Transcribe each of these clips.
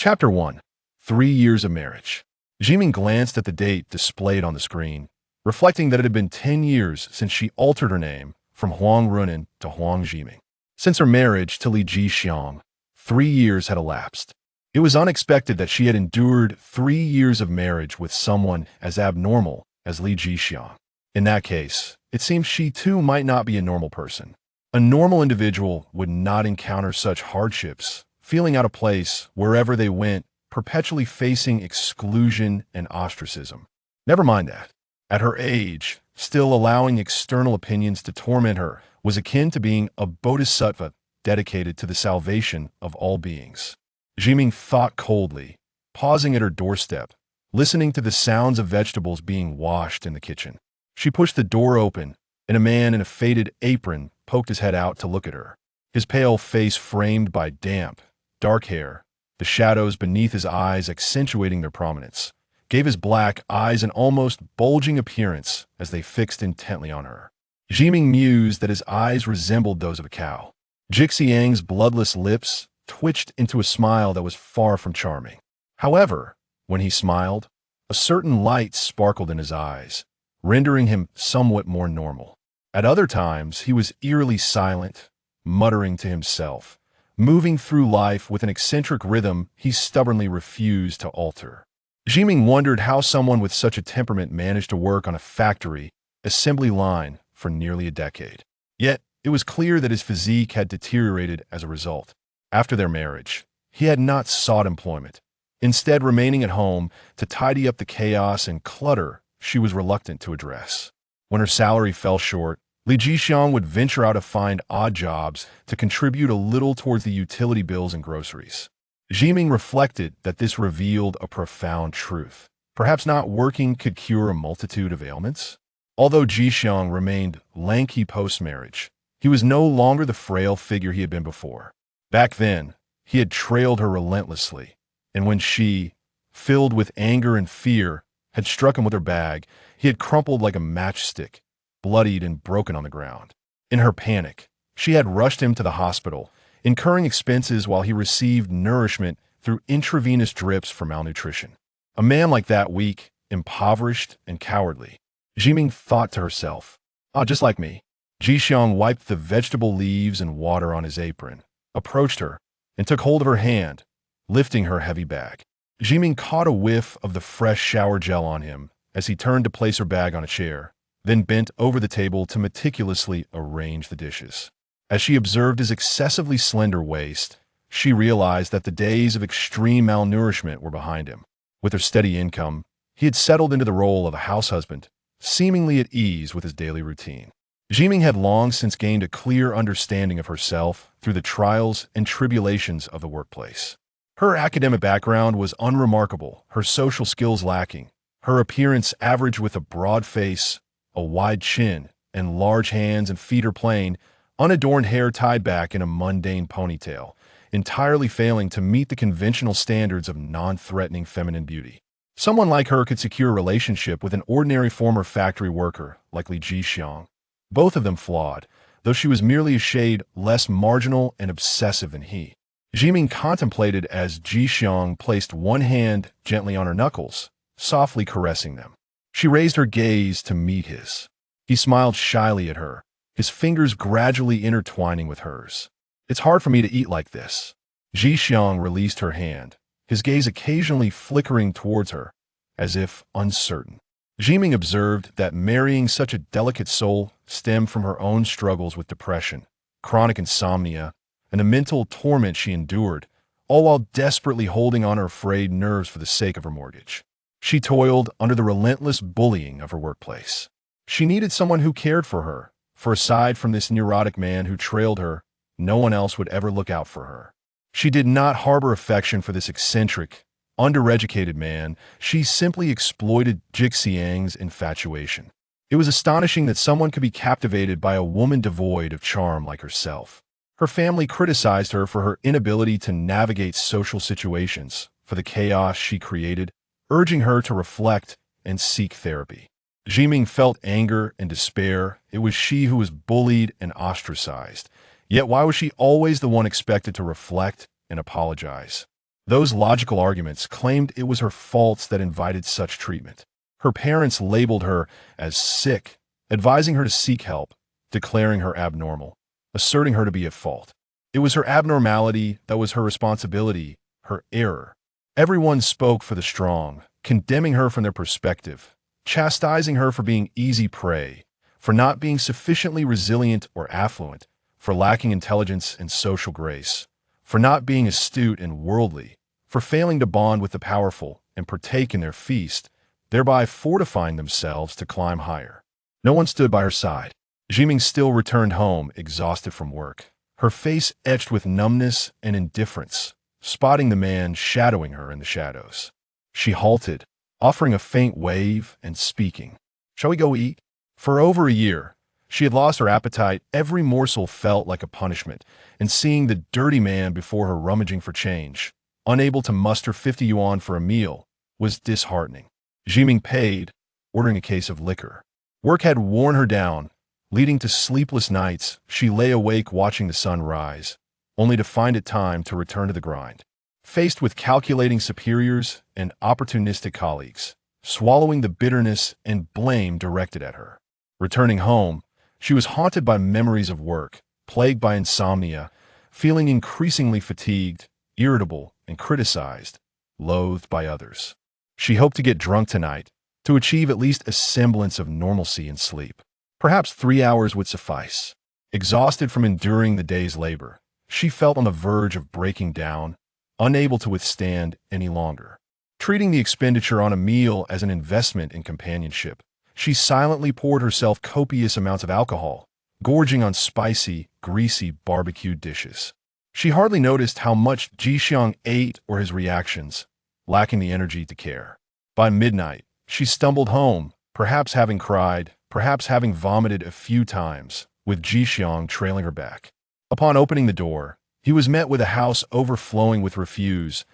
Chapter 1. 3 Years of Marriage. Zhiming glanced at the date displayed on the screen, reflecting that it had been 10 years since she altered her name from Huang Runin to Huang Zhiming. Since her marriage to Li Jixiang, 3 years had elapsed. It was unexpected that she had endured 3 years of marriage with someone as abnormal as Li Jixiang. In that case, it seemed she too might not be a normal person. A normal individual would not encounter such hardships, feeling out of place wherever they went, perpetually facing exclusion and ostracism. Never mind that. At her age, still allowing external opinions to torment her was akin to being a bodhisattva dedicated to the salvation of all beings. Zhiming thought coldly, pausing at her doorstep, listening to the sounds of vegetables being washed in the kitchen. She pushed the door open, and a man in a faded apron poked his head out to look at her. His pale face framed by damp, dark hair, the shadows beneath his eyes accentuating their prominence, gave his black eyes an almost bulging appearance as they fixed intently on her. Zhiming mused that his eyes resembled those of a cow. Jixiang's bloodless lips twitched into a smile that was far from charming. However, when he smiled, a certain light sparkled in his eyes, rendering him somewhat more normal. At other times, he was eerily silent, muttering to himself, moving through life with an eccentric rhythm he stubbornly refused to alter. Zhiming wondered how someone with such a temperament managed to work on a factory assembly line for nearly a decade. Yet, it was clear that his physique had deteriorated as a result. After their marriage, he had not sought employment, instead remaining at home to tidy up the chaos and clutter she was reluctant to address. When her salary fell short, Li Jixiang would venture out to find odd jobs to contribute a little towards the utility bills and groceries. Zhiming reflected that this revealed a profound truth. Perhaps not working could cure a multitude of ailments. Although Jixiang remained lanky post-marriage, he was no longer the frail figure he had been before. Back then, he had trailed her relentlessly, and when she, filled with anger and fear, had struck him with her bag, he had crumpled like a matchstick, bloodied and broken on the ground. In her panic, she had rushed him to the hospital, incurring expenses while he received nourishment through intravenous drips for malnutrition. A man like that weak, impoverished, and cowardly. Zhiming thought to herself, just like me. Jixiang wiped the vegetable leaves and water on his apron, approached her, and took hold of her hand, lifting her heavy bag. Zhiming caught a whiff of the fresh shower gel on him as he turned to place her bag on a chair, then bent over the table to meticulously arrange the dishes. As she observed his excessively slender waist, she realized that the days of extreme malnourishment were behind him. With her steady income, he had settled into the role of a house husband, seemingly at ease with his daily routine. Zhiming had long since gained a clear understanding of herself through the trials and tribulations of the workplace. Her academic background was unremarkable, her social skills lacking, her appearance average with a broad face, a wide chin, and large hands and feet, her plain, unadorned hair tied back in a mundane ponytail, entirely failing to meet the conventional standards of non-threatening feminine beauty. Someone like her could secure a relationship with an ordinary former factory worker like Li Jixiang, both of them flawed, though she was merely a shade less marginal and obsessive than he. Zhiming contemplated as Jixiang placed one hand gently on her knuckles, softly caressing them. She raised her gaze to meet his. He smiled shyly at her, his fingers gradually intertwining with hers. "It's hard for me to eat like this." Jixiang released her hand, his gaze occasionally flickering towards her, as if uncertain. Zhiming observed that marrying such a delicate soul stemmed from her own struggles with depression, chronic insomnia, and the mental torment she endured, all while desperately holding on her frayed nerves for the sake of her mortgage. She toiled under the relentless bullying of her workplace. She needed someone who cared for her, for aside from this neurotic man who trailed her, no one else would ever look out for her. She did not harbor affection for this eccentric, undereducated man. She simply exploited Jixiang's infatuation. It was astonishing that someone could be captivated by a woman devoid of charm like herself. Her family criticized her for her inability to navigate social situations, for the chaos she created, urging her to reflect and seek therapy. Zhiming felt anger and despair. It was she who was bullied and ostracized. Yet why was she always the one expected to reflect and apologize? Those logical arguments claimed it was her faults that invited such treatment. Her parents labeled her as sick, advising her to seek help, declaring her abnormal, asserting her to be at fault. It was her abnormality that was her responsibility, her error. Everyone spoke for the strong, condemning her from their perspective, chastising her for being easy prey, for not being sufficiently resilient or affluent, for lacking intelligence and social grace, for not being astute and worldly, for failing to bond with the powerful and partake in their feast, thereby fortifying themselves to climb higher. No one stood by her side. Zhiming still returned home, exhausted from work, her face etched with numbness and indifference, spotting the man shadowing her in the shadows. She halted, offering a faint wave and speaking. "Shall we go eat?" For over a year, she had lost her appetite. Every morsel felt like a punishment, and seeing the dirty man before her rummaging for change, unable to muster 50 yuan for a meal, was disheartening. Zhiming paid, ordering a case of liquor. Work had worn her down, leading to sleepless nights. She lay awake watching the sun rise, only to find it time to return to the grind. Faced with calculating superiors and opportunistic colleagues, swallowing the bitterness and blame directed at her. Returning home, she was haunted by memories of work, plagued by insomnia, feeling increasingly fatigued, irritable, and criticized, loathed by others. She hoped to get drunk tonight, to achieve at least a semblance of normalcy in sleep. Perhaps 3 hours would suffice. Exhausted from enduring the day's labor, she felt on the verge of breaking down, unable to withstand any longer. Treating the expenditure on a meal as an investment in companionship, she silently poured herself copious amounts of alcohol, gorging on spicy, greasy barbecued dishes. She hardly noticed how much Jixiang ate or his reactions, lacking the energy to care. By midnight, she stumbled home, perhaps having cried, perhaps having vomited a few times, with Jixiang trailing her back. Upon opening the door, he was met with a house overflowing with refuse,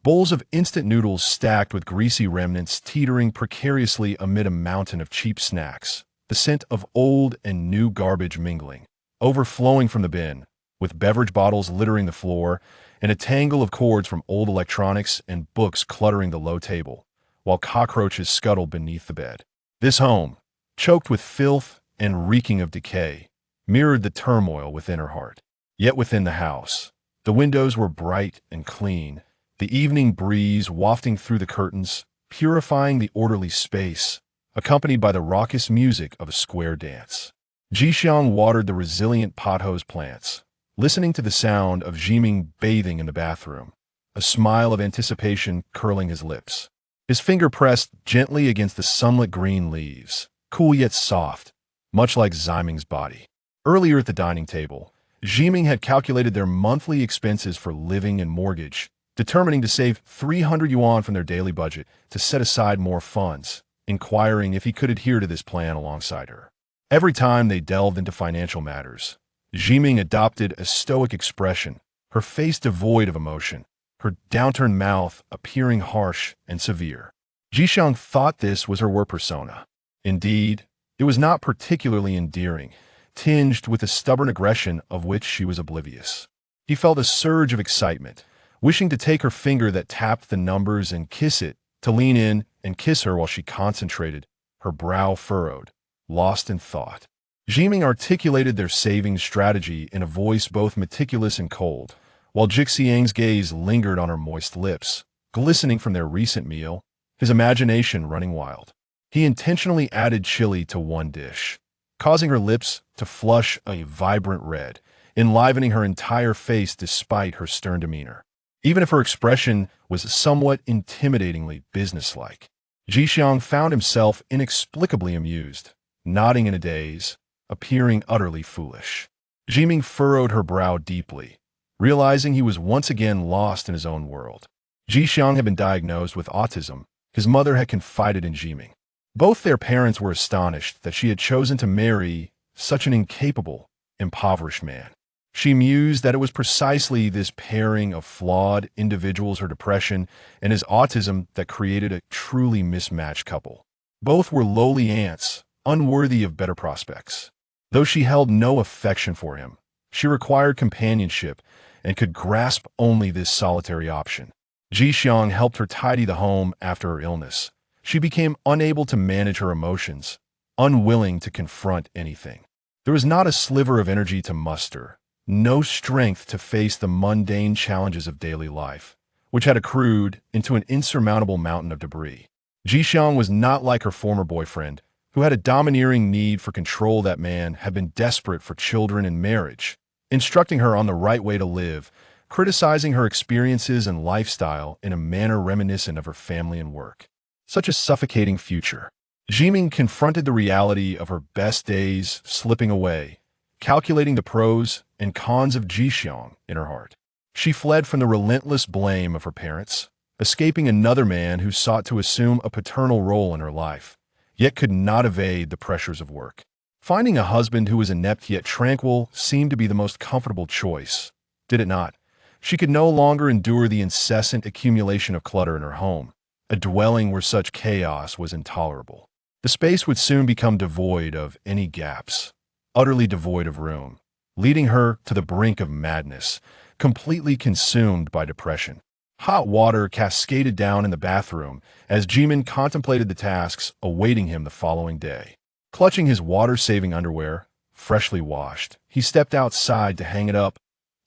bowls of instant noodles stacked with greasy remnants teetering precariously amid a mountain of cheap snacks, the scent of old and new garbage mingling, overflowing from the bin, with beverage bottles littering the floor, and a tangle of cords from old electronics and books cluttering the low table, while cockroaches scuttled beneath the bed. This home, choked with filth and reeking of decay, mirrored the turmoil within her heart. Yet within the house, the windows were bright and clean, the evening breeze wafting through the curtains, purifying the orderly space, accompanied by the raucous music of a square dance. Jixiang watered the resilient pothose plants, listening to the sound of Zhiming bathing in the bathroom, a smile of anticipation curling his lips. His finger pressed gently against the sunlit green leaves, cool yet soft, much like Zhiming's body. Earlier at the dining table, Zhiming had calculated their monthly expenses for living and mortgage, determining to save 300 yuan from their daily budget to set aside more funds, inquiring if he could adhere to this plan alongside her. Every time they delved into financial matters, Zhiming adopted a stoic expression, her face devoid of emotion, her downturned mouth appearing harsh and severe. Jixiang thought this was her work persona. Indeed, it was not particularly endearing, tinged with a stubborn aggression of which she was oblivious. He felt a surge of excitement, wishing to take her finger that tapped the numbers and kiss it, to lean in and kiss her while she concentrated, her brow furrowed, lost in thought. Zhiming articulated their saving strategy in a voice both meticulous and cold, while Jixiang's gaze lingered on her moist lips, glistening from their recent meal, his imagination running wild. He intentionally added chili to one dish, causing her lips to flush a vibrant red, enlivening her entire face despite her stern demeanor. Even if her expression was somewhat intimidatingly businesslike, Jixiang found himself inexplicably amused, nodding in a daze, appearing utterly foolish. Zhiming furrowed her brow deeply, realizing he was once again lost in his own world. Jixiang had been diagnosed with autism. His mother had confided in Zhiming. Both their parents were astonished that she had chosen to marry such an incapable, impoverished man. She mused that it was precisely this pairing of flawed individuals, her depression and his autism, that created a truly mismatched couple. Both were lowly ants, unworthy of better prospects. Though she held no affection for him, she required companionship and could grasp only this solitary option. Jixiang helped her tidy the home after her illness. She became unable to manage her emotions, unwilling to confront anything. There was not a sliver of energy to muster, no strength to face the mundane challenges of daily life, which had accrued into an insurmountable mountain of debris. Jixiang was not like her former boyfriend, who had a domineering need for control. That man had been desperate for children and marriage, instructing her on the right way to live, criticizing her experiences and lifestyle in a manner reminiscent of her family and work. Such a suffocating future. Zhiming confronted the reality of her best days slipping away, calculating the pros and cons of Jixiang in her heart. She fled from the relentless blame of her parents, escaping another man who sought to assume a paternal role in her life, yet could not evade the pressures of work. Finding a husband who was inept yet tranquil seemed to be the most comfortable choice, did it not? She could no longer endure the incessant accumulation of clutter in her home, a dwelling where such chaos was intolerable. The space would soon become devoid of any gaps, utterly devoid of room, leading her to the brink of madness, completely consumed by depression. Hot water cascaded down in the bathroom as Zhiming contemplated the tasks awaiting him the following day. Clutching his water-saving underwear, freshly washed, he stepped outside to hang it up,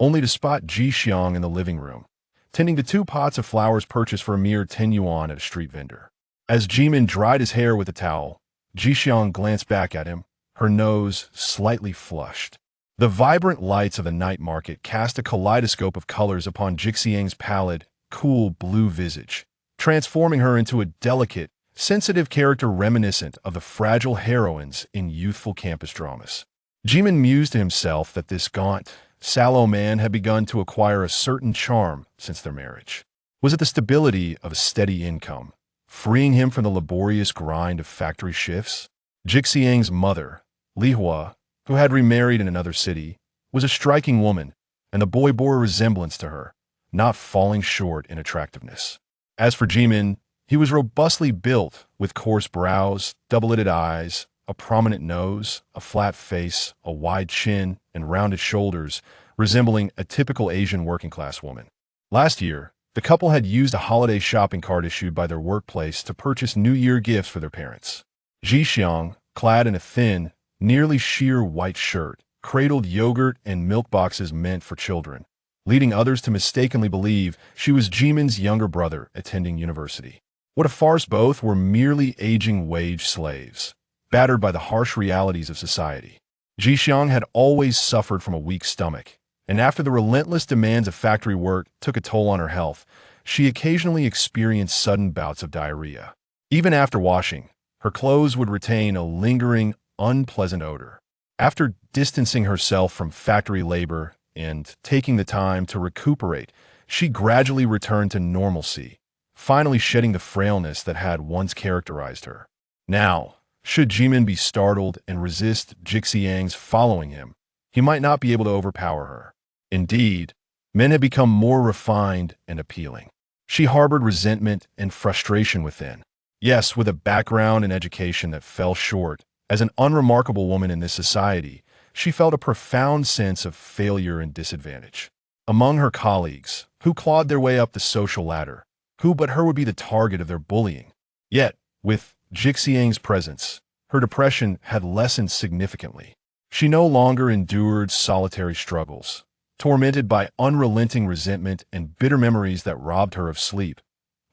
only to spot Jixiang in the living room, tending to 2 pots of flowers purchased for a mere 10 yuan at a street vendor. As Zhiming dried his hair with a towel, Jixiang glanced back at him, her nose slightly flushed. The vibrant lights of the night market cast a kaleidoscope of colors upon Jixiang's pallid, cool blue visage, transforming her into a delicate, sensitive character reminiscent of the fragile heroines in youthful campus dramas. Zhiming mused to himself that this gaunt, sallow man had begun to acquire a certain charm since their marriage. Was it the stability of a steady income, freeing him from the laborious grind of factory shifts? Jixiang's mother, Li Hua, who had remarried in another city, was a striking woman, and the boy bore a resemblance to her, not falling short in attractiveness. As for Zhiming, he was robustly built, with coarse brows, double-lidded eyes, a prominent nose, a flat face, a wide chin, and rounded shoulders, resembling a typical Asian working-class woman. Last year, the couple had used a holiday shopping cart issued by their workplace to purchase New Year gifts for their parents. Jixiang, clad in a thin, nearly sheer white shirt, cradled yogurt and milk boxes meant for children, leading others to mistakenly believe she was Zhiming's younger brother attending university. What a farce! Both were merely aging wage slaves, battered by the harsh realities of society. Jixiang had always suffered from a weak stomach, and after the relentless demands of factory work took a toll on her health, she occasionally experienced sudden bouts of diarrhea. Even after washing, her clothes would retain a lingering, unpleasant odor. After distancing herself from factory labor and taking the time to recuperate, she gradually returned to normalcy, finally shedding the frailness that had once characterized her. Now, should Zhiming be startled and resist Jixiang's following him, he might not be able to overpower her. Indeed, men had become more refined and appealing. She harbored resentment and frustration within. Yes, with a background and education that fell short, as an unremarkable woman in this society, she felt a profound sense of failure and disadvantage. Among her colleagues, who clawed their way up the social ladder, who but her would be the target of their bullying? Yet, with Jixiang's presence, her depression had lessened significantly. She no longer endured solitary struggles, tormented by unrelenting resentment and bitter memories that robbed her of sleep,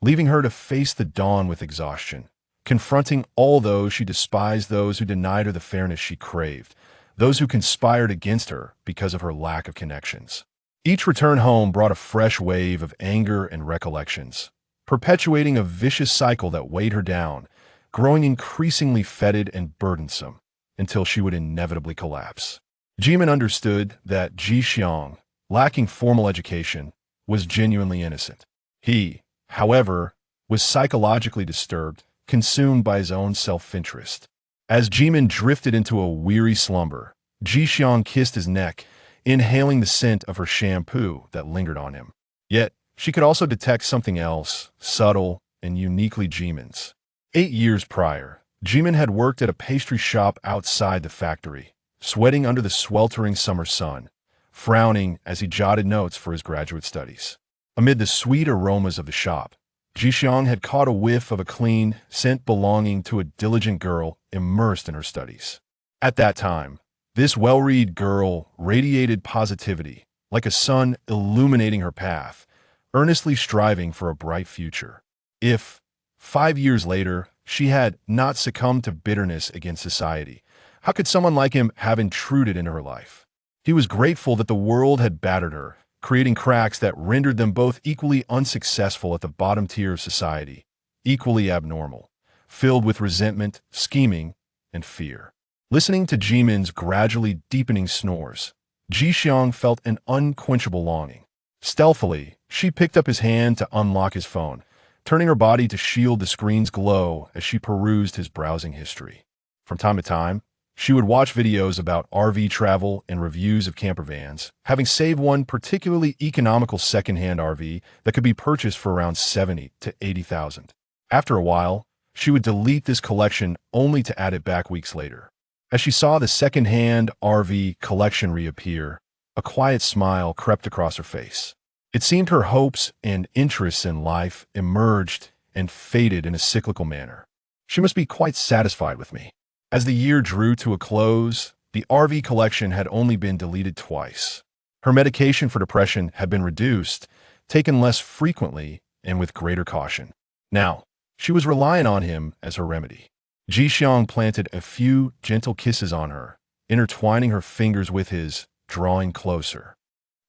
leaving her to face the dawn with exhaustion, confronting all those she despised, those who denied her the fairness she craved, those who conspired against her because of her lack of connections. Each return home brought a fresh wave of anger and recollections, perpetuating a vicious cycle that weighed her down, growing increasingly fetid and burdensome, until she would inevitably collapse. Zhiming understood that Jixiang, lacking formal education, was genuinely innocent. He, however, was psychologically disturbed, consumed by his own self-interest. As Zhiming drifted into a weary slumber, Jixiang kissed his neck, inhaling the scent of her shampoo that lingered on him. Yet, she could also detect something else, subtle and uniquely Zhiming's. 8 years prior, Zhiming had worked at a pastry shop outside the factory, sweating under the sweltering summer sun, frowning as he jotted notes for his graduate studies. Amid the sweet aromas of the shop, Jixiang had caught a whiff of a clean scent belonging to a diligent girl immersed in her studies. At that time, this well-read girl radiated positivity, like a sun illuminating her path, earnestly striving for a bright future. If, 5 years later, she had not succumbed to bitterness against society, how could someone like him have intruded into her life? He was grateful that the world had battered her, creating cracks that rendered them both equally unsuccessful at the bottom tier of society, equally abnormal, filled with resentment, scheming, and fear. Listening to Jimin's gradually deepening snores, Jixiang felt an unquenchable longing. Stealthily, she picked up his hand to unlock his phone, turning her body to shield the screen's glow as she perused his browsing history. From time to time, she would watch videos about RV travel and reviews of camper vans, having saved one particularly economical second-hand RV that could be purchased for around 70 to 80,000. After a while, she would delete this collection only to add it back weeks later. As she saw the second-hand RV collection reappear, a quiet smile crept across her face. It seemed her hopes and interests in life emerged and faded in a cyclical manner. She must be quite satisfied with me. As the year drew to a close, the RV collection had only been deleted twice. Her medication for depression had been reduced, taken less frequently, and with greater caution. Now, she was relying on him as her remedy. Jixiang planted a few gentle kisses on her, intertwining her fingers with his, drawing closer.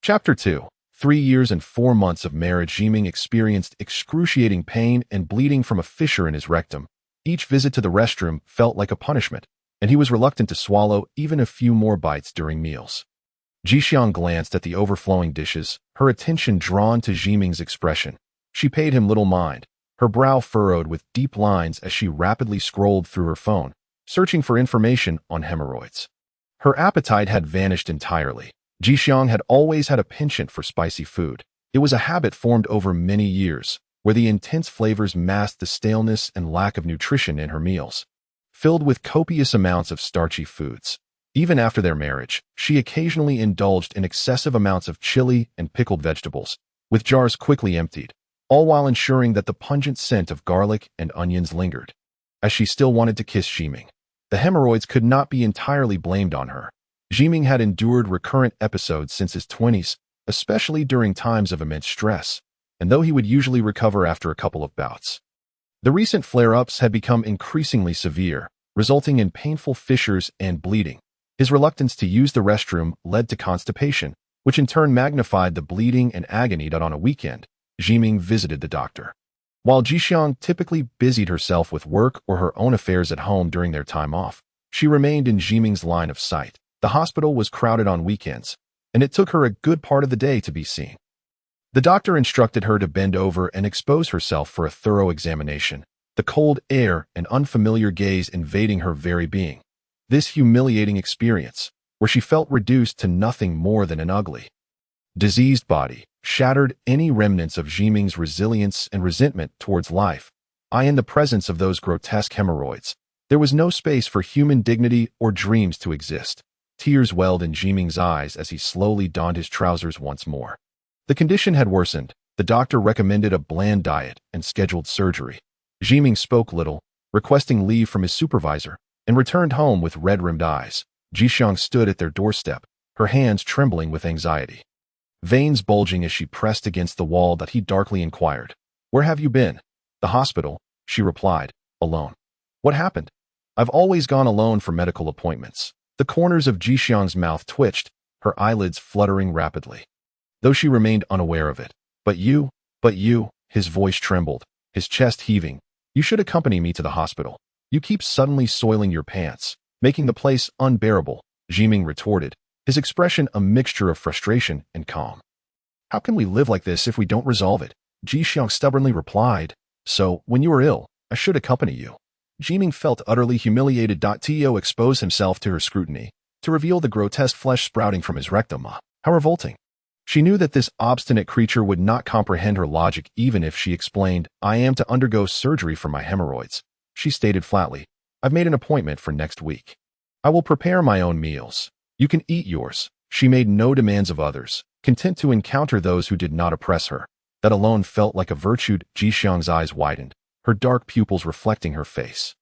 Chapter 2. 3 years and 4 months of marriage. Zhiming experienced excruciating pain and bleeding from a fissure in his rectum. Each visit to the restroom felt like a punishment, and he was reluctant to swallow even a few more bites during meals. Jixiang glanced at the overflowing dishes, her attention drawn to Zhiming's expression. She paid him little mind, her brow furrowed with deep lines as she rapidly scrolled through her phone, searching for information on hemorrhoids. Her appetite had vanished entirely. Jixiang had always had a penchant for spicy food. It was a habit formed over many years, where the intense flavors masked the staleness and lack of nutrition in her meals. Filled with copious amounts of starchy foods. Even after their marriage, she occasionally indulged in excessive amounts of chili and pickled vegetables, with jars quickly emptied, all while ensuring that the pungent scent of garlic and onions lingered. As she still wanted to kiss Zhiming, the hemorrhoids could not be entirely blamed on her. Zhiming had endured recurrent episodes since his 20s, especially during times of immense stress, and though he would usually recover after a couple of bouts. The recent flare-ups had become increasingly severe, resulting in painful fissures and bleeding. His reluctance to use the restroom led to constipation, which in turn magnified the bleeding and agony that on a weekend, Zhiming visited the doctor. While Jixiang typically busied herself with work or her own affairs at home during their time off, she remained in Zhiming's line of sight. The hospital was crowded on weekends, and it took her a good part of the day to be seen. The doctor instructed her to bend over and expose herself for a thorough examination, the cold air and unfamiliar gaze invading her very being. This humiliating experience, where she felt reduced to nothing more than an ugly, diseased body, shattered any remnants of Zhiming's resilience and resentment towards life. In the presence of those grotesque hemorrhoids, there was no space for human dignity or dreams to exist. Tears welled in Zhiming's eyes as he slowly donned his trousers once more. The condition had worsened. The doctor recommended a bland diet and scheduled surgery. Zhiming spoke little, requesting leave from his supervisor, and returned home with red-rimmed eyes. Jixiang stood at their doorstep, her hands trembling with anxiety. Veins bulging as she pressed against the wall that he darkly inquired. "Where have you been?" "The hospital," she replied, "alone." "What happened?" "I've always gone alone for medical appointments." The corners of Jixiang's mouth twitched, her eyelids fluttering rapidly, though she remained unaware of it. But you, his voice trembled, his chest heaving. "You should accompany me to the hospital. You keep suddenly soiling your pants, making the place unbearable," Zhiming retorted, his expression a mixture of frustration and calm. "How can we live like this if we don't resolve it?" Jixiang stubbornly replied. "So, when you are ill, I should accompany you." Zhiming felt utterly humiliated. To expose himself to her scrutiny, to reveal the grotesque flesh sprouting from his rectum. How revolting. She knew that this obstinate creature would not comprehend her logic even if she explained, "I am to undergo surgery for my hemorrhoids." She stated flatly, "I've made an appointment for next week. I will prepare my own meals. You can eat yours." She made no demands of others, content to encounter those who did not oppress her. That alone felt like a virtue. Jixiang's eyes widened, her dark pupils reflecting her face,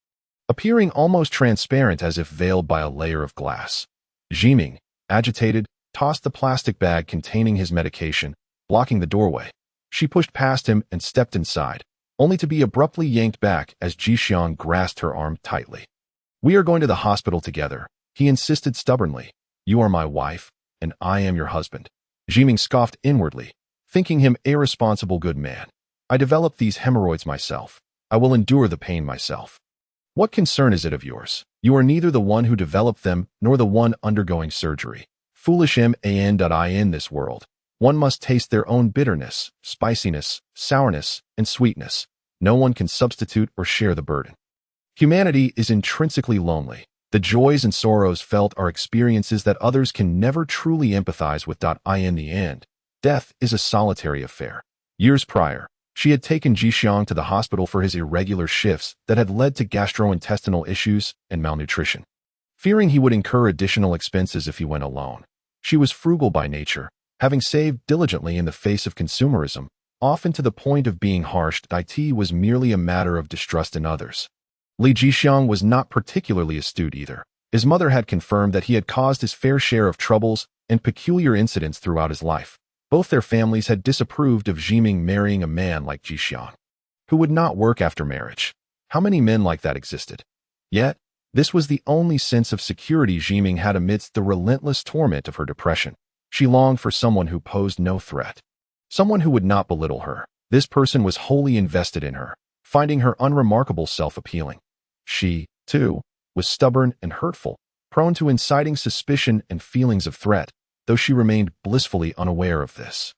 appearing almost transparent as if veiled by a layer of glass. Zhiming, agitated, tossed the plastic bag containing his medication, blocking the doorway. She pushed past him and stepped inside, only to be abruptly yanked back as Jixiang grasped her arm tightly. "We are going to the hospital together," he insisted stubbornly. "You are my wife, and I am your husband." Zhiming scoffed inwardly, thinking him a irresponsible good man. "I developed these hemorrhoids myself. I will endure the pain myself. What concern is it of yours? You are neither the one who developed them nor the one undergoing surgery. Foolish man. In this world, one must taste their own bitterness, spiciness, sourness, and sweetness. No one can substitute or share the burden. Humanity is intrinsically lonely. The joys and sorrows felt are experiences that others can never truly empathize with. In the end, death is a solitary affair." Years prior, she had taken Jixiang to the hospital for his irregular shifts that had led to gastrointestinal issues and malnutrition. Fearing he would incur additional expenses if he went alone, she was frugal by nature, having saved diligently in the face of consumerism, often to the point of being harsh. It was merely a matter of distrust in others. Li Jixiang was not particularly astute either. His mother had confirmed that he had caused his fair share of troubles and peculiar incidents throughout his life. Both their families had disapproved of Zhiming marrying a man like Jixiang, who would not work after marriage. How many men like that existed? Yet, this was the only sense of security Zhiming had amidst the relentless torment of her depression. She longed for someone who posed no threat, someone who would not belittle her. This person was wholly invested in her, finding her unremarkable self-appealing. She, too, was stubborn and hurtful, prone to inciting suspicion and feelings of threat, though she remained blissfully unaware of this.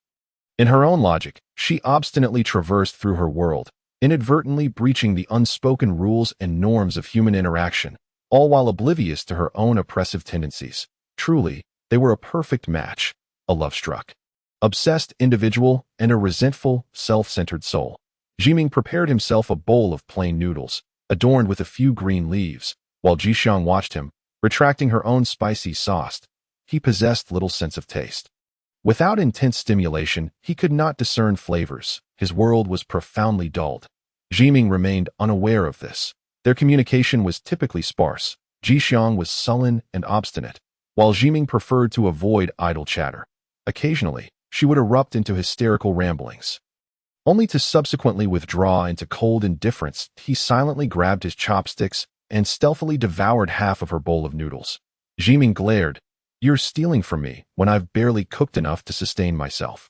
In her own logic, she obstinately traversed through her world, inadvertently breaching the unspoken rules and norms of human interaction, all while oblivious to her own oppressive tendencies. Truly, they were a perfect match, a love-struck, obsessed individual and a resentful, self-centered soul. Zhiming prepared himself a bowl of plain noodles, adorned with a few green leaves, while Jixiang watched him, retracting her own spicy sauce. He possessed little sense of taste. Without intense stimulation, he could not discern flavors. His world was profoundly dulled. Zhiming remained unaware of this. Their communication was typically sparse. Jixiang was sullen and obstinate, while Zhiming preferred to avoid idle chatter. Occasionally, she would erupt into hysterical ramblings, only to subsequently withdraw into cold indifference. He silently grabbed his chopsticks and stealthily devoured half of her bowl of noodles. Zhiming glared. "You're stealing from me when I've barely cooked enough to sustain myself.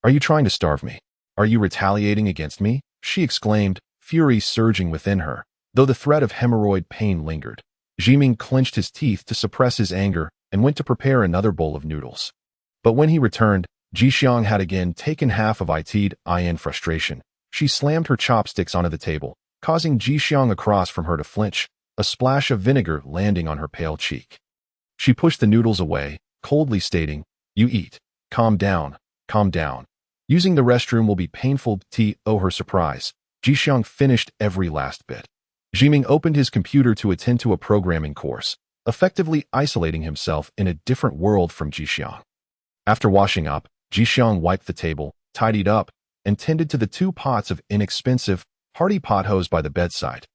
Are you trying to starve me? Are you retaliating against me?" she exclaimed, fury surging within her, though the threat of hemorrhoid pain lingered. Zhiming clenched his teeth to suppress his anger and went to prepare another bowl of noodles. But when he returned, Jixiang had again taken half of it. In frustration, she slammed her chopsticks onto the table, causing Jixiang across from her to flinch, a splash of vinegar landing on her pale cheek. She pushed the noodles away, coldly stating, "You eat. Calm down, calm down. Using the restroom will be painful." To her surprise, Jixiang finished every last bit. Zhiming opened his computer to attend to a programming course, effectively isolating himself in a different world from Jixiang. After washing up, Jixiang wiped the table, tidied up, and tended to the 2 pots of inexpensive, hearty pothos by the bedside.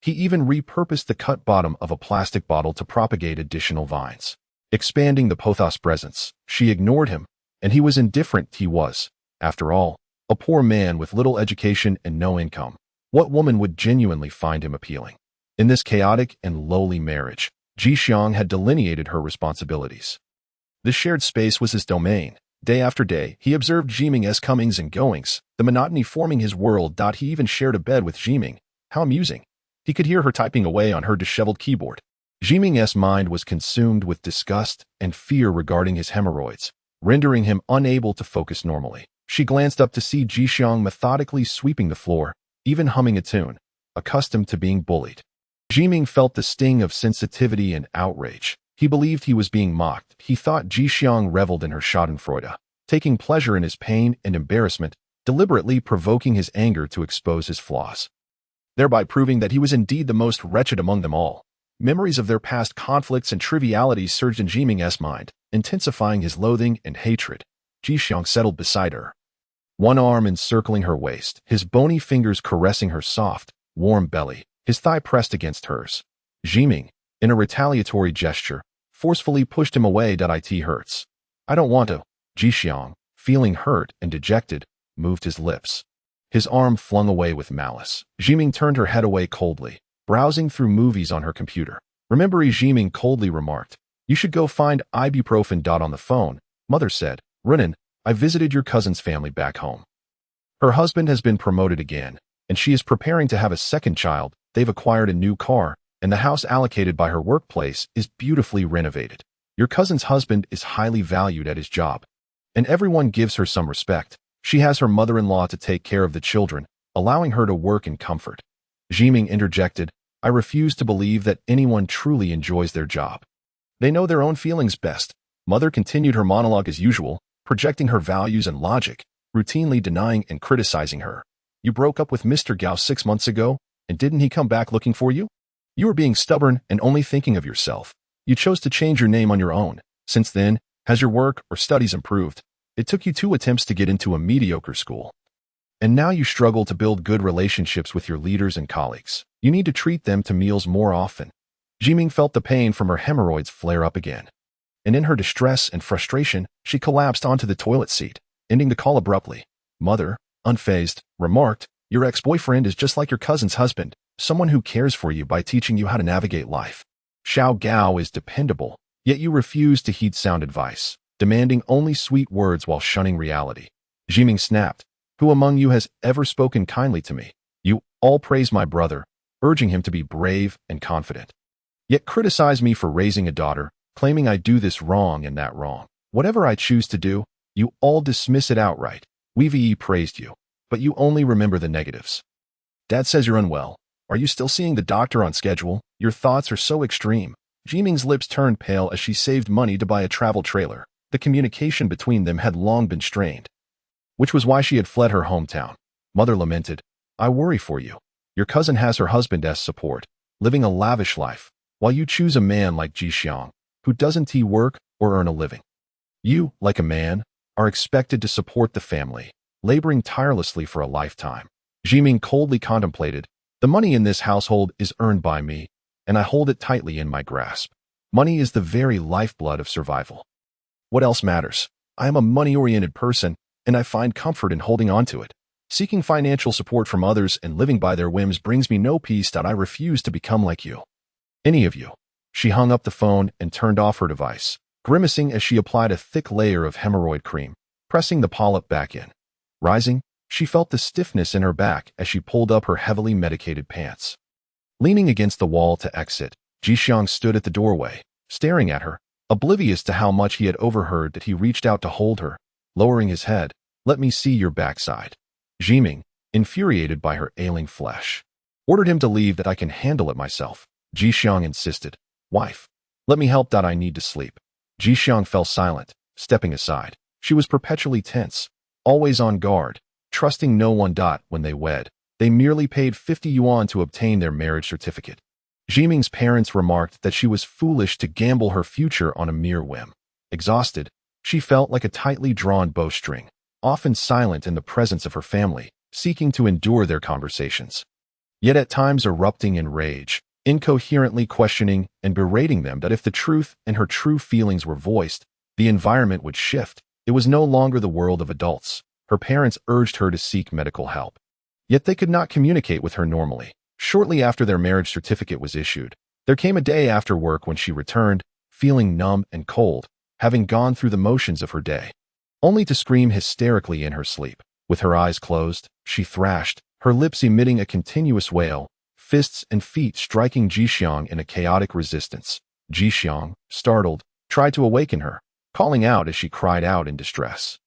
He even repurposed the cut bottom of a plastic bottle to propagate additional vines. Expanding the pothos presence, she ignored him, and he was indifferent. He was, after all, a poor man with little education and no income. What woman would genuinely find him appealing? In this chaotic and lowly marriage, Jixiang had delineated her responsibilities. The shared space was his domain. Day after day, he observed Zhiming's comings and goings, the monotony forming his world. He even shared a bed with Zhiming. How amusing. He could hear her typing away on her disheveled keyboard. Zhiming's mind was consumed with disgust and fear regarding his hemorrhoids, rendering him unable to focus normally. She glanced up to see Jixiang methodically sweeping the floor, even humming a tune, accustomed to being bullied. Zhiming felt the sting of sensitivity and outrage. He believed he was being mocked. He thought Jixiang reveled in her schadenfreude, taking pleasure in his pain and embarrassment, deliberately provoking his anger to expose his flaws, thereby proving that he was indeed the most wretched among them all. Memories of their past conflicts and trivialities surged in Zhiming's mind, intensifying his loathing and hatred. Jixiang settled beside her, one arm encircling her waist, his bony fingers caressing her soft, warm belly, his thigh pressed against hers. Zhiming, in a retaliatory gesture, forcefully pushed him away. It hurts. I don't want to. Jixiang, feeling hurt and dejected, moved his lips. His arm flung away with malice. Zhiming turned her head away coldly, browsing through movies on her computer. Remember, Zhiming coldly remarked, "You should go find ibuprofen." On the phone, Mother said, "Runin, I visited your cousin's family back home. Her husband has been promoted again, and she is preparing to have a second child. They've acquired a new car, and the house allocated by her workplace is beautifully renovated. Your cousin's husband is highly valued at his job, and everyone gives her some respect. She has her mother-in-law to take care of the children, allowing her to work in comfort." Zhiming interjected, "I refuse to believe that anyone truly enjoys their job. They know their own feelings best." Mother continued her monologue as usual, projecting her values and logic, routinely denying and criticizing her. "You broke up with Mr. Gao 6 months ago, and didn't he come back looking for you? You were being stubborn and only thinking of yourself. You chose to change your name on your own. Since then, has your work or studies improved? It took you 2 attempts to get into a mediocre school. And now you struggle to build good relationships with your leaders and colleagues. You need to treat them to meals more often." Zhiming felt the pain from her hemorrhoids flare up again, and in her distress and frustration, she collapsed onto the toilet seat, ending the call abruptly. Mother, unfazed, remarked, "Your ex-boyfriend is just like your cousin's husband, someone who cares for you by teaching you how to navigate life. Xiao Gao is dependable, yet you refuse to heed sound advice, demanding only sweet words while shunning reality." Zhiming snapped, "Who among you has ever spoken kindly to me? You all praise my brother, urging him to be brave and confident, yet criticize me for raising a daughter, claiming I do this wrong and that wrong. Whatever I choose to do, you all dismiss it outright. We've praised you, but you only remember the negatives. Dad says you're unwell. Are you still seeing the doctor on schedule? Your thoughts are so extreme." Zhiming's lips turned pale as she saved money to buy a travel trailer. The communication between them had long been strained, which was why she had fled her hometown. Mother lamented, "I worry for you. Your cousin has her husband as support, living a lavish life, while you choose a man like Jixiang, who doesn't work or earn a living. You, like a man, are expected to support the family, laboring tirelessly for a lifetime." Zhiming coldly contemplated, "The money in this household is earned by me, and I hold it tightly in my grasp. Money is the very lifeblood of survival. What else matters? I am a money-oriented person, and I find comfort in holding on to it. Seeking financial support from others and living by their whims brings me no peace. I refuse to become like you. Any of you." She hung up the phone and turned off her device, grimacing as she applied a thick layer of hemorrhoid cream, pressing the polyp back in. Rising, she felt the stiffness in her back as she pulled up her heavily medicated pants. Leaning against the wall to exit, Jixiang stood at the doorway, staring at her, oblivious to how much he had overheard. That he reached out to hold her, lowering his head. "Let me see your backside." Zhiming, infuriated by her ailing flesh, ordered him to leave. "That I can handle it myself." Jixiang insisted. "Wife, let me help. I need to sleep." Jixiang fell silent, stepping aside. She was perpetually tense, always on guard, trusting no one. When they wed, they merely paid 50 yuan to obtain their marriage certificate. Zhiming's parents remarked that she was foolish to gamble her future on a mere whim. Exhausted, she felt like a tightly drawn bowstring, often silent in the presence of her family, seeking to endure their conversations, yet at times erupting in rage, incoherently questioning and berating them. That if the truth and her true feelings were voiced, the environment would shift. It was no longer the world of adults. Her parents urged her to seek medical help, yet they could not communicate with her normally. Shortly after their marriage certificate was issued, there came a day after work when she returned, feeling numb and cold, having gone through the motions of her day, only to scream hysterically in her sleep. With her eyes closed, she thrashed, her lips emitting a continuous wail, fists and feet striking Jixiang in a chaotic resistance. Jixiang, startled, tried to awaken her, calling out as she cried out in distress.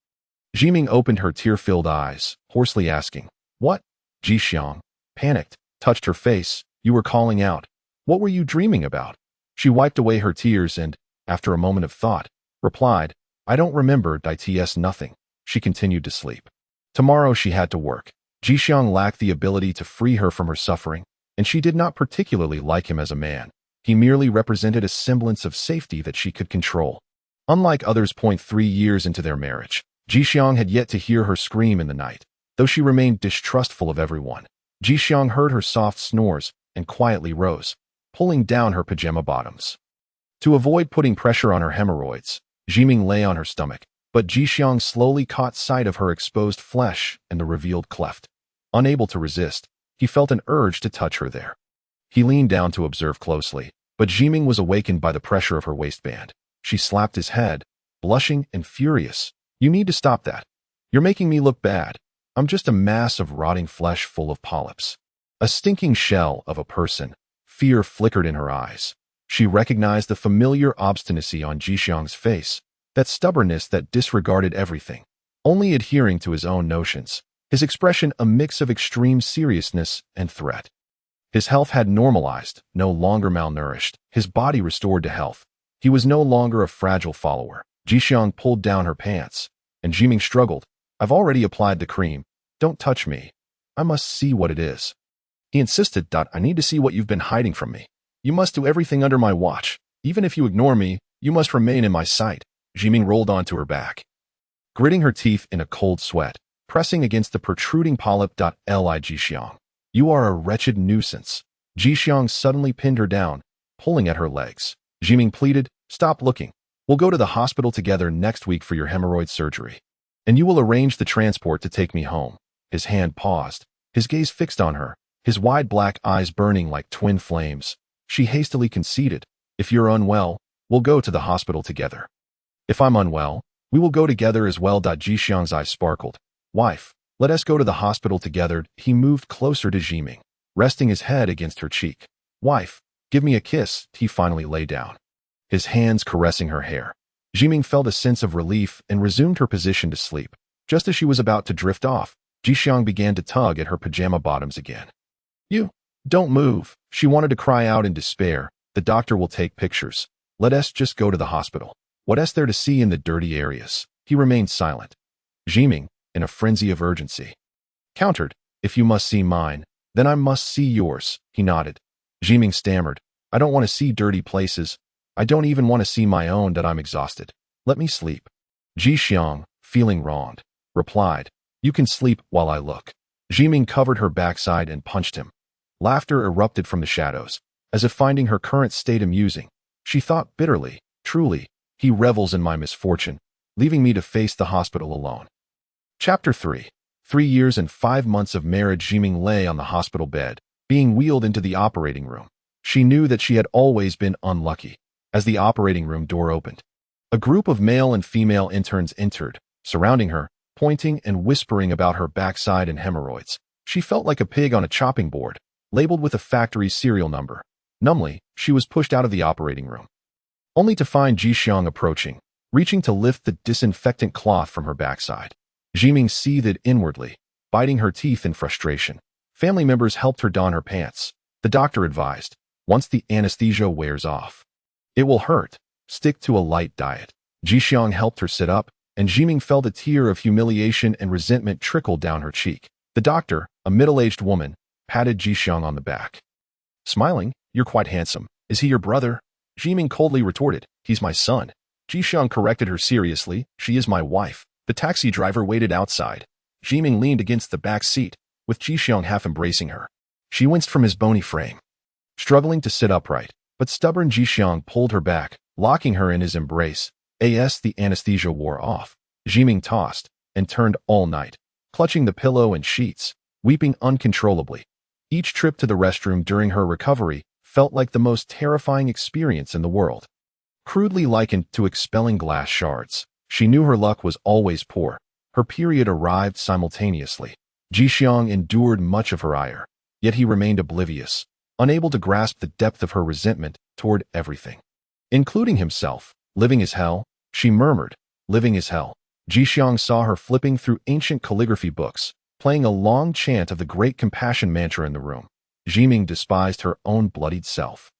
Zhiming opened her tear-filled eyes, hoarsely asking, "What?" Jixiang, panicked, touched her face. "You were calling out. What were you dreaming about?" She wiped away her tears and, after a moment of thought, replied, "I don't remember. Nothing." She continued to sleep. Tomorrow she had to work. Jixiang lacked the ability to free her from her suffering, and she did not particularly like him as a man. He merely represented a semblance of safety that she could control. Unlike others. 3 years into their marriage, Jixiang had yet to hear her scream in the night, though she remained distrustful of everyone. Jixiang heard her soft snores and quietly rose, pulling down her pajama bottoms. To avoid putting pressure on her hemorrhoids, Zhiming lay on her stomach, but Jixiang slowly caught sight of her exposed flesh and the revealed cleft. Unable to resist, he felt an urge to touch her there. He leaned down to observe closely, but Zhiming was awakened by the pressure of her waistband. She slapped his head, blushing and furious. "You need to stop that. You're making me look bad. I'm just a mass of rotting flesh full of polyps." A stinking shell of a person. Fear flickered in her eyes. She recognized the familiar obstinacy on Jixiang's face, that stubbornness that disregarded everything, only adhering to his own notions, his expression a mix of extreme seriousness and threat. His health had normalized, no longer malnourished, his body restored to health. He was no longer a fragile follower. Jixiang pulled down her pants, and Zhiming struggled. "I've already applied the cream. Don't touch me. I must see what it is." He insisted. "I need to see what you've been hiding from me. You must do everything under my watch. Even if you ignore me, you must remain in my sight." Zhiming rolled onto her back, gritting her teeth in a cold sweat, pressing against the protruding polyp. "Li Jixiang, you are a wretched nuisance." Jixiang suddenly pinned her down, pulling at her legs. Zhiming pleaded, "Stop looking. We'll go to the hospital together next week for your hemorrhoid surgery. And you will arrange the transport to take me home." His hand paused, his gaze fixed on her, his wide black eyes burning like twin flames. She hastily conceded, "If you're unwell, we'll go to the hospital together." "If I'm unwell, we will go together as well." Jixiang's eyes sparkled. "Wife, let us go to the hospital together." He moved closer to Zhiming, resting his head against her cheek. "Wife, give me a kiss." He finally lay down, his hands caressing her hair. Zhiming felt a sense of relief and resumed her position to sleep. Just as she was about to drift off, Jixiang began to tug at her pajama bottoms again. "You, don't move." She wanted to cry out in despair. "The doctor will take pictures. Let us just go to the hospital. What's there to see in the dirty areas?" He remained silent. Zhiming, in a frenzy of urgency, countered, "If you must see mine, then I must see yours." He nodded. Zhiming stammered, "I don't want to see dirty places. I don't even want to see my own. I'm exhausted. Let me sleep." Jixiang, feeling wronged, replied, "You can sleep while I look." Zhiming covered her backside and punched him. Laughter erupted from the shadows, as if finding her current state amusing. She thought bitterly, "Truly, he revels in my misfortune, leaving me to face the hospital alone." Chapter 3. 3 years and 5 months of marriage. Zhiming lay on the hospital bed, being wheeled into the operating room. She knew that she had always been unlucky. As the operating room door opened, a group of male and female interns entered, surrounding her, pointing and whispering about her backside and hemorrhoids. She felt like a pig on a chopping board, labeled with a factory serial number. Numbly, she was pushed out of the operating room, only to find Jixiang approaching, reaching to lift the disinfectant cloth from her backside. Zhiming seethed inwardly, biting her teeth in frustration. Family members helped her don her pants. The doctor advised, "Once the anesthesia wears off, it will hurt. Stick to a light diet." Jixiang helped her sit up, and Zhiming felt a tear of humiliation and resentment trickle down her cheek. The doctor, a middle-aged woman, patted Jixiang on the back. Smiling, "You're quite handsome. Is he your brother?" Zhiming coldly retorted, "He's my son." Jixiang corrected her seriously, "She is my wife." The taxi driver waited outside. Zhiming leaned against the back seat, with Jixiang half embracing her. She winced from his bony frame, struggling to sit upright, but stubborn Jixiang pulled her back, locking her in his embrace. As the anesthesia wore off, Zhiming tossed and turned all night, clutching the pillow and sheets, weeping uncontrollably. Each trip to the restroom during her recovery felt like the most terrifying experience in the world. Crudely likened to expelling glass shards, she knew her luck was always poor. Her period arrived simultaneously. Jixiang endured much of her ire, yet he remained oblivious, unable to grasp the depth of her resentment toward everything, including himself. "Living is hell," she murmured. "Living is hell." Jixiang saw her flipping through ancient calligraphy books, playing a long chant of the great compassion mantra in the room. Zhiming despised her own bloodied self,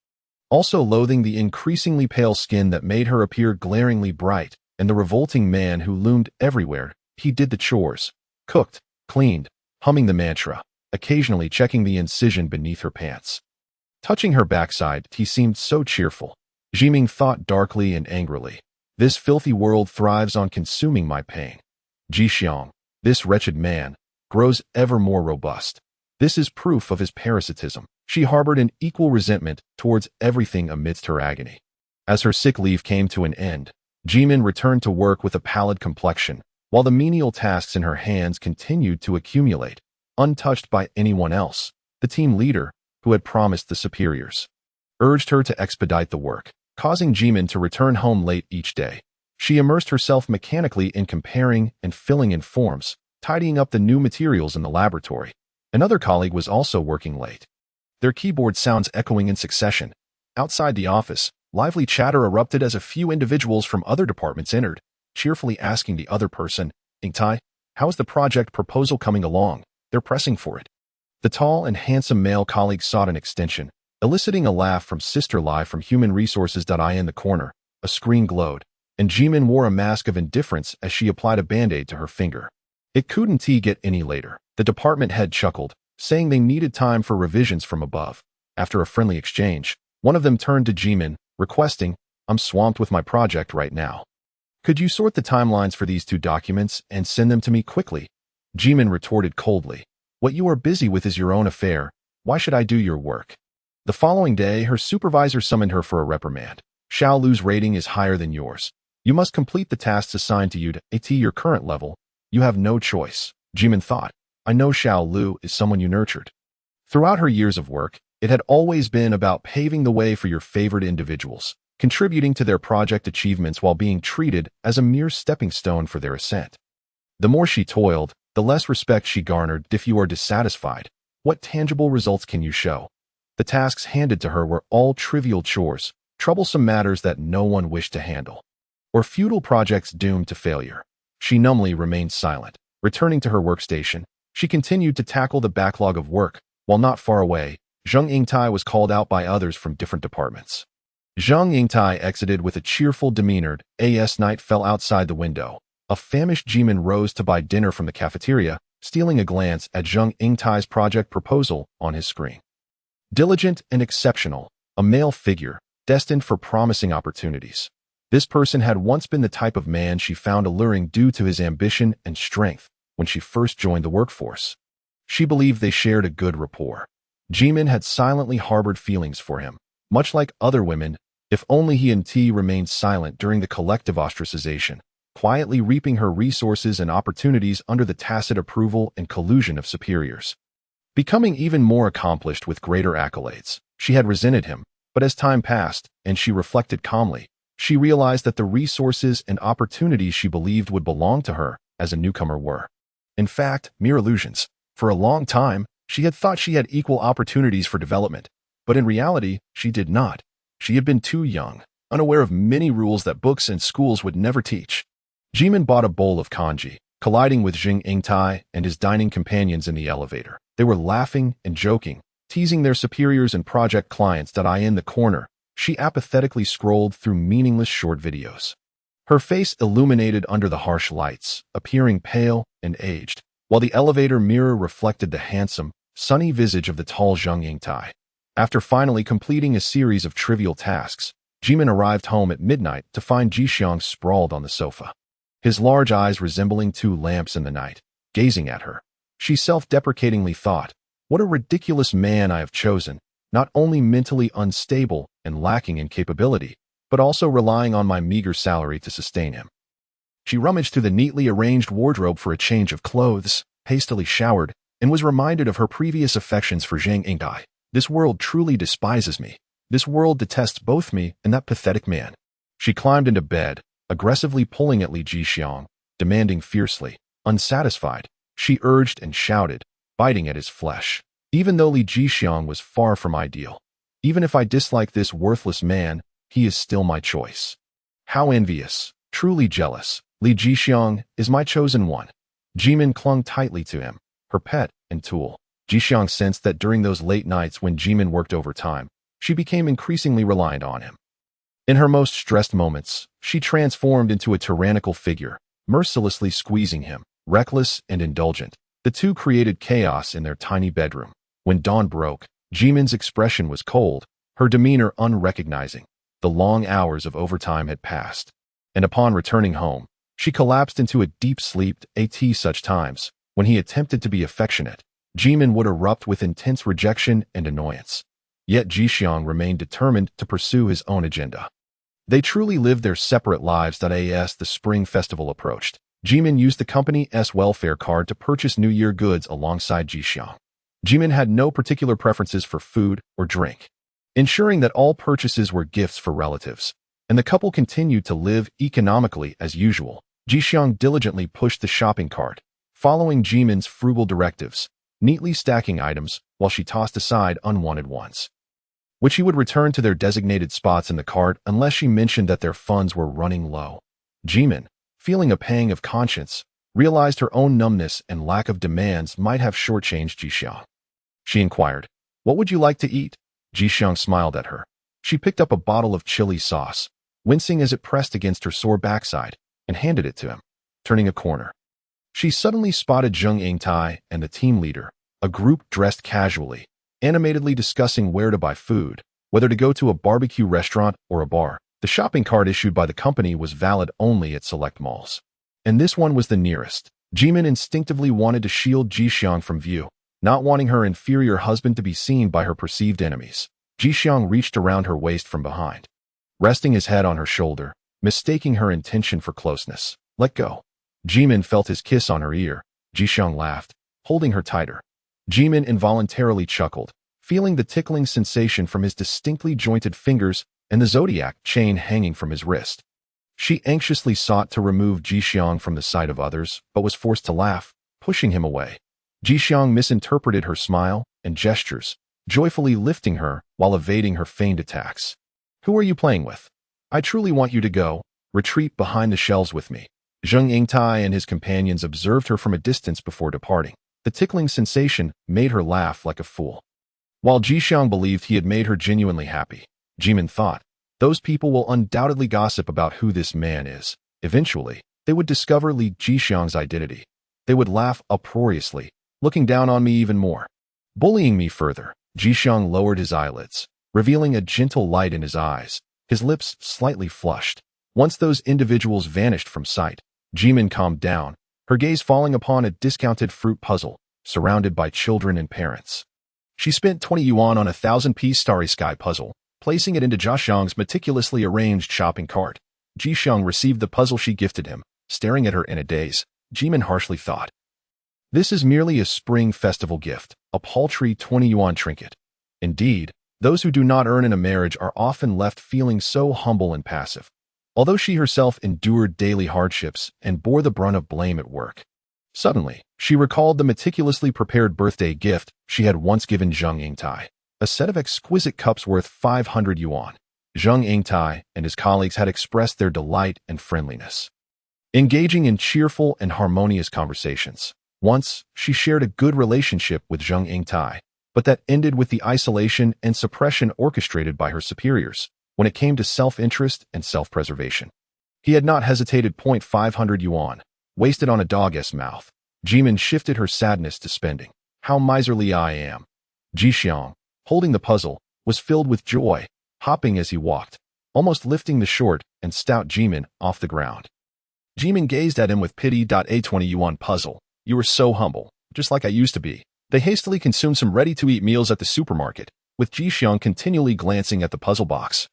also loathing the increasingly pale skin that made her appear glaringly bright, and the revolting man who loomed everywhere. He did the chores, cooked, cleaned, humming the mantra, occasionally checking the incision beneath her pants. Touching her backside, he seemed so cheerful. Zhiming thought darkly and angrily, "This filthy world thrives on consuming my pain." Jixiang, this wretched man, grows ever more robust. This is proof of his parasitism. She harbored an equal resentment towards everything amidst her agony. As her sick leave came to an end, Jimin returned to work with a pallid complexion, while the menial tasks in her hands continued to accumulate, untouched by anyone else. The team leader, who had promised the superiors, urged her to expedite the work, causing Jimin to return home late each day. She immersed herself mechanically in comparing and filling in forms, tidying up the new materials in the laboratory. Another colleague was also working late, their keyboard sounds echoing in succession. Outside the office, lively chatter erupted as a few individuals from other departments entered, cheerfully asking the other person, "Ingtai, how is the project proposal coming along? They're pressing for it." The tall and handsome male colleague sought an extension, eliciting a laugh from Sister Lai from Human Resources. In the corner, a screen glowed, and Jimin wore a mask of indifference as she applied a band-aid to her finger. It couldn't get any later. The department head chuckled, saying they needed time for revisions from above. After a friendly exchange, one of them turned to Jimin, requesting, "I'm swamped with my project right now. Could you sort the timelines for these 2 documents and send them to me quickly?" Jimin retorted coldly, "What you are busy with is your own affair. Why should I do your work?" The following day, her supervisor summoned her for a reprimand. "Xiao Lu's rating is higher than yours. You must complete the tasks assigned to you to at your current level. You have no choice." Jimin thought, "I know Xiao Lu is someone you nurtured." Throughout her years of work, it had always been about paving the way for your favored individuals, contributing to their project achievements while being treated as a mere stepping stone for their ascent. The more she toiled, the less respect she garnered. If you are dissatisfied, what tangible results can you show? The tasks handed to her were all trivial chores, troublesome matters that no one wished to handle, or futile projects doomed to failure. She numbly remained silent. Returning to her workstation, she continued to tackle the backlog of work. While not far away, Zheng Yingtai was called out by others from different departments. Zheng Yingtai exited with a cheerful demeanor. As night fell outside the window, a famished Jimin rose to buy dinner from the cafeteria, stealing a glance at Zheng Yingtai's project proposal on his screen. Diligent and exceptional, a male figure, destined for promising opportunities. This person had once been the type of man she found alluring due to his ambition and strength when she first joined the workforce. She believed they shared a good rapport. Jimin had silently harbored feelings for him, much like other women, if only he and T remained silent during the collective ostracization, quietly reaping her resources and opportunities under the tacit approval and collusion of superiors. Becoming even more accomplished with greater accolades, she had resented him, but as time passed, and she reflected calmly, she realized that the resources and opportunities she believed would belong to her as a newcomer were, in fact, mere illusions. For a long time, she had thought she had equal opportunities for development, but in reality, she did not. She had been too young, unaware of many rules that books and schools would never teach. Jimin bought a bowl of kanji, colliding with Zheng Yingtai and his dining companions in the elevator. They were laughing and joking, teasing their superiors and project clients. In the corner, she apathetically scrolled through meaningless short videos. Her face illuminated under the harsh lights, appearing pale and aged, while the elevator mirror reflected the handsome, sunny visage of the tall Zheng Yingtai. After finally completing a series of trivial tasks, Jimin arrived home at midnight to find Jixiang sprawled on the sofa, his large eyes resembling 2 lamps in the night, gazing at her. She self-deprecatingly thought, "What a ridiculous man I have chosen, not only mentally unstable and lacking in capability, but also relying on my meager salary to sustain him." She rummaged through the neatly arranged wardrobe for a change of clothes, hastily showered, and was reminded of her previous affections for Zheng Yingtai. This world truly despises me. This world detests both me and that pathetic man. She climbed into bed, aggressively pulling at Li Jixiang, demanding fiercely. Unsatisfied, she urged and shouted, biting at his flesh. Even though Li Jixiang was far from ideal, even if I dislike this worthless man, he is still my choice. How envious, truly jealous. Li Jixiang is my chosen one. Jimin clung tightly to him, her pet and tool. Jixiang sensed that during those late nights when Jimin worked overtime, she became increasingly reliant on him. In her most stressed moments, she transformed into a tyrannical figure, mercilessly squeezing him, reckless and indulgent. The two created chaos in their tiny bedroom. When dawn broke, Jimin's expression was cold, her demeanor unrecognizing. The long hours of overtime had passed, and upon returning home, She collapsed into a deep sleep. At such times, when he attempted to be affectionate, Jimin would erupt with intense rejection and annoyance. Yet Jixiang remained determined to pursue his own agenda. They truly lived their separate lives. As the spring festival approached, Jimin used the company's welfare card to purchase New Year goods alongside Jixiang. Jimin had no particular preferences for food or drink, ensuring that all purchases were gifts for relatives, and the couple continued to live economically as usual. Jixiang diligently pushed the shopping cart, following Jimin's frugal directives, neatly stacking items while she tossed aside unwanted ones, which he would return to their designated spots in the cart unless she mentioned that their funds were running low. Jimin, feeling a pang of conscience, realized her own numbness and lack of demands might have shortchanged Jixiang. She inquired, "What would you like to eat?" Jixiang smiled at her. She picked up a bottle of chili sauce, wincing as it pressed against her sore backside, and handed it to him. Turning a corner, she suddenly spotted Zheng Yingtai and the team leader, a group dressed casually, animatedly discussing where to buy food, whether to go to a barbecue restaurant or a bar. The shopping cart issued by the company was valid only at select malls, and this one was the nearest. Jimin instinctively wanted to shield Jixiang from view, not wanting her inferior husband to be seen by her perceived enemies. Jixiang reached around her waist from behind, resting his head on her shoulder, mistaking her intention for closeness. "Let go." Jimin felt his kiss on her ear. Jixiang laughed, holding her tighter. Jimin involuntarily chuckled, feeling the tickling sensation from his distinctly jointed fingers and the zodiac chain hanging from his wrist. She anxiously sought to remove Jixiang from the sight of others, but was forced to laugh, pushing him away. Jixiang misinterpreted her smile and gestures, joyfully lifting her while evading her feigned attacks. "Who are you playing with? I truly want you to go. Retreat behind the shelves with me." Zheng Yingtai and his companions observed her from a distance before departing. The tickling sensation made her laugh like a fool. While Jixiang believed he had made her genuinely happy, Jimin thought, "Those people will undoubtedly gossip about who this man is. Eventually, they would discover Li Jixiang's identity. They would laugh uproariously, looking down on me even more, bullying me further." Jixiang lowered his eyelids, revealing a gentle light in his eyes, his lips slightly flushed. Once those individuals vanished from sight, Jimin calmed down, her gaze falling upon a discounted fruit puzzle, surrounded by children and parents. She spent 20 yuan on a 1,000-piece Starry Sky puzzle, placing it into Jixiang's meticulously arranged shopping cart. Jixiang received the puzzle she gifted him, staring at her in a daze. Jimin harshly thought, "This is merely a spring festival gift, a paltry 20 yuan trinket." Indeed, those who do not earn in a marriage are often left feeling so humble and passive. Although she herself endured daily hardships and bore the brunt of blame at work. Suddenly, she recalled the meticulously prepared birthday gift she had once given Zheng Yingtai, a set of exquisite cups worth 500 yuan. Zheng Yingtai and his colleagues had expressed their delight and friendliness, engaging in cheerful and harmonious conversations. Once, she shared a good relationship with Zheng Yingtai, but that ended with the isolation and suppression orchestrated by her superiors when it came to self-interest and self-preservation. He had not hesitated. 500 yuan, wasted on a dog's mouth. Jimin shifted her sadness to spending. "How miserly I am." Jixiang, holding the puzzle, was filled with joy, hopping as he walked, almost lifting the short and stout Jimin off the ground. Jimin gazed at him with pity. "A 20 yuan puzzle. You were so humble, just like I used to be." They hastily consumed some ready-to-eat meals at the supermarket, with Jixiang continually glancing at the puzzle box,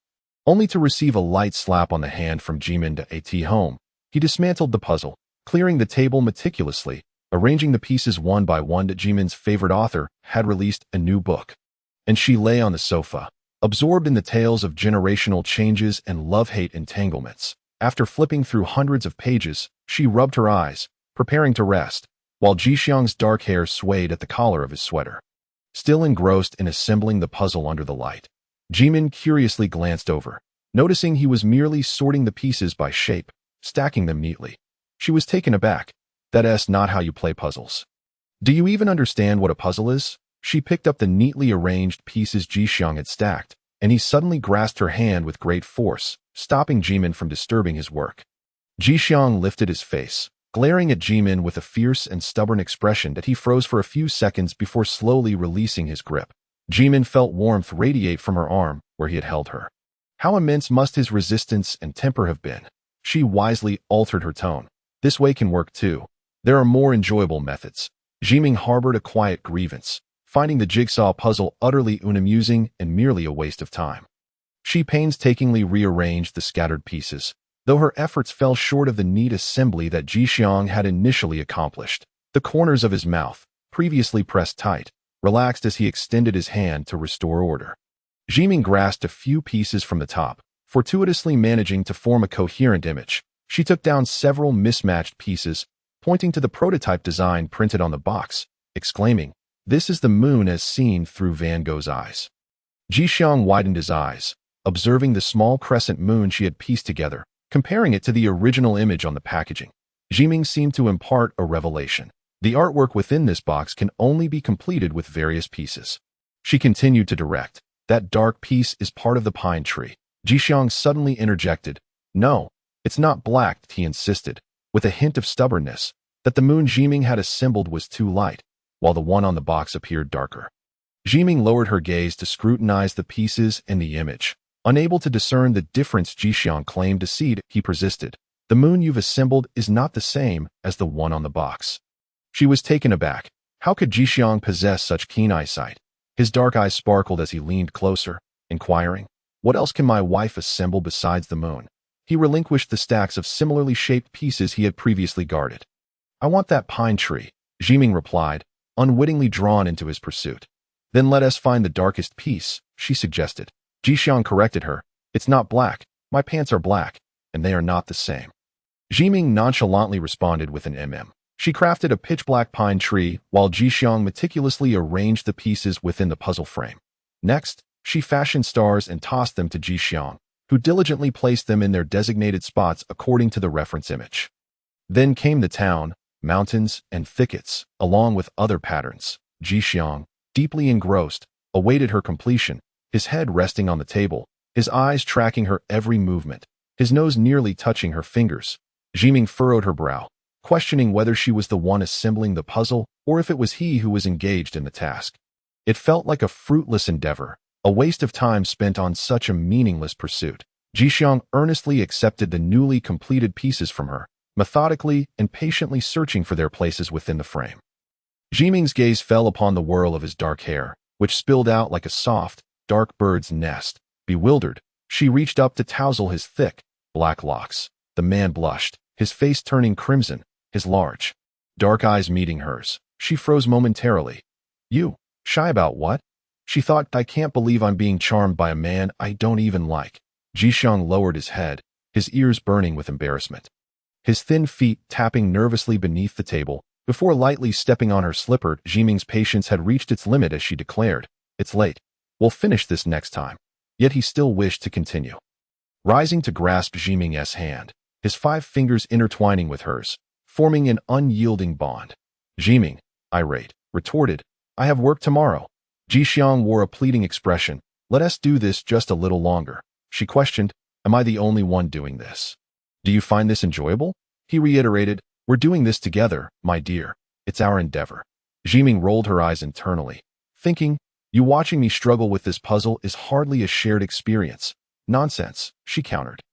only to receive a light slap on the hand from Jimin. At home, he dismantled the puzzle, clearing the table meticulously, arranging the pieces one by one. Jimin's favorite author had released a new book, and she lay on the sofa, absorbed in the tales of generational changes and love-hate entanglements. After flipping through hundreds of pages, she rubbed her eyes, preparing to rest, while Jixiang's dark hair swayed at the collar of his sweater. Still engrossed in assembling the puzzle under the light, Jimin curiously glanced over, noticing he was merely sorting the pieces by shape, stacking them neatly. She was taken aback. "That's not how you play puzzles. Do you even understand what a puzzle is?" She picked up the neatly arranged pieces Jixiang had stacked, and he suddenly grasped her hand with great force, stopping Jimin from disturbing his work. Jixiang lifted his face, glaring at Jimin with a fierce and stubborn expression that he froze for a few seconds before slowly releasing his grip. Jimin felt warmth radiate from her arm where he had held her. How immense must his resistance and temper have been? She wisely altered her tone. This way can work too. There are more enjoyable methods. Zhiming harbored a quiet grievance, finding the jigsaw puzzle utterly unamusing and merely a waste of time. She painstakingly rearranged the scattered pieces, though her efforts fell short of the neat assembly that Jixiang had initially accomplished. The corners of his mouth, previously pressed tight, relaxed as he extended his hand to restore order. Zhiming grasped a few pieces from the top, fortuitously managing to form a coherent image. She took down several mismatched pieces, pointing to the prototype design printed on the box, exclaiming, "This is the moon as seen through Van Gogh's eyes." Jixiang widened his eyes, observing the small crescent moon she had pieced together, comparing it to the original image on the packaging. Zhiming seemed to impart a revelation. The artwork within this box can only be completed with various pieces. She continued to direct. "That dark piece is part of the pine tree." Jixiang suddenly interjected. "No, it's not black," he insisted, with a hint of stubbornness, that the moon Zhiming had assembled was too light, while the one on the box appeared darker. Zhiming lowered her gaze to scrutinize the pieces and the image. Unable to discern the difference Jixiang claimed to see, he persisted. "The moon you've assembled is not the same as the one on the box." She was taken aback. How could Jixiang possess such keen eyesight? His dark eyes sparkled as he leaned closer, inquiring, "What else can my wife assemble besides the moon?" He relinquished the stacks of similarly shaped pieces he had previously guarded. "I want that pine tree," Zhiming replied, unwittingly drawn into his pursuit. "Then let us find the darkest piece," she suggested. Jixiang corrected her. "It's not black. My pants are black, and they are not the same." Zhiming nonchalantly responded with an mm. She crafted a pitch-black pine tree while Jixiang meticulously arranged the pieces within the puzzle frame. Next, she fashioned stars and tossed them to Jixiang, who diligently placed them in their designated spots according to the reference image. Then came the town, mountains, and thickets, along with other patterns. Jixiang, deeply engrossed, awaited her completion, his head resting on the table, his eyes tracking her every movement, his nose nearly touching her fingers. Zhiming furrowed her brow, questioning whether she was the one assembling the puzzle or if it was he who was engaged in the task. It felt like a fruitless endeavor, a waste of time spent on such a meaningless pursuit. Jixiang earnestly accepted the newly completed pieces from her, methodically and patiently searching for their places within the frame. Zhiming's gaze fell upon the whirl of his dark hair, which spilled out like a soft, dark bird's nest. Bewildered, she reached up to tousle his thick, black locks. The man blushed, his face turning crimson, his large, dark eyes meeting hers. She froze momentarily. "You, shy about what?" She thought, "I can't believe I'm being charmed by a man I don't even like." Jixiang lowered his head, his ears burning with embarrassment. His thin feet tapping nervously beneath the table, before lightly stepping on her slipper. Zhiming's patience had reached its limit as she declared, "It's late. We'll finish this next time." Yet he still wished to continue. Rising to grasp Zhiming's hand, his 5 fingers intertwining with hers, forming an unyielding bond. Zhiming, irate, retorted, "I have work tomorrow." Jixiang wore a pleading expression. "Let us do this just a little longer." She questioned, "Am I the only one doing this?" "Do you find this enjoyable?" He reiterated, "We're doing this together, my dear. It's our endeavor." Zhiming rolled her eyes internally, thinking, "You watching me struggle with this puzzle is hardly a shared experience." "Nonsense," she countered.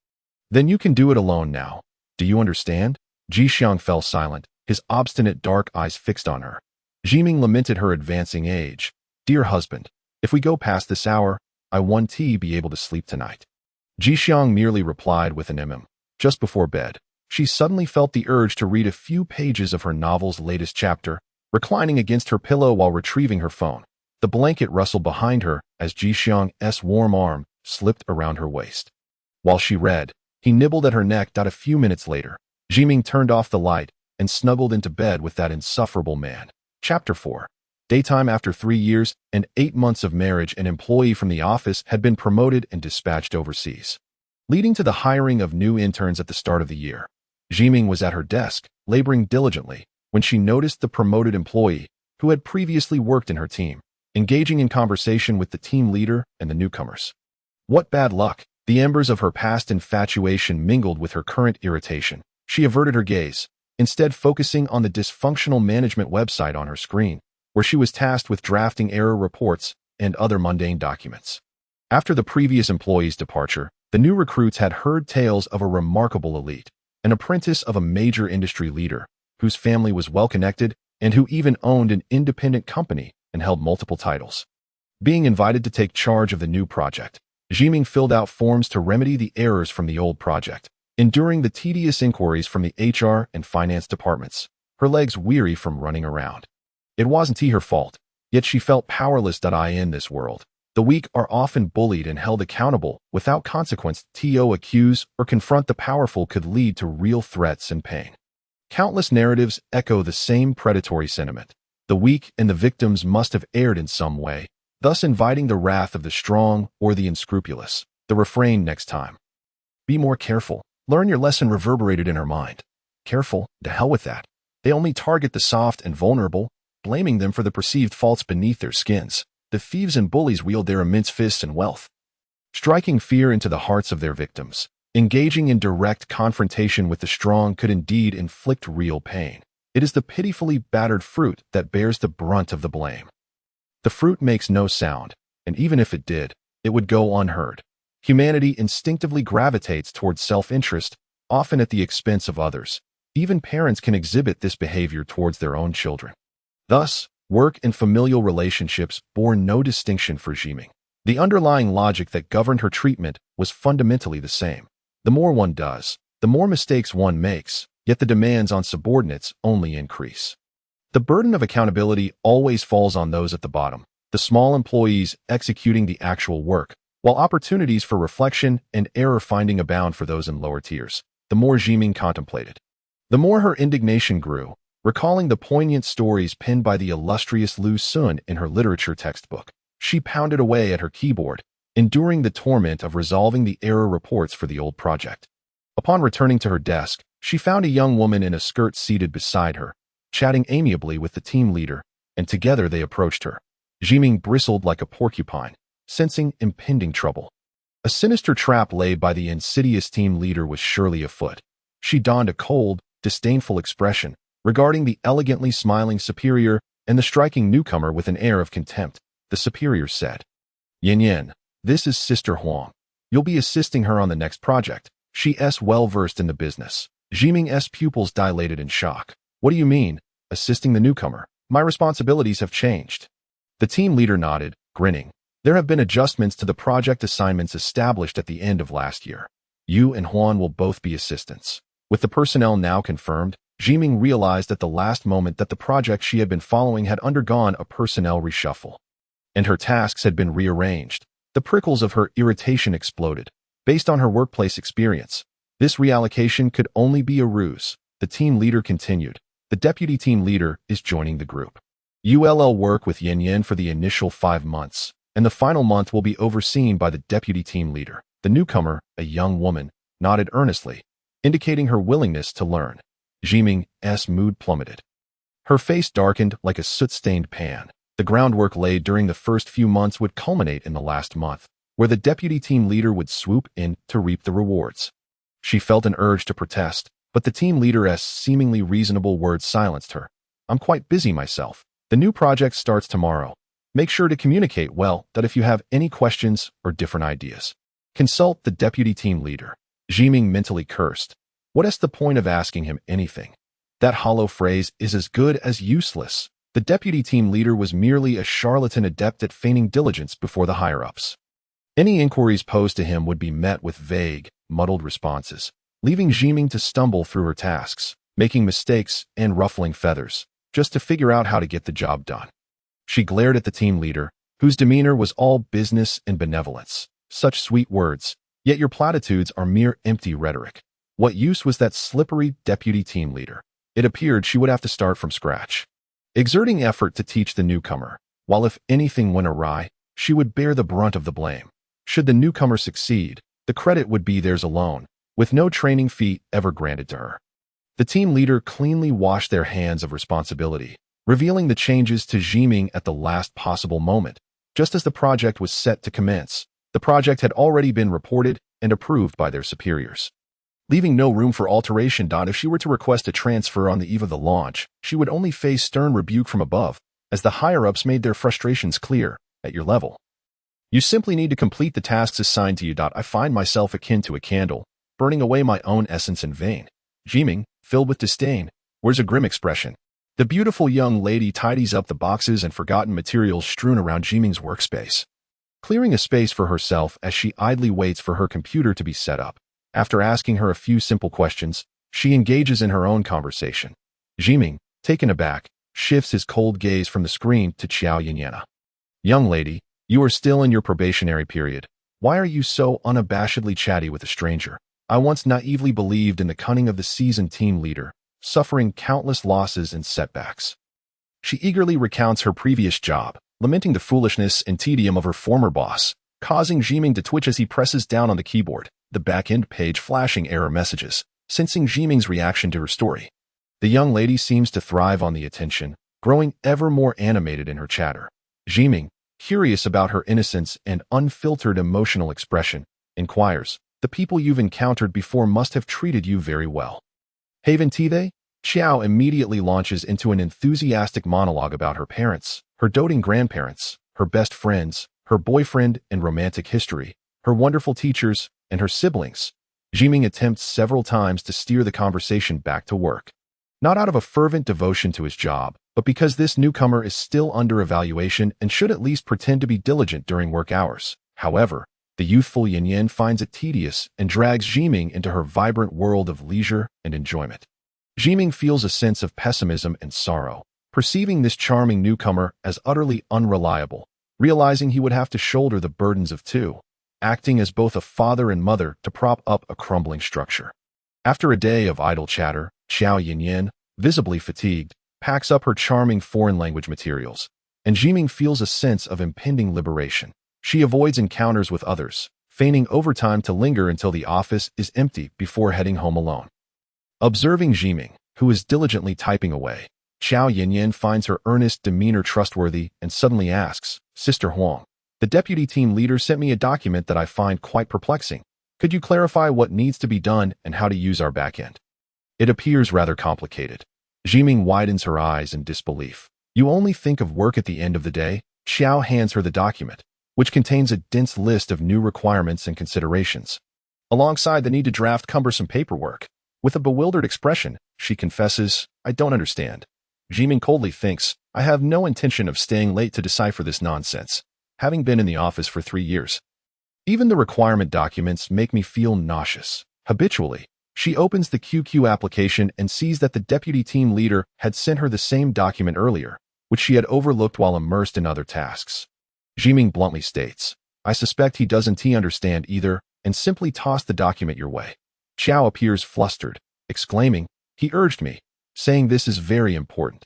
"Then you can do it alone now. Do you understand?" Jixiang fell silent, his obstinate dark eyes fixed on her. Zhiming lamented her advancing age. "Dear husband, if we go past this hour, I won't be able to sleep tonight." Jixiang merely replied with an Just before bed, she suddenly felt the urge to read a few pages of her novel's latest chapter, reclining against her pillow while retrieving her phone. The blanket rustled behind her as Jixiang's warm arm slipped around her waist. While she read, he nibbled at her neck. A few minutes later, Zhiming turned off the light and snuggled into bed with that insufferable man. Chapter 4. Daytime. After 3 years and 8 months of marriage, an employee from the office had been promoted and dispatched overseas, leading to the hiring of new interns at the start of the year. Zhiming was at her desk, laboring diligently, when she noticed the promoted employee, who had previously worked in her team, engaging in conversation with the team leader and the newcomers. What bad luck! The embers of her past infatuation mingled with her current irritation. She averted her gaze, instead focusing on the dysfunctional management website on her screen, where she was tasked with drafting error reports and other mundane documents. After the previous employee's departure, the new recruits had heard tales of a remarkable elite, an apprentice of a major industry leader, whose family was well-connected and who even owned an independent company and held multiple titles. Being invited to take charge of the new project, Zhiming filled out forms to remedy the errors from the old project, enduring the tedious inquiries from the HR and finance departments, her legs weary from running around. It wasn't her fault, yet she felt powerless in this world. The weak are often bullied and held accountable without consequence. To accuse or confront the powerful could lead to real threats and pain. Countless narratives echo the same predatory sentiment. The weak and the victims must have erred in some way, thus inviting the wrath of the strong or the unscrupulous. The refrain next time: "Be more careful. Learn your lesson," reverberated in her mind. Careful? To hell with that. They only target the soft and vulnerable, blaming them for the perceived faults beneath their skins. The thieves and bullies wield their immense fists and wealth, striking fear into the hearts of their victims. Engaging in direct confrontation with the strong could indeed inflict real pain. It is the pitifully battered fruit that bears the brunt of the blame. The fruit makes no sound, and even if it did, it would go unheard. Humanity instinctively gravitates towards self-interest, often at the expense of others. Even parents can exhibit this behavior towards their own children. Thus, work and familial relationships bore no distinction for Zhiming. The underlying logic that governed her treatment was fundamentally the same. The more one does, the more mistakes one makes, yet the demands on subordinates only increase. The burden of accountability always falls on those at the bottom, the small employees executing the actual work, while opportunities for reflection and error-finding abound for those in lower tiers. The more Zhiming contemplated, the more her indignation grew, recalling the poignant stories penned by the illustrious Lu Sun in her literature textbook. She pounded away at her keyboard, enduring the torment of resolving the error reports for the old project. Upon returning to her desk, she found a young woman in a skirt seated beside her, chatting amiably with the team leader, and together they approached her. Zhiming bristled like a porcupine, sensing impending trouble. A sinister trap laid by the insidious team leader was surely afoot. She donned a cold, disdainful expression, regarding the elegantly smiling superior and the striking newcomer with an air of contempt. The superior said, "Yin, this is Sister Huang. You'll be assisting her on the next project. She's well-versed in the business." Zhiming's pupils dilated in shock. "What do you mean, assisting the newcomer? My responsibilities have changed." The team leader nodded, grinning. "There have been adjustments to the project assignments established at the end of last year. You and Huan will both be assistants." With the personnel now confirmed, Zhiming realized at the last moment that the project she had been following had undergone a personnel reshuffle, and her tasks had been rearranged. The prickles of her irritation exploded. Based on her workplace experience, this reallocation could only be a ruse. The team leader continued. "The deputy team leader is joining the group. You'll work with Yin for the initial 5 months, and the final month will be overseen by the deputy team leader." The newcomer, a young woman, nodded earnestly, indicating her willingness to learn. Zhiming's mood plummeted. Her face darkened like a soot-stained pan. The groundwork laid during the first few months would culminate in the last month, where the deputy team leader would swoop in to reap the rewards. She felt an urge to protest, but the team leader's seemingly reasonable words silenced her. "I'm quite busy myself. The new project starts tomorrow. Make sure to communicate well that if you have any questions or different ideas, consult the deputy team leader." Zhiming mentally cursed. What's the point of asking him anything? That hollow phrase is as good as useless. The deputy team leader was merely a charlatan adept at feigning diligence before the higher-ups. Any inquiries posed to him would be met with vague, muddled responses, leaving Zhiming to stumble through her tasks, making mistakes and ruffling feathers, just to figure out how to get the job done. She glared at the team leader, whose demeanor was all business and benevolence. Such sweet words, yet your platitudes are mere empty rhetoric. What use was that slippery deputy team leader? It appeared she would have to start from scratch, exerting effort to teach the newcomer, while if anything went awry, she would bear the brunt of the blame. Should the newcomer succeed, the credit would be theirs alone, with no training fee ever granted to her. The team leader cleanly washed their hands of responsibility, revealing the changes to Zhiming at the last possible moment, just as the project was set to commence. The project had already been reported and approved by their superiors, leaving no room for alteration. If she were to request a transfer on the eve of the launch, she would only face stern rebuke from above, as the higher-ups made their frustrations clear. At your level, you simply need to complete the tasks assigned to you. I find myself akin to a candle, burning away my own essence in vain. Zhiming, filled with disdain, wears a grim expression. The beautiful young lady tidies up the boxes and forgotten materials strewn around Zhiming's workspace, clearing a space for herself as she idly waits for her computer to be set up. After asking her a few simple questions, she engages in her own conversation. Zhiming, taken aback, shifts his cold gaze from the screen to Qiao Yanyan. Young lady, you are still in your probationary period. Why are you so unabashedly chatty with a stranger? I once naively believed in the cunning of the seasoned team leader, suffering countless losses and setbacks. She eagerly recounts her previous job, lamenting the foolishness and tedium of her former boss, causing Zhiming to twitch as he presses down on the keyboard, the back-end page flashing error messages, sensing Zhiming's reaction to her story. The young lady seems to thrive on the attention, growing ever more animated in her chatter. Zhiming, curious about her innocence and unfiltered emotional expression, inquires, the people you've encountered before must have treated you very well. Haven't they? Qiao immediately launches into an enthusiastic monologue about her parents, her doting grandparents, her best friends, her boyfriend and romantic history, her wonderful teachers, and her siblings. Zhiming attempts several times to steer the conversation back to work. Not out of a fervent devotion to his job, but because this newcomer is still under evaluation and should at least pretend to be diligent during work hours. However, the youthful Yanyan finds it tedious and drags Zhiming into her vibrant world of leisure and enjoyment. Zhiming feels a sense of pessimism and sorrow, perceiving this charming newcomer as utterly unreliable, realizing he would have to shoulder the burdens of two, acting as both a father and mother to prop up a crumbling structure. After a day of idle chatter, Qiao Yanyan, visibly fatigued, packs up her charming foreign language materials, and Zhiming feels a sense of impending liberation. She avoids encounters with others, feigning overtime to linger until the office is empty before heading home alone. Observing Zhiming, who is diligently typing away, Qiao Yanyan finds her earnest demeanor trustworthy and suddenly asks, Sister Huang, the deputy team leader sent me a document that I find quite perplexing. Could you clarify what needs to be done and how to use our backend? It appears rather complicated. Zhiming widens her eyes in disbelief. You only think of work at the end of the day? Qiao hands her the document, which contains a dense list of new requirements and considerations, alongside the need to draft cumbersome paperwork. With a bewildered expression, she confesses, I don't understand. Zhiming coldly thinks, I have no intention of staying late to decipher this nonsense, having been in the office for 3 years. Even the requirement documents make me feel nauseous. Habitually, she opens the QQ application and sees that the deputy team leader had sent her the same document earlier, which she had overlooked while immersed in other tasks. Zhiming bluntly states, I suspect he doesn't understand either, and simply tossed the document your way. Qiao appears flustered, exclaiming, he urged me, saying this is very important.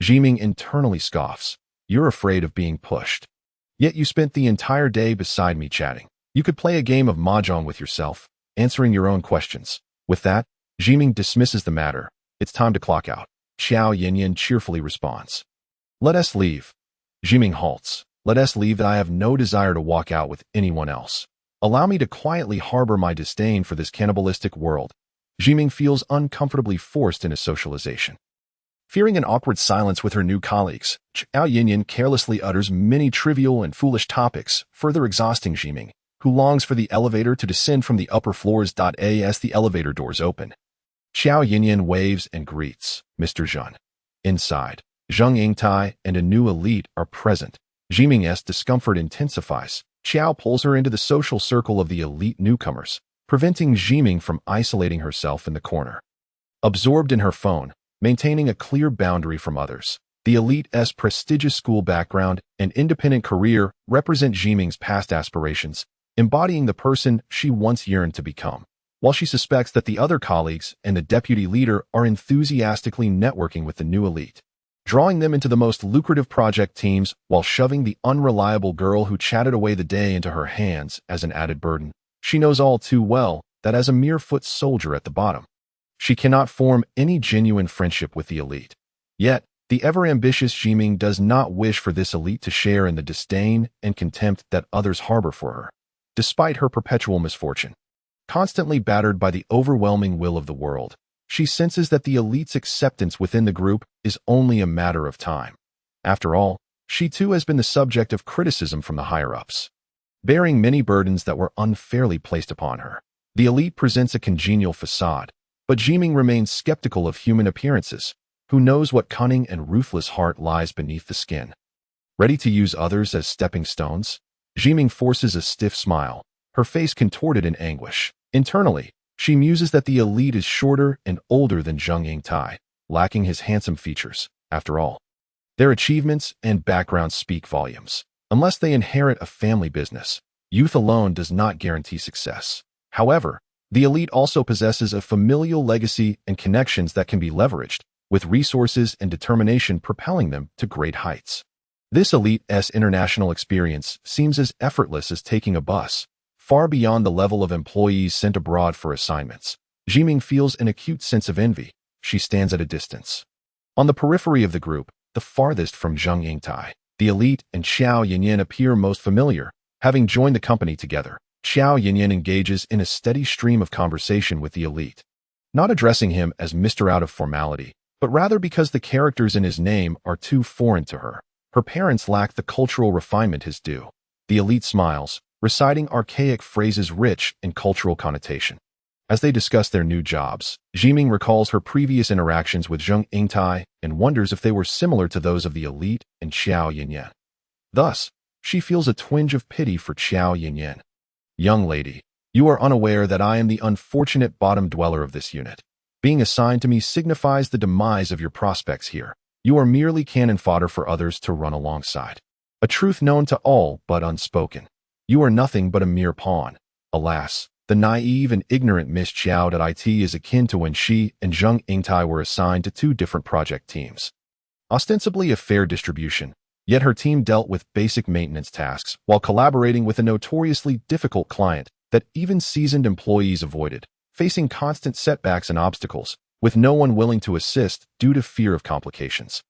Zhiming internally scoffs, you're afraid of being pushed. Yet you spent the entire day beside me chatting. You could play a game of mahjong with yourself, answering your own questions. With that, Zhiming dismisses the matter. It's time to clock out. Qiao Yanyan cheerfully responds. Let us leave. Zhiming halts. Let us leave. I have no desire to walk out with anyone else. Allow me to quietly harbor my disdain for this cannibalistic world. Zhiming feels uncomfortably forced into socialization. Fearing an awkward silence with her new colleagues, Qiao Yanyan carelessly utters many trivial and foolish topics, further exhausting Zhiming, who longs for the elevator to descend from the upper floors. As the elevator doors open, Qiao Yanyan waves and greets Mr. Zheng. Inside, Zheng Yingtai and a new elite are present. Zhiming's discomfort intensifies. Qiao pulls her into the social circle of the elite newcomers, preventing Zhiming from isolating herself in the corner. Absorbed in her phone, maintaining a clear boundary from others, the elite's prestigious school background and independent career represent Zhiming's past aspirations, embodying the person she once yearned to become. While she suspects that the other colleagues and the deputy leader are enthusiastically networking with the new elite, drawing them into the most lucrative project teams while shoving the unreliable girl who chatted away the day into her hands as an added burden. She knows all too well that as a mere foot soldier at the bottom, she cannot form any genuine friendship with the elite. Yet, the ever-ambitious Zhiming does not wish for this elite to share in the disdain and contempt that others harbor for her, despite her perpetual misfortune. Constantly battered by the overwhelming will of the world, she senses that the elite's acceptance within the group is only a matter of time. After all, she too has been the subject of criticism from the higher-ups, bearing many burdens that were unfairly placed upon her. The elite presents a congenial facade, But Zhiming remains skeptical of human appearances. Who knows what cunning and ruthless heart lies beneath the skin? Ready to use others as stepping stones? Zhiming forces a stiff smile, her face contorted in anguish. Internally, she muses that the elite is shorter and older than Zhang Yingtai, lacking his handsome features. After all, their achievements and backgrounds speak volumes. Unless they inherit a family business, youth alone does not guarantee success. However, the elite also possesses a familial legacy and connections that can be leveraged, with resources and determination propelling them to great heights. This elite's international experience seems as effortless as taking a bus, far beyond the level of employees sent abroad for assignments. Zhiming feels an acute sense of envy. She stands at a distance. On the periphery of the group, the farthest from Zhang Yingtai, the elite and Xiao Yanyan appear most familiar, having joined the company together. Xiao Yanyan engages in a steady stream of conversation with the elite, not addressing him as Mr. out of formality, but rather because the characters in his name are too foreign to her. Her parents lack the cultural refinement his due. The elite smiles, reciting archaic phrases rich in cultural connotation. As they discuss their new jobs, Zhiming recalls her previous interactions with Zhang Yingtai and wonders if they were similar to those of the elite and Xiao Yanyan. Thus, she feels a twinge of pity for Xiao Yanyan. Young lady, you are unaware that I am the unfortunate bottom dweller of this unit. Being assigned to me signifies the demise of your prospects here. You are merely cannon fodder for others to run alongside. A truth known to all but unspoken. You are nothing but a mere pawn. Alas, the naive and ignorant Miss Xiao at IT is akin to when she and Zhang Yingtai were assigned to two different project teams. Ostensibly a fair distribution, yet her team dealt with basic maintenance tasks while collaborating with a notoriously difficult client that even seasoned employees avoided, facing constant setbacks and obstacles, with no one willing to assist due to fear of complications.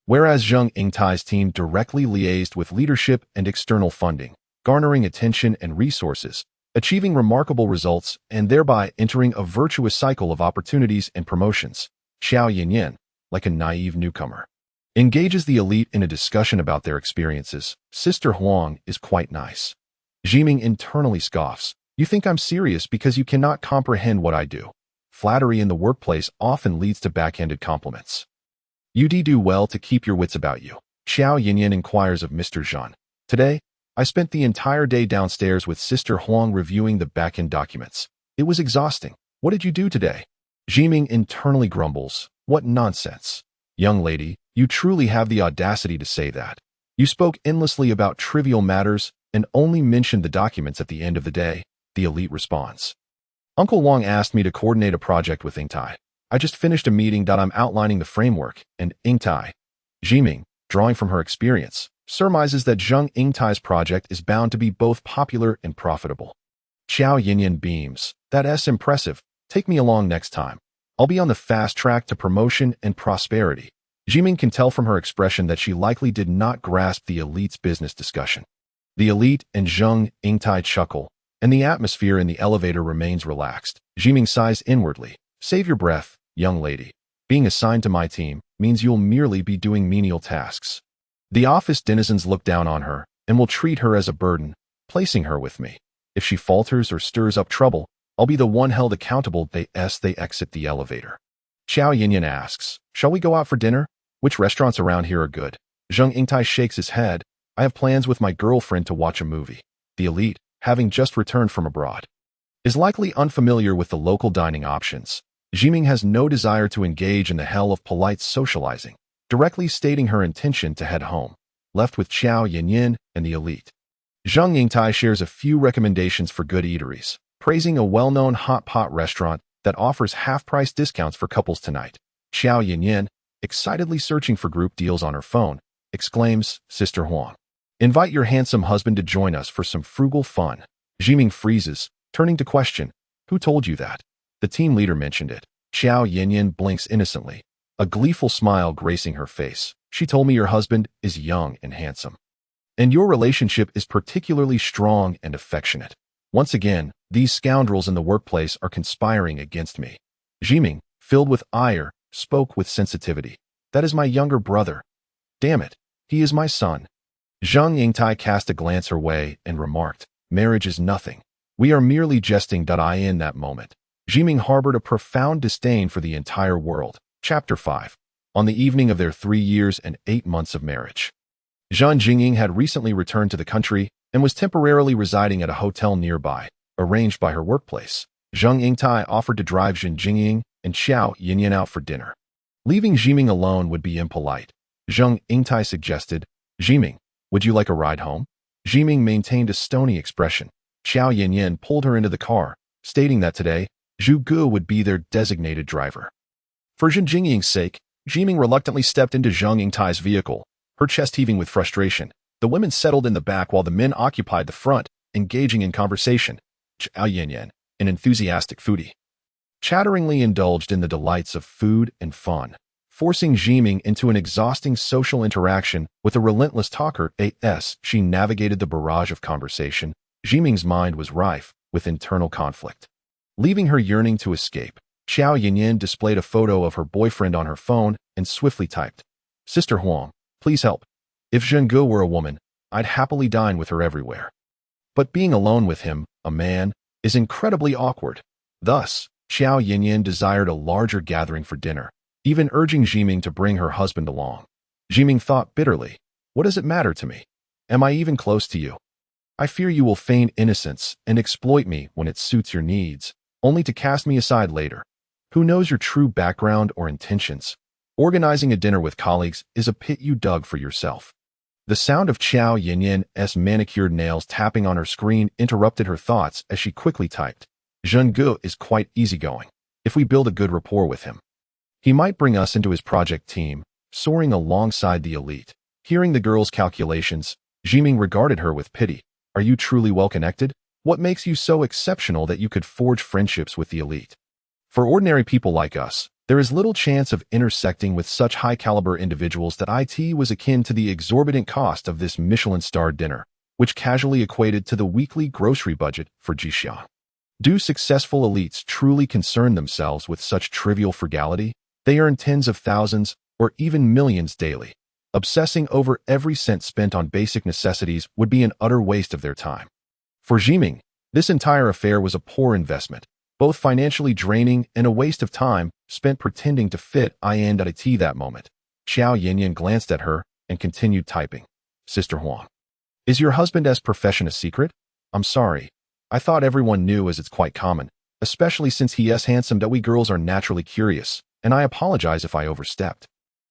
Whereas Zhang Yingtai's team directly liaised with leadership and external funding, garnering attention and resources, achieving remarkable results, and thereby entering a virtuous cycle of opportunities and promotions. Xiao Yanyan, like a naive newcomer, engages the elite in a discussion about their experiences. Sister Huang is quite nice. Zhiming internally scoffs. You think I'm serious because you cannot comprehend what I do. Flattery in the workplace often leads to backhanded compliments. You do well to keep your wits about you. Xiao Yanyan inquires of Mr. Zhan. Today, I spent the entire day downstairs with Sister Huang reviewing the back-end documents. It was exhausting. What did you do today? Zhiming internally grumbles. What nonsense. Young lady, you truly have the audacity to say that. You spoke endlessly about trivial matters and only mentioned the documents at the end of the day. The elite responds. Uncle Wang asked me to coordinate a project with Yingtai. I just finished a meeting that I'm outlining the framework, and Yingtai. Zhiming, drawing from her experience, surmises that Zhang Yingtai's project is bound to be both popular and profitable. Xiao Yanyan beams. That's impressive. Take me along next time. I'll be on the fast track to promotion and prosperity. Zhiming can tell from her expression that she likely did not grasp the elite's business discussion. The elite and Zhang Yingtai chuckle, and the atmosphere in the elevator remains relaxed. Zhiming sighs inwardly. Save your breath, young lady. Being assigned to my team means you'll merely be doing menial tasks. The office denizens look down on her and will treat her as a burden, placing her with me. If she falters or stirs up trouble, I'll be the one held accountable. They exit the elevator. Xiao Yanyan asks, shall we go out for dinner? Which restaurants around here are good? Zhang Yingtai shakes his head. I have plans with my girlfriend to watch a movie. The elite, having just returned from abroad, is likely unfamiliar with the local dining options. Zhiming has no desire to engage in the hell of polite socializing, directly stating her intention to head home, left with Xiao Yanyan and the elite. Zhang Yingtai shares a few recommendations for good eateries, praising a well-known hot pot restaurant that offers half-price discounts for couples tonight. Xiao Yanyan, excitedly searching for group deals on her phone, exclaims, Sister Huang, invite your handsome husband to join us for some frugal fun. Zhiming freezes, turning to question, who told you that? The team leader mentioned it. Xiao Yanyan blinks innocently, a gleeful smile gracing her face. She told me your husband is young and handsome, and your relationship is particularly strong and affectionate. Once again, these scoundrels in the workplace are conspiring against me. Zhiming, filled with ire, spoke with sensitivity. That is my younger brother. Damn it, he is my son. Zhang Yingtai cast a glance her way and remarked, marriage is nothing. We are merely jesting. In that moment, Zhiming harbored a profound disdain for the entire world. Chapter 5. On the evening of their 3 years and 8 months of marriage. Zhang Jingying had recently returned to the country and was temporarily residing at a hotel nearby, arranged by her workplace. Zhang Yingtai offered to drive Zhang Jingying and Xiao Yinyan out for dinner. Leaving Zhiming alone would be impolite. Zhang Yingtai suggested, "Zhiming, would you like a ride home?" Zhiming maintained a stony expression. Xiao Yinyan pulled her into the car, stating that today, Zhu Gu would be their designated driver. For Zhang Jingying's sake, Zhiming reluctantly stepped into Zhang Yingtai's vehicle, her chest heaving with frustration. The women settled in the back while the men occupied the front, engaging in conversation. Xiao Yinyan, an enthusiastic foodie, chatteringly indulged in the delights of food and fun, forcing Zhiming into an exhausting social interaction with a relentless talker. As she navigated the barrage of conversation, Zhiming's mind was rife with internal conflict. Leaving her yearning to escape, Xiao Yinyan displayed a photo of her boyfriend on her phone and swiftly typed, "Sister Huang, please help. If Zheng Gu were a woman, I'd happily dine with her everywhere. But being alone with him, a man, is incredibly awkward." Thus, Xiao Yinyan desired a larger gathering for dinner, even urging Zhiming to bring her husband along. Zhiming thought bitterly, "What does it matter to me? Am I even close to you? I fear you will feign innocence and exploit me when it suits your needs, only to cast me aside later. Who knows your true background or intentions? Organizing a dinner with colleagues is a pit you dug for yourself." The sound of Xiao Yinyan's manicured nails tapping on her screen interrupted her thoughts as she quickly typed, "Zheng Gu is quite easygoing. If we build a good rapport with him, he might bring us into his project team, soaring alongside the elite." Hearing the girl's calculations, Zhiming regarded her with pity. "Are you truly well-connected? What makes you so exceptional that you could forge friendships with the elite? For ordinary people like us, there is little chance of intersecting with such high-caliber individuals." That it was akin to the exorbitant cost of this Michelin-starred dinner, which casually equated to the weekly grocery budget for Jixiang. Do successful elites truly concern themselves with such trivial frugality? They earn tens of thousands or even millions daily. Obsessing over every cent spent on basic necessities would be an utter waste of their time. For Zhiming, this entire affair was a poor investment, both financially draining and a waste of time spent pretending to fit in at that moment. Xiao Yinyan glanced at her and continued typing, "Sister Huang, is your husband's profession a secret? I'm sorry. I thought everyone knew, as it's quite common, especially since he's handsome that we girls are naturally curious, and I apologize if I overstepped."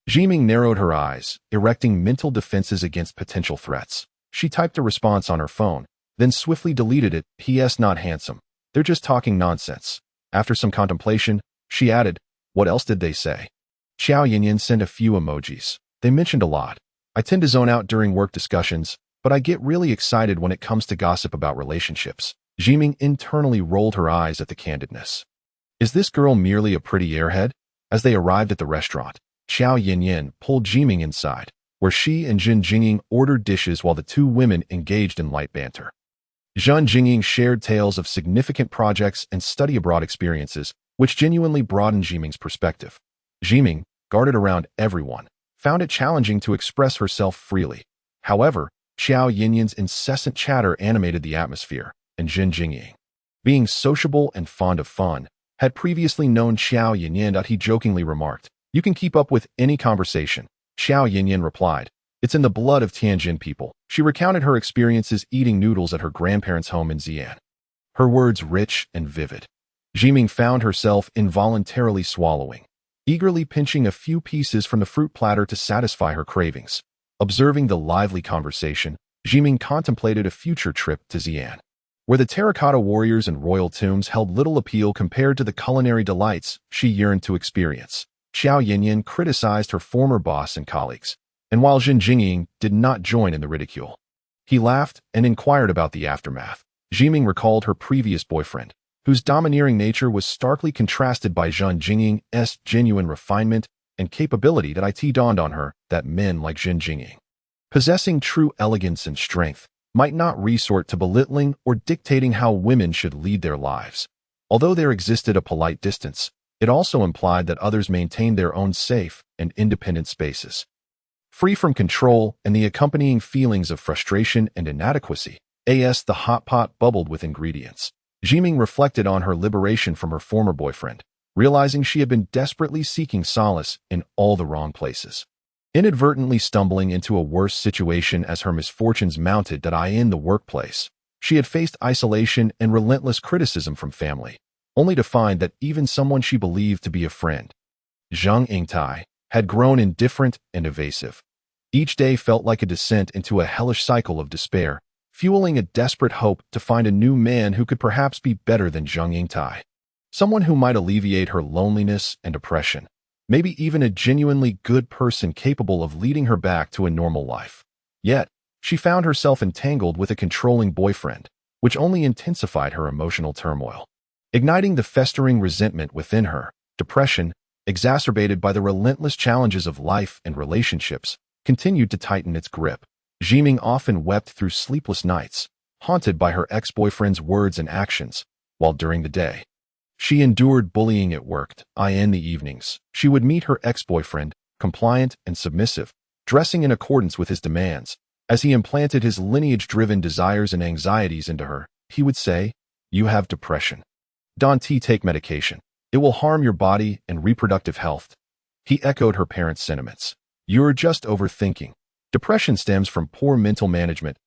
Zhiming narrowed her eyes, erecting mental defenses against potential threats. She typed a response on her phone, then swiftly deleted it. "He's not handsome. They're just talking nonsense." After some contemplation, she added, "What else did they say?" Xiao Yinyan sent a few emojis. "They mentioned a lot. I tend to zone out during work discussions, but I get really excited when it comes to gossip about relationships." Zhiming internally rolled her eyes at the candidness. Is this girl merely a pretty airhead? As they arrived at the restaurant, Xiao Yinyan pulled Zhiming inside, where she and Zhang Jingying ordered dishes while the two women engaged in light banter. Zhang Jingying shared tales of significant projects and study abroad experiences, which genuinely broadened Zhiming's perspective. Zhiming, guarded around everyone, found it challenging to express herself freely. However, Xiao Yinyan's incessant chatter animated the atmosphere, and Zhang Jingying, being sociable and fond of fun, had previously known Xiao Yinyan. He jokingly remarked, "You can keep up with any conversation." Xiao Yinyan replied, "It's in the blood of Tianjin people." She recounted her experiences eating noodles at her grandparents' home in Xi'an, her words rich and vivid. Zhiming found herself involuntarily swallowing, eagerly pinching a few pieces from the fruit platter to satisfy her cravings. Observing the lively conversation, Zhiming contemplated a future trip to Xi'an, where the terracotta warriors and royal tombs held little appeal compared to the culinary delights she yearned to experience. Xiao Yinyan criticized her former boss and colleagues, and while Zhang Jingying did not join in the ridicule, he laughed and inquired about the aftermath. Zhiming recalled her previous boyfriend, whose domineering nature was starkly contrasted by Zhang Jingying's genuine refinement and capability. That it dawned on her that men like Zhang Jingying, possessing true elegance and strength, might not resort to belittling or dictating how women should lead their lives. Although there existed a polite distance, it also implied that others maintained their own safe and independent spaces, free from control and the accompanying feelings of frustration and inadequacy. The hot pot bubbled with ingredients. Zhiming reflected on her liberation from her former boyfriend, realizing she had been desperately seeking solace in all the wrong places. Inadvertently stumbling into a worse situation as her misfortunes mounted in the workplace, she had faced isolation and relentless criticism from family, only to find that even someone she believed to be a friend, Zhang Yingtai, had grown indifferent and evasive. Each day felt like a descent into a hellish cycle of despair, fueling a desperate hope to find a new man who could perhaps be better than Zhang Yingtai. Someone who might alleviate her loneliness and depression, maybe even a genuinely good person capable of leading her back to a normal life. Yet, she found herself entangled with a controlling boyfriend, which only intensified her emotional turmoil. Igniting the festering resentment within her, depression, exacerbated by the relentless challenges of life and relationships, continued to tighten its grip. Zhiming often wept through sleepless nights, haunted by her ex-boyfriend's words and actions, while during the day, she endured bullying at work. In the evenings, she would meet her ex-boyfriend, compliant and submissive, dressing in accordance with his demands. As he implanted his lineage-driven desires and anxieties into her, he would say, "You have depression. Don't take medication. It will harm your body and reproductive health." He echoed her parents' sentiments. "You're just overthinking. Depression stems from poor mental management."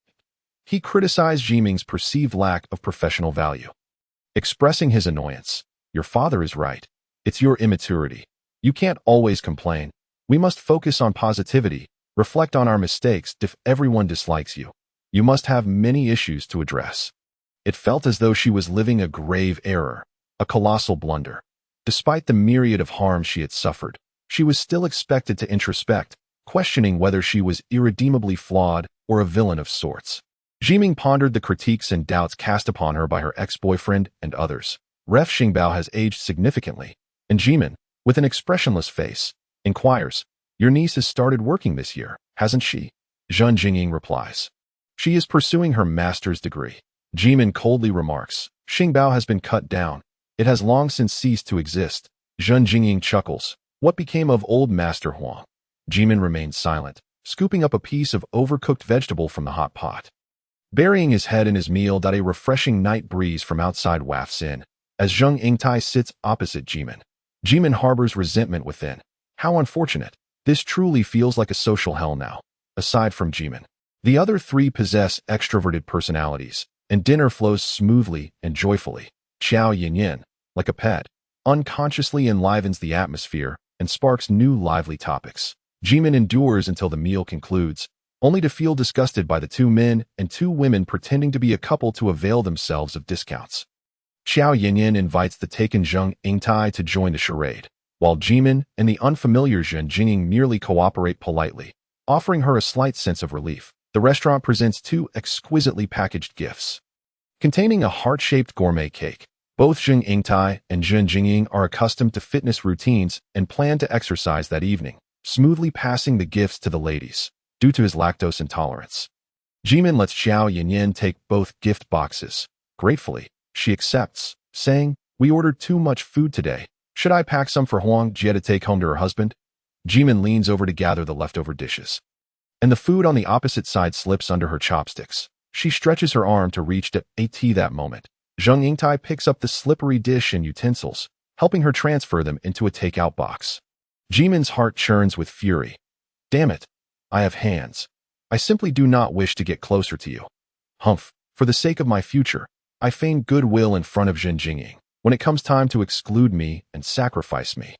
He criticized Zhiming's perceived lack of professional value, expressing his annoyance. "Your father is right. It's your immaturity. You can't always complain. We must focus on positivity, reflect on our mistakes. If everyone dislikes you, you must have many issues to address." It felt as though she was living a grave error, a colossal blunder. Despite the myriad of harms she had suffered, she was still expected to introspect, questioning whether she was irredeemably flawed or a villain of sorts. Zhiming pondered the critiques and doubts cast upon her by her ex-boyfriend and others. Ref Xingbao has aged significantly, and Zhiming, with an expressionless face, inquires, "Your niece has started working this year, hasn't she?" Zhang Jingying replies, "She is pursuing her master's degree." Zhiming coldly remarks, "Xingbao has been cut down. It has long since ceased to exist." Zhang Jingying chuckles, "What became of old Master Huang?" Zhiming remained silent, scooping up a piece of overcooked vegetable from the hot pot. Burying his head in his meal, a refreshing night breeze from outside wafts in, as Zhang Yingtai sits opposite Zhiming. Zhiming harbors resentment within. How unfortunate. This truly feels like a social hell now. Aside from Zhiming, the other three possess extroverted personalities, and dinner flows smoothly and joyfully. Xiao Yanyan, like a pet, unconsciously enlivens the atmosphere and sparks new lively topics. Zhiming endures until the meal concludes, only to feel disgusted by the two men and two women pretending to be a couple to avail themselves of discounts. Xiao Yanyan invites the taken Zhang Yingtai to join the charade, while Zhiming and the unfamiliar Zhang Jingying merely cooperate politely, offering her a slight sense of relief. The restaurant presents two exquisitely packaged gifts, containing a heart-shaped gourmet cake. Both Zhang Yingtai and Zhang Jingying are accustomed to fitness routines and plan to exercise that evening, smoothly passing the gifts to the ladies, due to his lactose intolerance. Zhiming lets Xiao Yanyan take both gift boxes. Gratefully, she accepts, saying, "We ordered too much food today. Should I pack some for Huang Jie to take home to her husband?" Zhiming leans over to gather the leftover dishes, and the food on the opposite side slips under her chopsticks. She stretches her arm to reach at that moment. Zhang Yingtai picks up the slippery dish and utensils, helping her transfer them into a takeout box. Zhiming's heart churns with fury. "Damn it. I have hands. I simply do not wish to get closer to you. Humph, for the sake of my future, I feign goodwill in front of Zhang Jingying. When it comes time to exclude me and sacrifice me,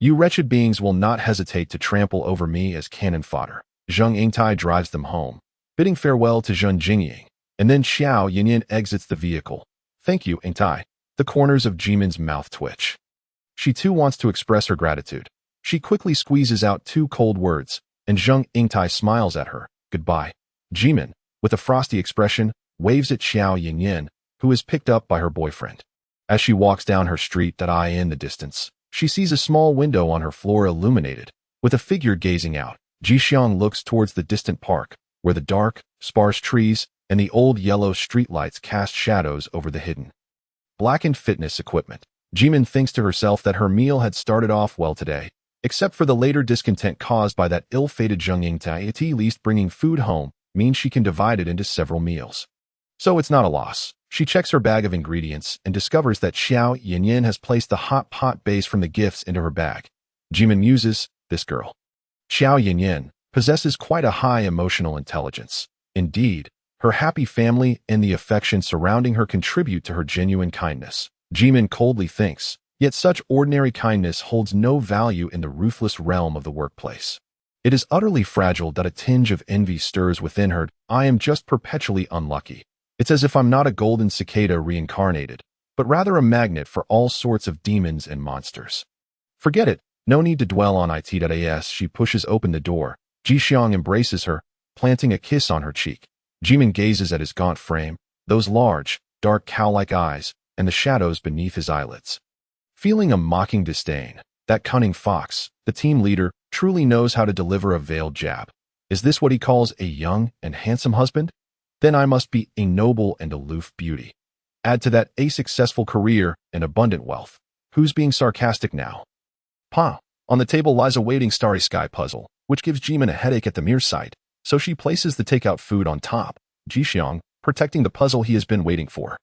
you wretched beings will not hesitate to trample over me as cannon fodder." Zhang Yingtai drives them home, bidding farewell to Zhang Jingying, and then Xiao Yanyan exits the vehicle. "Thank you, Yingtai." The corners of Zhiming's mouth twitch. She too wants to express her gratitude. She quickly squeezes out two cold words, and Zhang Yingtai smiles at her. "Goodbye." Zhiming, with a frosty expression, waves at Xiao Yanyan, who is picked up by her boyfriend. As she walks down her street in the distance, she sees a small window on her floor illuminated, with a figure gazing out. Li Jixiang looks towards the distant park, where the dark, sparse trees and the old yellow streetlights cast shadows over the hidden, blackened fitness equipment. Zhiming thinks to herself that her meal had started off well today, except for the later discontent caused by that ill-fated Zhang Yingtai. At least bringing food home means she can divide it into several meals. So it's not a loss. She checks her bag of ingredients and discovers that Xiao Yanyan has placed the hot pot base from the gifts into her bag. Jimin muses, this girl. Xiao Yanyan possesses quite a high emotional intelligence. Indeed, her happy family and the affection surrounding her contribute to her genuine kindness. Jimin coldly thinks, yet such ordinary kindness holds no value in the ruthless realm of the workplace. It is utterly fragile that a tinge of envy stirs within her. I am just perpetually unlucky. It's as if I'm not a golden cicada reincarnated, but rather a magnet for all sorts of demons and monsters. Forget it. No need to dwell on it. She pushes open the door. Jixiang embraces her, planting a kiss on her cheek. Jimin gazes at his gaunt frame, those large, dark cow-like eyes, and the shadows beneath his eyelids. Feeling a mocking disdain, that cunning fox, the team leader, truly knows how to deliver a veiled jab. Is this what he calls a young and handsome husband? Then I must be a noble and aloof beauty. Add to that a successful career and abundant wealth. Who's being sarcastic now? Pa. On the table lies a waiting starry sky puzzle, which gives Jimin a headache at the mere sight, so she places the takeout food on top. Jixiang, protecting the puzzle he has been waiting for,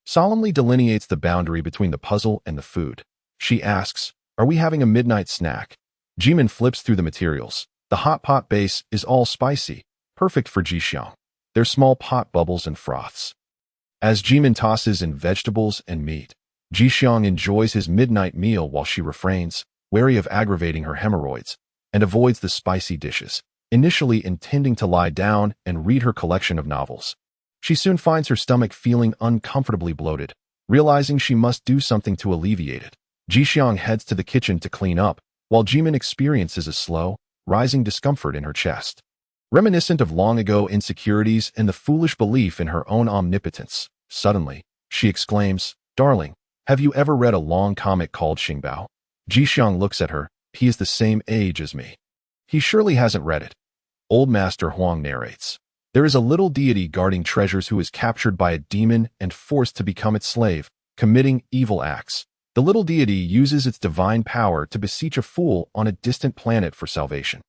solemnly delineates the boundary between the puzzle and the food. She asks, are we having a midnight snack? Jimin flips through the materials. The hot pot base is all spicy, perfect for Jixiang. There's small pot bubbles and froths. As Jimin tosses in vegetables and meat, Jixiang enjoys his midnight meal while she refrains, wary of aggravating her hemorrhoids, and avoids the spicy dishes, initially intending to lie down and read her collection of novels. She soon finds her stomach feeling uncomfortably bloated, realizing she must do something to alleviate it. Jixiang heads to the kitchen to clean up, while Jimin experiences a slow, rising discomfort in her chest, reminiscent of long-ago insecurities and the foolish belief in her own omnipotence. Suddenly, she exclaims, darling, have you ever read a long comic called Xingbao? Jixiang looks at her. He is the same age as me. He surely hasn't read it. Old Master Huang narrates. There is a little deity guarding treasures who is captured by a demon and forced to become its slave, committing evil acts. The little deity uses its divine power to beseech a fool on a distant planet for salvation,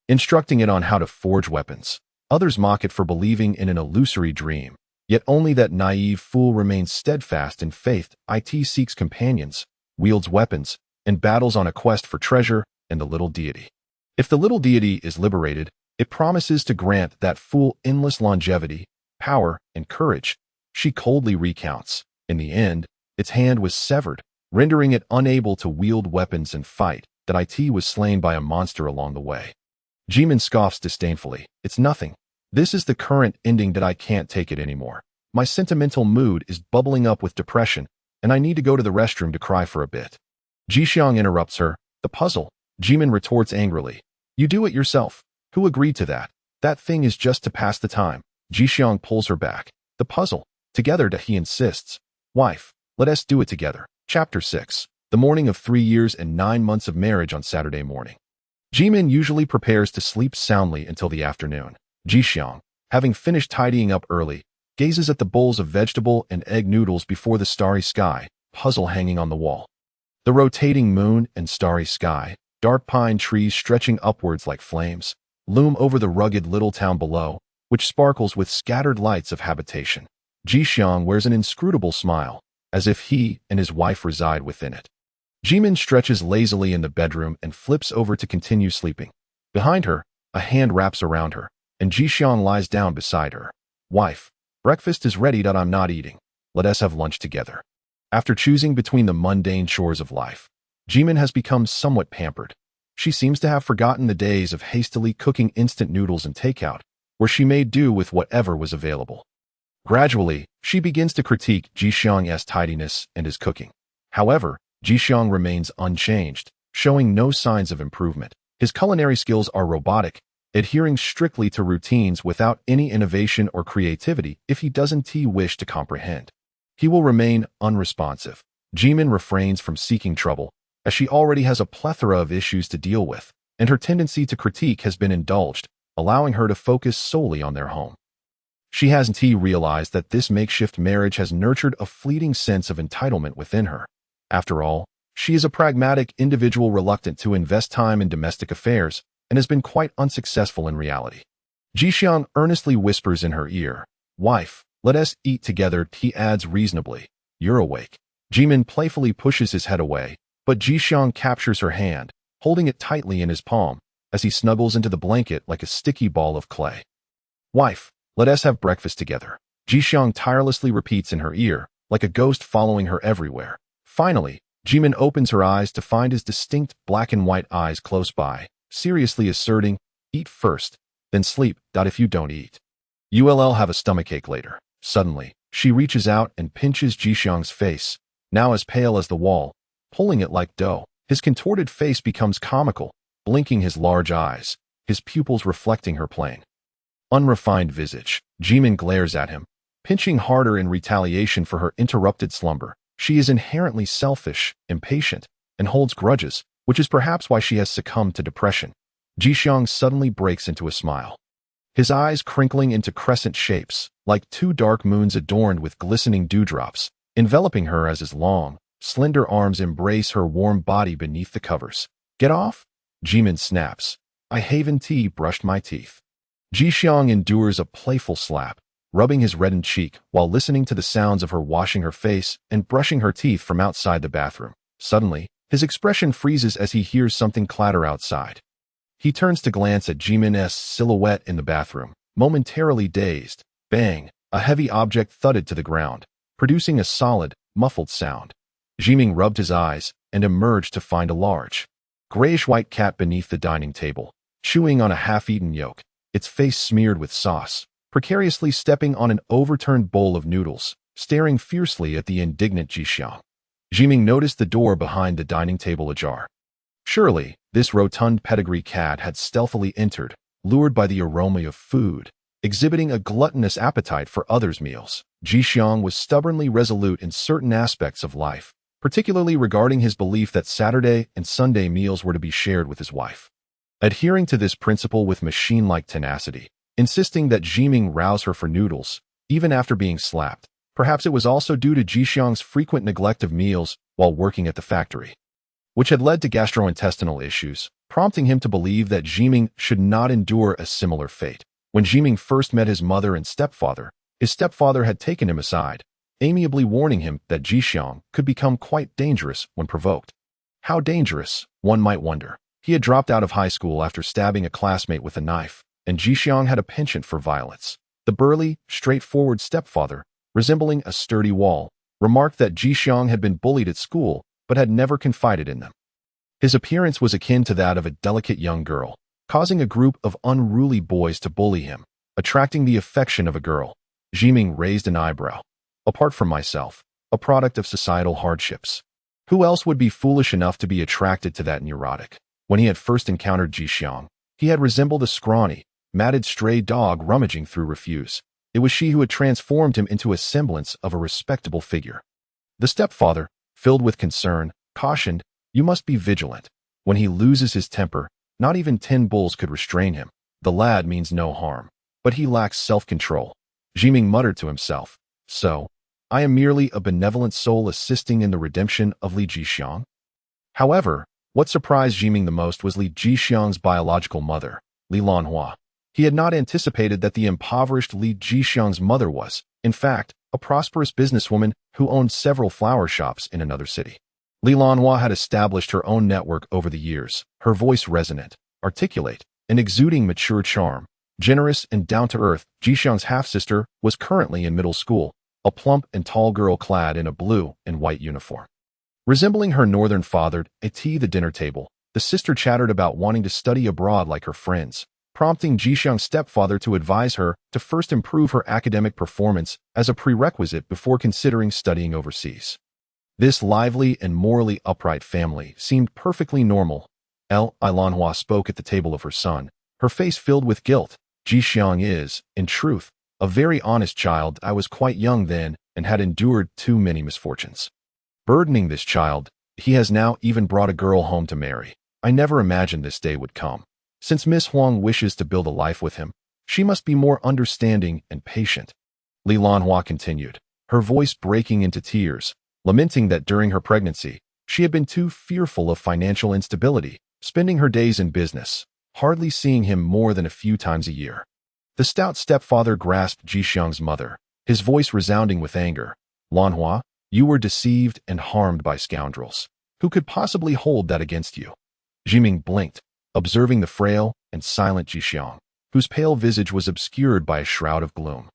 instructing it on how to forge weapons. Others mock it for believing in an illusory dream, yet only that naive fool remains steadfast in faith. It seeks companions, wields weapons, and battles on a quest for treasure and the little deity. If the little deity is liberated, it promises to grant that fool endless longevity, power, and courage. She coldly recounts. In the end, its hand was severed, rendering it unable to wield weapons and fight. That it was slain by a monster along the way. Jimin scoffs disdainfully. It's nothing. This is the current ending. That I can't take it anymore. My sentimental mood is bubbling up with depression, and I need to go to the restroom to cry for a bit. Jixiang interrupts her. The puzzle. Jimin retorts angrily. You do it yourself. Who agreed to that? That thing is just to pass the time. Jixiang pulls her back. The puzzle. Together, he insists. Wife, let us do it together. Chapter 6. The morning of 3 years and 9 months of marriage on Saturday morning. Jimin usually prepares to sleep soundly until the afternoon. Jixiang, having finished tidying up early, gazes at the bowls of vegetable and egg noodles before the starry sky puzzle hanging on the wall. The rotating moon and starry sky, dark pine trees stretching upwards like flames, loom over the rugged little town below, which sparkles with scattered lights of habitation. Jixiang wears an inscrutable smile, as if he and his wife reside within it. Jimin stretches lazily in the bedroom and flips over to continue sleeping. Behind her, a hand wraps around her, and Jixiang lies down beside her. Wife, breakfast is ready. I'm not eating. Let us have lunch together. After choosing between the mundane chores of life, Jimin has become somewhat pampered. She seems to have forgotten the days of hastily cooking instant noodles and takeout, where she made do with whatever was available. Gradually, she begins to critique Jixiang's tidiness and his cooking. However, Jixiang remains unchanged, showing no signs of improvement. His culinary skills are robotic, adhering strictly to routines without any innovation or creativity. If he doesn't wish to comprehend, he will remain unresponsive. Jimin refrains from seeking trouble, as she already has a plethora of issues to deal with, and her tendency to critique has been indulged, allowing her to focus solely on their home. She hasn't realized that this makeshift marriage has nurtured a fleeting sense of entitlement within her. After all, she is a pragmatic individual reluctant to invest time in domestic affairs and has been quite unsuccessful in reality. Jixiang earnestly whispers in her ear, Wife, Let us eat together, he adds reasonably. You're awake. Jimin playfully pushes his head away, but Jixiang captures her hand, holding it tightly in his palm, as he snuggles into the blanket like a sticky ball of clay. Wife, let us have breakfast together. Jixiang tirelessly repeats in her ear, like a ghost following her everywhere. Finally, Jimin opens her eyes to find his distinct black and white eyes close by, seriously asserting, eat first, then sleep. If you don't eat, you'll have a stomachache later. Suddenly, she reaches out and pinches Jixiang's face, now as pale as the wall, pulling it like dough. His contorted face becomes comical, blinking his large eyes, his pupils reflecting her plain, unrefined visage. Jimin glares at him, pinching harder in retaliation for her interrupted slumber. She is inherently selfish, impatient, and holds grudges, which is perhaps why she has succumbed to depression. Jixiang suddenly breaks into a smile, his eyes crinkling into crescent shapes, like two dark moons adorned with glistening dewdrops, enveloping her as his long, slender arms embrace her warm body beneath the covers. Get off? Jimin snaps. I haven't brushed my teeth. Jixiang endures a playful slap, rubbing his reddened cheek while listening to the sounds of her washing her face and brushing her teeth from outside the bathroom. Suddenly, his expression freezes as he hears something clatter outside. He turns to glance at Jimin's silhouette in the bathroom, momentarily dazed. Bang! A heavy object thudded to the ground, producing a solid, muffled sound. Zhiming rubbed his eyes and emerged to find a large, grayish-white cat beneath the dining table, chewing on a half-eaten yolk, its face smeared with sauce, precariously stepping on an overturned bowl of noodles, staring fiercely at the indignant Jixiang. Zhiming noticed the door behind the dining table ajar. Surely, this rotund pedigree cat had stealthily entered, lured by the aroma of food, exhibiting a gluttonous appetite for others' meals. Jixiang was stubbornly resolute in certain aspects of life, particularly regarding his belief that Saturday and Sunday meals were to be shared with his wife. Adhering to this principle with machine-like tenacity, insisting that Zhiming rouse her for noodles, even after being slapped. Perhaps it was also due to Jixiang's frequent neglect of meals while working at the factory, which had led to gastrointestinal issues, prompting him to believe that Zhiming should not endure a similar fate. When Zhiming first met his mother and stepfather, his stepfather had taken him aside, amiably warning him that Jixiang could become quite dangerous when provoked. How dangerous, one might wonder. He had dropped out of high school after stabbing a classmate with a knife, and Jixiang had a penchant for violence. The burly, straightforward stepfather, resembling a sturdy wall, remarked that Jixiang had been bullied at school but had never confided in them. His appearance was akin to that of a delicate young girl, causing a group of unruly boys to bully him, attracting the affection of a girl. Zhiming raised an eyebrow. Apart from myself, a product of societal hardships. Who else would be foolish enough to be attracted to that neurotic? When he had first encountered Jixiang, he had resembled a scrawny, matted stray dog rummaging through refuse. It was she who had transformed him into a semblance of a respectable figure. The stepfather, filled with concern, cautioned, "You must be vigilant. When he loses his temper, not even 10 bulls could restrain him. The lad means no harm, but he lacks self-control." Zhiming muttered to himself, "So, I am merely a benevolent soul assisting in the redemption of Li Jixiang?" However, what surprised Zhiming the most was Li Jixiang's biological mother, Li Lanhua. He had not anticipated that the impoverished Li Jixiang's mother was, in fact, a prosperous businesswoman who owned several flower shops in another city. Li Lanhua had established her own network over the years, her voice resonant, articulate, and exuding mature charm. Generous and down-to-earth, Jixiang's half-sister was currently in middle school, a plump and tall girl clad in a blue and white uniform. Resembling her northern father, at the dinner table, the sister chattered about wanting to study abroad like her friends, prompting Jixiang's stepfather to advise her to first improve her academic performance as a prerequisite before considering studying overseas. This lively and morally upright family seemed perfectly normal. Lanhua spoke at the table of her son, her face filled with guilt. "Jixiang is, in truth, a very honest child. I was quite young then and had endured too many misfortunes. Burdening this child, he has now even brought a girl home to marry. I never imagined this day would come. Since Miss Huang wishes to build a life with him, she must be more understanding and patient." Li Lanhua continued, her voice breaking into tears, lamenting that during her pregnancy, she had been too fearful of financial instability, spending her days in business, hardly seeing him more than a few times a year. The stout stepfather grasped Jixiang's mother, his voice resounding with anger. "Lanhua, you were deceived and harmed by scoundrels. Who could possibly hold that against you?" Zhiming blinked, observing the frail and silent Jixiang, whose pale visage was obscured by a shroud of gloom.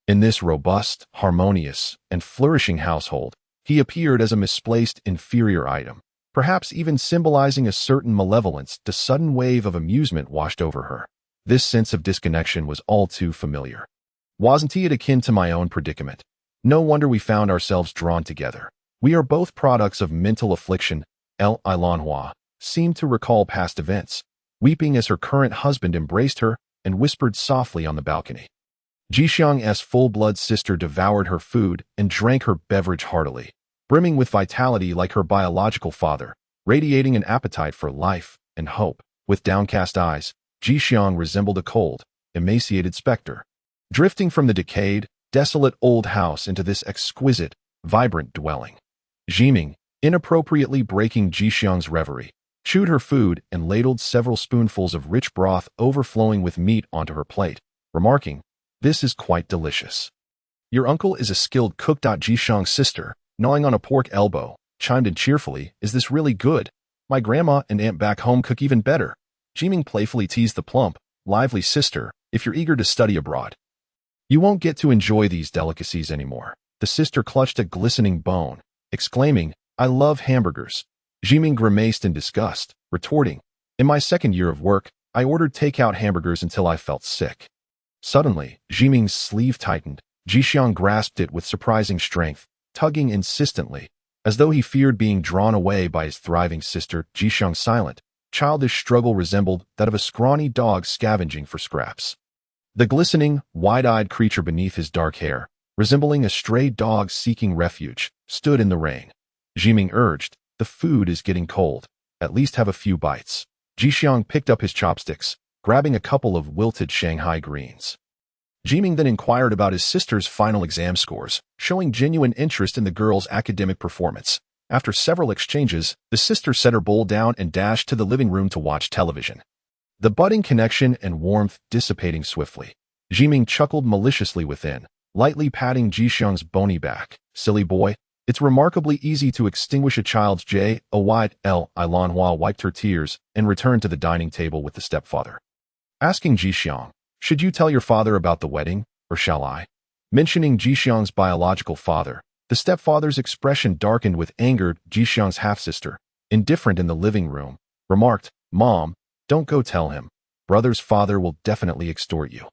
In this robust, harmonious, and flourishing household, he appeared as a misplaced inferior item, perhaps even symbolizing a certain malevolence. The sudden wave of amusement washed over her. This sense of disconnection was all too familiar. Wasn't it akin to my own predicament? No wonder we found ourselves drawn together. We are both products of mental affliction. Lanhua seemed to recall past events, weeping as her current husband embraced her and whispered softly on the balcony. Jixiang's full-blood sister devoured her food and drank her beverage heartily, brimming with vitality like her biological father, radiating an appetite for life and hope. With downcast eyes, Jixiang resembled a cold, emaciated specter, drifting from the decayed, desolate old house into this exquisite, vibrant dwelling. Zhiming, inappropriately breaking Jixiang's reverie, chewed her food and ladled several spoonfuls of rich broth overflowing with meat onto her plate, remarking, "This is quite delicious." "Your uncle is a skilled cook." Jixiang's sister, gnawing on a pork elbow, chimed in cheerfully, "Is this really good? My grandma and aunt back home cook even better." Zhiming playfully teased the plump, lively sister, "If you're eager to study abroad, you won't get to enjoy these delicacies anymore." The sister clutched a glistening bone, exclaiming, "I love hamburgers." Zhiming grimaced in disgust, retorting, "In my second year of work, I ordered takeout hamburgers until I felt sick." Suddenly, Zhiming's sleeve tightened. Jixiang grasped it with surprising strength, tugging insistently, as though he feared being drawn away by his thriving sister. Jixiang's silent, childish struggle resembled that of a scrawny dog scavenging for scraps. The glistening, wide-eyed creature beneath his dark hair, resembling a stray dog seeking refuge, stood in the rain. Zhiming urged, "The food is getting cold. At least have a few bites." Jixiang picked up his chopsticks, grabbing a couple of wilted Shanghai greens. Zhiming then inquired about his sister's final exam scores, showing genuine interest in the girl's academic performance. After several exchanges, the sister set her bowl down and dashed to the living room to watch television, the budding connection and warmth dissipating swiftly. Zhiming chuckled maliciously within, lightly patting Jixiang's bony back. "Silly boy, it's remarkably easy to extinguish a child's joy." Lanhua wiped her tears and returned to the dining table with the stepfather, asking Jixiang, "Should you tell your father about the wedding, or shall I?" Mentioning Jixiang's biological father, the stepfather's expression darkened with anger. Jixiang's half-sister, indifferent in the living room, remarked, "Mom, don't go tell him. Brother's father will definitely extort you.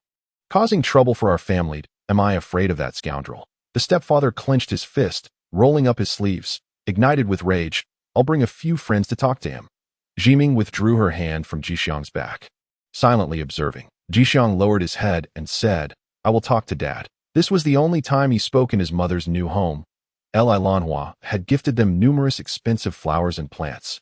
Causing trouble for our family. Am I afraid of that scoundrel?" The stepfather clenched his fist, rolling up his sleeves, ignited with rage. "I'll bring a few friends to talk to him." Zhiming withdrew her hand from Jixiang's back, silently observing. Jixiang lowered his head and said, "I will talk to Dad." This was the only time he spoke in his mother's new home. Lanhua had gifted them numerous expensive flowers and plants,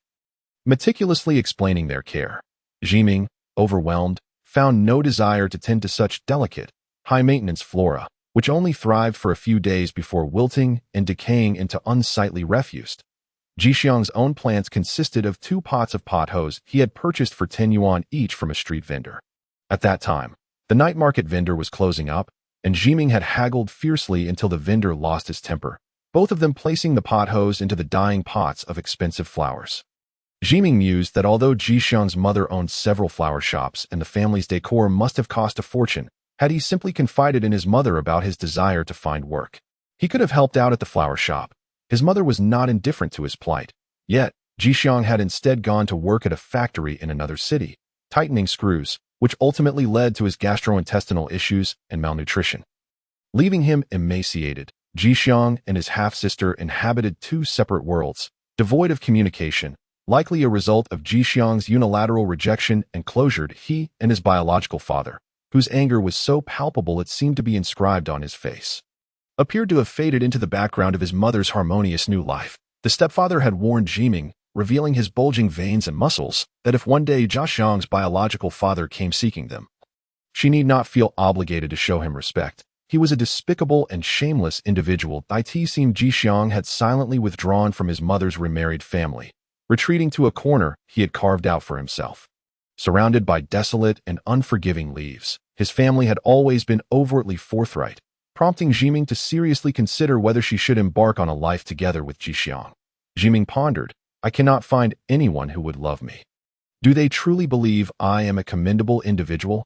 meticulously explaining their care. Zhiming, overwhelmed, found no desire to tend to such delicate, high-maintenance flora, which only thrived for a few days before wilting and decaying into unsightly refuse. Jixiang's own plants consisted of 2 pots of pothos he had purchased for 10 yuan each from a street vendor. At that time, the night market vendor was closing up, and Zhiming had haggled fiercely until the vendor lost his temper, both of them placing the pothos into the dying pots of expensive flowers. Zhiming mused that although Jixiang's mother owned several flower shops and the family's decor must have cost a fortune, had he simply confided in his mother about his desire to find work, he could have helped out at the flower shop. His mother was not indifferent to his plight. Yet, Jixiang had instead gone to work at a factory in another city, tightening screws, which ultimately led to his gastrointestinal issues and malnutrition. Leaving him emaciated, Jixiang and his half-sister inhabited 2 separate worlds, devoid of communication, likely a result of Jixiang's unilateral rejection and closure. He and his biological father, whose anger was so palpable it seemed to be inscribed on his face, appeared to have faded into the background of his mother's harmonious new life. The stepfather had warned Zhiming, revealing his bulging veins and muscles, that if one day Jixiang's biological father came seeking them, she need not feel obligated to show him respect. He was a despicable and shameless individual. It seemed Jixiang had silently withdrawn from his mother's remarried family, retreating to a corner he had carved out for himself. Surrounded by desolate and unforgiving leaves, his family had always been overtly forthright, prompting Zhiming to seriously consider whether she should embark on a life together with Jixiang. Zhiming pondered, I cannot find anyone who would love me. Do they truly believe I am a commendable individual?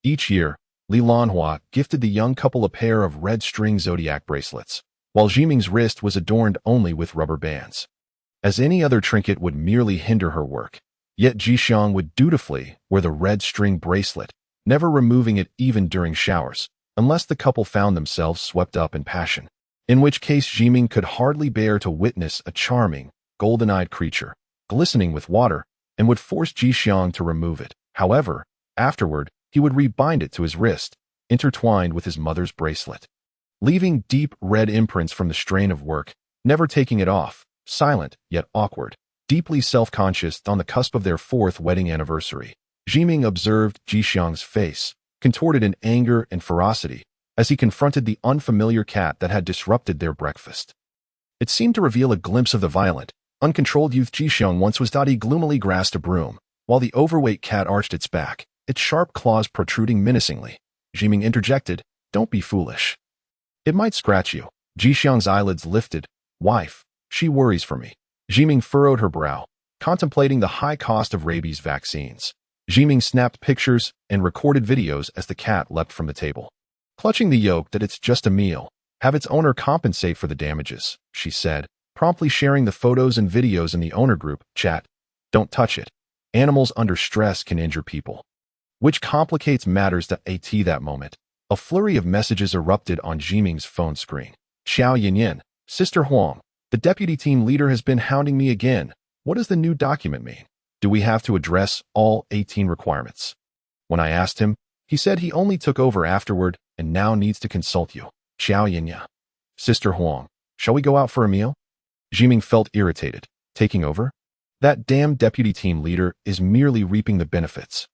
Each year, Li Lanhua gifted the young couple a pair of red string zodiac bracelets, while Zhiming's wrist was adorned only with rubber bands. As any other trinket would merely hinder her work, yet Jixiang would dutifully wear the red string bracelet, never removing it even during showers, unless the couple found themselves swept up in passion, in which case Zhiming could hardly bear to witness a charming, golden-eyed creature, glistening with water, and would force Jixiang to remove it. However, afterward, he would rebind it to his wrist, intertwined with his mother's bracelet, leaving deep red imprints from the strain of work, never taking it off, silent yet awkward, deeply self-conscious on the cusp of their 4th wedding anniversary. Zhiming observed Jixiang's face, contorted in anger and ferocity, as he confronted the unfamiliar cat that had disrupted their breakfast. It seemed to reveal a glimpse of the violent, uncontrolled youth Jixiang once was. He gloomily grasped a broom, while the overweight cat arched its back, its sharp claws protruding menacingly. Zhiming interjected, Don't be foolish. It might scratch you. Jixiang's eyelids lifted. Wife, she worries for me. Zhiming furrowed her brow, contemplating the high cost of rabies vaccines. Zhiming snapped pictures and recorded videos as the cat leapt from the table. Clutching the yoke that it's just a meal, have its owner compensate for the damages, she said, promptly sharing the photos and videos in the owner group chat. Don't touch it. Animals under stress can injure people. Which complicates matters to that moment. A flurry of messages erupted on Zhiming's phone screen. Xiao Yanyan, Sister Huang, the deputy team leader has been hounding me again. What does the new document mean? Do we have to address all 18 requirements? When I asked him, he said he only took over afterward and now needs to consult you. Xiao Yanyan. Sister Huang, shall we go out for a meal? Zhiming felt irritated. Taking over? That damn deputy team leader is merely reaping the benefits.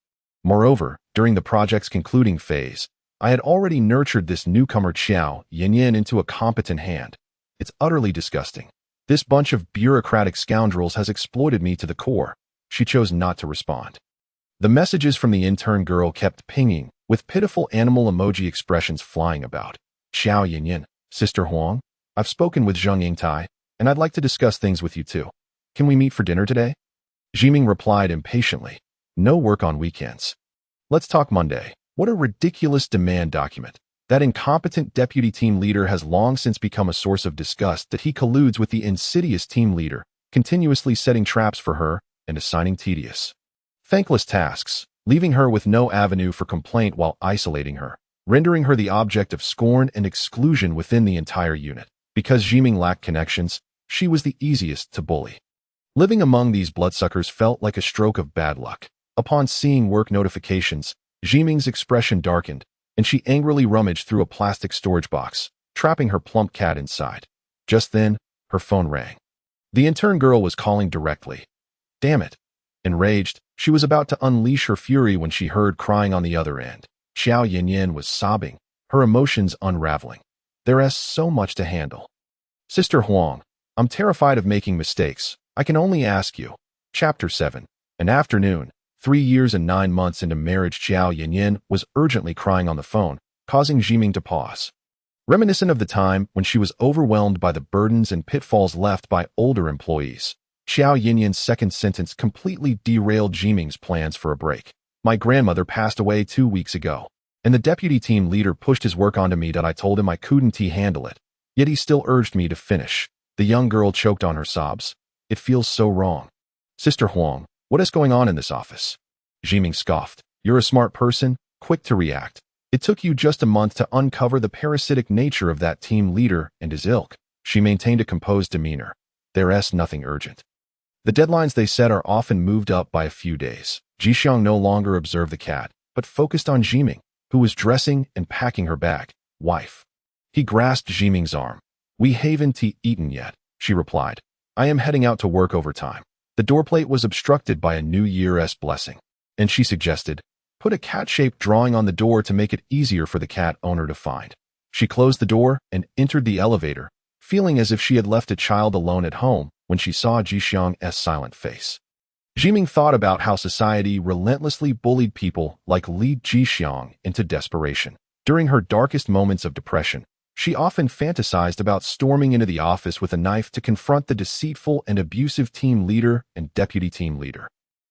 Moreover, during the project's concluding phase, I had already nurtured this newcomer Xiao Yanyan into a competent hand. It's utterly disgusting. This bunch of bureaucratic scoundrels has exploited me to the core. She chose not to respond. The messages from the intern girl kept pinging, with pitiful animal emoji expressions flying about. Xiao Yanyan, Sister Huang, I've spoken with Zheng Yingtai, and I'd like to discuss things with you too. Can we meet for dinner today? Zhiming replied impatiently. No work on weekends. Let's talk Monday. What a ridiculous demand document. That incompetent deputy team leader has long since become a source of disgust that he colludes with the insidious team leader, continuously setting traps for her and assigning tedious, thankless tasks, leaving her with no avenue for complaint while isolating her, rendering her the object of scorn and exclusion within the entire unit. Because Zhiming lacked connections, she was the easiest to bully. Living among these bloodsuckers felt like a stroke of bad luck. Upon seeing work notifications, Zhiming's expression darkened, and she angrily rummaged through a plastic storage box, trapping her plump cat inside. Just then, her phone rang. The intern girl was calling directly. Damn it. Enraged, she was about to unleash her fury when she heard crying on the other end. Xiao Yanyan was sobbing, her emotions unraveling. There's so much to handle. Sister Huang, I'm terrified of making mistakes. I can only ask you. Chapter 7. An afternoon, 3 years and 9 months into marriage, Xiao Yanyan was urgently crying on the phone, causing Zhiming to pause. Reminiscent of the time when she was overwhelmed by the burdens and pitfalls left by older employees, Xiao Yanyan's second sentence completely derailed Zhiming's plans for a break. My grandmother passed away 2 weeks ago, and the deputy team leader pushed his work onto me that I told him I couldn't handle it. Yet he still urged me to finish. The young girl choked on her sobs. It feels so wrong. Sister Huang, what is going on in this office? Zhiming scoffed. You're a smart person, quick to react. It took you just a month to uncover the parasitic nature of that team leader and his ilk. She maintained a composed demeanor. There's nothing urgent. The deadlines they set are often moved up by a few days. Jixiang no longer observed the cat, but focused on Zhiming, who was dressing and packing her bag. Wife. He grasped Zhiming's arm. We haven't eaten yet, she replied. I am heading out to work overtime. The doorplate was obstructed by a New Year's blessing, and she suggested, put a cat-shaped drawing on the door to make it easier for the cat owner to find. She closed the door and entered the elevator, feeling as if she had left a child alone at home when she saw Jixiang's silent face. Zhiming thought about how society relentlessly bullied people like Li Jixiang into desperation. During her darkest moments of depression, She often fantasized about storming into the office with a knife to confront the deceitful and abusive team leader and deputy team leader.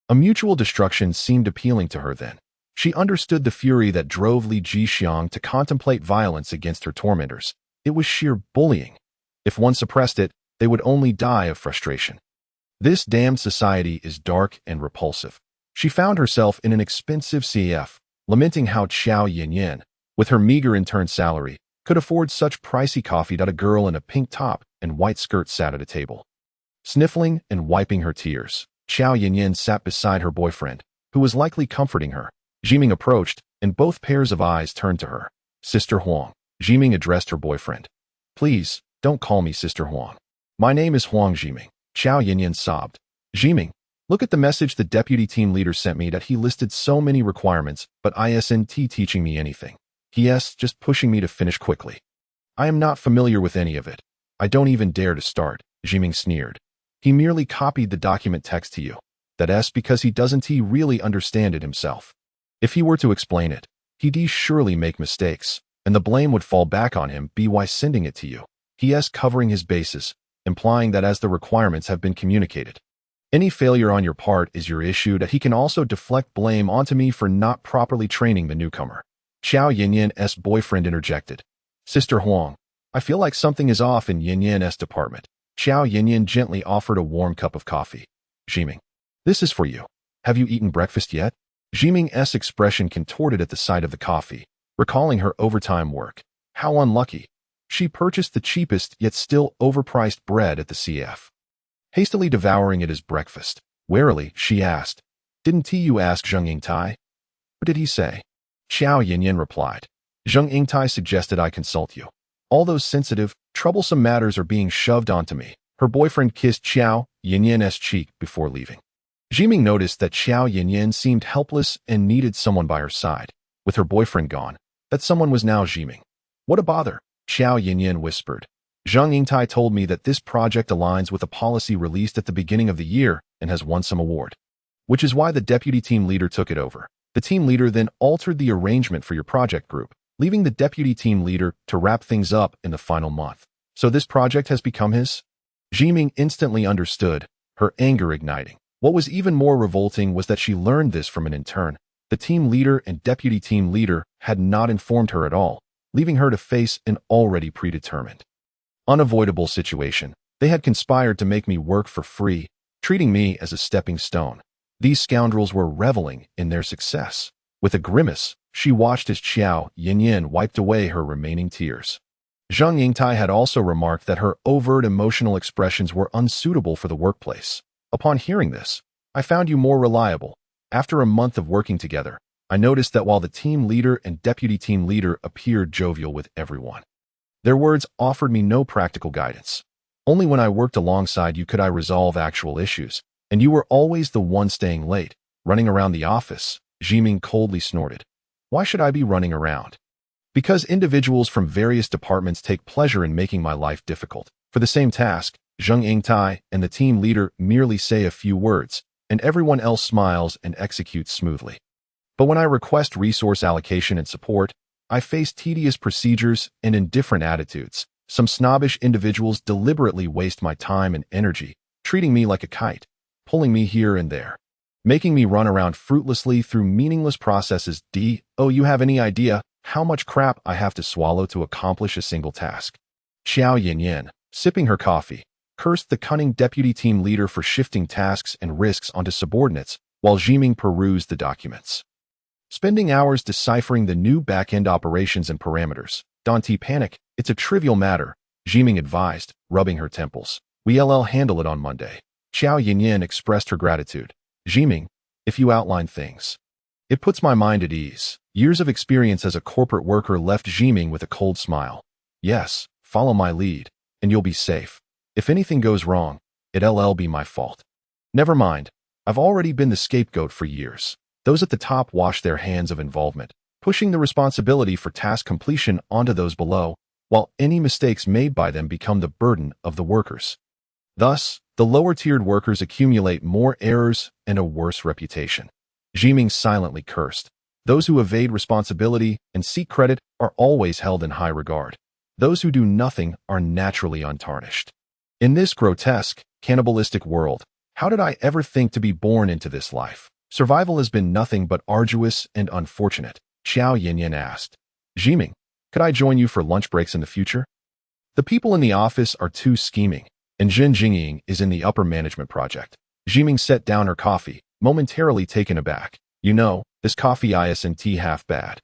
A mutual destruction seemed appealing to her then. She understood the fury that drove Li Jixiang to contemplate violence against her tormentors. It was sheer bullying. If one suppressed it, they would only die of frustration. This damned society is dark and repulsive. She found herself in an expensive CF, lamenting how Xiao Yanyan, with her meager intern salary, could afford such pricey coffee that a girl in a pink top and white skirt sat at a table. Sniffling and wiping her tears, Xiao Yanyan sat beside her boyfriend, who was likely comforting her. Zhiming approached, and both pairs of eyes turned to her. Sister Huang. Zhiming addressed her boyfriend. Please, don't call me Sister Huang. My name is Huang Zhiming. Xiao Yanyan sobbed. Zhiming, look at the message the deputy team leader sent me that he listed so many requirements, but isn't teaching me anything. He's just pushing me to finish quickly. I am not familiar with any of it. I don't even dare to start, Zhiming sneered. He merely copied the document text to you. That's because he doesn't really understand it himself. If he were to explain it, he'd surely make mistakes, and the blame would fall back on him by sending it to you. He's covering his bases, implying that as the requirements have been communicated, any failure on your part is your issue, that he can also deflect blame onto me for not properly training the newcomer. Xiao Yanyan's boyfriend interjected. Sister Huang, I feel like something is off in Yanyan's department. Xiao Yanyan gently offered a warm cup of coffee. Zhiming, this is for you. Have you eaten breakfast yet? Zhiming's expression contorted at the sight of the coffee, recalling her overtime work. How unlucky. She purchased the cheapest yet still overpriced bread at the CF. Hastily devouring it as breakfast, warily, she asked, Didn't you ask Zheng Yingtai? What did he say? Xiao Yanyan replied. Zheng Yingtai suggested I consult you. All those sensitive, troublesome matters are being shoved onto me. Her boyfriend kissed Xiao Yanyan's cheek before leaving. Zhiming noticed that Xiao Yanyan seemed helpless and needed someone by her side. With her boyfriend gone, that someone was now Zhiming. What a bother, Xiao Yanyan whispered. Zheng Yingtai told me that this project aligns with a policy released at the beginning of the year and has won some award. Which is why the deputy team leader took it over. The team leader then altered the arrangement for your project group, leaving the deputy team leader to wrap things up in the final month. So this project has become his? Zhiming instantly understood, her anger igniting. What was even more revolting was that she learned this from an intern. The team leader and deputy team leader had not informed her at all, leaving her to face an already predetermined, unavoidable situation. They had conspired to make me work for free, treating me as a stepping stone. These scoundrels were reveling in their success. With a grimace, she watched as Xiao Yanyan wiped away her remaining tears. Zheng Yingtai had also remarked that her overt emotional expressions were unsuitable for the workplace. Upon hearing this, I found you more reliable. After a month of working together, I noticed that while the team leader and deputy team leader appeared jovial with everyone, their words offered me no practical guidance. Only when I worked alongside you could I resolve actual issues, and you were always the one staying late, running around the office. Zhiming coldly snorted. Why should I be running around? Because individuals from various departments take pleasure in making my life difficult. For the same task, Zheng Yingtai and the team leader merely say a few words, and everyone else smiles and executes smoothly. But when I request resource allocation and support, I face tedious procedures and indifferent attitudes. Some snobbish individuals deliberately waste my time and energy, treating me like a kite, pulling me here and there, making me run around fruitlessly through meaningless processes. Oh, you have any idea how much crap I have to swallow to accomplish a single task? Xiao Yanyan, sipping her coffee, cursed the cunning deputy team leader for shifting tasks and risks onto subordinates, while Zhiming perused the documents, spending hours deciphering the new back-end operations and parameters. Don't panic, it's a trivial matter, Zhiming advised, rubbing her temples. We'll handle it on Monday. Xiao Yanyan expressed her gratitude. Zhiming, if you outline things, it puts my mind at ease. Years of experience as a corporate worker left Zhiming with a cold smile. Yes, follow my lead, and you'll be safe. If anything goes wrong, it'll be my fault. Never mind, I've already been the scapegoat for years. Those at the top wash their hands of involvement, pushing the responsibility for task completion onto those below, while any mistakes made by them become the burden of the workers. Thus, the lower-tiered workers accumulate more errors and a worse reputation. Zhiming silently cursed. Those who evade responsibility and seek credit are always held in high regard. Those who do nothing are naturally untarnished. In this grotesque, cannibalistic world, how did I ever think to be born into this life? Survival has been nothing but arduous and unfortunate, Xiao Yinyan asked. Zhiming, could I join you for lunch breaks in the future? The people in the office are too scheming, and Zhen Jingying is in the upper management project. Zhiming set down her coffee, momentarily taken aback. You know, this coffee isn't half bad.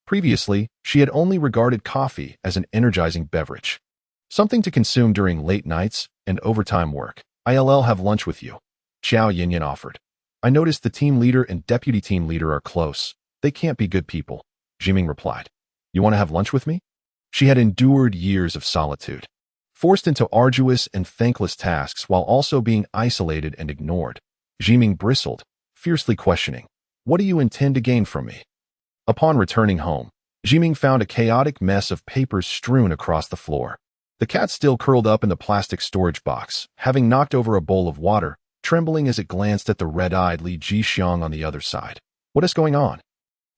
Previously, she had only regarded coffee as an energizing beverage. Something to consume during late nights and overtime work. I'll have lunch with you, Xiao Yinyan offered. I noticed the team leader and deputy team leader are close. They can't be good people, Zhiming replied. You want to have lunch with me? She had endured years of solitude, forced into arduous and thankless tasks while also being isolated and ignored. Zhiming bristled, fiercely questioning, what do you intend to gain from me? Upon returning home, Zhiming found a chaotic mess of papers strewn across the floor. The cat still curled up in the plastic storage box, having knocked over a bowl of water, trembling as it glanced at the red-eyed Li Jixiang on the other side. What is going on?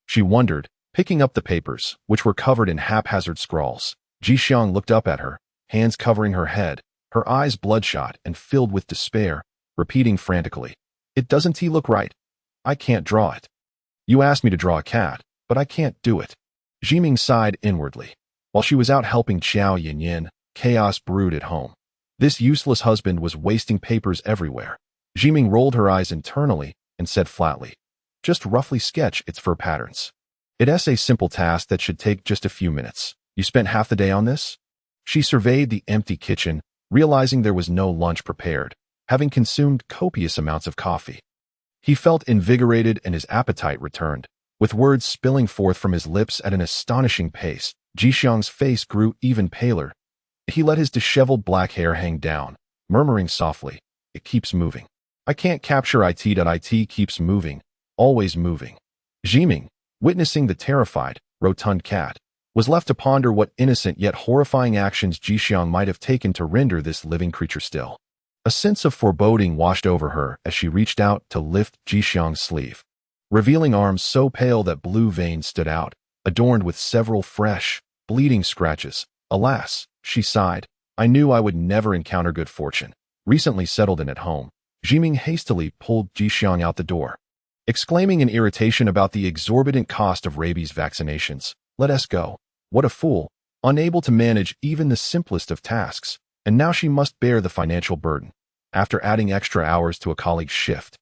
She wondered, picking up the papers, which were covered in haphazard scrawls. Jixiang looked up at her, hands covering her head, her eyes bloodshot and filled with despair, repeating frantically, Doesn't he look right? I can't draw it. You asked me to draw a cat, but I can't do it. Zhiming sighed inwardly. While she was out helping Xiao Yinyan, chaos brewed at home. This useless husband was wasting papers everywhere. Zhiming rolled her eyes internally and said flatly, just roughly sketch its fur patterns. It's a simple task that should take just a few minutes. You spent half the day on this? She surveyed the empty kitchen, realizing there was no lunch prepared, having consumed copious amounts of coffee. He felt invigorated and his appetite returned. With words spilling forth from his lips at an astonishing pace, Jixiang's face grew even paler. He let his disheveled black hair hang down, murmuring softly, It keeps moving. I can't capture it. It keeps moving, always moving. Zhiming, witnessing the terrified, rotund cat, was left to ponder what innocent yet horrifying actions Jixiang might have taken to render this living creature still. A sense of foreboding washed over her as she reached out to lift Jixiang's sleeve, revealing arms so pale that blue veins stood out, adorned with several fresh, bleeding scratches. Alas, she sighed, I knew I would never encounter good fortune. Recently settled in at home, Zhiming hastily pulled Jixiang out the door, exclaiming in irritation about the exorbitant cost of rabies vaccinations. Let us go. What a fool, unable to manage even the simplest of tasks, and now she must bear the financial burden. After adding extra hours to a colleague's shift,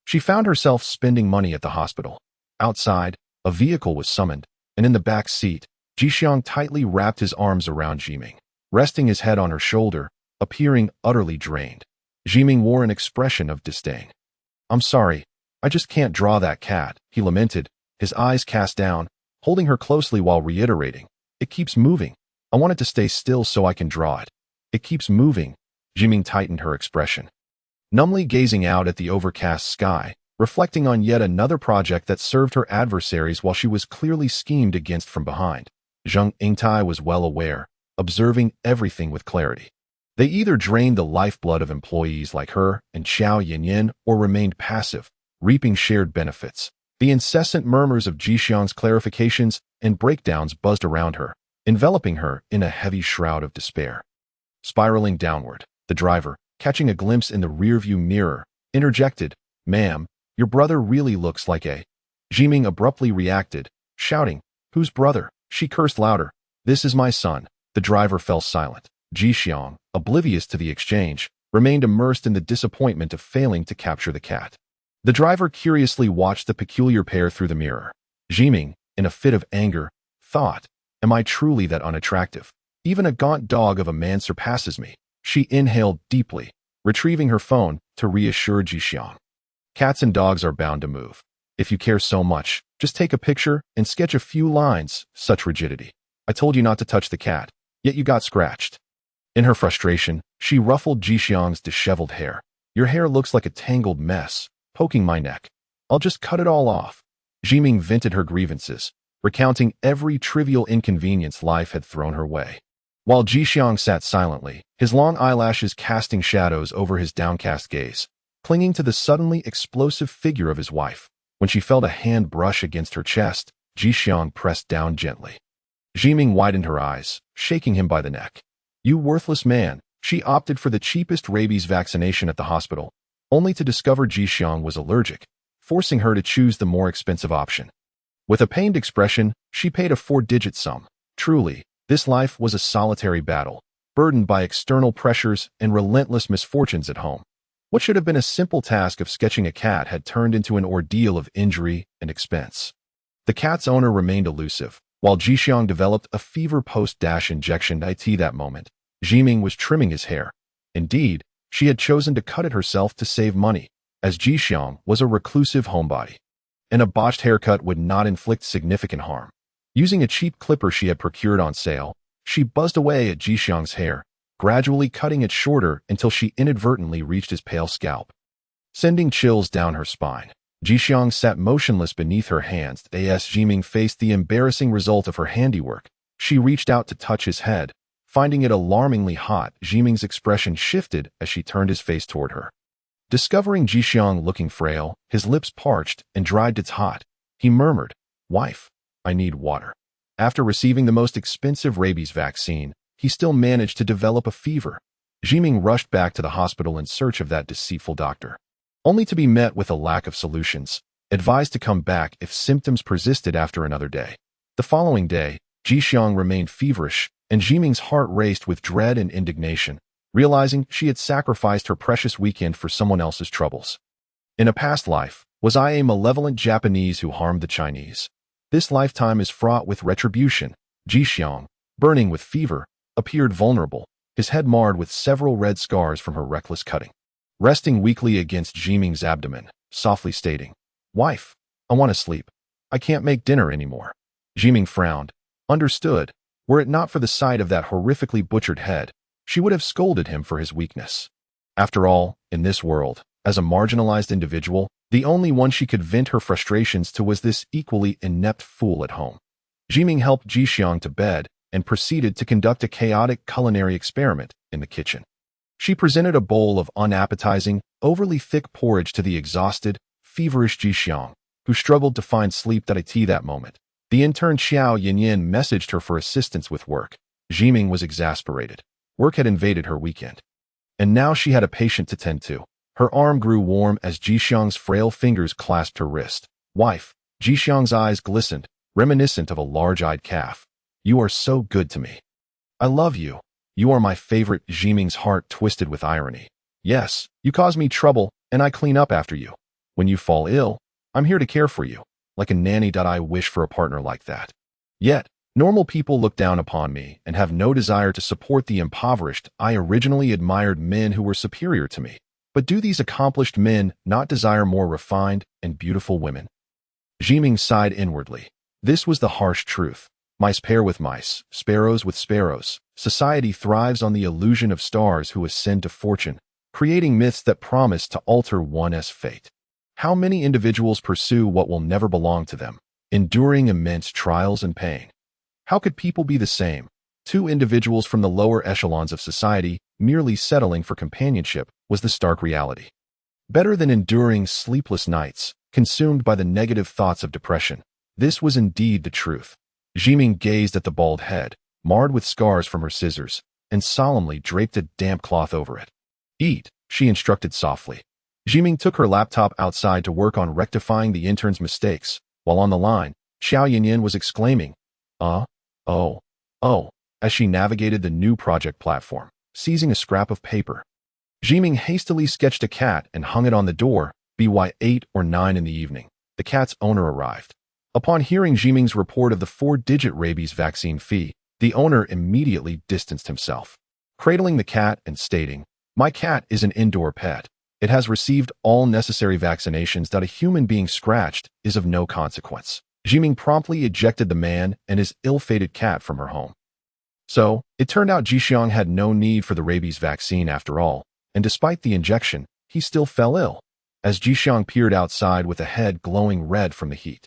she found herself spending money at the hospital. Outside, a vehicle was summoned, and in the back seat, Jixiang tightly wrapped his arms around Zhiming, resting his head on her shoulder, appearing utterly drained. Zhiming wore an expression of disdain. I'm sorry, I just can't draw that cat, he lamented, his eyes cast down, holding her closely while reiterating, It keeps moving. I want it to stay still so I can draw it. It keeps moving. Zhiming tightened her expression, numbly gazing out at the overcast sky, reflecting on yet another project that served her adversaries while she was clearly schemed against from behind. Zheng Yingtai was well aware, observing everything with clarity. They either drained the lifeblood of employees like her and Xiao Yinyan or remained passive, reaping shared benefits. The incessant murmurs of Jixiang's clarifications and breakdowns buzzed around her, enveloping her in a heavy shroud of despair. Spiraling downward, the driver, catching a glimpse in the rearview mirror, interjected, Ma'am, your brother really looks like a... Zhiming abruptly reacted, shouting, Whose brother? She cursed louder. This is my son. The driver fell silent. Jixiang, oblivious to the exchange, remained immersed in the disappointment of failing to capture the cat. The driver curiously watched the peculiar pair through the mirror. Zhiming, in a fit of anger, thought, Am I truly that unattractive? Even a gaunt dog of a man surpasses me. She inhaled deeply, retrieving her phone to reassure Jixiang. Cats and dogs are bound to move. If you care so much, just take a picture and sketch a few lines. Such rigidity. I told you not to touch the cat, yet you got scratched. In her frustration, she ruffled Jixiang's disheveled hair. Your hair looks like a tangled mess, poking my neck. I'll just cut it all off. Zhiming vented her grievances, recounting every trivial inconvenience life had thrown her way. While Jixiang sat silently, his long eyelashes casting shadows over his downcast gaze, clinging to the suddenly explosive figure of his wife. When she felt a hand brush against her chest, Jixiang pressed down gently. Zhiming widened her eyes, shaking him by the neck. You worthless man. She opted for the cheapest rabies vaccination at the hospital, only to discover Jixiang was allergic, forcing her to choose the more expensive option. With a pained expression, she paid a 4-digit sum. Truly, this life was a solitary battle, burdened by external pressures and relentless misfortunes at home. What should have been a simple task of sketching a cat had turned into an ordeal of injury and expense. The cat's owner remained elusive, while Jixiang developed a fever post-injection IT that moment. Zhiming was trimming his hair. Indeed, she had chosen to cut it herself to save money, as Jixiang was a reclusive homebody. And a botched haircut would not inflict significant harm. Using a cheap clipper she had procured on sale, she buzzed away at Jixiang's hair, gradually cutting it shorter until she inadvertently reached his pale scalp. Sending chills down her spine, Jixiang sat motionless beneath her hands as Zhiming faced the embarrassing result of her handiwork. She reached out to touch his head. Finding it alarmingly hot, Zhiming's expression shifted as she turned his face toward her. Discovering Jixiang looking frail, his lips parched and dried. It's hot. He murmured, "Wife, I need water." After receiving the most expensive rabies vaccine, he still managed to develop a fever. Zhiming rushed back to the hospital in search of that deceitful doctor, only to be met with a lack of solutions, advised to come back if symptoms persisted after another day. The following day, Jixiang remained feverish, and Zhiming's heart raced with dread and indignation, realizing she had sacrificed her precious weekend for someone else's troubles. In a past life, was I a malevolent Japanese who harmed the Chinese? This lifetime is fraught with retribution. Jixiang, burning with fever, appeared vulnerable, his head marred with several red scars from her reckless cutting. Resting weakly against Zhiming's abdomen, softly stating, "Wife, I want to sleep. I can't make dinner anymore." Zhiming frowned. Understood. Were it not for the sight of that horrifically butchered head, she would have scolded him for his weakness. After all, in this world, as a marginalized individual, the only one she could vent her frustrations to was this equally inept fool at home. Zhiming helped Jixiang to bed and proceeded to conduct a chaotic culinary experiment in the kitchen. She presented a bowl of unappetizing, overly thick porridge to the exhausted, feverish Jixiang, who struggled to find sleep that moment. The intern Xiao Yinyin messaged her for assistance with work. Zhiming was exasperated. Work had invaded her weekend. And now she had a patient to tend to. Her arm grew warm as Jixiang's frail fingers clasped her wrist. "Wife." Jixiang's eyes glistened, reminiscent of a large-eyed calf. "You are so good to me. I love you. You are my favorite." Zhiming's heart twisted with irony. "Yes, you cause me trouble, and I clean up after you. When you fall ill, I'm here to care for you. Like a nanny. I wish for a partner like that. Yet, normal people look down upon me and have no desire to support the impoverished. I originally admired men who were superior to me. But do these accomplished men not desire more refined and beautiful women?" Zhiming sighed inwardly. This was the harsh truth. Mice pair with mice, sparrows with sparrows. Society thrives on the illusion of stars who ascend to fortune, creating myths that promise to alter one's fate. How many individuals pursue what will never belong to them, enduring immense trials and pain? How could people be the same? Two individuals from the lower echelons of society merely settling for companionship was the stark reality. Better than enduring sleepless nights, consumed by the negative thoughts of depression. This was indeed the truth. Zhiming gazed at the bald head, marred with scars from her scissors, and solemnly draped a damp cloth over it. "Eat," she instructed softly. Zhiming took her laptop outside to work on rectifying the intern's mistakes. While on the line, Xiao Yinyin was exclaiming, oh, as she navigated the new project platform, seizing a scrap of paper. Zhiming hastily sketched a cat and hung it on the door. By 8 or 9 in the evening, the cat's owner arrived. Upon hearing Zhiming's report of the 4-digit rabies vaccine fee, the owner immediately distanced himself, cradling the cat and stating, "My cat is an indoor pet. It has received all necessary vaccinations. A human being scratched is of no consequence." Zhiming promptly ejected the man and his ill-fated cat from her home. So, it turned out Jixiang had no need for the rabies vaccine after all, and despite the injection, he still fell ill, as Jixiang peered outside with a head glowing red from the heat.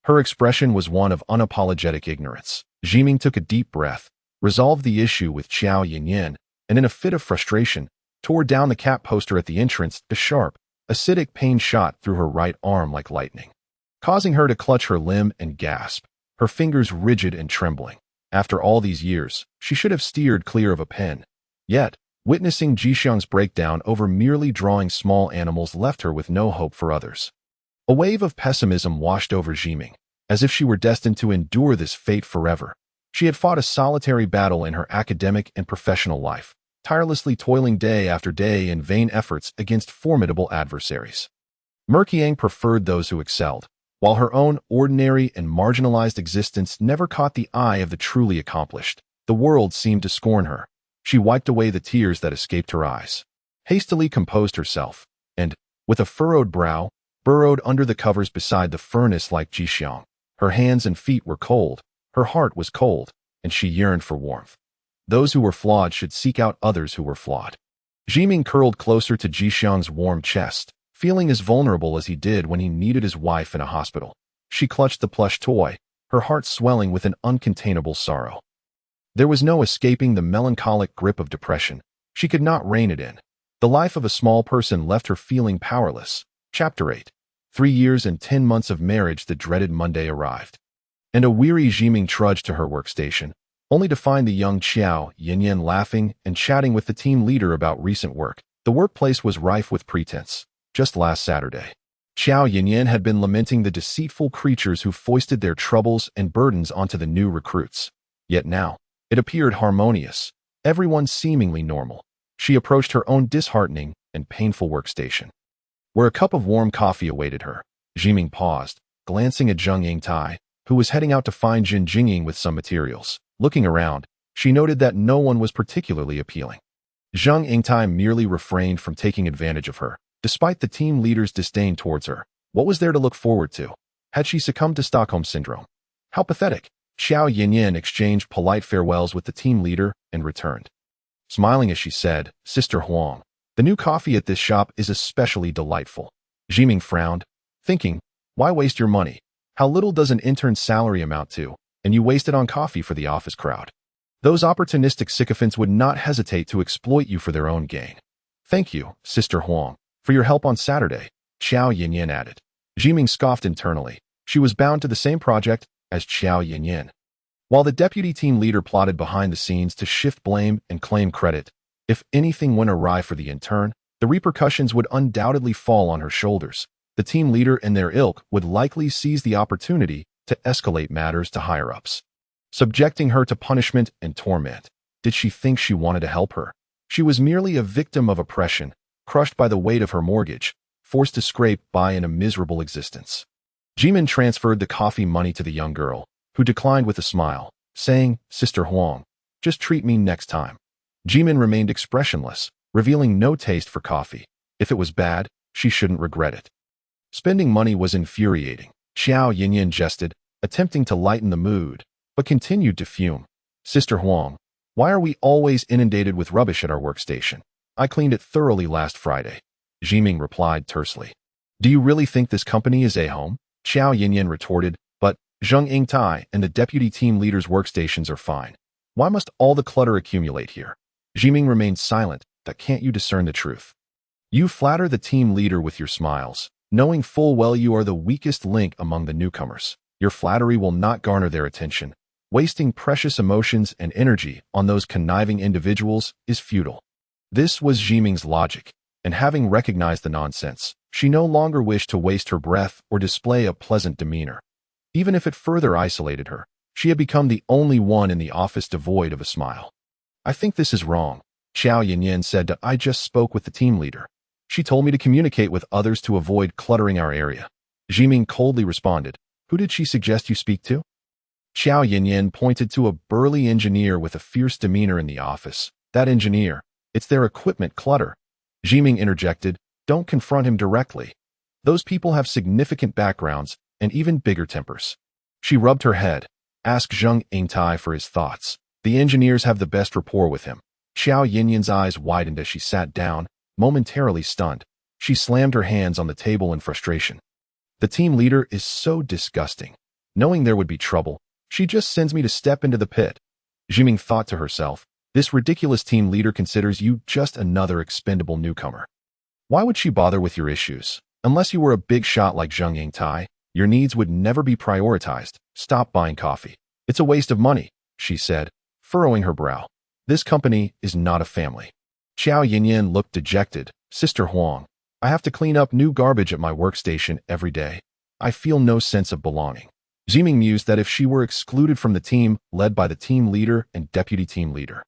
Her expression was one of unapologetic ignorance. Zhiming took a deep breath, resolved the issue with Xiao Yinyin, and in a fit of frustration, tore down the cat poster at the entrance. A sharp, acidic pain shot through her right arm like lightning, causing her to clutch her limb and gasp, her fingers rigid and trembling. After all these years, she should have steered clear of a pen. Yet, witnessing Jixiang's breakdown over merely drawing small animals left her with no hope for others. A wave of pessimism washed over Zhiming, as if she were destined to endure this fate forever. She had fought a solitary battle in her academic and professional life, tirelessly toiling day after day in vain efforts against formidable adversaries. Merqiang preferred those who excelled, while her own ordinary and marginalized existence never caught the eye of the truly accomplished. The world seemed to scorn her. She wiped away the tears that escaped her eyes, hastily composed herself, and, with a furrowed brow, burrowed under the covers beside the furnace like Jixiang. Her hands and feet were cold, her heart was cold, and she yearned for warmth. Those who were flawed should seek out others who were flawed. Zhiming curled closer to Jixiang's warm chest, feeling as vulnerable as he did when he needed his wife in a hospital. She clutched the plush toy, her heart swelling with an uncontainable sorrow. There was no escaping the melancholic grip of depression. She could not rein it in. The life of a small person left her feeling powerless. Chapter 8. 3 years and 10 months of marriage. The dreaded Monday arrived, and a weary Zhiming trudged to her workstation, only to find the young Xiao Yanyan laughing and chatting with the team leader about recent work. The workplace was rife with pretense. Just last Saturday, Xiao Yanyan had been lamenting the deceitful creatures who foisted their troubles and burdens onto the new recruits. Yet now, it appeared harmonious, everyone seemingly normal. She approached her own disheartening and painful workstation, where a cup of warm coffee awaited her. Zhiming paused, glancing at Zheng Yingtai, who was heading out to find Jin Jingying with some materials. Looking around, she noted that no one was particularly appealing. Zheng Yingtai merely refrained from taking advantage of her, despite the team leader's disdain towards her. What was there to look forward to? Had she succumbed to Stockholm Syndrome? How pathetic! Xiao Yanyan exchanged polite farewells with the team leader and returned, smiling as she said, "Sister Huang, the new coffee at this shop is especially delightful." Zhiming frowned, thinking, why waste your money? How little does an intern's salary amount to, and you waste it on coffee for the office crowd? Those opportunistic sycophants would not hesitate to exploit you for their own gain. Thank you, Sister Huang, for your help on Saturday, Xiao Yanyan added. Zhiming scoffed internally. She was bound to the same project as Xiao Yanyan. While the deputy team leader plotted behind the scenes to shift blame and claim credit, if anything went awry for the intern, the repercussions would undoubtedly fall on her shoulders. The team leader and their ilk would likely seize the opportunity to escalate matters to higher-ups, subjecting her to punishment and torment. Did she think she wanted to help her? She was merely a victim of oppression, crushed by the weight of her mortgage, forced to scrape by in a miserable existence. Jimin transferred the coffee money to the young girl, who declined with a smile, saying, "Sister Huang, just treat me next time." Jimin remained expressionless, revealing no taste for coffee. If it was bad, she shouldn't regret it. Spending money was infuriating. Xiao Yanyan jested, attempting to lighten the mood, but continued to fume. "Sister Huang, why are we always inundated with rubbish at our workstation? I cleaned it thoroughly last Friday." Zhiming replied tersely. "Do you really think this company is a home?" Xiao Yanyan retorted, "But Zheng Yingtai and the deputy team leader's workstations are fine. Why must all the clutter accumulate here?" Zhiming remained silent. "That can't you discern the truth? You flatter the team leader with your smiles, knowing full well you are the weakest link among the newcomers. Your flattery will not garner their attention. Wasting precious emotions and energy on those conniving individuals is futile." This was Zhiming's logic, and having recognized the nonsense, she no longer wished to waste her breath or display a pleasant demeanor. Even if it further isolated her, she had become the only one in the office devoid of a smile. "I think this is wrong," Xiao Yanyan said. "I just spoke with the team leader. She told me to communicate with others to avoid cluttering our area." Zhiming coldly responded, "Who did she suggest you speak to?" Xiao Yanyan pointed to a burly engineer with a fierce demeanor in the office. "That engineer, it's their equipment clutter." Zhiming interjected, "Don't confront him directly. Those people have significant backgrounds and even bigger tempers." She rubbed her head. "Ask Zheng Yingtai for his thoughts. The engineers have the best rapport with him." Xiao Yanyan's eyes widened as she sat down, momentarily stunned. She slammed her hands on the table in frustration. "The team leader is so disgusting. Knowing there would be trouble, she just sends me to step into the pit." Zhiming thought to herself, "This ridiculous team leader considers you just another expendable newcomer. Why would she bother with your issues? Unless you were a big shot like Zheng Yingtai, your needs would never be prioritized. Stop buying coffee. It's a waste of money." she said, furrowing her brow. This company is not a family. Xiao Yinyan looked dejected. Sister Huang, I have to clean up new garbage at my workstation every day. I feel no sense of belonging. Zhiming mused that if she were excluded from the team led by the team leader and deputy team leader,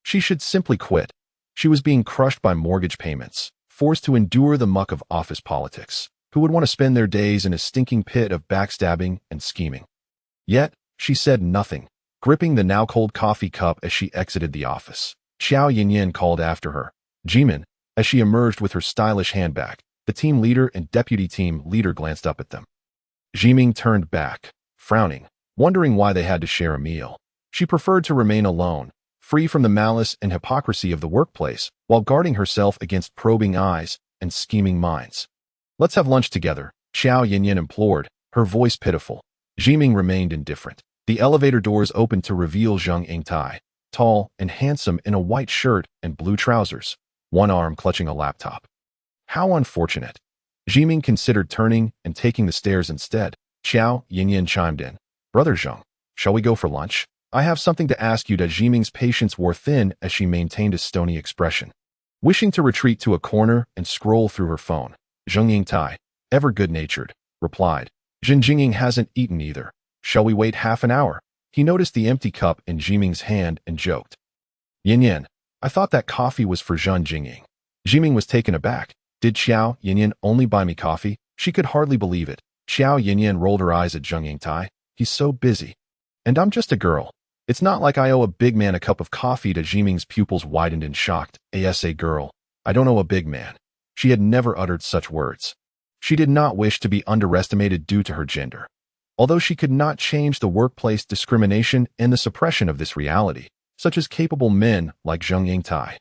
she should simply quit. She was being crushed by mortgage payments, forced to endure the muck of office politics. Who would want to spend their days in a stinking pit of backstabbing and scheming? Yet, she said nothing, gripping the now cold coffee cup as she exited the office. Xiao Yinyan called after her. Jimin, as she emerged with her stylish handbag. The team leader and deputy team leader glanced up at them. Zhiming turned back, frowning, wondering why they had to share a meal. She preferred to remain alone, free from the malice and hypocrisy of the workplace, while guarding herself against probing eyes and scheming minds. Let's have lunch together, Xiao Yinyan implored, her voice pitiful. Zhiming remained indifferent. The elevator doors opened to reveal Zhang Yingtai, tall and handsome in a white shirt and blue trousers, one arm clutching a laptop. How unfortunate. Zhiming considered turning and taking the stairs instead. Xiao Yinyan chimed in. Brother Zhang, shall we go for lunch? I have something to ask you. Zhiming's patience wore thin as she maintained a stony expression. Wishing to retreat to a corner and scroll through her phone, Zhang Yingtai, ever good-natured, replied. Zhen Jingying hasn't eaten either. Shall we wait half an hour? He noticed the empty cup in Zhiming's hand and joked. Yinyan, I thought that coffee was for Zhen Jingying. Zhiming was taken aback. Did Xiao Yinyan only buy me coffee? She could hardly believe it. Xiao Yinyan rolled her eyes at Zhang Yingtai. He's so busy. And I'm just a girl. It's not like I owe a big man a cup of coffee. Zhiming's pupils widened in shocked. A girl. I don't owe a big man. She had never uttered such words. She did not wish to be underestimated due to her gender. Although she could not change the workplace discrimination and the suppression of this reality, such as capable men like Zhang Yingtai,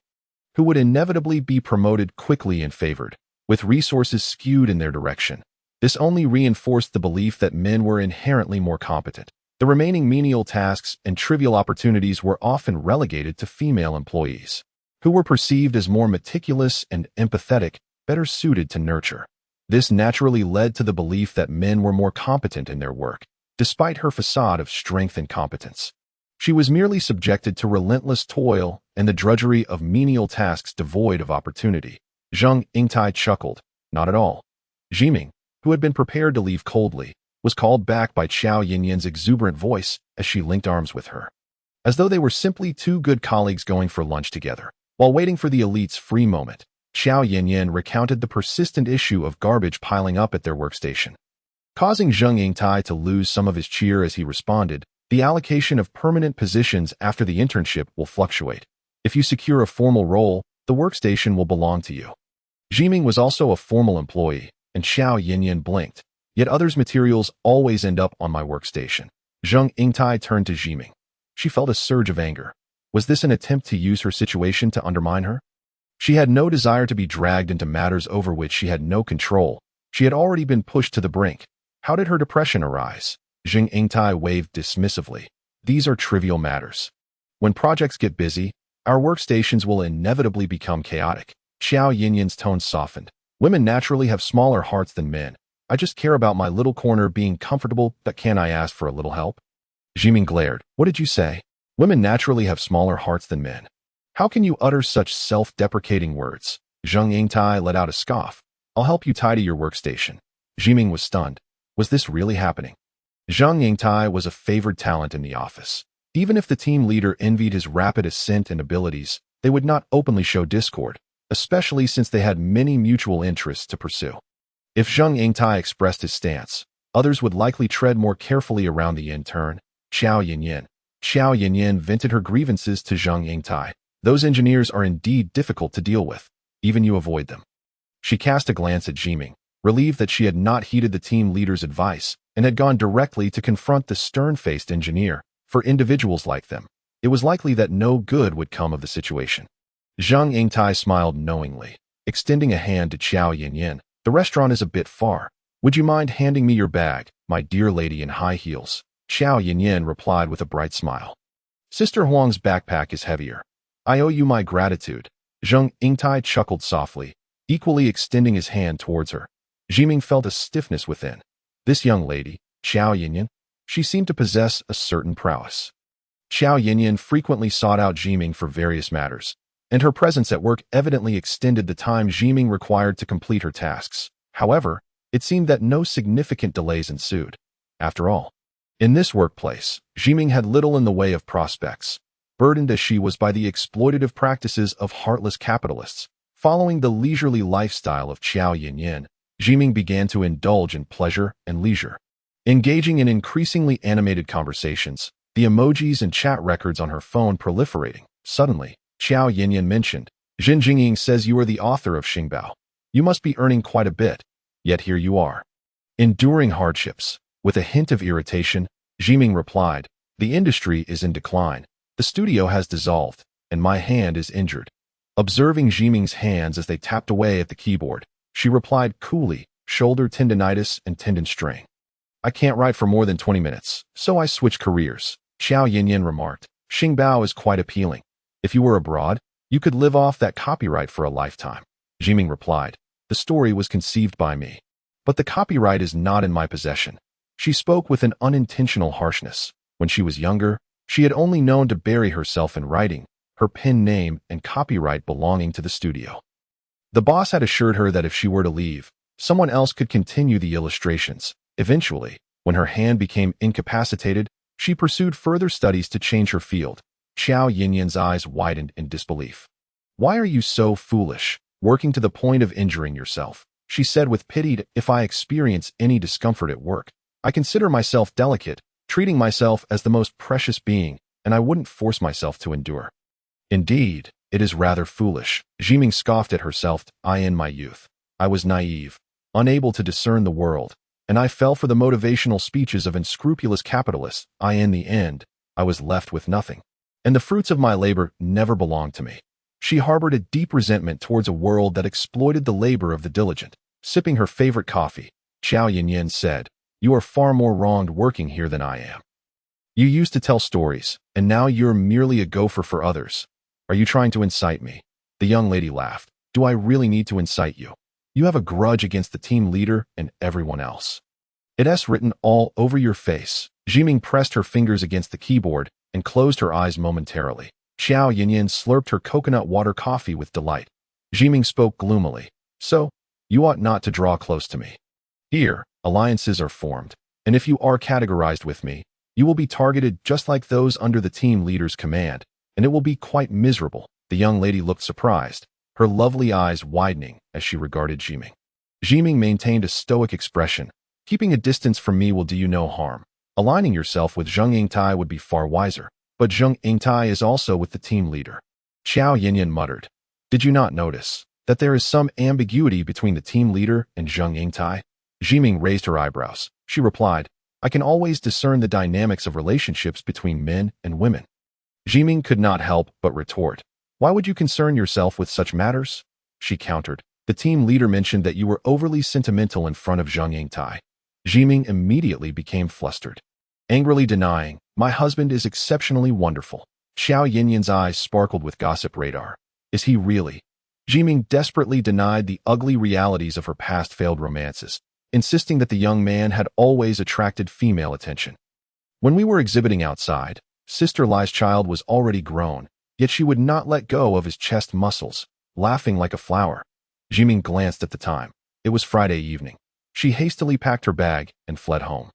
who would inevitably be promoted quickly and favored, with resources skewed in their direction. This only reinforced the belief that men were inherently more competent. The remaining menial tasks and trivial opportunities were often relegated to female employees, who were perceived as more meticulous and empathetic, better suited to nurture. This naturally led to the belief that men were more competent in their work, despite her facade of strength and competence. She was merely subjected to relentless toil and the drudgery of menial tasks devoid of opportunity. Zhang Yingtai chuckled. Not at all. Zhiming, who had been prepared to leave coldly, was called back by Xiao Yinyan's exuberant voice as she linked arms with her, as though they were simply two good colleagues going for lunch together. While waiting for the elite's free moment, Xiao Yinyan recounted the persistent issue of garbage piling up at their workstation, causing Zhang Yingtai to lose some of his cheer as he responded. The allocation of permanent positions after the internship will fluctuate. If you secure a formal role, the workstation will belong to you. Zhiming was also a formal employee, and Xiao Yinyan blinked. Yet others' materials always end up on my workstation. Zhang Yingtai turned to Zhiming. She felt a surge of anger. Was this an attempt to use her situation to undermine her? She had no desire to be dragged into matters over which she had no control. She had already been pushed to the brink. How did her depression arise? Zhang Yingtai waved dismissively. These are trivial matters. When projects get busy, our workstations will inevitably become chaotic. Xiao Yinyan's tone softened. Women naturally have smaller hearts than men. I just care about my little corner being comfortable, but can I ask for a little help? Zhiming glared. What did you say? Women naturally have smaller hearts than men. How can you utter such self-deprecating words? Zhang Yingtai let out a scoff. I'll help you tidy your workstation. Zhiming was stunned. Was this really happening? Zhang Yingtai was a favored talent in the office. Even if the team leader envied his rapid ascent and abilities, they would not openly show discord, especially since they had many mutual interests to pursue. If Zhang Yingtai expressed his stance, others would likely tread more carefully around the intern. Xiao Yinyan vented her grievances to Zhang Yingtai. Those engineers are indeed difficult to deal with. Even you avoid them. She cast a glance at Zhiming, relieved that she had not heeded the team leader's advice and had gone directly to confront the stern-faced engineer. For individuals like them, it was likely that no good would come of the situation. Zhang Yingtai smiled knowingly, extending a hand to Xiao Yinyan. The restaurant is a bit far. Would you mind handing me your bag, my dear lady in high heels? Xiao Yinyan replied with a bright smile. Sister Huang's backpack is heavier. I owe you my gratitude. Zhang Yingtai chuckled softly, equally extending his hand towards her. Zhiming felt a stiffness within. This young lady, Xiao Yinyan, she seemed to possess a certain prowess. Xiao Yinyan frequently sought out Zhiming for various matters, and her presence at work evidently extended the time Zhiming required to complete her tasks. However, it seemed that no significant delays ensued. After all, in this workplace, Zhiming had little in the way of prospects, burdened as she was by the exploitative practices of heartless capitalists. Following the leisurely lifestyle of Xiao Yinyan, Zhiming began to indulge in pleasure and leisure. Engaging in increasingly animated conversations, the emojis and chat records on her phone proliferating. Suddenly, Xiao Yinyan mentioned, "Xin Jingying says you are the author of Xingbao. You must be earning quite a bit, yet here you are, enduring hardships." With a hint of irritation, Zhiming replied, "The industry is in decline. The studio has dissolved, and my hand is injured." Observing Zhiming's hands as they tapped away at the keyboard, she replied coolly, "Shoulder tendinitis and tendon strain. I can't write for more than 20 minutes, so I switched careers." Xiao Yinyan remarked, "Xingbao is quite appealing. If you were abroad, you could live off that copyright for a lifetime." Zhiming replied, "The story was conceived by me, but the copyright is not in my possession." She spoke with an unintentional harshness. When she was younger, she had only known to bury herself in writing, her pen name and copyright belonging to the studio. The boss had assured her that if she were to leave, someone else could continue the illustrations. Eventually, when her hand became incapacitated, she pursued further studies to change her field. Xiao Yinyan's eyes widened in disbelief. "Why are you so foolish, working to the point of injuring yourself?" she said with pity. "If I experience any discomfort at work, I consider myself delicate, treating myself as the most precious being, and I wouldn't force myself to endure." "Indeed, it is rather foolish." Zhiming scoffed at herself. In my youth, I was naive, unable to discern the world, and I fell for the motivational speeches of unscrupulous capitalists. In the end, I was left with nothing, and the fruits of my labor never belonged to me." She harbored a deep resentment towards a world that exploited the labor of the diligent. Sipping her favorite coffee, Xiao Yinyan said, "You are far more wronged working here than I am. You used to tell stories, and now you're merely a gopher for others. Are you trying to incite me?" The young lady laughed. "Do I really need to incite you? You have a grudge against the team leader and everyone else. It's written all over your face." Zhiming pressed her fingers against the keyboard and closed her eyes momentarily. Xiao Yinyan slurped her coconut water coffee with delight. Zhiming spoke gloomily, "So, you ought not to draw close to me. Here, alliances are formed, and if you are categorized with me, you will be targeted just like those under the team leader's command, and it will be quite miserable." The young lady looked surprised, her lovely eyes widening as she regarded Zhiming. Zhiming maintained a stoic expression. "Keeping a distance from me will do you no harm. Aligning yourself with Zheng Yingtai would be far wiser, but Zheng Yingtai is also with the team leader." Xiao Yinyan muttered, "Did you not notice that there is some ambiguity between the team leader and Zheng Yingtai?" Zhiming raised her eyebrows. She replied, "I can always discern the dynamics of relationships between men and women." Zhiming could not help but retort, "Why would you concern yourself with such matters?" She countered, "The team leader mentioned that you were overly sentimental in front of Zheng Yingtai." Zhiming immediately became flustered, angrily denying, "My husband is exceptionally wonderful." Xiao Yinyan's eyes sparkled with gossip radar. "Is he really?" Zhiming desperately denied the ugly realities of her past failed romances, insisting that the young man had always attracted female attention. "When we were exhibiting outside, Sister Li's child was already grown, yet she would not let go of his chest muscles, laughing like a flower." Zhiming glanced at the time. It was Friday evening. She hastily packed her bag and fled home.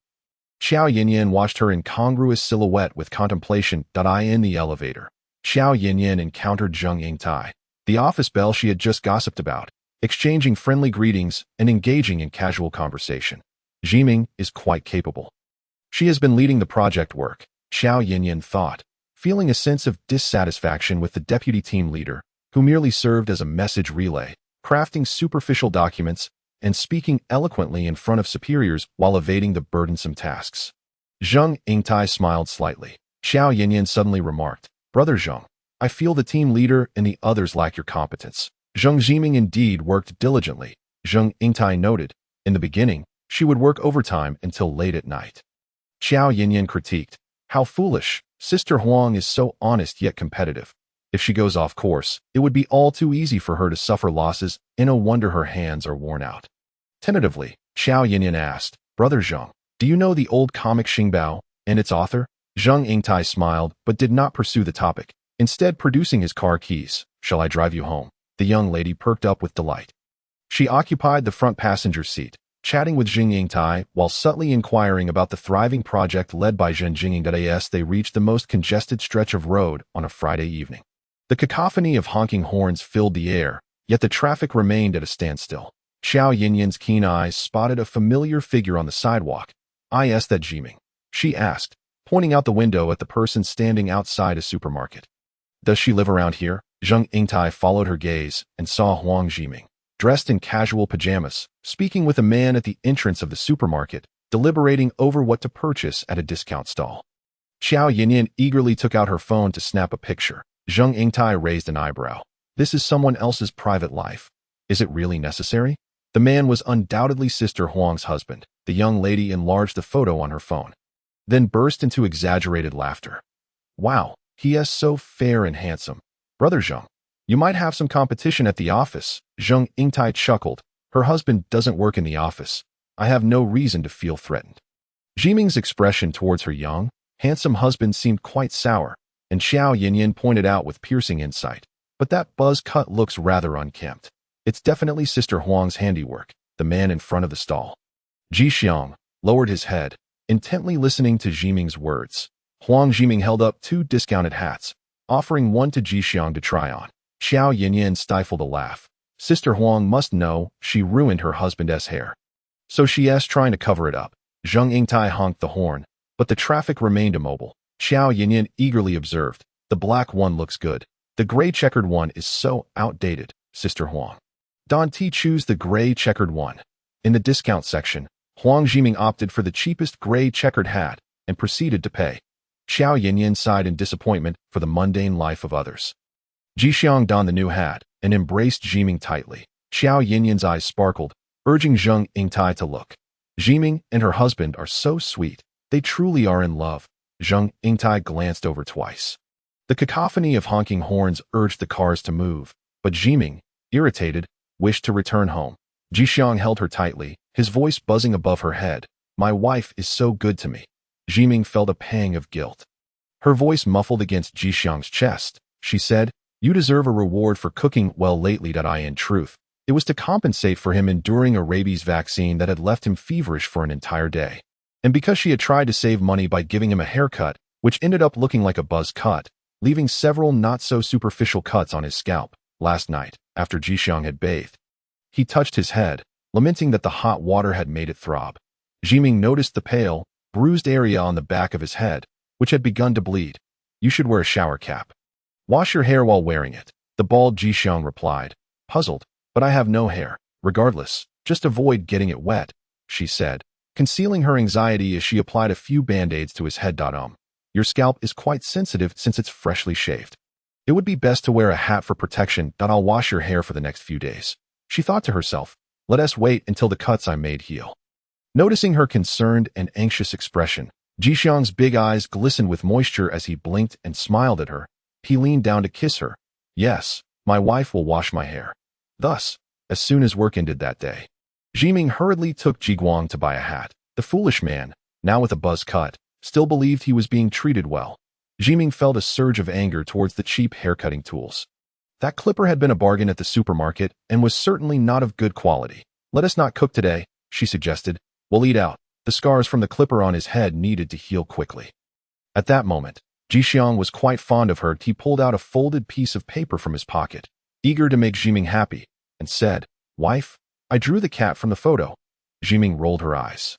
Xiao Yinyan watched her incongruous silhouette with contemplation. In the elevator, Xiao Yinyan encountered Zheng Yingtai, the office belle she had just gossiped about, exchanging friendly greetings and engaging in casual conversation. Zhiming is quite capable. She has been leading the project work, Xiao Yinyan thought, feeling a sense of dissatisfaction with the deputy team leader, who merely served as a message relay, crafting superficial documents and speaking eloquently in front of superiors while evading the burdensome tasks. Zheng Yingtai smiled slightly. Xiao Yinyan suddenly remarked, "Brother Zheng, I feel the team leader and the others lack your competence." Zheng Zhiming indeed worked diligently, Zheng Yingtai noted. In the beginning, she would work overtime until late at night. Xiao Yinyan critiqued, "How foolish. Sister Huang is so honest yet competitive. If she goes off course, it would be all too easy for her to suffer losses, and no wonder her hands are worn out." Tentatively, Xiao Yinyan asked, "Brother Zheng, do you know the old comic Xingbao and its author?" Zhang Yingtai smiled, but did not pursue the topic, instead producing his car keys. Shall I drive you home? The young lady perked up with delight. She occupied the front passenger seat, chatting with Zhang Yingtai while subtly inquiring about the thriving project led by Zhen Jinging. As they reached the most congested stretch of road on a Friday evening. The cacophony of honking horns filled the air, yet the traffic remained at a standstill. Xiao Yinyan's keen eyes spotted a familiar figure on the sidewalk. Is that Zhiming? She asked, pointing out the window at the person standing outside a supermarket. Does she live around here? Zhang Yingtai followed her gaze and saw Huang Zhiming, dressed in casual pajamas, speaking with a man at the entrance of the supermarket, deliberating over what to purchase at a discount stall. Xiao Yinyan eagerly took out her phone to snap a picture. Zhang Yingtai raised an eyebrow. This is someone else's private life. Is it really necessary? The man was undoubtedly Sister Huang's husband. The young lady enlarged the photo on her phone, then burst into exaggerated laughter. Wow, he is so fair and handsome. Brother Zhang, you might have some competition at the office. Zhang Yingtai chuckled. Her husband doesn't work in the office. I have no reason to feel threatened. Zhiming's expression towards her young, handsome husband seemed quite sour, and Xiao Yinyan pointed out with piercing insight. But that buzz cut looks rather unkempt. It's definitely Sister Huang's handiwork. The man in front of the stall, Li Jixiang, lowered his head, intently listening to Zhiming's words. Huang Zhiming held up 2 discounted hats, offering one to Li Jixiang to try on. Xiao Yinyan stifled a laugh. Sister Huang must know she ruined her husband's hair. So she is trying to cover it up. Zhang Yingtai honked the horn, but the traffic remained immobile. Xiao Yinyan eagerly observed. The black one looks good. The gray checkered one is so outdated, Sister Huang. Don't choose the gray checkered one. In the discount section, Huang Zhiming opted for the cheapest gray checkered hat and proceeded to pay. Xiao Yinyan sighed in disappointment for the mundane life of others. Li Jixiang donned the new hat and embraced Zhiming tightly. Xiao Yinyan's eyes sparkled, urging Zhang Yingtai to look. Zhiming and her husband are so sweet. They truly are in love. Zhang Yingtai glanced over twice. The cacophony of honking horns urged the cars to move, but Zhiming, irritated, wished to return home. Li Jixiang held her tightly, his voice buzzing above her head. My wife is so good to me. Zhiming felt a pang of guilt. Her voice muffled against Li Jixiang's chest. She said, you deserve a reward for cooking well lately. In truth, it was to compensate for him enduring a rabies vaccine that had left him feverish for an entire day. And because she had tried to save money by giving him a haircut, which ended up looking like a buzz cut, leaving several not-so-superficial cuts on his scalp. Last night, after Li Jixiang had bathed, he touched his head, lamenting that the hot water had made it throb. Zhiming noticed the pale, bruised area on the back of his head, which had begun to bleed. You should wear a shower cap. Wash your hair while wearing it, the bald Li Jixiang replied, puzzled. But I have no hair. Regardless, just avoid getting it wet, she said, concealing her anxiety as she applied a few band-aids to his head. Your scalp is quite sensitive since it's freshly shaved. It would be best to wear a hat for protection. I'll wash your hair for the next few days. She thought to herself, let us wait until the cuts I made heal. Noticing her concerned and anxious expression, Li Jixiang's big eyes glistened with moisture as he blinked and smiled at her. He leaned down to kiss her. Yes, my wife will wash my hair. Thus, as soon as work ended that day, Zhiming hurriedly took Jiguang to buy a hat. The foolish man, now with a buzz cut, still believed he was being treated well. Zhiming felt a surge of anger towards the cheap haircutting tools. That clipper had been a bargain at the supermarket and was certainly not of good quality. Let us not cook today, she suggested. We'll eat out. The scars from the clipper on his head needed to heal quickly. At that moment, Li Jixiang was quite fond of her. He pulled out a folded piece of paper from his pocket, eager to make Zhiming happy, and said, Wife, I drew the cat from the photo. Zhiming rolled her eyes.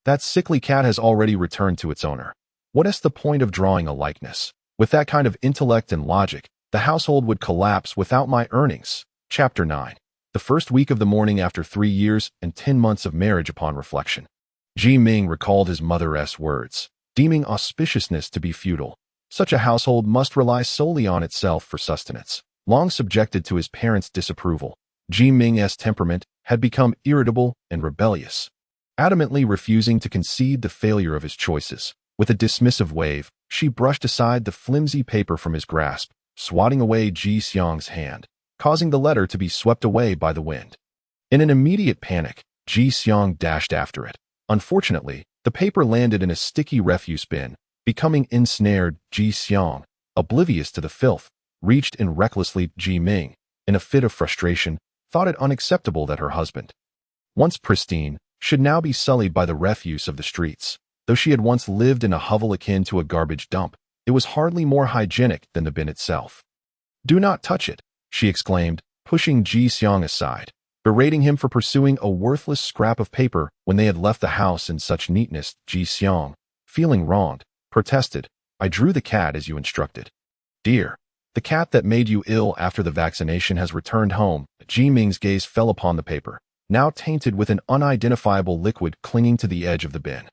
That sickly cat has already returned to its owner. What is the point of drawing a likeness? With that kind of intellect and logic, the household would collapse without my earnings. Chapter 9. The first week of the morning after 3 years and 10 months of marriage. Upon reflection, Zhiming recalled his mother's words, deeming auspiciousness to be futile. Such a household must rely solely on itself for sustenance. Long subjected to his parents' disapproval, Zhiming's temperament had become irritable and rebellious, adamantly refusing to concede the failure of his choices. With a dismissive wave, she brushed aside the flimsy paper from his grasp, swatting away Li Jixiang's hand, causing the letter to be swept away by the wind. In an immediate panic, Li Jixiang dashed after it. Unfortunately, the paper landed in a sticky refuse bin, Becoming ensnared, Ji Xiang, oblivious to the filth, reached in recklessly. Zhiming, in a fit of frustration, thought it unacceptable that her husband, once pristine, should now be sullied by the refuse of the streets. Though she had once lived in a hovel akin to a garbage dump, it was hardly more hygienic than the bin itself. "Do not touch it," she exclaimed, pushing Ji Xiang aside, berating him for pursuing a worthless scrap of paper when they had left the house in such neatness. Ji Xiang, feeling wronged, protested, "I drew the cat as you instructed." "Dear, the cat that made you ill after the vaccination has returned home." Zhiming's gaze fell upon the paper, now tainted with an unidentifiable liquid clinging to the edge of the bin.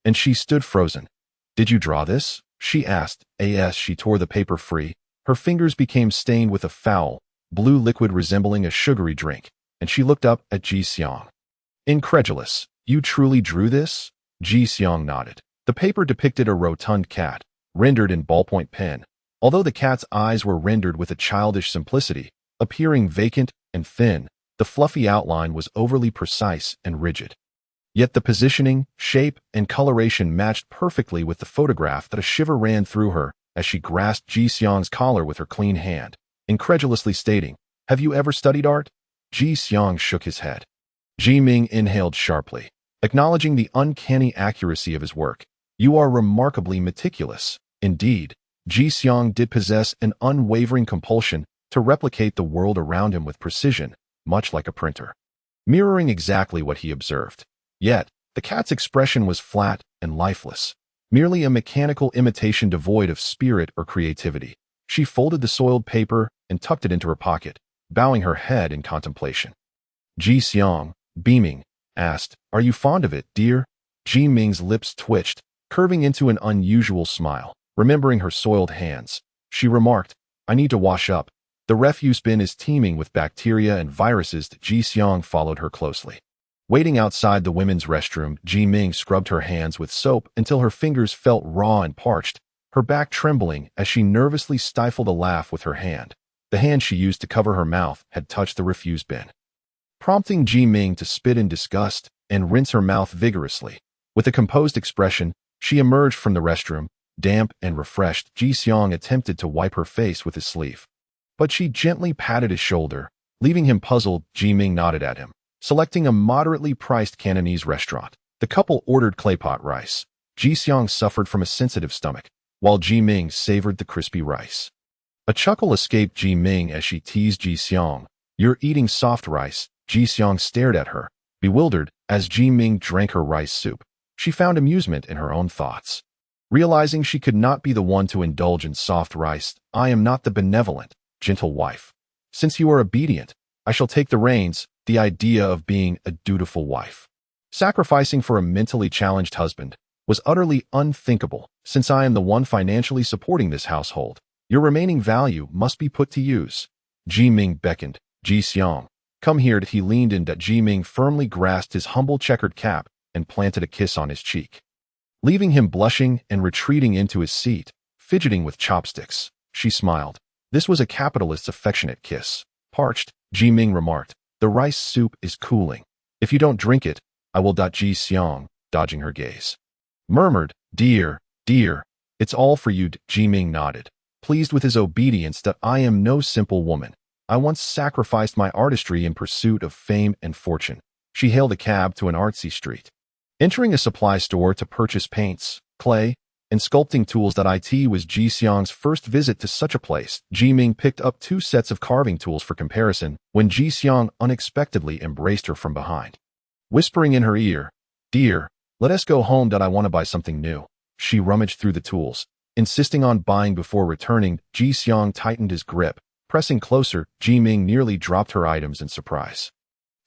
And she stood frozen. "Did you draw this?" she asked. As she tore the paper free, her fingers became stained with a foul, blue liquid resembling a sugary drink, and she looked up at Ji Xiang. Incredulous. "You truly drew this?" Ji Xiang nodded. The paper depicted a rotund cat, rendered in ballpoint pen, although the cat's eyes were rendered with a childish simplicity, appearing vacant and thin. The fluffy outline was overly precise and rigid. Yet the positioning, shape, and coloration matched perfectly with the photograph that a shiver ran through her as she grasped Ji Xiang's collar with her clean hand, incredulously stating, "Have you ever studied art?" Ji Xiang shook his head. Zhiming inhaled sharply, acknowledging the uncanny accuracy of his work. "You are remarkably meticulous." Indeed, Ji Xiang did possess an unwavering compulsion to replicate the world around him with precision, much like a printer, mirroring exactly what he observed. Yet, the cat's expression was flat and lifeless, merely a mechanical imitation devoid of spirit or creativity. She folded the soiled paper and tucked it into her pocket, bowing her head in contemplation. Ji Xiang, beaming, asked, "Are you fond of it, dear?" Zhiming's lips twitched, curving into an unusual smile. Remembering her soiled hands, she remarked, "I need to wash up. The refuse bin is teeming with bacteria and viruses." Ji Xiang followed her closely. Waiting outside the women's restroom, Zhiming scrubbed her hands with soap until her fingers felt raw and parched, her back trembling as she nervously stifled a laugh with her hand. The hand she used to cover her mouth had touched the refuse bin, prompting Zhiming to spit in disgust and rinse her mouth vigorously. With a composed expression, she emerged from the restroom, damp and refreshed. Ji Xiang attempted to wipe her face with his sleeve, but she gently patted his shoulder, leaving him puzzled. Zhiming nodded at him. Selecting a moderately priced Cantonese restaurant, the couple ordered claypot rice. Ji Xiang suffered from a sensitive stomach, while Zhiming savored the crispy rice. A chuckle escaped Zhiming as she teased Ji Xiang. "You're eating soft rice." Ji Xiang stared at her, bewildered, as Zhiming drank her rice soup. She found amusement in her own thoughts. Realizing she could not be the one to indulge in soft rice, "I am not the benevolent, gentle wife. Since you are obedient, I shall take the reins." The idea of being a dutiful wife, sacrificing for a mentally challenged husband, was utterly unthinkable. "Since I am the one financially supporting this household, your remaining value must be put to use." Zhiming beckoned. "Ji Xiang, come here." He leaned in. Zhiming firmly grasped his humble checkered cap and planted a kiss on his cheek, leaving him blushing and retreating into his seat, fidgeting with chopsticks. She smiled. This was a capitalist's affectionate kiss. "Parched," Zhiming remarked. "The rice soup is cooling. If you don't drink it, I will." Ji Xiang, dodging her gaze, murmured, dear, it's all for you." Zhiming nodded, pleased with his obedience. "I am no simple woman. I once sacrificed my artistry in pursuit of fame and fortune." She hailed a cab to an artsy street, entering a supply store to purchase paints, clay, and sculpting tools. It was Ji Xiang's first visit to such a place. Zhiming picked up 2 sets of carving tools for comparison when Ji Xiang unexpectedly embraced her from behind, whispering in her ear, "Dear, let us go home. I want to buy something new." She rummaged through the tools, insisting on buying before returning. Ji Xiang tightened his grip, pressing closer. Zhiming nearly dropped her items in surprise.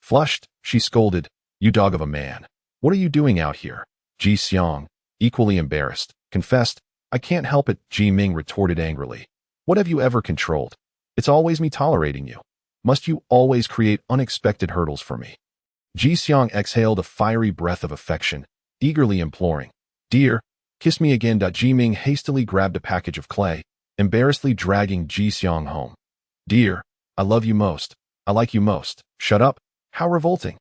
Flushed, she scolded, "You dog of a man. What are you doing out here?" Ji Xiang, equally embarrassed, confessed, "I can't help it." Zhiming retorted angrily. "What have you ever controlled? It's always me tolerating you. Must you always create unexpected hurdles for me?" Ji Xiang exhaled a fiery breath of affection, eagerly imploring, "Dear, kiss me again." Zhiming hastily grabbed a package of clay, embarrassedly dragging Ji Xiang home. "Dear, I love you most. I like you most." "Shut up. How revolting.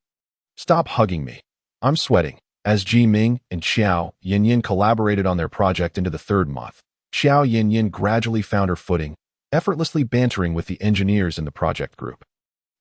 Stop hugging me. I'm sweating." As Zhiming and Xiao Yinyin collaborated on their project into the third month, Xiao Yinyin gradually found her footing, effortlessly bantering with the engineers in the project group.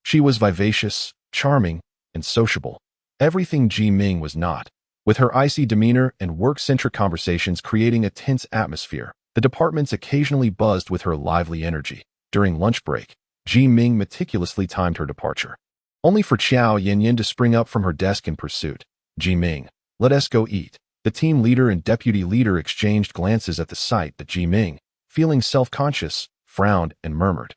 She was vivacious, charming, and sociable, everything Zhiming was not. With her icy demeanor and work-centric conversations creating a tense atmosphere, the departments occasionally buzzed with her lively energy. During lunch break, Zhiming meticulously timed her departure, only for Xiao Yinyin to spring up from her desk in pursuit. Zhiming, let us go eat. The team leader and deputy leader exchanged glances at the sight that Zhiming, feeling self-conscious, frowned and murmured.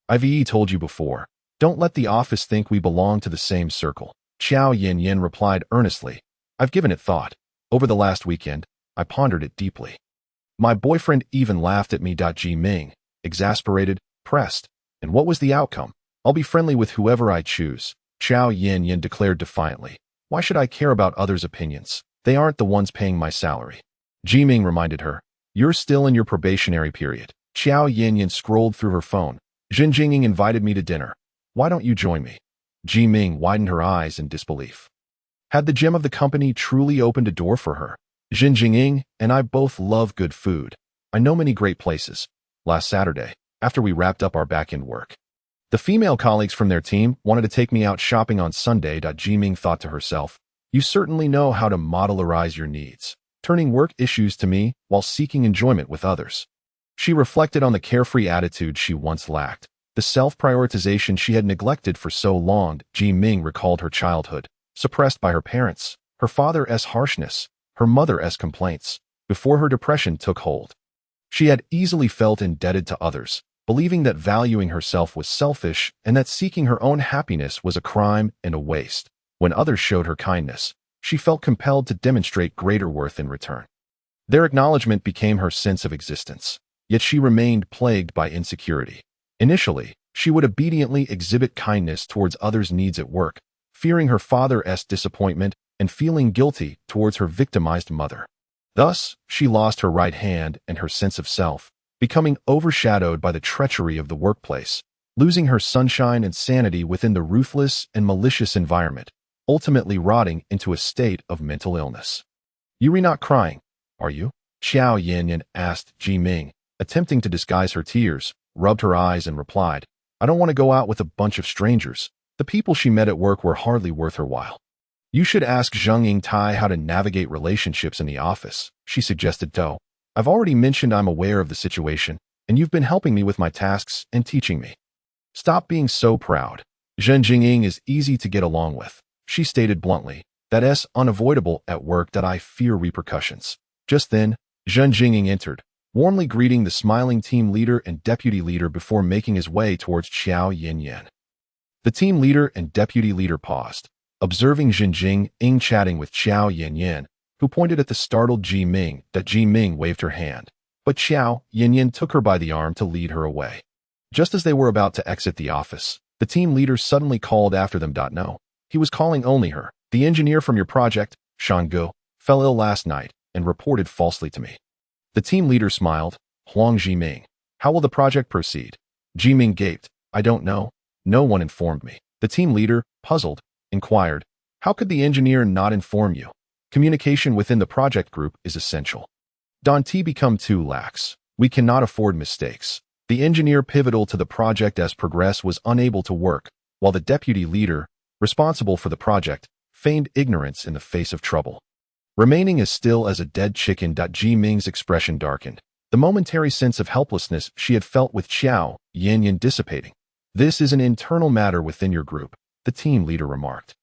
I've told you before, don't let the office think we belong to the same circle. Xiao Yinyin replied earnestly. I've given it thought. Over the last weekend, I pondered it deeply. My boyfriend even laughed at me. Zhiming, exasperated, pressed. And what was the outcome? I'll be friendly with whoever I choose, Xiao Yinyin declared defiantly. Why should I care about others' opinions? They aren't the ones paying my salary. Zhiming reminded her. You're still in your probationary period. Xiao Yinyin scrolled through her phone. Zhiming invited me to dinner. Why don't you join me? Zhiming widened her eyes in disbelief. Had the gem of the company truly opened a door for her? Zhiming and I both love good food. I know many great places. Last Saturday, after we wrapped up our back-end work, the female colleagues from their team wanted to take me out shopping on Sunday. Zhiming thought to herself, you certainly know how to modularize your needs, turning work issues to me while seeking enjoyment with others. She reflected on the carefree attitude she once lacked, the self-prioritization she had neglected for so long. Zhiming recalled her childhood, suppressed by her parents, her father's harshness, her mother's complaints, before her depression took hold. She had easily felt indebted to others, believing that valuing herself was selfish and that seeking her own happiness was a crime and a waste. When others showed her kindness, she felt compelled to demonstrate greater worth in return. Their acknowledgement became her sense of existence, yet she remained plagued by insecurity. Initially, she would obediently exhibit kindness towards others' needs at work, fearing her father's disappointment and feeling guilty towards her victimized mother. Thus, she lost her right hand and her sense of self, becoming overshadowed by the treachery of the workplace, losing her sunshine and sanity within the ruthless and malicious environment, ultimately rotting into a state of mental illness. You're not crying, are you? Xiao Yinyin asked Zhiming, attempting to disguise her tears, rubbed her eyes and replied, I don't want to go out with a bunch of strangers. The people she met at work were hardly worth her while. You should ask Zheng Tai how to navigate relationships in the office, she suggested. Though I've already mentioned I'm aware of the situation, and you've been helping me with my tasks and teaching me. Stop being so proud. Zheng is easy to get along with, she stated bluntly. That's unavoidable at work. I fear repercussions. Just then, Zheng entered, warmly greeting the smiling team leader and deputy leader before making his way towards Xiao Yinyin. The team leader and deputy leader paused, observing Zheng chatting with Xiao Yinyin, who pointed at the startled Zhiming. Zhiming waved her hand, but Xiao Yinyin took her by the arm to lead her away. Just as they were about to exit the office, the team leader suddenly called after them. No, he was calling only her. The engineer from your project, Shanggu, fell ill last night and reported falsely to me. The team leader smiled. Huang Zhiming, how will the project proceed? Zhiming gaped. I don't know. No one informed me. The team leader, puzzled, inquired, how could the engineer not inform you? Communication within the project group is essential. Don't become too lax. We cannot afford mistakes. The engineer pivotal to the project as progress was unable to work, while the deputy leader, responsible for the project, feigned ignorance in the face of trouble. Remaining as still as a dead chicken. Zhiming's expression darkened, the momentary sense of helplessness she had felt with Xiao Yinyin dissipating. This is an internal matter within your group, the team leader remarked.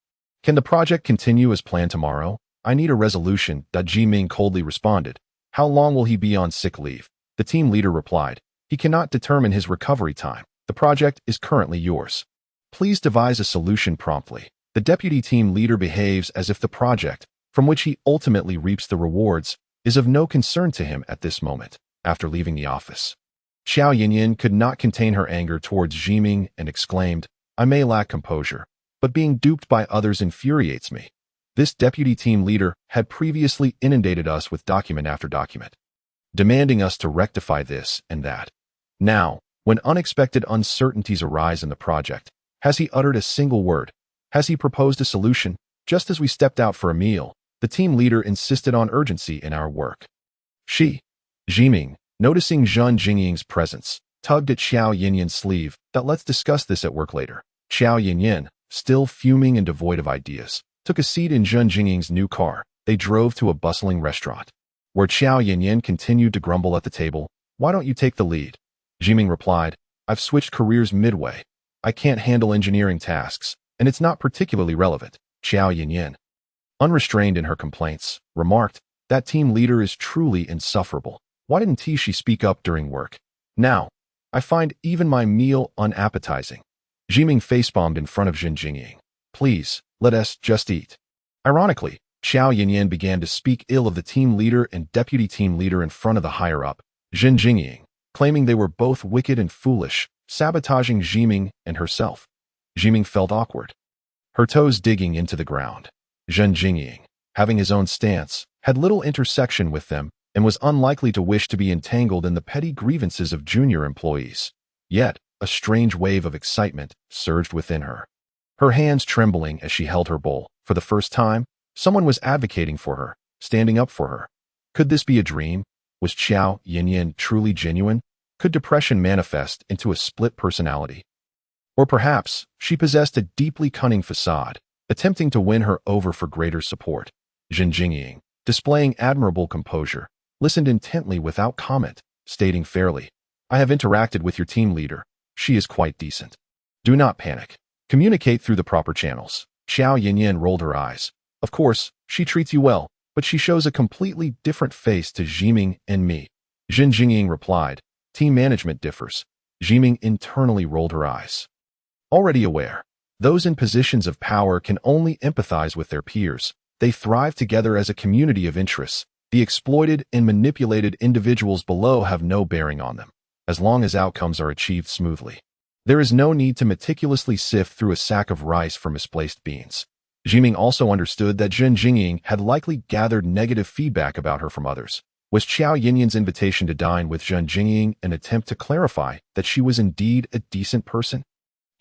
Can the project continue as planned tomorrow? I need a resolution. Zhiming coldly responded. How long will he be on sick leave? The team leader replied. He cannot determine his recovery time. The project is currently yours. Please devise a solution promptly. The deputy team leader behaves as if the project, from which he ultimately reaps the rewards, is of no concern to him at this moment. After leaving the office, Xiao Yinyin could not contain her anger towards Zhiming and exclaimed, I may lack composure, but being duped by others infuriates me. This deputy team leader had previously inundated us with document after document, demanding us to rectify this and that. Now, when unexpected uncertainties arise in the project, has he uttered a single word? Has he proposed a solution? Just as we stepped out for a meal, The team leader insisted on urgency in our work. Shi Zhiming, noticing Zhang Jingying's presence, tugged at Xiao Yinyan's sleeve that let's discuss this at work later. Xiao Yinyan, still fuming and devoid of ideas, took a seat in Zhang Jingying's new car. They drove to a bustling restaurant, where Xiao Yinyan continued to grumble at the table. Why don't you take the lead? Zhiming replied, I've switched careers midway. I can't handle engineering tasks, and it's not particularly relevant. Xiao Yinyan, unrestrained in her complaints, remarked, that team leader is truly insufferable. Why didn't she speak up during work? Now, I find even my meal unappetizing. Zhiming facepalmed in front of Zhang Jingying. Please, let us just eat. Ironically, Xiao Yinyan began to speak ill of the team leader and deputy team leader in front of the higher-up, Zhang Jingying, claiming they were both wicked and foolish, sabotaging Zhiming and herself. Zhiming felt awkward, her toes digging into the ground. Zhang Jingying, having his own stance, had little intersection with them and was unlikely to wish to be entangled in the petty grievances of junior employees. Yet, a strange wave of excitement surged within her. Her hands trembling as she held her bowl. For the first time, someone was advocating for her, standing up for her. Could this be a dream? Was Xiao Yinyan truly genuine? Could depression manifest into a split personality? Or perhaps she possessed a deeply cunning facade, attempting to win her over for greater support. Zhang Jingying, displaying admirable composure, listened intently without comment, stating fairly, I have interacted with your team leader. She is quite decent. Do not panic. Communicate through the proper channels. Xiao Yinyan rolled her eyes. Of course, she treats you well, but she shows a completely different face to Zhiming and me. Zhang Jingying replied, team management differs. Zhiming internally rolled her eyes. Already aware, those in positions of power can only empathize with their peers. They thrive together as a community of interests. The exploited and manipulated individuals below have no bearing on them, as long as outcomes are achieved smoothly. There is no need to meticulously sift through a sack of rice for misplaced beans. Zhiming also understood that Zhang Jingying had likely gathered negative feedback about her from others. Was Xiao Yinyan's invitation to dine with Zhang Jingying an attempt to clarify that she was indeed a decent person?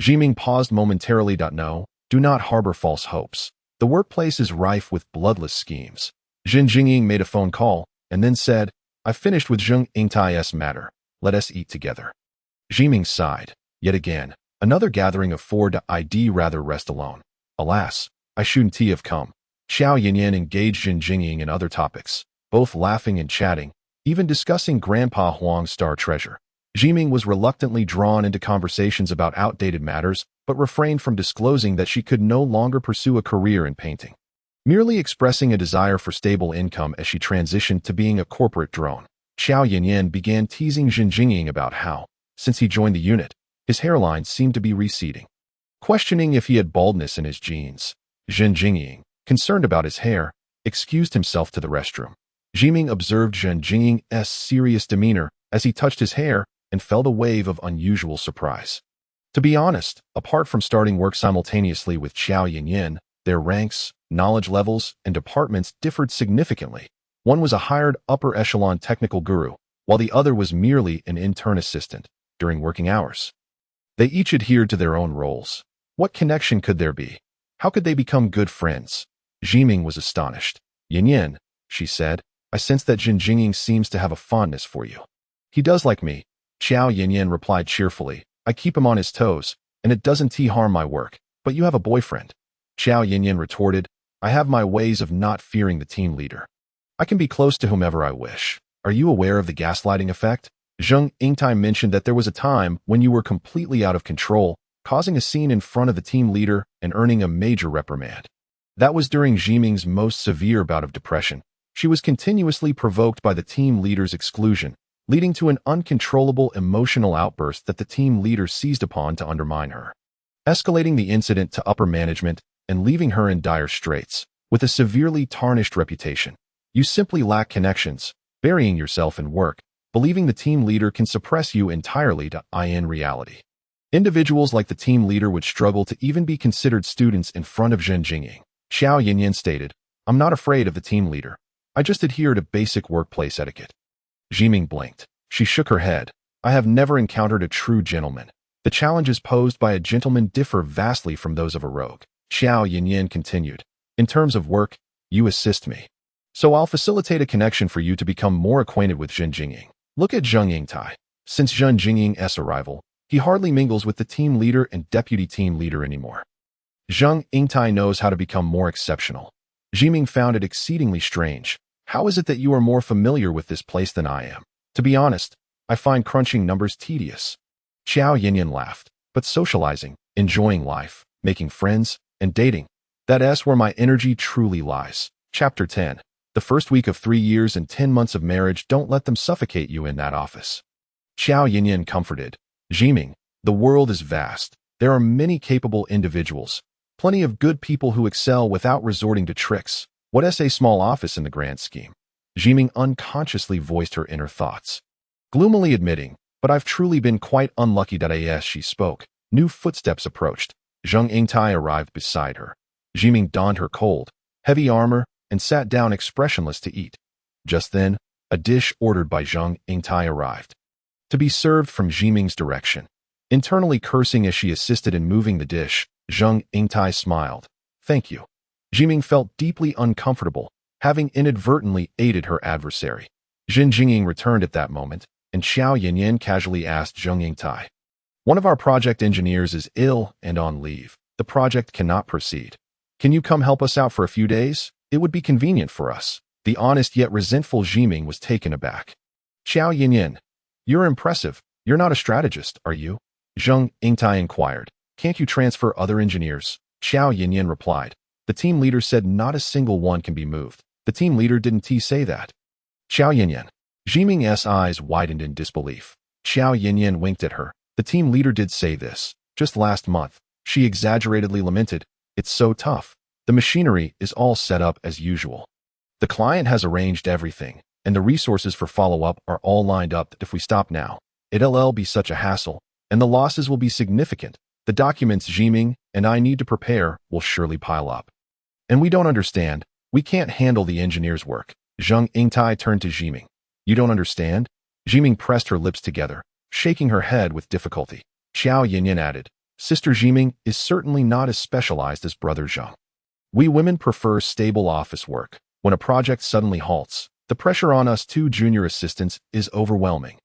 Zhiming paused momentarily. No, do not harbor false hopes. The workplace is rife with bloodless schemes. Zhang Jingying made a phone call and then said, I've finished with Zheng Yingtai's matter. Let us eat together. Zhiming sighed. Yet again, another gathering of 4I'd rather rest alone. Alas, I shouldn't have come. Xiao Yinyan engaged Zhang Jingying in other topics, both laughing and chatting, even discussing Grandpa Huang's star treasure. Zhiming was reluctantly drawn into conversations about outdated matters, but refrained from disclosing that she could no longer pursue a career in painting, merely expressing a desire for stable income as she transitioned to being a corporate drone. Xiao Yinyan began teasing Zhang Jingying about how, since he joined the unit, his hairline seemed to be receding, questioning if he had baldness in his genes. Zhang Jingying, concerned about his hair, excused himself to the restroom. Zhiming observed Zhang Jingying's serious demeanor as he touched his hair and felt a wave of unusual surprise. To be honest, apart from starting work simultaneously with Xiao Yinyan, their ranks, knowledge levels, and departments differed significantly. One was a hired upper-echelon technical guru, while the other was merely an intern assistant during working hours. They each adhered to their own roles. What connection could there be? How could they become good friends? Zhiming was astonished. Yinyan, she said, I sense that Zhang Jingying seems to have a fondness for you. He does like me. Xiao Yinyan replied cheerfully. I keep him on his toes, and it doesn't harm my work, but you have a boyfriend. Xiao Yinyan retorted, I have my ways of not fearing the team leader. I can be close to whomever I wish. Are you aware of the gaslighting effect? Zheng Yingtai mentioned that there was a time when you were completely out of control, causing a scene in front of the team leader and earning a major reprimand. That was during Zhiming's most severe bout of depression. She was continuously provoked by the team leader's exclusion, leading to an uncontrollable emotional outburst that the team leader seized upon to undermine her, escalating the incident to upper management and leaving her in dire straits, with a severely tarnished reputation. You simply lack connections, burying yourself in work, believing the team leader can suppress you entirely in reality. Individuals like the team leader would struggle to even be considered students in front of Zhang Jingying. Xiao Yinyan stated, I'm not afraid of the team leader. I just adhere to basic workplace etiquette. Zhiming blinked. She shook her head. I have never encountered a true gentleman. The challenges posed by a gentleman differ vastly from those of a rogue. Xiao Yinyan continued. In terms of work, You assist me. So I'll facilitate a connection for you to become more acquainted with Zhen Jingying. Look at Zheng Yingtai. Since Zhen Jingying's arrival, he hardly mingles with the team leader and deputy team leader anymore. Zheng Yingtai knows how to become more exceptional. Zhiming found it exceedingly strange. How is it that you are more familiar with this place than I am? To be honest, I find crunching numbers tedious. Xiao Yinyan laughed. But socializing, enjoying life, making friends, and dating, that's where my energy truly lies. Chapter 10. The first week of 3 years and 10 months of marriage, don't let them suffocate you in that office. Xiao Yinyan comforted. Zhiming, the world is vast. There are many capable individuals. Plenty of good people who excel without resorting to tricks. What is a small office in the grand scheme? Zhiming unconsciously voiced her inner thoughts. Gloomily admitting, but I've truly been quite unlucky. As she spoke, new footsteps approached. Zheng Yingtai arrived beside her. Zhiming donned her cold, heavy armor and sat down expressionless to eat. Just then, a dish ordered by Zheng Yingtai arrived, to be served from Zhiming's direction. Internally cursing as she assisted in moving the dish, Zheng Yingtai smiled. Thank you. Zhiming felt deeply uncomfortable, having inadvertently aided her adversary. Zhen Jingying returned at that moment, and Xiao Yinyan casually asked Zheng Yingtai, one of our project engineers is ill and on leave. The project cannot proceed. Can you come help us out for a few days? It would be convenient for us. The honest yet resentful Zhiming was taken aback. Xiao Yinyan, you're impressive. You're not a strategist, are you? Zheng Yingtai inquired. Can't you transfer other engineers? Xiao Yinyan replied. The team leader said not a single one can be moved. The team leader didn't say that. Xiao Yinyan. Zhiming's eyes widened in disbelief. Xiao Yinyan winked at her. The team leader did say this. Just last month, she exaggeratedly lamented. It's so tough. The machinery is all set up as usual. The client has arranged everything, and the resources for follow-up are all lined up. If we stop now, it'll be such a hassle, and the losses will be significant. The documents Zhiming and I need to prepare will surely pile up. And we don't understand. We can't handle the engineer's work. Zheng Yingtai turned to Zhiming. You don't understand? Zhiming pressed her lips together, shaking her head with difficulty. Xiao Yinyan added, Sister Zhiming is certainly not as specialized as Brother Zheng. We women prefer stable office work. When a project suddenly halts, the pressure on us two junior assistants is overwhelming.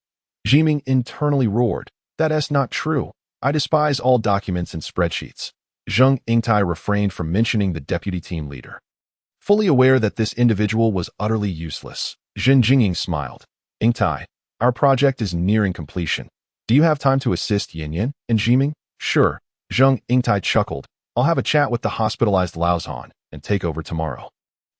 Zhiming internally roared. That's not true. I despise all documents and spreadsheets. Zheng Yingtai refrained from mentioning the deputy team leader. Fully aware that this individual was utterly useless, Zhen Jingying smiled. Yingtai, our project is nearing completion. Do you have time to assist Yinyan and Zhiming? Sure. Zheng Yingtai chuckled. I'll have a chat with the hospitalized Laozhan and take over tomorrow.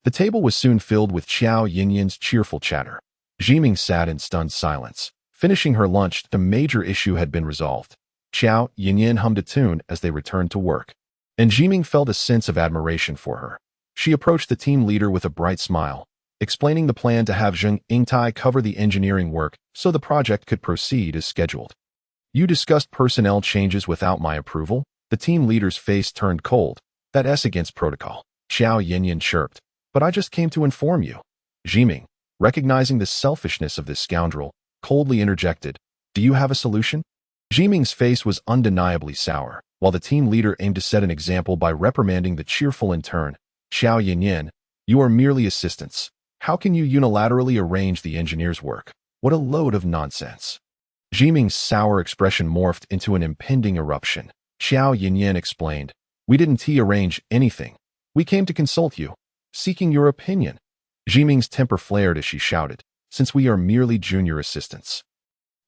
The table was soon filled with Xiao Yinyan's cheerful chatter. Zhiming sat in stunned silence. Finishing her lunch, the major issue had been resolved. Xiao Yinyan hummed a tune as they returned to work, and Zhiming felt a sense of admiration for her. She approached the team leader with a bright smile, explaining the plan to have Zheng Yingtai cover the engineering work so the project could proceed as scheduled. You discussed personnel changes without my approval? The team leader's face turned cold. That's against protocol. Xiao Yinyan chirped. But I just came to inform you. Zhiming, recognizing the selfishness of this scoundrel, coldly interjected. Do you have a solution? Zhiming's face was undeniably sour, while the team leader aimed to set an example by reprimanding the cheerful intern. Xiao Yinyan, you are merely assistants. How can you unilaterally arrange the engineer's work? What a load of nonsense. Zhiming's sour expression morphed into an impending eruption. Xiao Yinyan explained. We didn't arrange anything. We came to consult you, seeking your opinion. Zhiming's temper flared as she shouted. Since we are merely junior assistants,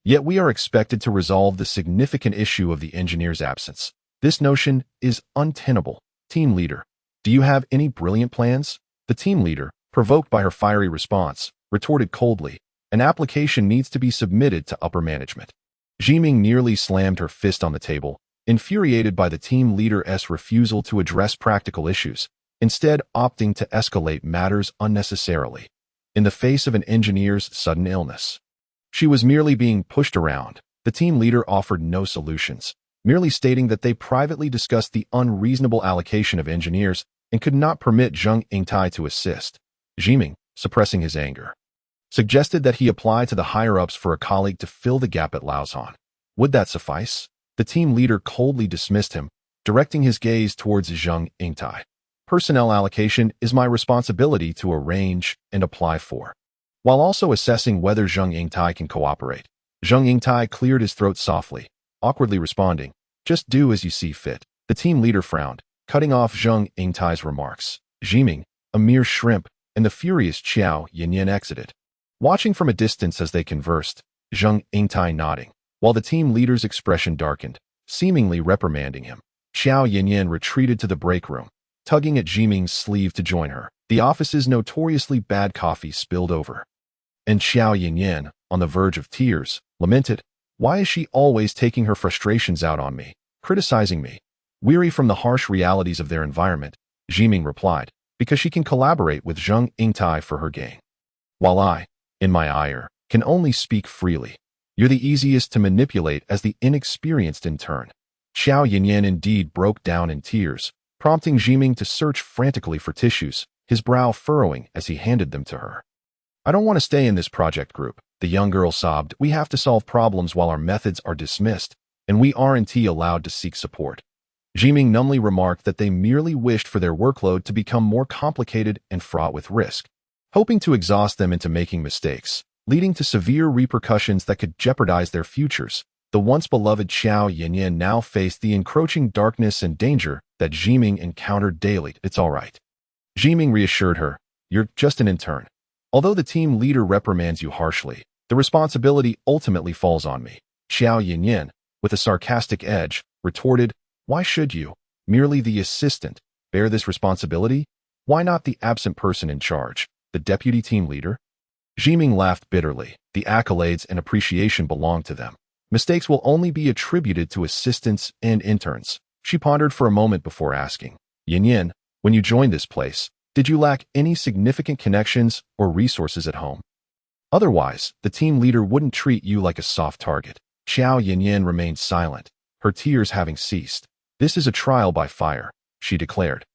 yet we are expected to resolve the significant issue of the engineer's absence. This notion is untenable. Team leader, do you have any brilliant plans? The team leader, provoked by her fiery response, retorted coldly. An application needs to be submitted to upper management. Zhiming nearly slammed her fist on the table, infuriated by the team leader's refusal to address practical issues, instead opting to escalate matters unnecessarily. In the face of an engineer's sudden illness, she was merely being pushed around. The team leader offered no solutions, merely stating that they privately discussed the unreasonable allocation of engineers and could not permit Zheng Yingtai to assist. Zhiming, suppressing his anger, suggested that he apply to the higher-ups for a colleague to fill the gap at Laozhan. Would that suffice? The team leader coldly dismissed him, directing his gaze towards Zheng Yingtai. personnel allocation is my responsibility to arrange and apply for, while also assessing whether Zhang Yingtai can cooperate. Zhang Yingtai cleared his throat softly, awkwardly responding, "Just do as you see fit." The team leader frowned, cutting off Zhang Yingtai's remarks. Zhiming, a mere shrimp, and the furious Qiao Yanyan exited. Watching from a distance as they conversed, Zhang Yingtai nodding, while the team leader's expression darkened, seemingly reprimanding him. Qiao Yanyan retreated to the break room, tugging at Zhiming's sleeve to join her. The office's notoriously bad coffee spilled over, and Qiao Yanyan, on the verge of tears, lamented, "Why is she always taking her frustrations out on me, criticizing me?" Weary from the harsh realities of their environment, Zhiming replied, "Because she can collaborate with Zhang Yingtai for her gain, while I, in my ire, can only speak freely. You're the easiest to manipulate as the inexperienced intern." Qiao Yanyan indeed broke down in tears, prompting Zhiming to search frantically for tissues, his brow furrowing as he handed them to her. "I don't want to stay in this project group," the young girl sobbed. "We have to solve problems while our methods are dismissed, and we aren't allowed to seek support." Zhiming numbly remarked that they merely wished for their workload to become more complicated and fraught with risk, hoping to exhaust them into making mistakes, leading to severe repercussions that could jeopardize their futures. The once beloved Qiao Yanyan now faced the encroaching darkness and danger that Zhiming encountered daily. "It's all right," Zhiming reassured her. "You're just an intern. Although the team leader reprimands you harshly, the responsibility ultimately falls on me." Qiao Yanyan, with a sarcastic edge, retorted, "Why should you, merely the assistant, bear this responsibility? Why not the absent person in charge, the deputy team leader?" Zhiming laughed bitterly. The accolades and appreciation belong to them. Mistakes will only be attributed to assistants and interns. She pondered for a moment before asking, "Yanyan, when you joined this place, did you lack any significant connections or resources at home? Otherwise, the team leader wouldn't treat you like a soft target." Qiao Yanyan remained silent, her tears having ceased. "This is a trial by fire," she declared.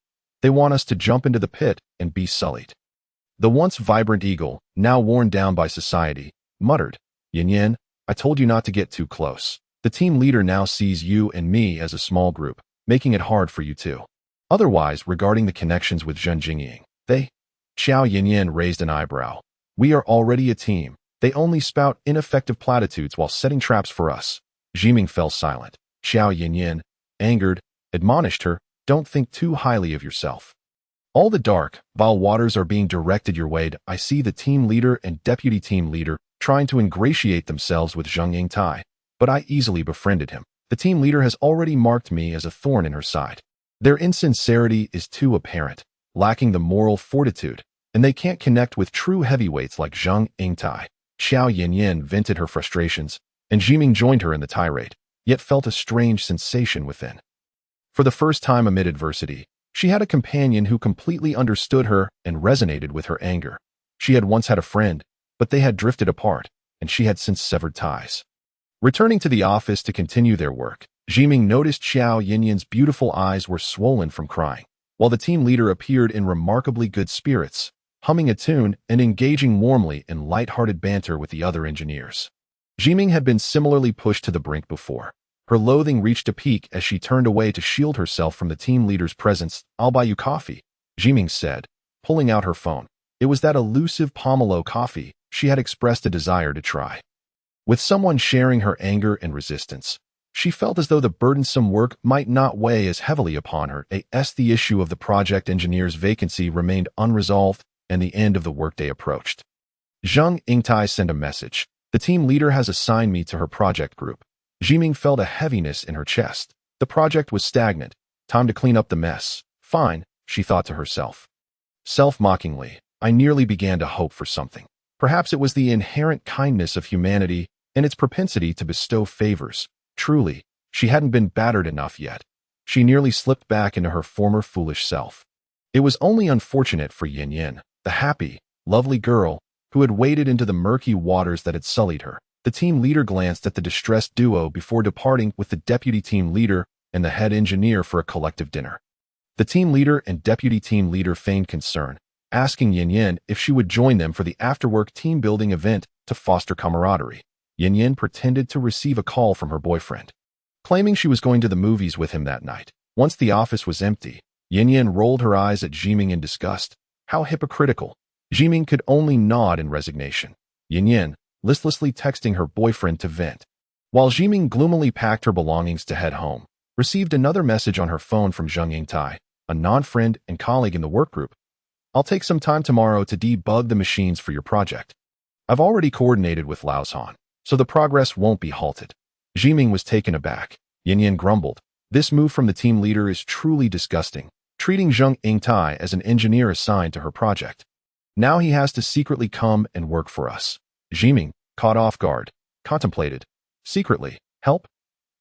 "They want us to jump into the pit and be sullied." The once vibrant eagle, now worn down by society, muttered, "Yanyan, I told you not to get too close. The team leader now sees you and me as a small group, making it hard for you too. Otherwise, regarding the connections with Zhen Jingying, Qiao Yanyan raised an eyebrow. "We are already a team. They only spout ineffective platitudes while setting traps for us." Zhiming fell silent. Qiao Yanyan, angered, admonished her, "Don't think too highly of yourself. All the dark, vile waters are being directed your way. I see the team leader and deputy team leader trying to ingratiate themselves with Zhang Yingtai, but I easily befriended him. The team leader has already marked me as a thorn in her side. Their insincerity is too apparent, lacking the moral fortitude, and they can't connect with true heavyweights like Zhang Yingtai." Qiao Yanyan vented her frustrations, and Zhiming joined her in the tirade, yet felt a strange sensation within. For the first time amid adversity, she had a companion who completely understood her and resonated with her anger. She had once had a friend, but they had drifted apart, and she had since severed ties. Returning to the office to continue their work, Zhiming noticed Qiao Yanyan's beautiful eyes were swollen from crying, while the team leader appeared in remarkably good spirits, humming a tune and engaging warmly in light-hearted banter with the other engineers. Zhiming had been similarly pushed to the brink before. Her loathing reached a peak as she turned away to shield herself from the team leader's presence. "I'll buy you coffee," Zhiming said, pulling out her phone. It was that elusive pomelo coffee she had expressed a desire to try. With someone sharing her anger and resistance, she felt as though the burdensome work might not weigh as heavily upon her. The issue of the project engineer's vacancy remained unresolved, and the end of the workday approached. Zhang Yingtai sent a message. "The team leader has assigned me to her project group." Zhiming felt a heaviness in her chest. The project was stagnant. Time to clean up the mess. "Fine," she thought to herself. Self-mockingly, I nearly began to hope for something. Perhaps it was the inherent kindness of humanity and its propensity to bestow favors. Truly, she hadn't been battered enough yet. She nearly slipped back into her former foolish self. It was only unfortunate for Yanyan, the happy, lovely girl, who had waded into the murky waters that had sullied her. The team leader glanced at the distressed duo before departing with the deputy team leader and the head engineer for a collective dinner. The team leader and deputy team leader feigned concern, asking Yanyan if she would join them for the after-work team-building event to foster camaraderie. Yanyan pretended to receive a call from her boyfriend, claiming she was going to the movies with him that night. Once the office was empty, Yin Yin rolled her eyes at Zhiming in disgust. How hypocritical. Zhiming could only nod in resignation. Yin Yin, listlessly texting her boyfriend to vent. While Zhiming gloomily packed her belongings to head home, received another message on her phone from Zhang Yingtai, a non-friend and colleague in the workgroup. I'll take some time tomorrow to debug the machines for your project. I've already coordinated with Lao Han, so the progress won't be halted. Zhiming was taken aback. Yin Yin grumbled. This move from the team leader is truly disgusting, treating Zhang Yingtai as an engineer assigned to her project. Now he has to secretly come and work for us. Zhiming, caught off guard, contemplated. Secretly, help?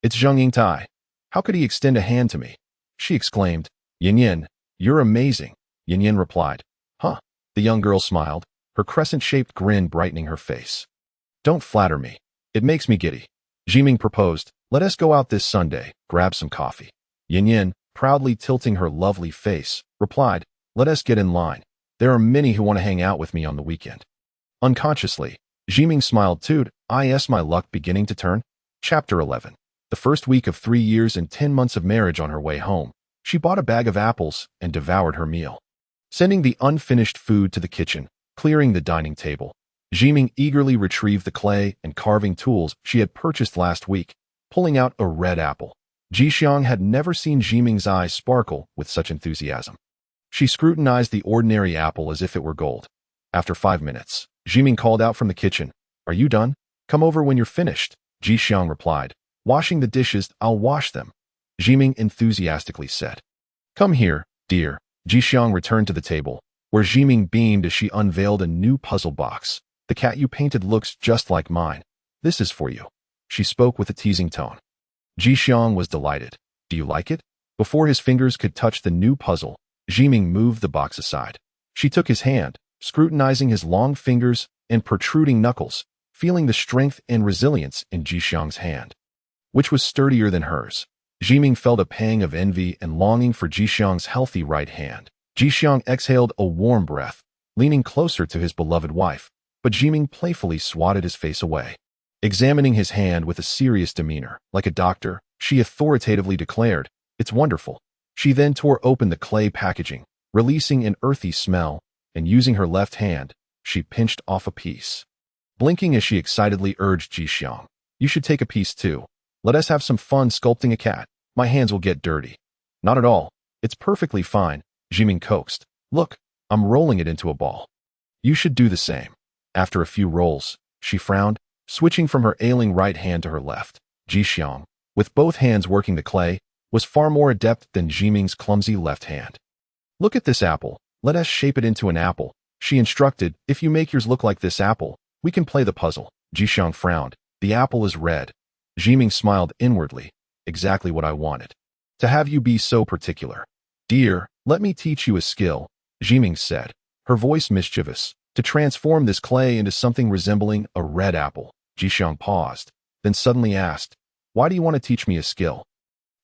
It's Zhang Yingtai. How could he extend a hand to me? She exclaimed. Yin Yin, you're amazing. Yin Yin replied. Huh? The young girl smiled, her crescent-shaped grin brightening her face. Don't flatter me. It makes me giddy. Zhiming proposed, let us go out this Sunday, grab some coffee. Yin Yin, proudly tilting her lovely face, replied, let us get in line. There are many who want to hang out with me on the weekend. Unconsciously, Zhiming smiled too. Is my luck beginning to turn? Chapter 11. The first week of 3 years and 10 months of marriage. On her way home, she bought a bag of apples and devoured her meal. Sending the unfinished food to the kitchen, clearing the dining table, Zhiming eagerly retrieved the clay and carving tools she had purchased last week, pulling out a red apple. Jixiang had never seen Zhiming's eyes sparkle with such enthusiasm. She scrutinized the ordinary apple as if it were gold. After 5 minutes, Zhiming called out from the kitchen, Are you done? Come over when you're finished. Jixiang replied, Washing the dishes, I'll wash them. Zhiming enthusiastically said, Come here, dear. Jixiang returned to the table, where Zhiming beamed as she unveiled a new puzzle box. The cat you painted looks just like mine. This is for you. She spoke with a teasing tone. Jixiang was delighted. Do you like it? Before his fingers could touch the new puzzle, Zhiming moved the box aside. She took his hand, scrutinizing his long fingers and protruding knuckles, feeling the strength and resilience in Jixiang's hand, which was sturdier than hers. Zhiming felt a pang of envy and longing for Jixiang's healthy right hand. Jixiang exhaled a warm breath, leaning closer to his beloved wife, but Zhiming playfully swatted his face away. Examining his hand with a serious demeanor, like a doctor, she authoritatively declared, It's wonderful. She then tore open the clay packaging, releasing an earthy smell, and using her left hand, she pinched off a piece. Blinking as she excitedly urged Jixiang, You should take a piece too. Let us have some fun sculpting a cat. My hands will get dirty. Not at all. It's perfectly fine, Zhiming coaxed. Look, I'm rolling it into a ball. You should do the same. After a few rolls, she frowned, switching from her ailing right hand to her left. Jixiang, with both hands working the clay, was far more adept than Zhiming's clumsy left hand. Look at this apple. Let us shape it into an apple, she instructed. If you make yours look like this apple, we can play the puzzle. Jixiang frowned. The apple is red. Zhiming smiled inwardly. Exactly what I wanted. To have you be so particular. Dear, let me teach you a skill, Zhiming said, her voice mischievous, to transform this clay into something resembling a red apple. Jixiang paused, then suddenly asked, Why do you want to teach me a skill?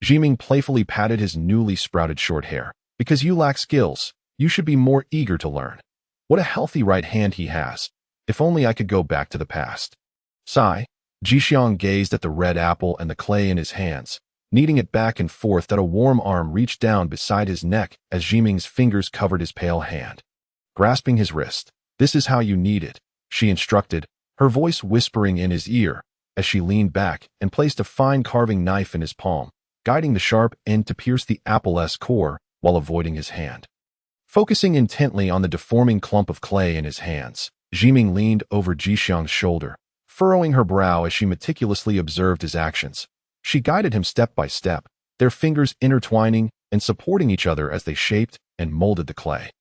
Zhiming playfully patted his newly sprouted short hair. Because you lack skills, you should be more eager to learn. What a healthy right hand he has. If only I could go back to the past. Sigh. Jixiang gazed at the red apple and the clay in his hands, kneading it back and forth that a warm arm reached down beside his neck as Zhiming's fingers covered his pale hand. Grasping his wrist, This is how you knead it, she instructed, her voice whispering in his ear, as she leaned back and placed a fine carving knife in his palm, guiding the sharp end to pierce the apple's core while avoiding his hand. Focusing intently on the deforming clump of clay in his hands, Zhiming leaned over Jixiang's shoulder, furrowing her brow as she meticulously observed his actions. She guided him step by step, their fingers intertwining and supporting each other as they shaped and molded the clay,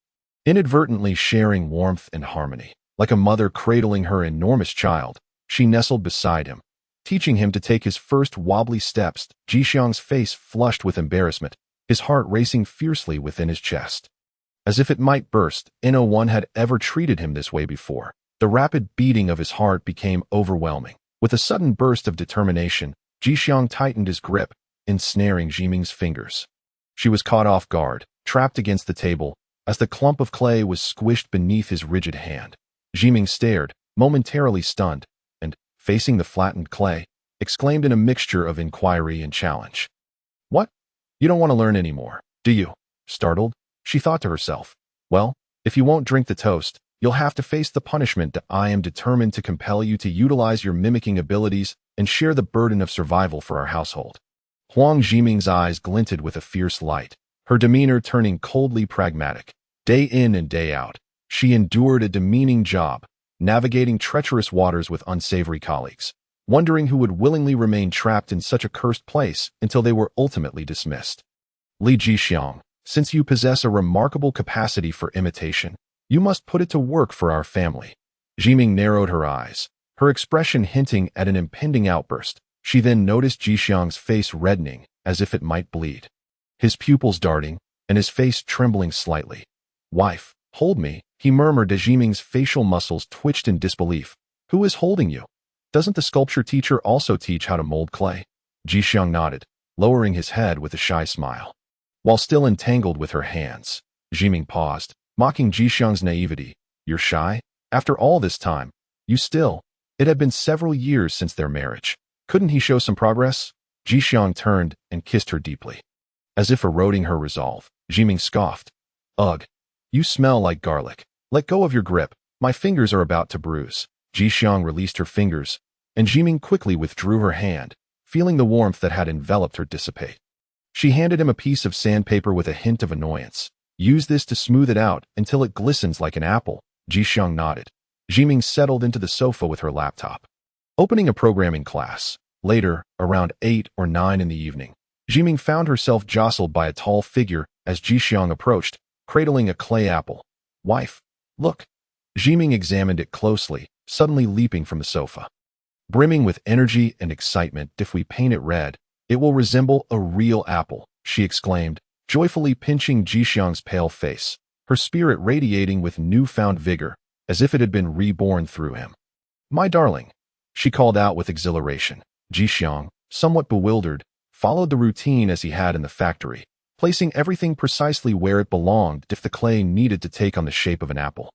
inadvertently sharing warmth and harmony. Like a mother cradling her enormous child, she nestled beside him, teaching him to take his first wobbly steps. Jixiang's face flushed with embarrassment, his heart racing fiercely within his chest. As if it might burst, no one had ever treated him this way before. The rapid beating of his heart became overwhelming. With a sudden burst of determination, Jixiang tightened his grip, ensnaring Zhiming's fingers. She was caught off guard, trapped against the table, as the clump of clay was squished beneath his rigid hand. Zhiming stared, momentarily stunned, and, facing the flattened clay, exclaimed in a mixture of inquiry and challenge. What? You don't want to learn anymore, do you? Startled, she thought to herself, well, if you won't drink the toast, you'll have to face the punishment. I am determined to compel you to utilize your mimicking abilities and share the burden of survival for our household. Huang Zhiming's eyes glinted with a fierce light, her demeanor turning coldly pragmatic. Day in and day out, she endured a demeaning job, navigating treacherous waters with unsavory colleagues, wondering who would willingly remain trapped in such a cursed place until they were ultimately dismissed. Li Jixiang, since you possess a remarkable capacity for imitation, you must put it to work for our family. Zhiming narrowed her eyes, her expression hinting at an impending outburst. She then noticed Jixiang's face reddening, as if it might bleed, his pupils darting, and his face trembling slightly. Wife, hold me, he murmured as Zhiming's facial muscles twitched in disbelief. Who is holding you? Doesn't the sculpture teacher also teach how to mold clay? Jixiang nodded, lowering his head with a shy smile. While still entangled with her hands, Zhiming paused, mocking Jixiang's naivety. You're shy? After all this time, you still? It had been several years since their marriage. Couldn't he show some progress? Jixiang turned and kissed her deeply. As if eroding her resolve, Zhiming scoffed. Ugh, you smell like garlic. Let go of your grip. My fingers are about to bruise. Jixiang released her fingers, and Zhiming quickly withdrew her hand, feeling the warmth that had enveloped her dissipate. She handed him a piece of sandpaper with a hint of annoyance. Use this to smooth it out until it glistens like an apple. Jixiang nodded. Zhiming settled into the sofa with her laptop, opening a programming class. Later, around 8 or 9 in the evening, Zhiming found herself jostled by a tall figure as Jixiang approached, cradling a clay apple. Wife, look. Zhiming examined it closely, suddenly leaping from the sofa. Brimming with energy and excitement, if we paint it red, it will resemble a real apple, she exclaimed, joyfully pinching Jixiang's pale face, her spirit radiating with newfound vigor, as if it had been reborn through him. My darling, she called out with exhilaration. Jixiang, somewhat bewildered, followed the routine as he had in the factory, placing everything precisely where it belonged if the clay needed to take on the shape of an apple.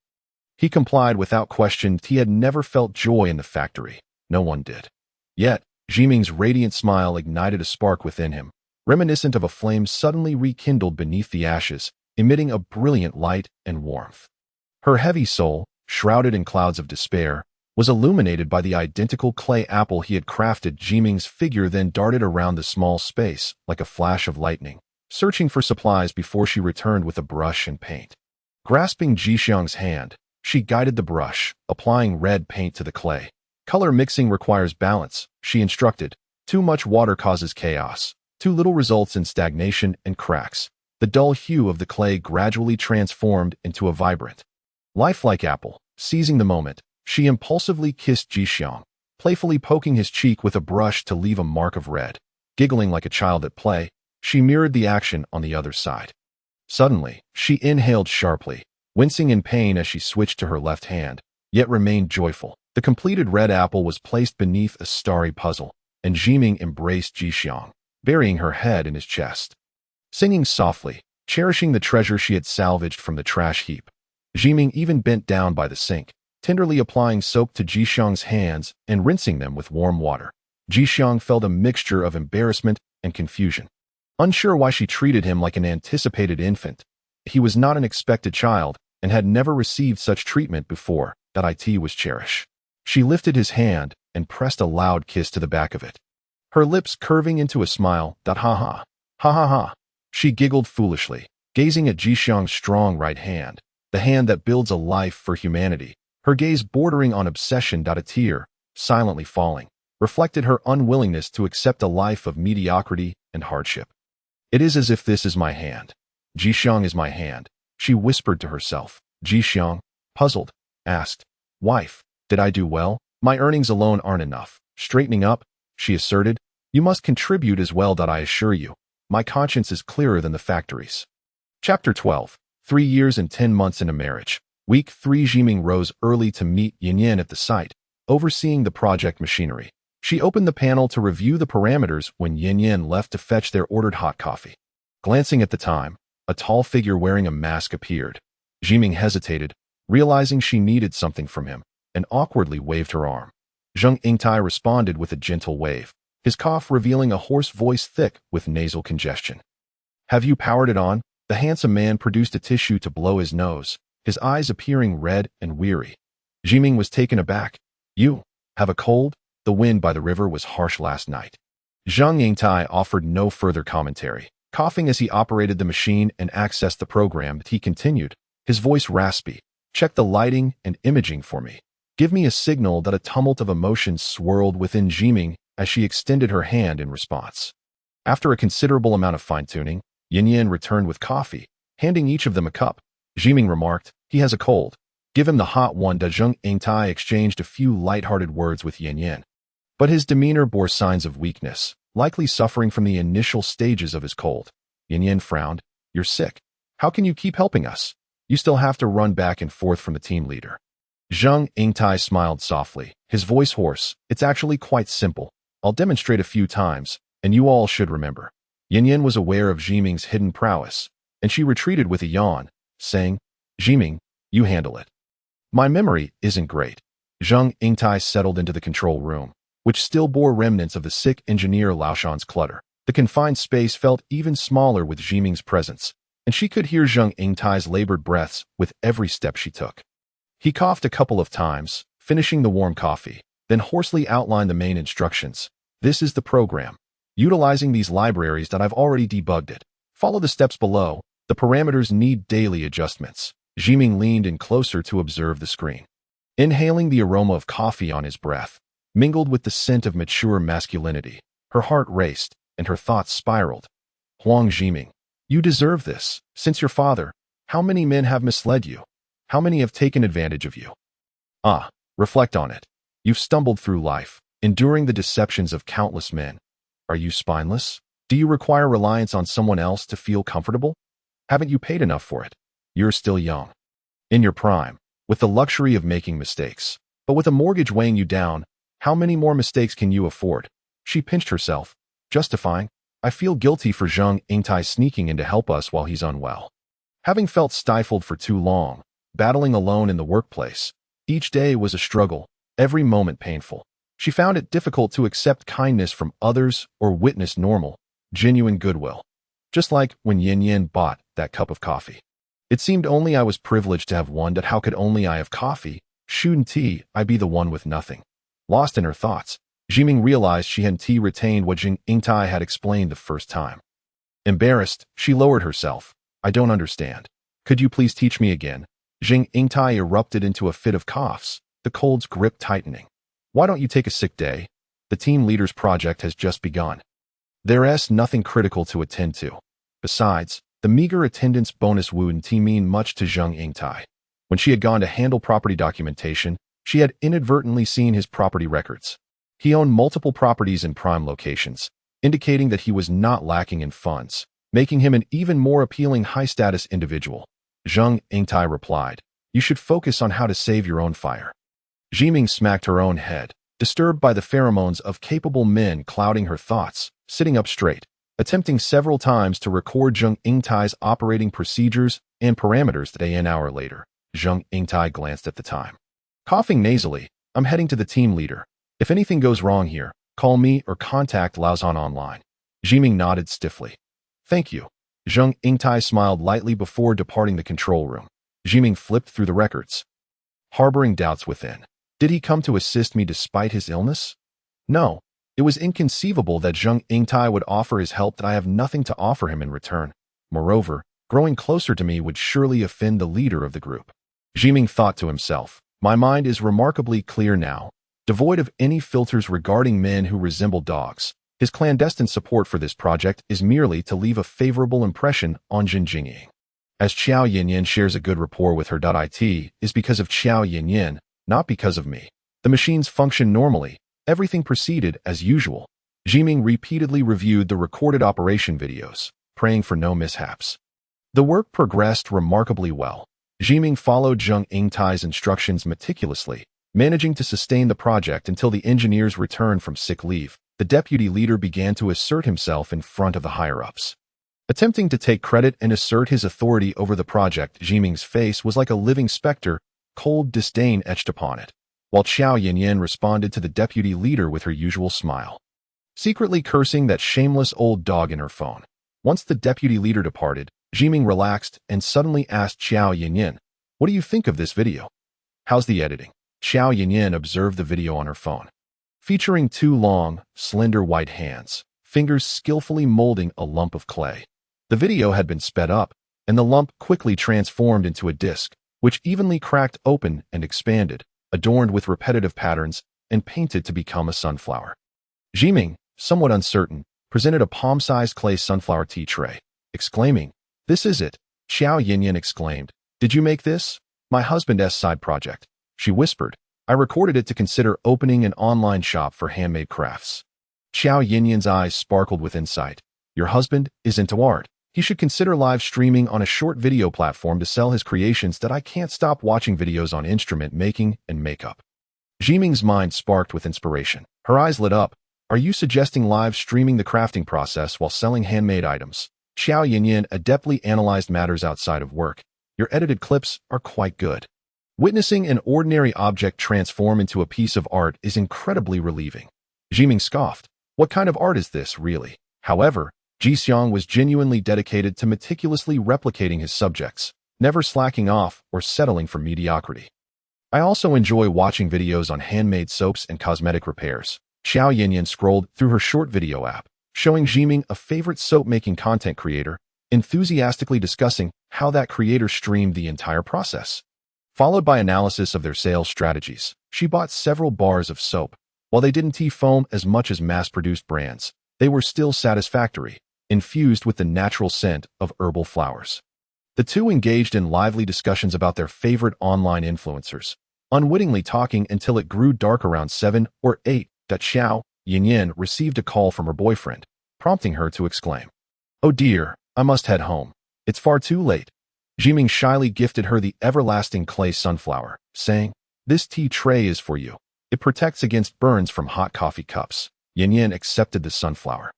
He complied without question. He had never felt joy in the factory. No one did. Yet, Zhiming's radiant smile ignited a spark within him, reminiscent of a flame suddenly rekindled beneath the ashes, emitting a brilliant light and warmth. Her heavy soul, shrouded in clouds of despair, was illuminated by the identical clay apple he had crafted. Zhiming's figure then darted around the small space like a flash of lightning, searching for supplies before she returned with a brush and paint. Grasping Jixiang's hand, she guided the brush, applying red paint to the clay. Color mixing requires balance, she instructed. Too much water causes chaos. Too little results in stagnation and cracks. The dull hue of the clay gradually transformed into a vibrant, lifelike apple. Seizing the moment, she impulsively kissed Jixiang, playfully poking his cheek with a brush to leave a mark of red. Giggling like a child at play, she mirrored the action on the other side. Suddenly, she inhaled sharply, wincing in pain as she switched to her left hand, yet remained joyful. The completed red apple was placed beneath a starry puzzle, and Zhiming embraced Jixiang, burying her head in his chest. Singing softly, cherishing the treasure she had salvaged from the trash heap, Zhiming even bent down by the sink, tenderly applying soap to Jixiang's hands and rinsing them with warm water. Jixiang felt a mixture of embarrassment and confusion, unsure why she treated him like an anticipated infant. He was not an expected child and had never received such treatment before. It was cherish. She lifted his hand and pressed a loud kiss to the back of it, her lips curving into a smile. Ha ha, ha ha ha. She giggled foolishly, gazing at Jixiang's strong right hand, the hand that builds a life for humanity, her gaze bordering on obsession. A tear, silently falling, reflected her unwillingness to accept a life of mediocrity and hardship. It is as if this is my hand. Jixiang is my hand, she whispered to herself. Jixiang, puzzled, asked, Wife, did I do well? My earnings alone aren't enough. Straightening up, she asserted, you must contribute as well. I assure you, my conscience is clearer than the factory's. Chapter 12. 3 years and 10 months in a marriage. Week 3. Zhiming rose early to meet Yanyan at the site, overseeing the project machinery. She opened the panel to review the parameters when Yanyan left to fetch their ordered hot coffee. Glancing at the time, a tall figure wearing a mask appeared. Zhiming hesitated, realizing she needed something from him, and awkwardly waved her arm. Zheng Yingtai responded with a gentle wave, his cough revealing a hoarse voice thick with nasal congestion. Have you powered it on? The handsome man produced a tissue to blow his nose, his eyes appearing red and weary. Zhiming was taken aback. You have a cold? The wind by the river was harsh last night. Zhang Yingtai offered no further commentary. Coughing as he operated the machine and accessed the program, he continued, his voice raspy. Check the lighting and imaging for me. Give me a signal. That a tumult of emotions swirled within Zhiming as she extended her hand in response. After a considerable amount of fine-tuning, Yin returned with coffee, handing each of them a cup. Zhiming remarked, he has a cold. Give him the hot one. Zhang Yingtai exchanged a few light-hearted words with Yin. But his demeanor bore signs of weakness, likely suffering from the initial stages of his cold. Yin frowned. You're sick. How can you keep helping us? You still have to run back and forth from the team leader. Zhang Yingtai smiled softly, his voice hoarse. It's actually quite simple. I'll demonstrate a few times, and you all should remember. Yin was aware of Zhiming's hidden prowess, and she retreated with a yawn, saying, Zhiming, you handle it. My memory isn't great. Zhang Yingtai settled into the control room, which still bore remnants of the sick engineer Laoshan's clutter. The confined space felt even smaller with Zhiming's presence, and she could hear Zhang Yingtai's labored breaths with every step she took. He coughed a couple of times, finishing the warm coffee, then hoarsely outlined the main instructions. This is the program. Utilizing these libraries that I've already debugged it. Follow the steps below. The parameters need daily adjustments. Zhiming leaned in closer to observe the screen. Inhaling the aroma of coffee on his breath, mingled with the scent of mature masculinity, her heart raced, and her thoughts spiraled. Huang Zhiming, you deserve this. Since your father, how many men have misled you? How many have taken advantage of you? Reflect on it. You've stumbled through life, enduring the deceptions of countless men. Are you spineless? Do you require reliance on someone else to feel comfortable? Haven't you paid enough for it? You're still young. In your prime, with the luxury of making mistakes. But with a mortgage weighing you down, how many more mistakes can you afford? She pinched herself, justifying, I feel guilty for Zhang Yingtai sneaking in to help us while he's unwell. Having felt stifled for too long, battling alone in the workplace, each day was a struggle, every moment painful. She found it difficult to accept kindness from others or witness normal, genuine goodwill. Just like when Yin bought that cup of coffee. It seemed only I was privileged to have one. That how could only I have coffee? Shouldn't I be the one with nothing? Lost in her thoughts, Zhiming realized she hadn't retained what Zhang Yingtai had explained the first time. Embarrassed, she lowered herself. I don't understand. Could you please teach me again? Zhang Yingtai erupted into a fit of coughs, the cold's grip tightening. Why don't you take a sick day? The team leader's project has just begun. There's nothing critical to attend to. Besides, the meager attendance bonus wouldn't mean much to Zhang Yingtai. When she had gone to handle property documentation, she had inadvertently seen his property records. He owned multiple properties in prime locations, indicating that he was not lacking in funds, making him an even more appealing high-status individual. Zhang Yingtai replied, you should focus on how to save your own fire. Zhiming smacked her own head, disturbed by the pheromones of capable men clouding her thoughts, sitting up straight, attempting several times to record Zhang Yingtai's operating procedures and parameters. An hour later, Zhang Yingtai glanced at the time. Coughing nasally, I'm heading to the team leader. If anything goes wrong here, call me or contact Laoshan online. Zhiming nodded stiffly. Thank you. Zhang Yingtai smiled lightly before departing the control room. Zhiming flipped through the records, harboring doubts within. Did he come to assist me despite his illness? No. It was inconceivable that Zhang Yingtai would offer his help. That I have nothing to offer him in return. Moreover, growing closer to me would surely offend the leader of the group. Zhiming thought to himself, my mind is remarkably clear now, devoid of any filters regarding men who resemble dogs. His clandestine support for this project is merely to leave a favorable impression on Jinjing. As Qiao Yinyin shares a good rapport with her. It is because of Qiao Yinyin, not because of me. The machines function normally. Everything proceeded as usual. Zhiming repeatedly reviewed the recorded operation videos, praying for no mishaps. The work progressed remarkably well. Zhiming followed Zhang Yingtai's instructions meticulously, managing to sustain the project until the engineers returned from sick leave. The deputy leader began to assert himself in front of the higher-ups. Attempting to take credit and assert his authority over the project, Zhiming's face was like a living specter, cold disdain etched upon it, while Qiao Yinyin responded to the deputy leader with her usual smile, secretly cursing that shameless old dog in her phone. Once the deputy leader departed, Zhiming relaxed and suddenly asked Xiao Yinyin, "What do you think of this video? How's the editing?" Xiao Yinyin observed the video on her phone, featuring two long, slender white hands, fingers skillfully molding a lump of clay. The video had been sped up, and the lump quickly transformed into a disc, which evenly cracked open and expanded, adorned with repetitive patterns, and painted to become a sunflower. Zhiming, somewhat uncertain, presented a palm-sized clay sunflower tea tray, exclaiming, "This is it!" Xiao Yinyin exclaimed, "Did you make this?" "My husband's side project," she whispered. "I recorded it to consider opening an online shop for handmade crafts." Xiao Yinyin's eyes sparkled with insight. "Your husband is into art. He should consider live streaming on a short video platform to sell his creations that I can't stop watching videos on instrument making and makeup." Zhiming's mind sparked with inspiration. Her eyes lit up. "Are you suggesting live streaming the crafting process while selling handmade items?" Xiao Yinyin adeptly analyzed matters outside of work. "Your edited clips are quite good. Witnessing an ordinary object transform into a piece of art is incredibly relieving." Zhiming scoffed. "What kind of art is this, really?" However, Jixiang was genuinely dedicated to meticulously replicating his subjects, never slacking off or settling for mediocrity. "I also enjoy watching videos on handmade soaps and cosmetic repairs." Xiao Yinyin scrolled through her short video app, showing Zhiming a favorite soap-making content creator, enthusiastically discussing how that creator streamed the entire process. Followed by analysis of their sales strategies, she bought several bars of soap. While they didn't foam as much as mass-produced brands, they were still satisfactory, infused with the natural scent of herbal flowers. The two engaged in lively discussions about their favorite online influencers, unwittingly talking until it grew dark around 7 or 8 that Xiao Yinyin received a call from her boyfriend, prompting her to exclaim, "Oh dear, I must head home. It's far too late." Zhiming shyly gifted her the everlasting clay sunflower, saying, "This tea tray is for you. It protects against burns from hot coffee cups." Yinyin accepted the sunflower,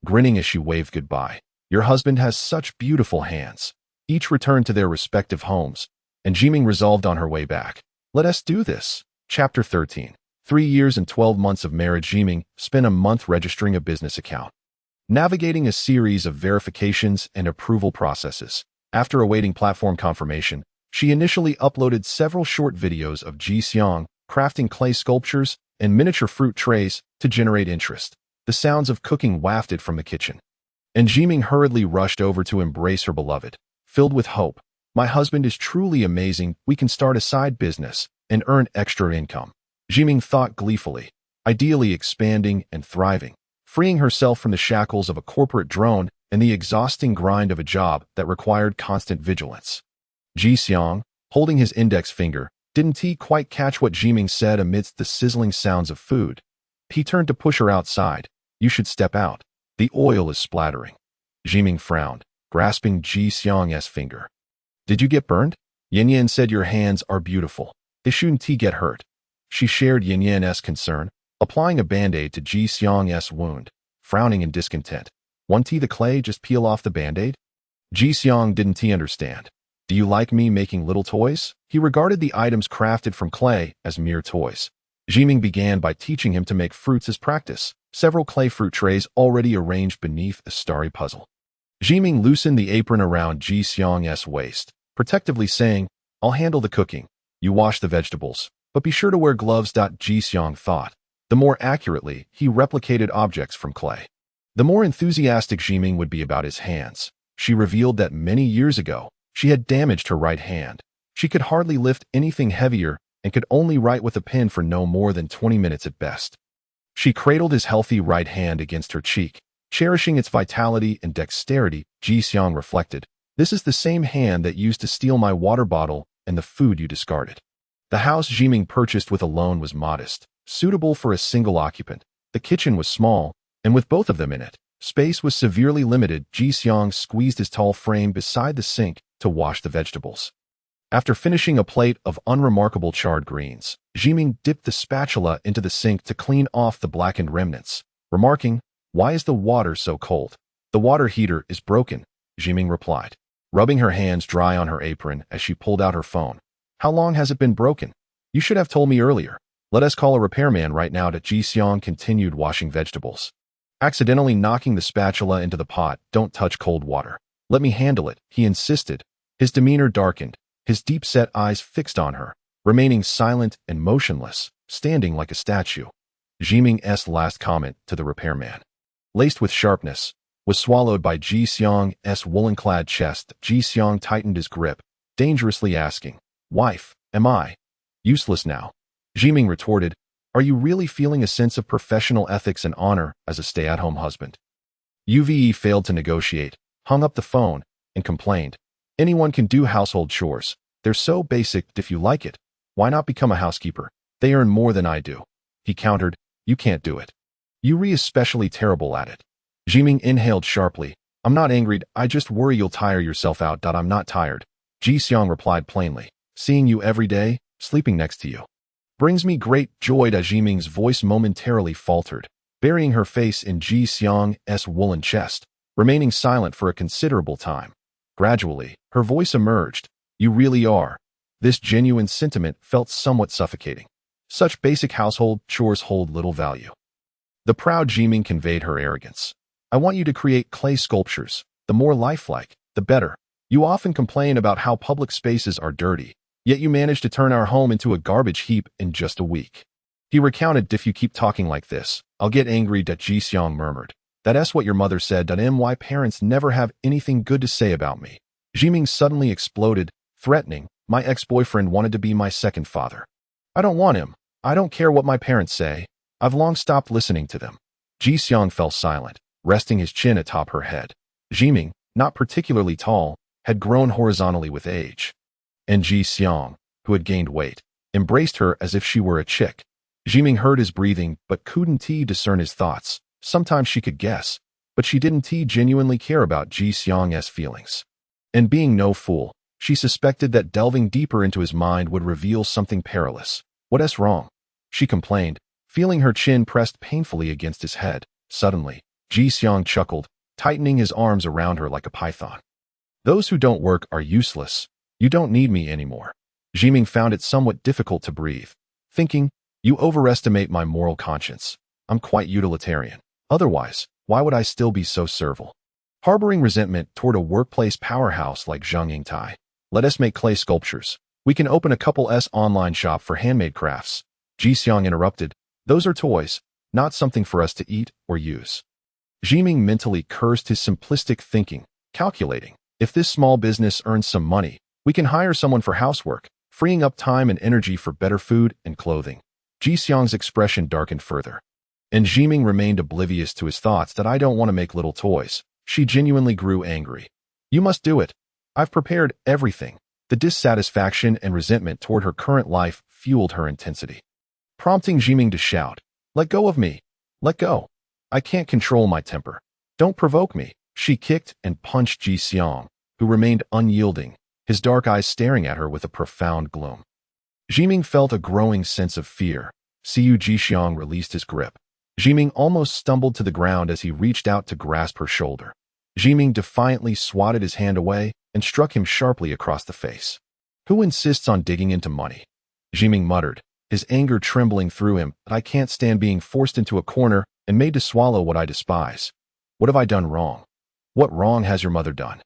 grinning as she waved goodbye. "Your husband has such beautiful hands." Each returned to their respective homes, and Zhiming resolved on her way back. "Let us do this." Chapter 13. 3 years and 12 months of marriage. Zhiming spent a month registering a business account, navigating a series of verifications and approval processes. After awaiting platform confirmation, she initially uploaded several short videos of Jixiang crafting clay sculptures and miniature fruit trays to generate interest. The sounds of cooking wafted from the kitchen, and Zhiming hurriedly rushed over to embrace her beloved, filled with hope. "My husband is truly amazing. We can start a side business and earn extra income." Zhiming thought gleefully, ideally expanding and thriving, freeing herself from the shackles of a corporate drone and the exhausting grind of a job that required constant vigilance. Jixiang, holding his index finger, didn't quite catch what Zhiming said amidst the sizzling sounds of food. He turned to push her outside. "You should step out. The oil is splattering." Zhiming frowned, grasping Jixiang's finger. "Did you get burned?" "Yinyin said your hands are beautiful. They shouldn't get hurt." She shared Yinyin's concern, applying a band-aid to Jixiang's wound, frowning in discontent. "Want the clay just peel off the band-aid?" Jixiang didn't understand. "Do you like me making little toys?" He regarded the items crafted from clay as mere toys. Zhiming began by teaching him to make fruits as practice, several clay fruit trays already arranged beneath a starry puzzle. Zhiming loosened the apron around Jixiang's waist, protectively saying, "I'll handle the cooking. You wash the vegetables, but be sure to wear gloves." Jixiang thought. The more accurately he replicated objects from clay, the more enthusiastic Zhiming would be about his hands. She revealed that many years ago, she had damaged her right hand. She could hardly lift anything heavier and could only write with a pen for no more than 20 minutes at best. She cradled his healthy right hand against her cheek, cherishing its vitality and dexterity. Jixiang reflected, "This is the same hand that used to steal my water bottle and the food you discarded." The house Zhiming purchased with a loan was modest, suitable for a single occupant. The kitchen was small, and with both of them in it, space was severely limited. Jixiang squeezed his tall frame beside the sink to wash the vegetables. After finishing a plate of unremarkable charred greens, Zhiming dipped the spatula into the sink to clean off the blackened remnants, remarking, "Why is the water so cold?" "The water heater is broken," Zhiming replied, rubbing her hands dry on her apron as she pulled out her phone. "How long has it been broken?" "You should have told me earlier. Let us call a repairman right now." Jixiang continued washing vegetables, accidentally knocking the spatula into the pot. "Don't touch cold water." Let me handle it, he insisted. His demeanor darkened, his deep-set eyes fixed on her, remaining silent and motionless, standing like a statue. Zhiming's last comment to the repairman, laced with sharpness, was swallowed by Jixiang's woolen-clad chest. Jixiang tightened his grip, dangerously asking, "Wife, am I useless now?" Zhiming retorted, "Are you really feeling a sense of professional ethics and honor as a stay-at-home husband?" Uve failed to negotiate, hung up the phone, and complained, "Anyone can do household chores. They're so basic. If you like it, why not become a housekeeper? They earn more than I do." He countered, "You can't do it. Yuri is especially terrible at it." Zhiming inhaled sharply. "I'm not angry, I just worry you'll tire yourself out." "I'm not tired," Jixiang replied plainly. "Seeing you every day, sleeping next to you, brings me great joy." Zhiming's voice momentarily faltered, burying her face in Jixiang's woolen chest, remaining silent for a considerable time. Gradually, her voice emerged. "You really are." This genuine sentiment felt somewhat suffocating. Such basic household chores hold little value. The proud Zhiming conveyed her arrogance. "I want you to create clay sculptures. The more lifelike, the better. You often complain about how public spaces are dirty, yet you managed to turn our home into a garbage heap in just a week." He recounted, "If you keep talking like this, I'll get angry." Jixiang murmured, "That's what your mother said. My parents never have anything good to say about me." Zhiming suddenly exploded, threatening, "My ex-boyfriend wanted to be my second father. I don't want him. I don't care what my parents say. I've long stopped listening to them." Jixiang fell silent, resting his chin atop her head. Zhiming, not particularly tall, had grown horizontally with age. And Jixiang, who had gained weight, embraced her as if she were a chick. Zhiming heard his breathing but couldn't discern his thoughts. Sometimes she could guess, but she didn't genuinely care about Jixiang's feelings. And being no fool, she suspected that delving deeper into his mind would reveal something perilous. "What's wrong?" she complained, feeling her chin pressed painfully against his head. Suddenly, Jixiang chuckled, tightening his arms around her like a python. "Those who don't work are useless. You don't need me anymore." Zhiming found it somewhat difficult to breathe, thinking, "You overestimate my moral conscience. I'm quite utilitarian. Otherwise, why would I still be so servile?" Harboring resentment toward a workplace powerhouse like Zhang Yingtai, "Let us make clay sculptures. We can open a couple's online shop for handmade crafts." Jixiang interrupted, "Those are toys, not something for us to eat or use." Zhiming mentally cursed his simplistic thinking, calculating, "If this small business earns some money, we can hire someone for housework, freeing up time and energy for better food and clothing." Jixiang's expression darkened further, and Zhiming remained oblivious to his thoughts. "I don't want to make little toys." She genuinely grew angry. "You must do it. I've prepared everything." The dissatisfaction and resentment toward her current life fueled her intensity, prompting Zhiming to shout, "Let go of me! Let go! I can't control my temper. Don't provoke me." She kicked and punched Jixiang, who remained unyielding, his dark eyes staring at her with a profound gloom. Zhiming felt a growing sense of fear. Jixiang released his grip. Zhiming almost stumbled to the ground as he reached out to grasp her shoulder. Zhiming defiantly swatted his hand away and struck him sharply across the face. "Who insists on digging into money?" Zhiming muttered, his anger trembling through him. "I can't stand being forced into a corner and made to swallow what I despise. What have I done wrong?" "What wrong has your mother done?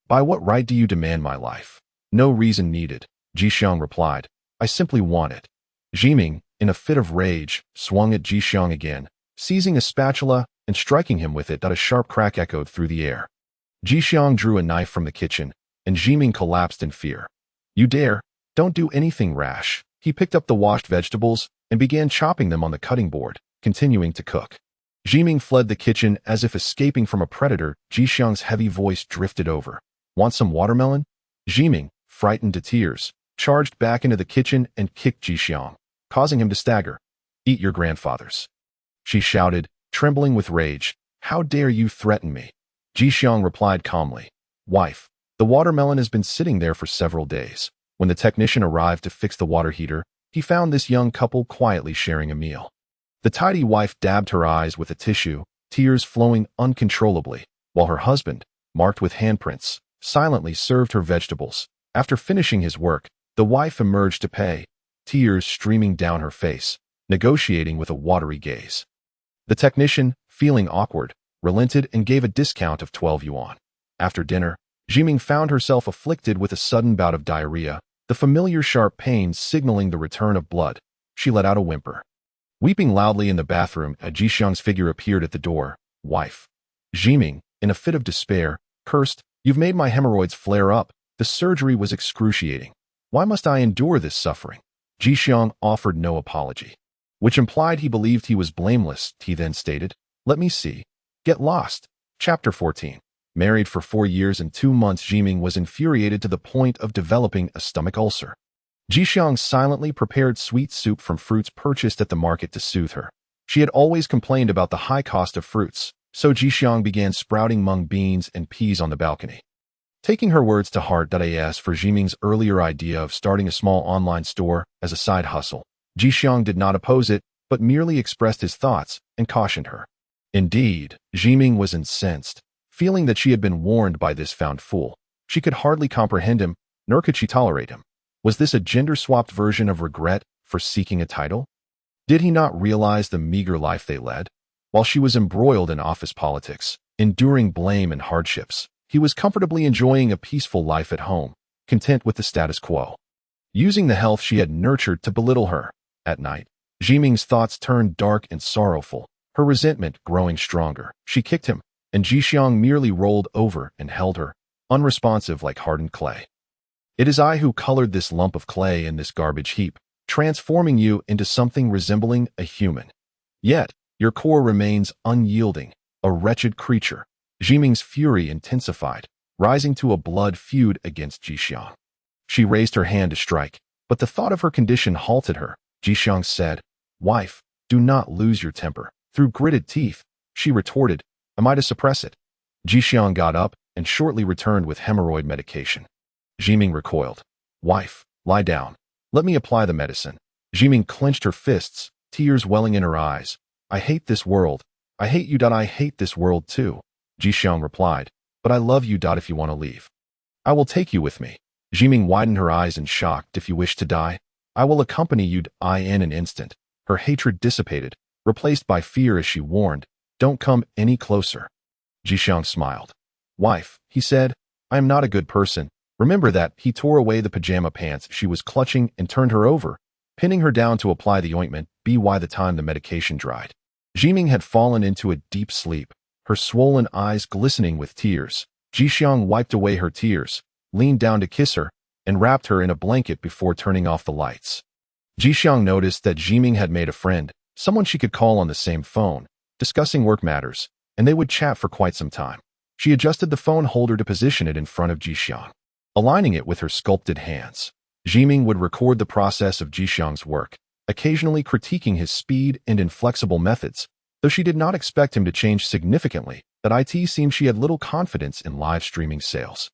By what right do you demand my life?" "No reason needed," Jixiang replied. "I simply want it." Zhiming, in a fit of rage, swung at Jixiang again, seizing a spatula and striking him with it. A sharp crack echoed through the air. Jixiang drew a knife from the kitchen, and Zhiming collapsed in fear. "You dare? Don't do anything rash." He picked up the washed vegetables and began chopping them on the cutting board, continuing to cook. Zhiming fled the kitchen as if escaping from a predator. Jixiang's heavy voice drifted over. "Want some watermelon?" Zhiming, frightened to tears, charged back into the kitchen and kicked Jixiang, causing him to stagger. "Eat your grandfather's," she shouted, trembling with rage. "How dare you threaten me?" Jixiang replied calmly, "Wife, the watermelon has been sitting there for several days." When the technician arrived to fix the water heater, he found this young couple quietly sharing a meal. The tidy wife dabbed her eyes with a tissue, tears flowing uncontrollably, while her husband, marked with handprints, silently served her vegetables. After finishing his work, the wife emerged to pay, tears streaming down her face, negotiating with a watery gaze. The technician, feeling awkward, relented and gave a discount of 12 yuan. After dinner, Zhiming found herself afflicted with a sudden bout of diarrhea, the familiar sharp pain signaling the return of blood. She let out a whimper. Weeping loudly in the bathroom, Jixiang's figure appeared at the door. Wife. Zhiming, in a fit of despair, cursed, "You've made my hemorrhoids flare up. The surgery was excruciating. Why must I endure this suffering?" Jixiang offered no apology, which implied he believed he was blameless. He then stated, "Let me see. Get lost." Chapter 14. Married for 4 years and 2 months, Zhiming was infuriated to the point of developing a stomach ulcer. Jixiang silently prepared sweet soup from fruits purchased at the market to soothe her. She had always complained about the high cost of fruits, so Jixiang began sprouting mung beans and peas on the balcony. Taking her words to heart, as for Zhiming's earlier idea of starting a small online store as a side hustle, Jixiang did not oppose it, but merely expressed his thoughts and cautioned her. Indeed, Zhiming was incensed, feeling that she had been warned by this found fool. She could hardly comprehend him, nor could she tolerate him. Was this a gender-swapped version of regret for seeking a title? Did he not realize the meager life they led? While she was embroiled in office politics, enduring blame and hardships, he was comfortably enjoying a peaceful life at home, content with the status quo. Using the health she had nurtured to belittle her. At night, Zhiming's thoughts turned dark and sorrowful, her resentment growing stronger. She kicked him, and Jixiang merely rolled over and held her, unresponsive like hardened clay. "It is I who colored this lump of clay in this garbage heap, transforming you into something resembling a human. Yet, your core remains unyielding, a wretched creature." Zhiming's fury intensified, rising to a blood feud against Jixiang. She raised her hand to strike, but the thought of her condition halted her. Jixiang said, "Wife, do not lose your temper." Through gritted teeth, she retorted, "Am I to suppress it?" Jixiang got up and shortly returned with hemorrhoid medication. Zhiming recoiled. "Wife, lie down. Let me apply the medicine." Zhiming clenched her fists, tears welling in her eyes. "I hate this world. I hate you. I hate this world too." Jixiang replied, "But I love you. If you want to leave, I will take you with me." Zhiming widened her eyes in shock. "If you wish to die, I will accompany you." In an instant, her hatred dissipated, replaced by fear as she warned, "Don't come any closer." Jixiang smiled. "Wife," he said, "I am not a good person. Remember that." He tore away the pajama pants she was clutching and turned her over, pinning her down to apply the ointment. By the time the medication dried, Zhiming had fallen into a deep sleep, her swollen eyes glistening with tears. Jixiang wiped away her tears, leaned down to kiss her, and wrapped her in a blanket before turning off the lights. Jixiang noticed that Zhiming had made a friend, someone she could call on the same phone, discussing work matters, and they would chat for quite some time. She adjusted the phone holder to position it in front of Jixiang, aligning it with her sculpted hands. Zhiming would record the process of Jixiang's work, occasionally critiquing his speed and inflexible methods, though she did not expect him to change significantly. It seemed she had little confidence in live streaming sales.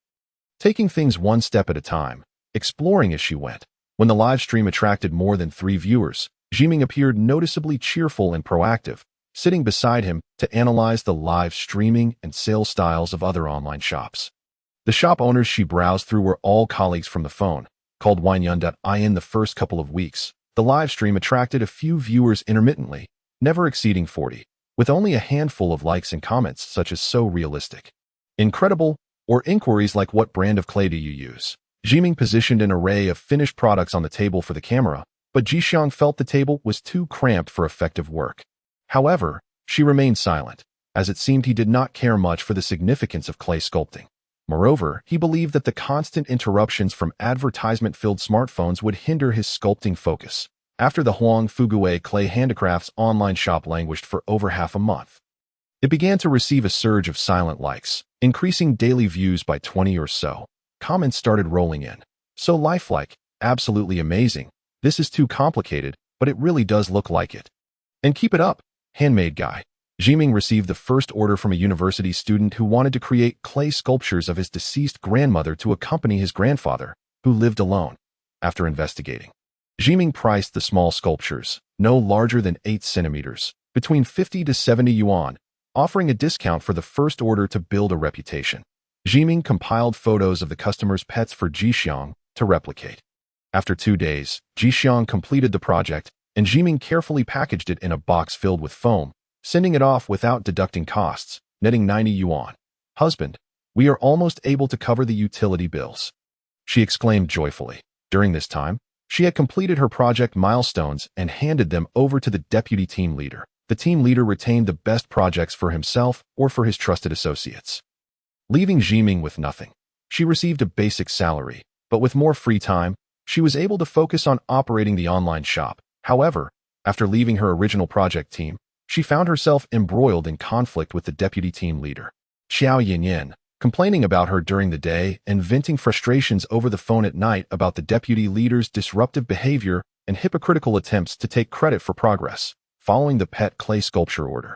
Taking things one step at a time, exploring as she went. When the live stream attracted more than 3 viewers, Zhiming appeared noticeably cheerful and proactive, sitting beside him to analyze the live streaming and sales styles of other online shops. The shop owners she browsed through were all colleagues from the phone, called yandere. In the first couple of weeks, the live stream attracted a few viewers intermittently, never exceeding 40, with only a handful of likes and comments such as "so realistic," "incredible," or inquiries like "what brand of clay do you use?" Zhiming positioned an array of finished products on the table for the camera, but Jixiang felt the table was too cramped for effective work. However, she remained silent, as it seemed he did not care much for the significance of clay sculpting. Moreover, he believed that the constant interruptions from advertisement-filled smartphones would hinder his sculpting focus. After the Huang Zhiming clay handicrafts online shop languished for over half a month, it began to receive a surge of silent likes, increasing daily views by 20 or so. Comments started rolling in. "So lifelike, absolutely amazing. This is too complicated, but it really does look like it. And keep it up, handmade guy." Zhiming received the first order from a university student who wanted to create clay sculptures of his deceased grandmother to accompany his grandfather, who lived alone. After investigating, Zhiming priced the small sculptures, no larger than 8 centimeters, between 50 to 70 yuan, offering a discount for the first order to build a reputation. Zhiming compiled photos of the customer's pets for Jixiang to replicate. After 2 days, Jixiang completed the project, and Zhiming carefully packaged it in a box filled with foam, sending it off without deducting costs, netting 90 yuan. "Husband, We are almost able to cover the utility bills," she exclaimed joyfully. During this time, she had completed her project milestones and handed them over to the deputy team leader. The team leader retained the best projects for himself or for his trusted associates, leaving Zhiming with nothing. She received a basic salary, but with more free time, she was able to focus on operating the online shop. However, after leaving her original project team, she found herself embroiled in conflict with the deputy team leader, Xiao Yinyan, complaining about her during the day and venting frustrations over the phone at night about the deputy leader's disruptive behavior and hypocritical attempts to take credit for progress. Following the pet clay sculpture order,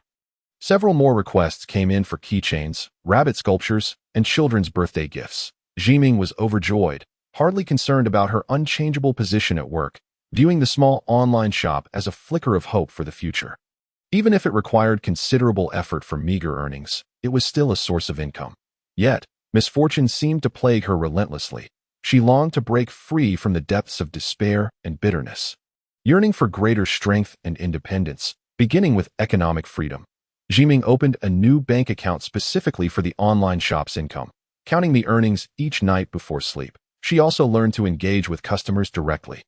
several more requests came in for keychains, rabbit sculptures, and children's birthday gifts. Zhiming was overjoyed, hardly concerned about her unchangeable position at work, viewing the small online shop as a flicker of hope for the future. Even if it required considerable effort for meager earnings, it was still a source of income. Yet, misfortune seemed to plague her relentlessly. She longed to break free from the depths of despair and bitterness, yearning for greater strength and independence, beginning with economic freedom. Zhiming opened a new bank account specifically for the online shop's income, counting the earnings each night before sleep. She also learned to engage with customers directly,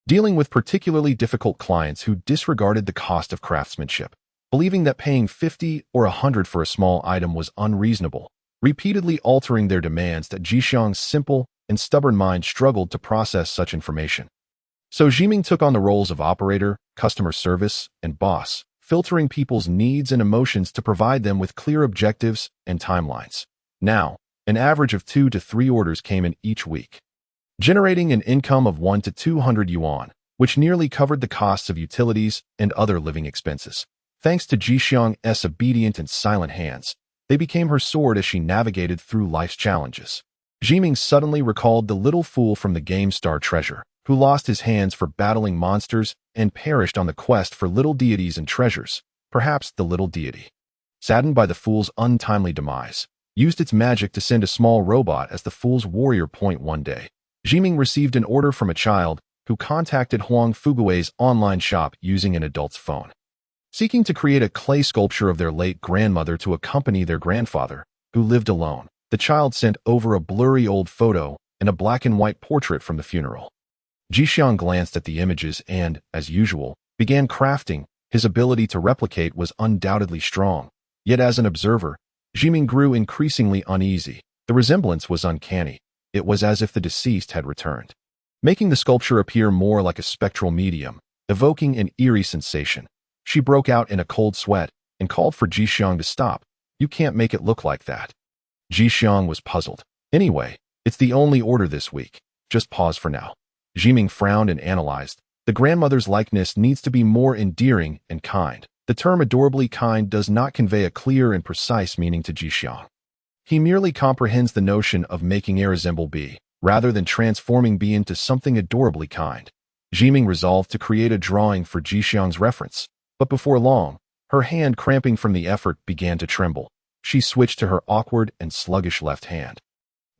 dealing with particularly difficult clients who disregarded the cost of craftsmanship, believing that paying 50 or 100 for a small item was unreasonable, repeatedly altering their demands. That Jixiang's simple and stubborn mind struggled to process such information. So Zhiming took on the roles of operator, customer service, and boss, filtering people's needs and emotions to provide them with clear objectives and timelines. Now, an average of 2 to 3 orders came in each week, generating an income of 1 to 200 yuan, which nearly covered the costs of utilities and other living expenses. Thanks to Jixiang's obedient and silent hands, they became her sword as she navigated through life's challenges. Zhiming suddenly recalled the little fool from the game Star Treasure, who lost his hands for battling monsters and perished on the quest for little deities and treasures. Perhaps the little deity, saddened by the fool's untimely demise, used its magic to send a small robot as the fool's warrior point. One day, Zhiming received an order from a child who contacted Huang Fugui's online shop using an adult's phone, seeking to create a clay sculpture of their late grandmother to accompany their grandfather, who lived alone. The child sent over a blurry old photo and a black and white portrait from the funeral. Jixiang glanced at the images and, as usual, began crafting. His ability to replicate was undoubtedly strong. Yet as an observer, Zhiming grew increasingly uneasy. The resemblance was uncanny. It was as if the deceased had returned, making the sculpture appear more like a spectral medium, evoking an eerie sensation. She broke out in a cold sweat and called for Jixiang to stop. "You can't make it look like that." Jixiang was puzzled. "Anyway, it's the only order this week. Just pause for now." Zhiming frowned and analyzed. The grandmother's likeness needs to be more endearing and kind. The term adorably kind does not convey a clear and precise meaning to Jixiang. He merely comprehends the notion of making A resemble B, rather than transforming B into something adorably kind. Zhiming resolved to create a drawing for Jixiang's reference, but before long, her hand cramping from the effort began to tremble. She switched to her awkward and sluggish left hand,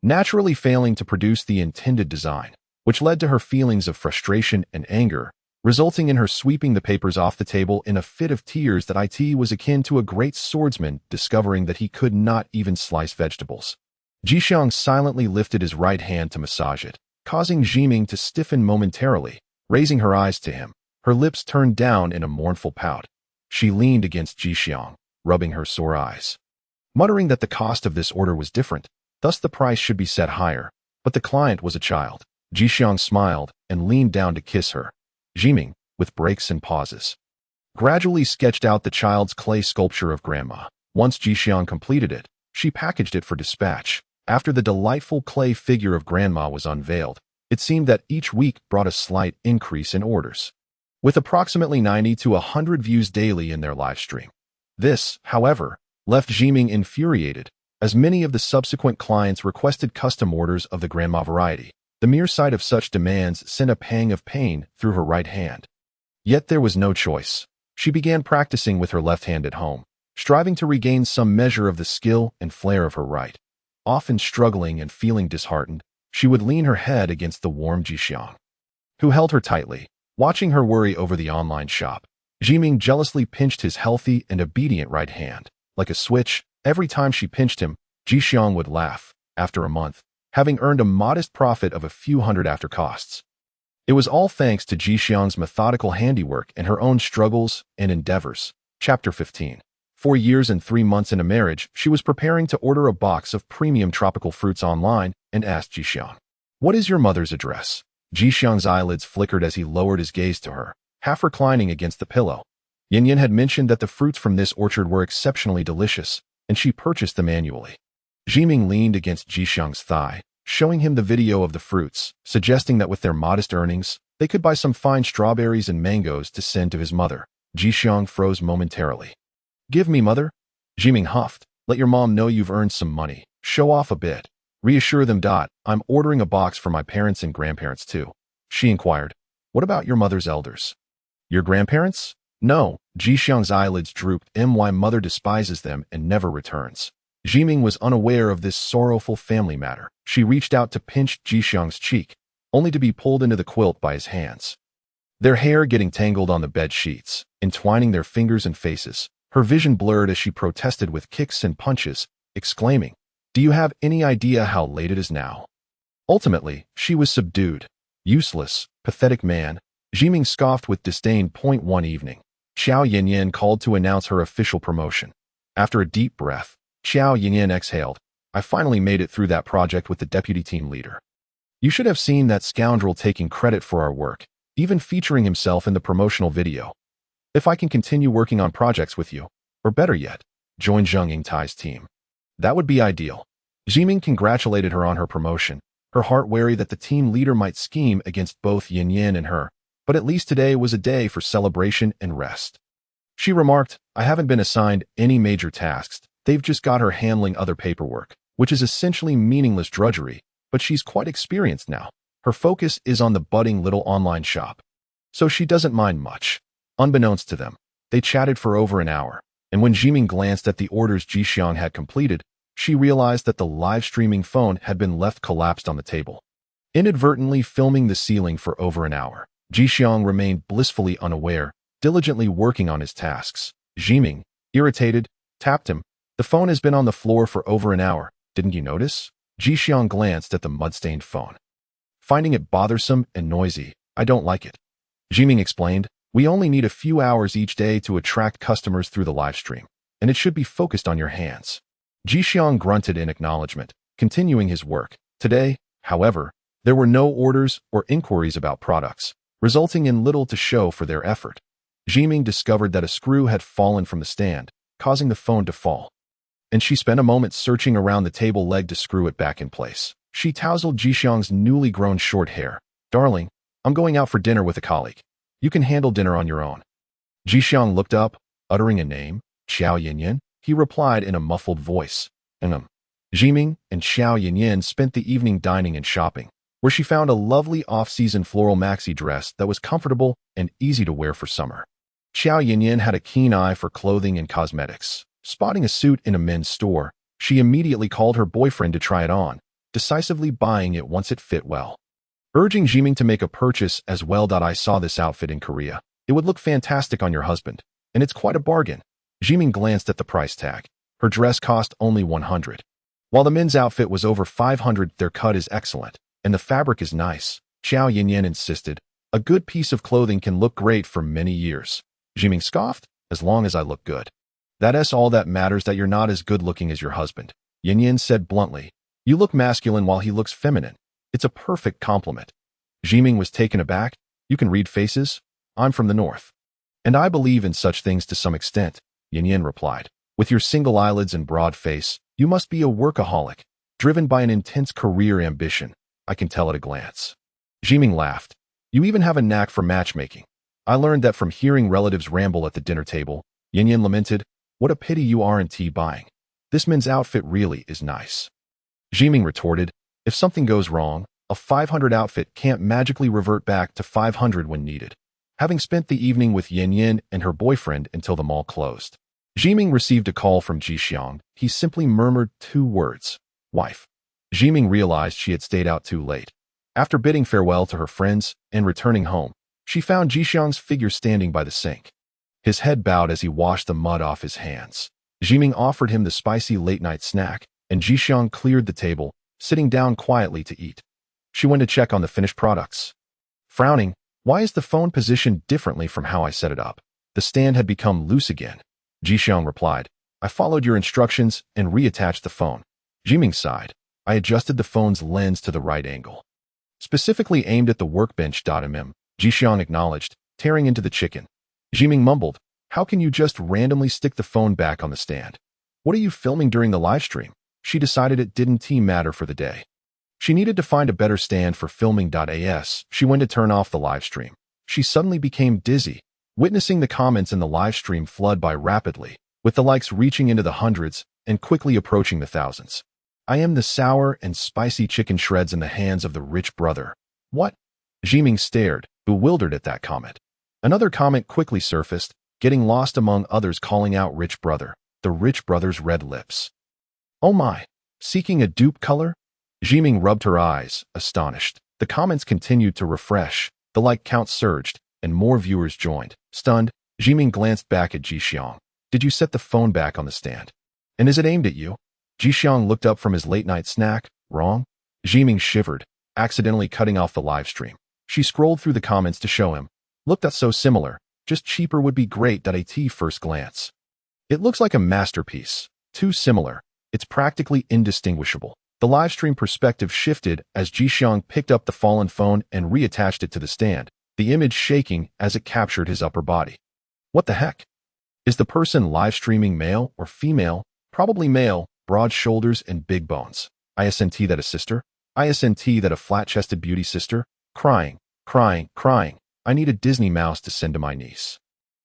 naturally failing to produce the intended design, which led to her feelings of frustration and anger, resulting in her sweeping the papers off the table in a fit of tears. That it was akin to a great swordsman discovering that he could not even slice vegetables. Jixiang silently lifted his right hand to massage it, causing Zhiming to stiffen momentarily. Raising her eyes to him, her lips turned down in a mournful pout. She leaned against Jixiang, rubbing her sore eyes, muttering that the cost of this order was different, thus the price should be set higher, but the client was a child. Jixiang smiled and leaned down to kiss her. Zhiming, with breaks and pauses, gradually sketched out the child's clay sculpture of grandma. Once Jixiang completed it, she packaged it for dispatch. After the delightful clay figure of grandma was unveiled, it seemed that each week brought a slight increase in orders, with approximately 90 to 100 views daily in their live stream. This, however, left Zhiming infuriated, as many of the subsequent clients requested custom orders of the grandma variety. The mere sight of such demands sent a pang of pain through her right hand. Yet there was no choice. She began practicing with her left hand at home, striving to regain some measure of the skill and flair of her right. Often struggling and feeling disheartened, she would lean her head against the warm Jixiang, who held her tightly, watching her worry over the online shop. Zhiming jealously pinched his healthy and obedient right hand. Like a switch, every time she pinched him, Jixiang would laugh, after a month, having earned a modest profit of a few hundred after costs. It was all thanks to Jixiang's methodical handiwork and her own struggles and endeavors. Chapter 15. 4 years and 3 months in a marriage, she was preparing to order a box of premium tropical fruits online and asked Jixiang, "What is your mother's address?" Jixiang's eyelids flickered as he lowered his gaze to her, half reclining against the pillow. Yanyan had mentioned that the fruits from this orchard were exceptionally delicious, and she purchased them annually. Zhiming leaned against Jixiang's thigh, showing him the video of the fruits, suggesting that with their modest earnings, they could buy some fine strawberries and mangoes to send to his mother. Jixiang froze momentarily. "Give me, mother." Zhiming huffed. "Let your mom know you've earned some money. Show off a bit. Reassure them. I'm ordering a box for my parents and grandparents too." She inquired, "What about your mother's elders?" "Your grandparents?" "No." Jixiang's eyelids drooped. My mother despises them and never returns." Zhiming was unaware of this sorrowful family matter. She reached out to pinch Jixiang's cheek, only to be pulled into the quilt by his hands. Their hair getting tangled on the bed sheets, entwining their fingers and faces. Her vision blurred as she protested with kicks and punches, exclaiming, "Do you have any idea how late it is now?" Ultimately, she was subdued. "Useless, pathetic man," Zhiming scoffed with disdain. One evening, Xiao Yanyan called to announce her official promotion. After a deep breath, Xiao Yanyan exhaled, "I finally made it through that project with the deputy team leader. You should have seen that scoundrel taking credit for our work, even featuring himself in the promotional video. If I can continue working on projects with you, or better yet, join Zheng Yingtai's team, that would be ideal." Zhiming congratulated her on her promotion, her heart wary that the team leader might scheme against both Yanyan and her, but at least today was a day for celebration and rest. She remarked, "I haven't been assigned any major tasks. They've just got her handling other paperwork, which is essentially meaningless drudgery, but she's quite experienced now. Her focus is on the budding little online shop, so she doesn't mind much." Unbeknownst to them, they chatted for over an hour, and when Zhiming glanced at the orders Jixiang had completed, she realized that the live streaming phone had been left collapsed on the table, inadvertently filming the ceiling for over an hour. Jixiang remained blissfully unaware, diligently working on his tasks. Zhiming, irritated, tapped him. "The phone has been on the floor for over an hour. Didn't you notice?" Jixiang glanced at the mud-stained phone, finding it bothersome and noisy. "I don't like it." Zhiming explained, "We only need a few hours each day to attract customers through the live stream, and it should be focused on your hands." Jixiang grunted in acknowledgement, continuing his work. Today, however, there were no orders or inquiries about products, resulting in little to show for their effort. Zhiming discovered that a screw had fallen from the stand, causing the phone to fall, and she spent a moment searching around the table leg to screw it back in place. She tousled Jixiang's newly grown short hair. "Darling, I'm going out for dinner with a colleague. You can handle dinner on your own." Jixiang looked up, uttering a name. "Xiao Yanyan?" He replied in a muffled voice. Zhiming and Xiao Yanyan spent the evening dining and shopping, where she found a lovely off-season floral maxi dress that was comfortable and easy to wear for summer. Xiao Yanyan had a keen eye for clothing and cosmetics. Spotting a suit in a men's store, she immediately called her boyfriend to try it on, decisively buying it once it fit well, urging Zhiming to make a purchase as well. "I saw this outfit in Korea. It would look fantastic on your husband, and it's quite a bargain." Zhiming glanced at the price tag. Her dress cost only 100. While the men's outfit was over 500, their cut is excellent, and the fabric is nice. Xiao Yanyan insisted, "A good piece of clothing can look great for many years." Zhiming scoffed, "As long as I look good. That's all that matters. That you're not as good-looking as your husband." Yanyan said bluntly, "You look masculine while he looks feminine. It's a perfect compliment." Zhiming was taken aback. "You can read faces? I'm from the north, and I believe in such things to some extent," Yanyan replied. "With your single eyelids and broad face, you must be a workaholic, driven by an intense career ambition. I can tell at a glance." Zhiming laughed. "You even have a knack for matchmaking. I learned that from hearing relatives ramble at the dinner table." Yanyan lamented, "What a pity you aren't tea buying. This men's outfit really is nice." Zhiming retorted, "If something goes wrong, a 500 outfit can't magically revert back to 500 when needed." Having spent the evening with Yanyan and her boyfriend until the mall closed, Zhiming received a call from Jixiang. He simply murmured 2 words, "Wife." Zhiming realized she had stayed out too late. After bidding farewell to her friends and returning home, she found Jixiang's figure standing by the sink. His head bowed as he washed the mud off his hands. Zhiming offered him the spicy late-night snack. and Jixiang cleared the table, sitting down quietly to eat. She went to check on the finished products. Frowning, "Why is the phone positioned differently from how I set it up?" The stand had become loose again. Jixiang replied, "I followed your instructions and reattached the phone." Zhiming sighed. "I adjusted the phone's lens to the right angle. Specifically aimed at the workbench. Jixiang acknowledged, tearing into the chicken. Zhiming mumbled, "How can you just randomly stick the phone back on the stand? What are you filming during the live stream?" She decided it didn't matter for the day. She needed to find a better stand for filming. As she went to turn off the live stream, she suddenly became dizzy, witnessing the comments in the live stream flood by rapidly, with the likes reaching into the hundreds and quickly approaching the thousands. "I am the sour and spicy chicken shreds in the hands of the rich brother." What? Zhiming stared, bewildered at that comment. Another comment quickly surfaced, getting lost among others calling out rich brother, the rich brother's red lips. "Oh my, seeking a dupe color?" Zhiming rubbed her eyes, astonished. The comments continued to refresh, the like count surged, and more viewers joined. Stunned, Zhiming glanced back at Jixiang. "Did you set the phone back on the stand? And is it aimed at you?" Jixiang looked up from his late-night snack. "Wrong?" Zhiming shivered, accidentally cutting off the live stream. She scrolled through the comments to show him. "Look, that's so similar. Just cheaper would be great." At first glance, it looks like a masterpiece. Too similar. It's practically indistinguishable. The livestream perspective shifted as Jixiang picked up the fallen phone and reattached it to the stand, the image shaking as it captured his upper body. What the heck? Is the person live streaming male or female? Probably male, broad shoulders and big bones. Isn't that a sister? Isn't that a flat-chested beauty sister? Crying, crying, crying. "I need a Disney mouse to send to my niece.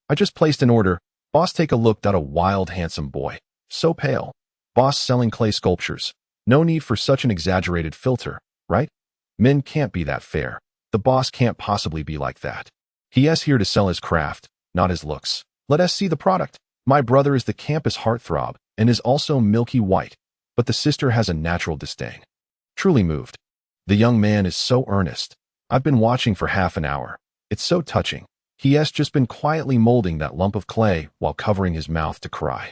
I just placed an order. Boss, take a look." A wild, handsome boy. So pale. Boss selling clay sculptures. No need for such an exaggerated filter, right? Men can't be that fair. The boss can't possibly be like that. He's here to sell his craft, not his looks. Let us see the product. My brother is the campus heartthrob and is also milky white, but the sister has a natural disdain. Truly moved. The young man is so earnest. I've been watching for half an hour. It's so touching. He has just been quietly molding that lump of clay while covering his mouth to cry.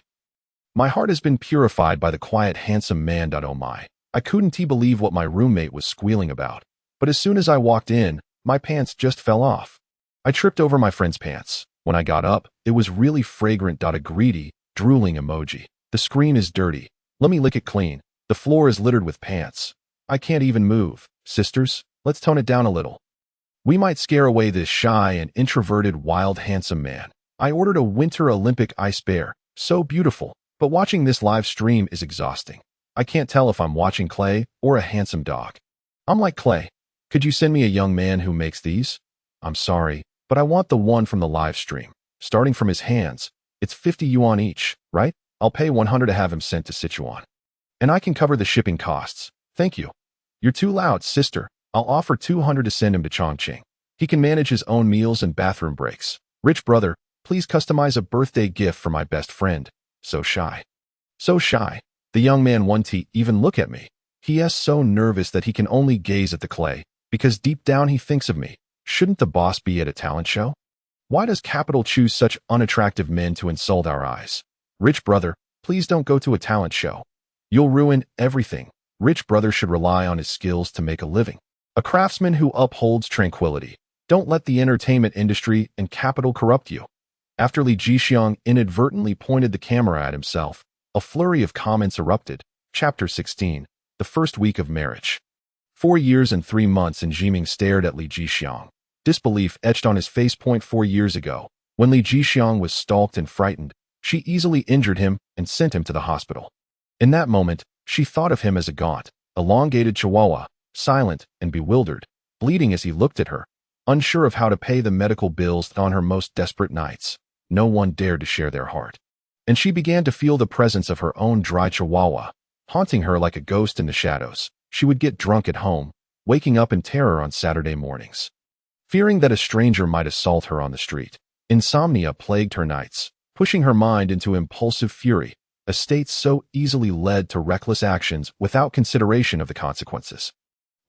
My heart has been purified by the quiet, handsome man. Oh my. I couldn't believe what my roommate was squealing about. But as soon as I walked in, my pants just fell off. I tripped over my friend's pants. When I got up, it was really fragrant. A greedy, drooling emoji. The screen is dirty. Let me lick it clean. The floor is littered with pants. I can't even move. Sisters, let's tone it down a little. We might scare away this shy and introverted, wild, handsome man. I ordered a Winter Olympic ice bear. So beautiful. But watching this live stream is exhausting. I can't tell if I'm watching clay or a handsome dog. I'm like clay. Could you send me a young man who makes these? I'm sorry, but I want the one from the live stream. Starting from his hands. It's 50 yuan each, right? I'll pay 100 to have him sent to Sichuan. And I can cover the shipping costs. Thank you. You're too loud, sister. I'll offer 200 to send him to Chongqing. He can manage his own meals and bathroom breaks. Rich brother, please customize a birthday gift for my best friend. So shy. So shy. The young man won't even look at me. He is so nervous that he can only gaze at the clay, because deep down he thinks of me. Shouldn't the boss be at a talent show? Why does capital choose such unattractive men to insult our eyes? Rich brother, please don't go to a talent show. You'll ruin everything. Rich brother should rely on his skills to make a living. A craftsman who upholds tranquility. Don't let the entertainment industry and capital corrupt you. After Li Jixiang inadvertently pointed the camera at himself, a flurry of comments erupted. Chapter 16. The First Week of Marriage. 4 years and 3 months, and Zhiming stared at Li Jixiang. Disbelief etched on his face. 4 years ago, when Li Jixiang was stalked and frightened, she easily injured him and sent him to the hospital. In that moment, she thought of him as a gaunt, elongated chihuahua, silent and bewildered, bleeding as he looked at her, unsure of how to pay the medical bills on her most desperate nights. No one dared to share their heart. And she began to feel the presence of her own dry chihuahua, haunting her like a ghost in the shadows. She would get drunk at home, waking up in terror on Saturday mornings, fearing that a stranger might assault her on the street. Insomnia plagued her nights, pushing her mind into impulsive fury, a state so easily led to reckless actions without consideration of the consequences.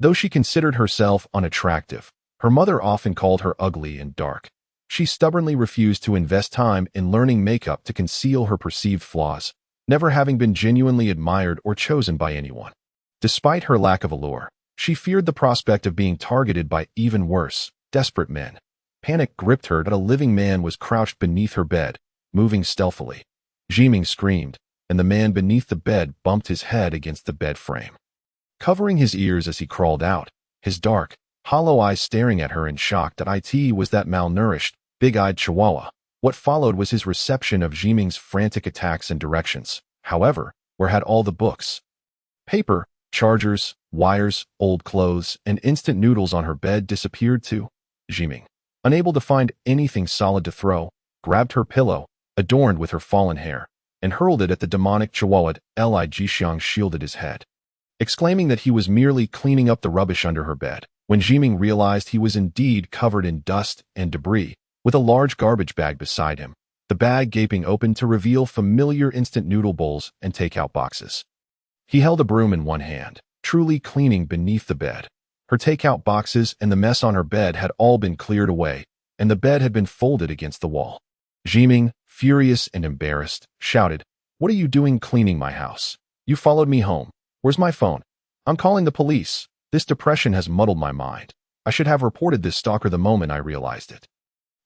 Though she considered herself unattractive, her mother often called her ugly and dark. She stubbornly refused to invest time in learning makeup to conceal her perceived flaws, never having been genuinely admired or chosen by anyone. Despite her lack of allure, she feared the prospect of being targeted by even worse, desperate men. Panic gripped her that a living man was crouched beneath her bed, moving stealthily. Zhiming screamed, and the man beneath the bed bumped his head against the bed frame, covering his ears as he crawled out, his dark, hollow eyes staring at her in shock that it was that malnourished, big-eyed chihuahua. What followed was his reception of Zhiming's frantic attacks and directions. However, where had all the books, paper, chargers, wires, old clothes, and instant noodles on her bed disappeared to? Zhiming, unable to find anything solid to throw, grabbed her pillow, adorned with her fallen hair, and hurled it at the demonic chihuahua. Li Jixiang shielded his head, exclaiming that he was merely cleaning up the rubbish under her bed, when Zhiming realized he was indeed covered in dust and debris, with a large garbage bag beside him, the bag gaping open to reveal familiar instant noodle bowls and takeout boxes. He held a broom in one hand, truly cleaning beneath the bed. Her takeout boxes and the mess on her bed had all been cleared away, and the bed had been folded against the wall. Zhiming, furious and embarrassed, shouted, "What are you doing cleaning my house? You followed me home. Where's my phone? I'm calling the police. This depression has muddled my mind. I should have reported this stalker the moment I realized it."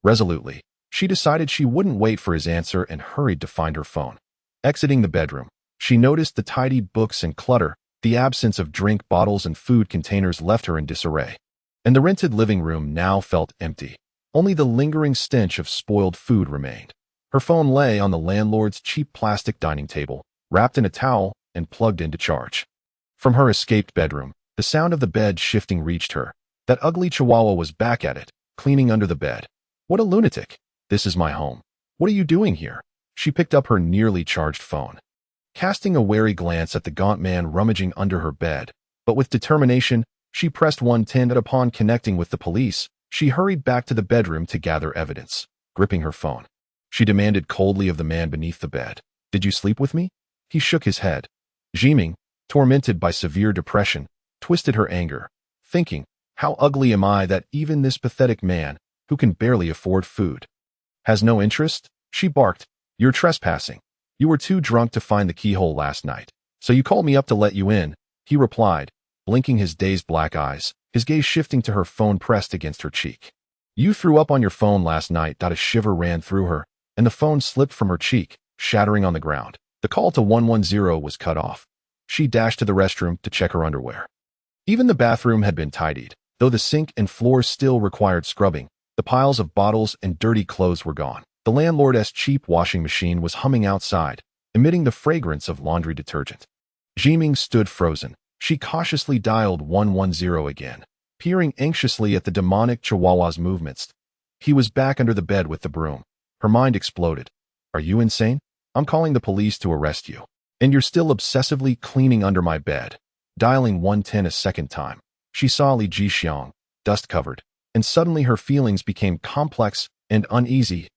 Resolutely, she decided she wouldn't wait for his answer and hurried to find her phone. Exiting the bedroom, she noticed the tidied books and clutter. The absence of drink bottles and food containers left her in disarray, and the rented living room now felt empty. Only the lingering stench of spoiled food remained. Her phone lay on the landlord's cheap plastic dining table, wrapped in a towel and plugged into charge. From her escaped bedroom, the sound of the bed shifting reached her. That ugly chihuahua was back at it, cleaning under the bed. What a lunatic. This is my home. What are you doing here? She picked up her nearly charged phone, casting a wary glance at the gaunt man rummaging under her bed, but with determination, she pressed 110 and upon connecting with the police, she hurried back to the bedroom to gather evidence. Gripping her phone, she demanded coldly of the man beneath the bed, "Did you sleep with me?" He shook his head. Zhiming, tormented by severe depression, twisted her anger, thinking, how ugly am I that even this pathetic man, who can barely afford food, has no interest? She barked, "You're trespassing. You were too drunk to find the keyhole last night, so you called me up to let you in," he replied, blinking his dazed black eyes, his gaze shifting to her phone pressed against her cheek. "You threw up on your phone last night." A shiver ran through her, and the phone slipped from her cheek, shattering on the ground. The call to 110 was cut off. She dashed to the restroom to check her underwear. Even the bathroom had been tidied, though the sink and floors still required scrubbing. The piles of bottles and dirty clothes were gone. The landlord's cheap washing machine was humming outside, emitting the fragrance of laundry detergent. Zhiming stood frozen. She cautiously dialed 110 again, peering anxiously at the demonic chihuahua's movements. He was back under the bed with the broom. Her mind exploded. "Are you insane? I'm calling the police to arrest you. And you're still obsessively cleaning under my bed." Dialing 110 a second time, she saw Li Jixiang, dust-covered, and suddenly her feelings became complex and uneasy.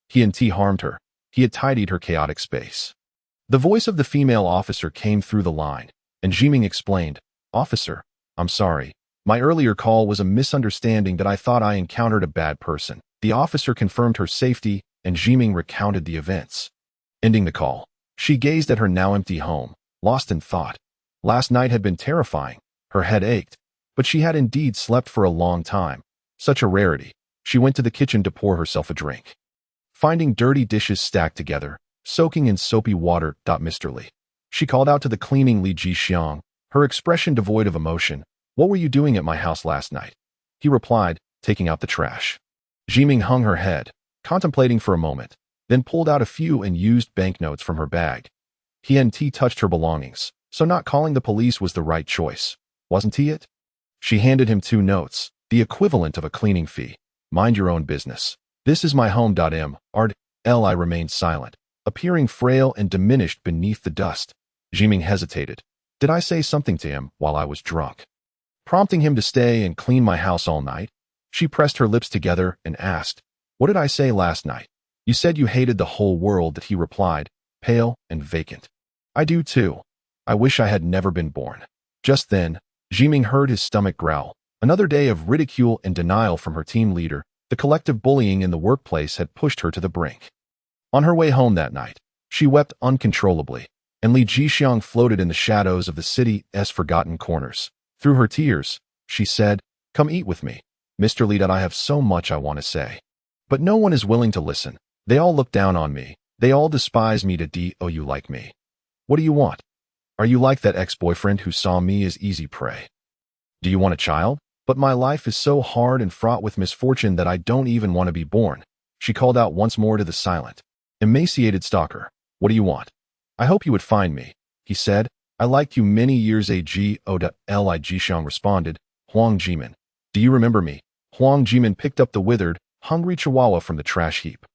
He hadn't harmed her. He had tidied her chaotic space. The voice of the female officer came through the line, and Zhiming explained, "Officer, I'm sorry. My earlier call was a misunderstanding that I thought I encountered a bad person." The officer confirmed her safety, and Zhiming recounted the events. Ending the call, she gazed at her now empty home, lost in thought. Last night had been terrifying. Her head ached, but she had indeed slept for a long time. Such a rarity. She went to the kitchen to pour herself a drink, finding dirty dishes stacked together, soaking in soapy water. Misterly, she called out to the cleaning Li Jixiang, her expression devoid of emotion. "What were you doing at my house last night?" He replied, taking out the trash. Zhiming hung her head, contemplating for a moment, then pulled out a few unused banknotes from her bag. He hadn't touched her belongings, so not calling the police was the right choice. Wasn't he it? She handed him 2 notes, the equivalent of a cleaning fee. "Mind your own business. This is my home." Li remained silent, appearing frail and diminished beneath the dust. Zhiming hesitated. "Did I say something to him while I was drunk, prompting him to stay and clean my house all night?" She pressed her lips together and asked, "What did I say last night?" "You said you hated the whole world." He replied, pale and vacant. "I do too. I wish I had never been born." Just then, Zhiming heard his stomach growl. Another day of ridicule and denial from her team leader. The collective bullying in the workplace had pushed her to the brink. On her way home that night, she wept uncontrollably. and Li Jixiang floated in the shadows of the city's forgotten corners. Through her tears, she said, "Come eat with me, Mr. Li, that I have so much I want to say. But no one is willing to listen. They all look down on me. They all despise me to do you like me. What do you want? Are you like that ex-boyfriend who saw me as easy prey? Do you want a child? But my life is so hard and fraught with misfortune that I don't even want to be born." She called out once more to the silent, emaciated stalker. "What do you want?" "I hope you would find me," he said. "I liked you many years ago." Li Jixiang responded. "Huang Zhiming. Do you remember me?" Huang Zhiming picked up the withered, hungry chihuahua from the trash heap.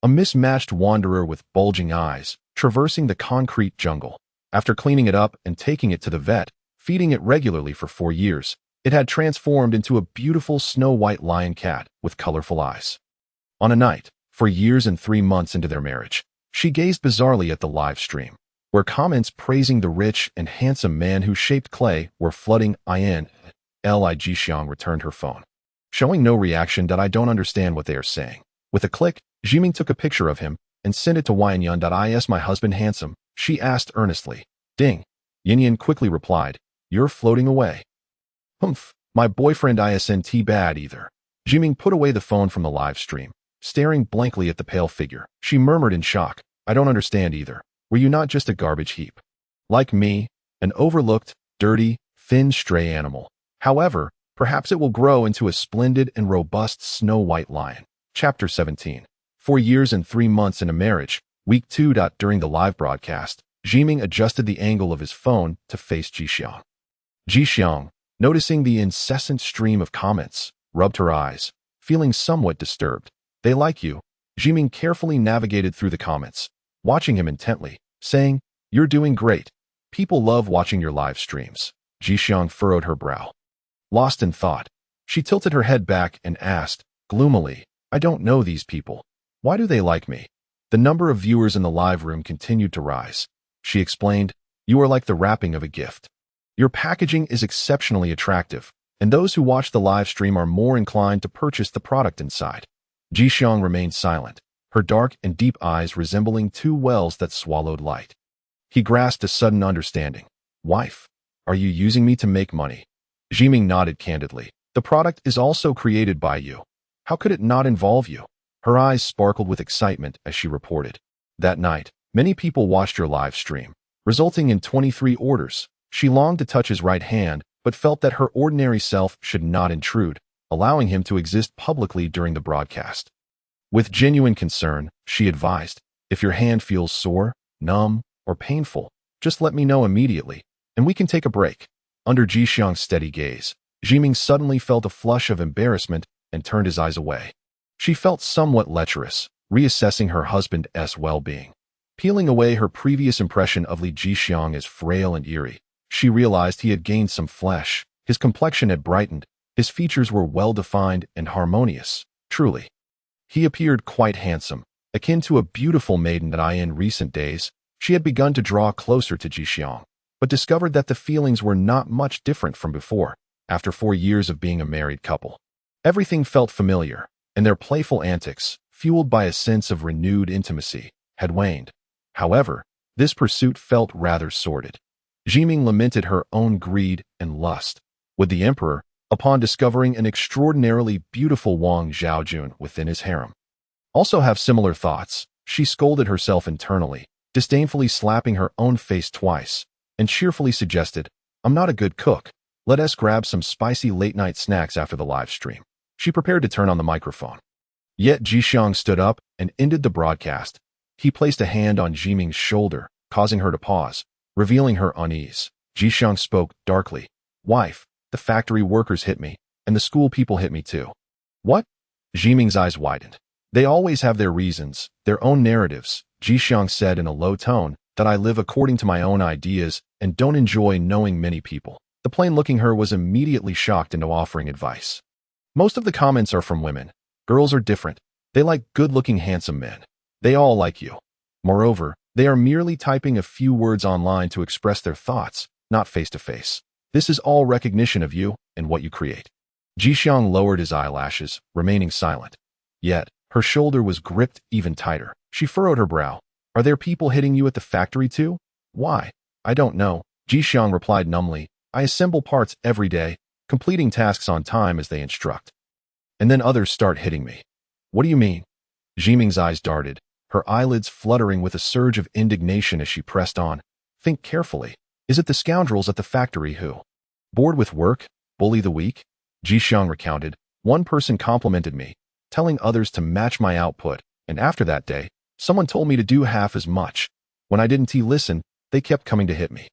A mismatched wanderer with bulging eyes, traversing the concrete jungle. After cleaning it up and taking it to the vet, feeding it regularly for 4 years, it had transformed into a beautiful snow-white lion cat with colorful eyes. On a night, 4 years and 3 months into their marriage, she gazed bizarrely at the live stream, where comments praising the rich and handsome man who shaped clay were flooding in. Li Jixiang returned her phone, showing no reaction. "That I don't understand what they are saying." With a click, Zhiming took a picture of him and sent it to Yanyan. "Is my husband handsome?" she asked earnestly. "Ding." Yanyan quickly replied, "You're floating away." "Humph, my boyfriend isn't bad either." Zhiming put away the phone from the live stream, staring blankly at the pale figure. She murmured in shock, "I don't understand either. Were you not just a garbage heap? Like me, an overlooked, dirty, thin stray animal? However, perhaps it will grow into a splendid and robust snow-white lion." Chapter 17. 4 years and 3 months in a marriage, week 2. During the live broadcast, Zhiming adjusted the angle of his phone to face Jixiang. Jixiang, noticing the incessant stream of comments, rubbed her eyes, feeling somewhat disturbed. "They like you." Zhiming carefully navigated through the comments, watching him intently, saying, "You're doing great. People love watching your live streams." Jixiang furrowed her brow. Lost in thought, she tilted her head back and asked, gloomily, "I don't know these people. Why do they like me?" The number of viewers in the live room continued to rise. She explained, "You are like the wrapping of a gift. Your packaging is exceptionally attractive, and those who watch the live stream are more inclined to purchase the product inside." Jixiang remained silent, her dark and deep eyes resembling 2 wells that swallowed light. He grasped a sudden understanding. "Wife, are you using me to make money?" Zhiming nodded candidly. "The product is also created by you. How could it not involve you?" Her eyes sparkled with excitement as she reported. "That night, many people watched your live stream, resulting in 23 orders. She longed to touch his right hand, but felt that her ordinary self should not intrude, allowing him to exist publicly during the broadcast. With genuine concern, she advised, "If your hand feels sore, numb, or painful, just let me know immediately, and we can take a break." Under Jixiang's steady gaze, Zhiming suddenly felt a flush of embarrassment and turned his eyes away. She felt somewhat lecherous, reassessing her husband's well-being. Peeling away her previous impression of Li Jixiang as frail and eerie, she realized he had gained some flesh, his complexion had brightened, his features were well-defined and harmonious. Truly, he appeared quite handsome, akin to a beautiful maiden. In recent days, she had begun to draw closer to Jixiang, but discovered that the feelings were not much different from before. After 4 years of being a married couple, everything felt familiar, and their playful antics, fueled by a sense of renewed intimacy, had waned. However, this pursuit felt rather sordid. Zhiming lamented her own greed and lust. Would the emperor, upon discovering an extraordinarily beautiful Wang Zhaojun within his harem, also have similar thoughts? She scolded herself internally, disdainfully slapping her own face twice, and cheerfully suggested, "I'm not a good cook. Let us grab some spicy late-night snacks after the live stream." She prepared to turn on the microphone. Yet Jixiang stood up and ended the broadcast. He placed a hand on Zhiming's shoulder, causing her to pause, revealing her unease. Jixiang spoke darkly. "Wife, the factory workers hit me, and the school people hit me too." "What?" Zhiming's eyes widened. "They always have their reasons, their own narratives," Jixiang said in a low tone, "that I live according to my own ideas and don't enjoy knowing many people." The plain-looking her was immediately shocked into offering advice. "Most of the comments are from women. Girls are different. They like good-looking handsome men. They all like you. Moreover, they are merely typing a few words online to express their thoughts, not face-to-face. This is all recognition of you and what you create." Jixiang lowered his eyelashes, remaining silent. Yet, her shoulder was gripped even tighter. She furrowed her brow. "Are there people hitting you at the factory too?" Why? I don't know, Jixiang replied numbly. I assemble parts every day, completing tasks on time as they instruct. And then others start hitting me. What do you mean? Zhiming's eyes darted, her eyelids fluttering with a surge of indignation as she pressed on. Think carefully. Is it the scoundrels at the factory who, bored with work, bully the weak? Jixiang recounted. One person complimented me, telling others to match my output, and after that day, someone told me to do half as much. When I didn't listen, they kept coming to hit me.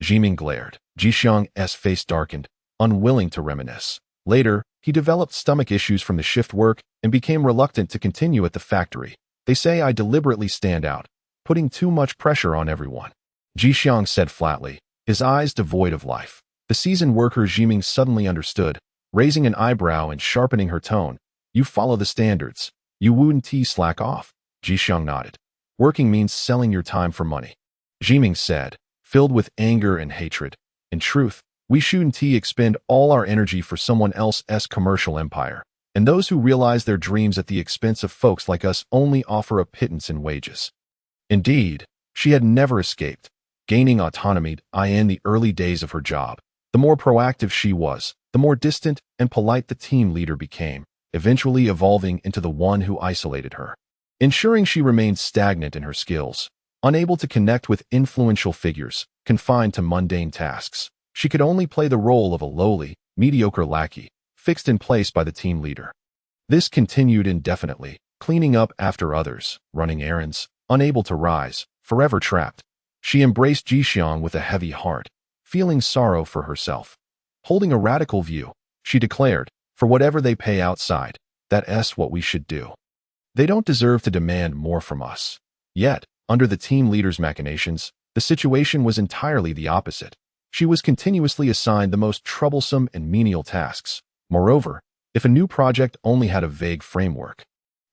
Zhiming glared. Jixiang's face darkened, unwilling to reminisce. Later, he developed stomach issues from the shift work and became reluctant to continue at the factory. They say I deliberately stand out, putting too much pressure on everyone. Jixiang said flatly, his eyes devoid of life. The seasoned worker Zhiming suddenly understood, raising an eyebrow and sharpening her tone. You follow the standards. You wouldn't slack off. Jixiang nodded. Working means selling your time for money. Zhiming said, filled with anger and hatred. In truth, we shouldn't expend all our energy for someone else's commercial empire. And those who realize their dreams at the expense of folks like us only offer a pittance in wages. Indeed, she had never escaped, gaining autonomy in the early days of her job. The more proactive she was, the more distant and polite the team leader became, eventually evolving into the one who isolated her, ensuring she remained stagnant in her skills, unable to connect with influential figures, confined to mundane tasks. She could only play the role of a lowly, mediocre lackey, fixed in place by the team leader. This continued indefinitely, cleaning up after others, running errands, unable to rise, forever trapped. She embraced Jixiang with a heavy heart, feeling sorrow for herself. Holding a radical view, she declared, for whatever they pay outside, that's what we should do. They don't deserve to demand more from us. Yet, under the team leader's machinations, the situation was entirely the opposite. She was continuously assigned the most troublesome and menial tasks. Moreover, if a new project only had a vague framework,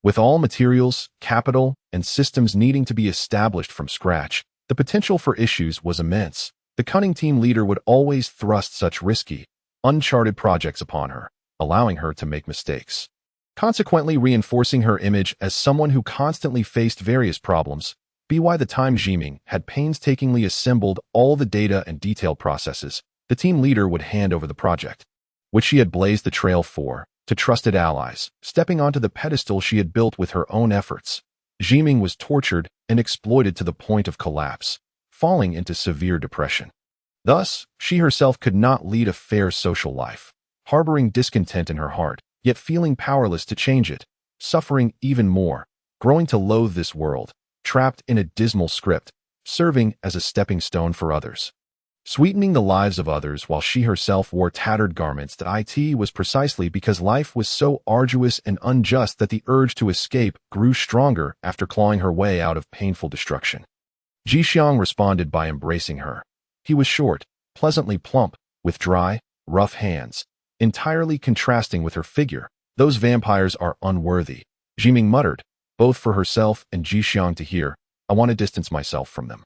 with all materials, capital, and systems needing to be established from scratch, the potential for issues was immense. The cunning team leader would always thrust such risky, uncharted projects upon her, allowing her to make mistakes, consequently reinforcing her image as someone who constantly faced various problems. By the time Zhiming had painstakingly assembled all the data and detailed processes, the team leader would hand over the project, which she had blazed the trail for, to trusted allies, stepping onto the pedestal she had built with her own efforts. Zhiming was tortured and exploited to the point of collapse, falling into severe depression. Thus, she herself could not lead a fair social life, harboring discontent in her heart, yet feeling powerless to change it, suffering even more, growing to loathe this world, trapped in a dismal script, serving as a stepping stone for others, sweetening the lives of others while she herself wore tattered garments. That was precisely because life was so arduous and unjust that the urge to escape grew stronger after clawing her way out of painful destruction. Jixiang responded by embracing her. He was short, pleasantly plump, with dry, rough hands, entirely contrasting with her figure. Those vampires are unworthy, Zhiming muttered, both for herself and Jixiang to hear. I want to distance myself from them,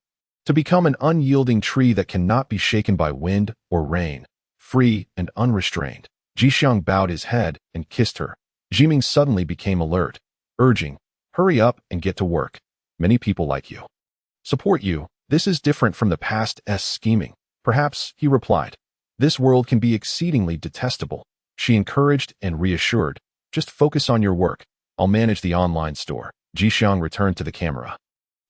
to become an unyielding tree that cannot be shaken by wind or rain, free and unrestrained. Jixiang bowed his head and kissed her. Zhiming suddenly became alert, urging, hurry up and get to work. Many people like you. Support you. This is different from the past's scheming. Perhaps, he replied. This world can be exceedingly detestable. She encouraged and reassured. Just focus on your work. I'll manage the online store. Jixiang returned to the camera.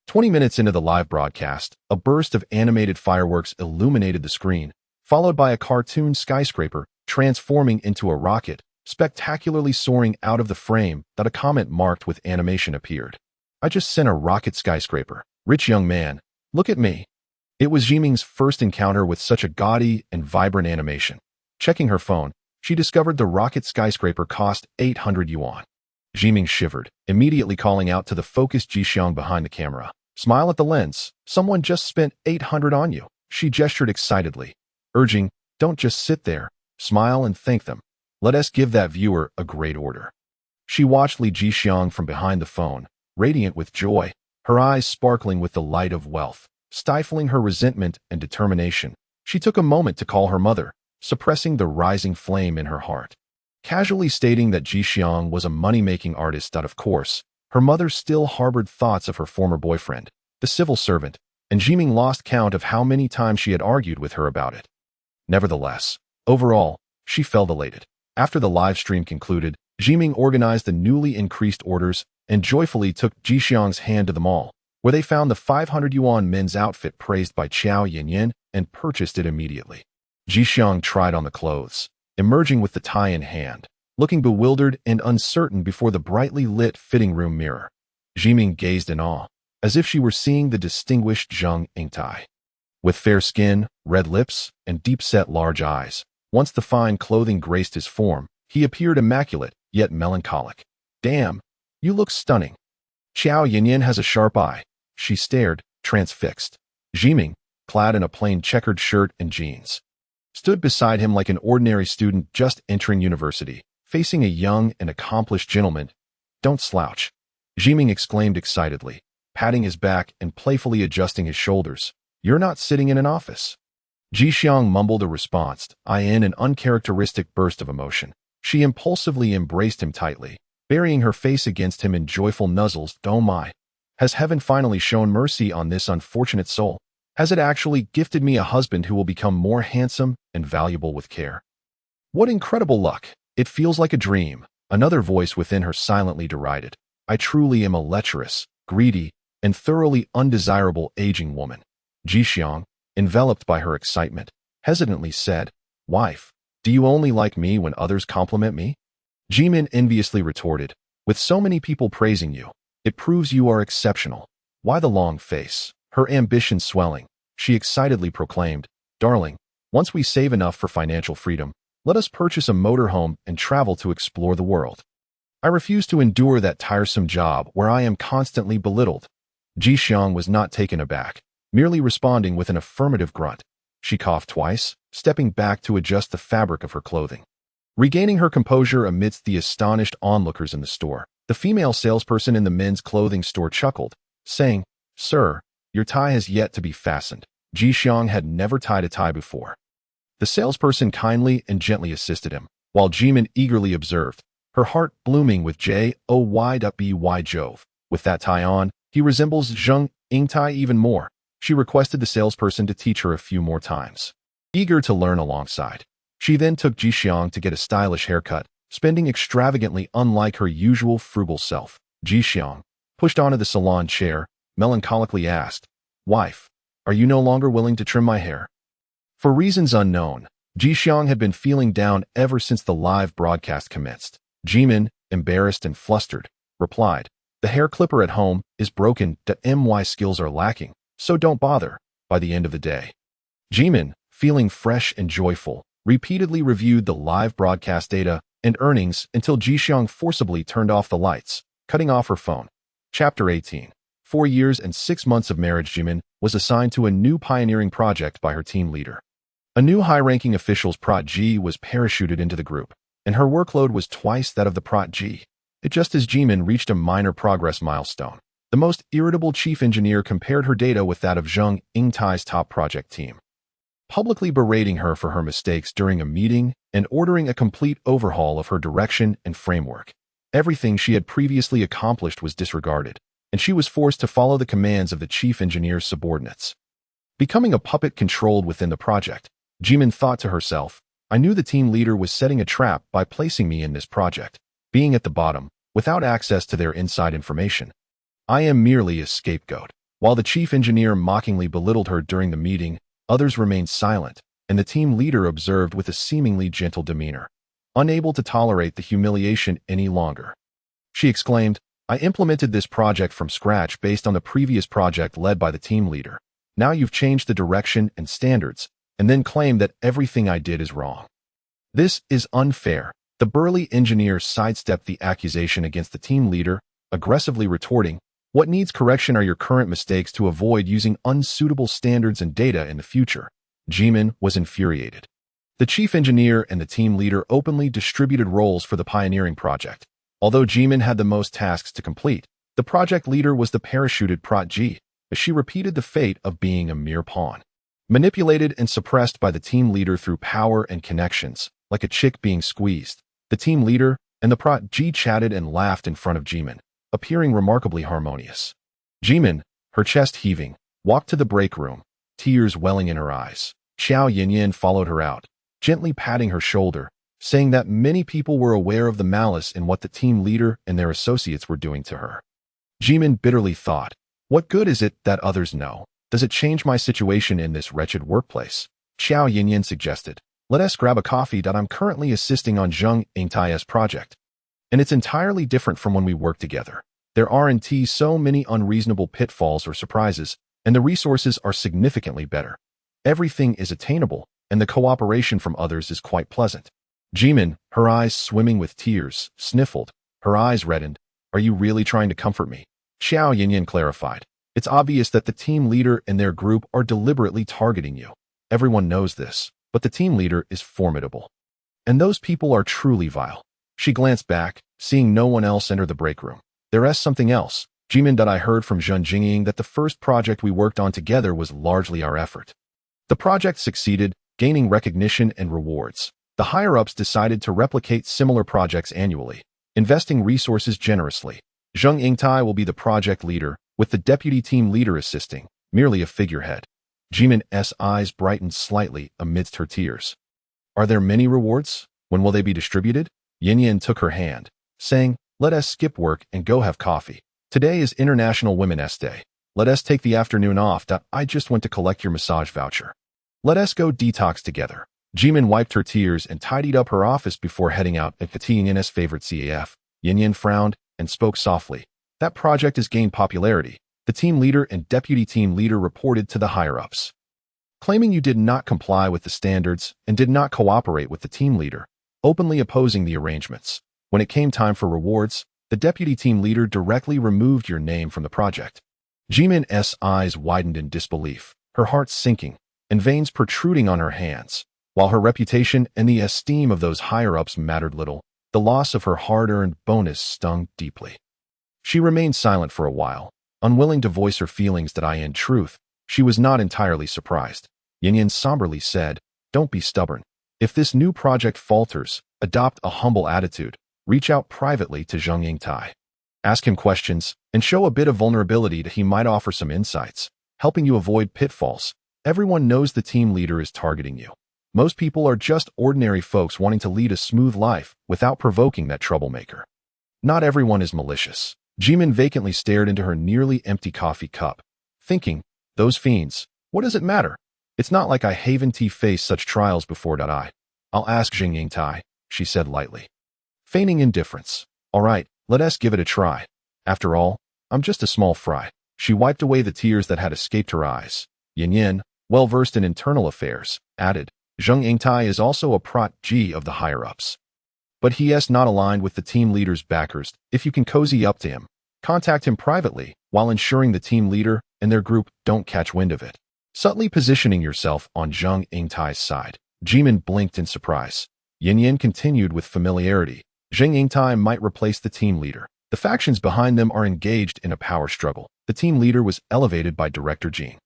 20 minutes into the live broadcast, a burst of animated fireworks illuminated the screen, followed by a cartoon skyscraper transforming into a rocket, spectacularly soaring out of the frame. That a comment marked with animation appeared. I just sent a rocket skyscraper. Rich young man, look at me. It was Zhiming's first encounter with such a gaudy and vibrant animation. Checking her phone, she discovered the rocket skyscraper cost 800 yuan. Zhiming shivered, immediately calling out to the focused Jixiang behind the camera. Smile at the lens. Someone just spent 800 on you. She gestured excitedly, urging, don't just sit there. Smile and thank them. Let us give that viewer a great order. She watched Li Jixiang from behind the phone, radiant with joy, her eyes sparkling with the light of wealth, stifling her resentment and determination. She took a moment to call her mother, suppressing the rising flame in her heart, casually stating that Jixiang was a money-making artist. That, of course, her mother still harbored thoughts of her former boyfriend, the civil servant, and Zhiming lost count of how many times she had argued with her about it. Nevertheless, overall, she felt elated. After the live stream concluded, Zhiming organized the newly increased orders and joyfully took Jixiang's hand to the mall, where they found the 500 yuan men's outfit praised by Qiao Yanyan and purchased it immediately. Jixiang tried on the clothes, emerging with the tie in hand, looking bewildered and uncertain before the brightly lit fitting room mirror. Zhiming gazed in awe, as if she were seeing the distinguished Zhang Yingtai. With fair skin, red lips, and deep-set large eyes, once the fine clothing graced his form, he appeared immaculate, yet melancholic. Damn, you look stunning. Qiao Yanyan has a sharp eye. She stared, transfixed. Zhiming, clad in a plain checkered shirt and jeans, stood beside him like an ordinary student just entering university, facing a young and accomplished gentleman. Don't slouch, Zhiming exclaimed excitedly, patting his back and playfully adjusting his shoulders. You're not sitting in an office. Jixiang mumbled a response, in an uncharacteristic burst of emotion. She impulsively embraced him tightly, burying her face against him in joyful nuzzles. Oh my! Has heaven finally shown mercy on this unfortunate soul? Has it actually gifted me a husband who will become more handsome and valuable with care? What incredible luck! It feels like a dream. Another voice within her silently derided. I truly am a lecherous, greedy, and thoroughly undesirable aging woman. Jixiang, enveloped by her excitement, hesitantly said, Wife, do you only like me when others compliment me? Zhiming enviously retorted, with so many people praising you, it proves you are exceptional. Why the long face? Her ambition swelling, she excitedly proclaimed, Darling, once we save enough for financial freedom, let us purchase a motorhome and travel to explore the world. I refuse to endure that tiresome job where I am constantly belittled. Jixiang was not taken aback, merely responding with an affirmative grunt. She coughed twice, stepping back to adjust the fabric of her clothing. Regaining her composure amidst the astonished onlookers in the store, the female salesperson in the men's clothing store chuckled, saying, Sir, your tie has yet to be fastened. Jixiang had never tied a tie before. The salesperson kindly and gently assisted him, while Zhiming eagerly observed, her heart blooming with joy. Jove. With that tie on, he resembles Zhang Yingtai even more. She requested the salesperson to teach her a few more times, eager to learn alongside. She then took Jixiang to get a stylish haircut, spending extravagantly unlike her usual frugal self. Jixiang, pushed onto the salon chair, melancholically asked, Wife, are you no longer willing to trim my hair? For reasons unknown, Jixiang had been feeling down ever since the live broadcast commenced. Zhiming, embarrassed and flustered, replied, The hair clipper at home is broken. My skills are lacking, so don't bother. By the end of the day, Zhiming, feeling fresh and joyful, repeatedly reviewed the live broadcast data and earnings until Jixiang forcibly turned off the lights, cutting off her phone. Chapter 18. 4 years and 6 months of marriage. Zhiming was assigned to a new pioneering project by her team leader. A new high-ranking official's Prot G was parachuted into the group, and her workload was twice that of the Prot G. Just as Zhiming reached a minor progress milestone, the most irritable chief engineer compared her data with that of Zhang Yingtai's top project team, publicly berating her for her mistakes during a meeting and ordering a complete overhaul of her direction and framework. Everything she had previously accomplished was disregarded, and she was forced to follow the commands of the chief engineer's subordinates. Becoming a puppet controlled within the project, Zhiming thought to herself, I knew the team leader was setting a trap by placing me in this project, being at the bottom, without access to their inside information. I am merely a scapegoat. While the chief engineer mockingly belittled her during the meeting, others remained silent, and the team leader observed with a seemingly gentle demeanor, unable to tolerate the humiliation any longer. She exclaimed, I implemented this project from scratch based on the previous project led by the team leader. Now you've changed the direction and standards, and then claim that everything I did is wrong. This is unfair. The burly engineer sidestepped the accusation against the team leader, aggressively retorting, What needs correction are your current mistakes to avoid using unsuitable standards and data in the future. Zhiming was infuriated. The chief engineer and the team leader openly distributed roles for the pioneering project. Although Zhiming had the most tasks to complete, the project leader was the parachuted Prot G, as she repeated the fate of being a mere pawn. Manipulated and suppressed by the team leader through power and connections, like a chick being squeezed, the team leader and the Prot G chatted and laughed in front of Zhiming, appearing remarkably harmonious. Zhiming, her chest heaving, walked to the break room, tears welling in her eyes. Xiao Yinyan followed her out, gently patting her shoulder, saying that many people were aware of the malice in what the team leader and their associates were doing to her. Jimin bitterly thought, what good is it that others know? Does it change my situation in this wretched workplace? Xiao Yinyan suggested, let us grab a coffee. I'm currently assisting on Zheng Yingtai's project, and it's entirely different from when we worked together. There aren't so many unreasonable pitfalls or surprises, and the resources are significantly better. Everything is attainable, and the cooperation from others is quite pleasant. Jimin, her eyes swimming with tears, sniffled. Her eyes reddened. Are you really trying to comfort me? Xiao Yinyan clarified. It's obvious that the team leader and their group are deliberately targeting you. Everyone knows this, but the team leader is formidable. And those people are truly vile. She glanced back, seeing no one else enter the break room. There is something else. Jimin, I heard from Huang Zhiming that the first project we worked on together was largely our effort. The project succeeded, gaining recognition and rewards. The higher-ups decided to replicate similar projects annually, investing resources generously. Zheng Yingtai will be the project leader, with the deputy team leader assisting, merely a figurehead. Jimin's eyes brightened slightly amidst her tears. Are there many rewards? When will they be distributed? Yinyan took her hand, saying, let us skip work and go have coffee. Today is International Women's Day. Let us take the afternoon off. I just went to collect your massage voucher. Let us go detox together. Jimin wiped her tears and tidied up her office before heading out at Yinyan's favorite CAF. Yinyan frowned and spoke softly. That project has gained popularity. The team leader and deputy team leader reported to the higher-ups, claiming you did not comply with the standards and did not cooperate with the team leader, openly opposing the arrangements. When it came time for rewards, the deputy team leader directly removed your name from the project. Jimin's eyes widened in disbelief, her heart sinking, and veins protruding on her hands. While her reputation and the esteem of those higher-ups mattered little, the loss of her hard-earned bonus stung deeply. She remained silent for a while, unwilling to voice her feelings. In truth, she was not entirely surprised. Yinyan somberly said, don't be stubborn. If this new project falters, adopt a humble attitude. Reach out privately to Zheng Yingtai. Ask him questions and show a bit of vulnerability that he might offer some insights, helping you avoid pitfalls. Everyone knows the team leader is targeting you. Most people are just ordinary folks wanting to lead a smooth life without provoking that troublemaker. Not everyone is malicious. Jimin vacantly stared into her nearly empty coffee cup, thinking, those fiends, what does it matter? It's not like I haven't faced such trials before. I'll ask Zheng Yingtai, she said lightly, feigning indifference. All right, let us give it a try. After all, I'm just a small fry. She wiped away the tears that had escaped her eyes. Yinyan, well-versed in internal affairs, added, Zheng Yingtai is also a protege of the higher-ups. But he is not aligned with the team leader's backers. If you can cozy up to him, contact him privately while ensuring the team leader and their group don't catch wind of it. Subtly positioning yourself on Zheng Yingtai's side. Jimin blinked in surprise. Yinyan continued with familiarity. Zheng Yingtai might replace the team leader. The factions behind them are engaged in a power struggle. The team leader was elevated by Director Jing,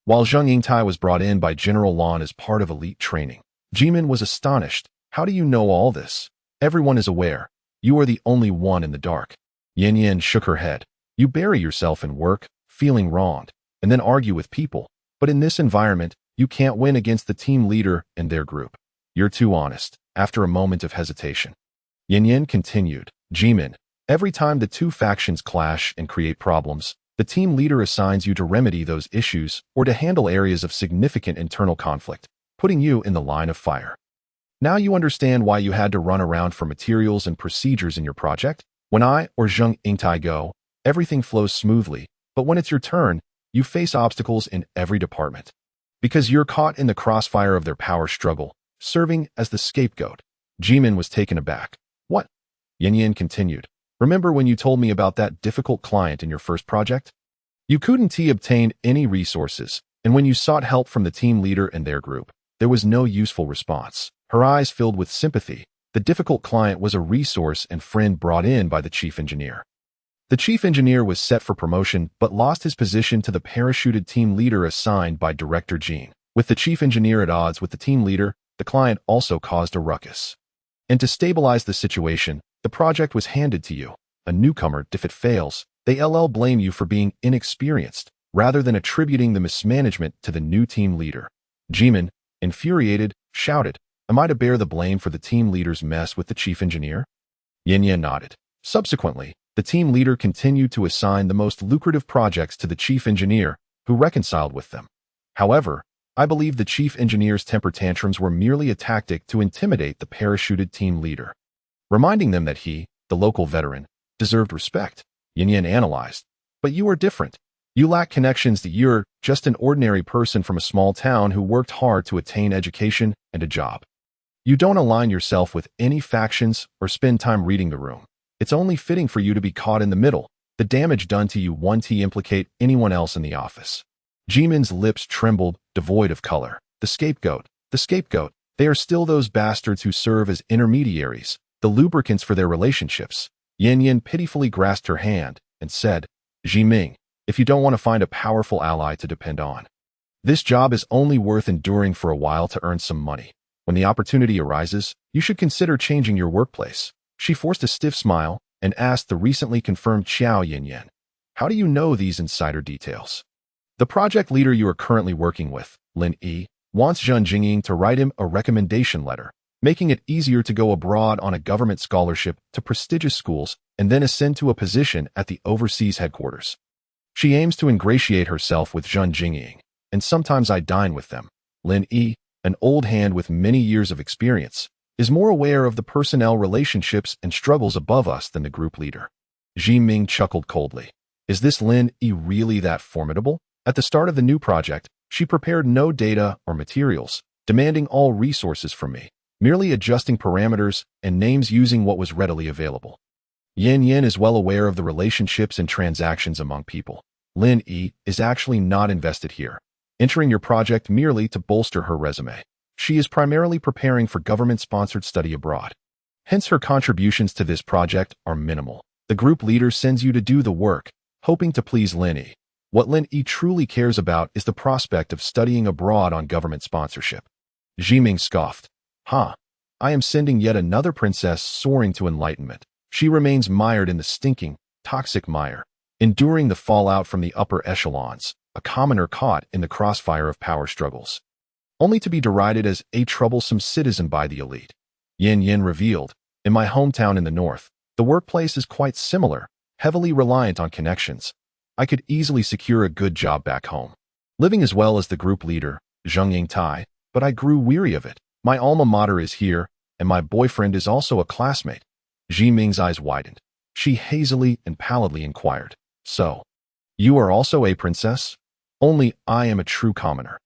while Zheng Yingtai was brought in by General Lan as part of elite training. Jimin was astonished. How do you know all this? Everyone is aware. You are the only one in the dark. Yinyan shook her head. You bury yourself in work, feeling wronged, and then argue with people. But in this environment, you can't win against the team leader and their group. You're too honest. After a moment of hesitation, Yinyan continued. Jimin, every time the two factions clash and create problems, the team leader assigns you to remedy those issues or to handle areas of significant internal conflict, putting you in the line of fire. Now you understand why you had to run around for materials and procedures in your project? When I or Zheng Yingtai go, everything flows smoothly, but when it's your turn, you face obstacles in every department. Because you're caught in the crossfire of their power struggle, serving as the scapegoat. Jimin was taken aback. What? Yinyan continued. Remember when you told me about that difficult client in your first project? You couldn't obtain any resources, and when you sought help from the team leader and their group, there was no useful response. Her eyes filled with sympathy. The difficult client was a resource and friend brought in by the chief engineer. The chief engineer was set for promotion but lost his position to the parachuted team leader assigned by Director Jing. With the chief engineer at odds with the team leader, the client also caused a ruckus. And to stabilize the situation, the project was handed to you, a newcomer. If it fails, they'll blame you for being inexperienced, rather than attributing the mismanagement to the new team leader. Zhiming, infuriated, shouted, "Am I to bear the blame for the team leader's mess with the chief engineer?" Yan nodded. Subsequently, the team leader continued to assign the most lucrative projects to the chief engineer, who reconciled with them. However, I believe the chief engineer's temper tantrums were merely a tactic to intimidate the parachuted team leader, reminding them that he, the local veteran, deserved respect. Yan analyzed. "But you are different. You lack connections. You're just an ordinary person from a small town who worked hard to attain education and a job. You don't align yourself with any factions or spend time reading the room. It's only fitting for you to be caught in the middle. The damage done to you won't implicate anyone else in the office." Zhiming's lips trembled, devoid of color. The scapegoat. They are still those bastards who serve as intermediaries, the lubricants for their relationships. Yan pitifully grasped her hand and said, "Zhiming, if you don't want to find a powerful ally to depend on, this job is only worth enduring for a while to earn some money. When the opportunity arises, you should consider changing your workplace." She forced a stiff smile and asked the recently confirmed Xiao Yan, "How do you know these insider details?" "The project leader you are currently working with, Lin Yi, wants Huang Zhiming to write him a recommendation letter, making it easier to go abroad on a government scholarship to prestigious schools and then ascend to a position at the overseas headquarters. She aims to ingratiate herself with Huang Zhiming, and sometimes I dine with them. Lin Yi, an old hand with many years of experience, is more aware of the personnel relationships and struggles above us than the group leader." Zhiming chuckled coldly. "Is this Lin Yi really that formidable?" At the start of the new project, she prepared no data or materials, demanding all resources from me, merely adjusting parameters and names using what was readily available. Yan is well aware of the relationships and transactions among people. Lin Yi is actually not invested here, entering your project merely to bolster her resume. She is primarily preparing for government-sponsored study abroad. Hence, her contributions to this project are minimal. The group leader sends you to do the work, hoping to please Lin Yi. What Lin Yi truly cares about is the prospect of studying abroad on government sponsorship." Zhiming scoffed. "I am sending yet another princess soaring to enlightenment. She remains mired in the stinking, toxic mire, enduring the fallout from the upper echelons, a commoner caught in the crossfire of power struggles, only to be derided as a troublesome citizen by the elite." Yan revealed, "In my hometown in the north, the workplace is quite similar, heavily reliant on connections. I could easily secure a good job back home, living as well as the group leader, Zhang Yingtai, but I grew weary of it. My alma mater is here, and my boyfriend is also a classmate." Zhiming's eyes widened. She hazily and pallidly inquired, "So, you are also a princess?" "Only I am a true commoner.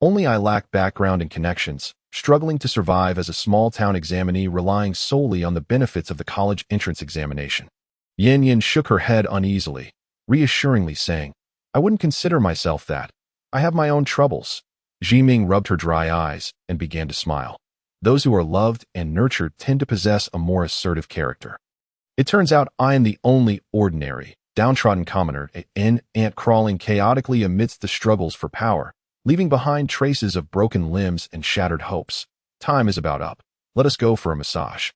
Only I lack background and connections, struggling to survive as a small-town examinee relying solely on the benefits of the college entrance examination." Yan shook her head uneasily, reassuringly saying, "I wouldn't consider myself that. I have my own troubles." Zhiming rubbed her dry eyes and began to smile. "Those who are loved and nurtured tend to possess a more assertive character. It turns out I am the only ordinary, downtrodden commoner, an ant crawling chaotically amidst the struggles for power, leaving behind traces of broken limbs and shattered hopes. Time is about up. Let us go for a massage."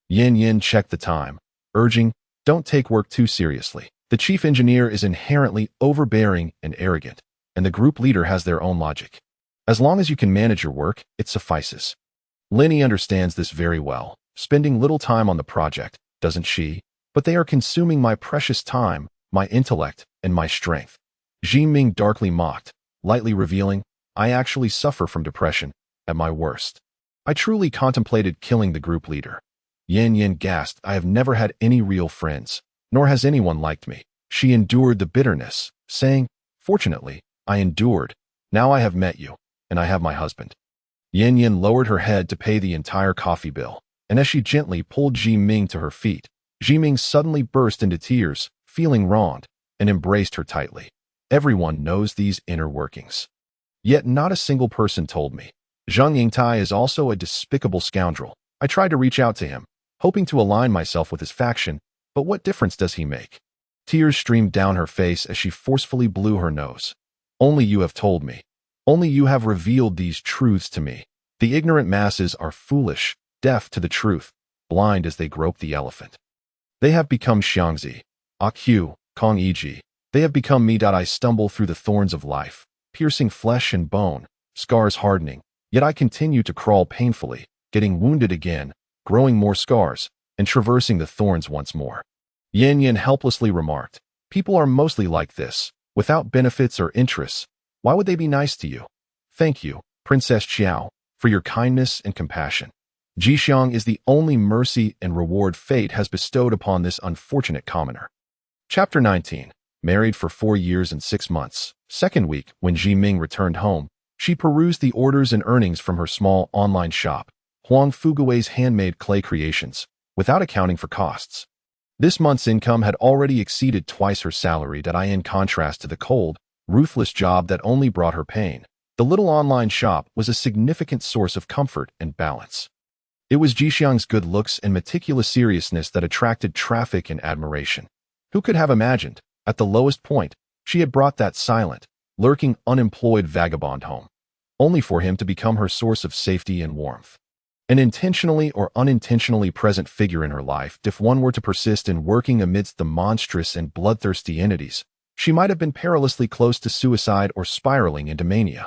Yan checked the time, urging, "Don't take work too seriously. The chief engineer is inherently overbearing and arrogant, and the group leader has their own logic. As long as you can manage your work, it suffices." Lin Yi understands this very well, spending little time on the project, doesn't she? But they are consuming my precious time, my intellect, and my strength. Zhiming darkly mocked, lightly revealing, "I actually suffer from depression, at my worst. I truly contemplated killing the group leader." Yan gasped, "I have never had any real friends, nor has anyone liked me." She endured the bitterness, saying, "Fortunately, I endured. Now I have met you, and I have my husband." Yan lowered her head to pay the entire coffee bill, and as she gently pulled Zhiming to her feet, Zhiming suddenly burst into tears, feeling wronged, and embraced her tightly. "Everyone knows these inner workings. Yet not a single person told me. Zhang Yingtai is also a despicable scoundrel. I tried to reach out to him, hoping to align myself with his faction, but what difference does he make?" Tears streamed down her face as she forcefully blew her nose. "Only you have told me. Only you have revealed these truths to me. The ignorant masses are foolish, deaf to the truth, blind as they grope the elephant. They have become Xiangzi, Akhu, Kong Yiji, They have become me. I stumble through the thorns of life, piercing flesh and bone, scars hardening, yet I continue to crawl painfully, getting wounded again, growing more scars, and traversing the thorns once more. Yan Yan helplessly remarked, people are mostly like this, without benefits or interests. Why would they be nice to you? Thank you, Princess Xiao, for your kindness and compassion. Jixiang is the only mercy and reward fate has bestowed upon this unfortunate commoner. Chapter 19. Married for 4 years and 6 months. Second week, when Zhiming returned home, she perused the orders and earnings from her small online shop, Huang Fugui's handmade clay creations, without accounting for costs. This month's income had already exceeded twice her salary. In contrast to the cold, ruthless job that only brought her pain, the little online shop was a significant source of comfort and balance. It was Jixiang's good looks and meticulous seriousness that attracted traffic and admiration. Who could have imagined, at the lowest point, she had brought that silent, lurking, unemployed vagabond home, only for him to become her source of safety and warmth. An intentionally or unintentionally present figure in her life. If one were to persist in working amidst the monstrous and bloodthirsty entities, she might have been perilously close to suicide or spiraling into mania.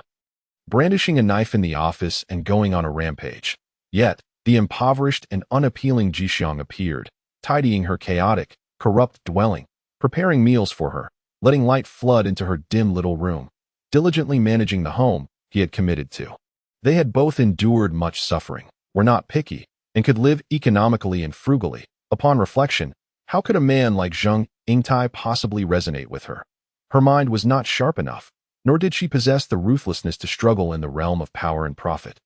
Brandishing a knife in the office and going on a rampage. Yet, the impoverished and unappealing Jixiang appeared, tidying her chaotic, corrupt dwelling, preparing meals for her, letting light flood into her dim little room, diligently managing the home he had committed to. They had both endured much suffering, were not picky, and could live economically and frugally. Upon reflection, how could a man like Zheng Yingtai possibly resonate with her? Her mind was not sharp enough, nor did she possess the ruthlessness to struggle in the realm of power and profit,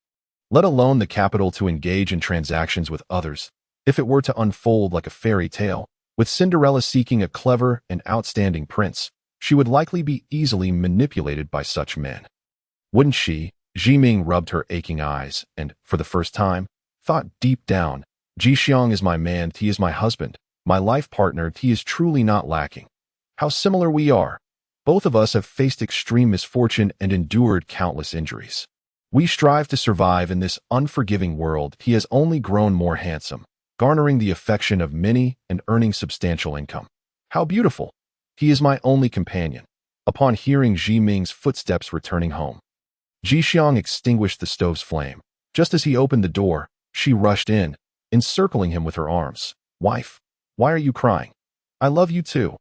let alone the capital to engage in transactions with others. If it were to unfold like a fairy tale, with Cinderella seeking a clever and outstanding prince, she would likely be easily manipulated by such men. Wouldn't she? Zhiming rubbed her aching eyes and, for the first time, thought deep down, Jixiang is my man, he is my husband, my life partner, he is truly not lacking. How similar we are. Both of us have faced extreme misfortune and endured countless injuries. We strive to survive in this unforgiving world. He has only grown more handsome, garnering the affection of many and earning substantial income. How beautiful! He is my only companion. Upon hearing Zhiming's footsteps returning home, Jixiang extinguished the stove's flame. Just as he opened the door, she rushed in, encircling him with her arms. Wife, why are you crying? I love you too,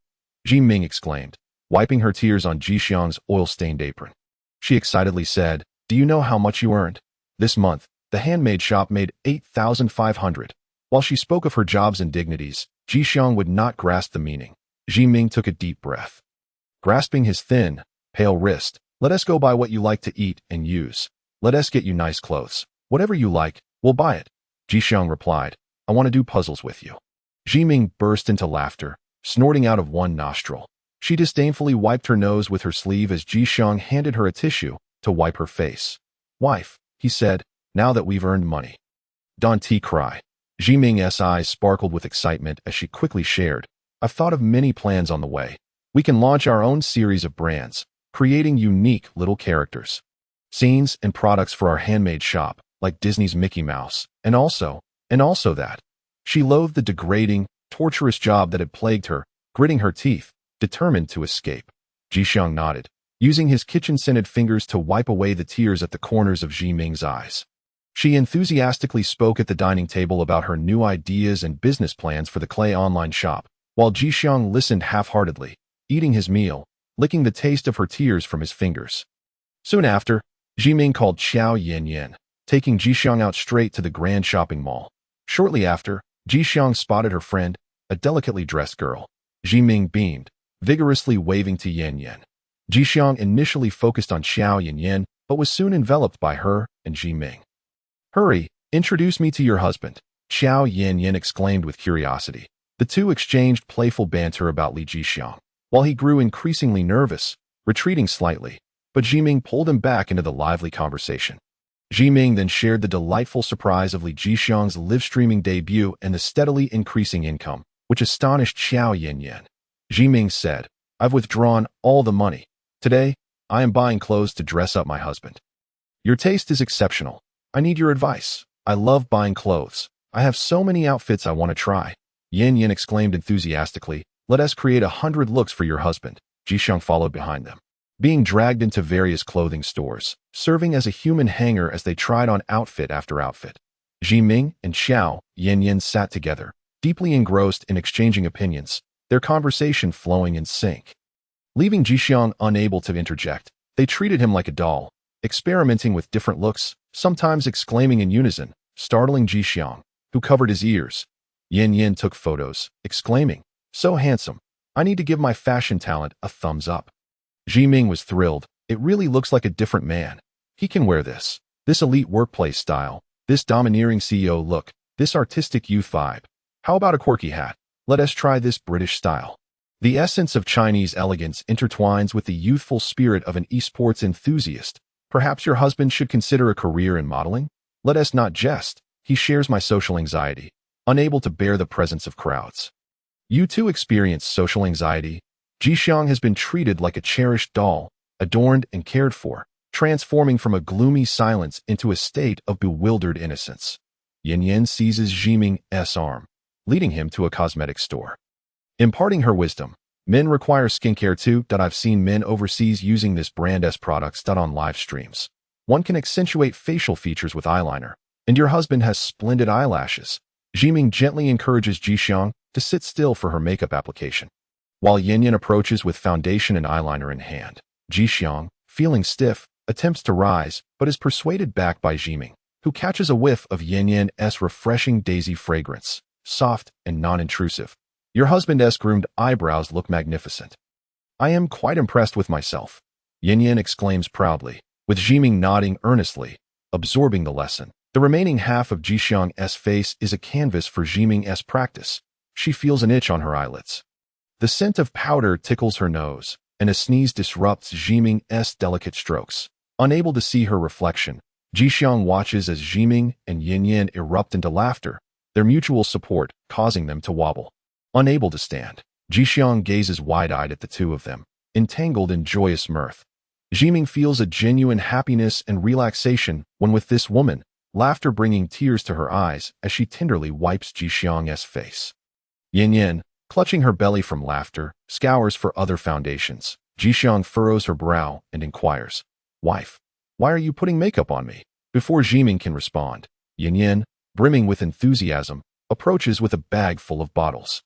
Zhiming exclaimed, wiping her tears on Jixiang's oil-stained apron. She excitedly said, do you know how much you earned? This month, the handmade shop made 8,500. While she spoke of her jobs and dignities, Jixiang would not grasp the meaning. Zhiming took a deep breath. Grasping his thin, pale wrist, let us go buy what you like to eat and use. Let us get you nice clothes. Whatever you like, we'll buy it. Jixiang replied, I want to do puzzles with you. Zhiming burst into laughter, snorting out of one nostril. She disdainfully wiped her nose with her sleeve as Jixiang handed her a tissue to wipe her face. Wife, he said, now that we've earned money. Don't cry. Zhiming's eyes sparkled with excitement as she quickly shared, I've thought of many plans on the way. We can launch our own series of brands, creating unique little characters, scenes, and products for our handmade shop, like Disney's Mickey Mouse, and also that. She loathed the degrading, torturous job that had plagued her, gritting her teeth, determined to escape. Jixiang nodded, using his kitchen-scented fingers to wipe away the tears at the corners of Zhiming's eyes. She enthusiastically spoke at the dining table about her new ideas and business plans for the clay online shop, while Jixiang listened half-heartedly, eating his meal, licking the taste of her tears from his fingers. Soon after, Zhiming called Xiao Yan, taking Jixiang out straight to the grand shopping mall. Shortly after, Jixiang spotted her friend, a delicately dressed girl. Zhiming beamed, vigorously waving to Yan. Jixiang initially focused on Xiao Yan, but was soon enveloped by her and Zhiming. Hurry, introduce me to your husband, Xiao Yan exclaimed with curiosity. The two exchanged playful banter about Li Jixiang, while he grew increasingly nervous, retreating slightly, but Zhiming pulled him back into the lively conversation. Zhiming then shared the delightful surprise of Li Jixiang's live-streaming debut and the steadily increasing income, which astonished Xiao Yan. Zhiming said, I've withdrawn all the money. Today, I am buying clothes to dress up my husband. Your taste is exceptional. I need your advice. I love buying clothes. I have so many outfits I want to try. Yan exclaimed enthusiastically, let us create 100 looks for your husband. Jixiang followed behind them, being dragged into various clothing stores, serving as a human hanger as they tried on outfit after outfit. Zhiming and Xiao Yan sat together, deeply engrossed in exchanging opinions, their conversation flowing in sync. Leaving Jixiang unable to interject, they treated him like a doll, experimenting with different looks, sometimes exclaiming in unison, startling Jixiang, who covered his ears. Yan took photos, exclaiming, "So handsome. I need to give my fashion talent a thumbs up." Zhiming was thrilled. It really looks like a different man. He can wear this elite workplace style, this domineering CEO look, this artistic youth vibe. How about a quirky hat? Let us try this British style. The essence of Chinese elegance intertwines with the youthful spirit of an esports enthusiast. Perhaps your husband should consider a career in modeling? Let us not jest. He shares my social anxiety, unable to bear the presence of crowds. You too experience social anxiety. Jixiang has been treated like a cherished doll, adorned and cared for, transforming from a gloomy silence into a state of bewildered innocence. Yan seizes Zhiming's arm, leading him to a cosmetic store. Imparting her wisdom, men require skincare too. I've seen men overseas using this brand's products on live streams. One can accentuate facial features with eyeliner, and your husband has splendid eyelashes. Zhiming gently encourages Jixiang to sit still for her makeup application, while Yan approaches with foundation and eyeliner in hand. Jixiang, feeling stiff, attempts to rise, but is persuaded back by Zhiming, who catches a whiff of Yan's refreshing daisy fragrance, soft and non-intrusive. Your husband's groomed eyebrows look magnificent. I am quite impressed with myself, Yan exclaims proudly, with Zhiming nodding earnestly, absorbing the lesson. The remaining half of Jixiang's face is a canvas for Zhiming's practice. She feels an itch on her eyelids. The scent of powder tickles her nose, and a sneeze disrupts Zhiming's delicate strokes. Unable to see her reflection, Jixiang watches as Zhiming and Yan erupt into laughter, their mutual support causing them to wobble. Unable to stand, Jixiang gazes wide-eyed at the two of them, entangled in joyous mirth. Zhiming feels a genuine happiness and relaxation when with this woman, laughter bringing tears to her eyes as she tenderly wipes Jixiang's face. Yan, clutching her belly from laughter, scours for other foundations. Jixiang furrows her brow and inquires, "Wife, why are you putting makeup on me?" Before Zhiming can respond, Yan, brimming with enthusiasm, approaches with a bag full of bottles.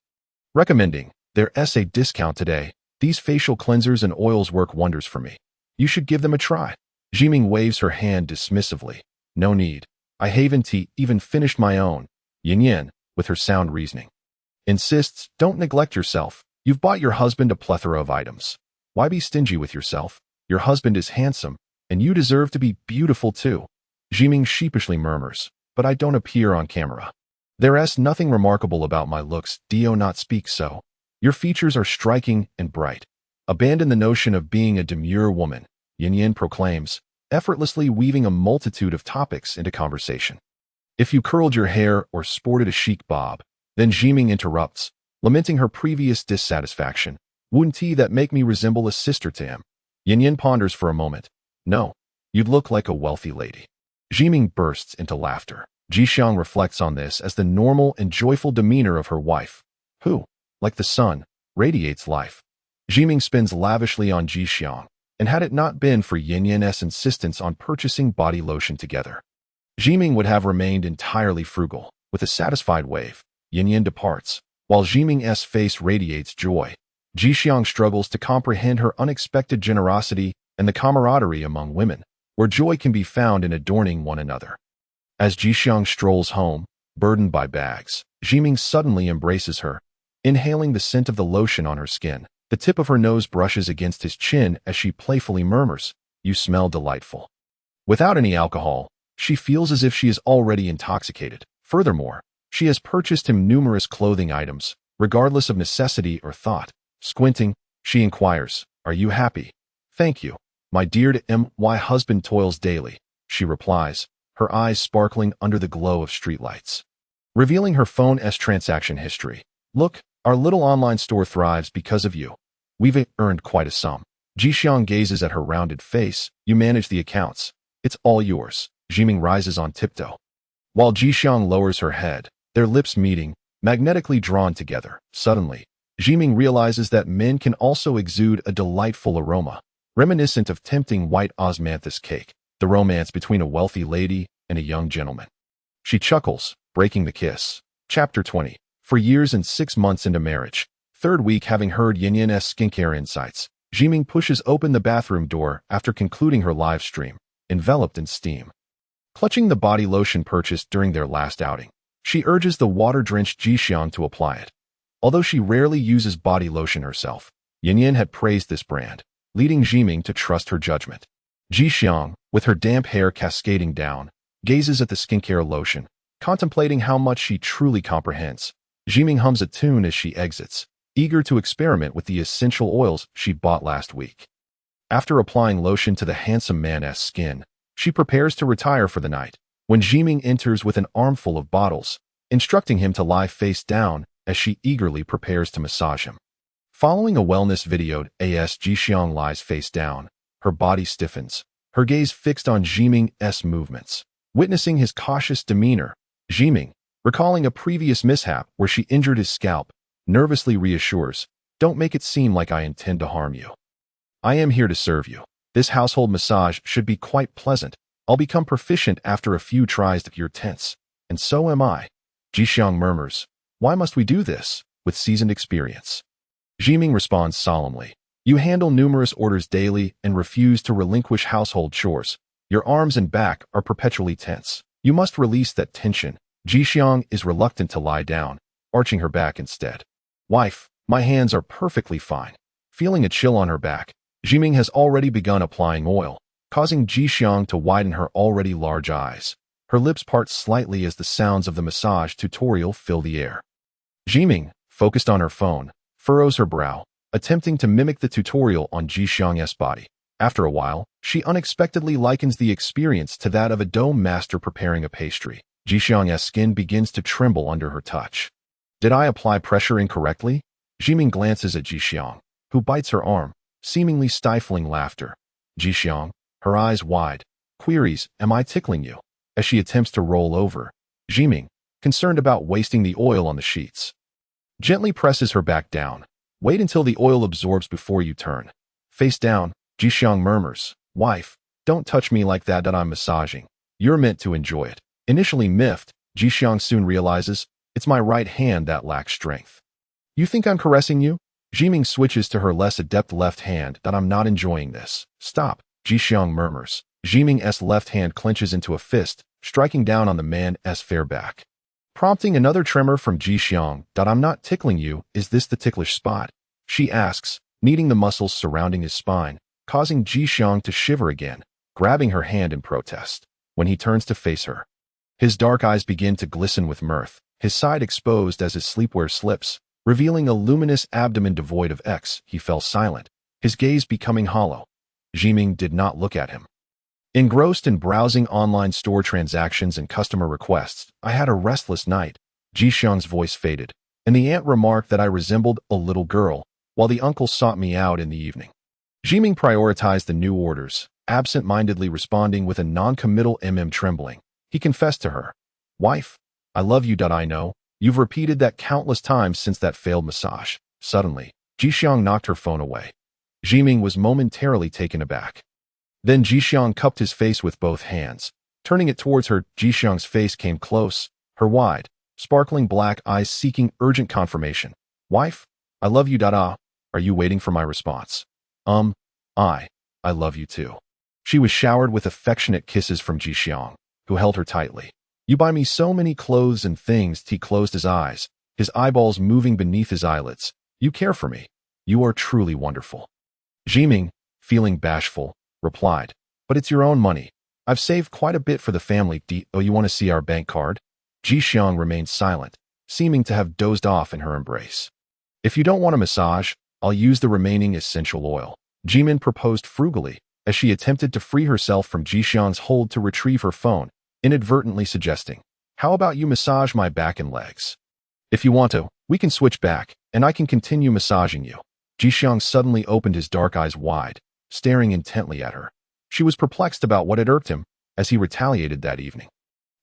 Recommending their essay discount today. These facial cleansers and oils work wonders for me. You should give them a try. Zhiming waves her hand dismissively. No need. I haven't even finished my own. Yan, with her sound reasoning, insists, don't neglect yourself. You've bought your husband a plethora of items. Why be stingy with yourself? Your husband is handsome, and you deserve to be beautiful too. Zhiming sheepishly murmurs, but I don't appear on camera. There's nothing remarkable about my looks, do not speak so. Your features are striking and bright. Abandon the notion of being a demure woman, Yan proclaims, effortlessly weaving a multitude of topics into conversation. If you curled your hair or sported a chic bob, then Zhiming interrupts, lamenting her previous dissatisfaction. Wouldn't he that make me resemble a sister to him? Yan ponders for a moment. No, you'd look like a wealthy lady. Zhiming bursts into laughter. Jixiang reflects on this as the normal and joyful demeanor of her wife, who, like the sun, radiates life. Zhiming spends lavishly on Jixiang, and had it not been for Yan's insistence on purchasing body lotion together, Zhiming would have remained entirely frugal. With a satisfied wave, Yan departs, while Zhiming's face radiates joy. Jixiang struggles to comprehend her unexpected generosity and the camaraderie among women, where joy can be found in adorning one another. As Jixiang strolls home, burdened by bags, Zhiming suddenly embraces her, inhaling the scent of the lotion on her skin. The tip of her nose brushes against his chin as she playfully murmurs, "You smell delightful." Without any alcohol, she feels as if she is already intoxicated. Furthermore, she has purchased him numerous clothing items, regardless of necessity or thought. Squinting, she inquires, "Are you happy?" "Thank you, my dear to my husband toils daily," she replies, her eyes sparkling under the glow of streetlights. Revealing her phone's transaction history. "Look, our little online store thrives because of you. We've earned quite a sum." Jixiang gazes at her rounded face. "You manage the accounts. It's all yours." Zhiming rises on tiptoe, while Jixiang lowers her head, their lips meeting, magnetically drawn together. Suddenly, Zhiming realizes that men can also exude a delightful aroma, reminiscent of tempting white osmanthus cake, the romance between a wealthy lady and a young gentleman. She chuckles, breaking the kiss. Chapter 20. For years and 6 months into marriage, third week having heard Yanyan's skincare insights, Zhiming pushes open the bathroom door after concluding her live stream, enveloped in steam. Clutching the body lotion purchased during their last outing, she urges the water-drenched Jixiang to apply it. Although she rarely uses body lotion herself, Yanyan had praised this brand, leading Zhiming to trust her judgment. Jixiang, with her damp hair cascading down, gazes at the skincare lotion, contemplating how much she truly comprehends. Zhiming hums a tune as she exits, eager to experiment with the essential oils she bought last week. After applying lotion to the handsome man's skin, she prepares to retire for the night, when Zhiming enters with an armful of bottles, instructing him to lie face down as she eagerly prepares to massage him. Following a wellness video, Jixiang lies face down, her body stiffens, her gaze fixed on Zhiming's movements. Witnessing his cautious demeanor, Zhiming, recalling a previous mishap where she injured his scalp, nervously reassures, "Don't make it seem like I intend to harm you. I am here to serve you. This household massage should be quite pleasant. I'll become proficient after a few tries if you're tense. And so am I." Jixiang murmurs, "Why must we do this?" with seasoned experience. Zhiming responds solemnly, "You handle numerous orders daily and refuse to relinquish household chores. Your arms and back are perpetually tense. You must release that tension." Jixiang is reluctant to lie down, arching her back instead. "Wife, my hands are perfectly fine." Feeling a chill on her back, Zhiming has already begun applying oil, causing Jixiang to widen her already large eyes. Her lips part slightly as the sounds of the massage tutorial fill the air. Zhiming, focused on her phone, furrows her brow, attempting to mimic the tutorial on Jixiang's body. After a while, she unexpectedly likens the experience to that of a dough master preparing a pastry. Jixiang's skin begins to tremble under her touch. Did I apply pressure incorrectly? Zhiming glances at Jixiang, who bites her arm, seemingly stifling laughter. Jixiang, her eyes wide, queries, "Am I tickling you?" as she attempts to roll over. Zhiming, concerned about wasting the oil on the sheets, gently presses her back down. "Wait until the oil absorbs before you turn." Face down, Jixiang murmurs, "Wife, don't touch me like that I'm massaging. You're meant to enjoy it." Initially miffed, Jixiang soon realizes, "It's my right hand that lacks strength." "You think I'm caressing you?" Zhiming switches to her less adept left hand. "That I'm not enjoying this." "Stop," Jixiang murmurs. Zhiming's left hand clenches into a fist, striking down on the man's fair back, prompting another tremor from Jixiang. "That I'm not tickling you, is this the ticklish spot?" she asks, kneading the muscles surrounding his spine, causing Jixiang to shiver again, grabbing her hand in protest. When he turns to face her, his dark eyes begin to glisten with mirth, his side exposed as his sleepwear slips, revealing a luminous abdomen devoid of X. He fell silent, his gaze becoming hollow. Zhiming did not look at him. Engrossed in browsing online store transactions and customer requests, I had a restless night. Jixiang's voice faded, and the aunt remarked that I resembled a little girl, while the uncle sought me out in the evening. Zhiming prioritized the new orders, absent-mindedly responding with a non-committal trembling. He confessed to her, "Wife, I love you. I know. You've repeated that countless times since that failed massage." Suddenly, Jixiang knocked her phone away. Zhiming was momentarily taken aback. Then Jixiang cupped his face with both hands. Turning it towards her, Jixiang's face came close, her wide, sparkling black eyes seeking urgent confirmation. "Wife, I love you. Are you waiting for my response?" I love you too." She was showered with affectionate kisses from Jixiang, who held her tightly. "You buy me so many clothes and things." He closed his eyes, his eyeballs moving beneath his eyelids. "You care for me. You are truly wonderful." Zhiming, feeling bashful, replied, "But it's your own money. I've saved quite a bit for the family. Oh, you want to see our bank card?" Jixiang remained silent, seeming to have dozed off in her embrace. "If you don't want a massage, I'll use the remaining essential oil," Zhiming proposed frugally, as she attempted to free herself from Jixiang's hold to retrieve her phone, inadvertently suggesting, "How about you massage my back and legs? If you want to, we can switch back, and I can continue massaging you." Jixiang suddenly opened his dark eyes wide, staring intently at her. She was perplexed about what had irked him, as he retaliated that evening.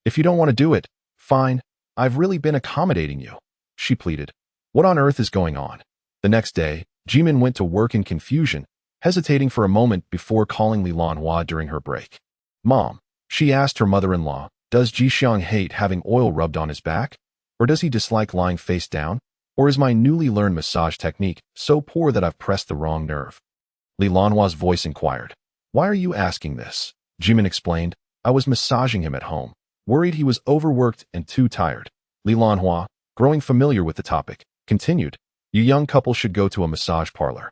"If you don't want to do it, fine. I've really been accommodating you," she pleaded. "What on earth is going on?" The next day, Jimin went to work in confusion, hesitating for a moment before calling Li Lanhua during her break. "Mom," she asked her mother-in-law, "does Jixiang hate having oil rubbed on his back? Or does he dislike lying face down? Or is my newly learned massage technique so poor that I've pressed the wrong nerve?" Li Lanhua's voice inquired. "Why are you asking this?" Jimin explained. "I was massaging him at home, worried he was overworked and too tired." Li Lanhua, growing familiar with the topic, continued, "You young couple should go to a massage parlor.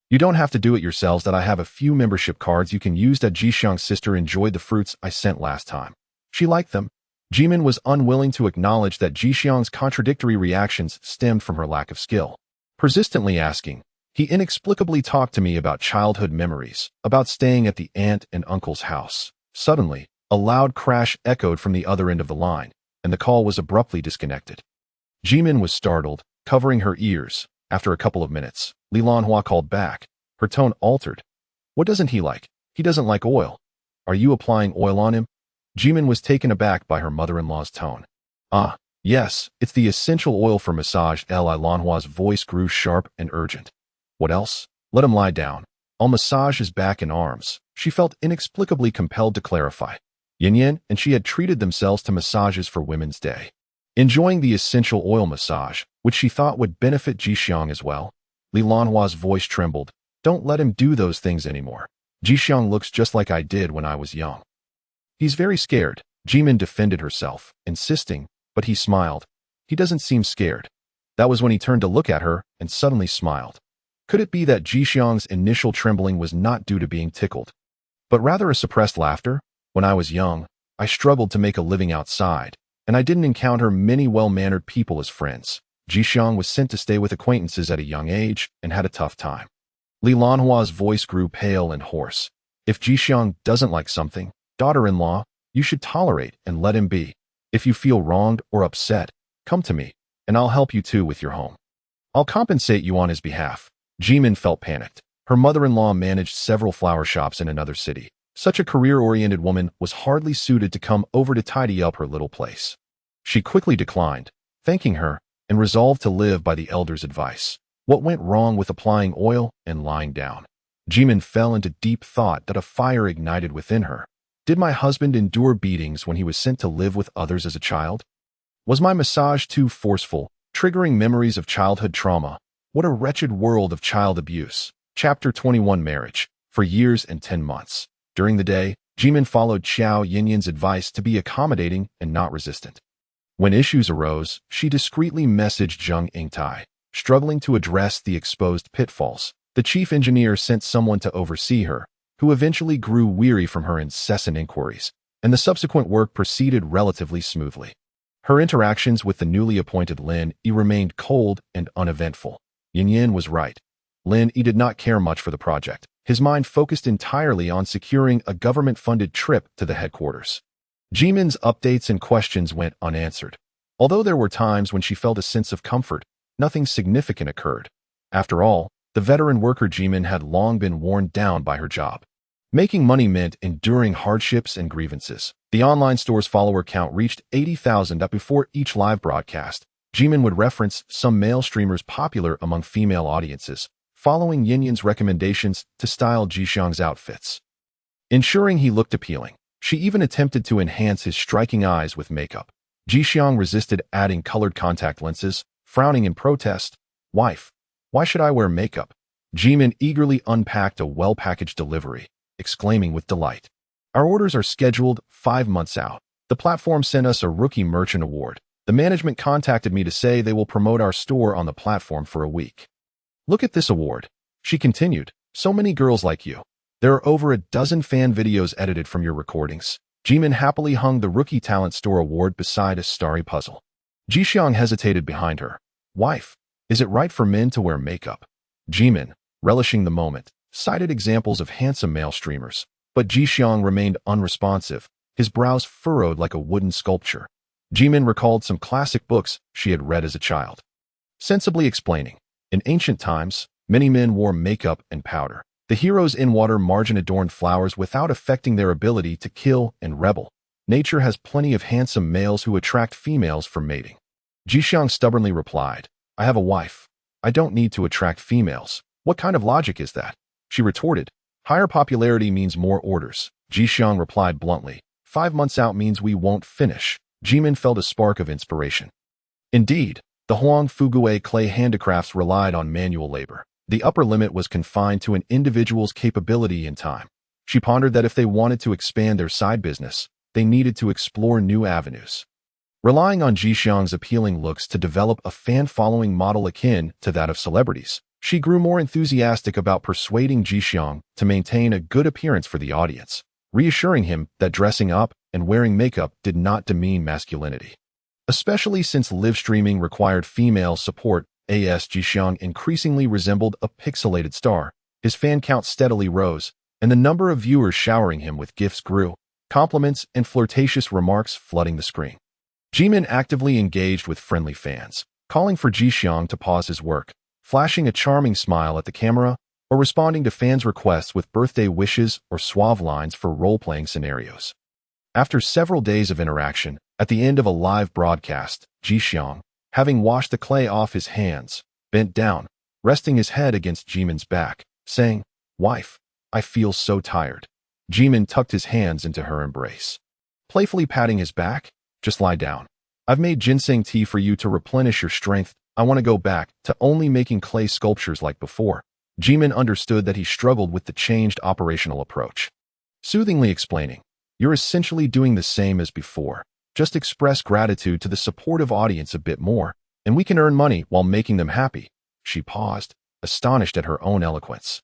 You don't have to do it yourselves. That I have a few membership cards you can use. That Jixiang's sister enjoyed the fruits I sent last time. She liked them." Jimin was unwilling to acknowledge that Jixiang's contradictory reactions stemmed from her lack of skill. Persistently asking, "He inexplicably talked to me about childhood memories, about staying at the aunt and uncle's house." Suddenly, a loud crash echoed from the other end of the line, and the call was abruptly disconnected. Jimin was startled, covering her ears. After a couple of minutes, Li Lanhua called back. Her tone altered. "What doesn't he like? He doesn't like oil. Are you applying oil on him?" Jimin was taken aback by her mother-in-law's tone. "Ah, yes, it's the essential oil for massage." Li Lanhua's voice grew sharp and urgent. "What else? Let him lie down. I'll massage his back and arms." She felt inexplicably compelled to clarify. Yin and she had treated themselves to massages for Women's Day, enjoying the essential oil massage, which she thought would benefit Jixiang as well. Li Lanhua's voice trembled. "Don't let him do those things anymore. Jixiang looks just like I did when I was young." "He's very scared," Jimin defended herself, insisting, but he smiled. "He doesn't seem scared." That was when he turned to look at her and suddenly smiled. Could it be that Jixiang's initial trembling was not due to being tickled, but rather a suppressed laughter? "When I was young, I struggled to make a living outside, and I didn't encounter many well-mannered people as friends. Jixiang was sent to stay with acquaintances at a young age and had a tough time." Li Lanhua's voice grew pale and hoarse. "If Jixiang doesn't like something, daughter-in-law, you should tolerate and let him be. If you feel wronged or upset, come to me, and I'll help you too with your home. I'll compensate you on his behalf." Jimin felt panicked. Her mother-in-law managed several flower shops in another city. Such a career-oriented woman was hardly suited to come over to tidy up her little place. She quickly declined, thanking her, and resolved to live by the elder's advice. What went wrong with applying oil and lying down? Jimin fell into deep thought that a fire ignited within her. Did my husband endure beatings when he was sent to live with others as a child? Was my massage too forceful, triggering memories of childhood trauma? What a wretched world of child abuse. Chapter 21 Marriage. For years and 10 months. During the day, Jimin followed Xiao Yinyan's advice to be accommodating and not resistant. When issues arose, she discreetly messaged Zheng Yingtai, struggling to address the exposed pitfalls. The chief engineer sent someone to oversee her, who eventually grew weary from her incessant inquiries, and the subsequent work proceeded relatively smoothly. Her interactions with the newly appointed Lin Yi remained cold and uneventful. Yin was right. Lin Yi did not care much for the project. His mind focused entirely on securing a government-funded trip to the headquarters. Jimin's updates and questions went unanswered. Although there were times when she felt a sense of comfort, nothing significant occurred. After all, the veteran worker Jimin had long been worn down by her job. Making money meant enduring hardships and grievances. The online store's follower count reached 80,000 up before each live broadcast. Jimin would reference some male streamers popular among female audiences, following Yinyan's recommendations to style Jixiang's outfits, ensuring he looked appealing. She even attempted to enhance his striking eyes with makeup. Jixiang resisted adding colored contact lenses, frowning in protest. "Wife, why should I wear makeup?" Jimin eagerly unpacked a well-packaged delivery, exclaiming with delight. "Our orders are scheduled 5 months out. The platform sent us a Rookie Merchant Award. The management contacted me to say they will promote our store on the platform for a week. Look at this award," she continued. "So many girls like you. There are over a dozen fan videos edited from your recordings." Jimin happily hung the Rookie Talent Store award beside a starry puzzle. Jixiang hesitated behind her. "Wife, is it right for men to wear makeup?" Jimin, relishing the moment, cited examples of handsome male streamers, but Jixiang remained unresponsive, his brows furrowed like a wooden sculpture. Jimin recalled some classic books she had read as a child, sensibly explaining, "In ancient times, many men wore makeup and powder. The heroes in water margin adorned flowers without affecting their ability to kill and rebel. Nature has plenty of handsome males who attract females for mating." Jixiang stubbornly replied, "I have a wife. I don't need to attract females. What kind of logic is that? She retorted. Higher popularity means more orders. Jixiang replied bluntly. 5 months out means we won't finish. Jimin felt a spark of inspiration. Indeed, the Huang Fuguei clay handicrafts relied on manual labor. The upper limit was confined to an individual's capability and time. She pondered that if they wanted to expand their side business, they needed to explore new avenues. Relying on Jixiang's appealing looks to develop a fan-following model akin to that of celebrities, she grew more enthusiastic about persuading Jixiang to maintain a good appearance for the audience, reassuring him that dressing up and wearing makeup did not demean masculinity. Especially since live streaming required female support, as Jixiang increasingly resembled a pixelated star, his fan count steadily rose, and the number of viewers showering him with gifts grew, compliments and flirtatious remarks flooding the screen. Jimin actively engaged with friendly fans, calling for Jixiang to pause his work, flashing a charming smile at the camera, or responding to fans' requests with birthday wishes or suave lines for role-playing scenarios. After several days of interaction, at the end of a live broadcast, Jixiang, having washed the clay off his hands, bent down, resting his head against Jimin's back, saying, "Wife, I feel so tired." Jimin tucked his hands into her embrace. Playfully patting his back, "Just lie down. I've made ginseng tea for you to replenish your strength. I want to go back to only making clay sculptures like before." Jimin understood that he struggled with the changed operational approach. Soothingly explaining, "You're essentially doing the same as before. Just express gratitude to the supportive audience a bit more, and we can earn money while making them happy." She paused, astonished at her own eloquence,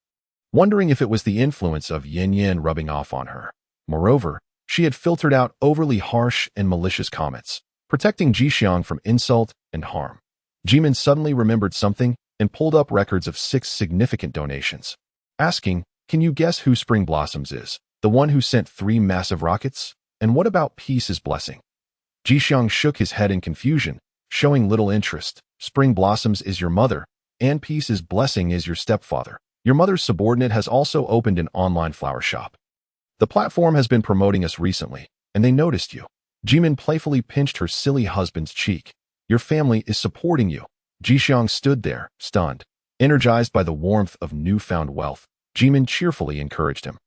wondering if it was the influence of yin-yang rubbing off on her. Moreover, she had filtered out overly harsh and malicious comments, protecting Jixiang from insult and harm. Jimin suddenly remembered something and pulled up records of 6 significant donations, asking, "Can you guess who Spring Blossoms is? The one who sent 3 massive rockets? And what about Peace's blessing?" Jixiang shook his head in confusion, showing little interest. "Spring Blossoms is your mother, and Peace's blessing is your stepfather. Your mother's subordinate has also opened an online flower shop. The platform has been promoting us recently, and they noticed you." Jimin playfully pinched her silly husband's cheek. "Your family is supporting you." Jixiang stood there, stunned. Energized by the warmth of newfound wealth, Jimin cheerfully encouraged him.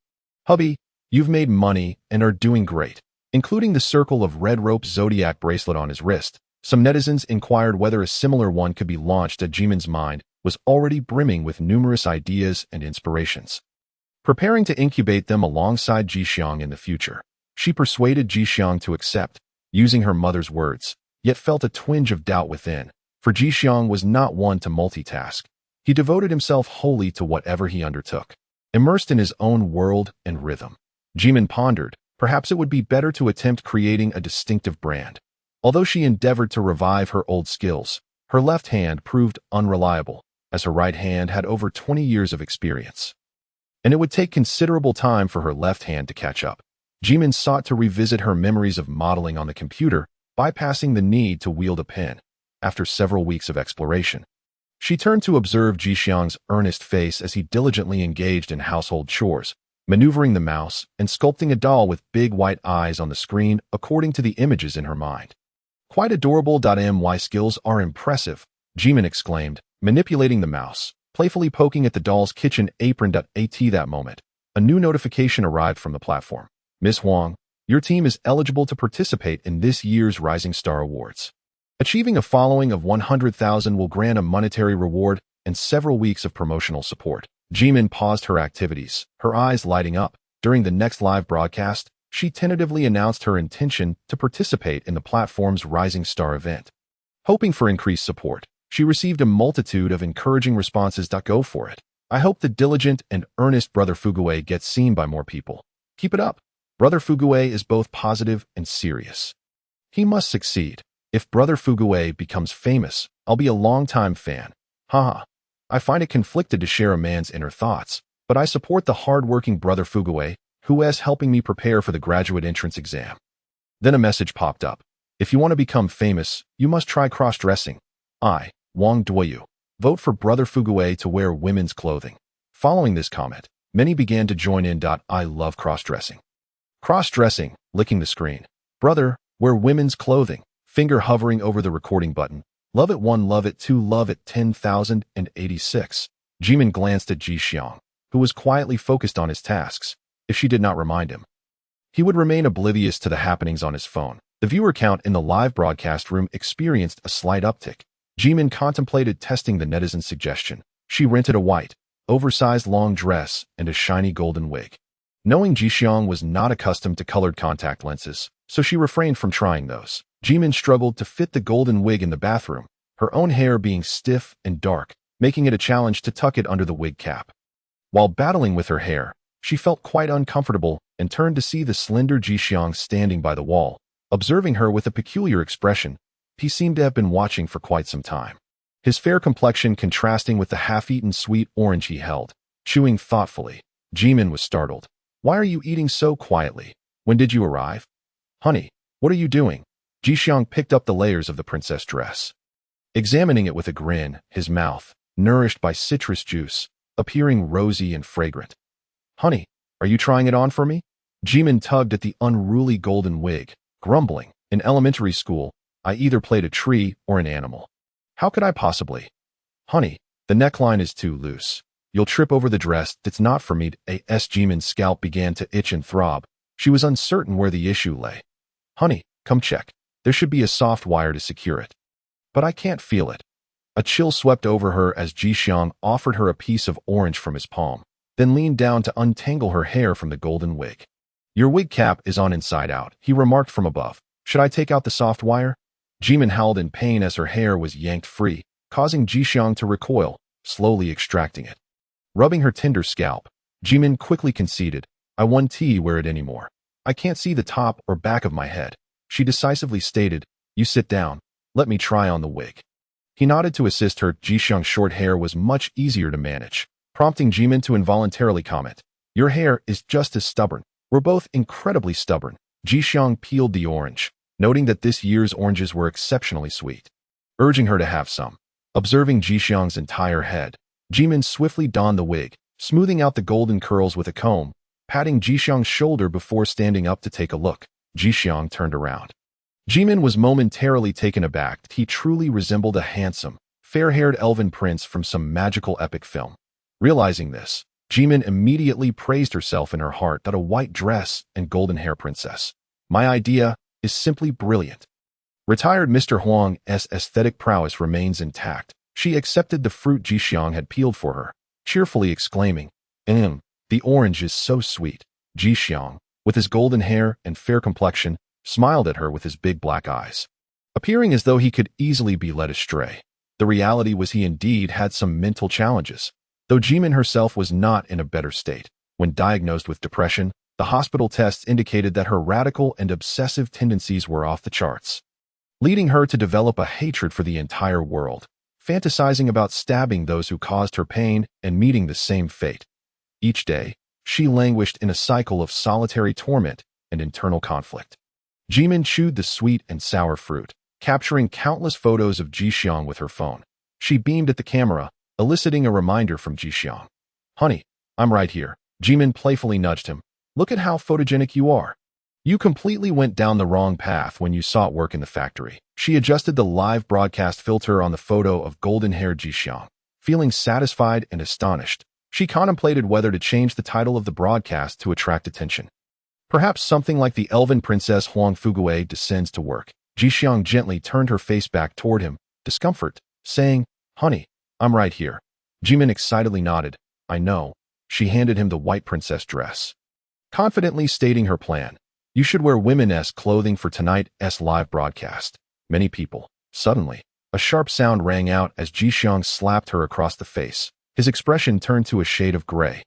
"Hubby, you've made money and are doing great." Including the circle of red rope zodiac bracelet on his wrist, some netizens inquired whether a similar one could be launched. Jimin's mind was already brimming with numerous ideas and inspirations. Preparing to incubate them alongside Jixiang in the future, she persuaded Jixiang to accept, using her mother's words, yet felt a twinge of doubt within, for Jixiang was not one to multitask. He devoted himself wholly to whatever he undertook, immersed in his own world and rhythm. Jimin pondered, perhaps it would be better to attempt creating a distinctive brand. Although she endeavored to revive her old skills, her left hand proved unreliable, as her right hand had over 20 years of experience. And it would take considerable time for her left hand to catch up. Jimin sought to revisit her memories of modeling on the computer, bypassing the need to wield a pen. After several weeks of exploration, she turned to observe Jixiang's earnest face as he diligently engaged in household chores, maneuvering the mouse and sculpting a doll with big white eyes on the screen according to the images in her mind. "Quite adorable. My skills are impressive," Jimin exclaimed, manipulating the mouse, playfully poking at the doll's kitchen apron. At that moment, a new notification arrived from the platform. "Miss Huang, your team is eligible to participate in this year's Rising Star Awards. Achieving a following of 100,000 will grant a monetary reward and several weeks of promotional support." Jimin paused her activities, her eyes lighting up. During the next live broadcast, she tentatively announced her intention to participate in the platform's Rising Star event. Hoping for increased support, she received a multitude of encouraging responses. "Go for it. I hope the diligent and earnest Brother Fuguei gets seen by more people. Keep it up. Brother Fuguei is both positive and serious. He must succeed. If Brother Fuguei becomes famous, I'll be a long-time fan. Haha. I find it conflicted to share a man's inner thoughts, but I support the hard-working Brother Fuguei, who is helping me prepare for the graduate entrance exam." Then a message popped up. "If you want to become famous, you must try cross-dressing. I, Wang Duoyu, vote for Brother Fuguei to wear women's clothing." Following this comment, many began to join in. "I love cross-dressing." Cross-dressing, licking the screen. "Brother, wear women's clothing." Finger hovering over the recording button, Love it 1, love it 2, love it 10,086. Jimin glanced at Jixiang, who was quietly focused on his tasks. If she did not remind him, he would remain oblivious to the happenings on his phone. The viewer count in the live broadcast room experienced a slight uptick. Jimin contemplated testing the netizen suggestion. She rented a white, oversized long dress and a shiny golden wig. Knowing Jixiang was not accustomed to colored contact lenses, so she refrained from trying those. Jimin struggled to fit the golden wig in the bathroom, her own hair being stiff and dark, making it a challenge to tuck it under the wig cap. While battling with her hair, she felt quite uncomfortable and turned to see the slender Jixiang standing by the wall, observing her with a peculiar expression. He seemed to have been watching for quite some time, his fair complexion contrasting with the half-eaten sweet orange he held. Chewing thoughtfully, Jimin was startled. Why are you eating so quietly? When did you arrive? Honey, what are you doing? Jixiang picked up the layers of the princess dress, examining it with a grin, his mouth, nourished by citrus juice, appearing rosy and fragrant. Honey, are you trying it on for me? Jimin tugged at the unruly golden wig, grumbling. In elementary school, I either played a tree or an animal. How could I possibly? Honey, the neckline is too loose. You'll trip over the dress. That's not for me. Jimin's scalp began to itch and throb. She was uncertain where the issue lay. Honey, come check. There should be a soft wire to secure it. But I can't feel it. A chill swept over her as Jixiang offered her a piece of orange from his palm, then leaned down to untangle her hair from the golden wig. Your wig cap is on inside out, he remarked from above. Should I take out the soft wire? Jimin howled in pain as her hair was yanked free, causing Jixiang to recoil, slowly extracting it. Rubbing her tender scalp, Jimin quickly conceded, I won't wear it anymore. I can't see the top or back of my head. She decisively stated, you sit down, let me try on the wig. He nodded to assist her. Jixiang's short hair was much easier to manage, prompting Jimin to involuntarily comment, your hair is just as stubborn. We're both incredibly stubborn. Jixiang peeled the orange, noting that this year's oranges were exceptionally sweet, urging her to have some. Observing Jixiang's entire head, Jimin swiftly donned the wig, smoothing out the golden curls with a comb, patting Jixiang's shoulder before standing up to take a look. Jixiang turned around. Jimin was momentarily taken aback. He truly resembled a handsome, fair-haired elven prince from some magical epic film. Realizing this, Jimin immediately praised herself in her heart that a white dress and golden hair princess. My idea is simply brilliant. Retired Mr. Huang's aesthetic prowess remains intact. She accepted the fruit Jixiang had peeled for her, cheerfully exclaiming, the orange is so sweet. Jixiang, with his golden hair and fair complexion, smiled at her with his big black eyes, appearing as though he could easily be led astray. The reality was he indeed had some mental challenges, though Jimin herself was not in a better state. When diagnosed with depression, the hospital tests indicated that her radical and obsessive tendencies were off the charts, leading her to develop a hatred for the entire world, fantasizing about stabbing those who caused her pain and meeting the same fate. Each day, she languished in a cycle of solitary torment and internal conflict. Jimin chewed the sweet and sour fruit, capturing countless photos of Jixiang with her phone. She beamed at the camera, eliciting a reminder from Jixiang. Honey, I'm right here. Jimin playfully nudged him. Look at how photogenic you are. You completely went down the wrong path when you saw it work in the factory. She adjusted the live broadcast filter on the photo of golden-haired Jixiang. Feeling satisfied and astonished, she contemplated whether to change the title of the broadcast to attract attention. Perhaps something like the elven princess Huang Fugue descends to work. Jixiang gently turned her face back toward him, discomfort, saying, Honey, I'm right here. Jimin excitedly nodded. I know. She handed him the white princess dress, confidently stating her plan. You should wear women's clothing for tonight's live broadcast. Many people. Suddenly, a sharp sound rang out as Jixiang slapped her across the face. His expression turned to a shade of gray,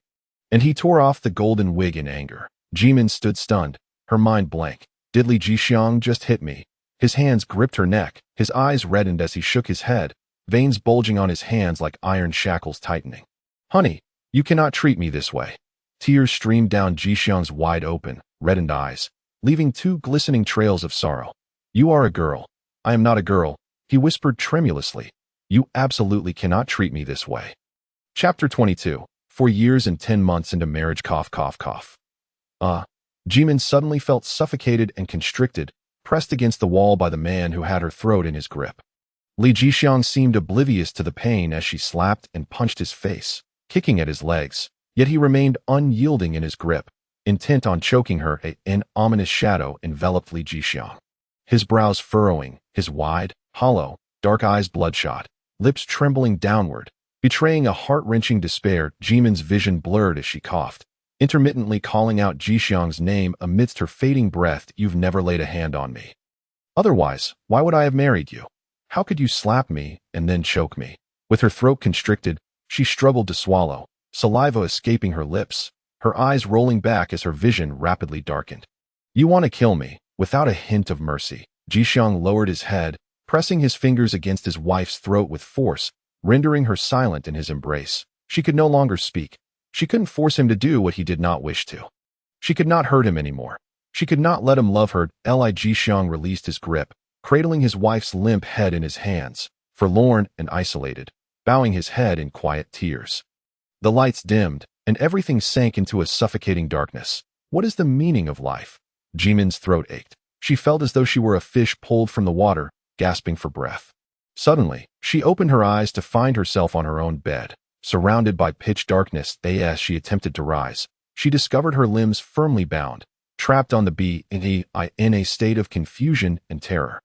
and he tore off the golden wig in anger. Jimin stood stunned, her mind blank. Did Li Jixiang just hit me? His hands gripped her neck, his eyes reddened as he shook his head, veins bulging on his hands like iron shackles tightening. Honey, you cannot treat me this way. Tears streamed down Jixiang's wide-open, reddened eyes, leaving two glistening trails of sorrow. You are a girl. I am not a girl, he whispered tremulously. You absolutely cannot treat me this way. Chapter 22. 4 years and 10 months into marriage. Jimin suddenly felt suffocated and constricted, pressed against the wall by the man who had her throat in his grip. Li Jixiang seemed oblivious to the pain as she slapped and punched his face, kicking at his legs, yet he remained unyielding in his grip, intent on choking her. An ominous shadow enveloped Li Jixiang. His brows furrowing, his wide, hollow, dark eyes bloodshot, lips trembling downward, betraying a heart-wrenching despair. Jimin's vision blurred as she coughed, intermittently calling out Jixiang's name amidst her fading breath. You've never laid a hand on me. Otherwise, why would I have married you? How could you slap me and then choke me? With her throat constricted, she struggled to swallow, saliva escaping her lips, her eyes rolling back as her vision rapidly darkened. You want to kill me, without a hint of mercy. Jixiang lowered his head, pressing his fingers against his wife's throat with force, rendering her silent in his embrace. She could no longer speak. She couldn't force him to do what he did not wish to. She could not hurt him anymore. She could not let him love her. Li Jixiang released his grip, cradling his wife's limp head in his hands, forlorn and isolated, bowing his head in quiet tears. The lights dimmed, and everything sank into a suffocating darkness. What is the meaning of life? Jimin's throat ached. She felt as though she were a fish pulled from the water, gasping for breath. Suddenly, she opened her eyes to find herself on her own bed, surrounded by pitch darkness. As she attempted to rise, she discovered her limbs firmly bound, trapped on the bed in a state of confusion and terror.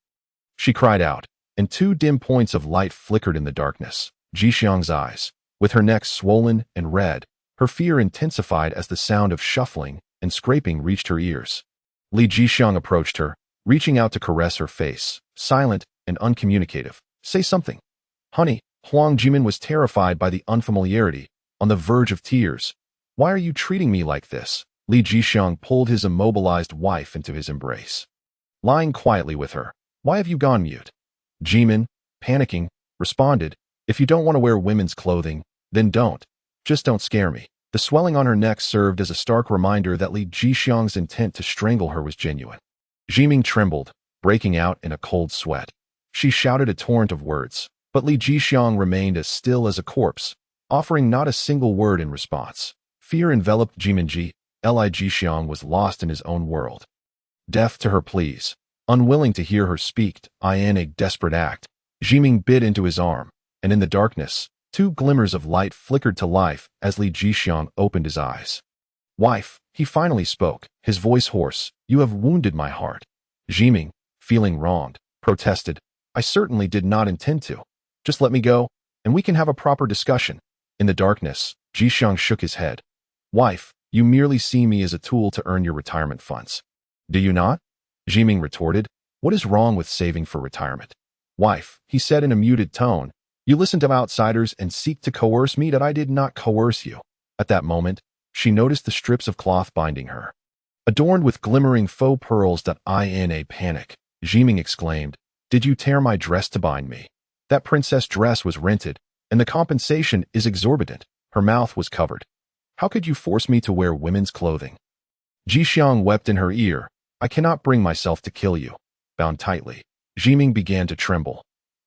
She cried out, and two dim points of light flickered in the darkness. Jixiang's eyes, with her neck swollen and red, her fear intensified as the sound of shuffling and scraping reached her ears. Li Jixiang approached her, reaching out to caress her face, silent and uncommunicative. Say something. Honey. Huang Zhiming was terrified by the unfamiliarity, on the verge of tears. Why are you treating me like this? Li Jixiang pulled his immobilized wife into his embrace. Lying quietly with her. Why have you gone mute? Zhiming, panicking, responded, if you don't want to wear women's clothing, then don't. Just don't scare me. The swelling on her neck served as a stark reminder that Li Jixiang's intent to strangle her was genuine. Zhiming trembled, breaking out in a cold sweat. She shouted a torrent of words, but Li Jixiang remained as still as a corpse, offering not a single word in response. Fear enveloped Zhiming. Li Jixiang was lost in his own world. Deaf to her pleas, unwilling to hear her speak, in a desperate act, Zhiming bit into his arm, and in the darkness, two glimmers of light flickered to life as Li Jixiang opened his eyes. Wife, he finally spoke, his voice hoarse, you have wounded my heart. Zhiming, feeling wronged, protested, I certainly did not intend to. Just let me go, and we can have a proper discussion. In the darkness, Jixiang shook his head. Wife, you merely see me as a tool to earn your retirement funds. Do you not? Zhiming retorted, what is wrong with saving for retirement? Wife, he said in a muted tone, you listen to outsiders and seek to coerce me that I did not coerce you. At that moment, she noticed the strips of cloth binding her. Adorned with glimmering faux pearls. In a panic, Zhiming exclaimed, did you tear my dress to bind me? That princess dress was rented, and the compensation is exorbitant. Her mouth was covered. How could you force me to wear women's clothing? Jixiang wept in her ear. I cannot bring myself to kill you. Bound tightly, Zhiming began to tremble.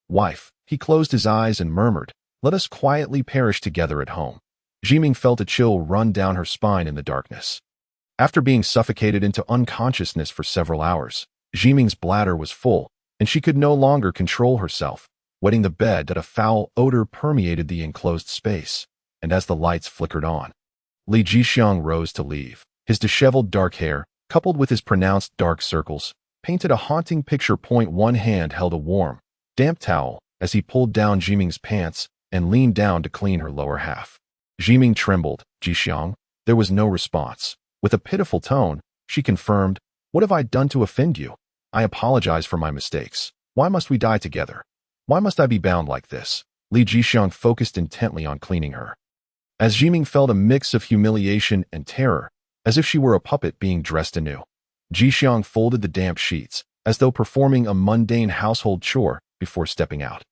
Wife, he closed his eyes and murmured, let us quietly perish together at home. Zhiming felt a chill run down her spine in the darkness. After being suffocated into unconsciousness for several hours, Zhiming's bladder was full, and she could no longer control herself, wetting the bed that a foul odor permeated the enclosed space, and as the lights flickered on, Li Jixiang rose to leave. His disheveled dark hair, coupled with his pronounced dark circles, painted a haunting picture. One hand held a warm, damp towel as he pulled down Zhiming's pants and leaned down to clean her lower half. Zhiming trembled. Jixiang? There was no response. With a pitiful tone, she confirmed, what have I done to offend you? I apologize for my mistakes. Why must we die together? Why must I be bound like this? Li Jixiang focused intently on cleaning her. As Zhiming felt a mix of humiliation and terror, as if she were a puppet being dressed anew. Jixiang folded the damp sheets, as though performing a mundane household chore, before stepping out.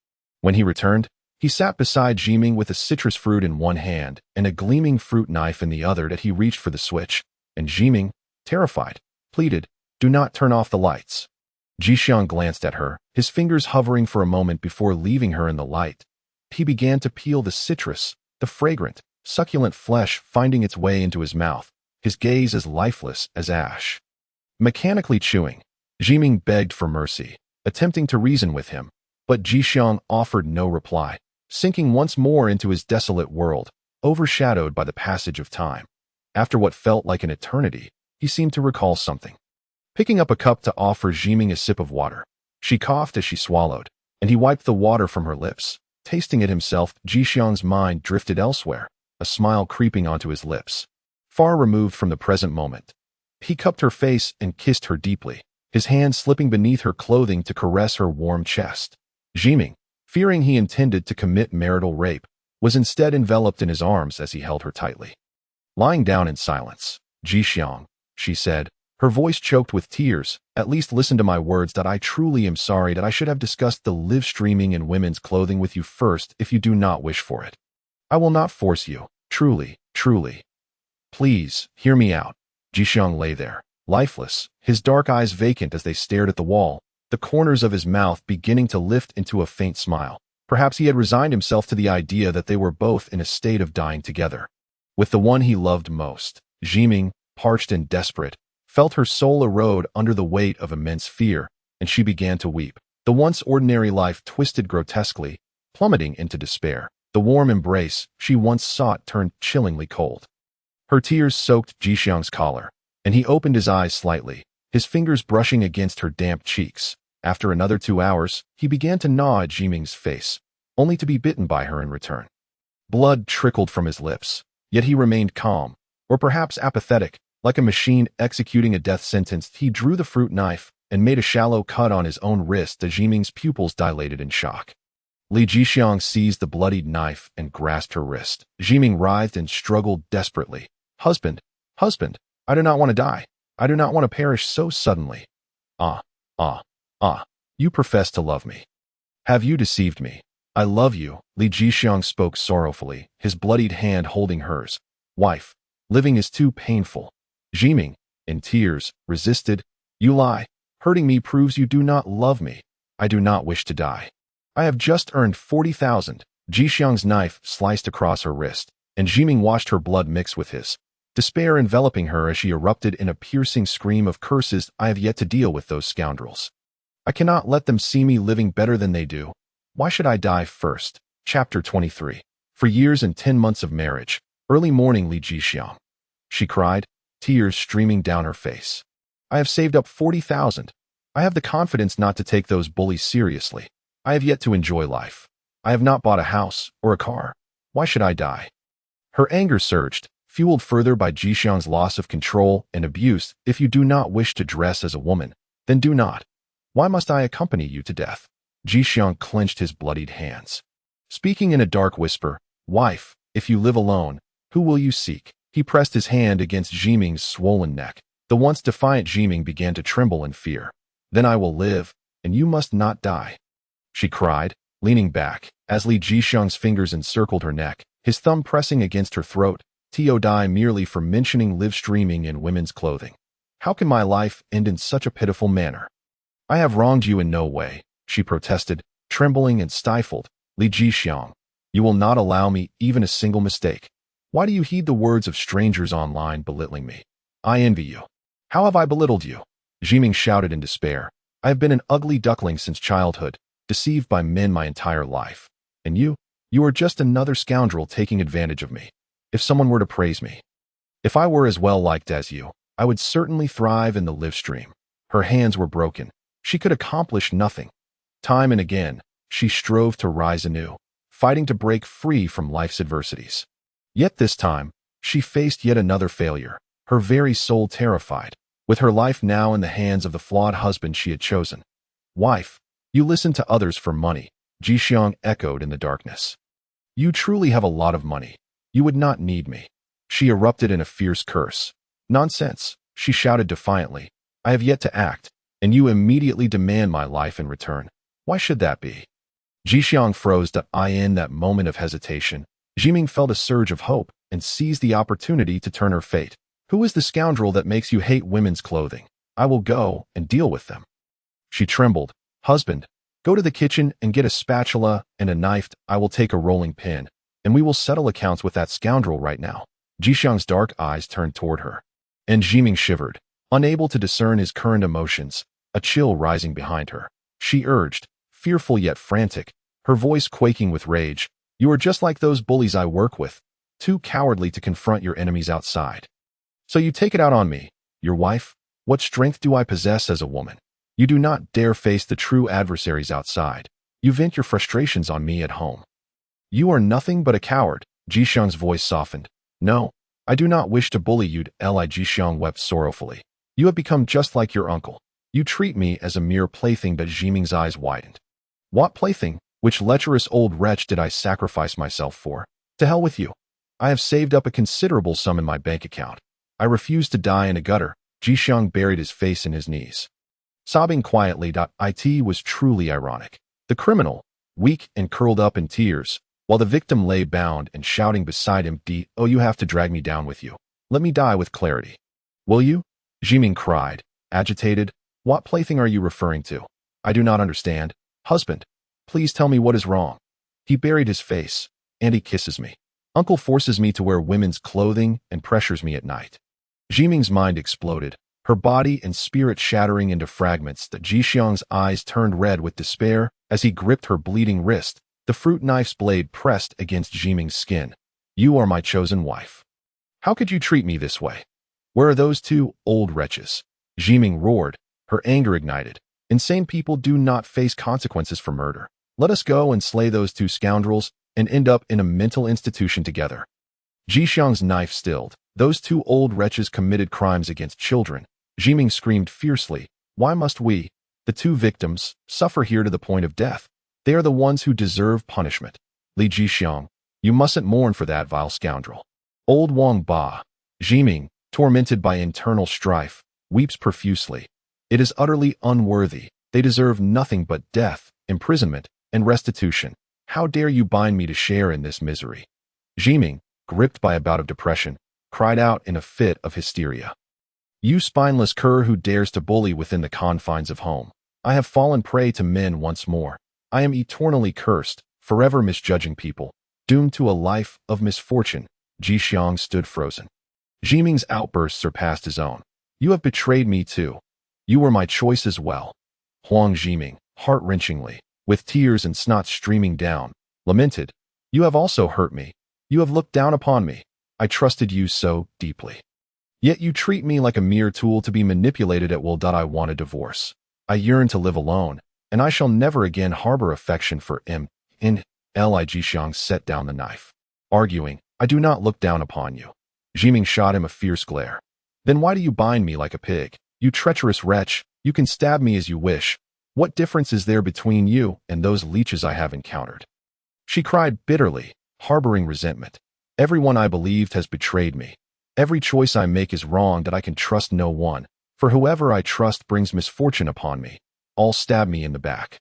When he returned, he sat beside Zhiming with a citrus fruit in one hand and a gleaming fruit knife in the other. That he reached for the switch, and Zhiming, terrified, pleaded, do not turn off the lights. Jixiang glanced at her, his fingers hovering for a moment before leaving her in the light. He began to peel the citrus, the fragrant, succulent flesh finding its way into his mouth, his gaze as lifeless as ash. Mechanically chewing, Zhiming begged for mercy, attempting to reason with him. But Jixiang offered no reply, sinking once more into his desolate world, overshadowed by the passage of time. After what felt like an eternity, he seemed to recall something. Picking up a cup to offer Zhiming a sip of water, she coughed as she swallowed, and he wiped the water from her lips. Tasting it himself, Jixiang's mind drifted elsewhere, a smile creeping onto his lips. Far removed from the present moment, he cupped her face and kissed her deeply, his hand slipping beneath her clothing to caress her warm chest. Zhiming, fearing he intended to commit marital rape, was instead enveloped in his arms as he held her tightly. Lying down in silence, Jixiang, she said, her voice choked with tears, at least listen to my words that I truly am sorry that I should have discussed the live streaming in women's clothing with you first if you do not wish for it. I will not force you, truly, truly. Please, hear me out. Jixiang lay there, lifeless, his dark eyes vacant as they stared at the wall, the corners of his mouth beginning to lift into a faint smile. Perhaps he had resigned himself to the idea that they were both in a state of dying together. With the one he loved most, Zhiming, parched and desperate, felt her soul erode under the weight of immense fear, and she began to weep. The once ordinary life twisted grotesquely, plummeting into despair. The warm embrace she once sought turned chillingly cold. Her tears soaked Jixiang's collar, and he opened his eyes slightly, his fingers brushing against her damp cheeks. After another 2 hours, he began to gnaw at Zhiming's face, only to be bitten by her in return. Blood trickled from his lips, yet he remained calm, or perhaps apathetic. Like a machine executing a death sentence, he drew the fruit knife and made a shallow cut on his own wrist as Zhiming's pupils dilated in shock. Li Jixiang seized the bloodied knife and grasped her wrist. Zhiming writhed and struggled desperately. Husband, husband, I do not want to die. I do not want to perish so suddenly. You profess to love me. Have you deceived me? I love you, Li Jixiang spoke sorrowfully, his bloodied hand holding hers. Wife, living is too painful. Zhiming, in tears, resisted. You lie. Hurting me proves you do not love me. I do not wish to die. I have just earned 40,000. Jixiang's knife sliced across her wrist, and Zhiming watched her blood mix with his, despair enveloping her as she erupted in a piercing scream of curses. I have yet to deal with those scoundrels. I cannot let them see me living better than they do. Why should I die first? Chapter 23. For years and 10 months of marriage, early morning Li Jixiang, she cried, tears streaming down her face. I have saved up 40,000. I have the confidence not to take those bullies seriously. I have yet to enjoy life. I have not bought a house or a car. Why should I die? Her anger surged, fueled further by Jixiang's loss of control and abuse. If you do not wish to dress as a woman, then do not. Why must I accompany you to death? Jixiang clenched his bloodied hands. Speaking in a dark whisper, wife, if you live alone, who will you seek? He pressed his hand against Zhiming's swollen neck. The once defiant Zhiming began to tremble in fear. Then I will live, and you must not die, she cried, leaning back, as Li Jixiang's fingers encircled her neck, his thumb pressing against her throat. To die merely for mentioning live streaming in women's clothing. How can my life end in such a pitiful manner? I have wronged you in no way, she protested, trembling and stifled. Li Jixiang, you will not allow me even a single mistake. Why do you heed the words of strangers online belittling me? I envy you. How have I belittled you? Zhiming shouted in despair. I have been an ugly duckling since childhood, deceived by men my entire life. And you are just another scoundrel taking advantage of me. If someone were to praise me, if I were as well liked as you, I would certainly thrive in the live stream. Her hands were broken. She could accomplish nothing. Time and again, she strove to rise anew, fighting to break free from life's adversities. Yet this time, she faced yet another failure, her very soul terrified, with her life now in the hands of the flawed husband she had chosen. Wife, you listen to others for money, Jixiang echoed in the darkness. You truly have a lot of money. You would not need me. She erupted in a fierce curse. Nonsense, she shouted defiantly. I have yet to act, and you immediately demand my life in return. Why should that be? Jixiang froze in that moment of hesitation. Zhiming felt a surge of hope and seized the opportunity to turn her fate. Who is the scoundrel that makes you hate women's clothing? I will go and deal with them. She trembled. Husband, go to the kitchen and get a spatula and a knife. I will take a rolling pin, and we will settle accounts with that scoundrel right now. Jixiang's dark eyes turned toward her, and Zhiming shivered, unable to discern his current emotions, a chill rising behind her. She urged, fearful yet frantic, her voice quaking with rage. You are just like those bullies I work with, too cowardly to confront your enemies outside. So you take it out on me, your wife? What strength do I possess as a woman? You do not dare face the true adversaries outside. You vent your frustrations on me at home. You are nothing but a coward. Jixiang's voice softened. No, I do not wish to bully you. Li Jixiang wept sorrowfully. You have become just like your uncle. You treat me as a mere plaything. But Zhiming's eyes widened. What plaything? Which lecherous old wretch did I sacrifice myself for? To hell with you. I have saved up a considerable sum in my bank account. I refuse to die in a gutter. Jixiang buried his face in his knees, sobbing quietly. It was truly ironic. The criminal, weak and curled up in tears, while the victim lay bound and shouting beside him, "Oh, you have to drag me down with you. Let me die with clarity." Will you? Zhiming cried, agitated. What plaything are you referring to? I do not understand. Husband, please tell me what is wrong. He buried his face, and he kisses me. Uncle forces me to wear women's clothing and pressures me at night. Zhiming's mind exploded, her body and spirit shattering into fragments. Jixiang's eyes turned red with despair as he gripped her bleeding wrist, the fruit knife's blade pressed against Zhiming's skin. You are my chosen wife. How could you treat me this way? Where are those two old wretches? Zhiming roared, her anger ignited. Insane people do not face consequences for murder. Let us go and slay those two scoundrels and end up in a mental institution together. Jixiang's knife stilled. Those two old wretches committed crimes against children. Zhiming screamed fiercely. Why must we, the two victims, suffer here to the point of death? They are the ones who deserve punishment. Li Jixiang, you mustn't mourn for that vile scoundrel. Old Wang Ba. Zhiming, tormented by internal strife, weeps profusely. It is utterly unworthy. They deserve nothing but death, imprisonment, and restitution. How dare you bind me to share in this misery? Zhiming, gripped by a bout of depression, cried out in a fit of hysteria. You spineless cur who dares to bully within the confines of home. I have fallen prey to men once more. I am eternally cursed, forever misjudging people, doomed to a life of misfortune. Jixiang stood frozen. Zhiming's outburst surpassed his own. You have betrayed me too. You were my choice as well. Huang Zhiming, heart-wrenchingly, with tears and snot streaming down, lamented. You have also hurt me. You have looked down upon me. I trusted you so deeply. Yet you treat me like a mere tool to be manipulated at will. I want a divorce. I yearn to live alone, and I shall never again harbor affection for him. Li Jixiang set down the knife, arguing, I do not look down upon you. Zhiming shot him a fierce glare. Then why do you bind me like a pig? You treacherous wretch, you can stab me as you wish. What difference is there between you and those leeches I have encountered? She cried bitterly, harboring resentment. Everyone I believed has betrayed me. Every choice I make is wrong. That I can trust no one, for whoever I trust brings misfortune upon me. All stab me in the back.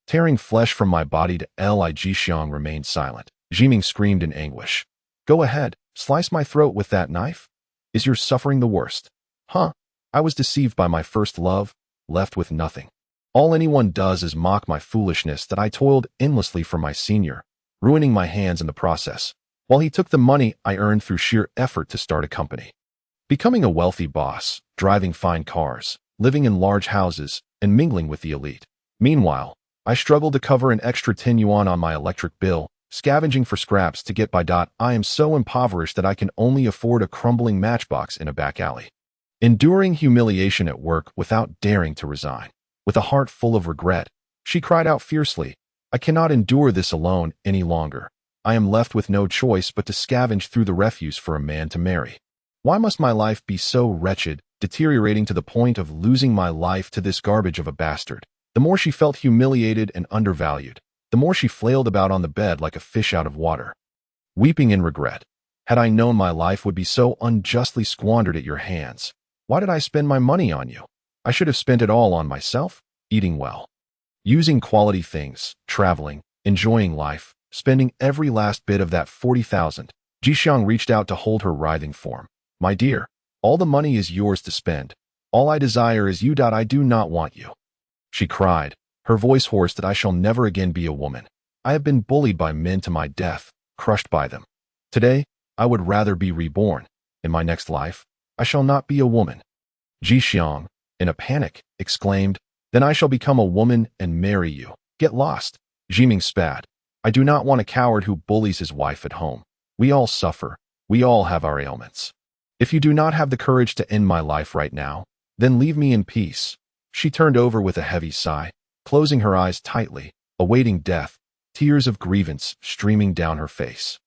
Tearing flesh from my body. Li Jixiang remained silent. Zhiming screamed in anguish. Go ahead, slice my throat with that knife? Is your suffering the worst? Huh? I was deceived by my first love, left with nothing. All anyone does is mock my foolishness that I toiled endlessly for my senior, ruining my hands in the process, while he took the money I earned through sheer effort to start a company. Becoming a wealthy boss, driving fine cars, living in large houses, and mingling with the elite. Meanwhile, I struggled to cover an extra 10 yuan on my electric bill, scavenging for scraps to get by. I am so impoverished that I can only afford a crumbling matchbox in a back alley. Enduring humiliation at work without daring to resign. With a heart full of regret, she cried out fiercely, I cannot endure this alone any longer. I am left with no choice but to scavenge through the refuse for a man to marry. Why must my life be so wretched, deteriorating to the point of losing my life to this garbage of a bastard? The more she felt humiliated and undervalued, the more she flailed about on the bed like a fish out of water, weeping in regret. Had I known my life would be so unjustly squandered at your hands, why did I spend my money on you? I should have spent it all on myself, eating well, using quality things, traveling, enjoying life, spending every last bit of that 40,000. Jixiang reached out to hold her writhing form. My dear, all the money is yours to spend. All I desire is you. I do not want you. She cried, her voice hoarse. That I shall never again be a woman. I have been bullied by men to my death, crushed by them. Today, I would rather be reborn. In my next life, I shall not be a woman. Jixiang, in a panic, exclaimed, Then I shall become a woman and marry you. Get lost. Zhiming spat. I do not want a coward who bullies his wife at home. We all suffer. We all have our ailments. If you do not have the courage to end my life right now, then leave me in peace. She turned over with a heavy sigh, closing her eyes tightly, awaiting death, tears of grievance streaming down her face.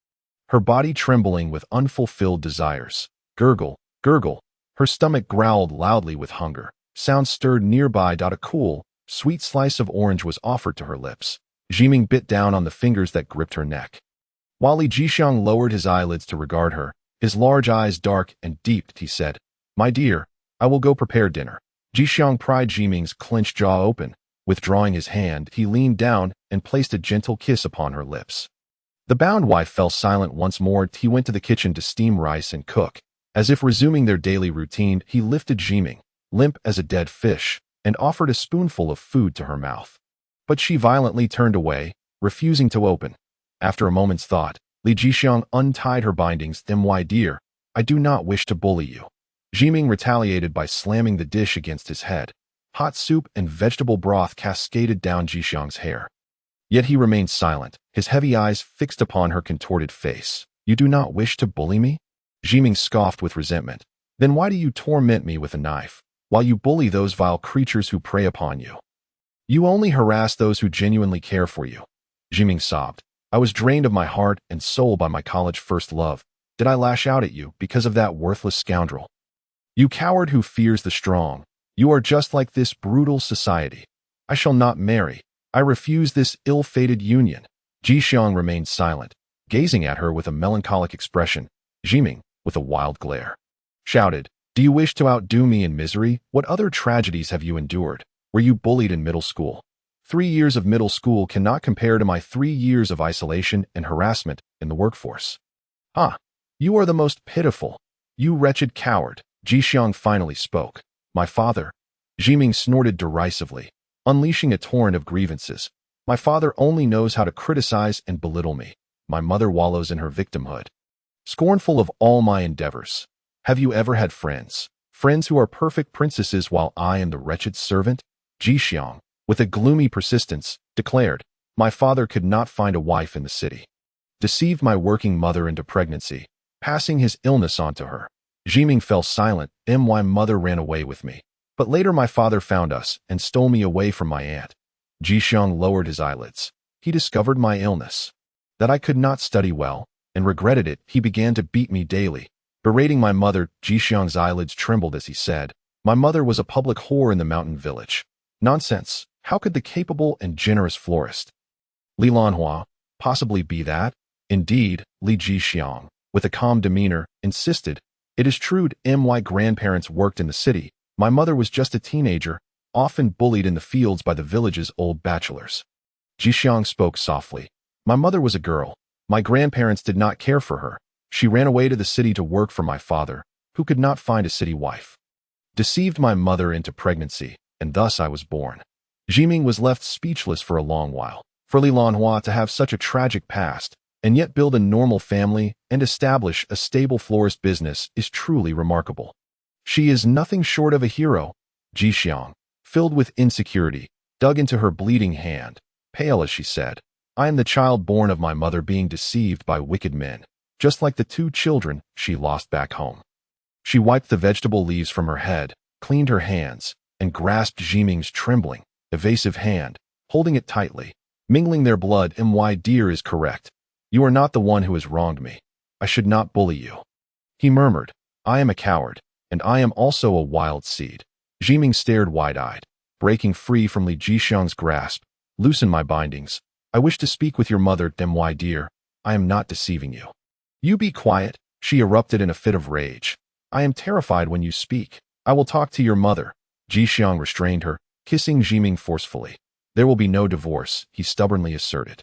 Her body trembling with unfulfilled desires. Gurgle, gurgle. Her stomach growled loudly with hunger. Sounds stirred nearby. A cool, sweet slice of orange was offered to her lips. Zhiming bit down on the fingers that gripped her neck. While Li Jixiang lowered his eyelids to regard her, his large eyes dark and deep, he said, My dear, I will go prepare dinner. Jixiang pried Zhiming's clenched jaw open. Withdrawing his hand, he leaned down and placed a gentle kiss upon her lips. The bound wife fell silent once more. He went to the kitchen to steam rice and cook. As if resuming their daily routine, he lifted Zhiming, limp as a dead fish, and offered a spoonful of food to her mouth. But she violently turned away, refusing to open. After a moment's thought, Li Jixiang untied her bindings. My dear, I do not wish to bully you. Zhiming retaliated by slamming the dish against his head. Hot soup and vegetable broth cascaded down Jixiang's hair. Yet he remained silent, his heavy eyes fixed upon her contorted face. You do not wish to bully me? Zhiming scoffed with resentment. Then why do you torment me with a knife, while you bully those vile creatures who prey upon you? You only harass those who genuinely care for you. Zhiming sobbed. I was drained of my heart and soul by my college first love. Did I lash out at you because of that worthless scoundrel? You coward who fears the strong. You are just like this brutal society. I shall not marry. I refuse this ill-fated union. Jixiang remained silent, gazing at her with a melancholic expression. Zhiming, with a wild glare, shouted, Do you wish to outdo me in misery? What other tragedies have you endured? Were you bullied in middle school? 3 years of middle school cannot compare to my 3 years of isolation and harassment in the workforce. Ah, you are the most pitiful. You wretched coward. Jixiang finally spoke. My father. Zhiming snorted derisively, unleashing a torrent of grievances. My father only knows how to criticize and belittle me. My mother wallows in her victimhood, scornful of all my endeavors. Have you ever had friends? Friends who are perfect princesses while I am the wretched servant? Jixiang, with a gloomy persistence, declared, My father could not find a wife in the city. Deceived my working mother into pregnancy, passing his illness on to her. Zhiming fell silent. My mother ran away with me. But later my father found us and stole me away from my aunt. Jixiang lowered his eyelids. He discovered my illness, that I could not study well, and regretted it. He began to beat me daily, berating my mother. Jixiang's eyelids trembled as he said, My mother was a public whore in the mountain village. Nonsense. How could the capable and generous florist Li Lanhua possibly be that? Indeed, Li Jixiang, with a calm demeanor, insisted, It is true. My grandparents worked in the city. My mother was just a teenager, often bullied in the fields by the village's old bachelors. Jixiang spoke softly. My mother was a girl. My grandparents did not care for her. She ran away to the city to work for my father, who could not find a city wife. Deceived my mother into pregnancy, and thus I was born. Zhiming was left speechless for a long while. For Li Lanhua to have such a tragic past, and yet build a normal family and establish a stable florist business is truly remarkable. She is nothing short of a hero. Jixiang, filled with insecurity, dug into her bleeding hand. Pale as she said, I am the child born of my mother being deceived by wicked men, just like the 2 children she lost back home. She wiped the vegetable leaves from her head, cleaned her hands, and grasped Zhiming's trembling, evasive hand, holding it tightly, mingling their blood. My dear is correct. You are not the one who has wronged me. I should not bully you. He murmured, I am a coward, and I am also a wild seed. Zhiming stared wide-eyed, breaking free from Li Jixiang's grasp. Loosen my bindings. I wish to speak with your mother. My dear, I am not deceiving you. You be quiet, she erupted in a fit of rage. I am terrified when you speak. I will talk to your mother. Jixiang restrained her, kissing Zhiming forcefully. There will be no divorce, he stubbornly asserted.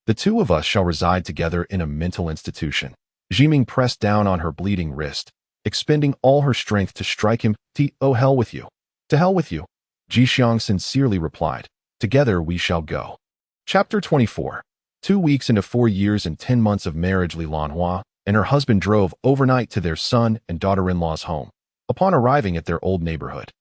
The 2 of us shall reside together in a mental institution. Zhiming pressed down on her bleeding wrist, expending all her strength to strike him. Oh, hell with you. To hell with you. Jixiang sincerely replied. Together we shall go. Chapter 24. 2 weeks into 4 years and 10 months of marriage, Li Lanhua and her husband drove overnight to their son and daughter-in-law's home. Upon arriving at their old neighborhood,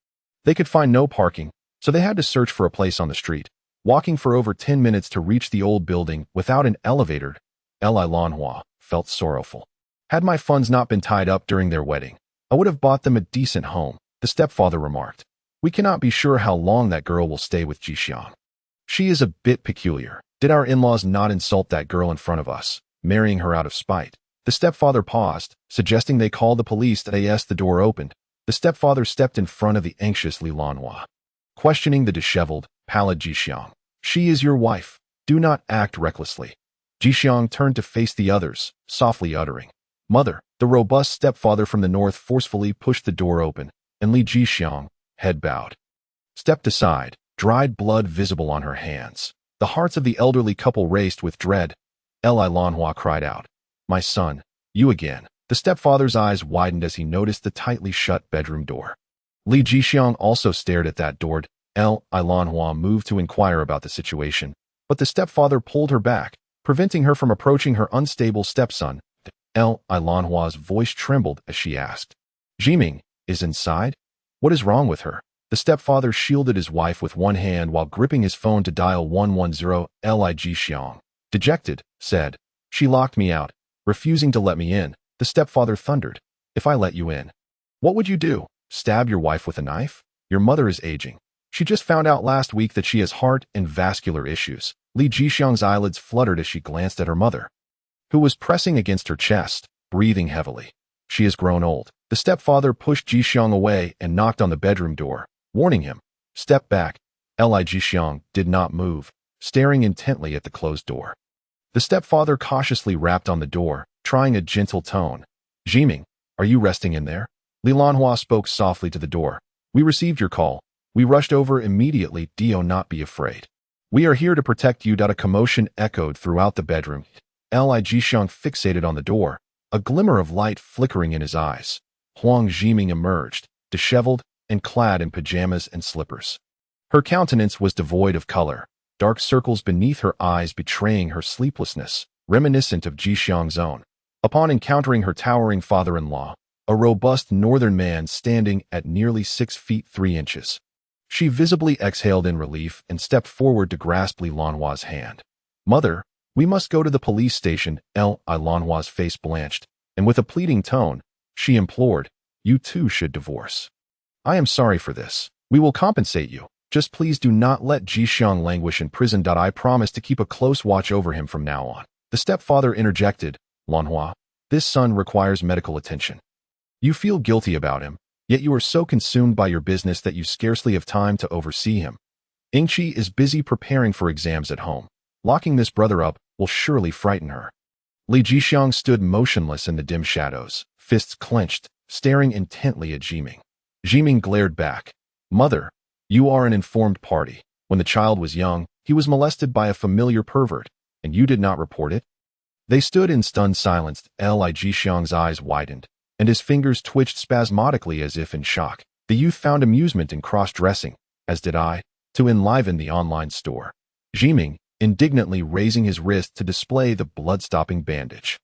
they could find no parking, so they had to search for a place on the street. walking for over 10 minutes to reach the old building without an elevator. Li Lanhua felt sorrowful. Had my funds not been tied up during their wedding, I would have bought them a decent home, the stepfather remarked. We cannot be sure how long that girl will stay with Jixiang. She is a bit peculiar. Did our in-laws not insult that girl in front of us, marrying her out of spite? The stepfather paused, suggesting they call the police. As the door opened, the stepfather stepped in front of the anxious Li Lanhua, questioning the disheveled, pallid Jixiang. She is your wife. Do not act recklessly. Jixiang turned to face the others, softly uttering, Mother. The robust stepfather from the north forcefully pushed the door open, and Li Jixiang, head bowed, stepped aside, dried blood visible on her hands. The hearts of the elderly couple raced with dread. Li Lanhua cried out, My son, you again. The stepfather's eyes widened as he noticed the tightly shut bedroom door. Li Jixiang also stared at that door. Li Lanhua moved to inquire about the situation, but the stepfather pulled her back, preventing her from approaching her unstable stepson. Li Lanhua's voice trembled as she asked, Zhiming is inside? What is wrong with her? The stepfather shielded his wife with one hand while gripping his phone to dial 110. Li Jixiang, dejected, said, She locked me out, refusing to let me in. The stepfather thundered, If I let you in, what would you do? Stab your wife with a knife? Your mother is aging. She just found out last week that she has heart and vascular issues. Li Jixiang's eyelids fluttered as she glanced at her mother, who was pressing against her chest, breathing heavily. She has grown old. The stepfather pushed Jixiang away and knocked on the bedroom door, warning him, Step back. Li Jixiang did not move, staring intently at the closed door. The stepfather cautiously rapped on the door, trying a gentle tone. Zhiming, are you resting in there? Li Lanhua spoke softly to the door. We received your call. We rushed over immediately. Do not be afraid. We are here to protect you. A commotion echoed throughout the bedroom. Li Jixiang fixated on the door, a glimmer of light flickering in his eyes. Huang Zhiming emerged, disheveled and clad in pajamas and slippers. Her countenance was devoid of color, dark circles beneath her eyes betraying her sleeplessness, reminiscent of Jixiang's own. Upon encountering her towering father-in-law, a robust northern man standing at nearly 6 feet 3 inches, she visibly exhaled in relief and stepped forward to grasp Li Lanhua's hand. Mother, we must go to the police station. Li Lanhua's face blanched, and with a pleading tone, she implored, You two should divorce. I am sorry for this. We will compensate you. Just please do not let Jixiang languish in prison. I promise to keep a close watch over him from now on. The stepfather interjected, Lanhua, this son requires medical attention. You feel guilty about him, yet you are so consumed by your business that you scarcely have time to oversee him. Ingqi is busy preparing for exams at home. Locking this brother up will surely frighten her. Li Jixiang stood motionless in the dim shadows, fists clenched, staring intently at Zhiming. Zhiming glared back. Mother, you are an informed party. When the child was young, he was molested by a familiar pervert, and you did not report it? They stood in stunned silence. Li Jixiang's eyes widened, and his fingers twitched spasmodically as if in shock. The youth found amusement in cross-dressing, as did I, to enliven the online store. Zhiming, indignantly raising his wrist to display the blood-stopping bandage,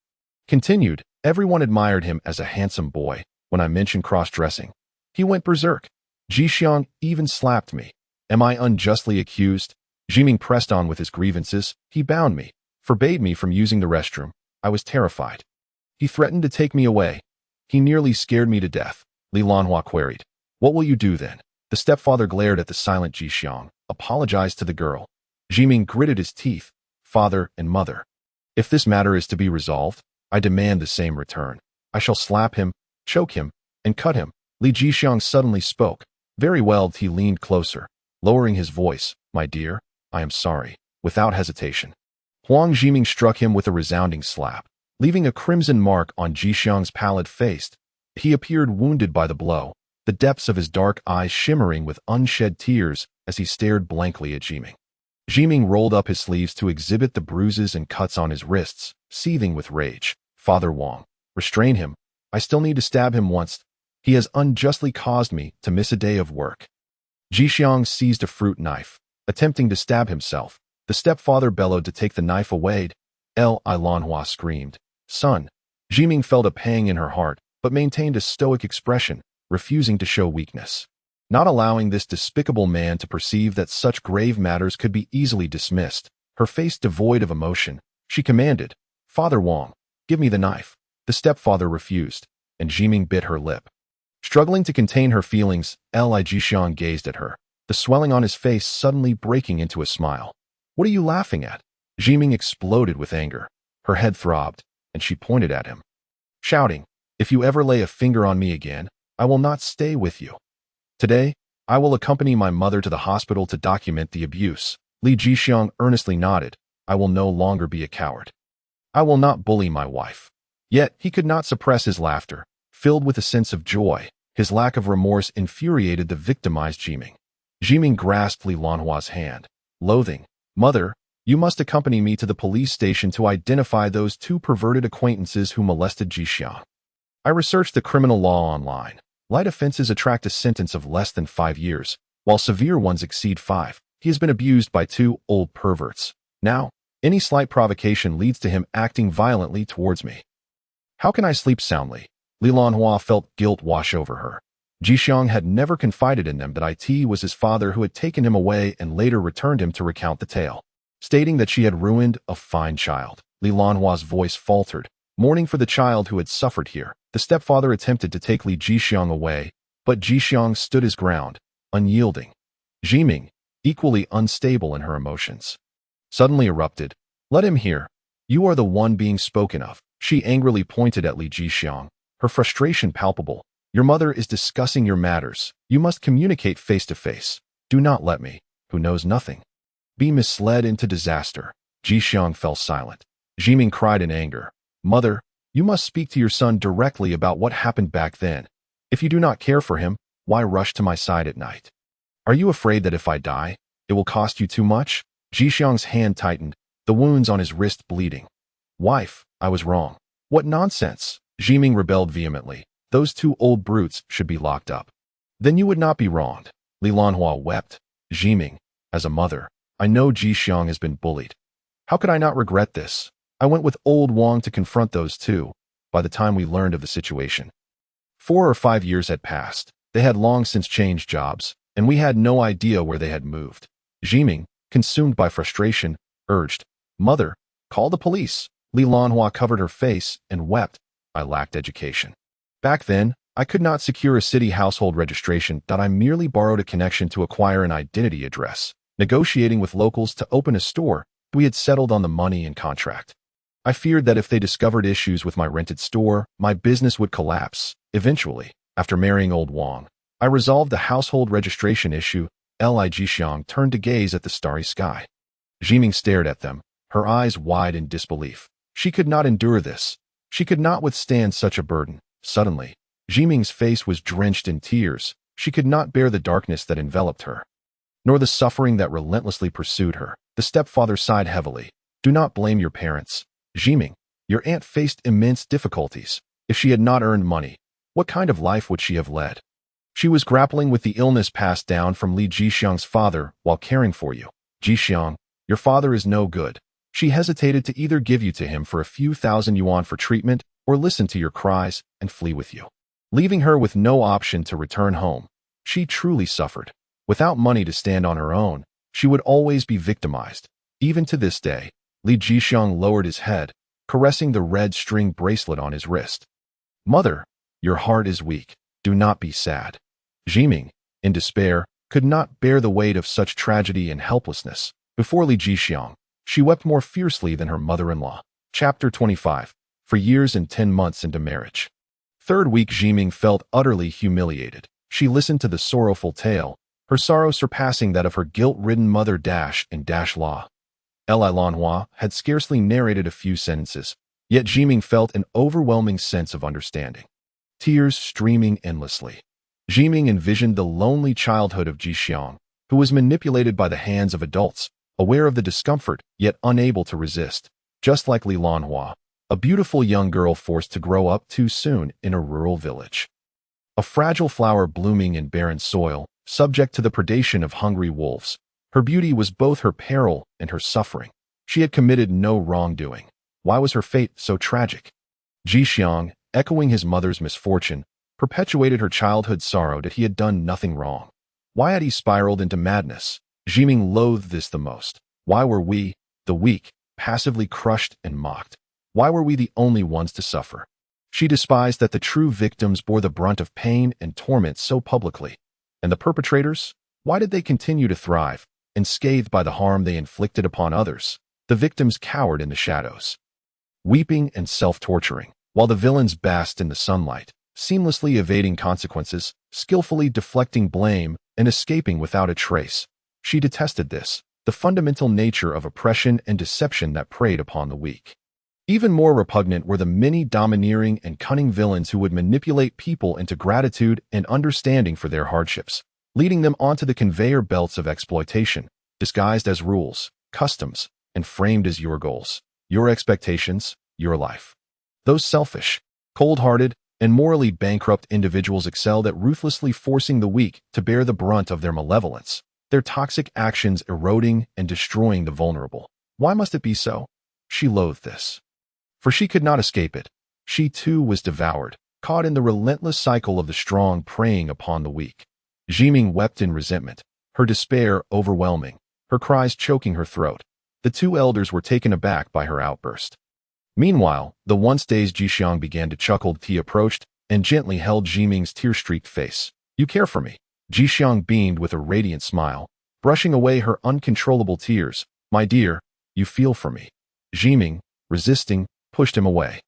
continued, Everyone admired him as a handsome boy. When I mentioned cross-dressing, he went berserk. Jixiang even slapped me. Am I unjustly accused? Zhiming pressed on with his grievances. He bound me, forbade me from using the restroom. I was terrified. He threatened to take me away. He nearly scared me to death. Li Lanhua queried, What will you do then? The stepfather glared at the silent Jixiang, apologized to the girl. Zhiming gritted his teeth. Father and mother, if this matter is to be resolved, I demand the same return. I shall slap him, choke him, and cut him. Li Jixiang suddenly spoke. Very well. He leaned closer, lowering his voice. My dear, I am sorry. Without hesitation, Huang Zhiming struck him with a resounding slap, leaving a crimson mark on Jixiang's pallid face. He appeared wounded by the blow, the depths of his dark eyes shimmering with unshed tears as he stared blankly at Zhiming. Zhiming rolled up his sleeves to exhibit the bruises and cuts on his wrists, seething with rage. Father Wang, restrain him. I still need to stab him once. He has unjustly caused me to miss a day of work. Jixiang seized a fruit knife, attempting to stab himself. The stepfather bellowed to take the knife away. Li Lanhua screamed, Son. Zhiming felt a pang in her heart, but maintained a stoic expression, refusing to show weakness. not allowing this despicable man to perceive that such grave matters could be easily dismissed. Her face devoid of emotion, she commanded, "Father Huang, give me the knife." The stepfather refused, and Zhiming bit her lip. Struggling to contain her feelings, Li Jixiang gazed at her, the swelling on his face suddenly breaking into a smile. "What are you laughing at?" Zhiming exploded with anger. Her head throbbed, and she pointed at him, shouting, "If you ever lay a finger on me again, I will not stay with you. Today, I will accompany my mother to the hospital to document the abuse." Li Jixiang earnestly nodded. "I will no longer be a coward. I will not bully my wife." Yet he could not suppress his laughter, filled with a sense of joy. His lack of remorse infuriated the victimized Zhiming. Zhiming grasped Li Lanhua's hand, loathing, "Mother, you must accompany me to the police station to identify those two perverted acquaintances who molested Jixiang. I researched the criminal law online. Light offenses attract a sentence of less than 5 years, while severe ones exceed 5. He has been abused by 2 old perverts. Now, any slight provocation leads to him acting violently towards me. How can I sleep soundly?" Li Lanhua felt guilt wash over her. Jixiang had never confided in them that it was his father who had taken him away and later returned him to recount the tale. Stating that she had ruined a fine child, Li Lanhua's voice faltered, mourning for the child who had suffered here. The stepfather attempted to take Li Jixiang away, but Jixiang stood his ground, unyielding. Zhiming, equally unstable in her emotions, suddenly erupted, "Let him hear. You are the one being spoken of." She angrily pointed at Li Jixiang, her frustration palpable. "Your mother is discussing your matters. You must communicate face to face. Do not let me, who knows nothing, be misled into disaster." Jixiang fell silent. Zhiming cried in anger, "Mother, you must speak to your son directly about what happened back then. If you do not care for him, why rush to my side at night? Are you afraid that if I die, it will cost you too much?" Jixiang's hand tightened, the wounds on his wrist bleeding. "Wife, I was wrong." "What nonsense!" Zhiming rebelled vehemently. "Those 2 old brutes should be locked up." "Then you would not be wronged." Li Lanhua wept. "Zhiming, as a mother, I know Jixiang has been bullied. How could I not regret this? I went with old Wang to confront those 2. By the time we learned of the situation, 4 or 5 years had passed. They had long since changed jobs, and we had no idea where they had moved." Zhiming, consumed by frustration, urged, "Mother, call the police." Li Lanhua covered her face and wept. "I lacked education. Back then, I could not secure a city household registration. I merely borrowed a connection to acquire an identity address. Negotiating with locals to open a store, we had settled on the money and contract. I feared that if they discovered issues with my rented store, my business would collapse. Eventually, after marrying old Wang, I resolved the household registration issue." Li Jixiang turned to gaze at the starry sky. Zhiming stared at them, her eyes wide in disbelief. She could not endure this. She could not withstand such a burden. Suddenly, Zhiming's face was drenched in tears. She could not bear the darkness that enveloped her, nor the suffering that relentlessly pursued her. The stepfather sighed heavily. "Do not blame your parents. Zhiming, your aunt faced immense difficulties. If she had not earned money, what kind of life would she have led? She was grappling with the illness passed down from Li Jixiang's father while caring for you. Jixiang, your father is no good." She hesitated to either give you to him for a few thousand yuan for treatment or listen to your cries and flee with you, leaving her with no option to return home. She truly suffered. Without money to stand on her own, she would always be victimized. Even to this day, Li Jixiang lowered his head, caressing the red string bracelet on his wrist. "Mother, your heart is weak. Do not be sad." Zhiming, in despair, could not bear the weight of such tragedy and helplessness. Before Li Jixiang, she wept more fiercely than her mother-in-law. Chapter 25. For years and 10 months into marriage. 3rd week, Zhiming felt utterly humiliated. She listened to the sorrowful tale, her sorrow surpassing that of her guilt-ridden mother Law. Li Lanhua had scarcely narrated a few sentences, yet Zhiming felt an overwhelming sense of understanding. Tears streaming endlessly. Zhiming envisioned the lonely childhood of Jixiang, who was manipulated by the hands of adults, aware of the discomfort, yet unable to resist. Just like Li Lanhua, a beautiful young girl forced to grow up too soon in a rural village. A fragile flower blooming in barren soil, subject to the predation of hungry wolves. Her beauty was both her peril and her suffering. She had committed no wrongdoing. Why was her fate so tragic? Jixiang, echoing his mother's misfortune, perpetuated her childhood sorrow that he had done nothing wrong. Why had he spiraled into madness? Zhiming loathed this the most. Why were we, the weak, passively crushed and mocked? Why were we the only ones to suffer? She despised that the true victims bore the brunt of pain and torment so publicly. And the perpetrators? Why did they continue to thrive, unscathed by the harm they inflicted upon others? The victims cowered in the shadows, weeping and self-torturing, while the villains basked in the sunlight, seamlessly evading consequences, skillfully deflecting blame, and escaping without a trace. She detested this, the fundamental nature of oppression and deception that preyed upon the weak. Even more repugnant were the many domineering and cunning villains who would manipulate people into gratitude and understanding for their hardships, leading them onto the conveyor belts of exploitation, disguised as rules, customs, and framed as your goals, your expectations, your life. Those selfish, cold-hearted, and morally bankrupt individuals excelled at ruthlessly forcing the weak to bear the brunt of their malevolence, their toxic actions eroding and destroying the vulnerable. Why must it be so? She loathed this. For she could not escape it. She too was devoured, caught in the relentless cycle of the strong preying upon the weak. Zhiming wept in resentment, her despair overwhelming, her cries choking her throat. The two elders were taken aback by her outburst. Meanwhile, the once dazed Jixiang began to chuckle. He approached and gently held Zhiming's tear-streaked face. You care for me? Jixiang beamed with a radiant smile, brushing away her uncontrollable tears. My dear, you feel for me. Zhiming, resisting, pushed him away.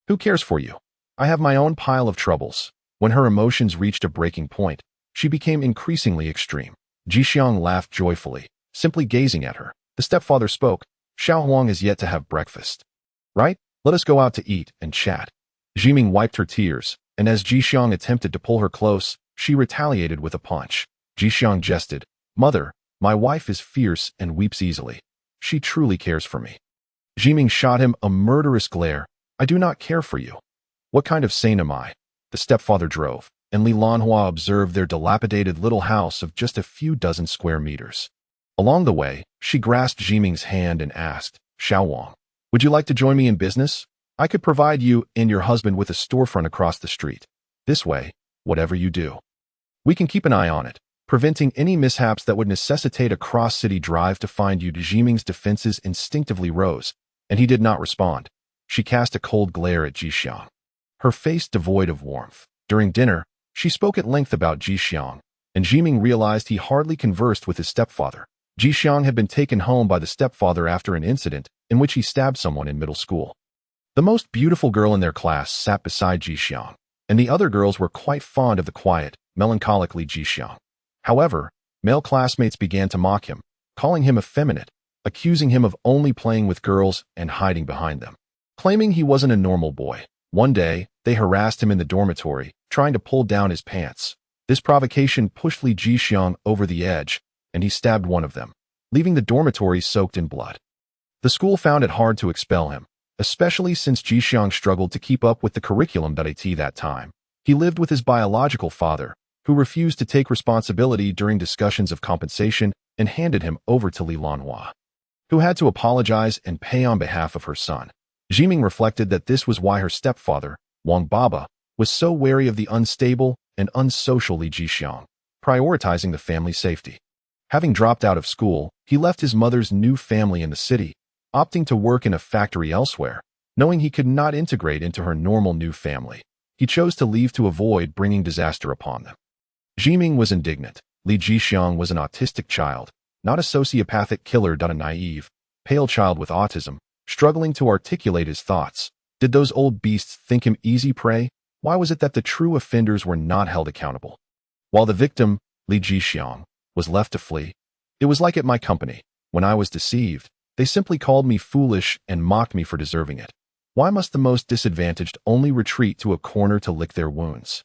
Who cares for you? I have my own pile of troubles. When her emotions reached a breaking point, she became increasingly extreme. Jixiang laughed joyfully, simply gazing at her. The stepfather spoke. Xiao Huang is yet to have breakfast. Right? Let us go out to eat and chat. Zhiming wiped her tears, and as Jixiang attempted to pull her close, she retaliated with a punch. Jixiang jested. Mother, my wife is fierce and weeps easily. She truly cares for me. Zhiming shot him a murderous glare. I do not care for you. What kind of saint am I? The stepfather drove, and Li Lanhua observed their dilapidated little house of just a few dozen square meters. Along the way, she grasped Zhiming's hand and asked, Xiao Wang, would you like to join me in business? I could provide you and your husband with a storefront across the street. This way, whatever you do, we can keep an eye on it, preventing any mishaps that would necessitate a cross-city drive to find you. Zhiming's defenses instinctively rose, and he did not respond. She cast a cold glare at Jixiang, her face devoid of warmth. During dinner, she spoke at length about Jixiang, and Zhiming realized he hardly conversed with his stepfather. Jixiang had been taken home by the stepfather after an incident in which he stabbed someone in middle school. The most beautiful girl in their class sat beside Jixiang, and the other girls were quite fond of the quiet, melancholic Li Jixiang. However, male classmates began to mock him, calling him effeminate, accusing him of only playing with girls and hiding behind them, claiming he wasn't a normal boy. One day, they harassed him in the dormitory, trying to pull down his pants. This provocation pushed Li Jixiang over the edge, and he stabbed one of them, leaving the dormitory soaked in blood. The school found it hard to expel him, especially since Jixiang struggled to keep up with the curriculum at that time. He lived with his biological father, who refused to take responsibility during discussions of compensation and handed him over to Li Lanhua, who had to apologize and pay on behalf of her son. Zhiming reflected that this was why her stepfather, Wang Baba, was so wary of the unstable and unsocial Li Jixiang, prioritizing the family's safety. Having dropped out of school, he left his mother's new family in the city, opting to work in a factory elsewhere. Knowing he could not integrate into her normal new family, he chose to leave to avoid bringing disaster upon them. Zhiming was indignant. Li Jixiang was an autistic child, not a sociopathic killer. A naive, pale child with autism, struggling to articulate his thoughts. Did those old beasts think him easy prey? Why was it that the true offenders were not held accountable, while the victim, Li Jixiang, was left to flee? It was like at my company. When I was deceived, they simply called me foolish and mocked me for deserving it. Why must the most disadvantaged only retreat to a corner to lick their wounds?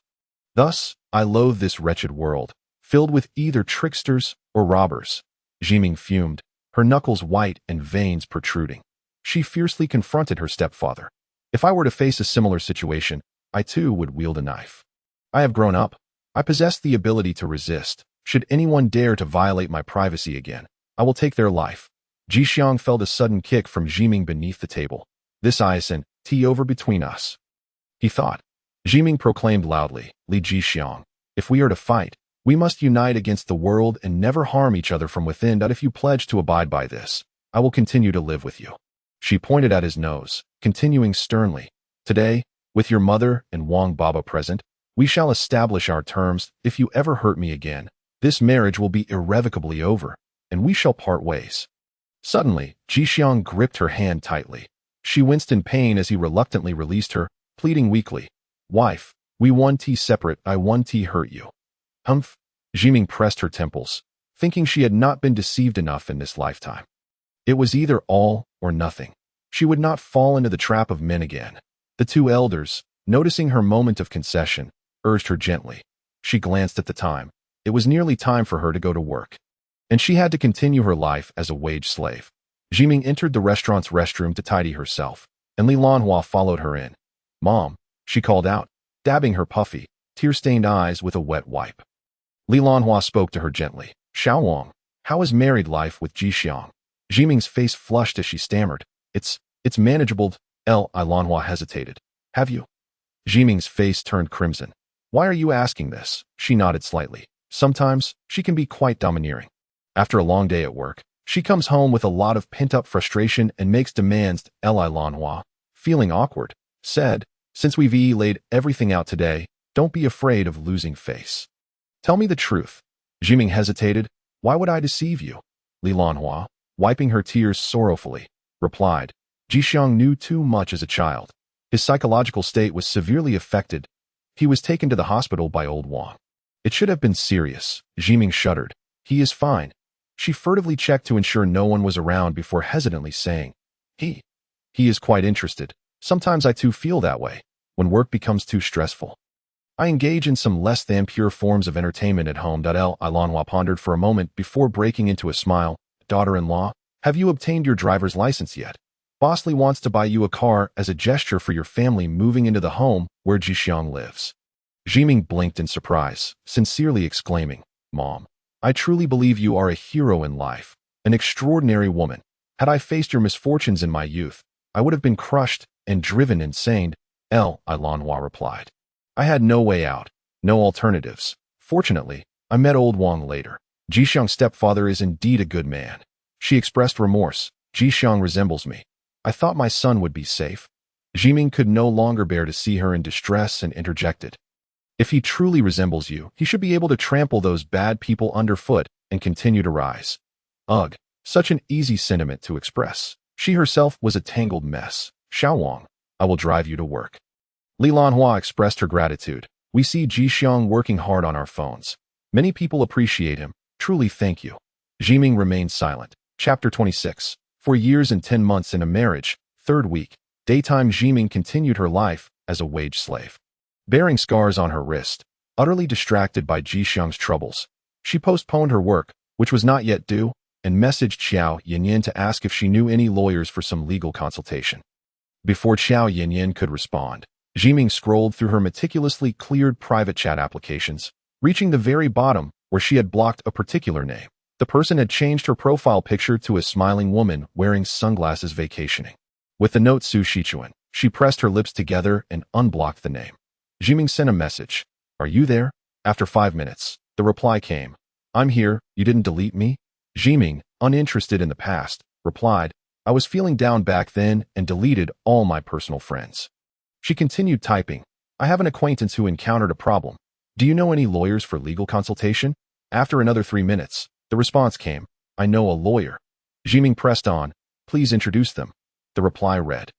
Thus, I loathe this wretched world, filled with either tricksters or robbers. Zhiming fumed, her knuckles white and veins protruding. She fiercely confronted her stepfather. If I were to face a similar situation, I too would wield a knife. I have grown up. I possess the ability to resist. Should anyone dare to violate my privacy again, I will take their life. Jixiang felt a sudden kick from Zhiming beneath the table. This sent tea over between us, he thought. Zhiming proclaimed loudly, Li Jixiang, if we are to fight, We must unite against the world and never harm each other from within. If you pledge to abide by this, I will continue to live with you. She pointed at his nose, continuing sternly. Today, with your mother and Wang Baba present, we shall establish our terms. If you ever hurt me again, this marriage will be irrevocably over, and we shall part ways. Suddenly, Jixiang gripped her hand tightly. She winced in pain as he reluctantly released her, pleading weakly, Wife, we 1T separate, I 1T hurt you. Humph. Zhiming pressed her temples, thinking she had not been deceived enough in this lifetime. It was either all or nothing. She would not fall into the trap of men again. The two elders, noticing her moment of concession, urged her gently. She glanced at the time. It was nearly time for her to go to work, and she had to continue her life as a wage slave. Zhiming entered the restaurant's restroom to tidy herself, and Li Lanhua followed her in. Mom, she called out, dabbing her puffy, tear-stained eyes with a wet wipe. Li Lanhua spoke to her gently. Xiaowang, how is married life with Jixiang? Zhiming's face flushed as she stammered. It's manageable. Li Lanhua hesitated. Have you? Zhiming's face turned crimson. Why are you asking this? She nodded slightly. Sometimes, she can be quite domineering. After a long day at work, she comes home with a lot of pent-up frustration and makes demands. Li Lanhua, feeling awkward, said, Since we've laid everything out today, don't be afraid of losing face. Tell me the truth. Zhiming hesitated. Why would I deceive you? Li Lanhua, wiping her tears sorrowfully, replied. Jixiang knew too much as a child. His psychological state was severely affected. He was taken to the hospital by old Wang. It should have been serious. Zhiming shuddered. He is fine. She furtively checked to ensure no one was around before hesitantly saying, He is quite interested. Sometimes I too feel that way, when work becomes too stressful. I engage in some less than pure forms of entertainment at home. Li Lanhua pondered for a moment before breaking into a smile. Daughter-in-law, have you obtained your driver's license yet? Bosley wants to buy you a car as a gesture for your family moving into the home where Jixiang lives. Zhiming blinked in surprise, sincerely exclaiming, Mom, I truly believe you are a hero in life, an extraordinary woman. Had I faced your misfortunes in my youth, I would have been crushed and driven insane. Li Lanhua replied. I had no way out, no alternatives. Fortunately, I met old Wang later. Jixiang's stepfather is indeed a good man. She expressed remorse. Jixiang resembles me. I thought my son would be safe. Zhiming could no longer bear to see her in distress and interjected. If he truly resembles you, he should be able to trample those bad people underfoot and continue to rise. Ugh, such an easy sentiment to express. She herself was a tangled mess. Xiaowang, I will drive you to work. Li Lanhua expressed her gratitude. We see Jixiang working hard on our phones. Many people appreciate him. Truly thank you. Zhiming remained silent. Chapter 26. For years and 10 months in a marriage, third week, daytime Zhiming continued her life as a wage slave. Bearing scars on her wrist, utterly distracted by Jixiang's troubles, she postponed her work, which was not yet due, and messaged Xiao Yanyan to ask if she knew any lawyers for some legal consultation. Before Xiao Yanyan could respond, Zhiming scrolled through her meticulously cleared private chat applications, reaching the very bottom where she had blocked a particular name. The person had changed her profile picture to a smiling woman wearing sunglasses vacationing. With the note Su Shichuan, she pressed her lips together and unblocked the name. Zhiming sent a message. Are you there? After 5 minutes, the reply came. I'm here, you didn't delete me? Zhiming, uninterested in the past, replied, I was feeling down back then and deleted all my personal friends. She continued typing. I have an acquaintance who encountered a problem. Do you know any lawyers for legal consultation? After another 3 minutes, the response came. I know a lawyer. Zhiming pressed on. Please introduce them. The reply read.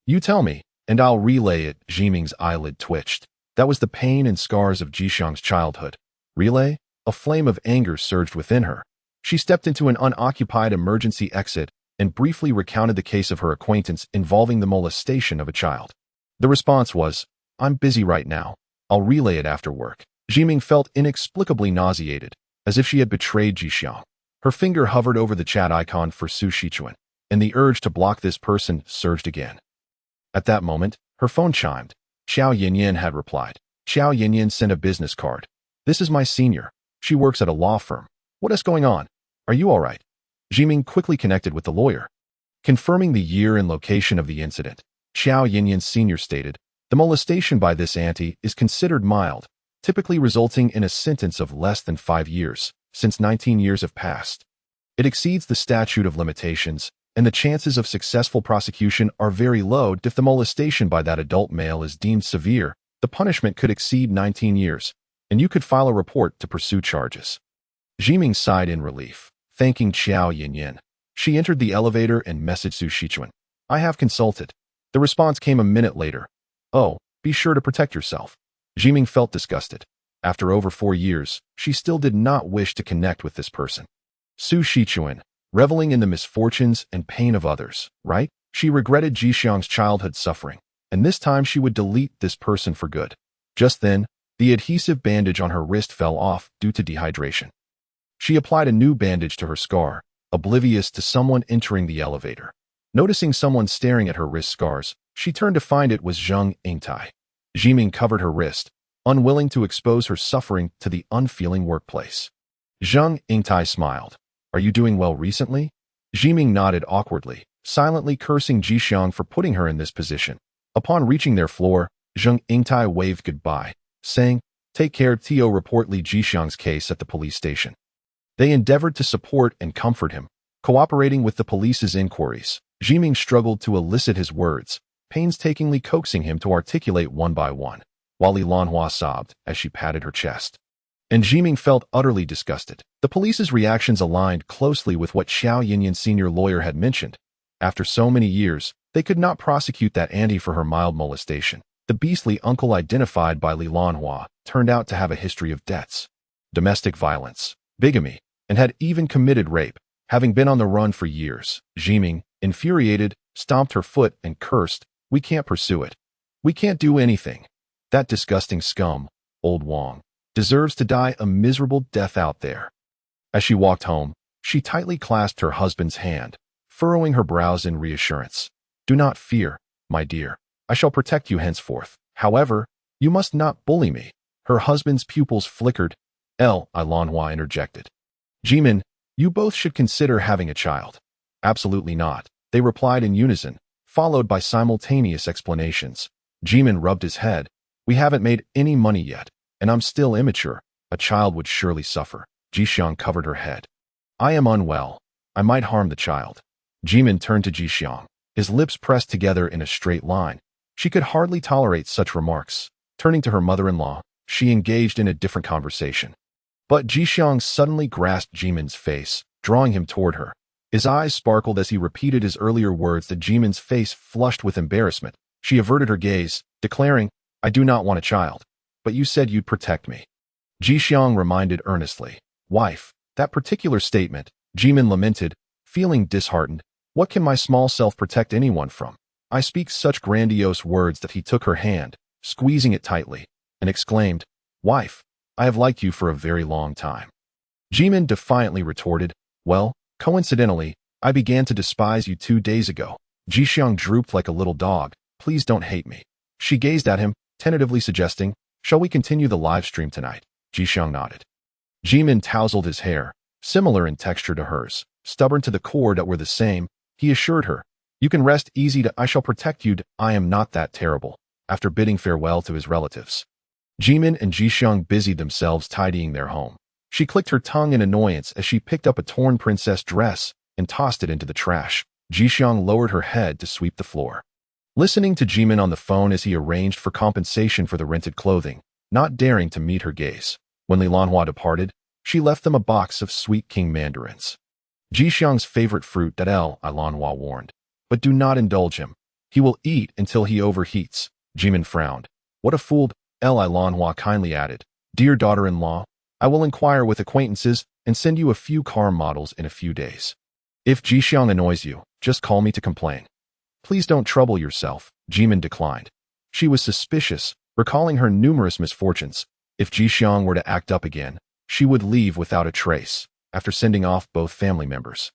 You tell me, and I'll relay it. Zhiming's eyelid twitched. That was the pain and scars of Jixiang's childhood. Relay? A flame of anger surged within her. She stepped into an unoccupied emergency exit and briefly recounted the case of her acquaintance involving the molestation of a child. The response was, I'm busy right now. I'll relay it after work. Zhiming felt inexplicably nauseated, as if she had betrayed Jixiang. Her finger hovered over the chat icon for Su Shichuan, and the urge to block this person surged again. At that moment, her phone chimed. Xiao Yanyan had replied. Xiao Yanyan sent a business card. This is my senior. She works at a law firm. What is going on? Are you all right? Zhiming quickly connected with the lawyer. Confirming the year and location of the incident, Xiao Yanyan Sr. stated, the molestation by this auntie is considered mild. typically resulting in a sentence of less than 5 years, since 19 years have passed. It exceeds the statute of limitations, and the chances of successful prosecution are very low. If the molestation by that adult male is deemed severe, the punishment could exceed 19 years, and you could file a report to pursue charges. Zhiming sighed in relief, thanking Qiao Yinyan. She entered the elevator and messaged Su Shichuan. I have consulted. The response came a minute later. Oh, be sure to protect yourself. Zhiming felt disgusted. After over 4 years, she still did not wish to connect with this person. Su Shichuan, reveling in the misfortunes and pain of others, right? She regretted Jixiang's childhood suffering, and this time she would delete this person for good. Just then, the adhesive bandage on her wrist fell off due to dehydration. She applied a new bandage to her scar, oblivious to someone entering the elevator. Noticing someone staring at her wrist scars, she turned to find it was Zhang Yingtai. Zhiming covered her wrist, unwilling to expose her suffering to the unfeeling workplace. Zhang Yingtai smiled. Are you doing well recently? Zhiming nodded awkwardly, silently cursing Jixiang for putting her in this position. Upon reaching their floor, Zhang Yingtai waved goodbye, saying, Take care, Tio, report Li Jixiang's case at the police station. They endeavored to support and comfort him, cooperating with the police's inquiries. Zhiming struggled to elicit his words, painstakingly coaxing him to articulate one by one, while Li Lanhua sobbed as she patted her chest. And Zhiming felt utterly disgusted. The police's reactions aligned closely with what Xiao Yinyan's senior lawyer had mentioned. After so many years, they could not prosecute that auntie for her mild molestation. The beastly uncle identified by Li Lanhua turned out to have a history of debts, domestic violence, bigamy, and had even committed rape, having been on the run for years. Zhiming, infuriated, stomped her foot and cursed, We can't pursue it. We can't do anything. That disgusting scum, old Wang, deserves to die a miserable death out there. As she walked home, she tightly clasped her husband's hand, furrowing her brows in reassurance. Do not fear, my dear. I shall protect you henceforth. However, you must not bully me. Her husband's pupils flickered. Lanhua interjected. Jimin, you both should consider having a child. Absolutely not, they replied in unison, followed by simultaneous explanations. Jimin rubbed his head. We haven't made any money yet, and I'm still immature. A child would surely suffer. Jixiang covered her head. I am unwell. I might harm the child. Jimin turned to Jixiang, his lips pressed together in a straight line. She could hardly tolerate such remarks. Turning to her mother-in-law, she engaged in a different conversation. But Jixiang suddenly grasped Jimin's face, drawing him toward her. His eyes sparkled as he repeated his earlier words. That Jimin's face flushed with embarrassment. She averted her gaze, declaring, I do not want a child. But you said you'd protect me. Jixiang reminded earnestly. Wife, that particular statement, Jimin lamented, feeling disheartened. What can my small self protect anyone from? I speak such grandiose words. That he took her hand, squeezing it tightly, and exclaimed, Wife, I have liked you for a very long time. Jimin defiantly retorted, Well, coincidentally, I began to despise you 2 days ago. Jixiang drooped like a little dog. Please don't hate me. She gazed at him, tentatively suggesting, Shall we continue the live stream tonight? Jixiang nodded. Jimin tousled his hair, similar in texture to hers, stubborn to the core that were the same. He assured her, You can rest easy. I shall protect you. I am not that terrible. After bidding farewell to his relatives, Jimin and Jixiang busied themselves tidying their home. She clicked her tongue in annoyance as she picked up a torn princess dress and tossed it into the trash. Jixiang lowered her head to sweep the floor. Listening to Jimin on the phone as he arranged for compensation for the rented clothing, not daring to meet her gaze. When Li Lanhua departed, she left them a box of sweet king mandarins. Jixiang's favorite fruit. That Lanhua warned. But do not indulge him. He will eat until he overheats. Jimin frowned. What a fool. Lanhua kindly added, Dear daughter-in-law, I will inquire with acquaintances and send you a few car models in a few days. If Jixiang annoys you, just call me to complain. Please don't trouble yourself, Jimin declined. She was suspicious, recalling her numerous misfortunes. If Jixiang were to act up again, she would leave without a trace, after sending off both family members.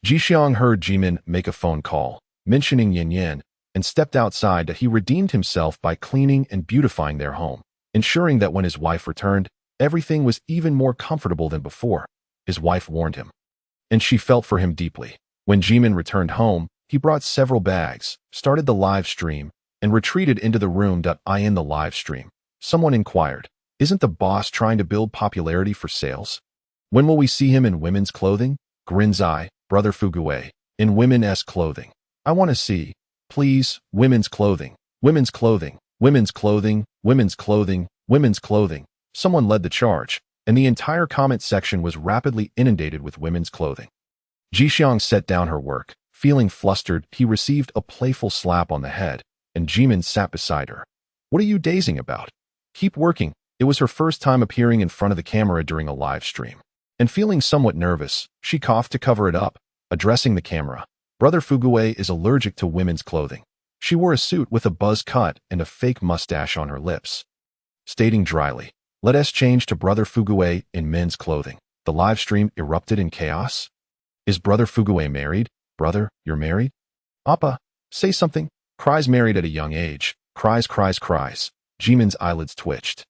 Jixiang heard Jimin make a phone call, mentioning Yan Yan, and stepped outside. That he redeemed himself by cleaning and beautifying their home, ensuring that when his wife returned, everything was even more comfortable than before. His wife warned him, and she felt for him deeply. When Jimin returned home, he brought several bags, started the live stream, and retreated into the room. In the live stream, someone inquired, Isn't the boss trying to build popularity for sales? When will we see him in women's clothing? Grins eye, brother Fuguei. In women's clothing. I want to see. Please, women's clothing. Women's clothing. Women's clothing. Women's clothing. Women's clothing. Someone led the charge, and the entire comment section was rapidly inundated with women's clothing. Jixiang set down her work. Feeling flustered, he received a playful slap on the head, and Jimin sat beside her. What are you dazing about? Keep working. It was her first time appearing in front of the camera during a live stream. And feeling somewhat nervous, she coughed to cover it up, addressing the camera. Brother Fuguei is allergic to women's clothing. She wore a suit with a buzz cut and a fake mustache on her lips. Stating dryly, let us change to Brother Fuguei in men's clothing. The live stream erupted in chaos. Is Brother Fuguei married? Brother, you're married? Appa, say something. Cries married at a young age. Cries. Jimin's eyelids twitched.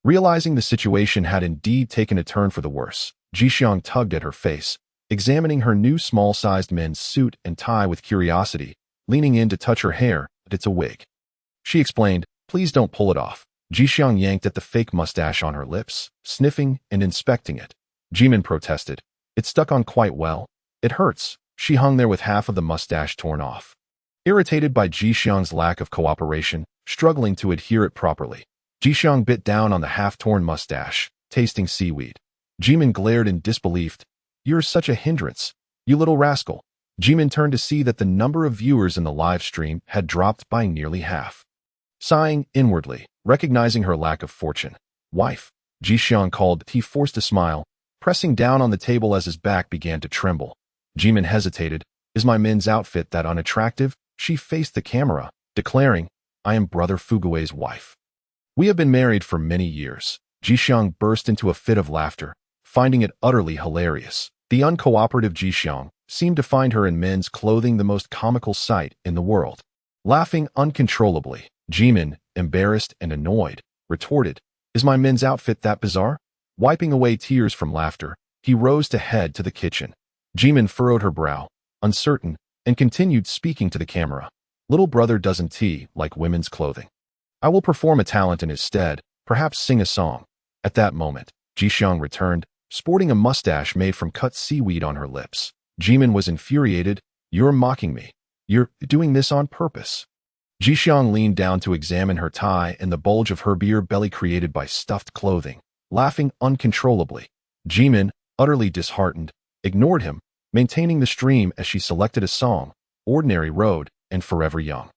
Realizing the situation had indeed taken a turn for the worse, Jixiang tugged at her face, examining her new small-sized men's suit and tie with curiosity, leaning in to touch her hair, but it's a wig. She explained, please don't pull it off. Jixiang yanked at the fake mustache on her lips, sniffing and inspecting it. Jimin protested. It stuck on quite well. It hurts. She hung there with half of the mustache torn off. Irritated by Jixiang's lack of cooperation, struggling to adhere it properly, Jixiang bit down on the half-torn mustache, tasting seaweed. Jimin glared in disbelief. You're such a hindrance, you little rascal. Jimin turned to see that the number of viewers in the live stream had dropped by nearly half. Sighing inwardly, recognizing her lack of fortune. Wife, Jixiang called. He forced a smile, pressing down on the table as his back began to tremble. Jimin hesitated. Is my men's outfit that unattractive? She faced the camera, declaring, I am Brother Fuguei's wife. We have been married for many years. Jixiang burst into a fit of laughter, finding it utterly hilarious. The uncooperative Jixiang seemed to find her in men's clothing the most comical sight in the world. Laughing uncontrollably, Jimin, embarrassed and annoyed, retorted, Is my men's outfit that bizarre? Wiping away tears from laughter, he rose to head to the kitchen. Jimin furrowed her brow, uncertain, and continued speaking to the camera. Little brother doesn't like women's clothing. I will perform a talent in his stead, perhaps sing a song. At that moment, Jixiang returned, sporting a mustache made from cut seaweed on her lips. Jimin was infuriated. You're mocking me. You're doing this on purpose. Jixiang leaned down to examine her tie and the bulge of her beer belly created by stuffed clothing, laughing uncontrollably. Jimin, utterly disheartened, ignored him, maintaining the stream as she selected a song, Ordinary Road and Forever Young.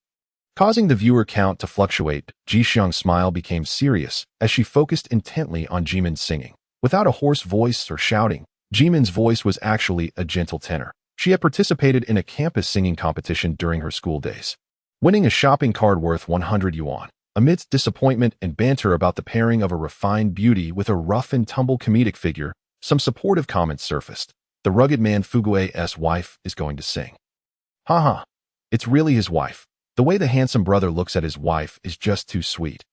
Causing the viewer count to fluctuate, Jixiang's smile became serious as she focused intently on Jimin's singing. Without a hoarse voice or shouting, Jimin's voice was actually a gentle tenor. She had participated in a campus singing competition during her school days, winning a shopping card worth 100 yuan. Amidst disappointment and banter about the pairing of a refined beauty with a rough and tumble comedic figure, some supportive comments surfaced. The rugged man Fuguei's wife is going to sing. Haha, it's really his wife. The way the handsome brother looks at his wife is just too sweet.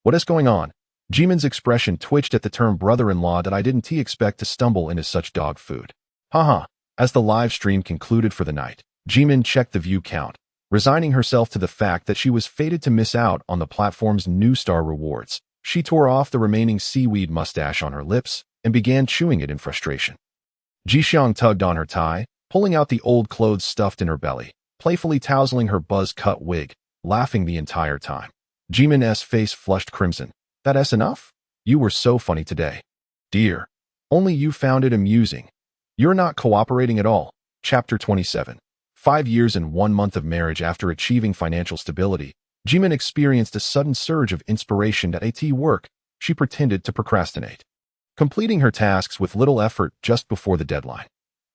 What is going on? Jimin's expression twitched at the term brother-in-law that I didn't expect to stumble into such dog food. Haha. As the live stream concluded for the night, Jimin checked the view count, resigning herself to the fact that she was fated to miss out on the platform's new star rewards. She tore off the remaining seaweed mustache on her lips and began chewing it in frustration. Jixiang tugged on her tie, pulling out the old clothes stuffed in her belly, playfully tousling her buzz-cut wig, laughing the entire time. Jimin's face flushed crimson. That's enough? You were so funny today. Dear, only you found it amusing. You're not cooperating at all. Chapter 27. 5 years and 1 month of marriage. After achieving financial stability, Jimin experienced a sudden surge of inspiration at work. She pretended to procrastinate, completing her tasks with little effort just before the deadline.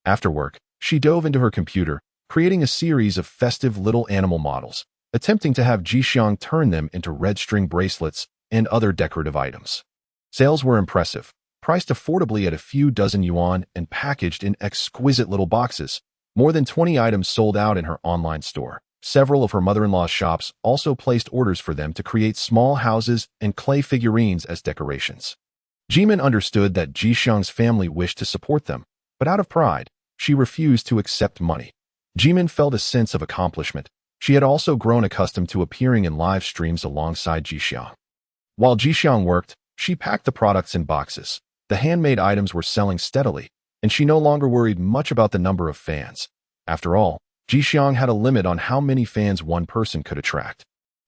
After work, she dove into her computer, creating a series of festive little animal models, attempting to have Jixiang turn them into red string bracelets and other decorative items. Sales were impressive, priced affordably at a few dozen yuan and packaged in exquisite little boxes. More than 20 items sold out in her online store. Several of her mother-in-law's shops also placed orders for them to create small houses and clay figurines as decorations. Jimin understood that Jixiang's family wished to support them, but out of pride, she refused to accept money. Jimin felt a sense of accomplishment. She had also grown accustomed to appearing in live streams alongside Jixiang. While Jixiang worked, She packed the products in boxes. The handmade items were selling steadily, and she no longer worried much about the number of fans. After all, Jixiang had a limit on how many fans one person could attract.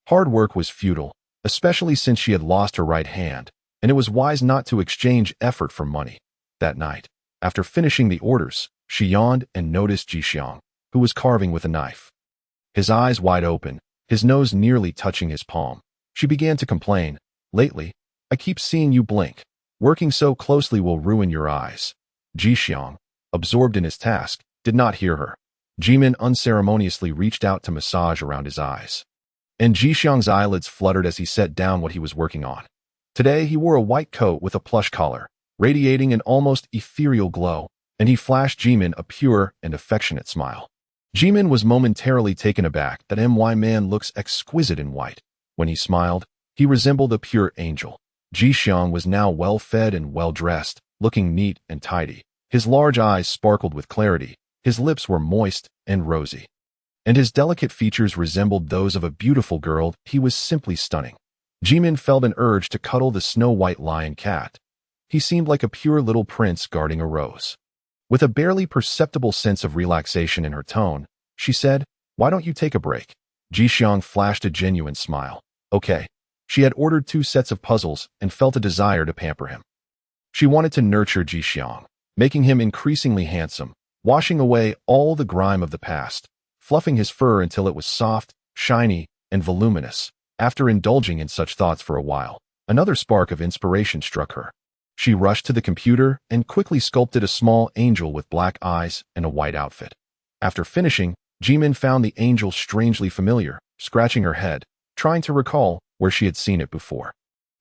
Hard work was futile, especially since she had lost her right hand, and it was wise not to exchange effort for money. That night, after finishing the orders, she yawned and noticed Jixiang, who was carving with a knife. His eyes wide open, his nose nearly touching his palm. She began to complain. Lately, I keep seeing you blink. Working so closely will ruin your eyes. Jixiang, absorbed in his task, did not hear her. Zhiming unceremoniously reached out to massage around his eyes. And Jixiang's eyelids fluttered as he set down what he was working on. Today he wore a white coat with a plush collar, radiating an almost ethereal glow, and he flashed Zhiming a pure and affectionate smile. Zhiming was momentarily taken aback that man looks exquisite in white. When he smiled, he resembled a pure angel. Jixiang was now well-fed and well-dressed, looking neat and tidy. His large eyes sparkled with clarity, his lips were moist and rosy, and his delicate features resembled those of a beautiful girl. He was simply stunning. Zhiming felt an urge to cuddle the snow-white lion cat. He seemed like a pure little prince guarding a rose. With a barely perceptible sense of relaxation in her tone, she said, "Why don't you take a break?" Jixiang flashed a genuine smile. Okay. She had ordered 2 sets of puzzles and felt a desire to pamper him. She wanted to nurture Jixiang, making him increasingly handsome, washing away all the grime of the past, fluffing his fur until it was soft, shiny, and voluminous. After indulging in such thoughts for a while, another spark of inspiration struck her. She rushed to the computer and quickly sculpted a small angel with black eyes and a white outfit. After finishing, Zhiming found the angel strangely familiar, scratching her head, trying to recall where she had seen it before.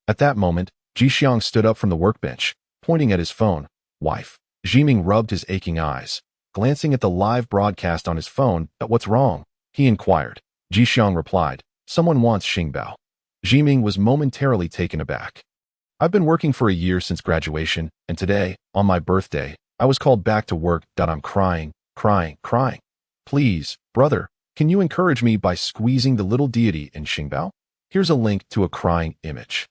At that moment, Jixiang stood up from the workbench, pointing at his phone. "Wife." Zhiming rubbed his aching eyes, glancing at the live broadcast on his phone. "But what's wrong?" he inquired. Jixiang replied, "Someone wants Xingbao." Zhiming was momentarily taken aback. "I've been working for a year since graduation, and today, on my birthday, I was called back to work. I'm crying. Please, brother, can you encourage me by squeezing the little deity in Xingbao? Here's a link to a crying image."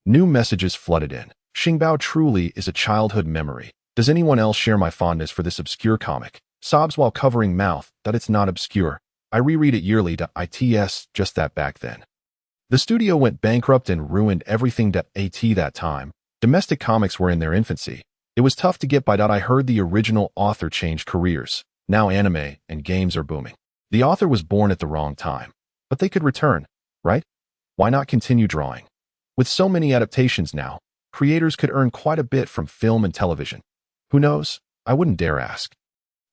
New messages flooded in. "Xingbao truly is a childhood memory. Does anyone else share my fondness for this obscure comic? Sobs while covering mouth that it's not obscure. I reread it yearly. It's just that back then. The studio went bankrupt and ruined everything. That time, domestic comics were in their infancy. It was tough to get by. I heard the original author changed careers. Now anime and games are booming. The author was born at the wrong time, but they could return, right? Why not continue drawing? With so many adaptations now, creators could earn quite a bit from film and television. Who knows? I wouldn't dare ask.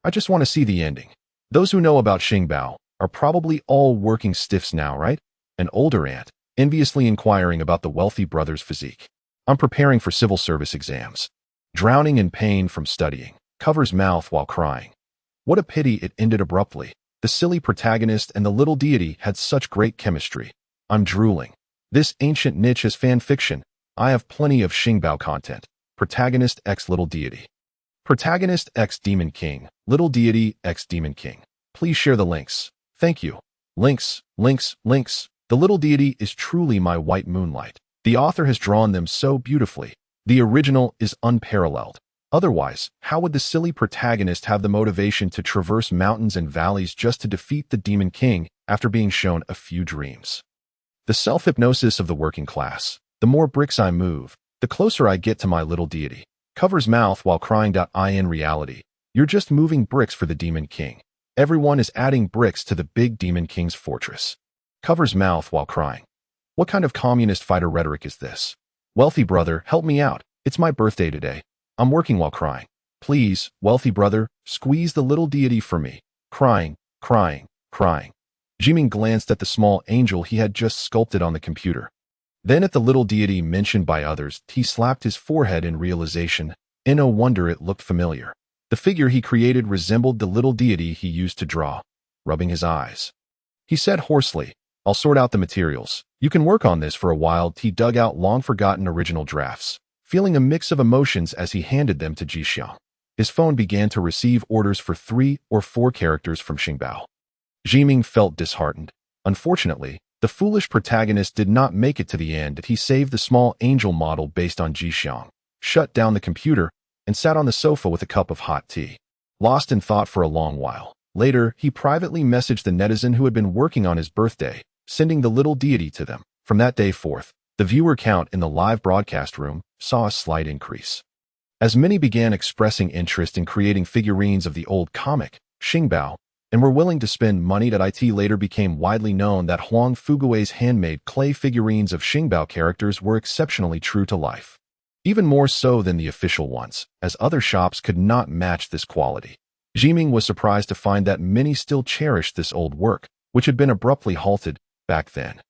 I just want to see the ending. Those who know about Xingbao are probably all working stiffs now, right?" An older aunt, enviously inquiring about the wealthy brother's physique. "I'm preparing for civil service exams. Drowning in pain from studying. Covers mouth while crying." What a pity it ended abruptly. The silly protagonist and the little deity had such great chemistry. I'm drooling. This ancient niche is fan fiction. I have plenty of Xingbao content. Protagonist X Little Deity. Protagonist X Demon King. Little Deity X Demon King. Please share the links. Thank you. Links. The little deity is truly my white moonlight. The author has drawn them so beautifully. The original is unparalleled. Otherwise, how would the silly protagonist have the motivation to traverse mountains and valleys just to defeat the Demon King after being shown a few dreams? The self-hypnosis of the working class. The more bricks I move, the closer I get to my little deity. Covers mouth while crying. In reality, you're just moving bricks for the Demon King. Everyone is adding bricks to the big Demon King's fortress. Covers mouth while crying. What kind of communist fighter rhetoric is this? Wealthy brother, help me out. It's my birthday today. I'm working while crying. Please, wealthy brother, squeeze the little deity for me. Crying. Zhiming glanced at the small angel he had just sculpted on the computer. Then at the little deity mentioned by others, he slapped his forehead in realization. No wonder it looked familiar. The figure he created resembled the little deity he used to draw. Rubbing his eyes, he said hoarsely, "I'll sort out the materials. You can work on this for a while." He dug out long-forgotten original drafts, feeling a mix of emotions as he handed them to Jixiang. His phone began to receive orders for 3 or 4 characters from Xingbao. Zhiming felt disheartened. Unfortunately, The foolish protagonist did not make it to the end. He saved the small angel model based on Jixiang, shut down the computer, and sat on the sofa with a cup of hot tea. Lost in thought for a long while. Later, he privately messaged the netizen who had been working on his birthday, sending the little deity to them. From that day forth, the viewer count in the live broadcast room saw a slight increase. As many began expressing interest in creating figurines of the old comic, Xingbao, and were willing to spend money, that it later became widely known that Huang Fugui's handmade clay figurines of Xingbao characters were exceptionally true to life. Even more so than the official ones, as other shops could not match this quality. Zhiming was surprised to find that many still cherished this old work, which had been abruptly halted back then.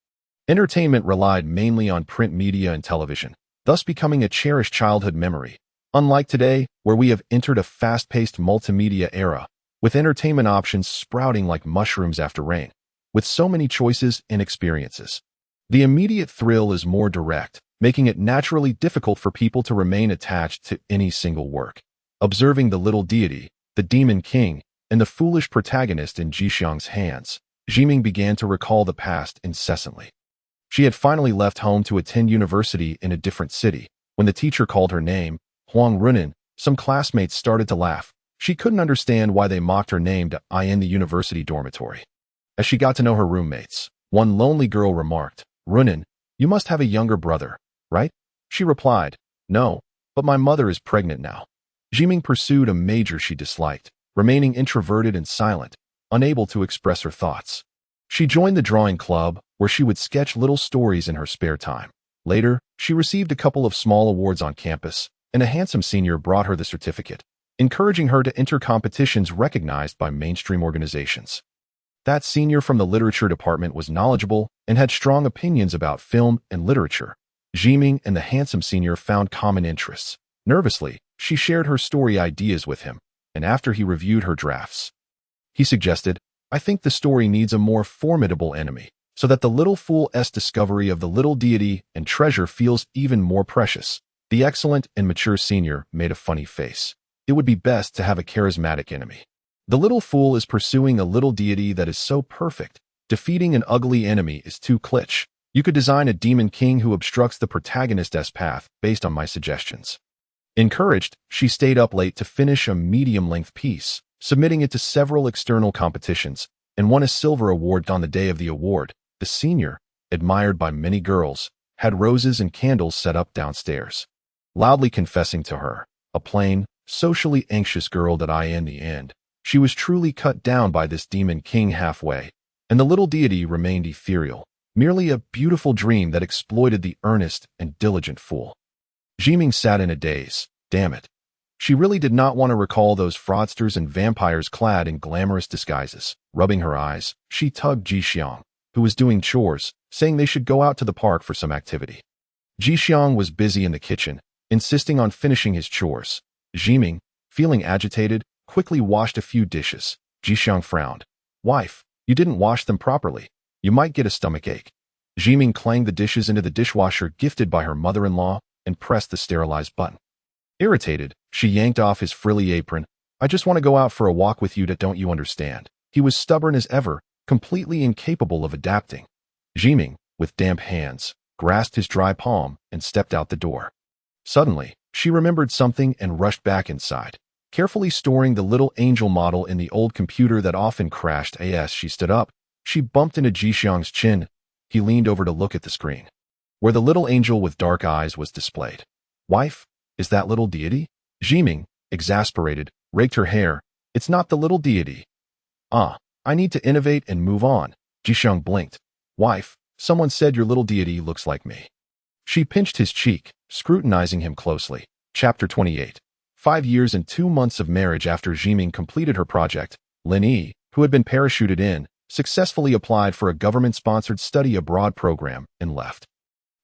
Entertainment relied mainly on print media and television, thus becoming a cherished childhood memory. Unlike today, where we have entered a fast-paced multimedia era, with entertainment options sprouting like mushrooms after rain, with so many choices and experiences. The immediate thrill is more direct, making it naturally difficult for people to remain attached to any single work. Observing the little deity, the demon king, and the foolish protagonist in Jixiang's hands, Zhiming began to recall the past incessantly. She had finally left home to attend university in a different city. When the teacher called her name, Huang Zhiming, some classmates started to laugh. She couldn't understand why they mocked her name in the university dormitory. As she got to know her roommates, one lonely girl remarked, "Zhiming, you must have a younger brother, right?" She replied, "No, but my mother is pregnant now." Zhiming pursued a major she disliked, remaining introverted and silent, unable to express her thoughts. She joined the drawing club, where she would sketch little stories in her spare time. Later, she received a couple of small awards on campus, and a handsome senior brought her the certificate, encouraging her to enter competitions recognized by mainstream organizations. That senior from the literature department was knowledgeable and had strong opinions about film and literature. Zhiming and the handsome senior found common interests. Nervously, she shared her story ideas with him, and after he reviewed her drafts, he suggested, "I think the story needs a more formidable enemy, so that the little fool's discovery of the little deity and treasure feels even more precious." The excellent and mature senior made a funny face. "It would be best to have a charismatic enemy. The little fool is pursuing a little deity that is so perfect. Defeating an ugly enemy is too kitsch. You could design a demon king who obstructs the protagonist's path based on my suggestions." Encouraged, she stayed up late to finish a medium-length piece, submitting it to several external competitions, and won a silver award. On the day of the award, the senior, admired by many girls, had roses and candles set up downstairs. Loudly confessing to her, a plain, socially anxious girl, that in the end, she was truly cut down by this demon king halfway, and the little deity remained ethereal, merely a beautiful dream that exploited the earnest and diligent fool. Zhiming sat in a daze. Damn it. She really did not want to recall those fraudsters and vampires clad in glamorous disguises. Rubbing her eyes, she tugged Jixiang, who was doing chores, saying they should go out to the park for some activity. Jixiang was busy in the kitchen, insisting on finishing his chores. Zhiming, feeling agitated, quickly washed a few dishes. Jixiang frowned. "Wife, you didn't wash them properly. You might get a stomachache." Zhiming clanged the dishes into the dishwasher gifted by her mother-in-law and pressed the sterilize button. Irritated, she yanked off his frilly apron. "I just want to go out for a walk with you, don't you understand?" He was stubborn as ever, completely incapable of adapting. Zhiming, with damp hands, grasped his dry palm and stepped out the door. Suddenly, she remembered something and rushed back inside. Carefully storing the little angel model in the old computer that often crashed as she stood up, she bumped into Jixiang's chin. He leaned over to look at the screen, where the little angel with dark eyes was displayed. "Wife, is that little deity?" Zhiming, exasperated, raked her hair. "It's not the little deity." I need to innovate and move on." Jixiang blinked. "Wife, someone said your little deity looks like me." She pinched his cheek, scrutinizing him closely. Chapter 28. 5 years and 2 months of marriage after Zhiming completed her project, Lin Yi, who had been parachuted in, successfully applied for a government-sponsored study abroad program and left.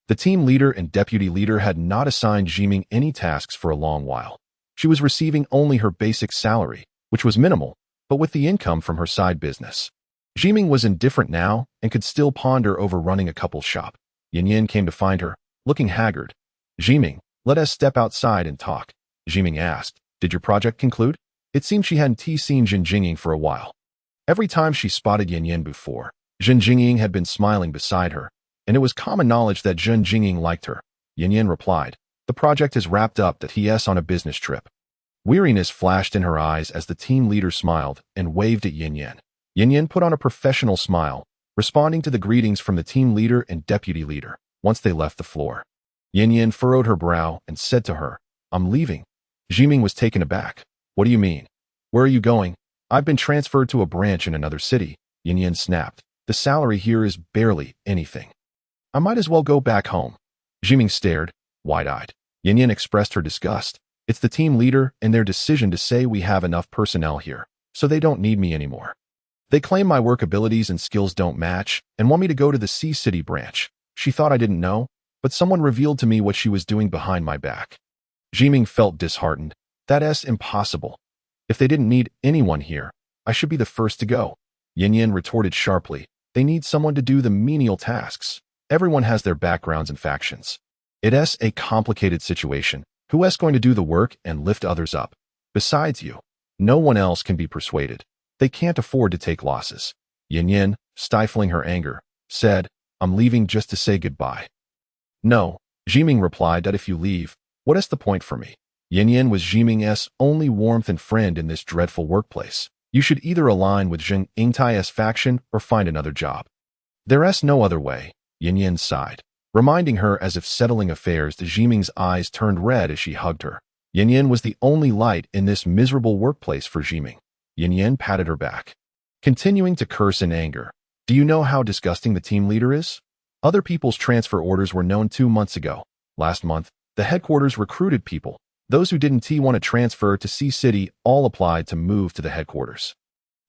The team leader and deputy leader had not assigned Zhiming any tasks for a long while. She was receiving only her basic salary, which was minimal, but with the income from her side business. Zhiming was indifferent now and could still ponder over running a couple shop. Yan came to find her, looking haggard. "Zhiming, let us step outside and talk." Zhiming asked, "Did your project conclude?" It seemed she hadn't seen Jinjinging for a while. Every time she spotted Yan before, Zhen Jingying had been smiling beside her, and it was common knowledge that Zhen Jingying liked her. Yin Yin replied, "The project is wrapped up that he's on a business trip." Weariness flashed in her eyes as the team leader smiled and waved at Yin Yin. Yin Yin put on a professional smile, responding to the greetings from the team leader and deputy leader. Once they left the floor, Yin Yin furrowed her brow and said to her, "I'm leaving." Zhiming was taken aback. "What do you mean? Where are you going?" "I've been transferred to a branch in another city," Yin Yin snapped. "The salary here is barely anything. I might as well go back home." Zhiming stared, wide-eyed. Yin Yin expressed her disgust. "It's the team leader and their decision to say we have enough personnel here, so they don't need me anymore. They claim my work abilities and skills don't match and want me to go to the Sea City branch." She thought I didn't know, but someone revealed to me what she was doing behind my back. Zhiming felt disheartened. "That's impossible. If they didn't need anyone here, I should be the first to go." Yin Yin retorted sharply. "They need someone to do the menial tasks. Everyone has their backgrounds and factions. It's a complicated situation. Who's going to do the work and lift others up? Besides you, no one else can be persuaded. They can't afford to take losses." Yin Yin, stifling her anger, said, "I'm leaving just to say goodbye." "No," Zhiming replied, "that if you leave, what is the point for me?" Yin Yin was Zhiming's only warmth and friend in this dreadful workplace. "You should either align with Zheng Yingtai's faction or find another job. There's no other way," Yin Yin sighed, reminding her as if settling affairs. Zhiming's eyes turned red as she hugged her. Yin Yin was the only light in this miserable workplace for Zhiming. Yin Yin patted her back, continuing to curse in anger. "Do you know how disgusting the team leader is? Other people's transfer orders were known 2 months ago. Last month, the headquarters recruited people. Those who didn't want to transfer to Sea City all applied to move to the headquarters.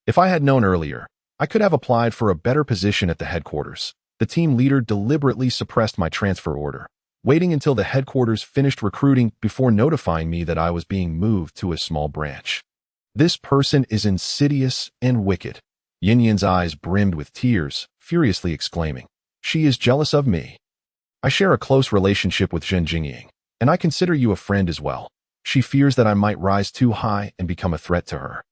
If I had known earlier, I could have applied for a better position at the headquarters. The team leader deliberately suppressed my transfer order, waiting until the headquarters finished recruiting before notifying me that I was being moved to a small branch. This person is insidious and wicked." Yin Yin's eyes brimmed with tears, furiously exclaiming, "She is jealous of me. I share a close relationship with Zhen Jingying, and I consider you a friend as well. She fears that I might rise too high and become a threat to her.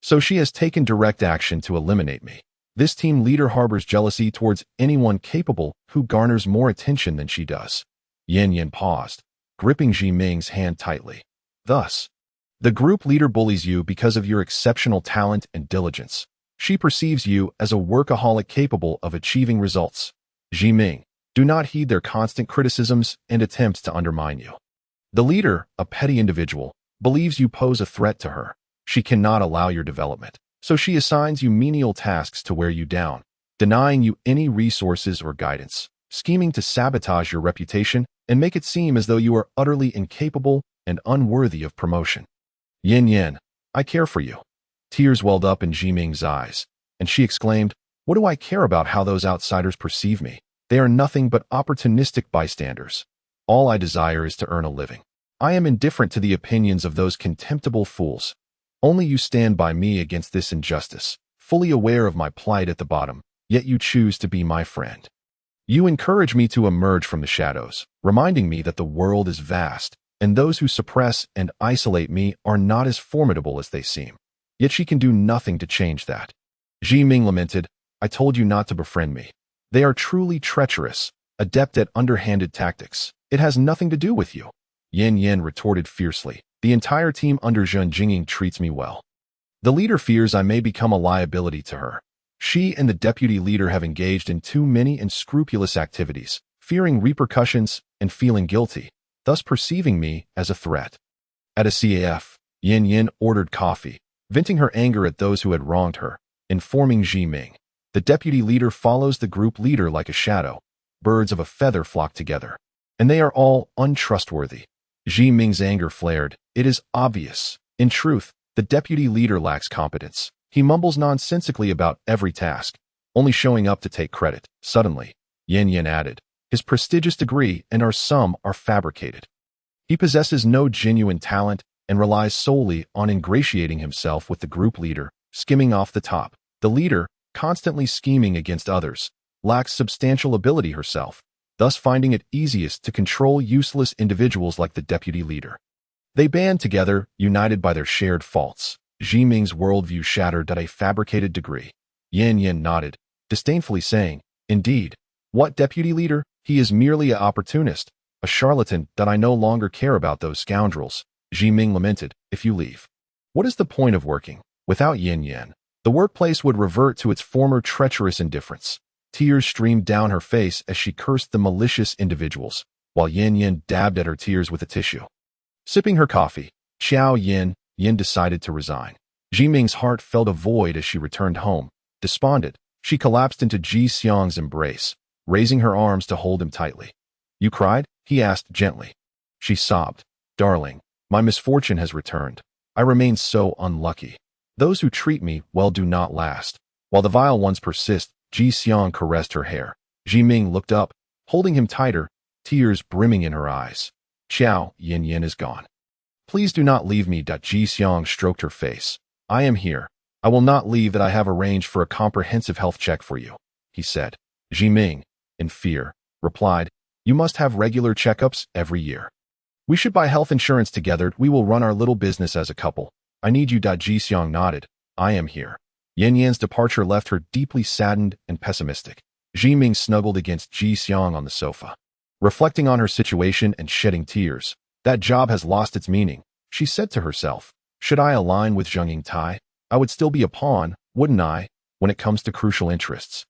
So she has taken direct action to eliminate me. This team leader harbors jealousy towards anyone capable who garners more attention than she does." Yin Yin paused, gripping Zhiming's hand tightly. "Thus, the group leader bullies you because of your exceptional talent and diligence. She perceives you as a workaholic capable of achieving results. Zhiming, do not heed their constant criticisms and attempts to undermine you. The leader, a petty individual, believes you pose a threat to her. She cannot allow your development, so she assigns you menial tasks to wear you down, denying you any resources or guidance, scheming to sabotage your reputation and make it seem as though you are utterly incapable and unworthy of promotion. Yin Yin, I care for you." Tears welled up in Zhiming's eyes, and she exclaimed, "What do I care about how those outsiders perceive me? They are nothing but opportunistic bystanders. All I desire is to earn a living. I am indifferent to the opinions of those contemptible fools. Only you stand by me against this injustice, fully aware of my plight at the bottom, yet you choose to be my friend. You encourage me to emerge from the shadows, reminding me that the world is vast, and those who suppress and isolate me are not as formidable as they seem. Yet she can do nothing to change that." Zhiming lamented, "I told you not to befriend me. They are truly treacherous, adept at underhanded tactics. It has nothing to do with you." Yin Yin retorted fiercely, "The entire team under Zhen Jingying treats me well. The leader fears I may become a liability to her. She and the deputy leader have engaged in too many unscrupulous activities, fearing repercussions and feeling guilty, thus perceiving me as a threat." At a CAF, Yin Yin ordered coffee, venting her anger at those who had wronged her, informing Zhiming, "The deputy leader follows the group leader like a shadow. Birds of a feather flock together, and they are all untrustworthy." Zhiming's anger flared. "It is obvious. In truth, the deputy leader lacks competence. He mumbles nonsensically about every task, only showing up to take credit." Suddenly, Yin Yin added, "His prestigious degree and our sum are fabricated. He possesses no genuine talent and relies solely on ingratiating himself with the group leader, skimming off the top. The leader, constantly scheming against others, lacks substantial ability herself, thus finding it easiest to control useless individuals like the deputy leader. They band together, united by their shared faults." Zhiming's worldview shattered at a fabricated degree. Yin Yin nodded, disdainfully saying, "Indeed. What deputy leader? He is merely an opportunist, a charlatan that I no longer care about those scoundrels." Zhiming lamented, "If you leave, what is the point of working? Without Yin Yan, the workplace would revert to its former treacherous indifference." Tears streamed down her face as she cursed the malicious individuals, while Yin Yan dabbed at her tears with a tissue. Sipping her coffee, Yin decided to resign. Zhiming's heart felt a void as she returned home. Despondent, she collapsed into Li Jixiang's embrace, raising her arms to hold him tightly. "You cried?" he asked gently. She sobbed, "Darling, my misfortune has returned. I remain so unlucky. Those who treat me well do not last, while the vile ones persist." Li Jixiang caressed her hair. Zhiming looked up, holding him tighter, tears brimming in her eyes. Yin Yan is gone. "Please do not leave me." Li Jixiang stroked her face. "I am here. I will not leave. That I have arranged for a comprehensive health check for you," he said. Zhiming, in fear, replied, "You must have regular checkups every year. We should buy health insurance together. We will run our little business as a couple. I need you." Li Jixiang nodded. "I am here." Yin Yan's departure left her deeply saddened and pessimistic. Zhiming snuggled against Li Jixiang on the sofa, reflecting on her situation and shedding tears. "That job has lost its meaning," she said to herself. "Should I align with Zheng Yingtai, I would still be a pawn, wouldn't I, when it comes to crucial interests?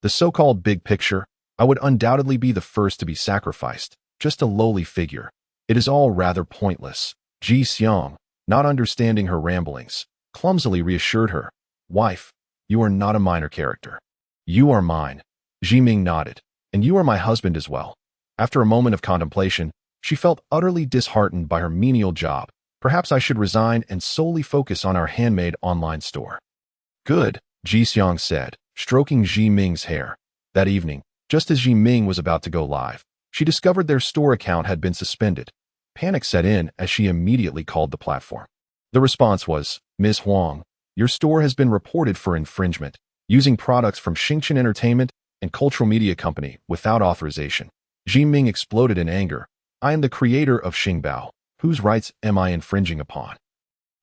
The so-called big picture, I would undoubtedly be the first to be sacrificed, just a lowly figure. It is all rather pointless." Li Jixiang, not understanding her ramblings, clumsily reassured her. "Wife, you are not a minor character. You are mine." Zhiming nodded. "And you are my husband as well." After a moment of contemplation, she felt utterly disheartened by her menial job. "Perhaps I should resign and solely focus on our handmade online store." "Good," Li Jixiang said, stroking Zhiming's hair. That evening, just as Zhiming was about to go live, she discovered their store account had been suspended. Panic set in as she immediately called the platform. The response was, "Ms. Huang, your store has been reported for infringement, using products from Xingchen Entertainment and Cultural Media Company without authorization." Zhiming exploded in anger. "I am the creator of Xingbao. Whose rights am I infringing upon?"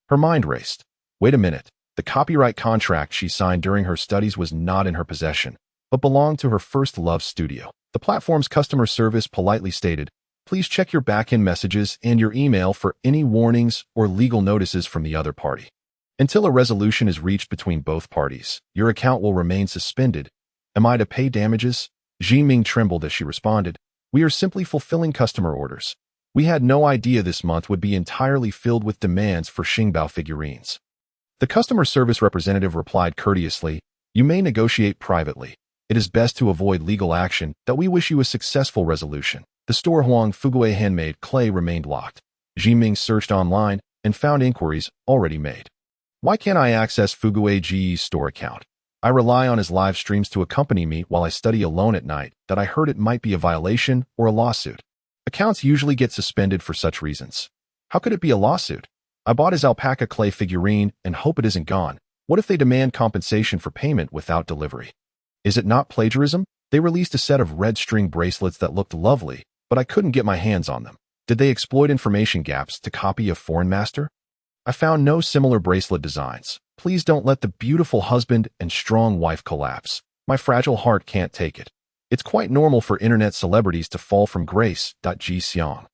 Her mind raced. Wait a minute. The copyright contract she signed during her studies was not in her possession, but belonged to her first love studio. The platform's customer service politely stated, "Please check your back-end messages and your email for any warnings or legal notices from the other party. Until a resolution is reached between both parties, your account will remain suspended." "Am I to pay damages?" Zhiming trembled as she responded. "We are simply fulfilling customer orders. We had no idea this month would be entirely filled with demands for Xingbao figurines." The customer service representative replied courteously, "You may negotiate privately. It is best to avoid legal action. That we wish you a successful resolution." The store Huang Fugue handmade clay remained locked. Zhiming searched online and found inquiries already made. "Why can't I access Fugue Ji's store account? I rely on his live streams to accompany me while I study alone at night. That I heard it might be a violation or a lawsuit. Accounts usually get suspended for such reasons. How could it be a lawsuit? I bought his alpaca clay figurine and hope it isn't gone. What if they demand compensation for payment without delivery? Is it not plagiarism? They released a set of red string bracelets that looked lovely, but I couldn't get my hands on them. Did they exploit information gaps to copy a foreign master? I found no similar bracelet designs. Please don't let the beautiful husband and strong wife collapse. My fragile heart can't take it. It's quite normal for internet celebrities to fall from grace." Li Jixiang,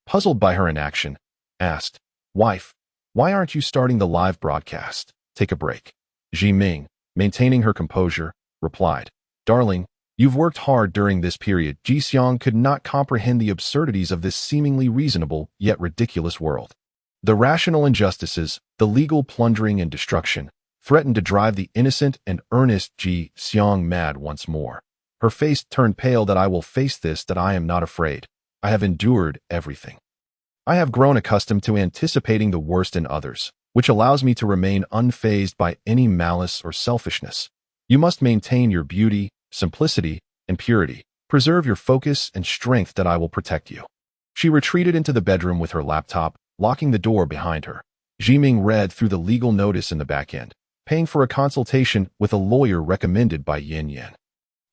puzzled by her inaction, asked, "Wife, why aren't you starting the live broadcast? Take a break." Zhiming, maintaining her composure, replied, "Darling, you've worked hard during this period." Li Jixiang could not comprehend the absurdities of this seemingly reasonable yet ridiculous world. The rational injustices, the legal plundering and destruction, threatened to drive the innocent and earnest Li Jixiang mad once more. Her face turned pale. "That I will face this. That I am not afraid. I have endured everything. I have grown accustomed to anticipating the worst in others, which allows me to remain unfazed by any malice or selfishness. You must maintain your beauty, simplicity, and purity. Preserve your focus and strength. That I will protect you." She retreated into the bedroom with her laptop, locking the door behind her. Zhiming read through the legal notice in the back end, paying for a consultation with a lawyer recommended by Yin Yan.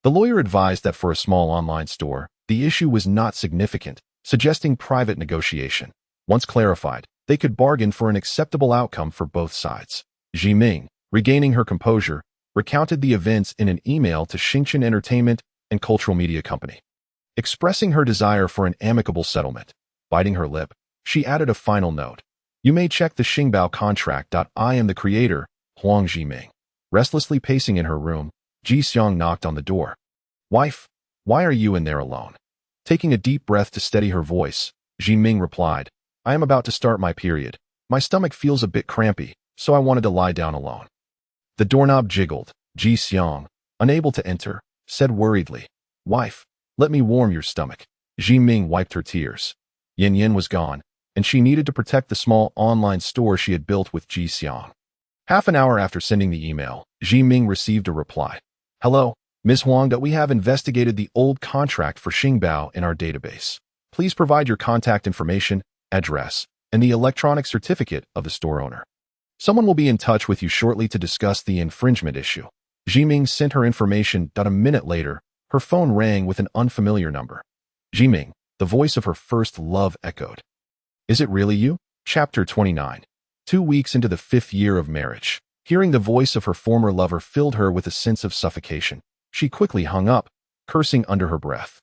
The lawyer advised that for a small online store, the issue was not significant, suggesting private negotiation. Once clarified, they could bargain for an acceptable outcome for both sides. Zhiming, regaining her composure, recounted the events in an email to Xingchen Entertainment and Cultural Media Company, expressing her desire for an amicable settlement. Biting her lip, she added a final note. You may check the Xingbao contract. I am the creator, Huang Zhiming. Restlessly pacing in her room, Li Jixiang knocked on the door. Wife, why are you in there alone? Taking a deep breath to steady her voice, Zhiming replied, I am about to start my period. My stomach feels a bit crampy, so I wanted to lie down alone. The doorknob jiggled. Li Jixiang, unable to enter, said worriedly, Wife, let me warm your stomach. Zhiming wiped her tears. Yin Yin was gone, and she needed to protect the small online store she had built with Li Jixiang. Half an hour after sending the email, Zhiming received a reply. Hello, Ms. Huang. We have investigated the old contract for Xingbao in our database. Please provide your contact information, address, and the electronic certificate of the store owner. Someone will be in touch with you shortly to discuss the infringement issue. Zhiming sent her information. A minute later, her phone rang with an unfamiliar number. Zhiming, the voice of her first love echoed. Is it really you? Chapter 29. 2 weeks into the 5th year of marriage, hearing the voice of her former lover filled her with a sense of suffocation. She quickly hung up, cursing under her breath.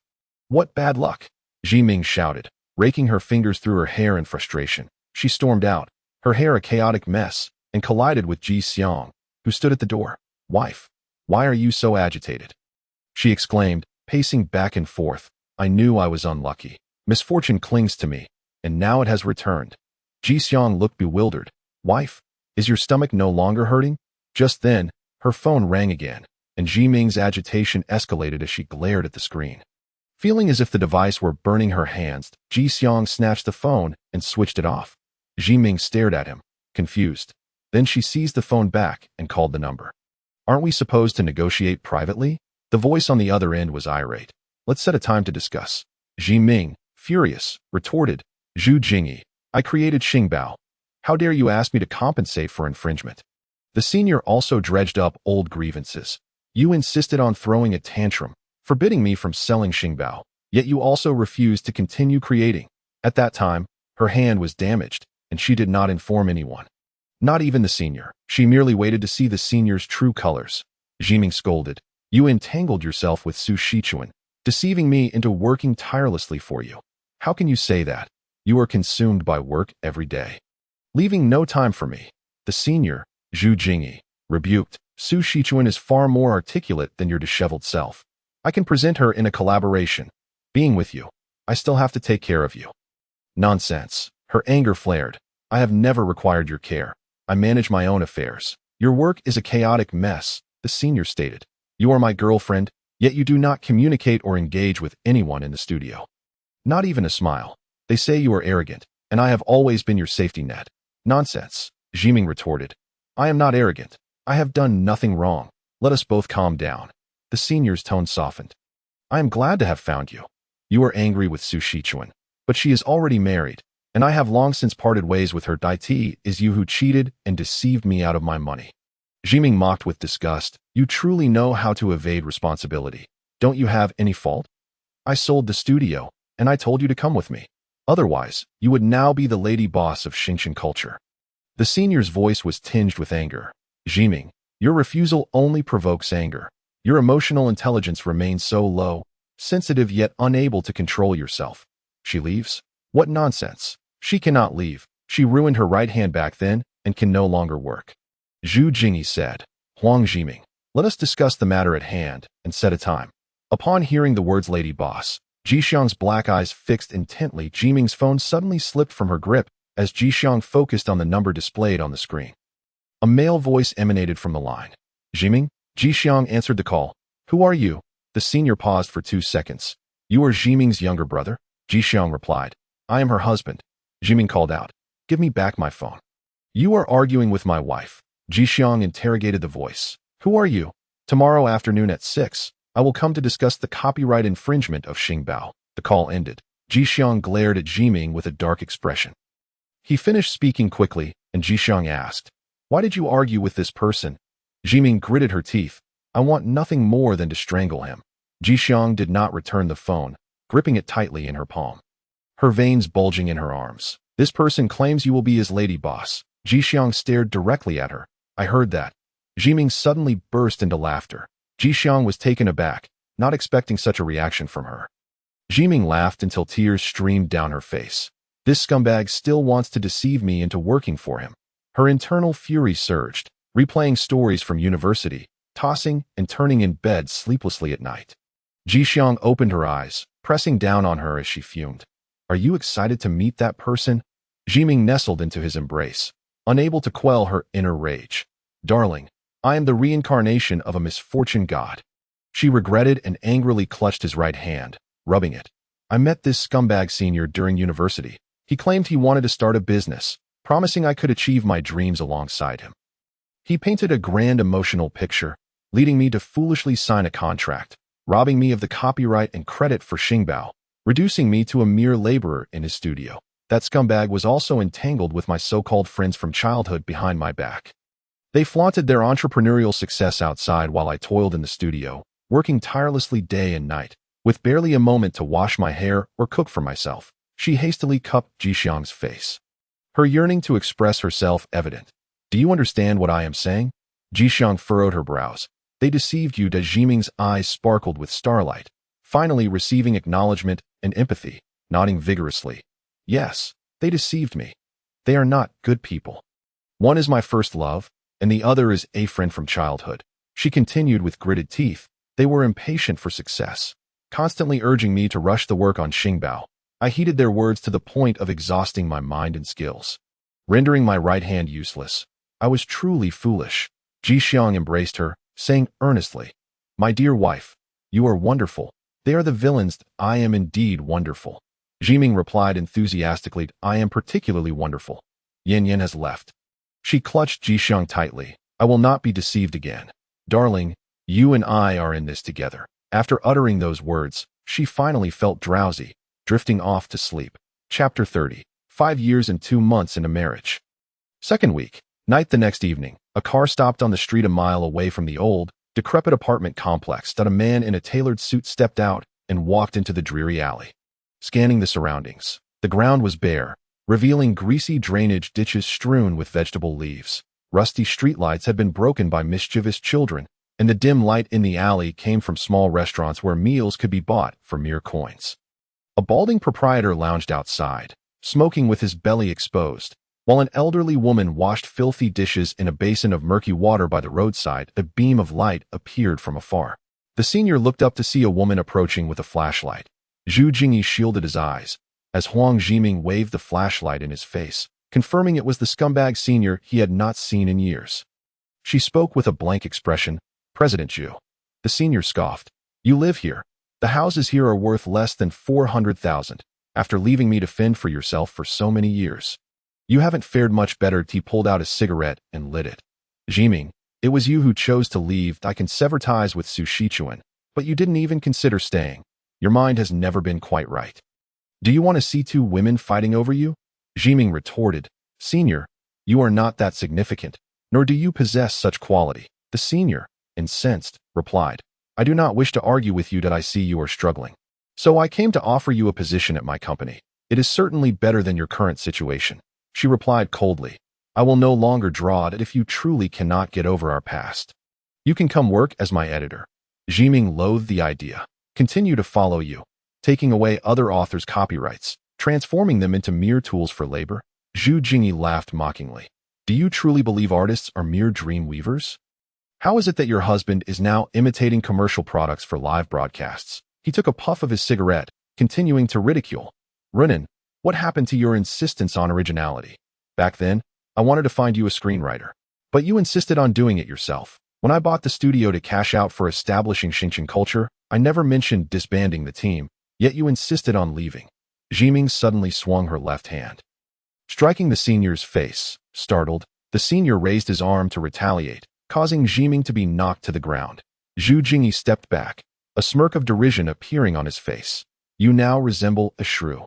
What bad luck! Zhiming shouted, raking her fingers through her hair in frustration. She stormed out, her hair a chaotic mess, and collided with Li Jixiang, who stood at the door. Wife, why are you so agitated? She exclaimed, pacing back and forth. I knew I was unlucky. Misfortune clings to me, and now it has returned. Li Jixiang looked bewildered. Wife, is your stomach no longer hurting? Just then, her phone rang again, and Zhiming's agitation escalated as she glared at the screen. Feeling as if the device were burning her hands, Li Jixiang snatched the phone and switched it off. Zhiming stared at him, confused. Then she seized the phone back and called the number. Aren't we supposed to negotiate privately? The voice on the other end was irate. Let's set a time to discuss. Zhiming, furious, retorted, Zhu Jingyi, I created Xingbao. How dare you ask me to compensate for infringement? The senior also dredged up old grievances. You insisted on throwing a tantrum, forbidding me from selling Xingbao, yet you also refused to continue creating. At that time, her hand was damaged, and she did not inform anyone. Not even the senior. She merely waited to see the senior's true colors. Zhiming scolded. You entangled yourself with Su Shichuan, deceiving me into working tirelessly for you. How can you say that? You are consumed by work every day, leaving no time for me. The senior, Zhu Jingyi, rebuked. Su Shichuan is far more articulate than your disheveled self. I can present her in a collaboration. Being with you, I still have to take care of you. Nonsense. Her anger flared. I have never required your care. I manage my own affairs. Your work is a chaotic mess, the senior stated. You are my girlfriend, yet you do not communicate or engage with anyone in the studio. Not even a smile. They say you are arrogant, and I have always been your safety net. Nonsense, Zhiming retorted. I am not arrogant. I have done nothing wrong. Let us both calm down. The senior's tone softened. I am glad to have found you. You are angry with Su Shichuan, but she is already married, and I have long since parted ways with her. It is you who cheated and deceived me out of my money. Zhiming mocked with disgust. You truly know how to evade responsibility. Don't you have any fault? I sold the studio, and I told you to come with me. Otherwise, you would now be the lady boss of Xingchen culture. The senior's voice was tinged with anger. Zhiming, your refusal only provokes anger. Your emotional intelligence remains so low, sensitive yet unable to control yourself. She leaves? What nonsense. She cannot leave. She ruined her right hand back then and can no longer work. Zhu Jingyi said. Huang Zhiming, let us discuss the matter at hand and set a time. Upon hearing the words lady boss, Li Jixiang's black eyes fixed intently. Zhiming's phone suddenly slipped from her grip as Li Jixiang focused on the number displayed on the screen. A male voice emanated from the line. Zhiming? Li Jixiang answered the call. Who are you? The senior paused for 2 seconds. You are Zhiming's younger brother? Li Jixiang replied. I am her husband. Zhiming called out. Give me back my phone. You are arguing with my wife. Li Jixiang interrogated the voice. Who are you? Tomorrow afternoon at 6, I will come to discuss the copyright infringement of Xingbao. The call ended. Li Jixiang glared at Zhiming with a dark expression. He finished speaking quickly, and Li Jixiang asked, why did you argue with this person? Zhiming gritted her teeth. I want nothing more than to strangle him. Li Jixiang did not return the phone, gripping it tightly in her palm, her veins bulging in her arms. This person claims you will be his lady boss. Li Jixiang stared directly at her. I heard that. Zhiming suddenly burst into laughter. Jixiang was taken aback, not expecting such a reaction from her. Zhiming laughed until tears streamed down her face. This scumbag still wants to deceive me into working for him. Her internal fury surged, replaying stories from university, tossing and turning in bed sleeplessly at night. Jixiang opened her eyes, pressing down on her as she fumed. Are you excited to meet that person? Zhiming nestled into his embrace, unable to quell her inner rage. Darling, I am the reincarnation of a misfortune god. She regretted and angrily clutched his right hand, rubbing it. I met this scumbag senior during university. He claimed he wanted to start a business, promising I could achieve my dreams alongside him. He painted a grand emotional picture, leading me to foolishly sign a contract, robbing me of the copyright and credit for Xingbao, reducing me to a mere laborer in his studio. That scumbag was also entangled with my so-called friends from childhood behind my back. They flaunted their entrepreneurial success outside while I toiled in the studio, working tirelessly day and night, with barely a moment to wash my hair or cook for myself. She hastily cupped Jixiang's face, her yearning to express herself evident. Do you understand what I am saying? Jixiang furrowed her brows. They deceived you. Zhiming's eyes sparkled with starlight, finally receiving acknowledgement and empathy, nodding vigorously. Yes, they deceived me. They are not good people. One is my first love, and the other is a friend from childhood. She continued with gritted teeth. They were impatient for success, constantly urging me to rush the work on Xingbao. I heeded their words to the point of exhausting my mind and skills, rendering my right hand useless. I was truly foolish. Jixiang embraced her, saying earnestly, My dear wife, you are wonderful. They are the villains. I am indeed wonderful. Zhiming replied enthusiastically, I am particularly wonderful. Yan Yan has left. She clutched Jixiang tightly. I will not be deceived again. Darling, you and I are in this together. After uttering those words, she finally felt drowsy, drifting off to sleep. Chapter 30. 5 years and 2 months into marriage. Second week. Night. The next evening, a car stopped on the street a mile away from the old, decrepit apartment complex. A man in a tailored suit stepped out and walked into the dreary alley. Scanning the surroundings, the ground was bare, revealing greasy drainage ditches strewn with vegetable leaves. Rusty streetlights had been broken by mischievous children, and the dim light in the alley came from small restaurants where meals could be bought for mere coins. A balding proprietor lounged outside, smoking with his belly exposed, while an elderly woman washed filthy dishes in a basin of murky water by the roadside. A beam of light appeared from afar. The senior looked up to see a woman approaching with a flashlight. Zhu Jingyi shielded his eyes, as Huang Zhiming waved the flashlight in his face, confirming it was the scumbag senior he had not seen in years. She spoke with a blank expression. President Zhu. The senior scoffed. You live here. The houses here are worth less than 400,000, after leaving me to fend for yourself for so many years. You haven't fared much better. He pulled out a cigarette and lit it. Zhiming, it was you who chose to leave. I can sever ties with Su Shichuan, but you didn't even consider staying. Your mind has never been quite right. Do you want to see 2 women fighting over you? Zhiming retorted. Senior, you are not that significant, nor do you possess such quality. The senior, incensed, replied, I do not wish to argue with you. That I see you are struggling. So I came to offer you a position at my company. It is certainly better than your current situation. She replied coldly, I will no longer draw it if you truly cannot get over our past. You can come work as my editor. Zhiming loathed the idea. Continue to follow you, taking away other authors' copyrights, transforming them into mere tools for labor. Zhu Jingyi laughed mockingly. Do you truly believe artists are mere dream weavers? How is it that your husband is now imitating commercial products for live broadcasts? He took a puff of his cigarette, continuing to ridicule. Runin, what happened to your insistence on originality? Back then, I wanted to find you a screenwriter, but you insisted on doing it yourself. When I bought the studio to cash out for establishing Xinjiang culture, I never mentioned disbanding the team, yet you insisted on leaving. Zhiming suddenly swung her left hand, striking the senior's face. Startled, the senior raised his arm to retaliate, causing Zhiming to be knocked to the ground. Zhu Jingyi stepped back, a smirk of derision appearing on his face. You now resemble a shrew.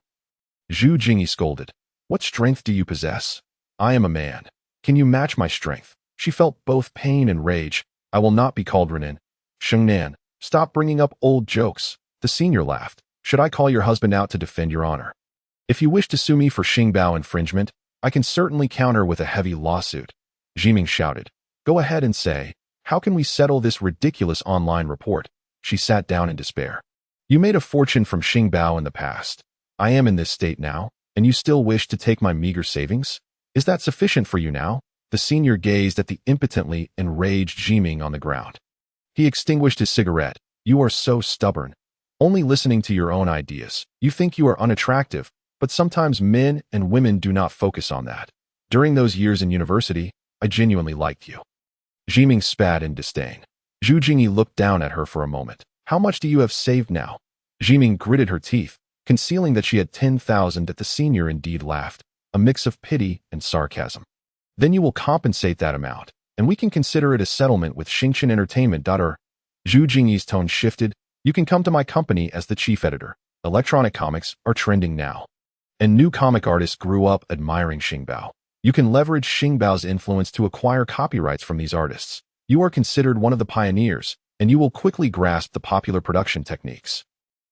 Zhu Jingyi scolded. What strength do you possess? I am a man. Can you match my strength? She felt both pain and rage. I will not be called Renin. Shengnan, stop bringing up old jokes. The senior laughed. Should I call your husband out to defend your honor? If you wish to sue me for Xingbao infringement, I can certainly counter with a heavy lawsuit. Zhiming shouted. Go ahead and say, How can we settle this ridiculous online report? She sat down in despair. You made a fortune from Xingbao in the past. I am in this state now, and you still wish to take my meager savings? Is that sufficient for you now? The senior gazed at the impotently enraged Zhiming on the ground. He extinguished his cigarette. You are so stubborn. Only listening to your own ideas. You think you are unattractive, but sometimes men and women do not focus on that. During those years in university, I genuinely liked you. Zhiming spat in disdain. Zhu Jingyi looked down at her for a moment. How much do you have saved now? Zhiming gritted her teeth, concealing that she had 10,000 that the senior indeed laughed, a mix of pity and sarcasm. Then you will compensate that amount, and we can consider it a settlement with Xingchen Entertainment. Zhu Jingyi's tone shifted. You can come to my company as the chief editor. Electronic comics are trending now. And new comic artists grew up admiring Xingbao. You can leverage Xingbao's influence to acquire copyrights from these artists. You are considered one of the pioneers, and you will quickly grasp the popular production techniques.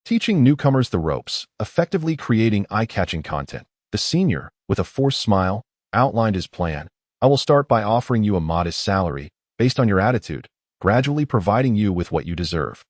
Teaching newcomers the ropes, effectively creating eye-catching content. The senior, with a forced smile, outlined his plan. I will start by offering you a modest salary, based on your attitude, gradually providing you with what you deserve.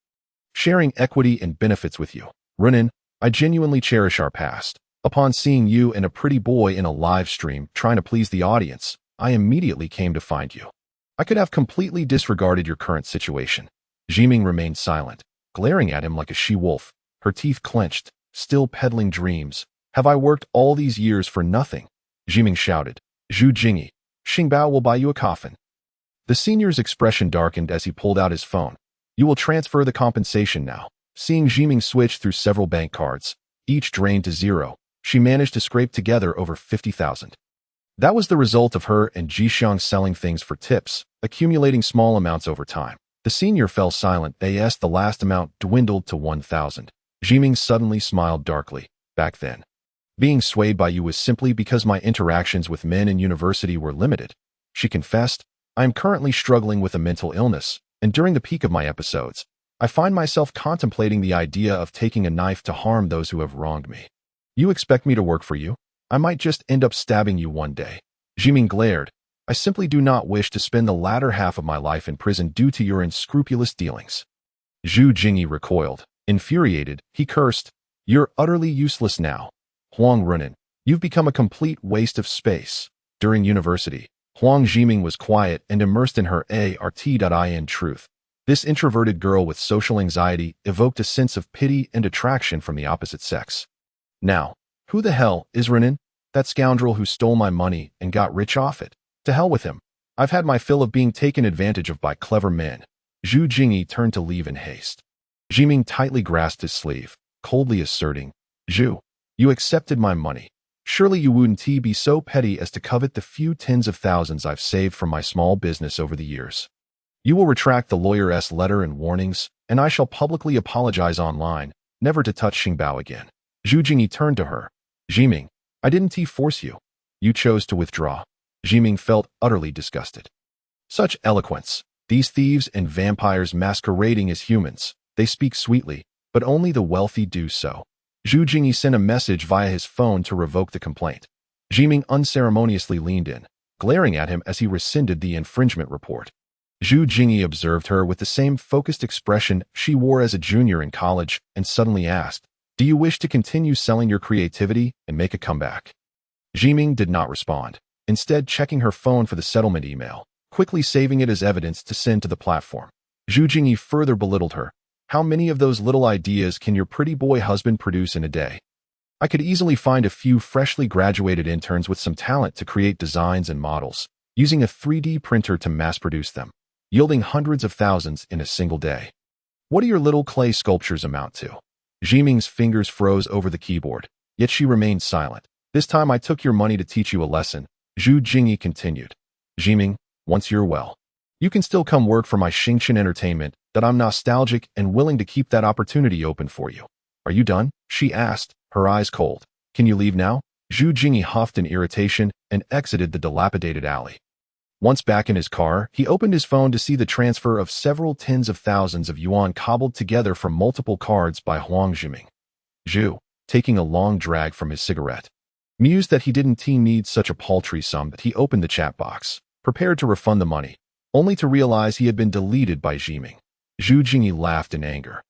Sharing equity and benefits with you. Runin, I genuinely cherish our past. Upon seeing you and a pretty boy in a live stream trying to please the audience, I immediately came to find you. I could have completely disregarded your current situation. Zhiming remained silent, glaring at him like a she-wolf, her teeth clenched, still peddling dreams. Have I worked all these years for nothing? Zhiming shouted. Zhu Jingyi, Xingbao will buy you a coffin. The senior's expression darkened as he pulled out his phone. You will transfer the compensation now. Seeing Zhiming switch through several bank cards, each drained to zero, she managed to scrape together over 50,000. That was the result of her and Jixiang selling things for tips, accumulating small amounts over time. The senior fell silent as the last amount dwindled to 1,000. Zhiming suddenly smiled darkly. Back then, being swayed by you was simply because my interactions with men in university were limited. She confessed, I am currently struggling with a mental illness, and during the peak of my episodes, I find myself contemplating the idea of taking a knife to harm those who have wronged me. You expect me to work for you? I might just end up stabbing you one day. Zhiming glared. I simply do not wish to spend the latter half of my life in prison due to your unscrupulous dealings. Zhu Jingyi recoiled. Infuriated, he cursed. You're utterly useless now. Huang Runin, you've become a complete waste of space. During university, Huang Zhiming was quiet and immersed in her art.in truth. This introverted girl with social anxiety evoked a sense of pity and attraction from the opposite sex. Now, who the hell is Runin? That scoundrel who stole my money and got rich off it. To hell with him. I've had my fill of being taken advantage of by clever men. Zhu Jingyi turned to leave in haste. Zhiming tightly grasped his sleeve, coldly asserting, Zhu, you accepted my money. Surely you wouldn't be so petty as to covet the few tens of thousands I've saved from my small business over the years. You will retract the lawyer's letter and warnings, and I shall publicly apologize online, never to touch Xingbao again. Zhu Jingyi turned to her. Zhiming, I didn't force you. You chose to withdraw. Zhiming felt utterly disgusted. Such eloquence. These thieves and vampires masquerading as humans. They speak sweetly, but only the wealthy do so. Zhu Jingyi sent a message via his phone to revoke the complaint. Zhiming unceremoniously leaned in, glaring at him as he rescinded the infringement report. Zhu Jingyi observed her with the same focused expression she wore as a junior in college and suddenly asked, Do you wish to continue selling your creativity and make a comeback? Zhiming did not respond, instead checking her phone for the settlement email, quickly saving it as evidence to send to the platform. Zhu Jingyi further belittled her. How many of those little ideas can your pretty boy husband produce in a day? I could easily find a few freshly graduated interns with some talent to create designs and models, using a 3D printer to mass-produce them, yielding hundreds of thousands in a single day. What do your little clay sculptures amount to? Zhiming's fingers froze over the keyboard, yet she remained silent. This time I took your money to teach you a lesson, Zhu Jingyi continued. Zhiming, once you're well, you can still come work for my Xingchen Entertainment, that I'm nostalgic and willing to keep that opportunity open for you. Are you done? She asked, her eyes cold. Can you leave now? Zhu Jingyi huffed in irritation and exited the dilapidated alley. Once back in his car, he opened his phone to see the transfer of several tens of thousands of yuan cobbled together from multiple cards by Huang Zhiming. Zhu, taking a long drag from his cigarette, mused that he didn't need such a paltry sum that he opened the chat box, prepared to refund the money. only to realize he had been deleted by Zhiming. Zhu Jingyi laughed in anger.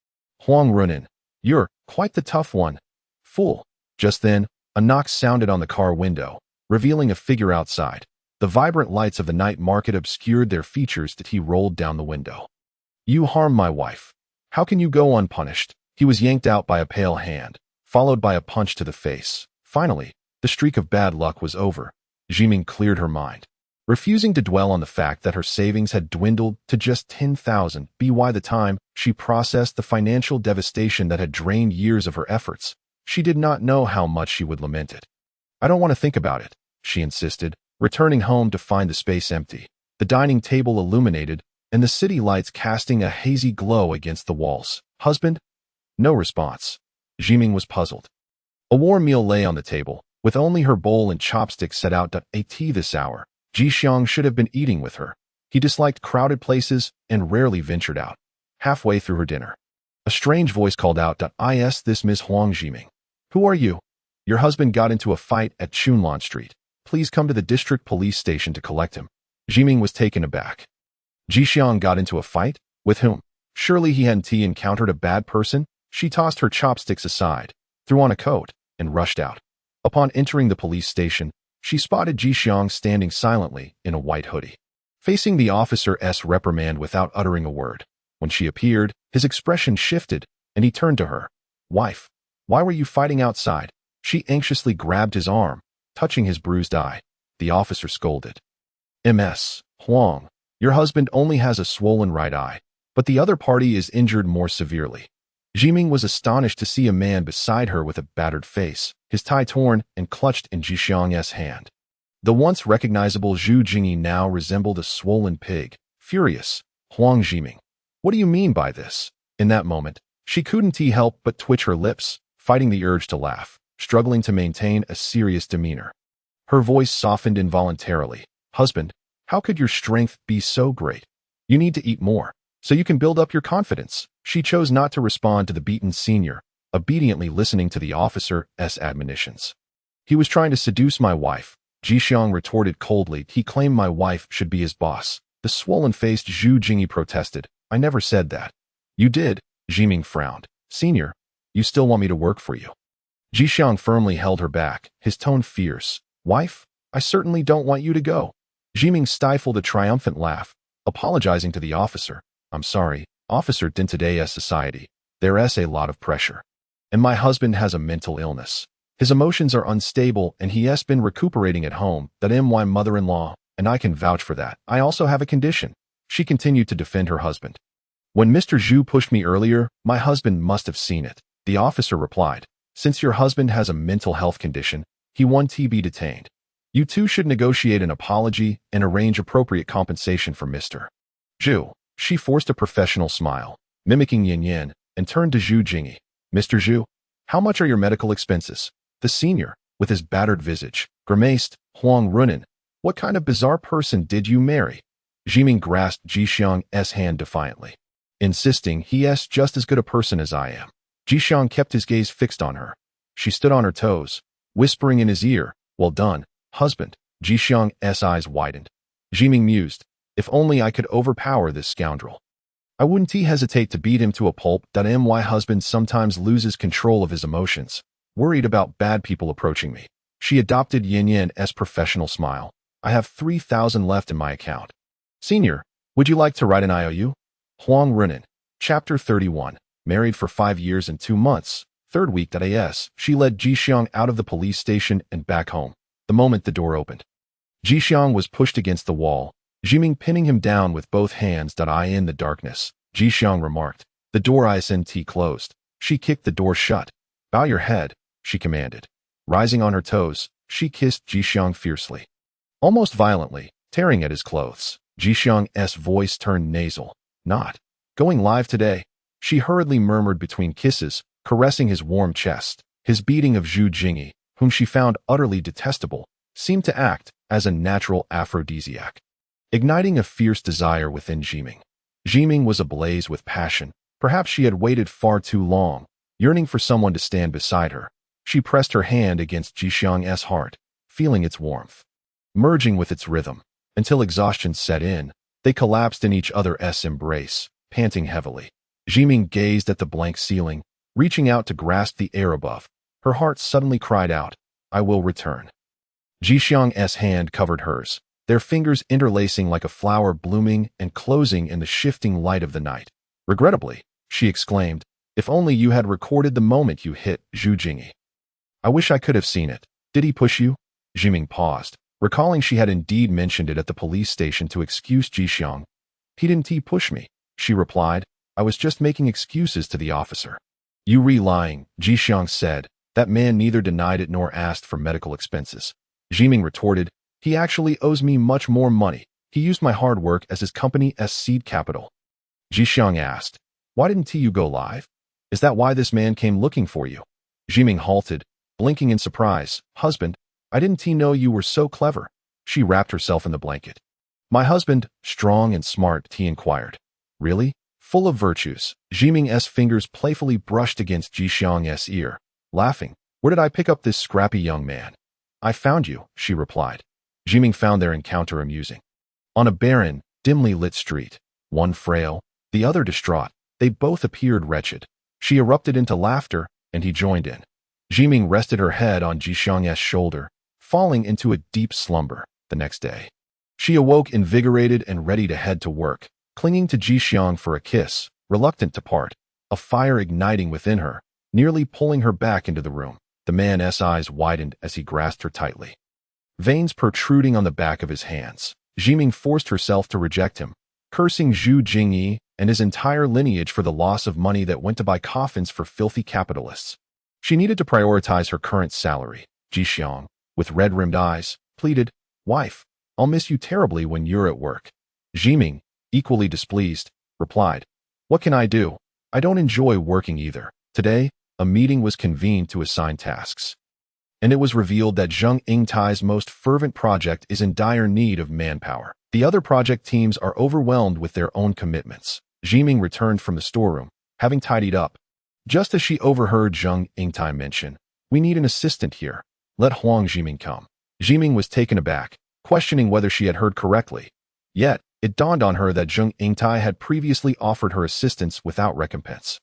Huang Runin, you're quite the tough one. Fool. Just then, a knock sounded on the car window, revealing a figure outside. The vibrant lights of the night market obscured their features as he rolled down the window. You harmed my wife. How can you go unpunished? He was yanked out by a pale hand, followed by a punch to the face. Finally, the streak of bad luck was over. Zhiming cleared her mind, refusing to dwell on the fact that her savings had dwindled to just 10,000 by the time she processed the financial devastation that had drained years of her efforts. She did not know how much she would lament it. I don't want to think about it, she insisted, returning home to find the space empty, the dining table illuminated, and the city lights casting a hazy glow against the walls. Husband? No response. Zhiming was puzzled. A warm meal lay on the table, with only her bowl and chopsticks set out at tea this hour. Jixiang should have been eating with her. He disliked crowded places and rarely ventured out. Halfway through her dinner, a strange voice called out, "Is this Miss Huang Zhiming? Who are you? Your husband got into a fight at Chunlan Street. Please come to the district police station to collect him." Zhiming was taken aback. Jixiang got into a fight? With whom? Surely he hadn't encountered a bad person? She tossed her chopsticks aside, threw on a coat, and rushed out. Upon entering the police station, she spotted Jixiang standing silently in a white hoodie, facing the officer's reprimand without uttering a word. When she appeared, his expression shifted, and he turned to her. "Wife, why were you fighting outside?" She anxiously grabbed his arm, touching his bruised eye. The officer scolded. "Ms. Huang, your husband only has a swollen right eye, but the other party is injured more severely." Zhiming was astonished to see a man beside her with a battered face, his tie torn and clutched in Jixiang's hand. The once recognizable Zhu Jingyi now resembled a swollen pig. Furious, "Huang Zhiming, what do you mean by this?" In that moment, she couldn't help but twitch her lips, fighting the urge to laugh, struggling to maintain a serious demeanor. Her voice softened involuntarily. "Husband, how could your strength be so great? You need to eat more, so you can build up your confidence." She chose not to respond to the beaten senior, obediently listening to the officer's admonitions. "He was trying to seduce my wife," Jixiang retorted coldly. "He claimed my wife should be his boss." The swollen-faced Zhu Jingyi protested. "I never said that." "You did," Zhiming frowned. "Senior, you still want me to work for you?" Jixiang firmly held her back, his tone fierce. "Wife, I certainly don't want you to go." Zhiming stifled a triumphant laugh, apologizing to the officer. "I'm sorry, Officer, in today's society, there's a lot of pressure. And my husband has a mental illness. His emotions are unstable and he has been recuperating at home. My mother-in-law, and I can vouch for that. I also have a condition." She continued to defend her husband. "When Mr. Zhu pushed me earlier, my husband must have seen it," the officer replied. "Since your husband has a mental health condition, he won't be detained. You two should negotiate an apology and arrange appropriate compensation for Mr. Zhu." She forced a professional smile, mimicking Yin Yin, and turned to Zhu Jingyi. "Mr. Zhu, how much are your medical expenses?" The senior, with his battered visage, grimaced. "Huang Runin, what kind of bizarre person did you marry?" Zhiming grasped Jixiang's hand defiantly, insisting he's just as good a person as I am. Jixiang kept his gaze fixed on her. She stood on her toes, whispering in his ear, "Well done, husband." Jixiang's eyes widened. Zhiming mused, "If only I could overpower this scoundrel. I wouldn't hesitate to beat him to a pulp." My husband sometimes loses control of his emotions. Worried about bad people approaching me. She adopted Yin Yin's professional smile. "I have 3,000 left in my account. Senior, would you like to write an IOU?" Huang Runin. Chapter 31. Married for 5 years and 2 months. Third week. She led Jixiang out of the police station and back home. The moment the door opened, Jixiang was pushed against the wall, Zhiming pinning him down with both hands. In the darkness, Jixiang remarked. The door isn't closed. She kicked the door shut. "Bow your head," she commanded. Rising on her toes, she kissed Jixiang fiercely, almost violently, tearing at his clothes. Jixiang's voice turned nasal. "Not going live today," she hurriedly murmured between kisses, caressing his warm chest. His beating of Zhu Jingyi, whom she found utterly detestable, seemed to act as a natural aphrodisiac, igniting a fierce desire within Zhiming. Zhiming was ablaze with passion. Perhaps she had waited far too long, yearning for someone to stand beside her. She pressed her hand against Jixiang's heart, feeling its warmth, merging with its rhythm, until exhaustion set in. They collapsed in each other's embrace, panting heavily. Zhiming gazed at the blank ceiling, reaching out to grasp the air above. Her heart suddenly cried out, "I will return." Jixiang's hand covered hers, their fingers interlacing like a flower blooming and closing in the shifting light of the night. "Regrettably," she exclaimed, "if only you had recorded the moment you hit Zhu Jingyi. I wish I could have seen it. Did he push you?" Zhiming paused, recalling she had indeed mentioned it at the police station to excuse Jixiang. "He didn't push me," she replied. "I was just making excuses to the officer." "You lying," Jixiang said. "That man neither denied it nor asked for medical expenses." Zhiming retorted, "He actually owes me much more money. He used my hard work as his company's seed capital." Jixiang asked, "Why didn't you go live? Is that why this man came looking for you?" Zhiming halted, blinking in surprise. "Husband, I didn't know you were so clever." She wrapped herself in the blanket. "My husband, strong and smart," he inquired. "Really? Full of virtues." Zhiming's fingers playfully brushed against Jixiang's ear, laughing. "Where did I pick up this scrappy young man?" "I found you," she replied. Zhiming found their encounter amusing. On a barren, dimly lit street, one frail, the other distraught, they both appeared wretched. She erupted into laughter, and he joined in. Zhiming rested her head on Jixiang's shoulder, falling into a deep slumber. The next day, she awoke invigorated and ready to head to work, clinging to Jixiang for a kiss, reluctant to part, a fire igniting within her, nearly pulling her back into the room. The man's eyes widened as he grasped her tightly, veins protruding on the back of his hands. Zhiming forced herself to reject him, cursing Zhu Jingyi and his entire lineage for the loss of money that went to buy coffins for filthy capitalists. She needed to prioritize her current salary. Jixiang, with red-rimmed eyes, pleaded, "Wife, I'll miss you terribly when you're at work." Zhiming, equally displeased, replied, "What can I do? I don't enjoy working either." Today, a meeting was convened to assign tasks, and it was revealed that Zheng Yingtai's most fervent project is in dire need of manpower. The other project teams are overwhelmed with their own commitments. Zhiming returned from the storeroom, having tidied up. Just as she overheard Zheng Yingtai mention, "We need an assistant here. Let Huang Zhiming come." Zhiming was taken aback, questioning whether she had heard correctly. Yet, it dawned on her that Zheng Yingtai had previously offered her assistance without recompense,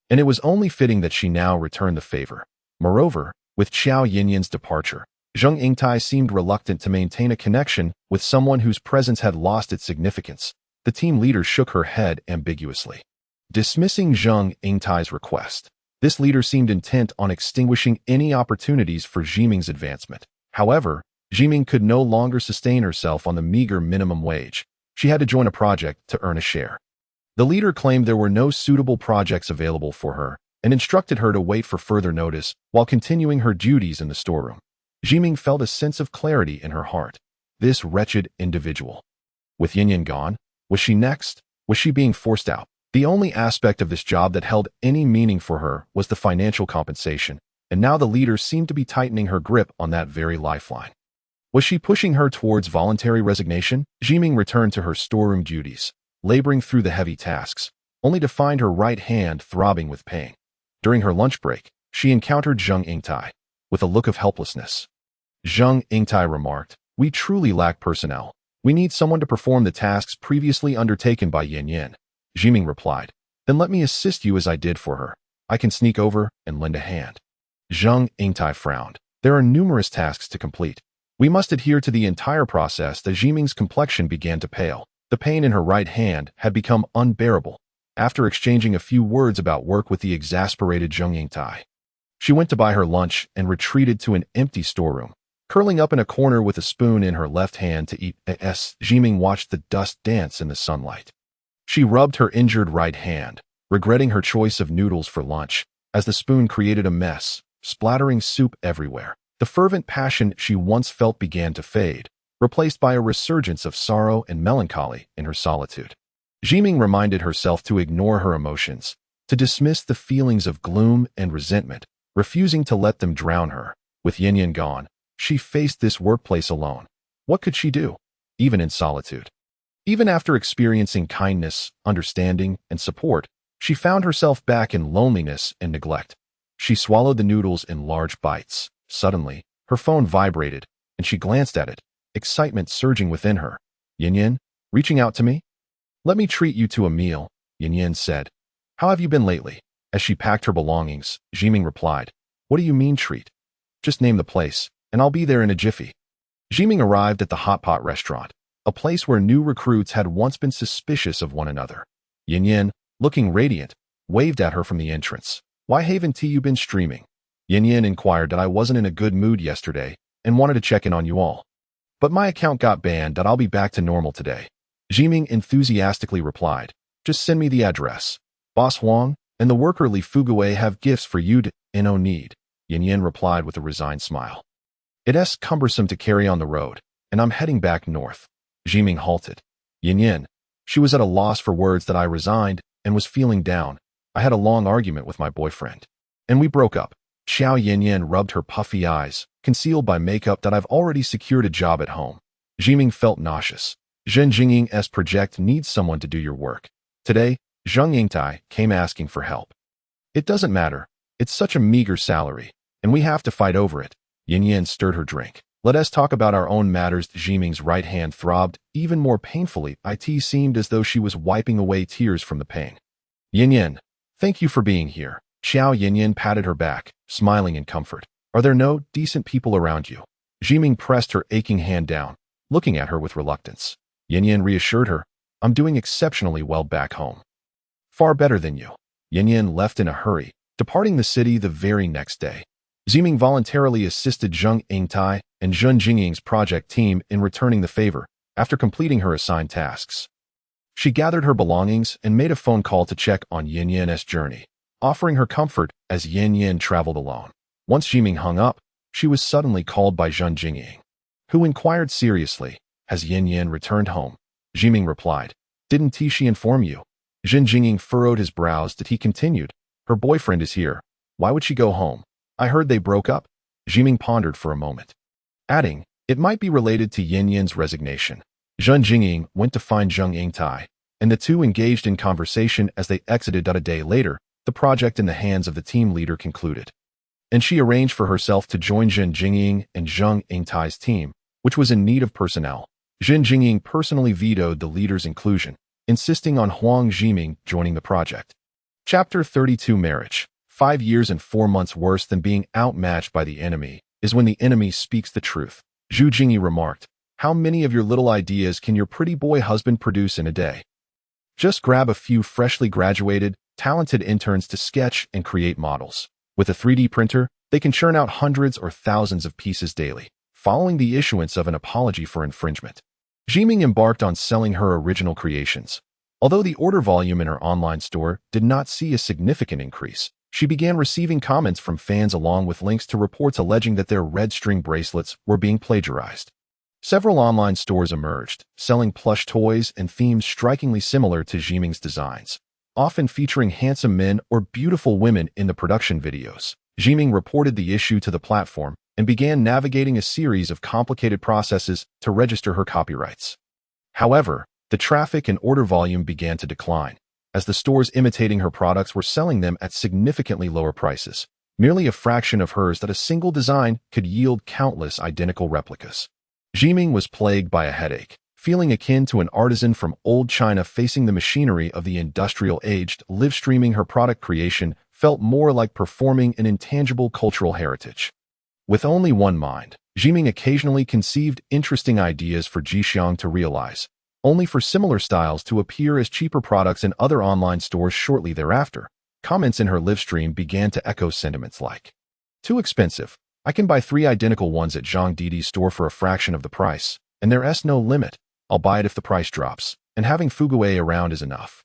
and it was only fitting that she now returned the favor. Moreover, with Qiao Yinyan's departure, Zheng Yingtai seemed reluctant to maintain a connection with someone whose presence had lost its significance. The team leader shook her head ambiguously, dismissing Zheng Yingtai's request. This leader seemed intent on extinguishing any opportunities for Zhiming's advancement. However, Zhiming could no longer sustain herself on the meager minimum wage. She had to join a project to earn a share. The leader claimed there were no suitable projects available for her and instructed her to wait for further notice while continuing her duties in the storeroom. Zhiming felt a sense of clarity in her heart. This wretched individual. With Yinyan gone, was she next? Was she being forced out? The only aspect of this job that held any meaning for her was the financial compensation, and now the leader seemed to be tightening her grip on that very lifeline. Was she pushing her towards voluntary resignation? Zhiming returned to her storeroom duties, laboring through the heavy tasks, only to find her right hand throbbing with pain. During her lunch break, she encountered Zheng Yingtai, with a look of helplessness. Zheng Yingtai remarked, "We truly lack personnel. We need someone to perform the tasks previously undertaken by Yan. Zhiming replied, "Then let me assist you as I did for her. I can sneak over and lend a hand." Zheng Yingtai frowned. "There are numerous tasks to complete. We must adhere to the entire process." The Zhiming's complexion began to pale. The pain in her right hand had become unbearable. After exchanging a few words about work with the exasperated Zheng Yingtai, she went to buy her lunch and retreated to an empty storeroom, curling up in a corner with a spoon in her left hand to eat. Zhiming watched the dust dance in the sunlight. She rubbed her injured right hand, regretting her choice of noodles for lunch, as the spoon created a mess, splattering soup everywhere. The fervent passion she once felt began to fade, replaced by a resurgence of sorrow and melancholy in her solitude. Zhiming reminded herself to ignore her emotions, to dismiss the feelings of gloom and resentment, refusing to let them drown her. With Yinyan gone, she faced this workplace alone. What could she do, even in solitude? Even after experiencing kindness, understanding, and support, she found herself back in loneliness and neglect. She swallowed the noodles in large bites. Suddenly, her phone vibrated, and she glanced at it, excitement surging within her. "Yinyan?" Reaching out to me? Let me treat you to a meal, Yin said. How have you been lately? As she packed her belongings, Zhiming replied, What do you mean treat? Just name the place, and I'll be there in a jiffy. Zhiming arrived at the hot pot restaurant, a place where new recruits had once been suspicious of one another. Yin, looking radiant, waved at her from the entrance. Why haven't you been streaming? Yin inquired that I wasn't in a good mood yesterday and wanted to check in on you all. But my account got banned that I'll be back to normal today. Zhiming enthusiastically replied, Just send me the address. Boss Huang and the worker Li Fuguwei have gifts for you to no need. Yin replied with a resigned smile. It's cumbersome to carry on the road, and I'm heading back north. Zhiming halted. Yin. She was at a loss for words that I resigned and was feeling down. I had a long argument with my boyfriend. And we broke up. Xiao Yin rubbed her puffy eyes, concealed by makeup that I've already secured a job at home. Zhiming felt nauseous. Zhen Jingying's project needs someone to do your work. Today, Zhang Yingtai came asking for help. It doesn't matter. It's such a meager salary, and we have to fight over it. Yin stirred her drink. Let us talk about our own matters. Zhiming's right hand throbbed even more painfully. It seemed as though she was wiping away tears from the pain. Yin, thank you for being here. Xiao Yin patted her back, smiling in comfort. Are there no decent people around you? Zhiming pressed her aching hand down, looking at her with reluctance. Yin reassured her, I'm doing exceptionally well back home. Far better than you. Yin left in a hurry, departing the city the very next day. Zhiming voluntarily assisted Zhang Yingtai and Zhen Jingying's project team in returning the favor after completing her assigned tasks. She gathered her belongings and made a phone call to check on Yin's journey, offering her comfort as Yin traveled alone. Once Zhiming hung up, she was suddenly called by Zhen Jingying, who inquired seriously, Has Yin returned home? Zhiming replied, Didn't she inform you? Zhen Jingying furrowed his brows as he continued, Her boyfriend is here. Why would she go home? I heard they broke up. Zhiming pondered for a moment, adding, It might be related to Yin's resignation. Zhen Jingying went to find Zhang Yingtai, and the two engaged in conversation as they exited. A day later, the project in the hands of the team leader concluded, and she arranged for herself to join Zhen Jingying and Zhang Yingtai's team, which was in need of personnel. Zhen Jingying personally vetoed the leader's inclusion, insisting on Huang Zhiming joining the project. Chapter 32 Marriage. 5 years and 4 months worse than being outmatched by the enemy is when the enemy speaks the truth. Zhu Jingyi remarked, How many of your little ideas can your pretty boy husband produce in a day? Just grab a few freshly graduated, talented interns to sketch and create models. With a 3D printer, they can churn out hundreds or thousands of pieces daily, following the issuance of an apology for infringement. Zhiming embarked on selling her original creations. Although the order volume in her online store did not see a significant increase, she began receiving comments from fans along with links to reports alleging that their red string bracelets were being plagiarized. Several online stores emerged, selling plush toys and themes strikingly similar to Zhiming's designs, often featuring handsome men or beautiful women in the production videos. Zhiming reported the issue to the platform and began navigating a series of complicated processes to register her copyrights. However, the traffic and order volume began to decline, as the stores imitating her products were selling them at significantly lower prices, merely a fraction of hers that a single design could yield countless identical replicas. Zhiming was plagued by a headache, feeling akin to an artisan from old China facing the machinery of the industrial age. Live streaming her product creation felt more like performing an intangible cultural heritage. With only one mind, Zhiming occasionally conceived interesting ideas for Jixiang to realize, only for similar styles to appear as cheaper products in other online stores shortly thereafter. Comments in her live stream began to echo sentiments like, Too expensive. I can buy 3 identical ones at Zhang Didi's store for a fraction of the price, and there's no limit. I'll buy it if the price drops, and having Fuguwei around is enough.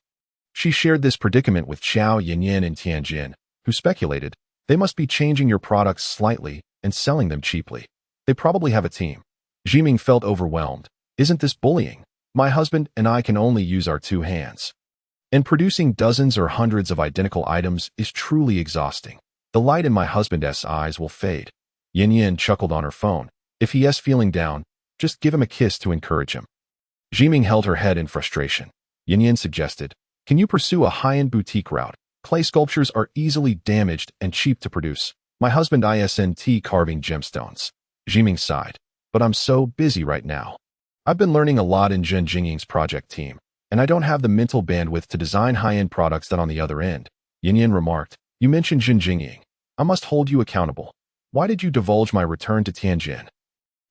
She shared this predicament with Xiao Yin and Tianjin, who speculated, They must be changing your products slightly and selling them cheaply. They probably have a team. Zhiming felt overwhelmed. Isn't this bullying? My husband and I can only use our 2 hands. And producing dozens or hundreds of identical items is truly exhausting. The light in my husband's eyes will fade. Yin chuckled on her phone. If he's feeling down, just give him a kiss to encourage him. Zhiming held her head in frustration. Yin suggested, Can you pursue a high-end boutique route? Clay sculptures are easily damaged and cheap to produce. My husband isn't carving gemstones. Zhiming sighed. But I'm so busy right now. I've been learning a lot in Zhen Jingying's project team, and I don't have the mental bandwidth to design high-end products that on the other end. Yin remarked, you mentioned Zhen Jingying. I must hold you accountable. Why did you divulge my return to Tianjin?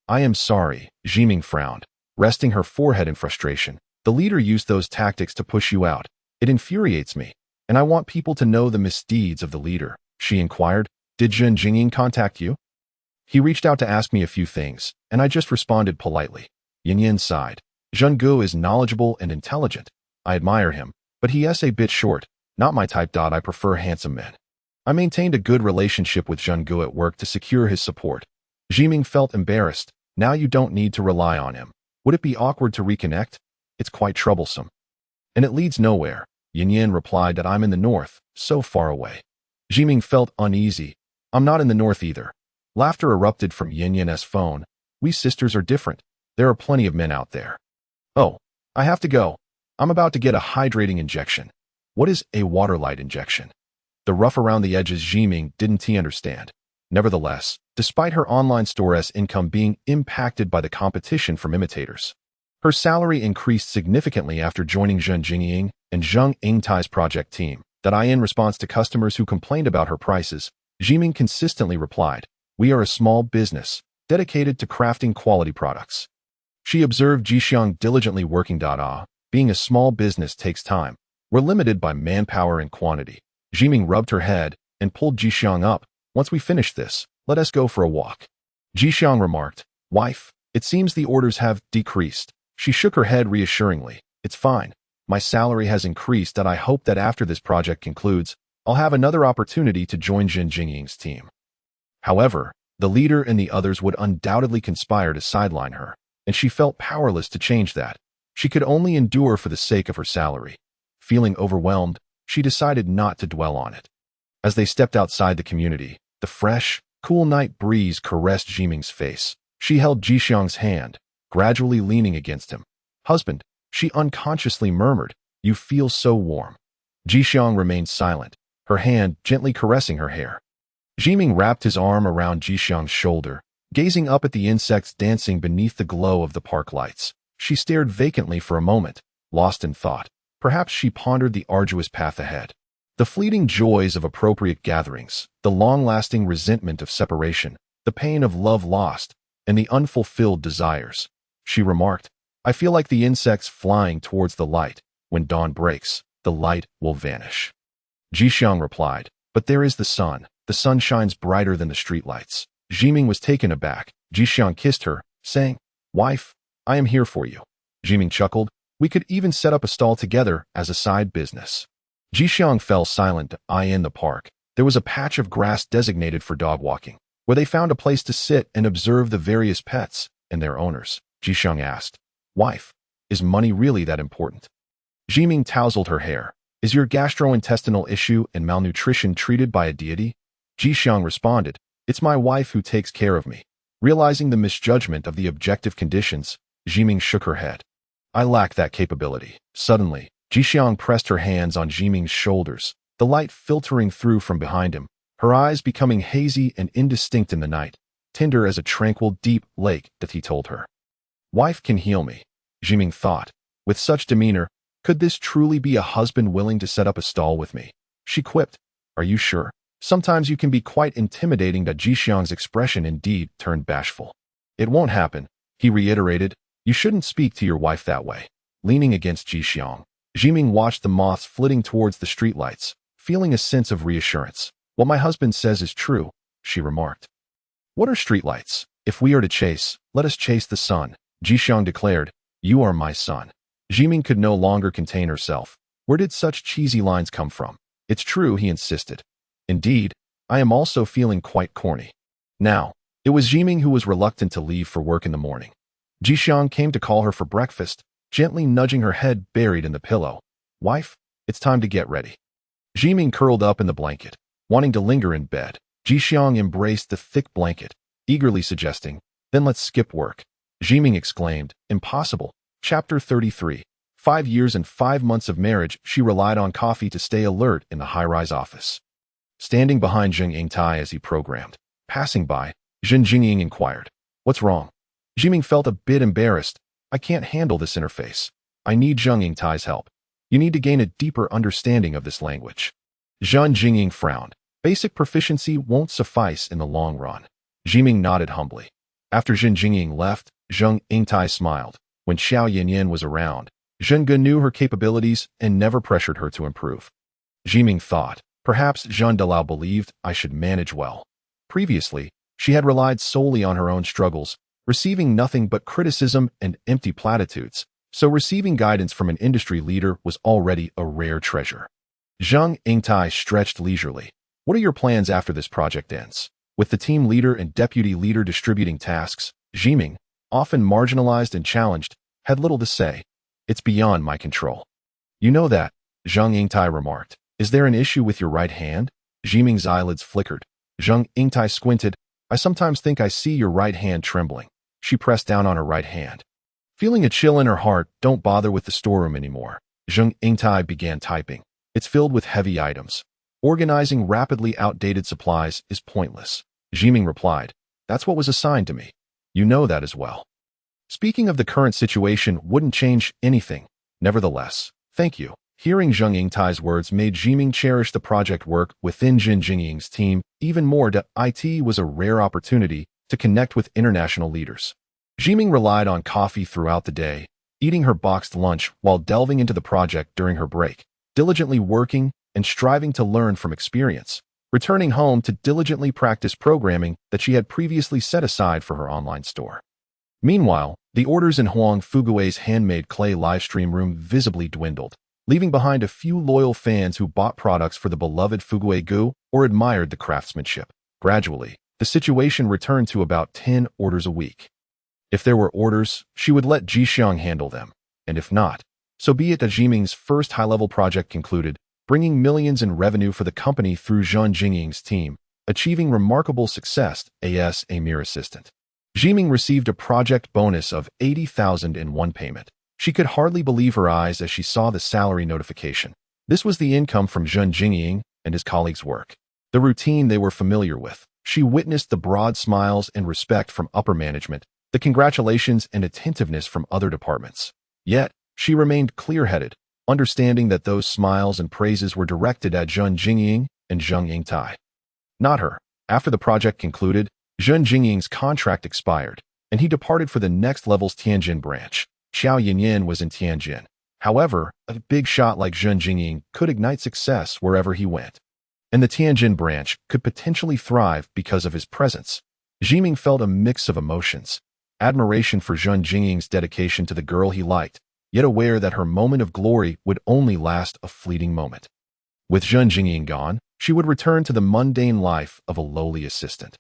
I am sorry, Zhiming frowned, resting her forehead in frustration. The leader used those tactics to push you out. It infuriates me, and I want people to know the misdeeds of the leader. She inquired, did Zhen Jingying contact you? He reached out to ask me a few things, and I just responded politely. Yin sighed. Zhen Gu is knowledgeable and intelligent. I admire him, but he is a bit short. Not my type. I prefer handsome men. I maintained a good relationship with Zhen Gu at work to secure his support. Zhiming felt embarrassed. Now you don't need to rely on him. Would it be awkward to reconnect? It's quite troublesome. And it leads nowhere. Yin replied that I'm in the north, so far away. Zhiming felt uneasy. I'm not in the north either. Laughter erupted from Yin's phone. We sisters are different. There are plenty of men out there. Oh, I have to go. I'm about to get a hydrating injection. What is a waterlight injection? The rough around the edges Zhiming didn't understand. Nevertheless, despite her online store's income being impacted by the competition from imitators, her salary increased significantly after joining Zhen Jingying and Zheng Yingtai's project team. In response to customers who complained about her prices, Zhiming consistently replied, we are a small business, dedicated to crafting quality products. She observed Jixiang diligently working. Being a small business takes time. We're limited by manpower and quantity. Zhiming rubbed her head and pulled Jixiang up. Once we finish this, let us go for a walk. Jixiang remarked, wife, it seems the orders have decreased. She shook her head reassuringly. It's fine. My salary has increased and I hope that after this project concludes, I'll have another opportunity to join Zhen Jingying's team. However, the leader and the others would undoubtedly conspire to sideline her, and she felt powerless to change that. She could only endure for the sake of her salary. Feeling overwhelmed, she decided not to dwell on it. As they stepped outside the community, the fresh, cool night breeze caressed Zhiming's face. She held Jixiang's hand, gradually leaning against him. Husband, she unconsciously murmured, you feel so warm. Jixiang remained silent, her hand gently caressing her hair. Zhiming wrapped his arm around Jixiang's shoulder, gazing up at the insects dancing beneath the glow of the park lights. She stared vacantly for a moment, lost in thought. Perhaps she pondered the arduous path ahead. The fleeting joys of appropriate gatherings, the long-lasting resentment of separation, the pain of love lost, and the unfulfilled desires. She remarked, I feel like the insects flying towards the light. When dawn breaks, the light will vanish. Jixiang replied, but there is the sun. The sun shines brighter than the streetlights. Zhiming was taken aback. Jixiang kissed her, saying, wife, I am here for you. Zhiming chuckled, we could even set up a stall together as a side business. Jixiang fell silent. In the park, there was a patch of grass designated for dog walking, where they found a place to sit and observe the various pets and their owners. Jixiang asked, wife, is money really that important? Zhiming tousled her hair. Is your gastrointestinal issue and malnutrition treated by a deity? Jixiang responded, it's my wife who takes care of me. Realizing the misjudgment of the objective conditions, Zhiming shook her head. I lack that capability. Suddenly, Jixiang pressed her hands on Zhiming's shoulders, the light filtering through from behind him, her eyes becoming hazy and indistinct in the night, tender as a tranquil, deep lake that he told her. Wife can heal me, Zhiming thought. With such demeanor, could this truly be a husband willing to set up a stall with me? She quipped, are you sure? Sometimes you can be quite intimidating. Jixiang's expression indeed turned bashful. It won't happen, he reiterated. You shouldn't speak to your wife that way. Leaning against Jixiang, Zhiming watched the moths flitting towards the streetlights, feeling a sense of reassurance. What my husband says is true, she remarked. What are streetlights? If we are to chase, let us chase the sun, Jixiang declared. You are my son. Zhiming could no longer contain herself. Where did such cheesy lines come from? It's true, he insisted. Indeed, I am also feeling quite corny. Now, it was Zhiming who was reluctant to leave for work in the morning. Jixiang came to call her for breakfast, gently nudging her head buried in the pillow. Wife, it's time to get ready. Zhiming curled up in the blanket, wanting to linger in bed. Jixiang embraced the thick blanket, eagerly suggesting, then let's skip work. Zhiming exclaimed, impossible. Chapter 33. 5 years and 5 months of marriage, she relied on coffee to stay alert in the high-rise office. Standing behind Zheng Yingtai as he programmed, passing by, Zhen Jingying inquired, what's wrong? Zhiming felt a bit embarrassed. I can't handle this interface. I need Zhang Yingtai's help. You need to gain a deeper understanding of this language. Zhang Jingying frowned. Basic proficiency won't suffice in the long run. Zhiming nodded humbly. After Zhang Jingying left, Zhang Yingtai smiled. When Xiao Yanyan was around, Zheng Ge knew her capabilities and never pressured her to improve. Zhiming thought, perhaps Zhang Dalao believed I should manage well. Previously, she had relied solely on her own struggles, receiving nothing but criticism and empty platitudes, so receiving guidance from an industry leader was already a rare treasure. Zhang Yingtai stretched leisurely. What are your plans after this project ends? With the team leader and deputy leader distributing tasks, Zhiming, often marginalized and challenged, had little to say. It's beyond my control. You know that, Zhang Yingtai remarked. Is there an issue with your right hand? Zhiming's eyelids flickered. Zhang Yingtai squinted. I sometimes think I see your right hand trembling. She pressed down on her right hand. Feeling a chill in her heart, don't bother with the storeroom anymore. Zhang Yingtai began typing. It's filled with heavy items. Organizing rapidly outdated supplies is pointless. Zhiming replied. That's what was assigned to me. You know that as well. Speaking of the current situation wouldn't change anything. Nevertheless, thank you. Hearing Zhang Yingtai's words made Zhiming cherish the project work within Zhang Jingying's team even more. It was a rare opportunity to connect with international leaders. Zhiming relied on coffee throughout the day, eating her boxed lunch while delving into the project during her break, diligently working and striving to learn from experience, returning home to diligently practice programming that she had previously set aside for her online store. Meanwhile, the orders in Huang Fugue's handmade clay livestream room visibly dwindled, leaving behind a few loyal fans who bought products for the beloved Fugue Gu or admired the craftsmanship. Gradually, the situation returned to about 10 orders a week. If there were orders, she would let Li Jixiang handle them, and if not, so be it. Zhiming's first high-level project concluded, bringing millions in revenue for the company through Zhang Jingying's team, achieving remarkable success as a mere assistant. Zhiming received a project bonus of 80,000 in one payment. She could hardly believe her eyes as she saw the salary notification. This was the income from Zhang Jingying and his colleagues' work. The routine they were familiar with. She witnessed the broad smiles and respect from upper management, the congratulations and attentiveness from other departments. Yet, she remained clear-headed, understanding that those smiles and praises were directed at Zhang Jingying and Zhang Yingtai. Not her. After the project concluded, Zhang Jingying's contract expired, and he departed for the next level's Tianjin branch. Xiao Yanyan was in Tianjin. However, a big shot like Zhang Jingying could ignite success wherever he went, and the Tianjin branch could potentially thrive because of his presence. Zhiming felt a mix of emotions. Admiration for Zhang Jingying's dedication to the girl he liked, yet aware that her moment of glory would only last a fleeting moment. With Zhang Jingying gone, she would return to the mundane life of a lowly assistant.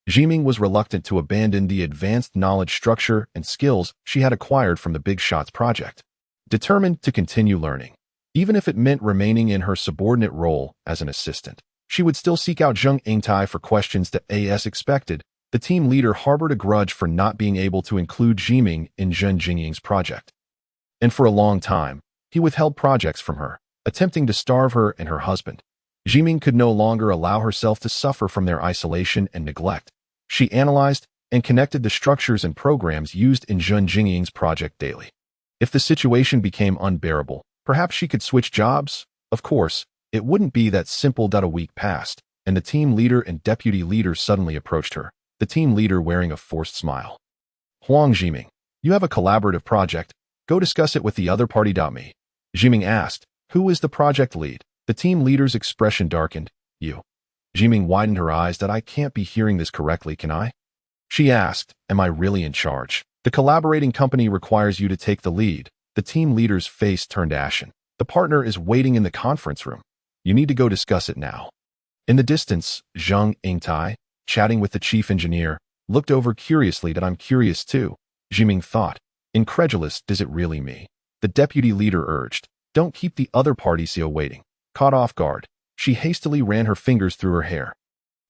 Zhiming was reluctant to abandon the advanced knowledge structure and skills she had acquired from the Big Shots project, determined to continue learning. Even if it meant remaining in her subordinate role as an assistant, she would still seek out Zhang Yingtai for questions that as expected. The team leader harbored a grudge for not being able to include Zhiming in Zhang Jingying's project. And for a long time, he withheld projects from her, attempting to starve her and her husband. Zhiming could no longer allow herself to suffer from their isolation and neglect. She analyzed and connected the structures and programs used in Zhang Jingying's project daily. If the situation became unbearable, perhaps she could switch jobs? Of course, it wouldn't be that simple. A week passed, and the team leader and deputy leader suddenly approached her, the team leader wearing a forced smile. Huang Zhiming, you have a collaborative project. Go discuss it with the other party. Me. Zhiming asked, who is the project lead? The team leader's expression darkened. You. Zhiming widened her eyes. I can't be hearing this correctly, can I? She asked, am I really in charge? The collaborating company requires you to take the lead. The team leader's face turned ashen. The partner is waiting in the conference room. You need to go discuss it now. In the distance, Zhang Yingtai, chatting with the chief engineer, looked over curiously. I'm curious too. Zhiming thought. Incredulous, does it really me? The deputy leader urged. Don't keep the other parties waiting. Caught off guard, she hastily ran her fingers through her hair,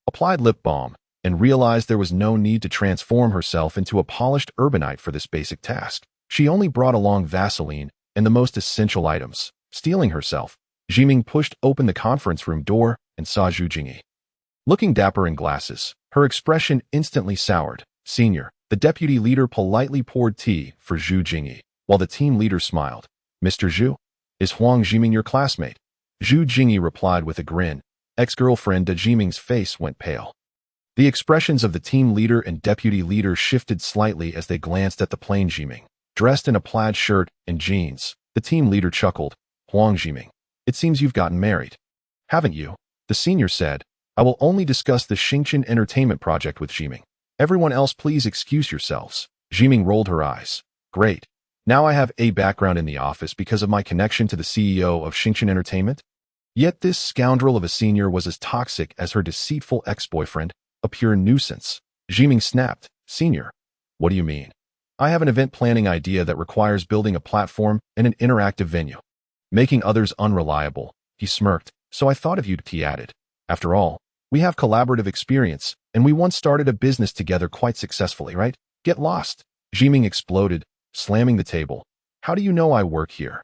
applied lip balm, and realized there was no need to transform herself into a polished urbanite for this basic task. She only brought along Vaseline and the most essential items. Steeling herself, Zhiming pushed open the conference room door and saw Zhu Jingyi. Looking dapper in glasses, her expression instantly soured. Senior, The deputy leader politely poured tea for Zhu Jingyi, while the team leader smiled. Mr. Zhu, is Huang Zhiming your classmate? Zhu Jingyi replied with a grin. Ex-girlfriend Li Jiming's face went pale. The expressions of the team leader and deputy leader shifted slightly as they glanced at the plain Zhiming, dressed in a plaid shirt and jeans. The team leader chuckled. Huang Zhiming, it seems you've gotten married. Haven't you? The senior said. I will only discuss the Xingqian entertainment project with Zhiming. Everyone else please excuse yourselves. Zhiming rolled her eyes. Great. Now I have a background in the office because of my connection to the CEO of Xingqian Entertainment. Yet this scoundrel of a senior was as toxic as her deceitful ex-boyfriend, a pure nuisance. Zhiming snapped. Senior, what do you mean? I have an event planning idea that requires building a platform and an interactive venue. Making others unreliable. He smirked. So I thought of you, he added. After all, we have collaborative experience, and we once started a business together quite successfully, right? Get lost. Zhiming exploded, slamming the table. How do you know I work here?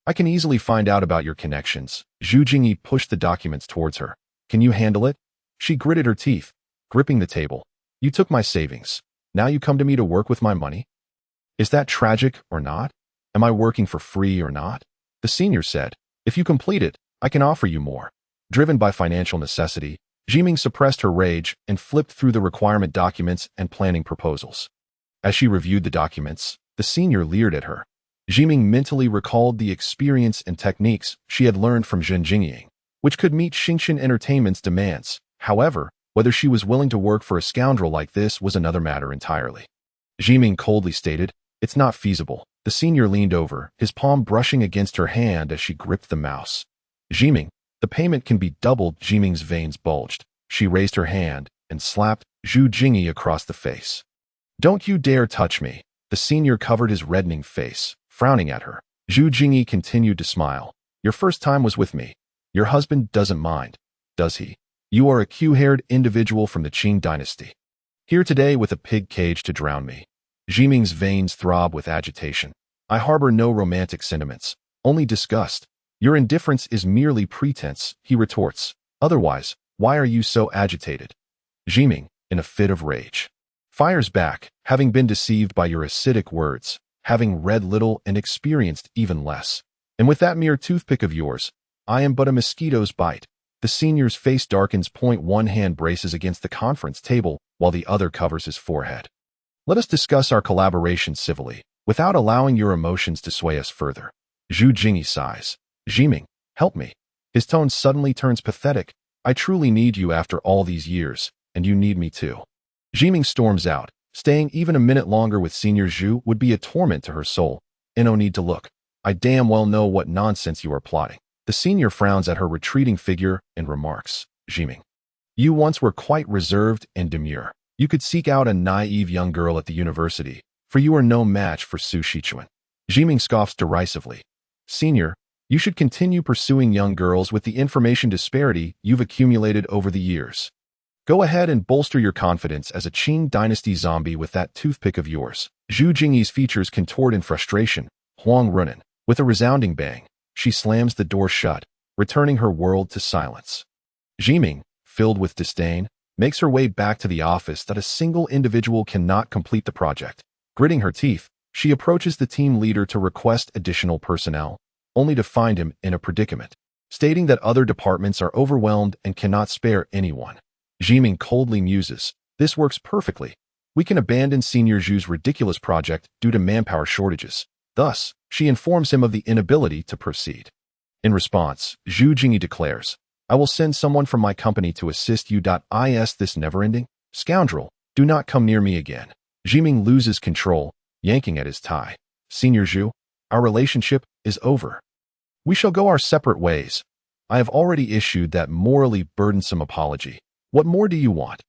I can easily find out about your connections. Zhu Jingyi pushed the documents towards her. Can you handle it? She gritted her teeth, gripping the table. You took my savings. Now you come to me to work with my money? Is that tragic or not? Am I working for free or not? The senior said. If you complete it, I can offer you more. Driven by financial necessity, Zhiming suppressed her rage and flipped through the requirement documents and planning proposals. As she reviewed the documents, the senior leered at her. Zhiming mentally recalled the experience and techniques she had learned from Zhen Jingying, which could meet Xingqian Entertainment's demands. However, whether she was willing to work for a scoundrel like this was another matter entirely. Zhiming coldly stated, it's not feasible. The senior leaned over, his palm brushing against her hand as she gripped the mouse. Zhiming, the payment can be doubled. Zhiming's veins bulged. She raised her hand and slapped Zhu Jingyi across the face. Don't you dare touch me. The senior covered his reddening face, frowning at her. Zhu Jingyi continued to smile. Your first time was with me. Your husband doesn't mind, does he? You are a Q-haired individual from the Qing dynasty. Here today with a pig cage to drown me. Zhiming's veins throb with agitation. I harbor no romantic sentiments, only disgust. Your indifference is merely pretense, he retorts. Otherwise, why are you so agitated? Zhiming, in a fit of rage, fires back, having been deceived by your acidic words, having read little and experienced even less. And with that mere toothpick of yours, I am but a mosquito's bite. The senior's face darkens. One hand braces against the conference table, while the other covers his forehead. Let us discuss our collaboration civilly, without allowing your emotions to sway us further. Zhu Jingyi sighs. Zhiming, help me. His tone suddenly turns pathetic. I truly need you after all these years, and you need me too. Zhiming storms out. Staying even a minute longer with Senior Zhu would be a torment to her soul. No need to look. I damn well know what nonsense you are plotting. The senior frowns at her retreating figure and remarks, Zhiming, you once were quite reserved and demure. You could seek out a naive young girl at the university, for you are no match for Su Shichuan. Zhiming scoffs derisively. Senior, you should continue pursuing young girls with the information disparity you've accumulated over the years. Go ahead and bolster your confidence as a Qing dynasty zombie with that toothpick of yours. Zhu Jingyi's features contort in frustration. Huang Runin, with a resounding bang, she slams the door shut, returning her world to silence. Zhiming, filled with disdain, makes her way back to the office that a single individual cannot complete the project. Gritting her teeth, she approaches the team leader to request additional personnel, only to find him in a predicament, stating that other departments are overwhelmed and cannot spare anyone. Zhiming coldly muses, this works perfectly. We can abandon Senior Zhu's ridiculous project due to manpower shortages. Thus, she informs him of the inability to proceed. In response, Zhu Jingyi declares, I will send someone from my company to assist you. Is this never-ending? Scoundrel, do not come near me again. Zhiming loses control, yanking at his tie. Senior Zhu, our relationship is over. We shall go our separate ways. I have already issued that morally burdensome apology. What more do you want?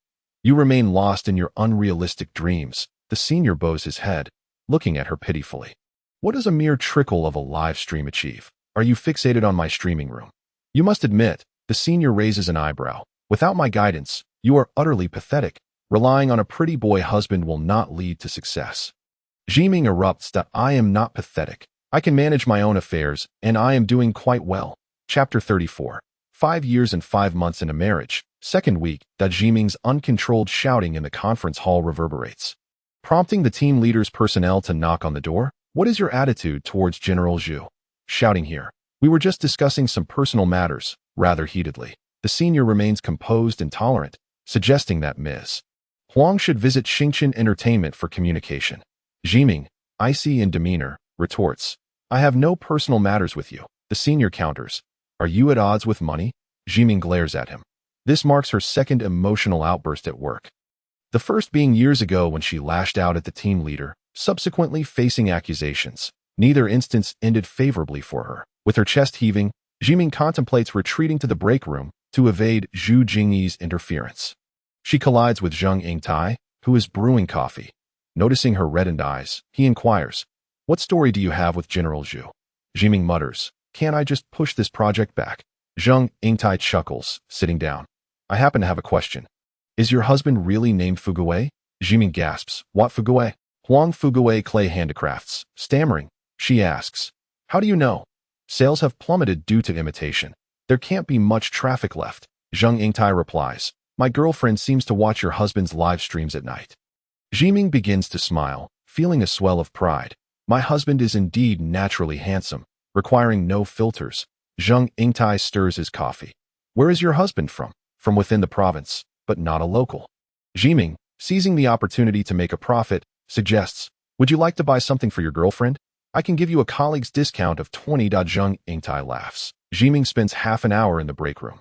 You remain lost in your unrealistic dreams. The senior bows his head, looking at her pitifully. What does a mere trickle of a live stream achieve? Are you fixated on my streaming room? You must admit, the senior raises an eyebrow. Without my guidance, you are utterly pathetic. Relying on a pretty boy husband will not lead to success. Zhiming erupts that I am not pathetic. I can manage my own affairs, and I am doing quite well. Chapter 34. 5 years and 5 months in a marriage. Second week, that Zhiming's uncontrolled shouting in the conference hall reverberates. prompting the team leader's personnel to knock on the door. What is your attitude towards General Zhu? Shouting here. We were just discussing some personal matters, rather heatedly. The senior remains composed and tolerant, suggesting that Ms. Huang should visit Xingchen Entertainment for communication. Zhiming, icy in demeanor, retorts. I have no personal matters with you. The senior counters. Are you at odds with money? Zhiming glares at him. This marks her second emotional outburst at work. The first being years ago when she lashed out at the team leader, subsequently facing accusations. Neither instance ended favorably for her. With her chest heaving, Zhiming contemplates retreating to the break room to evade Zhu Jingyi's interference. She collides with Zheng Yingtai, who is brewing coffee. Noticing her reddened eyes, he inquires, What story do you have with General Zhu? Zhiming mutters, Can't I just push this project back? Zheng Yingtai chuckles, sitting down. I happen to have a question. Is your husband really named Fuguei? Zhiming gasps, What Fuguei? Huang Fuguei Clay Handicrafts. Stammering, she asks, How do you know? Sales have plummeted due to imitation. There can't be much traffic left. Zheng Yingtai replies, My girlfriend seems to watch your husband's live streams at night. Zhiming begins to smile, feeling a swell of pride. My husband is indeed naturally handsome, requiring no filters. Zheng Yingtai stirs his coffee. Where is your husband from? From within the province, but not a local. Zhiming, seizing the opportunity to make a profit, suggests, Would you like to buy something for your girlfriend? I can give you a colleague's discount of 20. Zheng Yingtai laughs. Zhiming spends half an hour in the break room.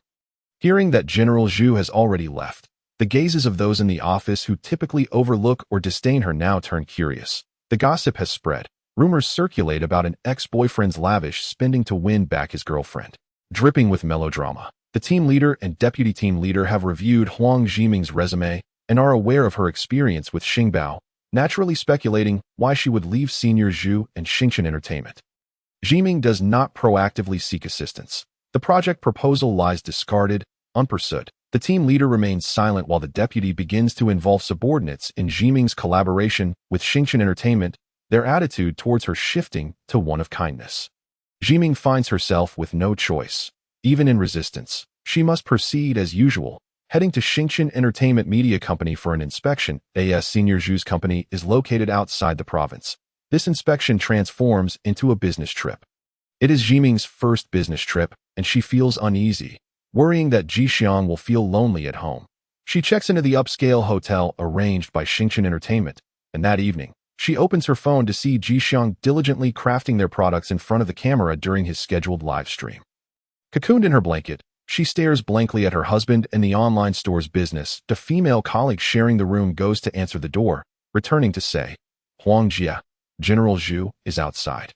Hearing that General Zhu has already left, the gazes of those in the office who typically overlook or disdain her now turn curious. The gossip has spread. Rumors circulate about an ex-boyfriend's lavish spending to win back his girlfriend. Dripping with melodrama, the team leader and deputy team leader have reviewed Huang Zhiming's resume and are aware of her experience with Xingbao, naturally speculating why she would leave Senior Zhu and Xingchen Entertainment. Zhiming does not proactively seek assistance. The project proposal lies discarded, unpursued. The team leader remains silent while the deputy begins to involve subordinates in Zhiming's collaboration with Xingchen Entertainment, their attitude towards her shifting to one of kindness. Zhiming finds herself with no choice. Even in resistance, she must proceed as usual, heading to Xingchen Entertainment Media Company for an inspection. A.S. Senior Zhu's company is located outside the province. This inspection transforms into a business trip. It is Zhiming's first business trip, and she feels uneasy, worrying that Li Jixiang will feel lonely at home. She checks into the upscale hotel arranged by Xingchen Entertainment, and that evening, she opens her phone to see Li Jixiang diligently crafting their products in front of the camera during his scheduled live stream. Cocooned in her blanket, she stares blankly at her husband and the online store's business. The female colleague sharing the room goes to answer the door, returning to say, Huang Jia, General Zhu is outside.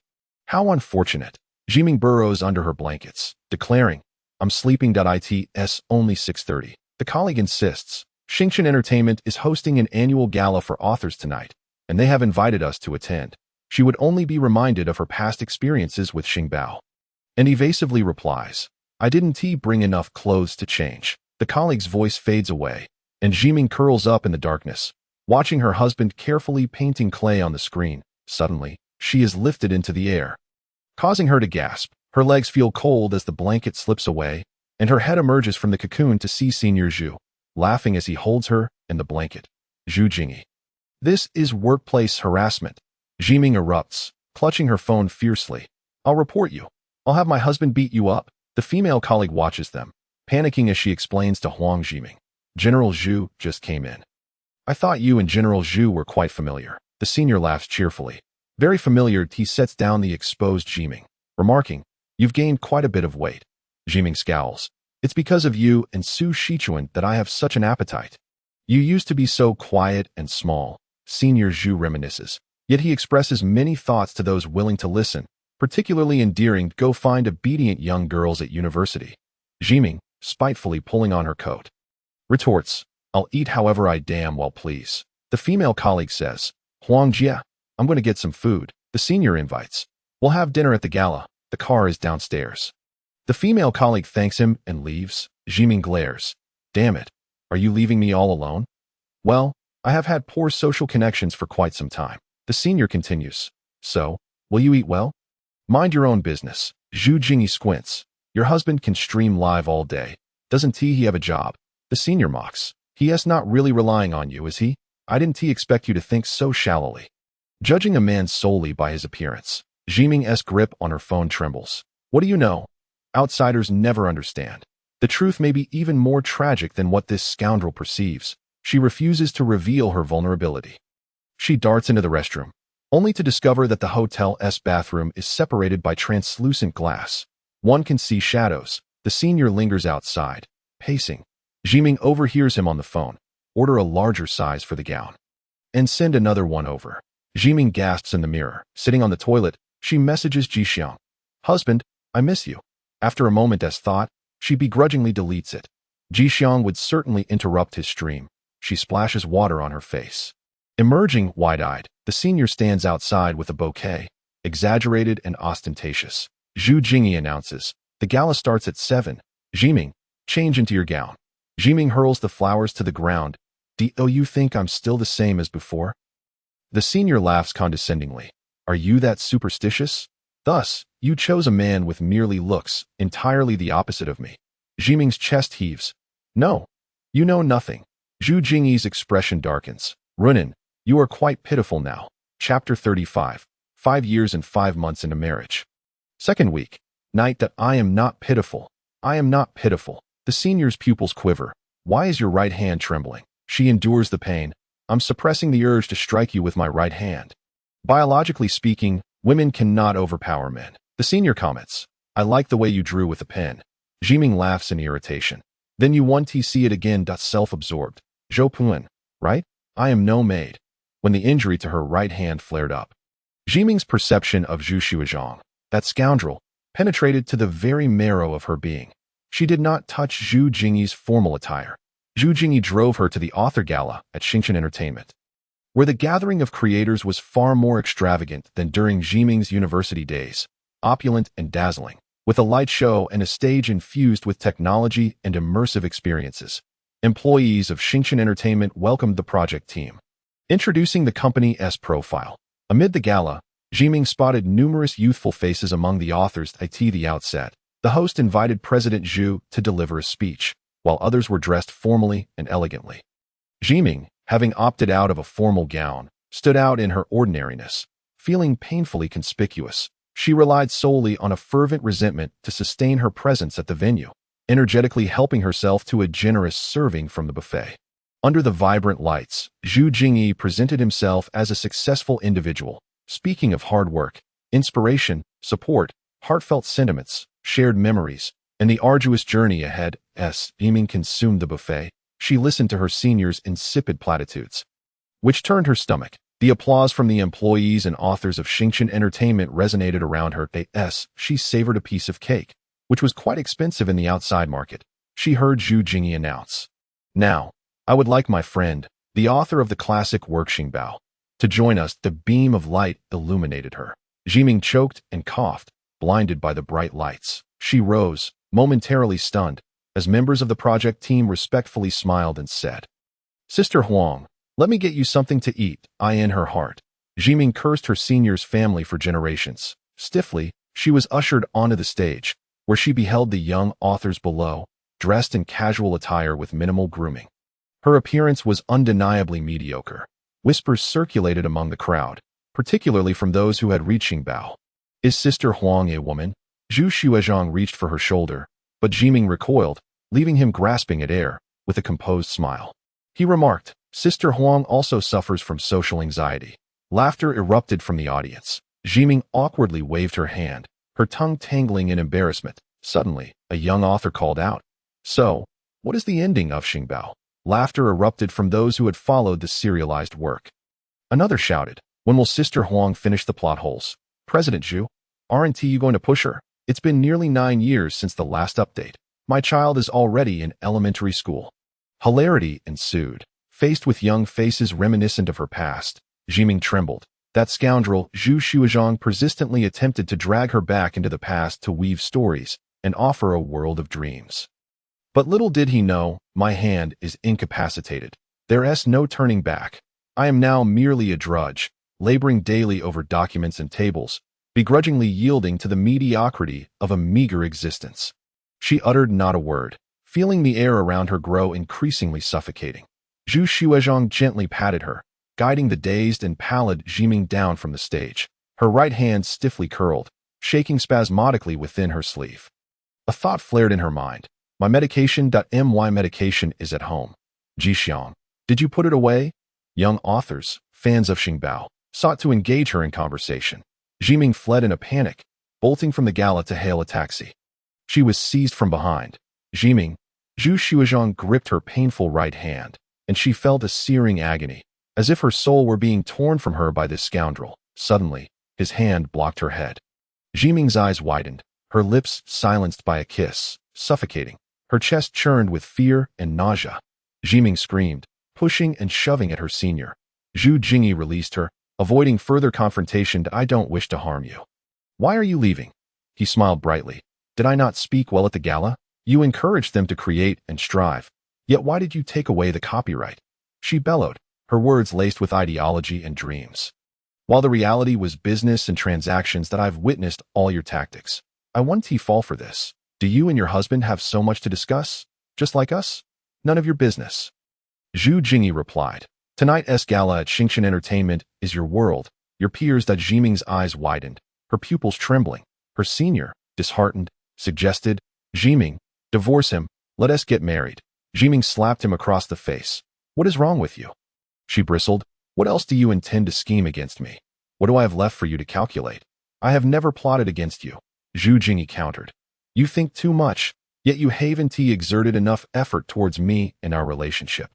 How unfortunate. Zhiming burrows under her blankets, declaring, I'm sleeping. It's only 6:30. The colleague insists, Xingchen Entertainment is hosting an annual gala for authors tonight, and they have invited us to attend. She would only be reminded of her past experiences with Xingbao. And evasively replies, I didn't bring enough clothes to change. The colleague's voice fades away, and Zhiming curls up in the darkness, watching her husband carefully painting clay on the screen. Suddenly, she is lifted into the air, causing her to gasp. Her legs feel cold as the blanket slips away, and her head emerges from the cocoon to see Senior Zhu, laughing as he holds her and the blanket. Zhu Jingyi. This is workplace harassment. Zhiming erupts, clutching her phone fiercely. I'll report you. I'll have my husband beat you up. The female colleague watches them, panicking as she explains to Huang Zhiming. General Zhu just came in. I thought you and General Zhu were quite familiar. The senior laughs cheerfully. Very familiar. He sets down the exposed Zhiming, remarking, You've gained quite a bit of weight. Zhiming scowls. It's because of you and Su Shichuan that I have such an appetite. You used to be so quiet and small, Senior Zhu reminisces. Yet he expresses many thoughts to those willing to listen, particularly endearing. Go find obedient young girls at university. Zhiming, spitefully pulling on her coat, retorts, I'll eat however I damn well please. The female colleague says, Huang Jia, I'm going to get some food. The senior invites. We'll have dinner at the gala. The car is downstairs. The female colleague thanks him and leaves. Zhiming glares. Damn it. Are you leaving me all alone? Well, I have had poor social connections for quite some time. The senior continues. So, will you eat well? Mind your own business. Zhu Jingyi squints. Your husband can stream live all day. Doesn't he have a job? The senior mocks. He is not really relying on you, is he? I didn't expect you to think so shallowly. Judging a man solely by his appearance. Zhiming's grip on her phone trembles. What do you know? Outsiders never understand. The truth may be even more tragic than what this scoundrel perceives. She refuses to reveal her vulnerability. She darts into the restroom, only to discover that the hotel's bathroom is separated by translucent glass. One can see shadows. The senior lingers outside, pacing. Zhiming overhears him on the phone. Order a larger size for the gown. And send another one over. Zhiming gasps in the mirror. Sitting on the toilet, she messages Jixiang. Husband, I miss you. After a moment's thought, she begrudgingly deletes it. Jixiang would certainly interrupt his stream. She splashes water on her face. Emerging, wide-eyed, the senior stands outside with a bouquet, exaggerated and ostentatious. Zhu Jingyi announces, the gala starts at 7. Zhiming, change into your gown. Zhiming hurls the flowers to the ground. Do you think I'm still the same as before? The senior laughs condescendingly. Are you that superstitious? Thus, you chose a man with merely looks, entirely the opposite of me. Zhiming's chest heaves. No, you know nothing. Zhu Jingyi's expression darkens. Runin, you are quite pitiful now. Chapter 35. 5 years and 5 months into marriage. Second week. Night that I am not pitiful. I am not pitiful. The senior's pupils quiver. Why is your right hand trembling? She endures the pain. I'm suppressing the urge to strike you with my right hand. Biologically speaking, women cannot overpower men. The senior comments. I like the way you drew with a pen. Zhiming laughs in irritation. Then you want to see it again. Self-absorbed. Zhou Puan, right? I am no maid. When the injury to her right hand flared up. Zhiming's perception of Zhu Xiuzhang, that scoundrel, penetrated to the very marrow of her being. She did not touch Zhu Jingyi's formal attire. Zhu Jingyi drove her to the author gala at Xingchen Entertainment, where the gathering of creators was far more extravagant than during Zhiming's university days, opulent and dazzling, with a light show and a stage infused with technology and immersive experiences. Employees of Xingchen Entertainment welcomed the project team, introducing the company's profile. Amid the gala, Zhiming spotted numerous youthful faces among the authors. At the outset, the host invited President Zhu to deliver a speech, while others were dressed formally and elegantly. Zhiming, having opted out of a formal gown, stood out in her ordinariness. Feeling painfully conspicuous, she relied solely on a fervent resentment to sustain her presence at the venue, energetically helping herself to a generous serving from the buffet. Under the vibrant lights, Zhu Jingyi presented himself as a successful individual, speaking of hard work, inspiration, support, heartfelt sentiments, shared memories, and the arduous journey ahead. As Zhiming consumed the buffet, she listened to her senior's insipid platitudes, which turned her stomach. The applause from the employees and authors of Xingchen Entertainment resonated around her. As she savored a piece of cake, which was quite expensive in the outside market, she heard Zhu Jingyi announce, Now, I would like my friend, the author of the classic work Xingbao, to join us. The beam of light illuminated her. Zhiming choked and coughed, blinded by the bright lights. She rose, momentarily stunned, as members of the project team respectfully smiled and said, Sister Huang, let me get you something to eat. In her heart, Zhiming cursed her senior's family for generations. Stiffly, she was ushered onto the stage, where she beheld the young authors below, dressed in casual attire with minimal grooming. Her appearance was undeniably mediocre. Whispers circulated among the crowd, particularly from those who had reached Xingbao. Is Sister Huang a woman? Zhu Xiuzhang reached for her shoulder, but Zhiming recoiled, leaving him grasping at air, with a composed smile. He remarked, Sister Huang also suffers from social anxiety. Laughter erupted from the audience. Zhiming awkwardly waved her hand, her tongue tangling in embarrassment. Suddenly, a young author called out, So, what is the ending of Xingbao? Laughter erupted from those who had followed the serialized work. Another shouted, When will Sister Huang finish the plot holes? President Zhu, aren't you going to push her? It's been nearly 9 years since the last update. My child is already in elementary school. Hilarity ensued. Faced with young faces reminiscent of her past, Zhiming trembled. That scoundrel, Zhu Xiuzhang, persistently attempted to drag her back into the past to weave stories and offer a world of dreams. But little did he know, my hand is incapacitated. There's no turning back. I am now merely a drudge, laboring daily over documents and tables, begrudgingly yielding to the mediocrity of a meager existence. She uttered not a word, feeling the air around her grow increasingly suffocating. Zhu Xuezhang gently patted her, guiding the dazed and pallid Zhiming down from the stage, her right hand stiffly curled, shaking spasmodically within her sleeve. A thought flared in her mind. My medication is at home. Jixiang, did you put it away? Young authors, fans of Xingbao, sought to engage her in conversation. Zhiming fled in a panic, bolting from the gala to hail a taxi. She was seized from behind. Zhiming, Zhu Xuezhang gripped her painful right hand, and she felt a searing agony, as if her soul were being torn from her by this scoundrel. Suddenly, his hand blocked her head. Zhiming's eyes widened, her lips silenced by a kiss, suffocating. Her chest churned with fear and nausea. Zhiming screamed, pushing and shoving at her senior. Zhu Jingyi released her, avoiding further confrontation. I don't wish to harm you. Why are you leaving? He smiled brightly. Did I not speak well at the gala? You encouraged them to create and strive. Yet why did you take away the copyright? She bellowed, her words laced with ideology and dreams. While the reality was business and transactions that I've witnessed all your tactics. I won't fall for this. Do you and your husband have so much to discuss? Just like us? None of your business. Zhu Jingyi replied. Tonight's gala at Xingchen Entertainment is your world. Your peers. That Zhiming's eyes widened, her pupils trembling. Her senior, disheartened, suggested, Zhiming, divorce him, let us get married. Zhiming slapped him across the face. What is wrong with you? She bristled. What else do you intend to scheme against me? What do I have left for you to calculate? I have never plotted against you. Zhu Jingyi countered. You think too much, yet you haven't exerted enough effort towards me and our relationship.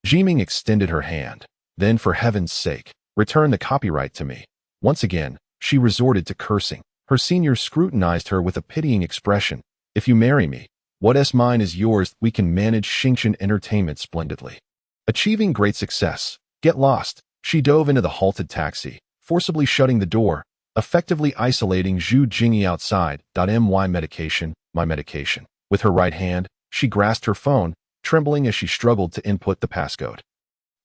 Zhiming extended her hand. Then, for heaven's sake, return the copyright to me. Once again, she resorted to cursing. Her senior scrutinized her with a pitying expression. If you marry me, what's mine is yours. We can manage Xingchen Entertainment splendidly. Achieving great success. Get lost. She dove into the halted taxi, forcibly shutting the door, effectively isolating Zhu Jingyi outside. My medication. With her right hand, she grasped her phone, trembling as she struggled to input the passcode.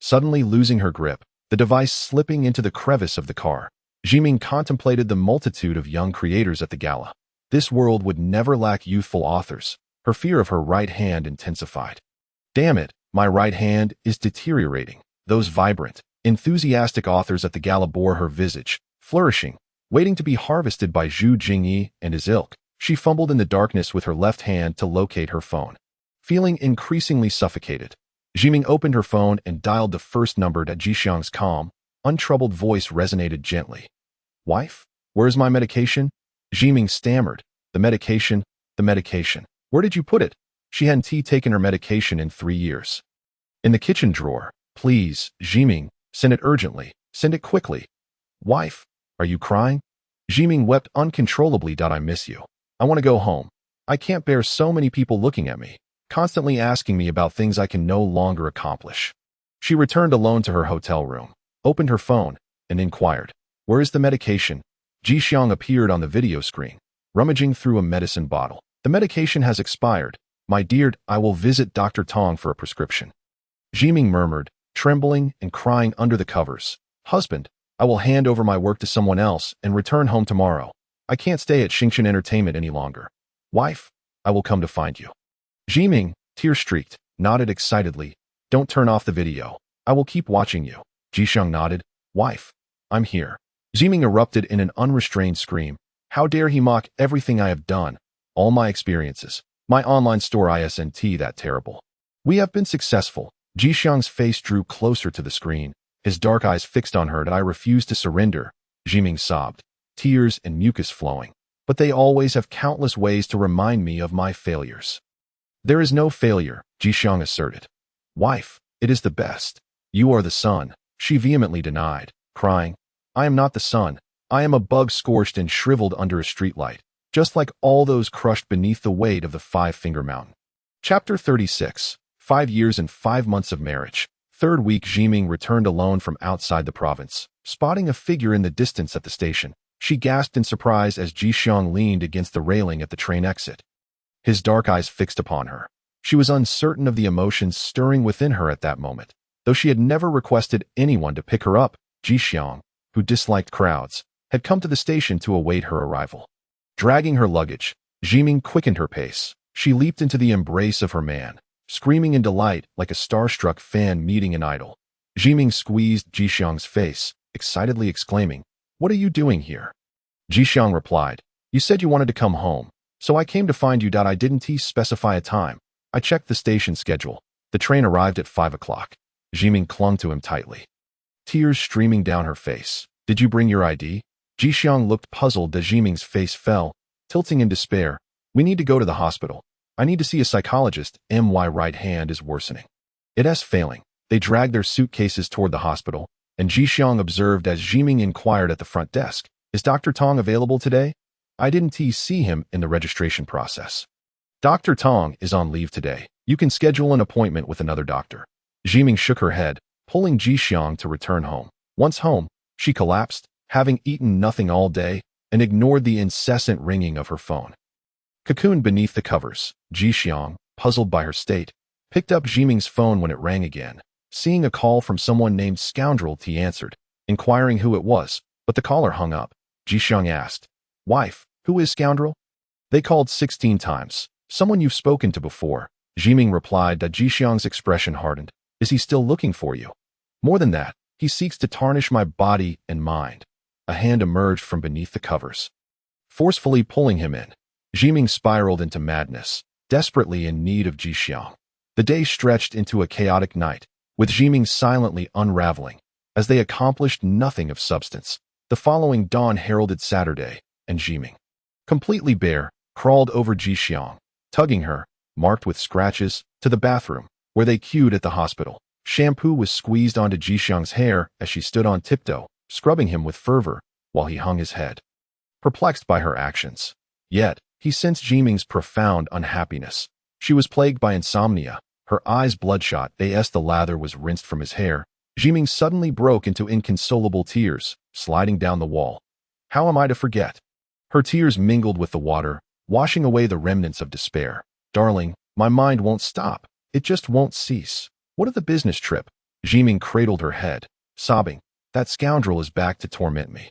Suddenly losing her grip, the device slipping into the crevice of the car, Zhiming contemplated the multitude of young creators at the gala. This world would never lack youthful authors. Her fear of her right hand intensified. Damn it, my right hand is deteriorating. Those vibrant, enthusiastic authors at the gala bore her visage, flourishing, waiting to be harvested by Zhu Jingyi and his ilk. She fumbled in the darkness with her left hand to locate her phone. Feeling increasingly suffocated, Zhiming opened her phone and dialed the first number. Jixiang's calm, untroubled voice resonated gently. Wife, where's my medication? Zhiming stammered. The medication. Where did you put it? She hadn't taken her medication in 3 years. In the kitchen drawer. Please, Zhiming, send it urgently. Send it quickly. Wife, are you crying? Zhiming wept uncontrollably. I miss you. I want to go home. I can't bear so many people looking at me, constantly asking me about things I can no longer accomplish. She returned alone to her hotel room, opened her phone, and inquired, where is the medication? Jixiang appeared on the video screen, rummaging through a medicine bottle. The medication has expired. My dear, I will visit Dr. Tong for a prescription. Zhiming murmured, trembling and crying under the covers. Husband, I will hand over my work to someone else and return home tomorrow. I can't stay at Xingchen Entertainment any longer. Wife, I will come to find you. Zhiming, tear-streaked, nodded excitedly. Don't turn off the video. I will keep watching you. Jixiang nodded. Wife, I'm here. Zhiming erupted in an unrestrained scream. How dare he mock everything I have done, all my experiences, my online store isn't that terrible. We have been successful. Jixiang's face drew closer to the screen, his dark eyes fixed on her. I refuse to surrender. Zhiming sobbed, tears and mucus flowing. But they always have countless ways to remind me of my failures. There is no failure, Jixiang asserted. Wife, it is the best. You are the sun, she vehemently denied, crying. I am not the sun. I am a bug scorched and shriveled under a streetlight, just like all those crushed beneath the weight of the Five-Finger Mountain. Chapter 36. 5 years and 5 months of marriage. Third week. Zhiming returned alone from outside the province. Spotting a figure in the distance at the station, she gasped in surprise as Jixiang leaned against the railing at the train exit. His dark eyes fixed upon her. She was uncertain of the emotions stirring within her at that moment. Though she had never requested anyone to pick her up, Jixiang, who disliked crowds, had come to the station to await her arrival. Dragging her luggage, Zhiming quickened her pace. She leaped into the embrace of her man, screaming in delight like a starstruck fan meeting an idol. Zhiming squeezed Jixiang's face, excitedly exclaiming, "What are you doing here?" Jixiang replied, "You said you wanted to come home, so I came to find you. I didn't specify a time. I checked the station schedule. The train arrived at 5 o'clock. Zhiming clung to him tightly, tears streaming down her face. "Did you bring your ID?" Jixiang looked puzzled as Zhiming's face fell, tilting in despair. "We need to go to the hospital. I need to see a psychologist. My right hand is worsening. It's failing." They dragged their suitcases toward the hospital, and Jixiang observed as Zhiming inquired at the front desk, "Is Dr. Tong available today? I didn't see him in the registration process." "Dr. Tong is on leave today. You can schedule an appointment with another doctor." Zhiming shook her head, pulling Jixiang to return home. Once home, she collapsed, having eaten nothing all day, and ignored the incessant ringing of her phone. Cocooned beneath the covers, Jixiang, puzzled by her state, picked up Zhiming's phone when it rang again. Seeing a call from someone named Scoundrel, he answered, inquiring who it was, but the caller hung up. Jixiang asked, "Wife, who is Scoundrel?" "They called 16 times. Someone you've spoken to before." Zhiming replied that Jixiang's expression hardened. "Is he still looking for you?" "More than that, he seeks to tarnish my body and mind." A hand emerged from beneath the covers, forcefully pulling him in. Zhiming spiraled into madness, desperately in need of Jixiang. The day stretched into a chaotic night, with Zhiming silently unraveling, as they accomplished nothing of substance. The following dawn heralded Saturday, and Zhiming, completely bare, crawled over Jixiang, tugging her, marked with scratches, to the bathroom, where they queued at the hospital. Shampoo was squeezed onto Jixiang's hair as she stood on tiptoe, scrubbing him with fervor, while he hung his head, perplexed by her actions. Yet, he sensed Zhiming's profound unhappiness. She was plagued by insomnia, her eyes bloodshot as the lather was rinsed from his hair. Zhiming suddenly broke into inconsolable tears, sliding down the wall. "How am I to forget?" Her tears mingled with the water, washing away the remnants of despair. "Darling, my mind won't stop. It just won't cease. What of the business trip?" Zhiming cradled her head, sobbing, "That scoundrel is back to torment me."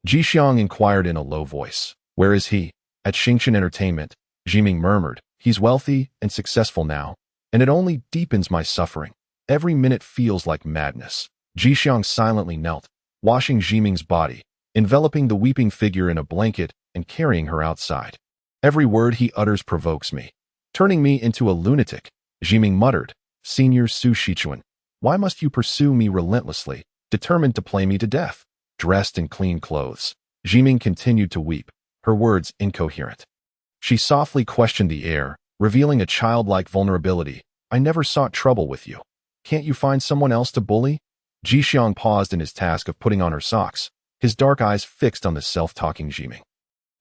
Jixiang inquired in a low voice, "Where is he?" "At Xingshan Entertainment," Zhiming murmured. "He's wealthy and successful now, and it only deepens my suffering. Every minute feels like madness." Jixiang silently knelt, washing Zhiming's body, enveloping the weeping figure in a blanket and carrying her outside. "Every word he utters provokes me, turning me into a lunatic," Zhiming muttered. "Senior Su Shichuan, why must you pursue me relentlessly, determined to play me to death?" Dressed in clean clothes, Zhiming continued to weep, her words incoherent. She softly questioned the air, revealing a childlike vulnerability. "I never sought trouble with you. Can't you find someone else to bully?" Jixiang paused in his task of putting on her socks, his dark eyes fixed on the self-talking Zhiming.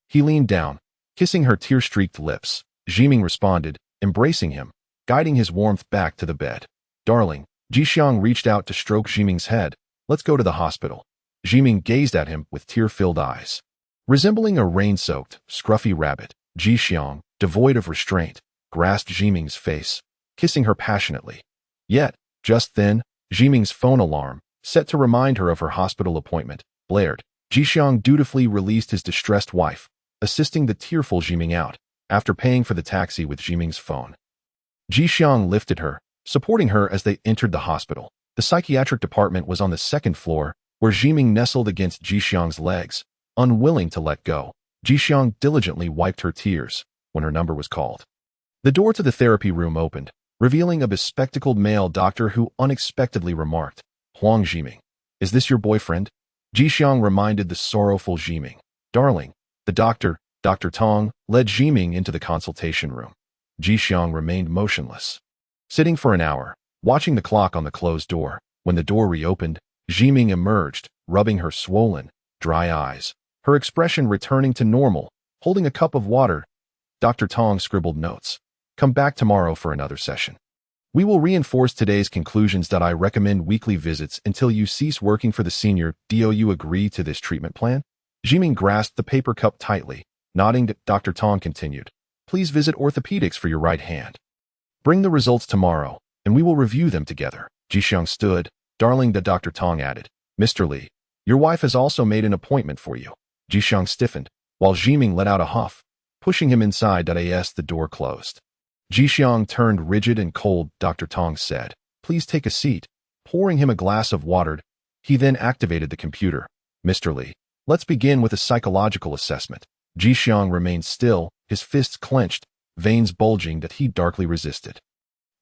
He leaned down, kissing her tear-streaked lips. Zhiming responded, embracing him, guiding his warmth back to the bed. "Darling," Jixiang reached out to stroke Zhiming's head. "Let's go to the hospital." Zhiming gazed at him with tear-filled eyes. Resembling a rain-soaked, scruffy rabbit, Jixiang, devoid of restraint, grasped Zhiming's face, kissing her passionately. Yet, just then, Zhiming's phone alarm, set to remind her of her hospital appointment, blared. Jixiang dutifully released his distressed wife, assisting the tearful Zhiming out, after paying for the taxi with Zhiming's phone. Jixiang lifted her, supporting her as they entered the hospital. The psychiatric department was on the second floor, where Zhiming nestled against Jixiang's legs, unwilling to let go. Jixiang diligently wiped her tears when her number was called. The door to the therapy room opened, revealing a bespectacled male doctor who unexpectedly remarked, "Huang Zhiming, is this your boyfriend?" Jixiang reminded the sorrowful Zhiming. "Darling." The doctor, Dr. Tong, led Zhiming into the consultation room. Jixiang remained motionless, sitting for an hour, watching the clock on the closed door. When the door reopened, Zhiming emerged, rubbing her swollen, dry eyes, her expression returning to normal, holding a cup of water. Dr. Tong scribbled notes. "Come back tomorrow for another session. We will reinforce today's conclusions. I recommend weekly visits until you cease working for the senior. Do you agree to this treatment plan?" Zhiming grasped the paper cup tightly, nodding. Dr. Tong continued, "Please visit orthopedics for your right hand. Bring the results tomorrow, and we will review them together." Jixiang stood. "Darling," the Dr. Tong added, "Mr. Li, your wife has also made an appointment for you." Jixiang stiffened, while Zhiming let out a huff, pushing him inside. As the door closed, Jixiang turned rigid and cold. Dr. Tong said, "Please take a seat." Pouring him a glass of water, he then activated the computer. "Mr. Li, let's begin with a psychological assessment." Jixiang remained still, his fists clenched, veins bulging that he darkly resisted.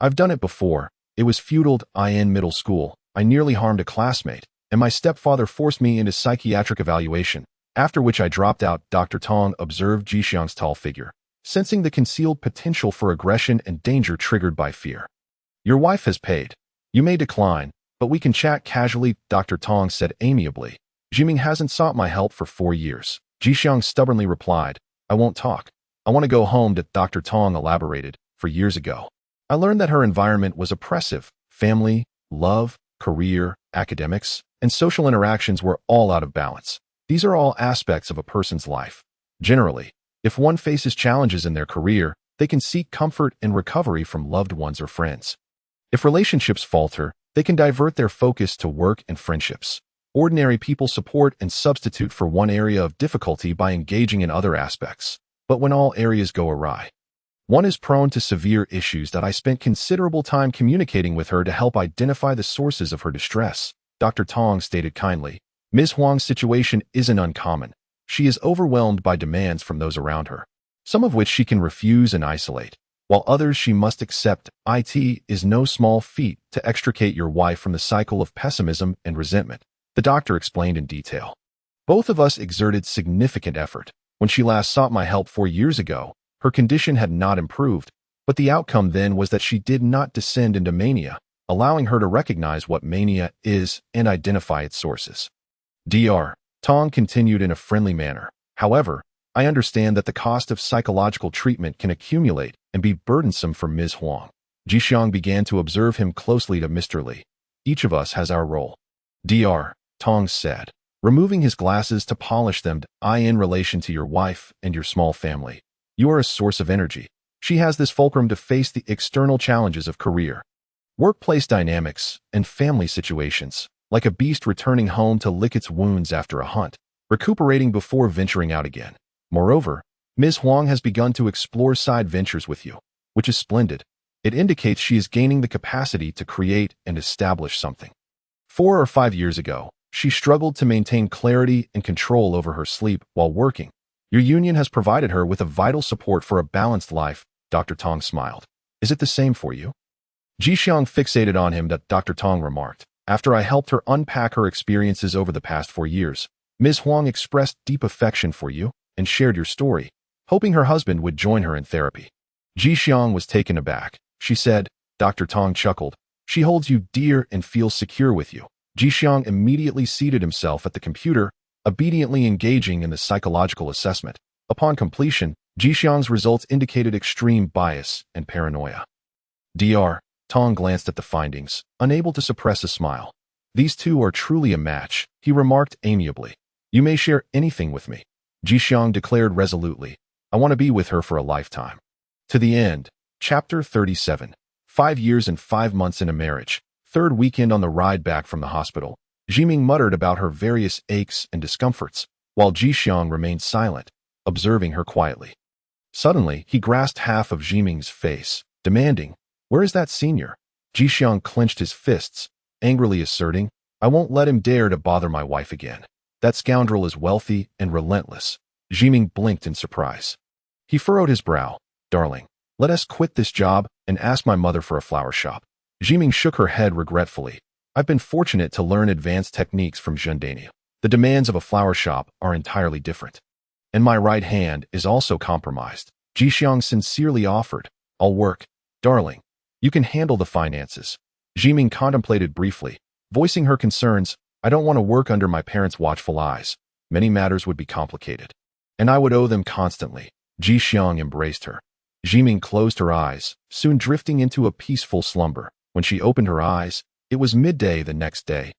"I've done it before. It was futile. In middle school, I nearly harmed a classmate, and my stepfather forced me into psychiatric evaluation, after which I dropped out." Dr. Tong observed Jixiang's tall figure, sensing the concealed potential for aggression and danger triggered by fear. "Your wife has paid. You may decline, but we can chat casually," Dr. Tong said amiably. "Zhiming hasn't sought my help for 4 years. Jixiang stubbornly replied, "I won't talk. I want to go home." Dr. Tong elaborated, "For years ago, I learned that her environment was oppressive. Family, love, career, academics, and social interactions were all out of balance. These are all aspects of a person's life. Generally, if one faces challenges in their career, they can seek comfort and recovery from loved ones or friends. If relationships falter, they can divert their focus to work and friendships. Ordinary people support and substitute for one area of difficulty by engaging in other aspects. But when all areas go awry, one is prone to severe issues. That I spent considerable time communicating with her to help identify the sources of her distress," Dr. Tong stated kindly. "Ms. Huang's situation isn't uncommon. She is overwhelmed by demands from those around her, some of which she can refuse and isolate, while others she must accept. It is no small feat to extricate your wife from the cycle of pessimism and resentment," the doctor explained in detail. "Both of us exerted significant effort. When she last sought my help 4 years ago, her condition had not improved, but the outcome then was that she did not descend into mania, allowing her to recognize what mania is and identify its sources." Dr. Tong continued in a friendly manner. "However, I understand that the cost of psychological treatment can accumulate and be burdensome for Ms. Huang." Jixiang began to observe him closely. To Mr. Li, "Each of us has our role," Dr. Tong said, removing his glasses to polish them. "In relation to your wife and your small family, you are a source of energy. She has this fulcrum to face the external challenges of career, workplace dynamics, and family situations, like a beast returning home to lick its wounds after a hunt, recuperating before venturing out again. Moreover, Ms. Huang has begun to explore side ventures with you, which is splendid. It indicates she is gaining the capacity to create and establish something. 4 or 5 years ago, she struggled to maintain clarity and control over her sleep while working. Your union has provided her with a vital support for a balanced life." Dr. Tong smiled. "Is it the same for you?" Jixiang fixated on him. Dr. Tong remarked, "After I helped her unpack her experiences over the past 4 years, Ms. Huang expressed deep affection for you and shared your story, hoping her husband would join her in therapy." Jixiang was taken aback. "She said," Dr. Tong chuckled, "she holds you dear and feels secure with you." Jixiang immediately seated himself at the computer, obediently engaging in the psychological assessment. Upon completion, Jixiang's results indicated extreme bias and paranoia. Dr. Tong glanced at the findings, unable to suppress a smile. "These two are truly a match," he remarked amiably. "You may share anything with me," Jixiang declared resolutely. "I want to be with her for a lifetime." To the end. Chapter 37. 5 years and 5 months in a marriage. Third weekend. On the ride back from the hospital, Zhiming muttered about her various aches and discomforts, while Jixiang remained silent, observing her quietly. Suddenly, he grasped half of Zhiming's face, demanding, "Where is that senior?" Jixiang clenched his fists, angrily asserting, "I won't let him dare to bother my wife again. That scoundrel is wealthy and relentless." Zhiming blinked in surprise. He furrowed his brow. "Darling, let us quit this job and ask my mother for a flower shop." Zhiming shook her head regretfully. "I've been fortunate to learn advanced techniques from Zhendania. The demands of a flower shop are entirely different. And my right hand is also compromised." Jixiang sincerely offered, "I'll work. Darling, you can handle the finances." Zhiming contemplated briefly, voicing her concerns. "I don't want to work under my parents' watchful eyes. Many matters would be complicated, and I would owe them constantly." Jixiang embraced her. Zhiming closed her eyes, soon drifting into a peaceful slumber. When she opened her eyes, it was midday the next day.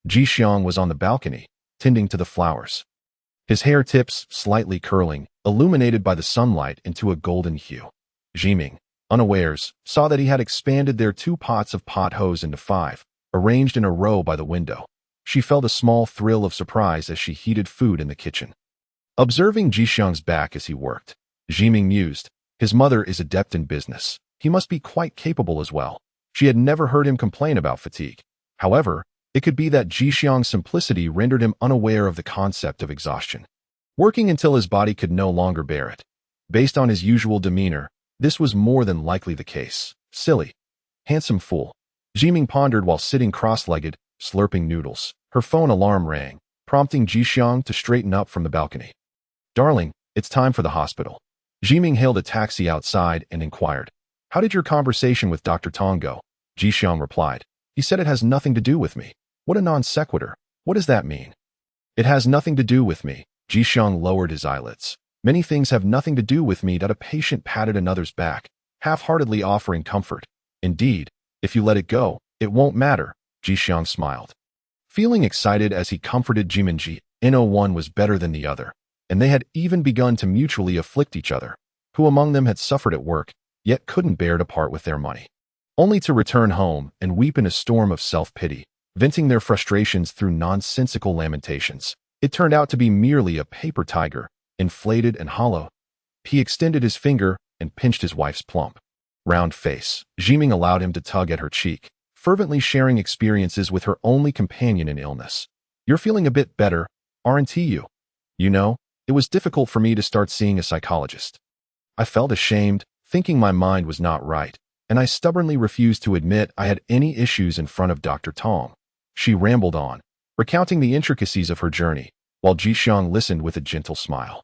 Jixiang was on the balcony, tending to the flowers, his hair tips slightly curling, illuminated by the sunlight into a golden hue. Zhiming, unawares, saw that he had expanded their 2 pots of pot hose into 5, arranged in a row by the window. She felt a small thrill of surprise as she heated food in the kitchen. Observing Jixiang's back as he worked, Zhiming mused, "His mother is adept in business. He must be quite capable as well. She had never heard him complain about fatigue. However, it could be that Jixiang's simplicity rendered him unaware of the concept of exhaustion. Working until his body could no longer bear it. Based on his usual demeanor, this was more than likely the case. Silly. Handsome fool. Zhiming pondered while sitting cross-legged, slurping noodles. Her phone alarm rang, prompting Jixiang to straighten up from the balcony. Darling, it's time for the hospital. Zhiming hailed a taxi outside and inquired, how did your conversation with Dr. Tong go? Jixiang replied, he said it has nothing to do with me. What a non sequitur. What does that mean? It has nothing to do with me. Jixiang lowered his eyelids. Many things have nothing to do with me. That a patient patted another's back, half-heartedly offering comfort. Indeed, if you let it go, it won't matter. Jixiang smiled. Feeling excited as he comforted Jiminji, one was better than the other, and they had even begun to mutually afflict each other. Who among them had suffered at work, yet couldn't bear to part with their money? Only to return home and weep in a storm of self-pity, venting their frustrations through nonsensical lamentations. It turned out to be merely a paper tiger, inflated and hollow. He extended his finger and pinched his wife's plump, round face. Zhiming allowed him to tug at her cheek, fervently sharing experiences with her only companion in illness. You're feeling a bit better, aren't you? You know, it was difficult for me to start seeing a psychologist. I felt ashamed, thinking my mind was not right, and I stubbornly refused to admit I had any issues in front of Dr. Tong. She rambled on, recounting the intricacies of her journey, while Jixiang listened with a gentle smile.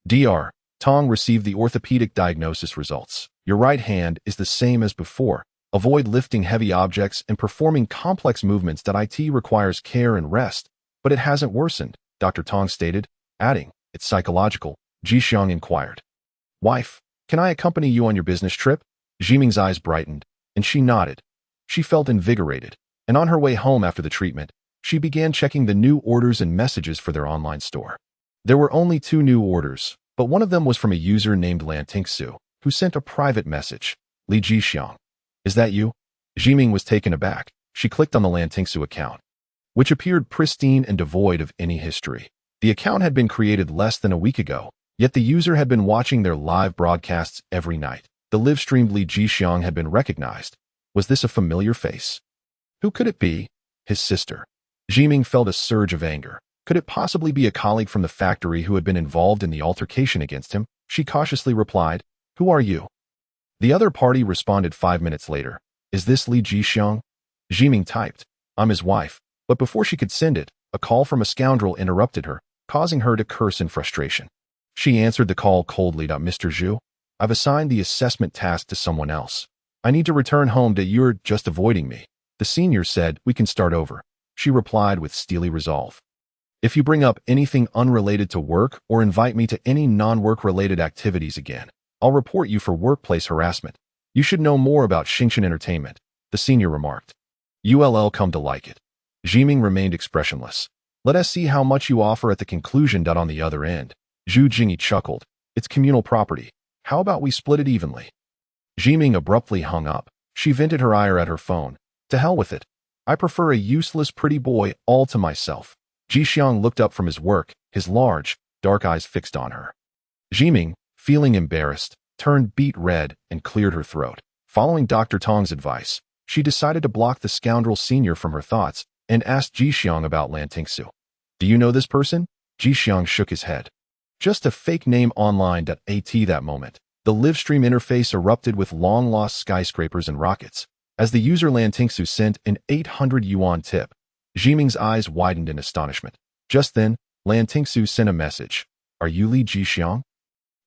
Dr. Tong received the orthopedic diagnosis results. Your right hand is the same as before. Avoid lifting heavy objects and performing complex movements. It requires care and rest, but it hasn't worsened, Dr. Tong stated, adding, it's psychological. Jixiang inquired. Wife, can I accompany you on your business trip? Zhiming's eyes brightened, and she nodded. She felt invigorated, and on her way home after the treatment, she began checking the new orders and messages for their online store. There were only 2 new orders, but one of them was from a user named Lantingsu, who sent a private message. Li Jixiang. Is that you? Zhiming was taken aback. She clicked on the Lantingsu account, which appeared pristine and devoid of any history. The account had been created less than a week ago, yet the user had been watching their live broadcasts every night. The live-streamed Li Jixiang had been recognized. Was this a familiar face? Who could it be? His sister. Zhiming felt a surge of anger. Could it possibly be a colleague from the factory who had been involved in the altercation against him? She cautiously replied, Who are you? The other party responded 5 minutes later. Is this Li Jixiang? Zhiming typed, I'm his wife, but before she could send it, a call from a scoundrel interrupted her, causing her to curse in frustration. She answered the call coldly. Mr. Zhu, I've assigned the assessment task to someone else. I need to return home. You're just avoiding me. The senior said, we can start over. She replied with steely resolve. If you bring up anything unrelated to work or invite me to any non-work related activities again, I'll report you for workplace harassment. You should know more about Xingshan Entertainment, the senior remarked. You'll come to like it. Zhiming remained expressionless. Let us see how much you offer at the conclusion. On the other end, Zhu Jingyi chuckled. It's communal property. How about we split it evenly? Zhiming abruptly hung up. She vented her ire at her phone. To hell with it. I prefer a useless pretty boy all to myself. Jixiang looked up from his work, his large, dark eyes fixed on her. Zhiming, feeling embarrassed, turned beet red and cleared her throat. Following Dr. Tong's advice, she decided to block the scoundrel senior from her thoughts and asked Jixiang about Lantingsu. Do you know this person? Jixiang shook his head. Just a fake name online. At that moment, the livestream interface erupted with long-lost skyscrapers and rockets. As the user Lantingsu sent an 800 yuan tip, Zhiming's eyes widened in astonishment. Just then, Lantingsu sent a message. Are you Li Jixiang?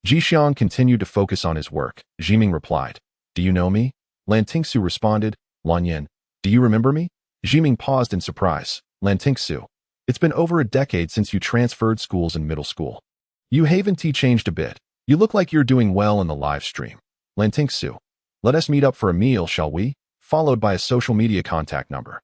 Jixiang continued to focus on his work. Zhiming replied. Do you know me? Lantingsu responded. Lanyan, do you remember me? Zhiming paused in surprise. Lantingsu, it's been over a decade since you transferred schools in middle school. You haven't changed a bit. You look like you're doing well in the live stream. Lantingsu, let us meet up for a meal, shall we? Followed by a social media contact number.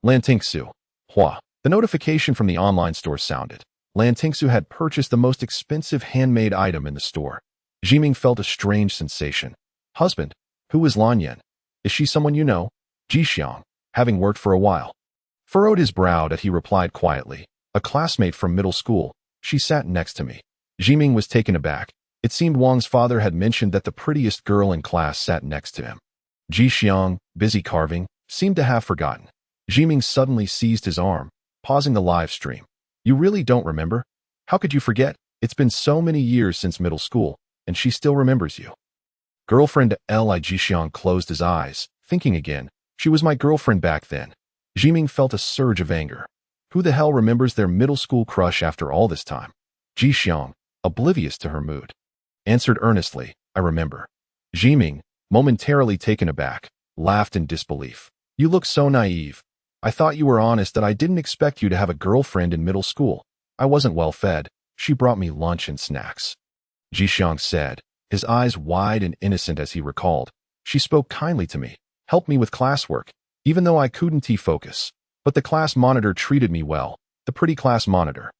Lantingsu. Hua. The notification from the online store sounded. Lantingsu had purchased the most expensive handmade item in the store. Zhiming felt a strange sensation. Husband, who is Lanyan? Is she someone you know? Jixiang, having worked for a while, furrowed his brow. He replied quietly. A classmate from middle school. She sat next to me. Zhiming was taken aback. It seemed Wang's father had mentioned that the prettiest girl in class sat next to him. Jixiang, busy carving, seemed to have forgotten. Zhiming suddenly seized his arm, pausing the live stream. You really don't remember? How could you forget? It's been so many years since middle school, and she still remembers you. Girlfriend Li Jixiang closed his eyes, thinking again. She was my girlfriend back then. Zhiming felt a surge of anger. Who the hell remembers their middle school crush after all this time? Jixiang, oblivious to her mood, answered earnestly, I remember. Zhiming, momentarily taken aback, laughed in disbelief. You look so naive. I thought you were honest that I didn't expect you to have a girlfriend in middle school. I wasn't well fed. She brought me lunch and snacks. Jixiang said, his eyes wide and innocent as he recalled. She spoke kindly to me, helped me with classwork, even though I couldn't focus. But the class monitor treated me well, the pretty class monitor.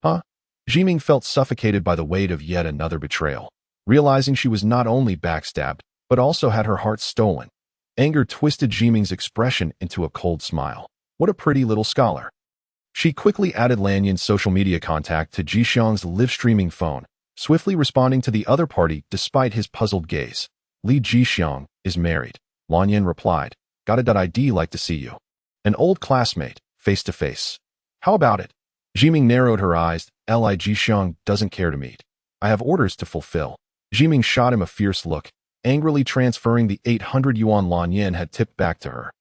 Huh? Zhiming felt suffocated by the weight of yet another betrayal, realizing she was not only backstabbed, but also had her heart stolen. Anger twisted Zhiming's expression into a cold smile. What a pretty little scholar. She quickly added Lanyan's social media contact to Jixiang's live-streaming phone, swiftly responding to the other party despite his puzzled gaze. Li Jixiang is married. Lanyan replied, got it. I'd like to see you. An old classmate, face-to-face. How about it? Zhiming narrowed her eyes. Li Jixiang doesn't care to meet. I have orders to fulfill. Zhiming shot him a fierce look, angrily transferring the 800 yuan Lanyan had tipped back to her.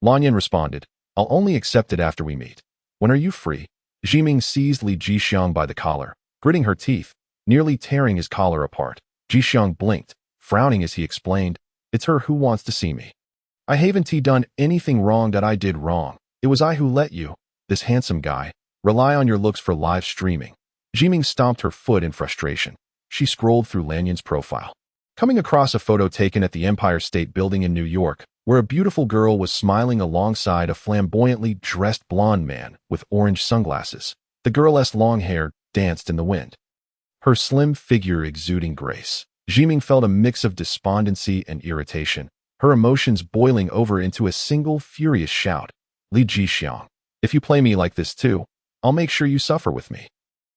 Lanyan responded, I'll only accept it after we meet. When are you free? Zhiming seized Li Jixiang by the collar, gritting her teeth, nearly tearing his collar apart. Jixiang blinked, frowning as he explained, it's her who wants to see me. I haven't done anything wrong that I did wrong. It was I who let you, this handsome guy, rely on your looks for live streaming. Zhiming stomped her foot in frustration. She scrolled through Lanyan's profile, coming across a photo taken at the Empire State Building in New York, where a beautiful girl was smiling alongside a flamboyantly dressed blonde man with orange sunglasses. The girl's long hair danced in the wind, her slim figure exuding grace. Zhiming felt a mix of despondency and irritation, her emotions boiling over into a single furious shout. Li Jixiang, if you play me like this too, I'll make sure you suffer with me.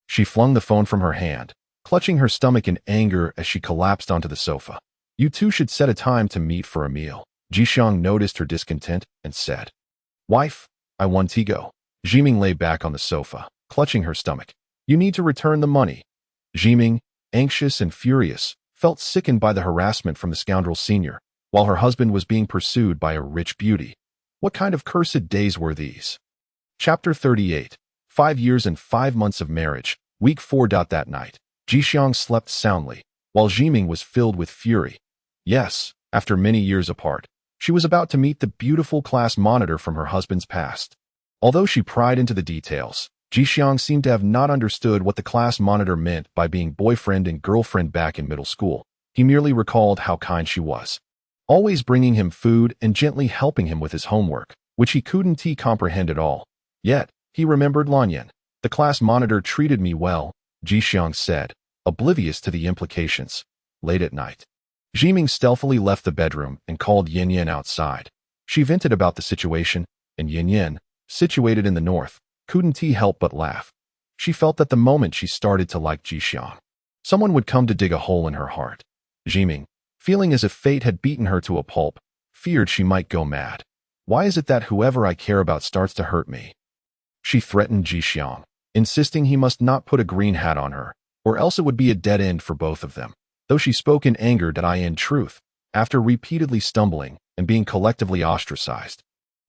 She flung the phone from her hand, clutching her stomach in anger as she collapsed onto the sofa. You two should set a time to meet for a meal. Jixiang noticed her discontent and said, Wife, I want to go. Zhiming lay back on the sofa, clutching her stomach. You need to return the money. Zhiming, anxious and furious, felt sickened by the harassment from the scoundrel senior, while her husband was being pursued by a rich beauty. What kind of cursed days were these? Chapter 38. 5 years and 5 months of marriage. Week 4. That night, Jixiang slept soundly, while Zhiming was filled with fury. Yes, after many years apart, she was about to meet the beautiful class monitor from her husband's past. Although she pried into the details, Jixiang seemed to have not understood what the class monitor meant by being boyfriend and girlfriend back in middle school. He merely recalled how kind she was, always bringing him food and gently helping him with his homework, which he couldn't comprehend at all. Yet, he remembered Lanyan. The class monitor treated me well, Jixiang said, oblivious to the implications. Late at night, Zhiming stealthily left the bedroom and called Yanyan outside. She vented about the situation, and Yanyan, situated in the north, couldn't help but laugh. She felt that the moment she started to like Jixiang, someone would come to dig a hole in her heart. Zhiming, feeling as if fate had beaten her to a pulp, feared she might go mad. Why is it that whoever I care about starts to hurt me? She threatened Jixiang, insisting he must not put a green hat on her, or else it would be a dead end for both of them. Though she spoke in anger, in truth, after repeatedly stumbling and being collectively ostracized.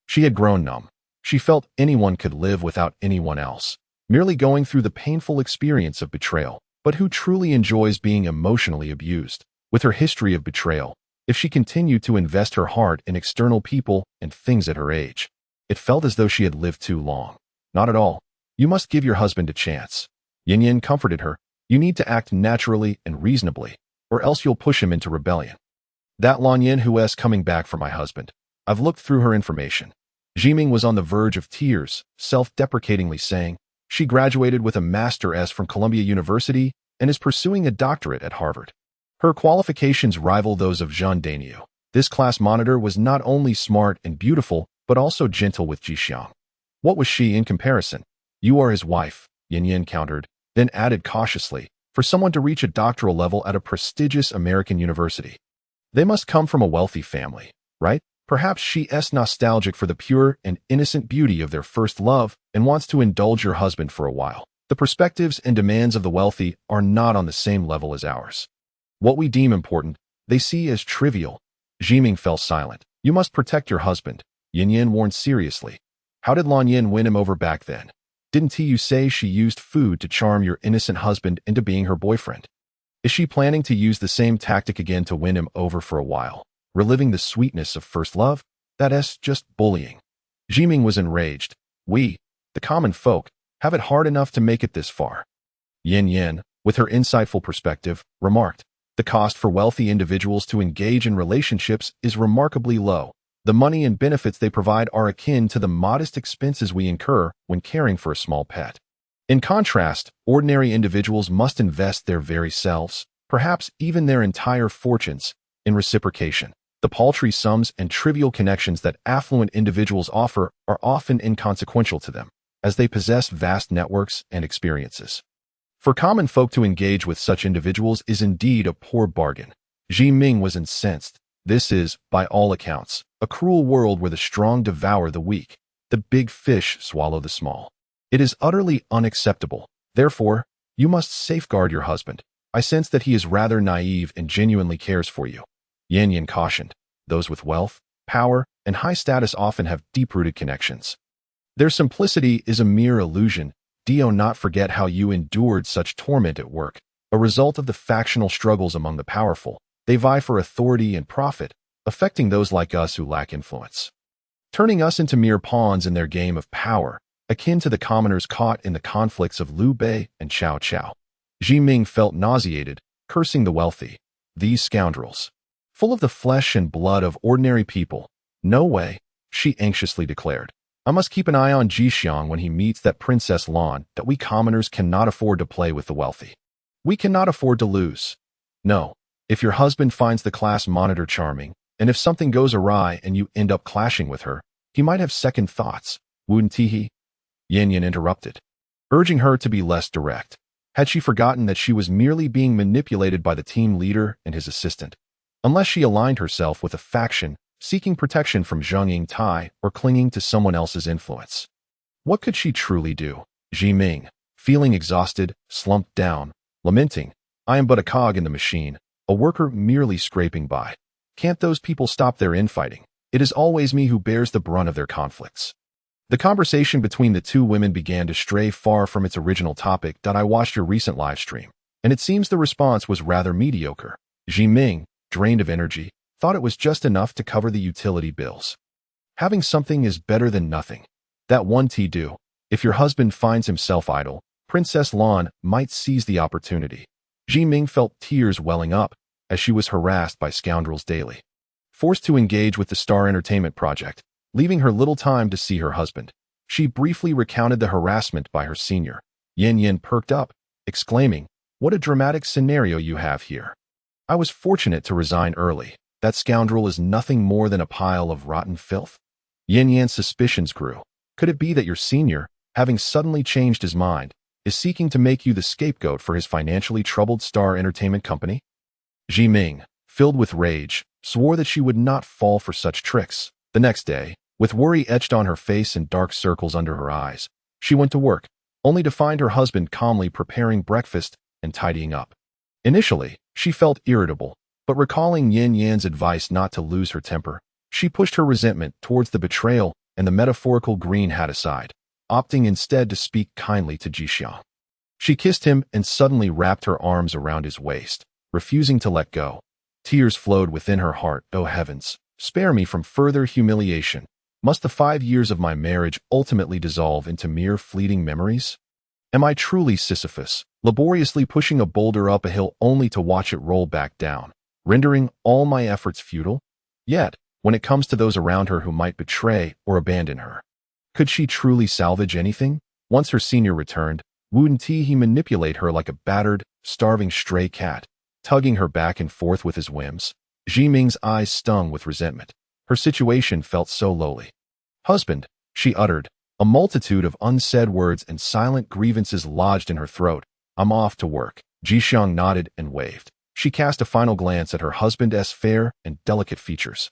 She had grown numb. She felt anyone could live without anyone else, merely going through the painful experience of betrayal. But who truly enjoys being emotionally abused? With her history of betrayal, if she continued to invest her heart in external people and things at her age, it felt as though she had lived too long. Not at all. You must give your husband a chance. Yanyan comforted her. You need to act naturally and reasonably, or else you'll push him into rebellion. That Lanyan who's coming back for my husband. I've looked through her information. Zhiming was on the verge of tears, self-deprecatingly saying, she graduated with a Master's from Columbia University and is pursuing a doctorate at Harvard. Her qualifications rival those of Jean Daniel. This class monitor was not only smart and beautiful, but also gentle with Jixiang. What was she in comparison? You are his wife, Yanyan countered, then added cautiously, for someone to reach a doctoral level at a prestigious American university. They must come from a wealthy family, right? Perhaps she's nostalgic for the pure and innocent beauty of their first love and wants to indulge her husband for a while. The perspectives and demands of the wealthy are not on the same level as ours. What we deem important, they see as trivial. Zhiming fell silent. You must protect your husband, Yin Yin warned seriously. How did Lan Yin win him over back then? Didn't you say she used food to charm your innocent husband into being her boyfriend? Is she planning to use the same tactic again to win him over for a while, reliving the sweetness of first love? That's just bullying. Zhiming was enraged. We, the common folk, have it hard enough to make it this far. Yin Yin, with her insightful perspective, remarked, the cost for wealthy individuals to engage in relationships is remarkably low. The money and benefits they provide are akin to the modest expenses we incur when caring for a small pet. In contrast, ordinary individuals must invest their very selves, perhaps even their entire fortunes, in reciprocation. The paltry sums and trivial connections that affluent individuals offer are often inconsequential to them, as they possess vast networks and experiences. For common folk to engage with such individuals is indeed a poor bargain. Zhiming was incensed. This is, by all accounts, a cruel world where the strong devour the weak, the big fish swallow the small. It is utterly unacceptable. Therefore, you must safeguard your husband. I sense that he is rather naive and genuinely cares for you. Yin Yin cautioned. Those with wealth, power, and high status often have deep-rooted connections. Their simplicity is a mere illusion. Do not forget how you endured such torment at work, a result of the factional struggles among the powerful. They vie for authority and profit, affecting those like us who lack influence, turning us into mere pawns in their game of power, akin to the commoners caught in the conflicts of Liu Bei and Cao Cao. Zhiming felt nauseated, cursing the wealthy. These scoundrels, full of the flesh and blood of ordinary people. No way, she anxiously declared. I must keep an eye on Jixiang when he meets that Princess Lan. That we commoners cannot afford to play with the wealthy. We cannot afford to lose. No, if your husband finds the class monitor charming, and if something goes awry and you end up clashing with her, he might have second thoughts. Wouldn't he? Yin Yin interrupted, urging her to be less direct. Had she forgotten that she was merely being manipulated by the team leader and his assistant? Unless she aligned herself with a faction, seeking protection from Zheng Yingtai or clinging to someone else's influence. What could she truly do? Zhiming, feeling exhausted, slumped down, lamenting, I am but a cog in the machine, a worker merely scraping by. Can't those people stop their infighting? It is always me who bears the brunt of their conflicts. The conversation between the two women began to stray far from its original topic. I watched your recent live stream, and it seems the response was rather mediocre. Zhiming, drained of energy, thought it was just enough to cover the utility bills. Having something is better than nothing. That one do. If your husband finds himself idle, Princess Lan might seize the opportunity. Zhiming felt tears welling up as she was harassed by scoundrels daily. Forced to engage with the Star Entertainment project, leaving her little time to see her husband, she briefly recounted the harassment by her senior. Yin Yin perked up, exclaiming, what a dramatic scenario you have here. I was fortunate to resign early. That scoundrel is nothing more than a pile of rotten filth. Yin Yan's suspicions grew. Could it be that your senior, having suddenly changed his mind, is seeking to make you the scapegoat for his financially troubled Star Entertainment company? Zhiming, filled with rage, swore that she would not fall for such tricks. The next day, with worry etched on her face and dark circles under her eyes, she went to work, only to find her husband calmly preparing breakfast and tidying up. Initially, she felt irritable, but recalling Yin Yan's advice not to lose her temper, she pushed her resentment towards the betrayal and the metaphorical green hat aside, opting instead to speak kindly to Jixiang. She kissed him and suddenly wrapped her arms around his waist, refusing to let go. Tears flowed within her heart. Oh heavens, spare me from further humiliation. Must the 5 years of my marriage ultimately dissolve into mere fleeting memories? Am I truly Sisyphus, laboriously pushing a boulder up a hill only to watch it roll back down, rendering all my efforts futile? Yet, when it comes to those around her who might betray or abandon her, could she truly salvage anything? Once her senior returned, wouldn't he manipulate her like a battered, starving stray cat, tugging her back and forth with his whims? Zhiming's eyes stung with resentment. Her situation felt so lowly. Husband, she uttered, a multitude of unsaid words and silent grievances lodged in her throat. I'm off to work. Jixiang nodded and waved. She cast a final glance at her husband's fair and delicate features.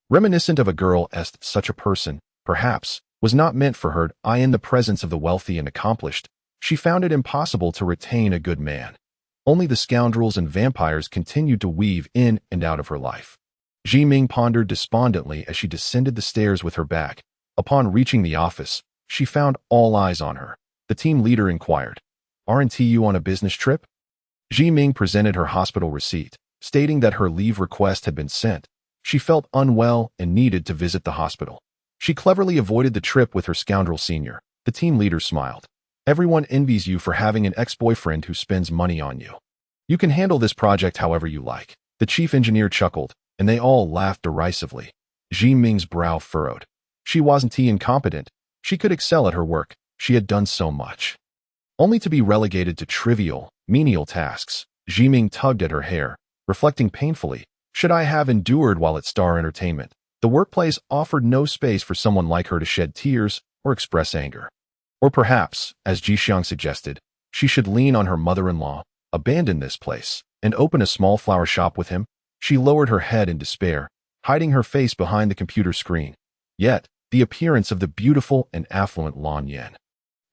Reminiscent of a girl as such a person, perhaps, was not meant for her. In the presence of the wealthy and accomplished, she found it impossible to retain a good man. Only the scoundrels and vampires continued to weave in and out of her life. Zhiming pondered despondently as she descended the stairs with her bag. Upon reaching the office, she found all eyes on her. The team leader inquired, "Aren't you on a business trip?" Zhiming presented her hospital receipt, stating that her leave request had been sent. She felt unwell and needed to visit the hospital. She cleverly avoided the trip with her scoundrel senior. The team leader smiled. "Everyone envies you for having an ex-boyfriend who spends money on you. You can handle this project however you like." The chief engineer chuckled, and they all laughed derisively. Zhiming's brow furrowed. She wasn't incompetent. She could excel at her work. She had done so much. Only to be relegated to trivial, menial tasks. Zhiming tugged at her hair, reflecting painfully, should I have endured while at Star Entertainment? The workplace offered no space for someone like her to shed tears or express anger. Or perhaps, as Jixiang suggested, she should lean on her mother-in-law, abandon this place, and open a small flower shop with him. She lowered her head in despair, hiding her face behind the computer screen. Yet, the appearance of the beautiful and affluent Lan Yan,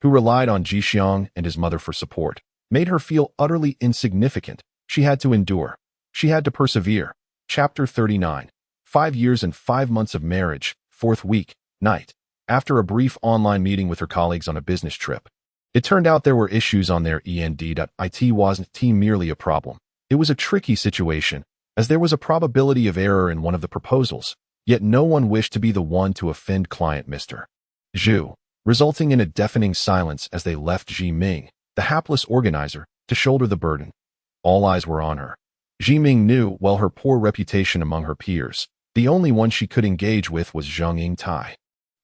who relied on Jixiang and his mother for support, made her feel utterly insignificant. She had to endure. She had to persevere. Chapter 39. 5 years and 5 months of marriage, 4th week, night. After a brief online meeting with her colleagues on a business trip, it turned out there were issues on their end. It wasn't merely a problem. It was a tricky situation, as there was a probability of error in one of the proposals, yet no one wished to be the one to offend client Mr. Zhu, resulting in a deafening silence as they left Zhiming, the hapless organizer, to shoulder the burden. All eyes were on her. Zhiming knew well her poor reputation among her peers. The only one she could engage with was Zhang Yingtai.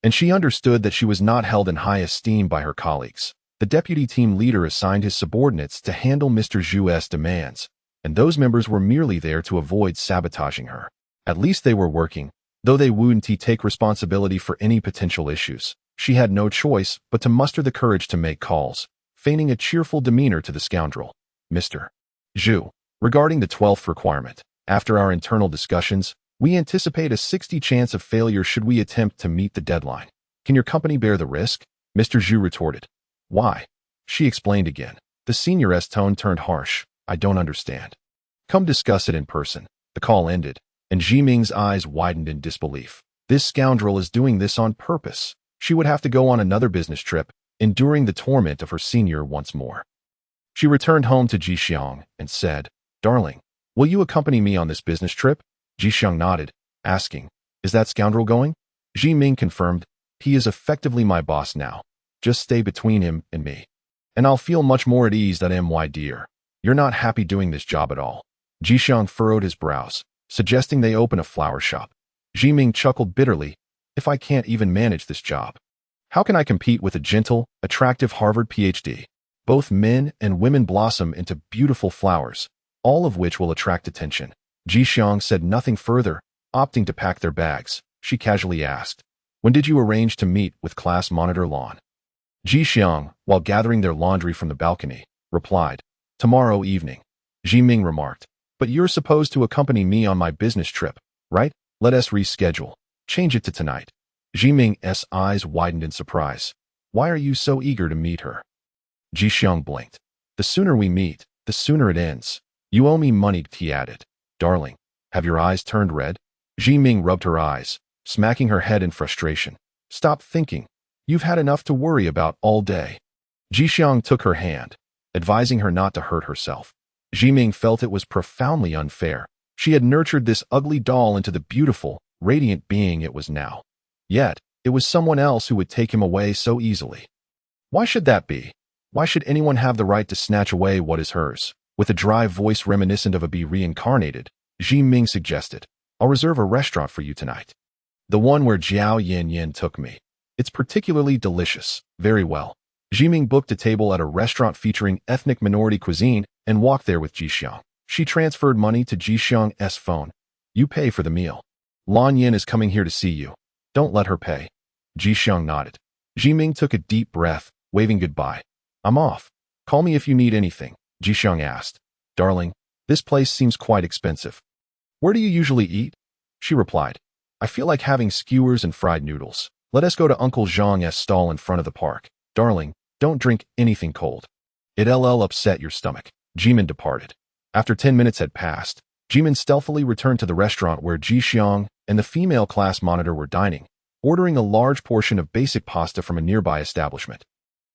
And she understood that she was not held in high esteem by her colleagues. The deputy team leader assigned his subordinates to handle Mr. Zhu's demands, and those members were merely there to avoid sabotaging her. At least they were working, though they wouldn't take responsibility for any potential issues. She had no choice but to muster the courage to make calls, feigning a cheerful demeanor to the scoundrel. "Mr. Zhu, regarding the 12th requirement, after our internal discussions, we anticipate a 60% chance of failure should we attempt to meet the deadline. Can your company bear the risk?" Mr. Zhu retorted. "Why?" She explained again. The senior's tone turned harsh. "I don't understand. Come discuss it in person." The call ended, and Zhiming's eyes widened in disbelief. This scoundrel is doing this on purpose. She would have to go on another business trip, enduring the torment of her senior once more. She returned home to Jixiang and said, "Darling, will you accompany me on this business trip?" Jixiang nodded, asking, "Is that scoundrel going?" Zhiming confirmed, "He is effectively my boss now. Just stay between him and me, and I'll feel much more at ease than my dear. You're not happy doing this job at all." Jixiang furrowed his brows, suggesting they open a flower shop. Zhiming chuckled bitterly, "If I can't even manage this job, how can I compete with a gentle, attractive Harvard PhD? Both men and women blossom into beautiful flowers, all of which will attract attention." Jixiang said nothing further, opting to pack their bags. She casually asked, "When did you arrange to meet with class monitor Lan?" Jixiang, while gathering their laundry from the balcony, replied, "Tomorrow evening." Zhiming remarked, "But you're supposed to accompany me on my business trip, right? Let us reschedule. Change it to tonight." Zhiming's eyes widened in surprise. "Why are you so eager to meet her?" Jixiang blinked. "The sooner we meet, the sooner it ends. You owe me money," he added. "Darling, have your eyes turned red?" Zhiming rubbed her eyes, smacking her head in frustration. "Stop thinking. You've had enough to worry about all day." Jixiang took her hand, advising her not to hurt herself. Zhiming felt it was profoundly unfair. She had nurtured this ugly doll into the beautiful, radiant being it was now. Yet, it was someone else who would take him away so easily. Why should that be? Why should anyone have the right to snatch away what is hers? With a dry voice reminiscent of a bee reincarnated, Zhiming suggested, "I'll reserve a restaurant for you tonight. The one where Jiao Yan took me. It's particularly delicious." "Very well." Zhiming booked a table at a restaurant featuring ethnic minority cuisine and walked there with Jixiang. She transferred money to Jixiang's phone. "You pay for the meal. Lan Yan is coming here to see you. Don't let her pay." Jixiang nodded. Zhiming took a deep breath, waving goodbye. "I'm off. Call me if you need anything." Jixiang asked. Darling, this place seems quite expensive. Where do you usually eat? She replied. I feel like having skewers and fried noodles. Let us go to Uncle Zhang's stall in front of the park. Darling, don't drink anything cold. It'll upset your stomach. Jimin departed. After 10 minutes had passed, Jimin stealthily returned to the restaurant where Jixiang and the female class monitor were dining, ordering a large portion of basic pasta from a nearby establishment.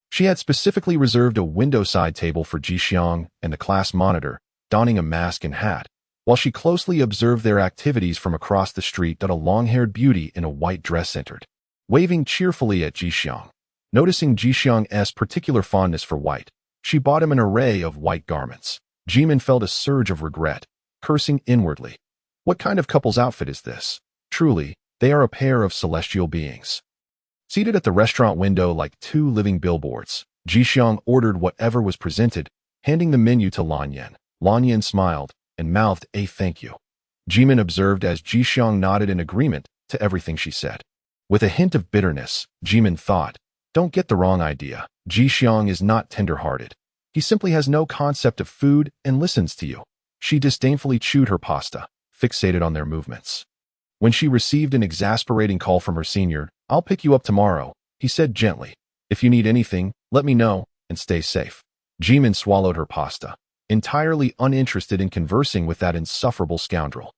She had specifically reserved a window-side table for Jixiang and the class monitor, donning a mask and hat, while she closely observed their activities from across the street that a long-haired beauty in a white dress entered, waving cheerfully at Jixiang. Noticing Jixiang's particular fondness for white, she bought him an array of white garments. Jimin felt a surge of regret, cursing inwardly. What kind of couple's outfit is this? Truly, they are a pair of celestial beings. Seated at the restaurant window like two living billboards, Jixiang ordered whatever was presented, handing the menu to Lanyan. Lanyan smiled and mouthed a thank you. Jimin observed as Jixiang nodded in agreement to everything she said. With a hint of bitterness, Jimin thought, don't get the wrong idea. Jixiang is not tender-hearted. He simply has no concept of food and listens to you. She disdainfully chewed her pasta, fixated on their movements. When she received an exasperating call from her senior, I'll pick you up tomorrow, he said gently. If you need anything, let me know, and stay safe. Jimin swallowed her pasta, entirely uninterested in conversing with that insufferable scoundrel.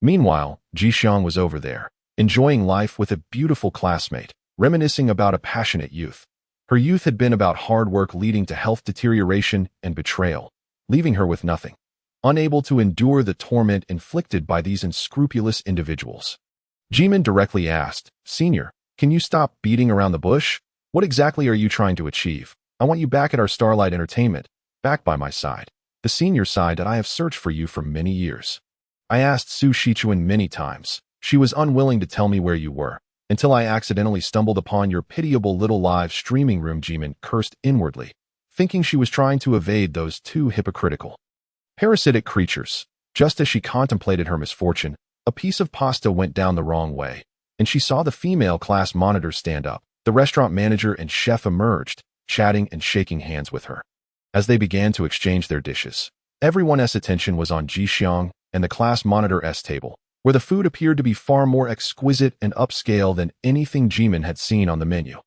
Meanwhile, Jixiang was over there, enjoying life with a beautiful classmate, reminiscing about a passionate youth. Her youth had been about hard work leading to health deterioration and betrayal, leaving her with nothing, unable to endure the torment inflicted by these unscrupulous individuals. Jimin directly asked, Senior, can you stop beating around the bush? What exactly are you trying to achieve? I want you back at our Starlight Entertainment, back by my side, the senior side that I have searched for you for many years. I asked Su Shichuan many times. She was unwilling to tell me where you were, until I accidentally stumbled upon your pitiable little live streaming room. Jimin cursed inwardly, thinking she was trying to evade those two hypocritical, parasitic creatures. Just as she contemplated her misfortune, a piece of pasta went down the wrong way, and she saw the female class monitor stand up. The restaurant manager and chef emerged, chatting and shaking hands with her. As they began to exchange their dishes, everyone's attention was on Jixiang and the class monitor's table, where the food appeared to be far more exquisite and upscale than anything Jimin had seen on the menu.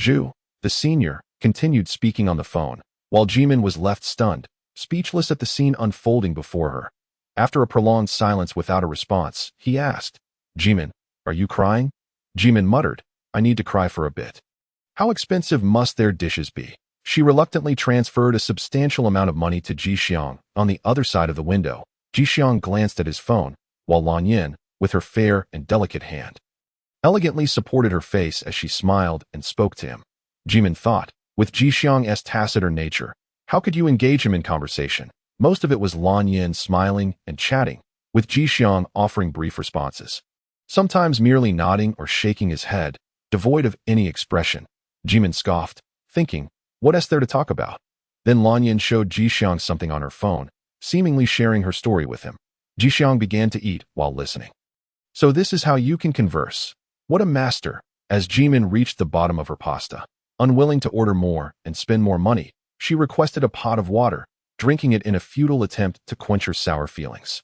Zhu, the senior, continued speaking on the phone, while Jimin was left stunned, speechless at the scene unfolding before her. After a prolonged silence without a response, he asked, Jimin, are you crying? Jimin muttered, I need to cry for a bit. How expensive must their dishes be? She reluctantly transferred a substantial amount of money to Jixiang on the other side of the window. Jixiang glanced at his phone, while Lanyan, with her fair and delicate hand, elegantly supported her face as she smiled and spoke to him. Jimin thought, with Jixiang's taciturn nature, how could you engage him in conversation? Most of it was Lanyan smiling and chatting, with Jixiang offering brief responses, sometimes merely nodding or shaking his head, devoid of any expression. Jimin scoffed, thinking, what is there to talk about? Then Lanyan showed Jixiang something on her phone, seemingly sharing her story with him. Jixiang began to eat while listening. So this is how you can converse. What a master. As Jimin reached the bottom of her pasta, unwilling to order more and spend more money, she requested a pot of water, drinking it in a futile attempt to quench her sour feelings.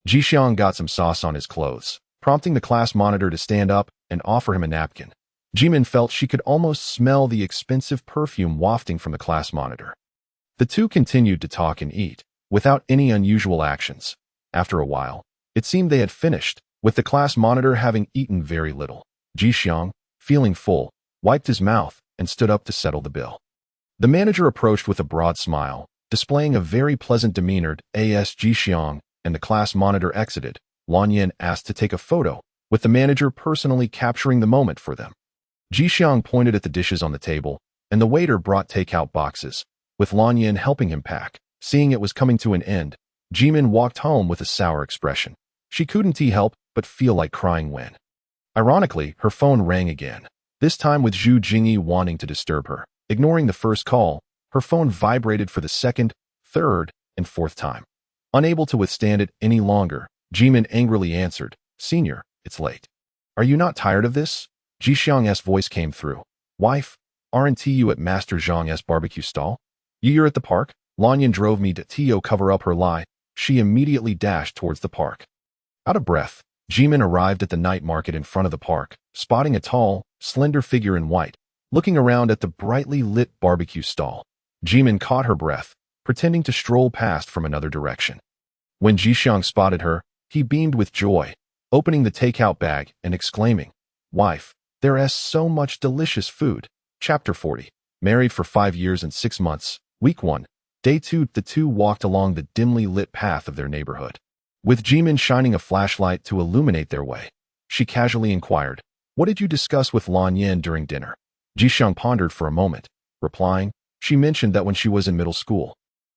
Jixiang got some sauce on his clothes, prompting the class monitor to stand up and offer him a napkin. Jimin felt she could almost smell the expensive perfume wafting from the class monitor. The two continued to talk and eat, without any unusual actions. After a while, it seemed they had finished, with the class monitor having eaten very little. Jixiang, feeling full, wiped his mouth and stood up to settle the bill. The manager approached with a broad smile, displaying a very pleasant demeanor as Jixiang and the class monitor exited. Lanyan asked to take a photo, with the manager personally capturing the moment for them. Jixiang pointed at the dishes on the table, and the waiter brought takeout boxes, with Lanyan helping him pack. Seeing it was coming to an end, Jimin walked home with a sour expression. She couldn't help but feel like crying when, ironically, her phone rang again, this time with Zhu Jingyi wanting to disturb her. Ignoring the first call, her phone vibrated for the second, third, and fourth time. Unable to withstand it any longer, Jimin angrily answered, Senior, it's late. Are you not tired of this? Jixiang's voice came through. Wife, aren't you at Master Zhang's barbecue stall? You're at the park? Lanyan drove me to cover up her lie. She immediately dashed towards the park. Out of breath, Jimin arrived at the night market in front of the park, spotting a tall, slender figure in white, looking around at the brightly lit barbecue stall. Jimin caught her breath, pretending to stroll past from another direction. When Jixiang spotted her, he beamed with joy, opening the takeout bag and exclaiming, "Wife, there's so much delicious food." Chapter 40. Married for 5 years and 6 months. Week 1. Day 2. The two walked along the dimly lit path of their neighborhood, with Jimin shining a flashlight to illuminate their way. She casually inquired, "What did you discuss with Lan Yin during dinner?" Jixiang pondered for a moment, replying, "She mentioned that when she was in middle school,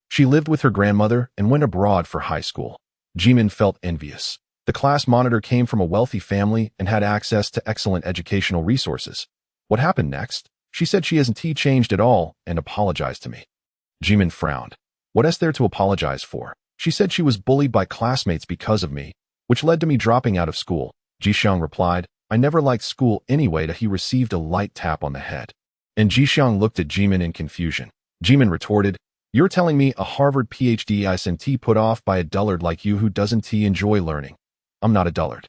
she lived with her grandmother and went abroad for high school." Jimin felt envious. The class monitor came from a wealthy family and had access to excellent educational resources. What happened next? She said she hasn't changed at all and apologized to me. Jimin frowned. What is there to apologize for? She said she was bullied by classmates because of me, which led to me dropping out of school. Jixiang replied, "I never liked school anyway." He received a light tap on the head, and Jixiang looked at Jimin in confusion. Jimin retorted, "You're telling me a Harvard PhD isn't put off by a dullard like you who doesn't enjoy learning?" "I'm not a dullard."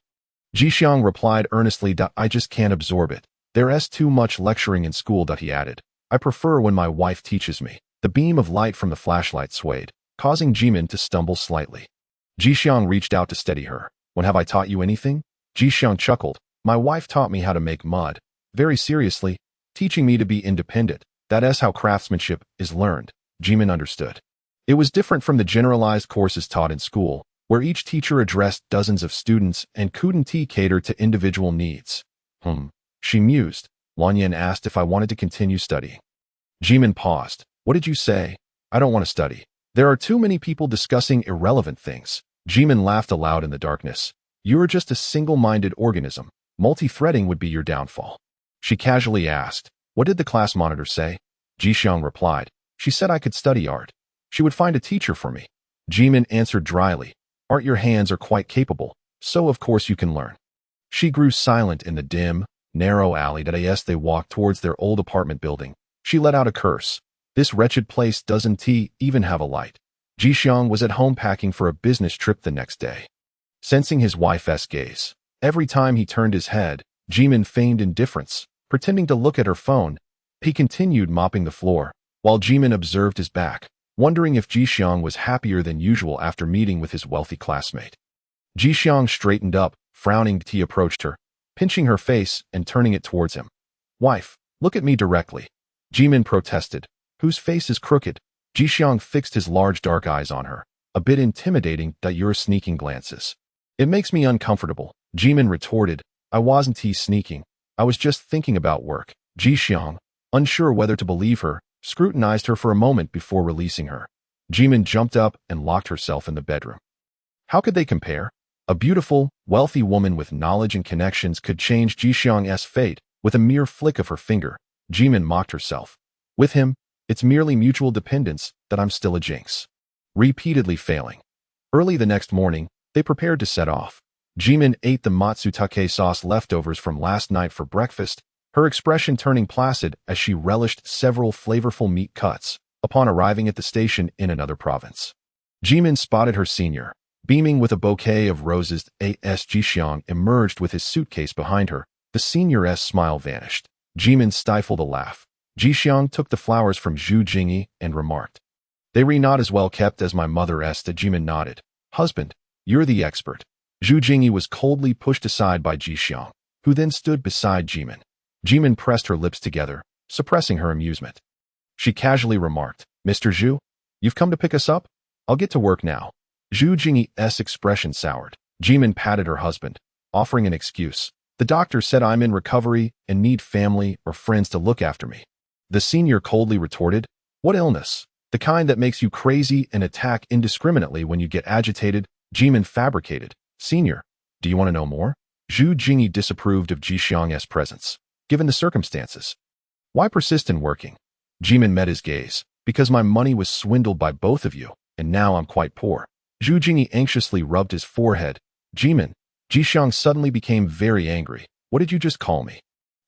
Jixiang replied earnestly, "I just can't absorb it. There's too much lecturing in school." He added, "I prefer when my wife teaches me." The beam of light from the flashlight swayed, causing Jimin to stumble slightly. Jixiang reached out to steady her. "When have I taught you anything?" Jixiang chuckled. "My wife taught me how to make mud. Very seriously, teaching me to be independent. That is how craftsmanship is learned." Jimin understood. It was different from the generalized courses taught in school, where each teacher addressed dozens of students and couldn't cater to individual needs. She mused. Lanyan asked if I wanted to continue studying. Jimin paused. "What did you say?" "I don't want to study. There are too many people discussing irrelevant things." Jimin laughed aloud in the darkness. "You're just a single-minded organism. Multi-threading would be your downfall." She casually asked, "What did the class monitor say?" Jixiang replied, "She said I could study art. She would find a teacher for me." Jimin answered dryly, "Art, your hands are quite capable, so of course you can learn." She grew silent in the dim, narrow alley as they walked towards their old apartment building. She let out a curse. This wretched place doesn't even have a light. Jixiang was at home packing for a business trip the next day. Sensing his wife's gaze, every time he turned his head, Jimin feigned indifference, pretending to look at her phone. He continued mopping the floor, while Jimin observed his back, wondering if Jixiang was happier than usual after meeting with his wealthy classmate. Jixiang straightened up, frowning. He approached her, pinching her face and turning it towards him. "Wife, look at me directly." Jimin protested. "Whose face is crooked?" Jixiang fixed his large dark eyes on her, a bit intimidating. "Your sneaking glances. It makes me uncomfortable." Jimin retorted, "I wasn't sneaking. I was just thinking about work." Jixiang, unsure whether to believe her, scrutinized her for a moment before releasing her. Jimin jumped up and locked herself in the bedroom. How could they compare? A beautiful, wealthy woman with knowledge and connections could change Jixiang's fate with a mere flick of her finger. Jimin mocked herself. With him, it's merely mutual dependence that I'm still a jinx. Repeatedly failing. Early the next morning, they prepared to set off. Jimin ate the matsutake sauce leftovers from last night for breakfast, her expression turning placid as she relished several flavorful meat cuts upon arriving at the station in another province. Jimin spotted her senior, beaming with a bouquet of roses. As Jixiang emerged with his suitcase behind her, the senior's smile vanished. Jimin stifled a laugh. Jixiang took the flowers from Zhu Jingyi and remarked, "They re not as well kept as my mother's." Jimin nodded. "Husband, you're the expert." Zhu Jingyi was coldly pushed aside by Jixiang, who then stood beside Jimin. Jimin pressed her lips together, suppressing her amusement. She casually remarked, "Mr. Zhu, you've come to pick us up? I'll get to work now." Zhu Jingyi's expression soured. Jimin patted her husband, offering an excuse. "The doctor said I'm in recovery and need family or friends to look after me." The senior coldly retorted, "What illness? The kind that makes you crazy and attack indiscriminately when you get agitated?" Jimin fabricated. "Senior, do you want to know more?" Zhu Jingyi disapproved of Jixiang's presence, given the circumstances. "Why persist in working?" Jimin met his gaze. "Because my money was swindled by both of you, and now I'm quite poor." Zhu Jingyi anxiously rubbed his forehead. "Jimin." Jixiang suddenly became very angry. "What did you just call me?"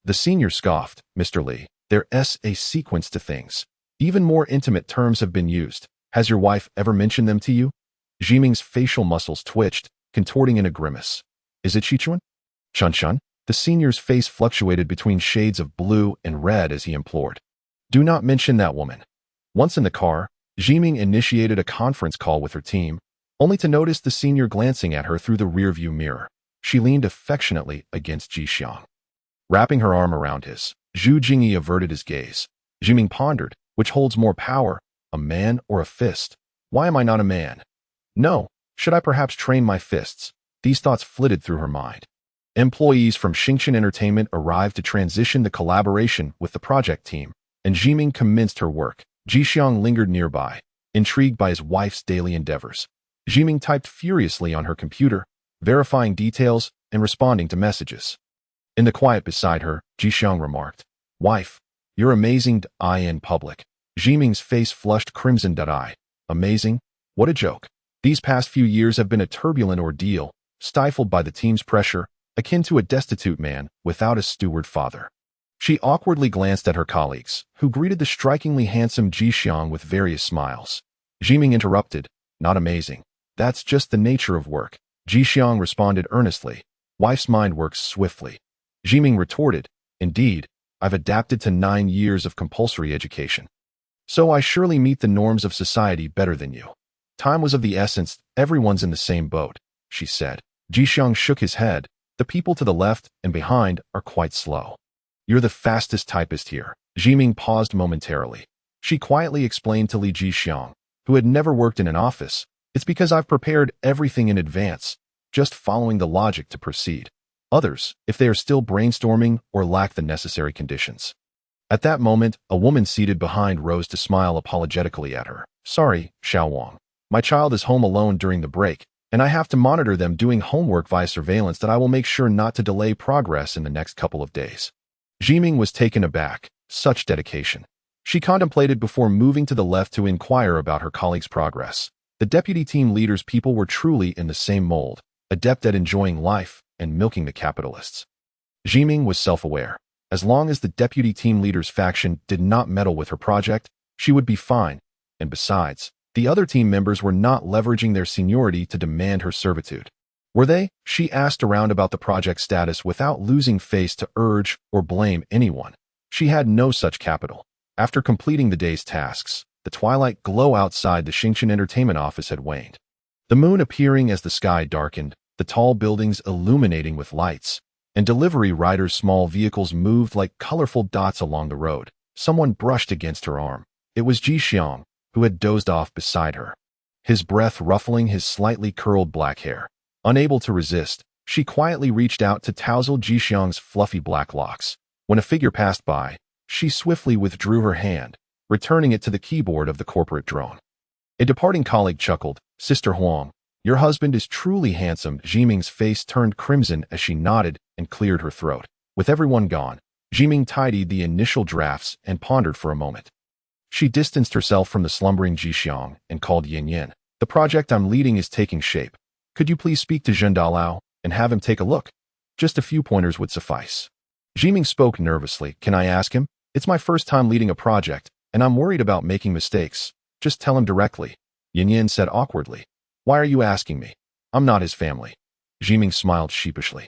The senior scoffed. "Mr. Li, there's a sequence to things. Even more intimate terms have been used. Has your wife ever mentioned them to you? Zhiming's facial muscles twitched, contorting in a grimace. Is it Chichuan? Chun-chun? The senior's face fluctuated between shades of blue and red as he implored. Do not mention that woman. Once in the car, Zhiming initiated a conference call with her team, only to notice the senior glancing at her through the rearview mirror. She leaned affectionately against Jixiang. Wrapping her arm around his, Zhu Jingyi averted his gaze. Zhiming pondered, which holds more power, a man or a fist? Why am I not a man? No, should I perhaps train my fists? These thoughts flitted through her mind. Employees from Xingchen Entertainment arrived to transition the collaboration with the project team, and Zhiming commenced her work. Jixiang lingered nearby, intrigued by his wife's daily endeavors. Zhiming typed furiously on her computer, verifying details and responding to messages. In the quiet beside her, Jixiang remarked, Wife, you're amazing in public. Zhiming's face flushed crimson. Amazing? What a joke. These past few years have been a turbulent ordeal, stifled by the team's pressure, akin to a destitute man without a steward father. She awkwardly glanced at her colleagues, who greeted the strikingly handsome Jixiang with various smiles. Zhiming interrupted, Not amazing. That's just the nature of work. Jixiang responded earnestly. Wife's mind works swiftly. Zhiming retorted, Indeed, I've adapted to 9 years of compulsory education. So I surely meet the norms of society better than you. Time was of the essence, everyone's in the same boat, she said. Jixiang shook his head. The people to the left and behind are quite slow. You're the fastest typist here. Zhiming paused momentarily. She quietly explained to Li Jixiang, who had never worked in an office, It's because I've prepared everything in advance, just following the logic to proceed. Others, if they are still brainstorming or lack the necessary conditions. At that moment, a woman seated behind rose to smile apologetically at her. Sorry, Xiao Wang. My child is home alone during the break, and I have to monitor them doing homework via surveillance that I will make sure not to delay progress in the next couple of days. Zhiming was taken aback. Such dedication. She contemplated before moving to the left to inquire about her colleague's progress. The deputy team leader's people were truly in the same mold, adept at enjoying life and milking the capitalists. Zhiming was self-aware. As long as the deputy team leader's faction did not meddle with her project, she would be fine, and besides, the other team members were not leveraging their seniority to demand her servitude. Were they? She asked around about the project status without losing face to urge or blame anyone. She had no such capital. After completing the day's tasks, the twilight glow outside the Xingchen Entertainment office had waned. The moon appearing as the sky darkened, the tall buildings illuminating with lights, and delivery riders' small vehicles moved like colorful dots along the road. Someone brushed against her arm. It was Jixiang, who had dozed off beside her, his breath ruffling his slightly curled black hair. Unable to resist, she quietly reached out to touzle Jixiang's fluffy black locks. When a figure passed by, she swiftly withdrew her hand, returning it to the keyboard of the corporate drone. A departing colleague chuckled, Sister Huang, your husband is truly handsome. Zhiming's face turned crimson as she nodded and cleared her throat. With everyone gone, Zhiming tidied the initial drafts and pondered for a moment. She distanced herself from the slumbering Jixiang and called Yin. The project I'm leading is taking shape. Could you please speak to Zhen Dalao and have him take a look? Just a few pointers would suffice. Zhiming spoke nervously. Can I ask him? It's my first time leading a project, and I'm worried about making mistakes. Just tell him directly. Yin said awkwardly. Why are you asking me? I'm not his family. Zhiming smiled sheepishly.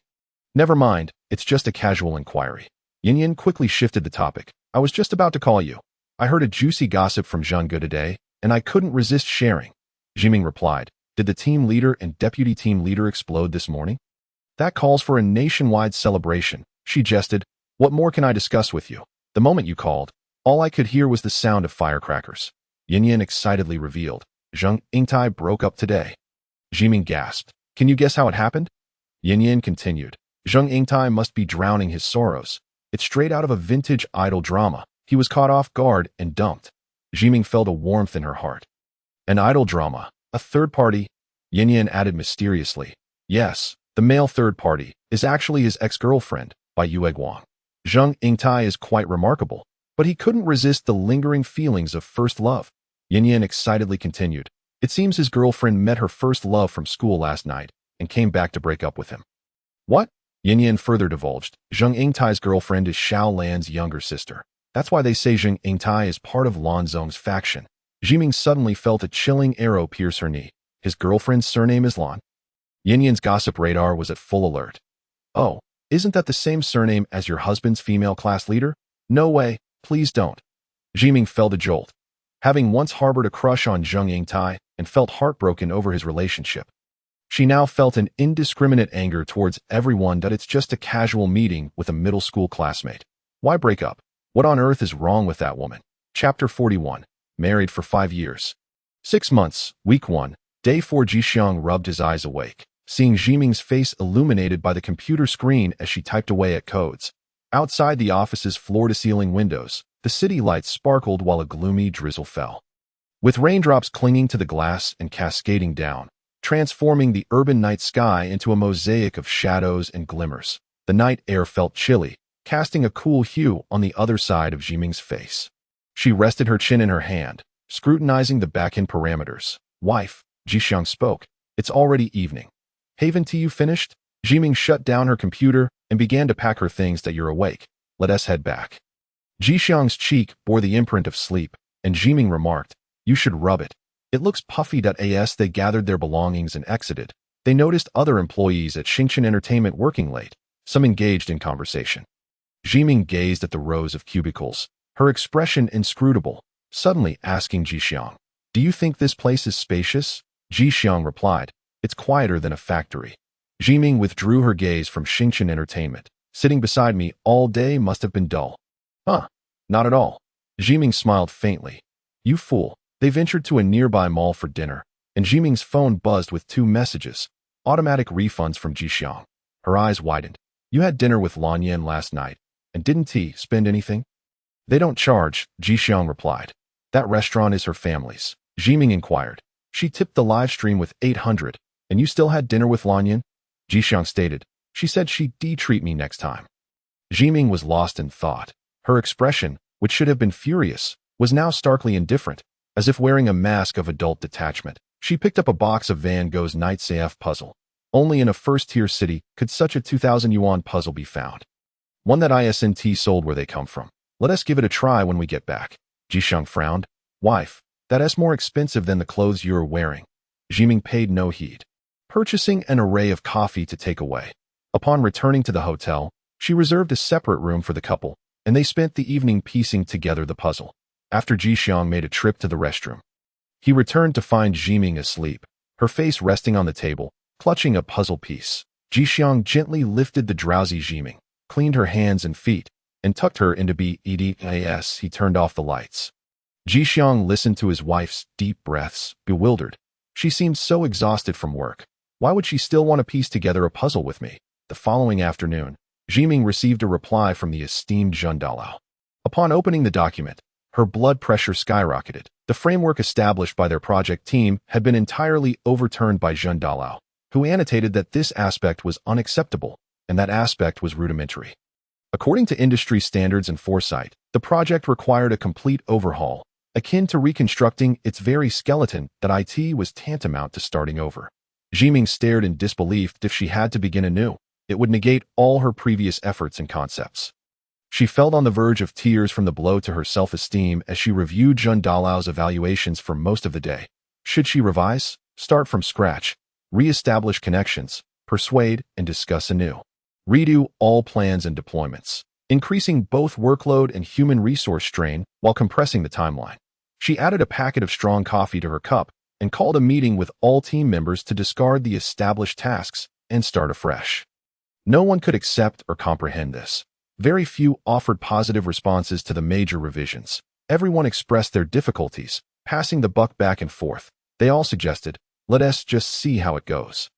Never mind, it's just a casual inquiry. Yin quickly shifted the topic. I was just about to call you. I heard a juicy gossip from Zhengge today, and I couldn't resist sharing. Zhiming replied. Did the team leader and deputy team leader explode this morning? That calls for a nationwide celebration, she jested. What more can I discuss with you? The moment you called, all I could hear was the sound of firecrackers. Yin excitedly revealed. Zheng Yingtai broke up today. Zhiming gasped. Can you guess how it happened? Yin continued. Zheng Yingtai must be drowning his sorrows. It's straight out of a vintage idol drama. He was caught off guard and dumped. Zhiming felt a warmth in her heart. An idol drama. A third party? Yin added mysteriously. Yes, the male third party is actually his ex-girlfriend, by Yue Guang. Zheng Yingtai is quite remarkable, but he couldn't resist the lingering feelings of first love. Yin excitedly continued. It seems his girlfriend met her first love from school last night and came back to break up with him. What? Yin further divulged. Zheng Yingtai's girlfriend is Xiao Lan's younger sister. That's why they say Zheng Yingtai is part of Lan Zong's faction. Zhiming suddenly felt a chilling arrow pierce her knee. His girlfriend's surname is Lan. Yanyan's gossip radar was at full alert. Oh, isn't that the same surname as your husband's female class leader? No way, please don't. Zhiming felt a jolt. Having once harbored a crush on Zheng Yingtai and felt heartbroken over his relationship, she now felt an indiscriminate anger towards everyone that it's just a casual meeting with a middle school classmate. Why break up? What on earth is wrong with that woman? Chapter 41. Married for 5 years. 6 months, week 1, day 4. Jixiang rubbed his eyes awake, seeing Zhiming's face illuminated by the computer screen as she typed away at codes. Outside the office's floor-to-ceiling windows, the city lights sparkled while a gloomy drizzle fell, with raindrops clinging to the glass and cascading down, transforming the urban night sky into a mosaic of shadows and glimmers. The night air felt chilly, casting a cool hue on the other side of Zhiming's face. She rested her chin in her hand, scrutinizing the back-end parameters. Wife, Jixiang spoke. It's already evening. Haven't you finished? Zhiming shut down her computer and began to pack her things. That you're awake. Let us head back. Jixiang's cheek bore the imprint of sleep, and Zhiming remarked, you should rub it. It looks puffy. As they gathered their belongings and exited, they noticed other employees at Xingchen Entertainment working late, some engaged in conversation. Zhiming gazed at the rows of cubicles, her expression inscrutable, suddenly asking Jixiang, do you think this place is spacious? Jixiang replied, it's quieter than a factory. Zhiming withdrew her gaze from Xingchen Entertainment. Sitting beside me all day must have been dull. Huh, not at all. Zhiming smiled faintly. You fool. They ventured to a nearby mall for dinner, and Zhiming's phone buzzed with 2 messages, automatic refunds from Jixiang. Her eyes widened. You had dinner with Lan Yan last night, and didn't he spend anything? They don't charge, Jixiang replied. That restaurant is her family's. Zhiming inquired. She tipped the live stream with 800, and you still had dinner with Lan Yan? Jixiang stated. She said she'd treat me next time. Zhiming was lost in thought. Her expression, which should have been furious, was now starkly indifferent. As if wearing a mask of adult detachment, she picked up a box of Van Gogh's Night CF puzzle. Only in a first-tier city could such a 2,000 yuan puzzle be found. One that ISNT sold where they come from. Let us give it a try when we get back. Jixiang frowned. Wife, that's more expensive than the clothes you're wearing. Zhiming paid no heed, purchasing an array of coffee to take away. Upon returning to the hotel, she reserved a separate room for the couple, and they spent the evening piecing together the puzzle. After Jixiang made a trip to the restroom, he returned to find Zhiming asleep, her face resting on the table, clutching a puzzle piece. Jixiang gently lifted the drowsy Zhiming, cleaned her hands and feet, and tucked her into bed. He turned off the lights. Jixiang listened to his wife's deep breaths, bewildered. She seemed so exhausted from work. Why would she still want to piece together a puzzle with me? The following afternoon, Zhiming received a reply from the esteemed Zhen Dalao. Upon opening the document, her blood pressure skyrocketed. The framework established by their project team had been entirely overturned by Zhen Dalao, who annotated that this aspect was unacceptable, and that aspect was rudimentary. According to industry standards and foresight, the project required a complete overhaul, akin to reconstructing its very skeleton. That IT was tantamount to starting over. Zhiming stared in disbelief. If she had to begin anew, it would negate all her previous efforts and concepts. She felt on the verge of tears from the blow to her self-esteem as she reviewed Zhen Dalao's evaluations for most of the day. Should she revise, start from scratch, re-establish connections, persuade and discuss anew, redo all plans and deployments, increasing both workload and human resource strain while compressing the timeline? She added a packet of strong coffee to her cup and called a meeting with all team members to discard the established tasks and start afresh. No one could accept or comprehend this. Very few offered positive responses to the major revisions. Everyone expressed their difficulties, passing the buck back and forth. They all suggested, let us just see how it goes.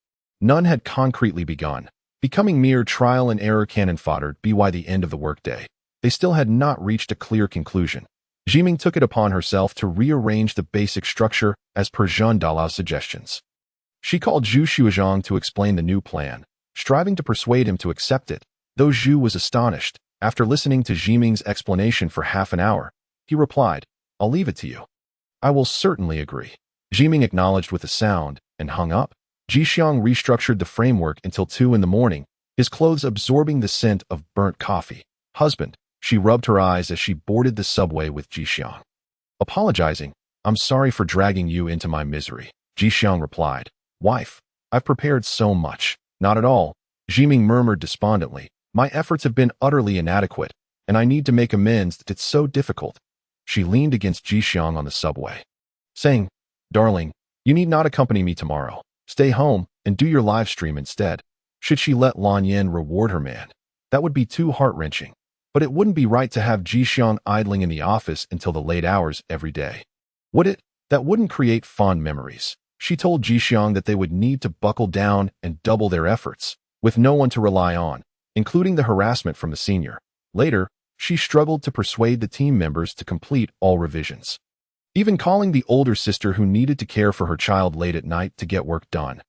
None had concretely begun, becoming mere trial and error cannon fodder by the end of the workday. They still had not reached a clear conclusion. Zhiming took it upon herself to rearrange the basic structure as per Zhen Dalao's suggestions. She called Zhu Xuezhang to explain the new plan, striving to persuade him to accept it. Though Zhu was astonished, after listening to Zhiming's explanation for half an hour, he replied, I'll leave it to you. I will certainly agree. Zhiming acknowledged with a sound and hung up. Jixiang restructured the framework until 2 in the morning, his clothes absorbing the scent of burnt coffee. Husband, she rubbed her eyes as she boarded the subway with Jixiang. Apologizing, I'm sorry for dragging you into my misery, Jixiang replied. Wife, I've prepared so much. Not at all, Zhiming murmured despondently. My efforts have been utterly inadequate, and I need to make amends. It's so difficult. She leaned against Jixiang on the subway, saying, Darling, you need not accompany me tomorrow. Stay home and do your live stream instead. Should she let Lan Yin reward her man? That would be too heart-wrenching. But it wouldn't be right to have Jixiang idling in the office until the late hours every day. Would it? That wouldn't create fond memories. She told Jixiang that they would need to buckle down and double their efforts, with no one to rely on, including the harassment from the senior. Later, she struggled to persuade the team members to complete all revisions, even calling the older sister who needed to care for her child late at night to get work done.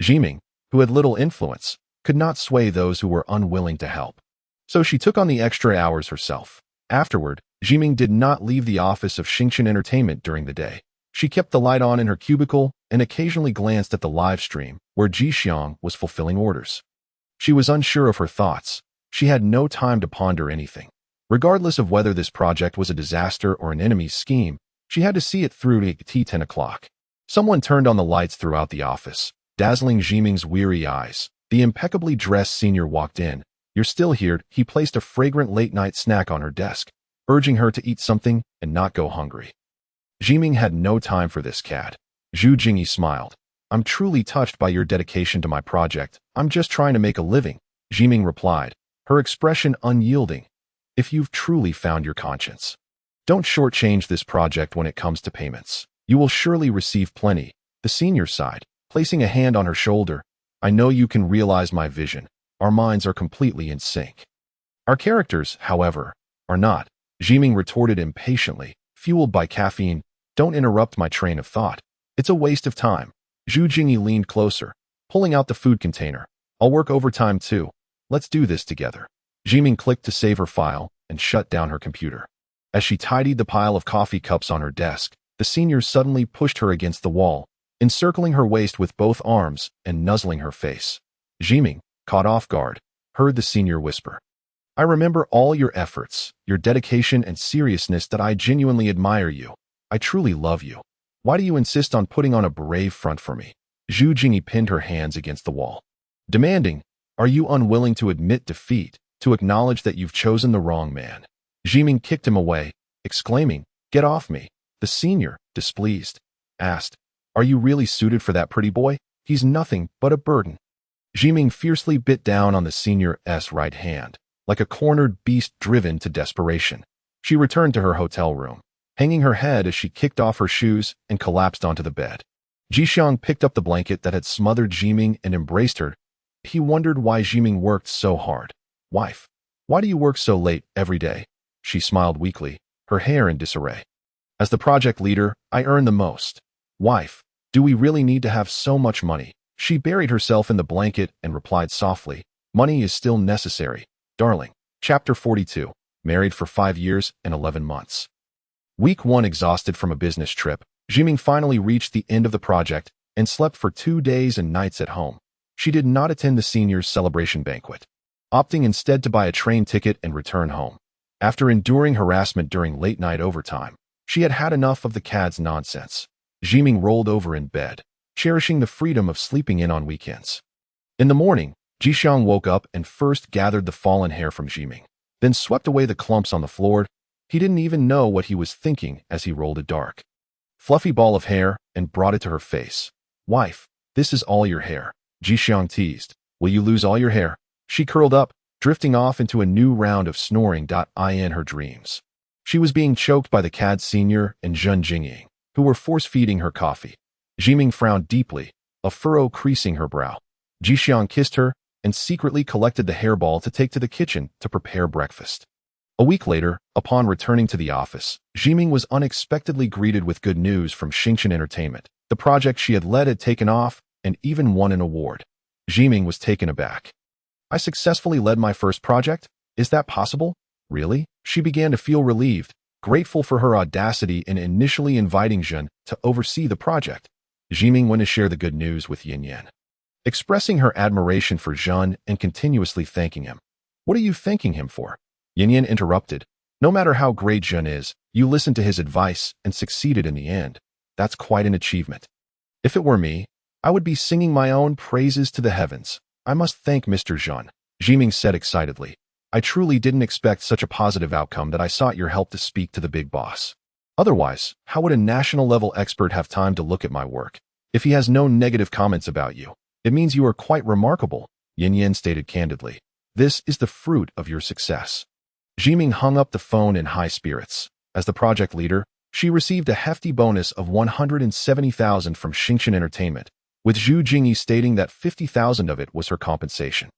Zhiming, who had little influence, could not sway those who were unwilling to help. So she took on the extra hours herself. Afterward, Zhiming did not leave the office of Xingshan Entertainment during the day. She kept the light on in her cubicle and occasionally glanced at the live stream where Jixiang was fulfilling orders. She was unsure of her thoughts. She had no time to ponder anything. Regardless of whether this project was a disaster or an enemy's scheme, she had to see it through to 10 o'clock. Someone turned on the lights throughout the office, dazzling Zhiming's weary eyes. The impeccably dressed senior walked in. You're still here. He placed a fragrant late-night snack on her desk, urging her to eat something and not go hungry. Zhiming had no time for this cad. Zhu Jingyi smiled. I'm truly touched by your dedication to my project. I'm just trying to make a living, Zhiming replied, her expression unyielding. If you've truly found your conscience, don't shortchange this project when it comes to payments. You will surely receive plenty. The senior sighed, placing a hand on her shoulder. I know you can realize my vision. Our minds are completely in sync. Our characters, however, are not, Zhiming retorted impatiently, fueled by caffeine. Don't interrupt my train of thought. It's a waste of time. Zhu Jingyi leaned closer, pulling out the food container. I'll work overtime too. Let's do this together. Zhiming clicked to save her file and shut down her computer. As she tidied the pile of coffee cups on her desk, the senior suddenly pushed her against the wall, encircling her waist with both arms and nuzzling her face. Zhiming, caught off guard, heard the senior whisper, I remember all your efforts, your dedication and seriousness that I genuinely admire you. I truly love you. Why do you insist on putting on a brave front for me? Zhu Jingyi pinned her hands against the wall, demanding, Are you unwilling to admit defeat, to acknowledge that you've chosen the wrong man? Zhiming kicked him away, exclaiming, Get off me. The senior, displeased, asked, Are you really suited for that pretty boy? He's nothing but a burden. Zhiming fiercely bit down on the senior's right hand, like a cornered beast driven to desperation. She returned to her hotel room, hanging her head as she kicked off her shoes and collapsed onto the bed. Jixiang picked up the blanket that had smothered Zhiming and embraced her. He wondered why Zhiming worked so hard. Wife, why do you work so late every day? She smiled weakly, her hair in disarray. As the project leader, I earn the most. Wife, do we really need to have so much money? She buried herself in the blanket and replied softly, Money is still necessary, darling. Chapter 42, Married for 5 years and 11 months. Week 1. Exhausted from a business trip, Zhiming finally reached the end of the project and slept for 2 days and nights at home. She did not attend the seniors' celebration banquet, opting instead to buy a train ticket and return home. After enduring harassment during late-night overtime, she had had enough of the cad's nonsense. Zhiming rolled over in bed, cherishing the freedom of sleeping in on weekends. In the morning, Jixiang woke up and first gathered the fallen hair from Zhiming, then swept away the clumps on the floor. He didn't even know what he was thinking as he rolled a dark, fluffy ball of hair and brought it to her face. Wife, this is all your hair, Jixiang teased. Will you lose all your hair? She curled up, drifting off into a new round of snoring. In her dreams, she was being choked by the cad senior and Zhu Jingyi, who were force-feeding her coffee. Zhiming frowned deeply, a furrow creasing her brow. Jixiang kissed her and secretly collected the hairball to take to the kitchen to prepare breakfast. A week later, upon returning to the office, Zhiming was unexpectedly greeted with good news from Xingshan Entertainment. The project she had led had taken off and even won an award. Zhiming was taken aback. I successfully led my first project? Is that possible? Really? She began to feel relieved, grateful for her audacity in initially inviting Zhen to oversee the project. Zhiming went to share the good news with Yin Yan, expressing her admiration for Zhen and continuously thanking him. What are you thanking him for? Yin Yan interrupted. No matter how great Zhen is, you listened to his advice and succeeded in the end. That's quite an achievement. If it were me, I would be singing my own praises to the heavens. I must thank Mr. Zhang, Zhiming said excitedly. I truly didn't expect such a positive outcome that I sought your help to speak to the big boss. Otherwise, how would a national-level expert have time to look at my work? If he has no negative comments about you, it means you are quite remarkable, Yin stated candidly. This is the fruit of your success. Zhiming hung up the phone in high spirits. As the project leader, she received a hefty bonus of 170,000 from Xingchen Entertainment, with Zhu Jingyi stating that 50,000 of it was her compensation.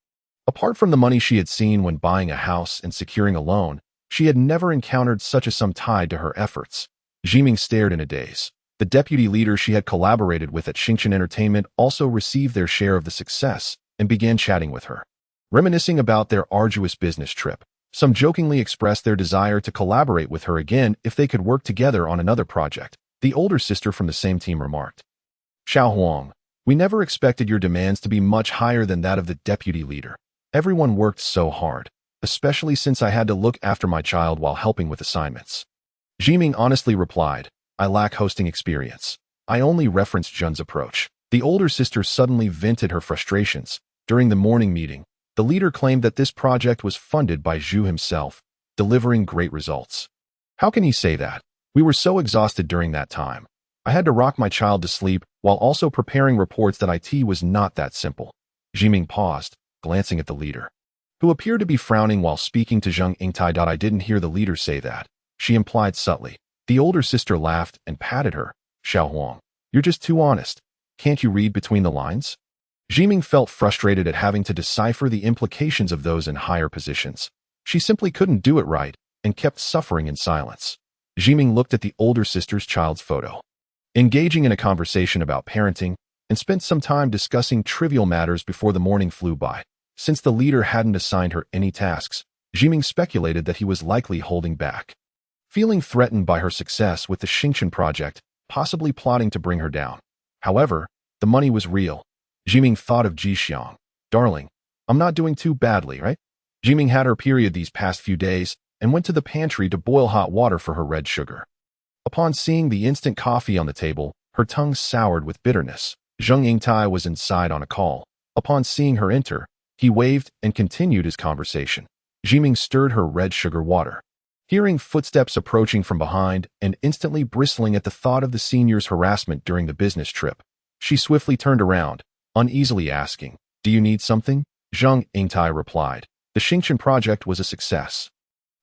Apart from the money she had seen when buying a house and securing a loan, she had never encountered such a sum tied to her efforts. Zhiming stared in a daze. The deputy leader she had collaborated with at Xingchen Entertainment also received their share of the success and began chatting with her. Reminiscing about their arduous business trip, some jokingly expressed their desire to collaborate with her again if they could work together on another project. The older sister from the same team remarked, Xiao Huang, we never expected your demands to be much higher than that of the deputy leader. Everyone worked so hard, especially since I had to look after my child while helping with assignments. Zhiming honestly replied, I lack hosting experience. I only referenced Zhen's approach. The older sister suddenly vented her frustrations. During the morning meeting, the leader claimed that this project was funded by Zhu himself, delivering great results. How can he say that? We were so exhausted during that time. I had to rock my child to sleep while also preparing reports that IT was not that simple. Zhiming paused, glancing at the leader, who appeared to be frowning while speaking to Zhang Yingtai. I didn't hear the leader say that, she implied subtly. The older sister laughed and patted her. Xiao Huang, you're just too honest. Can't you read between the lines? Zhiming felt frustrated at having to decipher the implications of those in higher positions. She simply couldn't do it right and kept suffering in silence. Zhiming looked at the older sister's child's photo, engaging in a conversation about parenting, and spent some time discussing trivial matters before the morning flew by. Since the leader hadn't assigned her any tasks, Zhiming speculated that he was likely holding back, feeling threatened by her success with the Xingchen project, possibly plotting to bring her down. However, the money was real. Zhiming thought of Li Jixiang. Darling, I'm not doing too badly, right? Zhiming had her period these past few days and went to the pantry to boil hot water for her red sugar. Upon seeing the instant coffee on the table, her tongue soured with bitterness. Zhang Yingtai was inside on a call. Upon seeing her enter, he waved and continued his conversation. Zhiming stirred her red sugar water. Hearing footsteps approaching from behind and instantly bristling at the thought of the senior's harassment during the business trip, she swiftly turned around, uneasily asking, Do you need something? Zhang Yingtai replied. The Xingchen project was a success.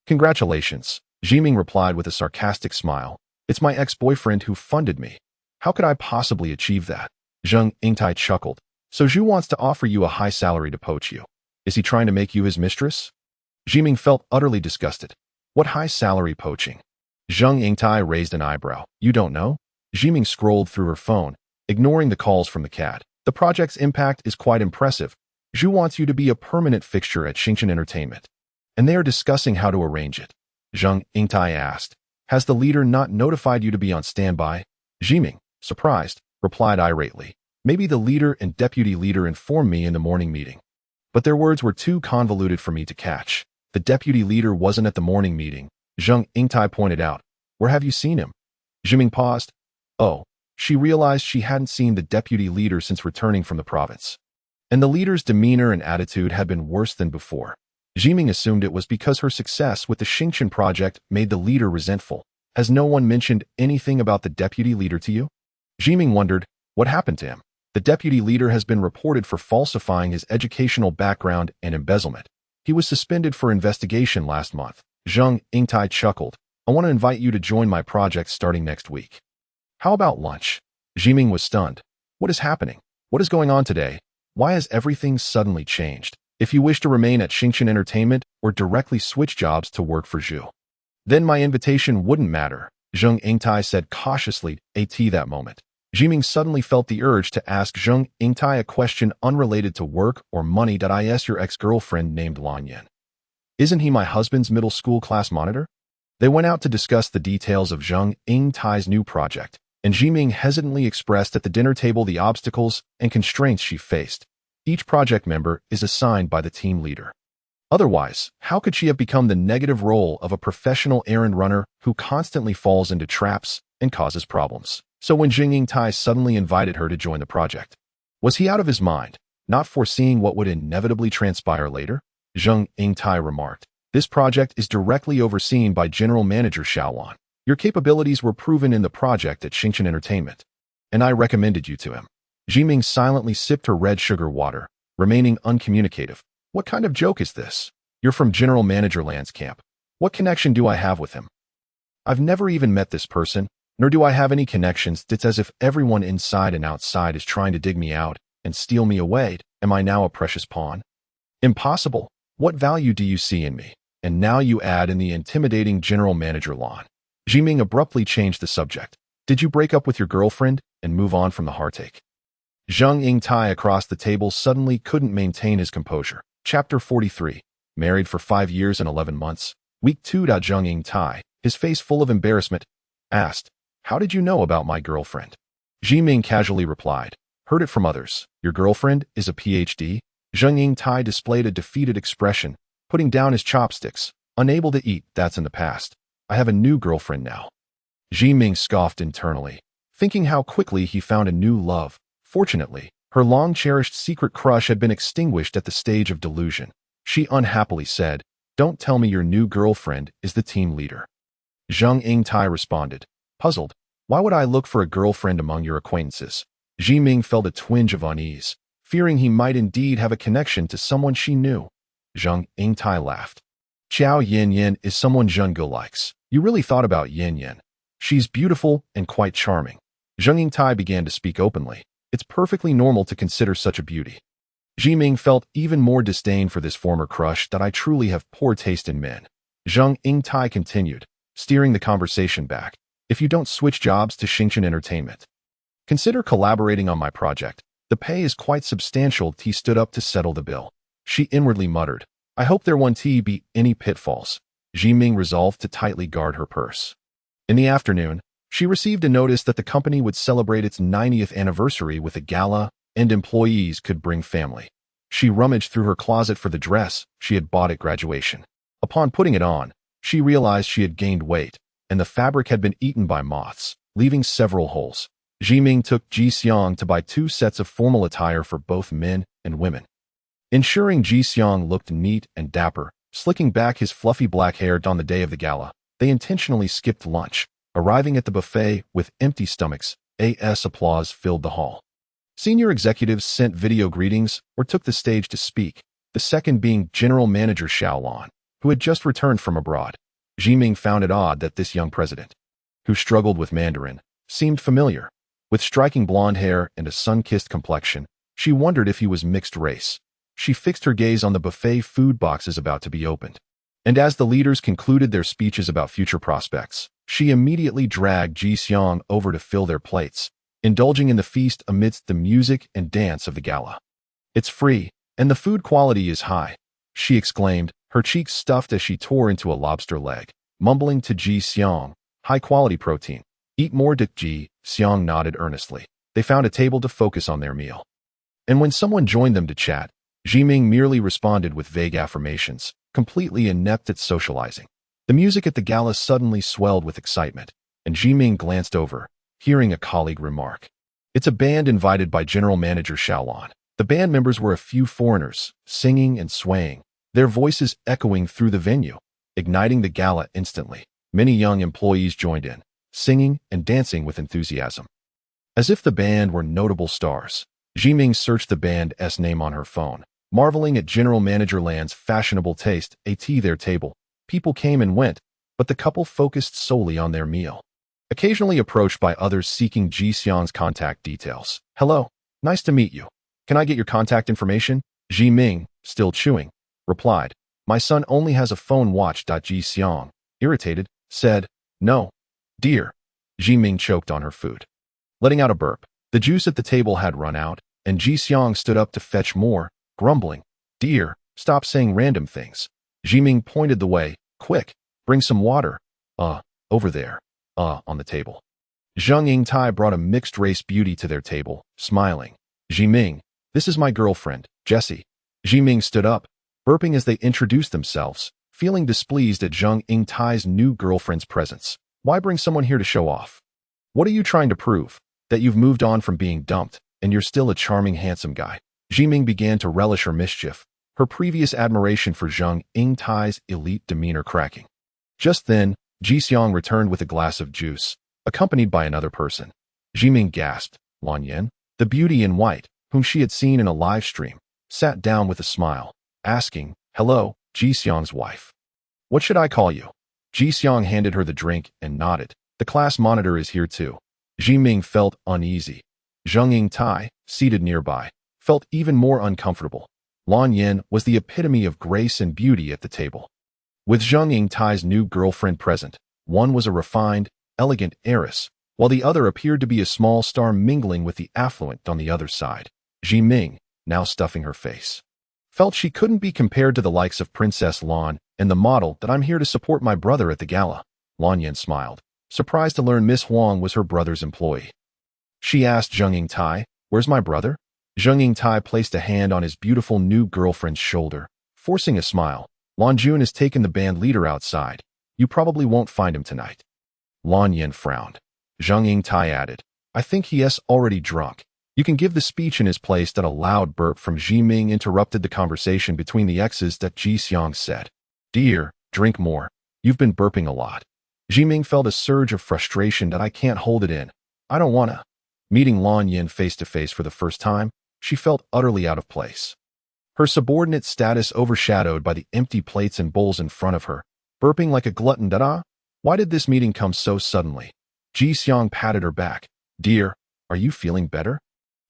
Congratulations, Zhiming replied with a sarcastic smile. It's my ex-boyfriend who funded me. How could I possibly achieve that? Zhang Yingtai chuckled. So Zhu wants to offer you a high salary to poach you. Is he trying to make you his mistress? Zhiming felt utterly disgusted. What high salary poaching? Zhang Yingtai raised an eyebrow. You don't know? Zhiming scrolled through her phone, ignoring the calls from the cat. The project's impact is quite impressive. Zhu wants you to be a permanent fixture at Xingchen Entertainment, and they are discussing how to arrange it. Zhang Yingtai asked, Has the leader not notified you to be on standby? Zhiming, surprised, replied irately. Maybe the leader and deputy leader informed me in the morning meeting. But their words were too convoluted for me to catch. The deputy leader wasn't at the morning meeting, Zhang Yingtai pointed out. Where have you seen him? Zhiming paused. Oh, she realized she hadn't seen the deputy leader since returning from the province. And the leader's demeanor and attitude had been worse than before. Zhiming assumed it was because her success with the Xingchen project made the leader resentful. Has no one mentioned anything about the deputy leader to you? Zhiming wondered, what happened to him? The deputy leader has been reported for falsifying his educational background and embezzlement. He was suspended for investigation last month. Zhang Yingtai chuckled. I want to invite you to join my project starting next week. How about lunch? Zhiming was stunned. What is happening? What is going on today? Why has everything suddenly changed? If you wish to remain at Xingchen Entertainment or directly switch jobs to work for Zhu, then my invitation wouldn't matter, Zhang Yingtai said cautiously at that moment. Zhiming suddenly felt the urge to ask Zhang Yingtai a question unrelated to work or money. Is your ex-girlfriend named Lan Yan? Isn't he my husband's middle school class monitor? They went out to discuss the details of Zhang Yingtai's new project, and Zhiming hesitantly expressed at the dinner table the obstacles and constraints she faced. Each project member is assigned by the team leader. Otherwise, how could she have become the negative role of a professional errand runner who constantly falls into traps and causes problems? So when Jing Tai suddenly invited her to join the project, was he out of his mind, not foreseeing what would inevitably transpire later? Zheng Yingtai remarked, "This project is directly overseen by General Manager Xiaolan. Your capabilities were proven in the project at Xingchen Entertainment, and I recommended you to him." Zhiming silently sipped her red sugar water, remaining uncommunicative. "What kind of joke is this? You're from General Manager Land's camp. What connection do I have with him? I've never even met this person, nor do I have any connections. It's as if everyone inside and outside is trying to dig me out and steal me away. Am I now a precious pawn? Impossible. What value do you see in me? And now you add in the intimidating General Manager Lan." Zhiming abruptly changed the subject. "Did you break up with your girlfriend and move on from the heartache?" Zheng Yingtai across the table suddenly couldn't maintain his composure. Chapter 43. Married for 5 years and 11 months. Week 2. Zheng Yingtai, his face full of embarrassment, asked, "How did you know about my girlfriend?" Zhiming casually replied, "Heard it from others. Your girlfriend is a PhD? Zheng Yingtai displayed a defeated expression, putting down his chopsticks, unable to eat. "That's in the past. I have a new girlfriend now." Zhiming scoffed internally, thinking how quickly he found a new love. Fortunately, her long-cherished secret crush had been extinguished at the stage of delusion. She unhappily said, "Don't tell me your new girlfriend is the team leader." Zheng Yingtai responded, puzzled, "Why would I look for a girlfriend among your acquaintances?" Zhiming felt a twinge of unease, fearing he might indeed have a connection to someone she knew. Zheng Yingtai laughed. "Qiao Yin is someone Zheng likes. You really thought about Yin. She's beautiful and quite charming." Zheng Yingtai began to speak openly. "It's perfectly normal to consider such a beauty." Zhiming felt even more disdain for this former crush. "That I truly have poor taste in men." Zheng Yingtai continued, steering the conversation back. "If you don't switch jobs to Xingchen Entertainment, consider collaborating on my project. The pay is quite substantial." T stood up to settle the bill. She inwardly muttered, "I hope there won't be any pitfalls." Zhiming resolved to tightly guard her purse. In the afternoon, she received a notice that the company would celebrate its 90th anniversary with a gala, and employees could bring family. She rummaged through her closet for the dress she had bought at graduation. Upon putting it on, she realized she had gained weight, and the fabric had been eaten by moths, leaving several holes. Zhiming took Li Jixiang to buy 2 sets of formal attire for both men and women. Ensuring Li Jixiang looked neat and dapper, slicking back his fluffy black hair on the day of the gala, they intentionally skipped lunch, arriving at the buffet with empty stomachs. Applause filled the hall. Senior executives sent video greetings or took the stage to speak, the second being General Manager Xiaolan, who had just returned from abroad. Zhiming found it odd that this young president, who struggled with Mandarin, seemed familiar. With striking blonde hair and a sun-kissed complexion, she wondered if he was mixed race. She fixed her gaze on the buffet food boxes about to be opened. And as the leaders concluded their speeches about future prospects, she immediately dragged Li Jixiang over to fill their plates, indulging in the feast amidst the music and dance of the gala. "It's free, and the food quality is high," she exclaimed, her cheeks stuffed as she tore into a lobster leg, mumbling to Li Jixiang, "High-quality protein. Eat more." Li Jixiang nodded earnestly. They found a table to focus on their meal. And when someone joined them to chat, Zhiming merely responded with vague affirmations, completely inept at socializing. The music at the gala suddenly swelled with excitement, and Zhiming glanced over, hearing a colleague remark, "It's a band invited by General Manager Xiaolan." The band members were a few foreigners, singing and swaying, their voices echoing through the venue, igniting the gala instantly. Many young employees joined in, singing and dancing with enthusiasm. As if the band were notable stars, Zhiming searched the band's name on her phone, marveling at General Manager Land's fashionable taste. At their table, people came and went, but the couple focused solely on their meal, occasionally approached by others seeking Li Jixiang's contact details. "Hello, nice to meet you. Can I get your contact information?" Zhiming, still chewing, replied, "My son only has a phone watch." Li Jixiang, irritated, said, "No, dear." Zhiming choked on her food, letting out a burp. The juice at the table had run out, and Li Jixiang stood up to fetch more, grumbling, "Dear, stop saying random things." Zhiming pointed the way. "Quick, bring some water. Over there. On the table." Zheng Yingtai brought a mixed-race beauty to their table, smiling. "Zhiming, this is my girlfriend, Jessie." Zhiming stood up, burping as they introduced themselves, feeling displeased at Zheng Yingtai's new girlfriend's presence. Why bring someone here to show off? What are you trying to prove? That you've moved on from being dumped, and you're still a charming, handsome guy. Zhiming began to relish her mischief, her previous admiration for Zhang Yingtai's elite demeanor cracking. Just then, Jixiang returned with a glass of juice, accompanied by another person. Zhiming gasped. Lan Yan, the beauty in white, whom she had seen in a live stream, sat down with a smile, asking, "Hello, Jixiang's wife. What should I call you?" Jixiang handed her the drink and nodded. "The class monitor is here too." Zhiming felt uneasy. Zhang Yingtai, seated nearby, felt even more uncomfortable. Lan Yan was the epitome of grace and beauty at the table. With Zhang Yingtai's new girlfriend present, one was a refined, elegant heiress, while the other appeared to be a small star mingling with the affluent on the other side. Zhiming, now stuffing her face, felt she couldn't be compared to the likes of Princess Lan and the model that I'm here to support my brother at the gala. Lan Yan smiled, surprised to learn Miss Huang was her brother's employee. She asked Zhang Yingtai, "Where's my brother?" Zhang Yingtai placed a hand on his beautiful new girlfriend's shoulder, forcing a smile. "Lan Jun has taken the band leader outside. You probably won't find him tonight." Lan Yan frowned. Zhang Yingtai added, "I think he is already drunk. You can give the speech in his place." That a loud burp from Zhiming interrupted the conversation between the exes. That Jixiang said, "Dear, drink more. You've been burping a lot." Zhiming felt a surge of frustration. "That I can't hold it in. I don't wanna." Meeting Lan Yan face to face for the first time, she felt utterly out of place. Her subordinate status overshadowed by the empty plates and bowls in front of her, burping like a glutton. Why did this meeting come so suddenly? Jixiang patted her back. "Dear, are you feeling better?"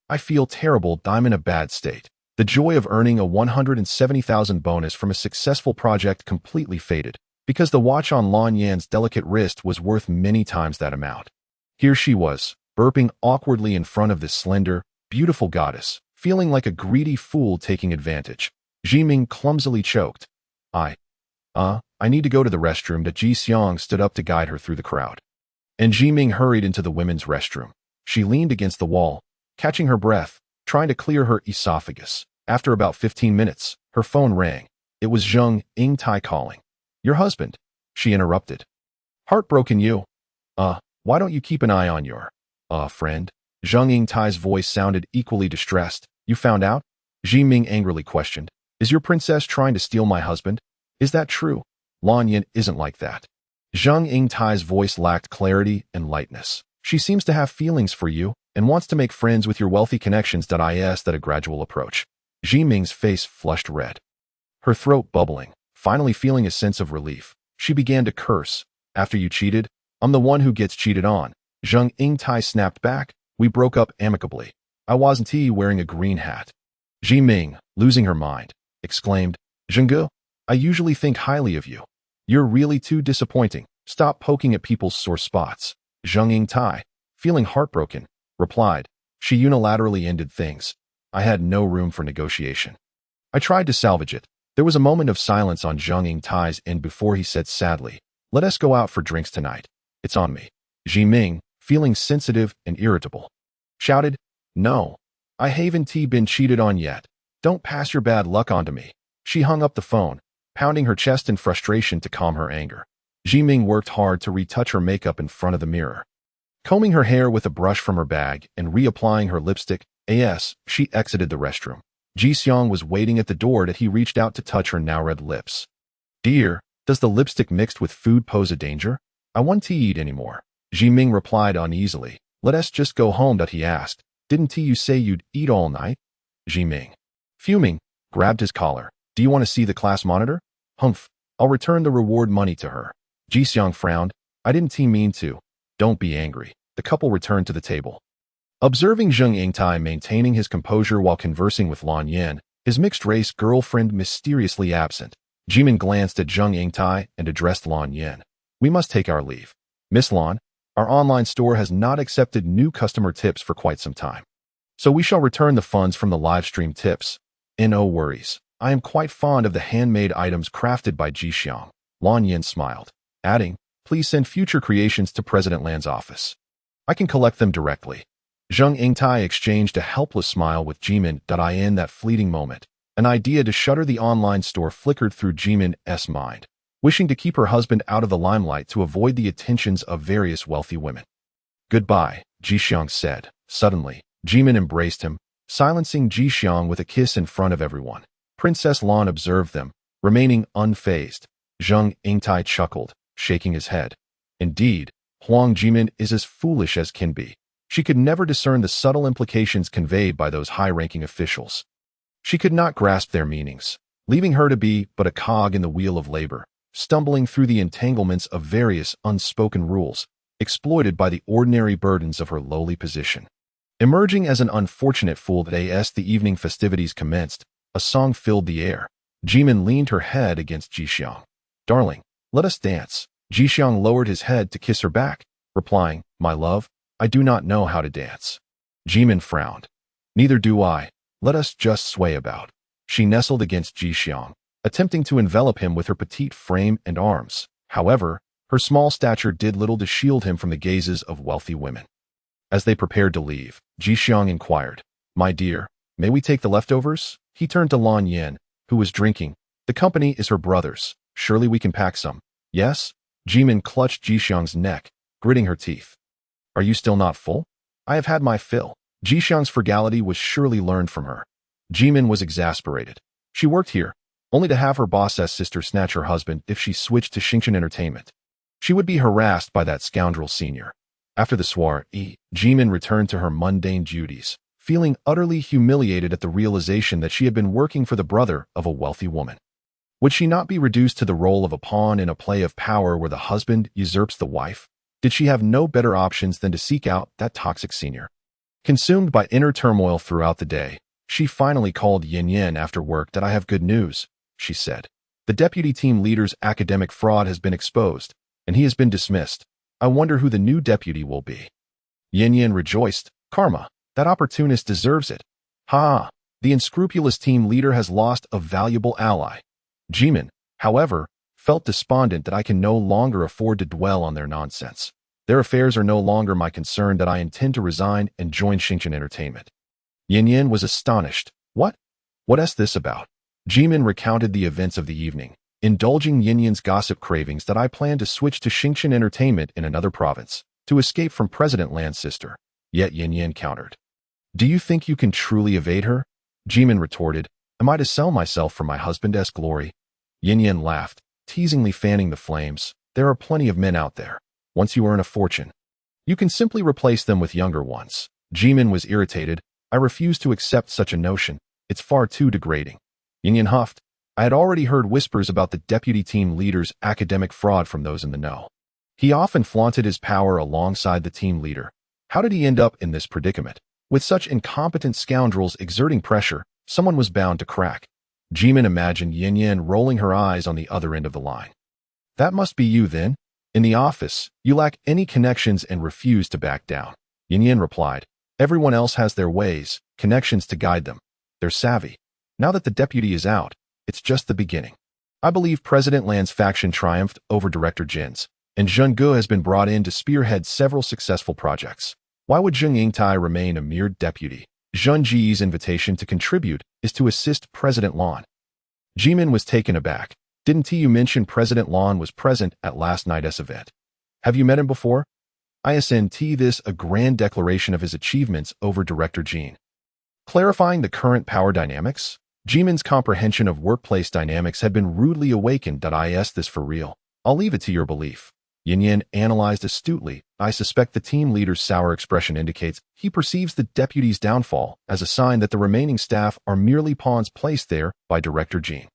"I feel terrible. I'm in a bad state." The joy of earning a 170,000 bonus from a successful project completely faded, because the watch on Lan Yan's delicate wrist was worth many times that amount. Here she was, burping awkwardly in front of this slender, beautiful goddess, feeling like a greedy fool taking advantage. Zhiming clumsily choked. I need to go to the restroom." That Jixiang stood up to guide her through the crowd. And Zhiming hurried into the women's restroom. She leaned against the wall, catching her breath, trying to clear her esophagus. After about 15 minutes, her phone rang. It was Zhang Yingtai calling. "Your husband," she interrupted. "Heartbroken you? Why don't you keep an eye on your, friend?" Zhang Yingtai's voice sounded equally distressed. "You found out?" Zhiming angrily questioned. "Is your princess trying to steal my husband? Is that true?" Lan Yan isn't like that. Zhang Yingtai's voice lacked clarity and lightness. "She seems to have feelings for you and wants to make friends with your wealthy connections." Is that a gradual approach? Zhiming's face flushed red, her throat bubbling. Finally feeling a sense of relief, she began to curse. "After you cheated, I'm the one who gets cheated on." Zhang Yingtai snapped back. "We broke up amicably. I wasn't wearing a green hat." Zhiming, losing her mind, exclaimed, "Zhengge, I usually think highly of you. You're really too disappointing. Stop poking at people's sore spots." Zhang Yingtai, feeling heartbroken, replied. She unilaterally ended things. "I had no room for negotiation. I tried to salvage it." There was a moment of silence on Zhang Yingtai's end before he said sadly, "Let us go out for drinks tonight. It's on me." Zhiming, feeling sensitive and irritable, shouted, "No, I haven't been cheated on yet. Don't pass your bad luck on to me." She hung up the phone, pounding her chest in frustration to calm her anger. Zhiming worked hard to retouch her makeup in front of the mirror. Combing her hair with a brush from her bag and reapplying her lipstick, she exited the restroom. Jixiang was waiting at the door. That he reached out to touch her now red lips. "Dear, does the lipstick mixed with food pose a danger? I want to eat anymore." Zhiming replied uneasily. "Let us just go home." He asked, "Didn't you say you'd eat all night?" Zhiming, fuming, grabbed his collar. "Do you want to see the class monitor?" "Humph, I'll return the reward money to her." Jixiang frowned. "I didn't mean to." "Don't be angry." The couple returned to the table. Observing Zhang Yingtai maintaining his composure while conversing with Lan Yan, his mixed-race girlfriend mysteriously absent, Zhiming glanced at Zhang Yingtai and addressed Lan Yan. "We must take our leave. Miss Lan, our online store has not accepted new customer tips for quite some time, so we shall return the funds from the live stream tips. No worries. I am quite fond of the handmade items crafted by Jixiang." Lan Yan smiled, adding, "Please send future creations to President Lan's office. I can collect them directly." Zhang Yingtai exchanged a helpless smile with Zhiming. In that fleeting moment, an idea to shutter the online store flickered through Zhiming's mind, wishing to keep her husband out of the limelight to avoid the attentions of various wealthy women. Goodbye, Jixiang said. Suddenly, Jimin embraced him, silencing Jixiang with a kiss in front of everyone. Princess Lan observed them, remaining unfazed. Zhang Yingtai chuckled, shaking his head. Indeed, Huang Zhiming is as foolish as can be. She could never discern the subtle implications conveyed by those high-ranking officials. She could not grasp their meanings, leaving her to be but a cog in the wheel of labor, stumbling through the entanglements of various unspoken rules, exploited by the ordinary burdens of her lowly position. Emerging as an unfortunate fool as the evening festivities commenced, a song filled the air. Jimin leaned her head against Jixiang. "Darling, let us dance." Jixiang lowered his head to kiss her back, replying, "My love, I do not know how to dance." Jimin frowned. "Neither do I. Let us just sway about." She nestled against Jixiang, attempting to envelop him with her petite frame and arms. However, her small stature did little to shield him from the gazes of wealthy women. As they prepared to leave, Jixiang inquired, "My dear, may we take the leftovers?" He turned to Lan Yin, who was drinking. "The company is her brother's. Surely we can pack some." "Yes?" Jimin clutched Jixiang's neck, gritting her teeth. "Are you still not full?" "I have had my fill." Jixiang's frugality was surely learned from her. Jimin was exasperated. She worked here, only to have her boss's sister snatch her husband if she switched to Xingshan Entertainment. She would be harassed by that scoundrel senior. After the soiree, Jimin returned to her mundane duties, feeling utterly humiliated at the realization that she had been working for the brother of a wealthy woman. Would she not be reduced to the role of a pawn in a play of power where the husband usurps the wife? Did she have no better options than to seek out that toxic senior? Consumed by inner turmoil throughout the day, she finally called Yin Yin after work. "That I have good news," she said. "The deputy team leader's academic fraud has been exposed, and he has been dismissed. I wonder who the new deputy will be." Yin Yin rejoiced. "Karma. That opportunist deserves it. Ha! The unscrupulous team leader has lost a valuable ally." Jimin, however, felt despondent that I can no longer afford to dwell on their nonsense. Their affairs are no longer my concern. That I intend to resign and join Xingshan Entertainment. Yin Yin was astonished. What is this about?" Jimin recounted the events of the evening, indulging Yin Yin's gossip cravings. "That I plan to switch to Xingshan Entertainment in another province, to escape from President Lan's sister." Yet Yin Yin countered. "Do you think you can truly evade her?" Jimin retorted. "Am I to sell myself for my husband's glory?" Yin Yin laughed, teasingly fanning the flames. "There are plenty of men out there. Once you earn a fortune, you can simply replace them with younger ones." Jimin was irritated. "I refuse to accept such a notion. It's far too degrading." Yin Yin huffed. "I had already heard whispers about the deputy team leader's academic fraud from those in the know. He often flaunted his power alongside the team leader. How did he end up in this predicament? With such incompetent scoundrels exerting pressure, someone was bound to crack." Jimin imagined Yin Yin rolling her eyes on the other end of the line. "That must be you then. In the office, you lack any connections and refuse to back down." Yin Yin replied, "Everyone else has their ways, connections to guide them. They're savvy. Now that the deputy is out, it's just the beginning. I believe President Lan's faction triumphed over Director Jin's, and Zheng Ge has been brought in to spearhead several successful projects. Why would Zheng Yingtai remain a mere deputy? Zheng Ji's invitation to contribute is to assist President Lan." Jimin was taken aback. "Didn't you mention President Lan was present at last night's event? Have you met him before?" "Isn't this a grand declaration of his achievements over Director Jin? Clarifying the current power dynamics?" Jimin's comprehension of workplace dynamics had been rudely awakened. "Is this for real? I'll leave it to your belief." Yin Yin analyzed astutely. "I suspect the team leader's sour expression indicates he perceives the deputy's downfall as a sign that the remaining staff are merely pawns placed there by Director Jin.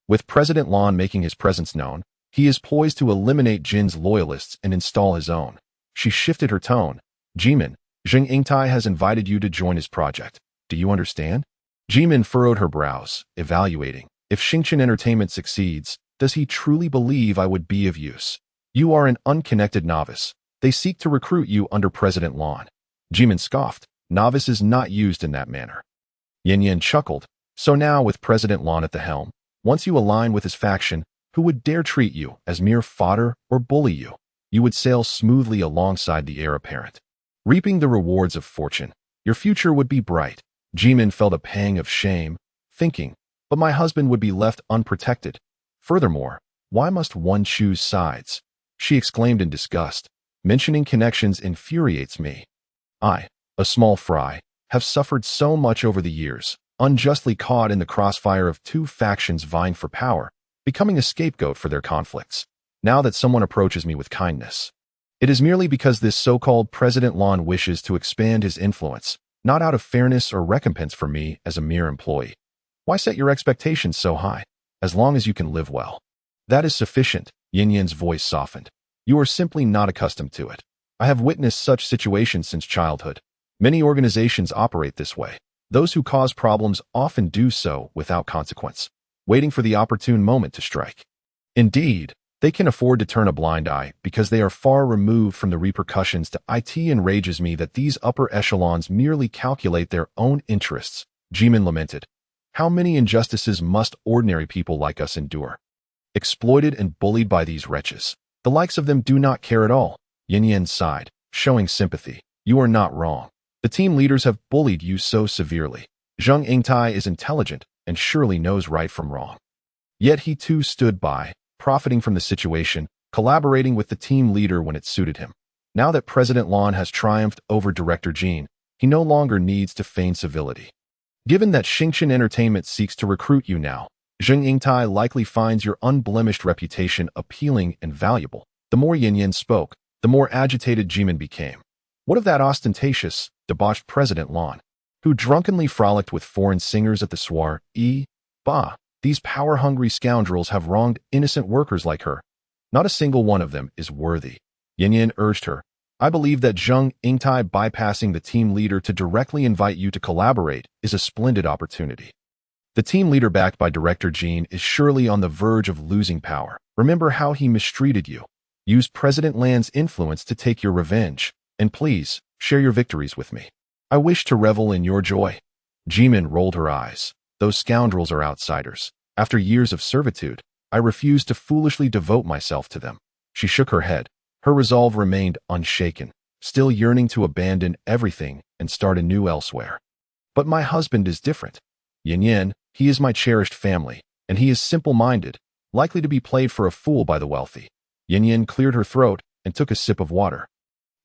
With President Lan making his presence known, he is poised to eliminate Jin's loyalists and install his own." She shifted her tone. "Jimin, Zheng Yingtai has invited you to join his project. Do you understand?" Jimin furrowed her brows, evaluating. "If Xingshan Entertainment succeeds, does he truly believe I would be of use? You are an unconnected novice. They seek to recruit you under President Lan." Jimin scoffed. "Novice is not used in that manner." Yin Yin chuckled. "So now with President Lan at the helm, once you align with his faction, who would dare treat you as mere fodder or bully you? You would sail smoothly alongside the heir apparent, reaping the rewards of fortune. Your future would be bright." Jimin felt a pang of shame, thinking, "But my husband would be left unprotected. Furthermore, why must one choose sides?" She exclaimed in disgust. Mentioning connections infuriates me. I, a small fry, have suffered so much over the years, unjustly caught in the crossfire of two factions vying for power, becoming a scapegoat for their conflicts. Now that someone approaches me with kindness, it is merely because this so-called President Lan wishes to expand his influence, not out of fairness or recompense for me as a mere employee. Why set your expectations so high? As long as you can live well. That is sufficient, Yin Yan's voice softened. You are simply not accustomed to it. I have witnessed such situations since childhood. Many organizations operate this way. Those who cause problems often do so without consequence, waiting for the opportune moment to strike. Indeed, they can afford to turn a blind eye because they are far removed from the repercussions. It enrages me that these upper echelons merely calculate their own interests, Zhiming lamented. How many injustices must ordinary people like us endure? Exploited and bullied by these wretches. The likes of them do not care at all. Yin Yan sighed, showing sympathy. You are not wrong. The team leaders have bullied you so severely. Zhang Yingtai is intelligent and surely knows right from wrong. Yet he too stood by, profiting from the situation, collaborating with the team leader when it suited him. Now that President Lan has triumphed over Director Jin, he no longer needs to feign civility. Given that Xingqian Entertainment seeks to recruit you now, Zhang Yingtai likely finds your unblemished reputation appealing and valuable. The more Yin Yan spoke, the more agitated Jimin became. What of that ostentatious, debauched President Lan, who drunkenly frolicked with foreign singers at the soiree? Bah, these power-hungry scoundrels have wronged innocent workers like her. Not a single one of them is worthy. Yin Yan urged her. I believe that Zhang Yingtai bypassing the team leader to directly invite you to collaborate is a splendid opportunity. The team leader backed by Director Jin is surely on the verge of losing power. Remember how he mistreated you. Use President Lan's influence to take your revenge, and please, share your victories with me. I wish to revel in your joy. Jimin rolled her eyes. Those scoundrels are outsiders. After years of servitude, I refuse to foolishly devote myself to them. She shook her head. Her resolve remained unshaken, still yearning to abandon everything and start anew elsewhere. But my husband is different. Yin Yan, he is my cherished family, and he is simple-minded, likely to be played for a fool by the wealthy. Yin Yan cleared her throat and took a sip of water.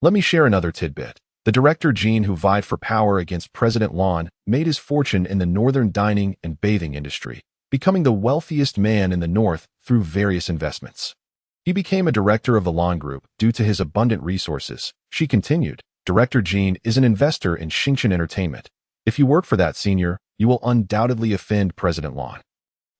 Let me share another tidbit. The Director Jin who vied for power against President Lan made his fortune in the northern dining and bathing industry, becoming the wealthiest man in the north through various investments. He became a director of the Lan Group due to his abundant resources. She continued, Director Jin is an investor in Xingqian Entertainment. If you work for that senior, you will undoubtedly offend President Lan.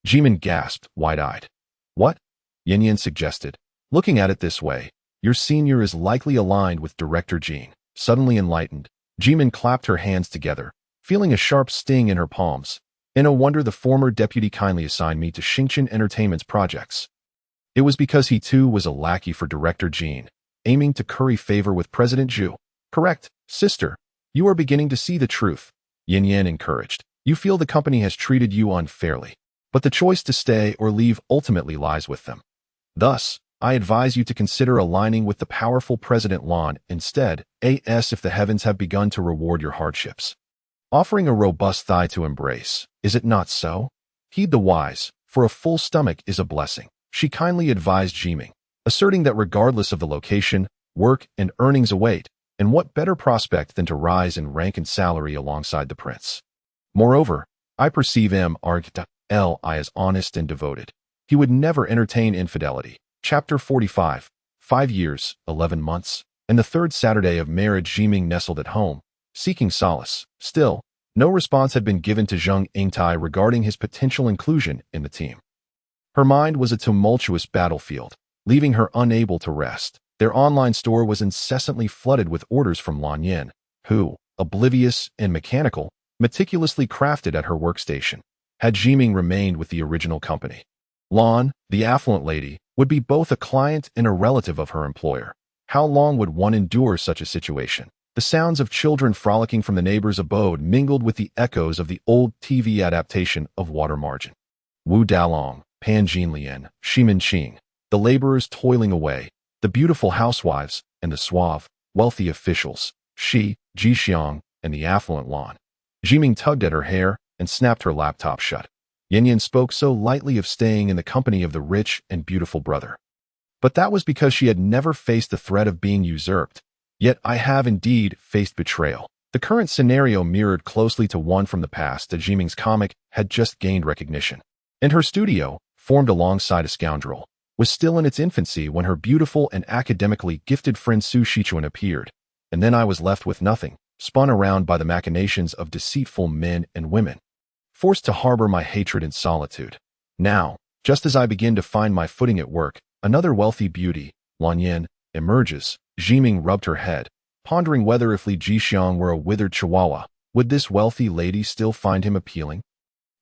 Jimin gasped, wide-eyed. What? Yin Yan suggested. Looking at it this way, your senior is likely aligned with Director Jin. Suddenly enlightened, Jimin clapped her hands together, feeling a sharp sting in her palms. No wonder the former deputy kindly assigned me to Xingqian Entertainment's projects. It was because he too was a lackey for Director Jin, aiming to curry favor with President Zhu. Correct, sister. You are beginning to see the truth. Yin Yan encouraged. You feel the company has treated you unfairly, but the choice to stay or leave ultimately lies with them. Thus, I advise you to consider aligning with the powerful President Lan instead, as if the heavens have begun to reward your hardships. Offering a robust thigh to embrace, is it not so? Heed the wise, for a full stomach is a blessing. She kindly advised Zhiming, asserting that regardless of the location, work and earnings await, and what better prospect than to rise in rank and salary alongside the prince. Moreover, I perceive Li as honest and devoted. He would never entertain infidelity. Chapter 45, 5 years, 11 months, and the third Saturday of marriage. Zhiming nestled at home, seeking solace. Still, no response had been given to Zhang Yingtai regarding his potential inclusion in the team. Her mind was a tumultuous battlefield, leaving her unable to rest. Their online store was incessantly flooded with orders from Lan Yin, who, oblivious and mechanical, meticulously crafted at her workstation. Had Zhiming remained with the original company, Lan, the affluent lady, would be both a client and a relative of her employer. How long would one endure such a situation? The sounds of children frolicking from the neighbor's abode mingled with the echoes of the old TV adaptation of Water Margin. Wu Dalong, Pan Jinlian, Shimin Qing, the laborers toiling away, the beautiful housewives, and the suave, wealthy officials, Li Jixiang, and the affluent Lan. Zhiming tugged at her hair and snapped her laptop shut. Yin Yan spoke so lightly of staying in the company of the rich and beautiful brother. But that was because she had never faced the threat of being usurped. Yet I have indeed faced betrayal. The current scenario mirrored closely to one from the past that Zhiming's comic had just gained recognition. And her studio, formed alongside a scoundrel, was still in its infancy when her beautiful and academically gifted friend Su Shichuan appeared. And then I was left with nothing, spun around by the machinations of deceitful men and women, forced to harbor my hatred in solitude. Now, just as I begin to find my footing at work, another wealthy beauty, Lan Yan, emerges. Zhiming rubbed her head, pondering whether if Li Jixiang were a withered chihuahua, would this wealthy lady still find him appealing?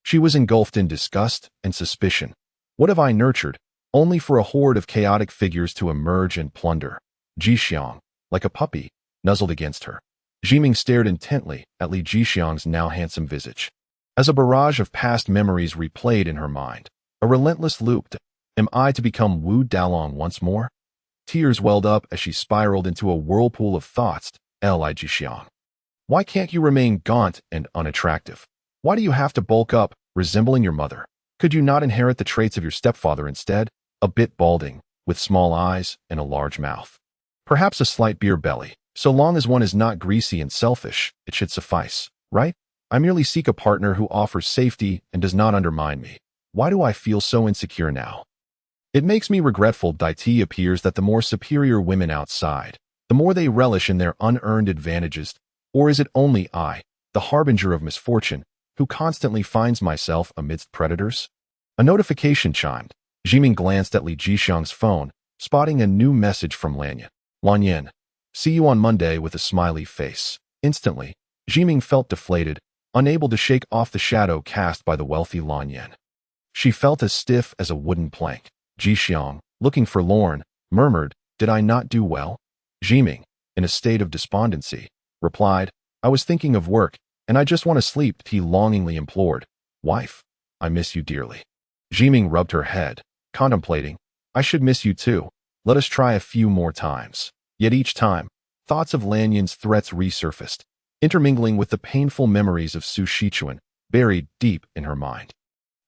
She was engulfed in disgust and suspicion. What have I nurtured, only for a horde of chaotic figures to emerge and plunder? Jixiang, like a puppy, nuzzled against her. Zhiming stared intently at Li Jixiang's now handsome visage. As a barrage of past memories replayed in her mind, a relentless loop. Am I to become Wu Dalong once more? Tears welled up as she spiraled into a whirlpool of thoughts. Li Jixiang, why can't you remain gaunt and unattractive? Why do you have to bulk up, resembling your mother? Could you not inherit the traits of your stepfather instead? A bit balding, with small eyes and a large mouth. Perhaps a slight beer belly. So long as one is not greasy and selfish, it should suffice, right? I merely seek a partner who offers safety and does not undermine me. Why do I feel so insecure now? It makes me regretful. It appears that the more superior women outside, the more they relish in their unearned advantages. Or is it only I, the harbinger of misfortune, who constantly finds myself amidst predators? A notification chimed. Zhiming glanced at Li Jixiang's phone, spotting a new message from Lan Yan. Lan Yan, see you on Monday with a smiley face. Instantly, Zhiming felt deflated, unable to shake off the shadow cast by the wealthy Lan Yan. She felt as stiff as a wooden plank. Jixiang, looking forlorn, murmured, "Did I not do well?" Zhiming, in a state of despondency, replied, "I was thinking of work, and I just want to sleep." He longingly implored, "Wife, I miss you dearly." Zhiming rubbed her head, contemplating, "I should miss you too. Let us try a few more times." Yet each time, thoughts of Lan Yan's threats resurfaced, intermingling with the painful memories of Su Shichuan, buried deep in her mind.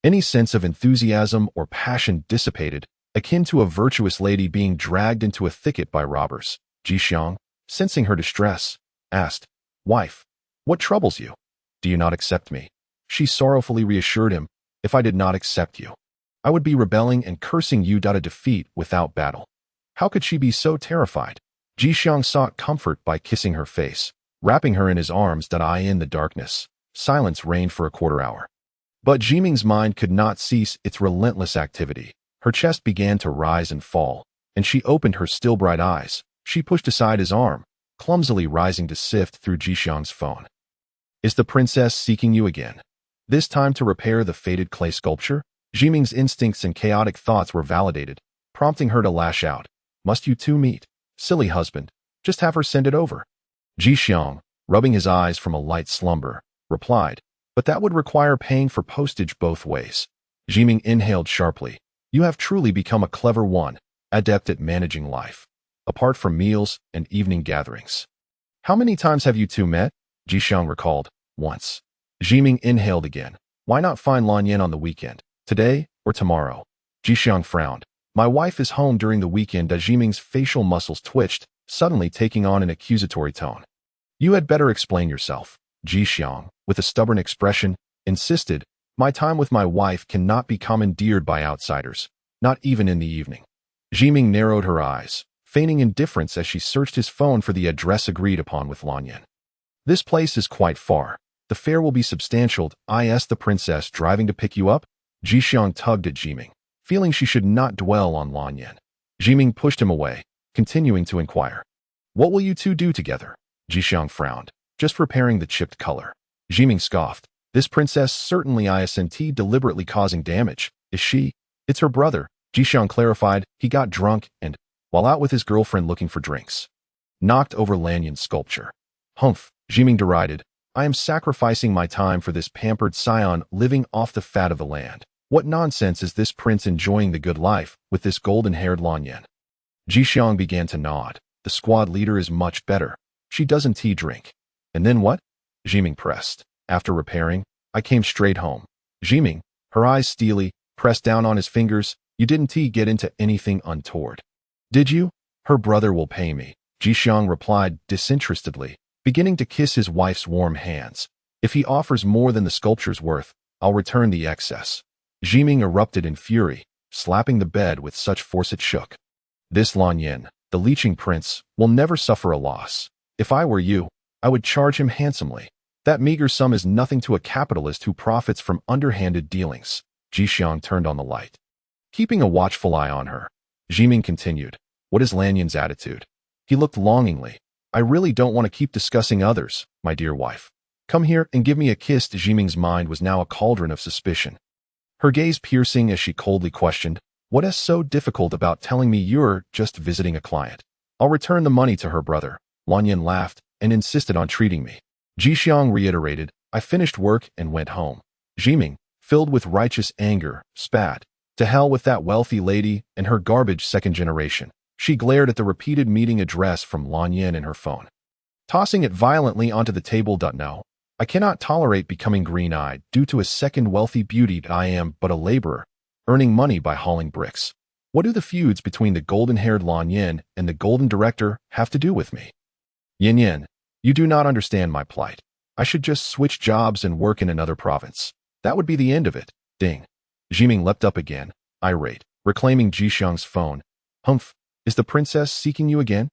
Any sense of enthusiasm or passion dissipated, akin to a virtuous lady being dragged into a thicket by robbers. Jixiang, sensing her distress, asked, "Wife, what troubles you? Do you not accept me?" She sorrowfully reassured him, "If I did not accept you, I would be rebelling and cursing you." A defeat without battle. How could she be so terrified? Jixiang sought comfort by kissing her face, wrapping her in his arms. In the darkness, silence reigned for a quarter hour. But Zhiming's mind could not cease its relentless activity. Her chest began to rise and fall, and she opened her still bright eyes. She pushed aside his arm, clumsily rising to sift through Jixiang's phone. "Is the princess seeking you again? This time to repair the faded clay sculpture?" Zhiming's instincts and chaotic thoughts were validated, prompting her to lash out. "Must you two meet? Silly husband, just have her send it over." Jixiang, rubbing his eyes from a light slumber, replied, "But that would require paying for postage both ways." Zhiming inhaled sharply. "You have truly become a clever one, adept at managing life, apart from meals and evening gatherings." "How many times have you two met?" Jixiang recalled. "Once." Zhiming inhaled again. "Why not find Lan Yan on the weekend? Today or tomorrow?" Jixiang frowned. "My wife is home during the weekend." Zhiming's facial muscles twitched, suddenly taking on an accusatory tone. "You had better explain yourself." Jixiang, with a stubborn expression, insisted, "My time with my wife cannot be commandeered by outsiders, not even in the evening." Zhiming narrowed her eyes, feigning indifference as she searched his phone for the address agreed upon with Lan Yan. "This place is quite far. The fare will be substantial. Is the princess driving to pick you up?" Jixiang tugged at Zhiming, feeling she should not dwell on Lan Yan. Zhiming pushed him away, continuing to inquire, "What will you two do together?" Jixiang frowned. "Just repairing the chipped color." Zhiming scoffed. "This princess certainly isn't deliberately causing damage, is she?" "It's her brother," Jixiang clarified. "He got drunk and, while out with his girlfriend looking for drinks, knocked over Lan Yan's sculpture." "Humph," Zhiming derided. "I am sacrificing my time for this pampered scion living off the fat of the land. What nonsense is this prince enjoying the good life with this golden-haired Lan Yan?" Jixiang began to nod. "The squad leader is much better. She doesn't drink." "And then what?" Zhiming pressed. "After repairing, I came straight home." Zhiming, her eyes steely, pressed down on his fingers. "You didn't get into anything untoward?" Did you? Her brother will pay me, Jixiang replied disinterestedly, beginning to kiss his wife's warm hands. If he offers more than the sculpture's worth, I'll return the excess. Zhiming erupted in fury, slapping the bed with such force it shook. This Lan Yin, the leeching prince, will never suffer a loss. If I were you, I would charge him handsomely. That meager sum is nothing to a capitalist who profits from underhanded dealings. Jixiang turned on the light. Keeping a watchful eye on her, Zhiming continued, what is Lan Yin's attitude? He looked longingly. I really don't want to keep discussing others, my dear wife. Come here and give me a kiss. Zhiming's mind was now a cauldron of suspicion. Her gaze piercing as she coldly questioned, what is so difficult about telling me you're just visiting a client? I'll return the money to her brother. Lan Yin laughed and insisted on treating me. Jixiang reiterated, I finished work and went home. Zhiming, filled with righteous anger, spat. To hell with that wealthy lady and her garbage second generation. She glared at the repeated meeting address from Lan Yin in her phone, tossing it violently onto the table. No, I cannot tolerate becoming green-eyed due to a second wealthy beauty. I am but a laborer, earning money by hauling bricks. What do the feuds between the golden-haired Lan Yin and the golden director have to do with me? Yin Yin, you do not understand my plight. I should just switch jobs and work in another province. That would be the end of it. Ding. Zhiming leapt up again, irate, reclaiming Jixiang's phone. Humph. Is the princess seeking you again?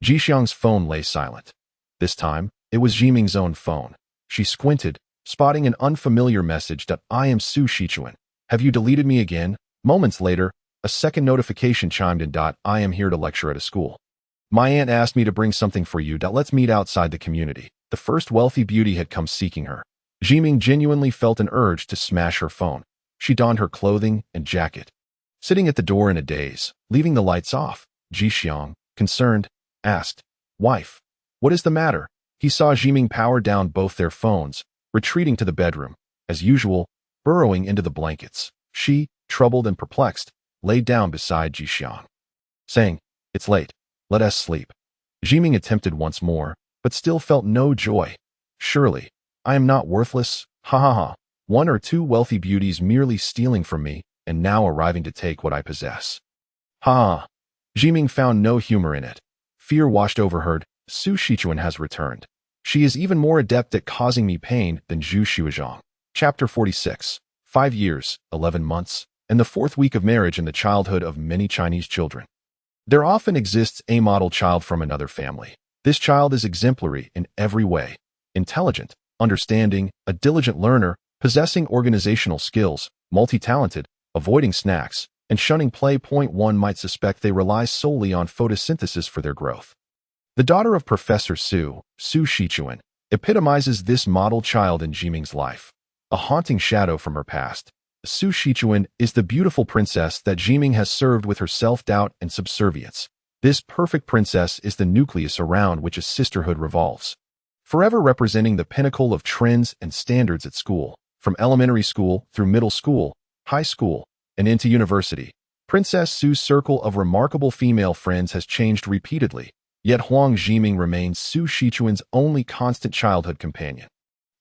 Jixiang's phone lay silent. This time, it was Zhiming's own phone. She squinted, spotting an unfamiliar message that I am Su Shichuan. Have you deleted me again? Moments later, a second notification chimed in. I am here to lecture at a school. My aunt asked me to bring something for you. Let's meet outside the community. The first wealthy beauty had come seeking her. Zhiming genuinely felt an urge to smash her phone. She donned her clothing and jacket. Sitting at the door in a daze, leaving the lights off, Jixiang, concerned, asked, Wife, what is the matter? He saw Zhiming power down both their phones, retreating to the bedroom, as usual, burrowing into the blankets. She, troubled and perplexed, lay down beside Jixiang, saying, It's late. Let us sleep. Zhiming attempted once more, but still felt no joy. Surely, I am not worthless. Ha ha ha. One or two wealthy beauties merely stealing from me, and now arriving to take what I possess. Ha! Zhiming found no humor in it. Fear washed over her. Su Shichuan has returned. She is even more adept at causing me pain than Zhu Xuezhang. Chapter 46. 5 years, 11 months, and the 4th week of marriage in the childhood of many Chinese children. There often exists a model child from another family. This child is exemplary in every way. Intelligent, understanding, a diligent learner, possessing organizational skills, multi-talented, avoiding snacks, and shunning play. One might suspect they rely solely on photosynthesis for their growth. The daughter of Professor Su Shichuan, epitomizes this model child in Zhiming's life. A haunting shadow from her past, Su Shichuan is the beautiful princess that Zhiming has served with her self-doubt and subservience. This perfect princess is the nucleus around which a sisterhood revolves, forever representing the pinnacle of trends and standards at school, from elementary school through middle school, high school, and into university. Princess Su's circle of remarkable female friends has changed repeatedly, yet Huang Zhiming remains Su Shichuan's only constant childhood companion.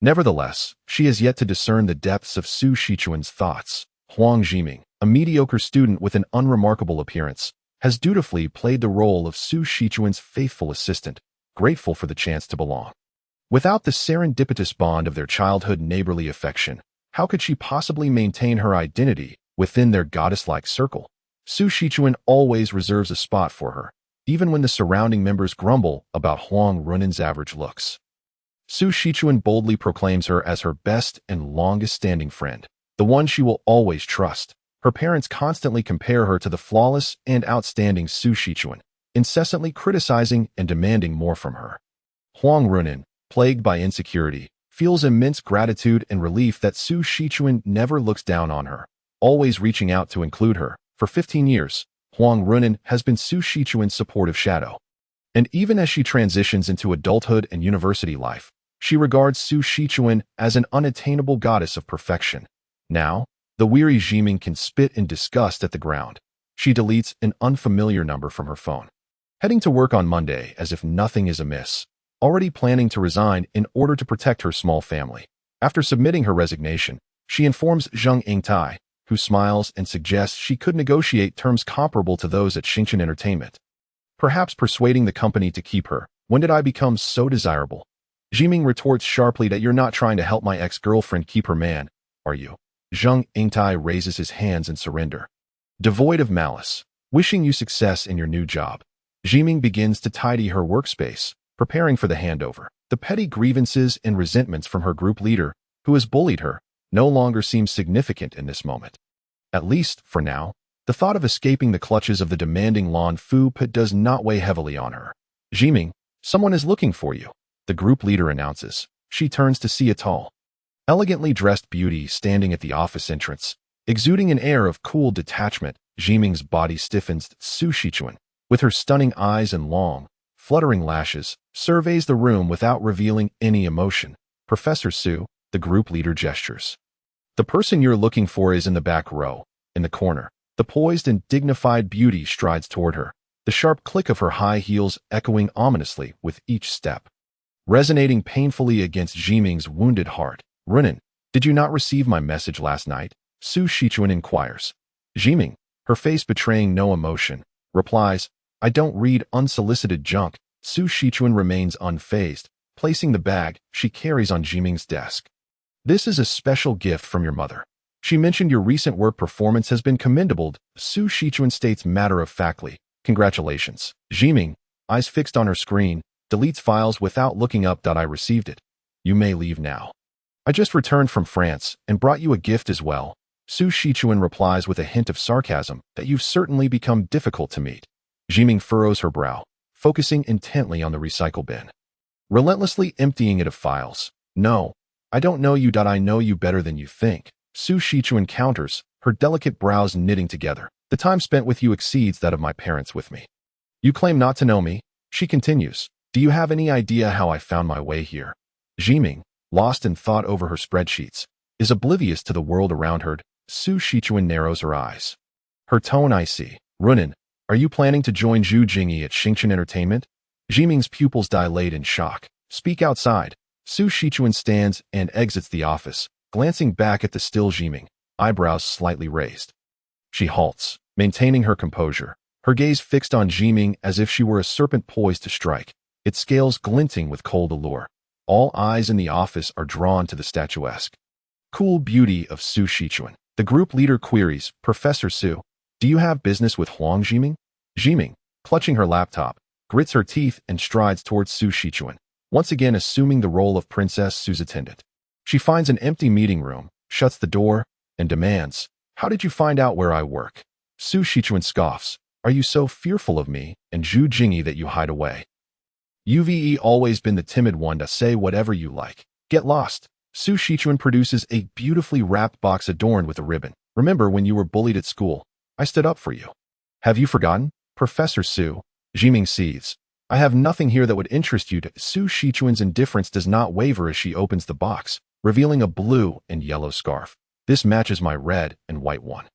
Nevertheless, she has yet to discern the depths of Su Shichuan's thoughts. Huang Zhiming, a mediocre student with an unremarkable appearance, has dutifully played the role of Su Shichuan's faithful assistant, grateful for the chance to belong. Without the serendipitous bond of their childhood neighborly affection, how could she possibly maintain her identity within their goddess-like circle? Su Shichuan always reserves a spot for her, even when the surrounding members grumble about Huang Runin's average looks. Su Shichuan boldly proclaims her as her best and longest-standing friend, the one she will always trust. Her parents constantly compare her to the flawless and outstanding Su Shichuan, incessantly criticizing and demanding more from her. Huang Runin, plagued by insecurity, feels immense gratitude and relief that Su Shichuan never looks down on her, always reaching out to include her. For 15 years, Huang Runin has been Su Shichuan's supportive shadow. And even as she transitions into adulthood and university life, she regards Su Shichuan as an unattainable goddess of perfection. Now, the weary Zhiming can spit in disgust at the ground. She deletes an unfamiliar number from her phone, heading to work on Monday as if nothing is amiss, already planning to resign in order to protect her small family. After submitting her resignation, she informs Zheng Yingtai, who smiles and suggests she could negotiate terms comparable to those at Xingchen Entertainment. Perhaps persuading the company to keep her. When did I become so desirable? Zhiming retorts sharply that you're not trying to help my ex-girlfriend keep her man, are you? Zhang Yingtai raises his hands in surrender. Devoid of malice. Wishing you success in your new job. Zhiming begins to tidy her workspace, preparing for the handover. The petty grievances and resentments from her group leader, who has bullied her, no longer seem significant in this moment. At least, for now, the thought of escaping the clutches of the demanding Lan Fu Pit does not weigh heavily on her. Zhiming, someone is looking for you, the group leader announces. She turns to see a tall, elegantly dressed beauty standing at the office entrance, exuding an air of cool detachment. Zhiming's body stiffens. Su Shichuan, with her stunning eyes and long, fluttering lashes, surveys the room without revealing any emotion. Professor Su, the group leader gestures. The person you're looking for is in the back row, in the corner. The poised and dignified beauty strides toward her, the sharp click of her high heels echoing ominously with each step, resonating painfully against Zhiming's wounded heart. Runin, did you not receive my message last night? Su Shichuan inquires. Zhiming, her face betraying no emotion, replies, I don't read unsolicited junk. Su Shichuan remains unfazed, placing the bag she carries on Zhiming's desk. This is a special gift from your mother. She mentioned your recent work performance has been commendable. Su Shichuan states matter-of-factly, congratulations. Zhiming, eyes fixed on her screen, deletes files without looking up. I received it. You may leave now. I just returned from France and brought you a gift as well. Su Shichuan replies with a hint of sarcasm that you've certainly become difficult to meet. Zhiming furrows her brow, focusing intently on the recycle bin, relentlessly emptying it of files. No, I don't know you. I know you better than you think. Su Shichuan counters, her delicate brows knitting together. The time spent with you exceeds that of my parents with me. You claim not to know me, she continues. Do you have any idea how I found my way here? Zhiming, lost in thought over her spreadsheets, is oblivious to the world around her. Su Shichuan narrows her eyes, her tone icy. Runin, are you planning to join Zhu Jingyi at Xingchen Entertainment? Zhiming's pupils dilate in shock. Speak outside. Su Shichuan stands and exits the office, glancing back at the still Zhiming, eyebrows slightly raised. She halts, maintaining her composure, her gaze fixed on Zhiming as if she were a serpent poised to strike, its scales glinting with cold allure. All eyes in the office are drawn to the statuesque, cool beauty of Su Shichuan. The group leader queries, Professor Su, do you have business with Huang Zhiming? Zhiming, clutching her laptop, grits her teeth and strides towards Su Shichuan, once again assuming the role of Princess Su's attendant. She finds an empty meeting room, shuts the door, and demands, how did you find out where I work? Su Shichuan scoffs, are you so fearful of me and Zhu Jingyi that you hide away? You've always been the timid one to say whatever you like. Get lost. Su Shichuan produces a beautifully wrapped box adorned with a ribbon. Remember when you were bullied at school? I stood up for you. Have you forgotten? Professor Su, Zhiming seethes. I have nothing here that would interest you. Su Shichuan's indifference does not waver as she opens the box, revealing a blue and yellow scarf. This matches my red and white one.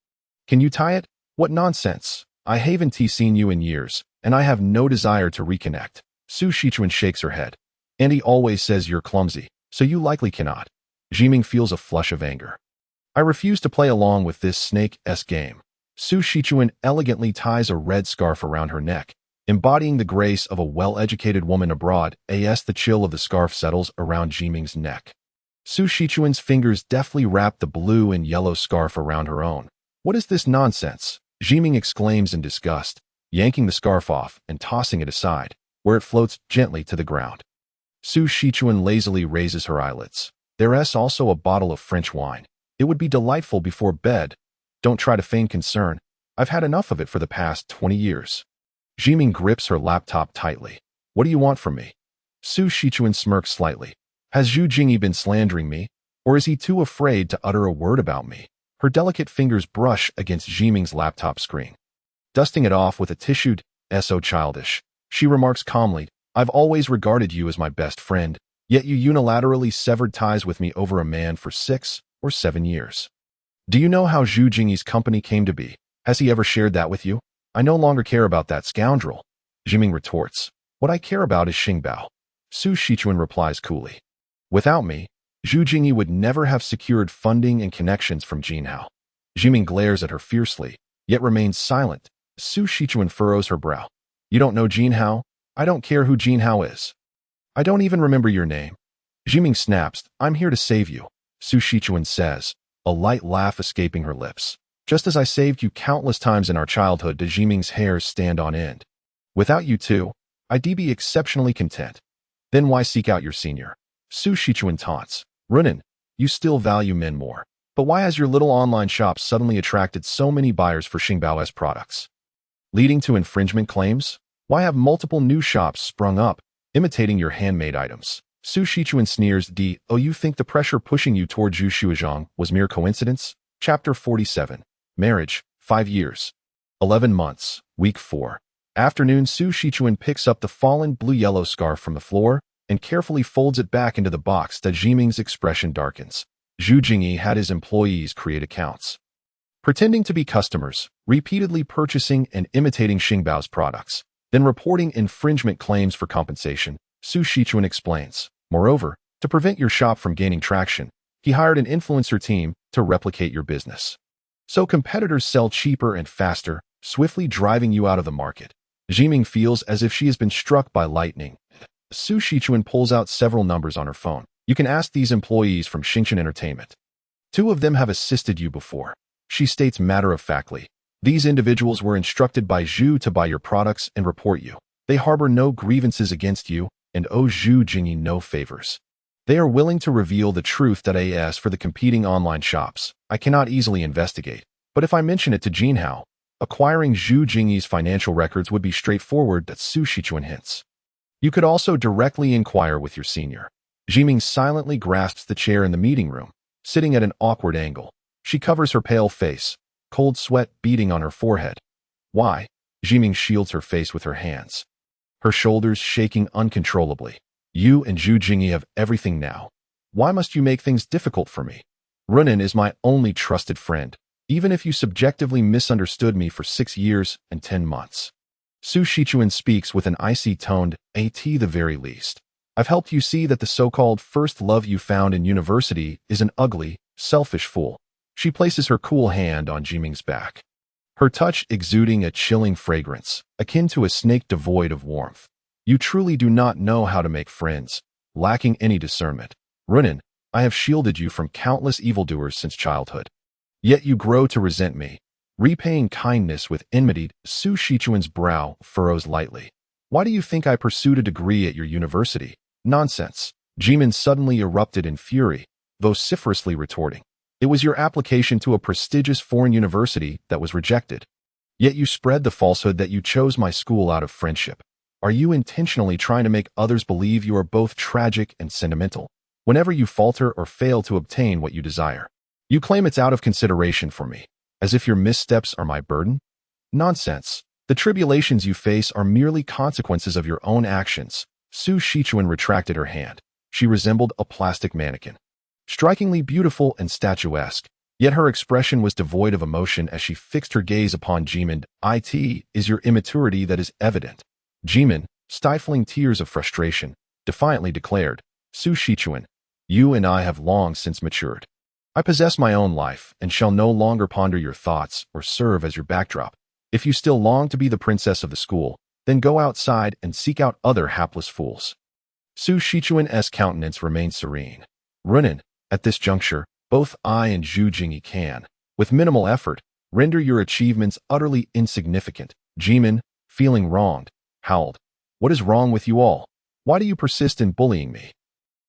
Can you tie it? What nonsense. I haven't seen you in years, and I have no desire to reconnect. Su Shichuan shakes her head. Andy always says you're clumsy, so you likely cannot. Zhiming feels a flush of anger. I refuse to play along with this snake-esque game. Su Shichuan elegantly ties a red scarf around her neck, embodying the grace of a well-educated woman abroad. The chill of the scarf settles around Zhiming's neck. Su Shichuan's fingers deftly wrap the blue and yellow scarf around her own. What is this nonsense? Zhiming exclaims in disgust, yanking the scarf off and tossing it aside, where it floats gently to the ground. Su Shichuan lazily raises her eyelids. There's also a bottle of French wine. It would be delightful before bed. Don't try to feign concern. I've had enough of it for the past 20 years. Zhiming grips her laptop tightly. What do you want from me? Su Shichuan smirks slightly. Has Zhu Jingyi been slandering me, or is he too afraid to utter a word about me? Her delicate fingers brush against Zhiming's laptop screen. Dusting it off with a tissued, so childish, she remarks calmly, I've always regarded you as my best friend, yet you unilaterally severed ties with me over a man for 6 or 7 years. Do you know how Zhu Jingyi's company came to be? Has he ever shared that with you? I no longer care about that scoundrel. Zhiming retorts, what I care about is Xingbao. Su Shichuan replies coolly. Without me, Zhu Jingyi would never have secured funding and connections from Jinhao. Zhiming glares at her fiercely, yet remains silent. Su Shichuan furrows her brow. You don't know Jin Hao? I don't care who Jin Hao is. I don't even remember your name. Zhiming snaps, I'm here to save you, Su Shichuan says, a light laugh escaping her lips. Just as I saved you countless times in our childhood, did Zhiming's hairs stand on end. Without you too, I'd be exceptionally content. Then why seek out your senior? Su Shichuan taunts. Runin, you still value men more. But why has your little online shop suddenly attracted so many buyers for Xingbao's products? Leading to infringement claims? Why have multiple new shops sprung up, imitating your handmade items? Su Shichuan sneers. Oh, you think the pressure pushing you toward Zhu Shuozhang was mere coincidence? Chapter 47. Marriage, 5 years. 11 months, week 4. Afternoon. Su Shichuan picks up the fallen blue-yellow scarf from the floor and carefully folds it back into the box. That Zhiming's expression darkens. Zhu Jingyi had his employees create accounts, pretending to be customers, repeatedly purchasing and imitating Xingbao's products, then reporting infringement claims for compensation. Su Shichuan explains. Moreover, to prevent your shop from gaining traction, he hired an influencer team to replicate your business. So competitors sell cheaper and faster, swiftly driving you out of the market. Zhiming feels as if she has been struck by lightning. Su Shichuan pulls out several numbers on her phone. You can ask these employees from Xingchen Entertainment. 2 of them have assisted you before. She states matter-of-factly. These individuals were instructed by Zhu to buy your products and report you. They harbor no grievances against you and owe Zhu Jingyi no favors. They are willing to reveal the truth. As for the competing online shops, I cannot easily investigate. But if I mention it to Jin Hao, acquiring Zhu Jingyi's financial records would be straightforward. That Su Shichuan hints. You could also directly inquire with your senior. Zhiming silently grasps the chair in the meeting room, sitting at an awkward angle. She covers her pale face, cold sweat beading on her forehead. Why? Zhiming shields her face with her hands, her shoulders shaking uncontrollably. You and Zhu Jingyi have everything now. Why must you make things difficult for me? Runin is my only trusted friend, even if you subjectively misunderstood me for 6 years and 10 months. Su Shichuan speaks with an icy toned, at the very least. I've helped you see that the so-called first love you found in university is an ugly, selfish fool. She places her cool hand on Zhiming's back, her touch exuding a chilling fragrance, akin to a snake devoid of warmth. You truly do not know how to make friends, lacking any discernment. Runin, I have shielded you from countless evildoers since childhood. Yet you grow to resent me, repaying kindness with enmity. Su Shichuan's brow furrows lightly. Why do you think I pursued a degree at your university? Nonsense. Zhiming suddenly erupted in fury, vociferously retorting. It was your application to a prestigious foreign university that was rejected. Yet you spread the falsehood that you chose my school out of friendship. Are you intentionally trying to make others believe you are both tragic and sentimental? Whenever you falter or fail to obtain what you desire, you claim it's out of consideration for me, as if your missteps are my burden? Nonsense. The tribulations you face are merely consequences of your own actions. Su Shichuan retracted her hand. She resembled a plastic mannequin, strikingly beautiful and statuesque, yet her expression was devoid of emotion as she fixed her gaze upon Zhiming. It is your immaturity that is evident. Zhiming, stifling tears of frustration, defiantly declared, Su Shichuan, you and I have long since matured. I possess my own life and shall no longer ponder your thoughts or serve as your backdrop. If you still long to be the princess of the school, then go outside and seek out other hapless fools. Su Shichuan's countenance remained serene. Runin, at this juncture, both I and Zhu Jingyi can, with minimal effort, render your achievements utterly insignificant. Zhiming, feeling wronged, howled. What is wrong with you all? Why do you persist in bullying me?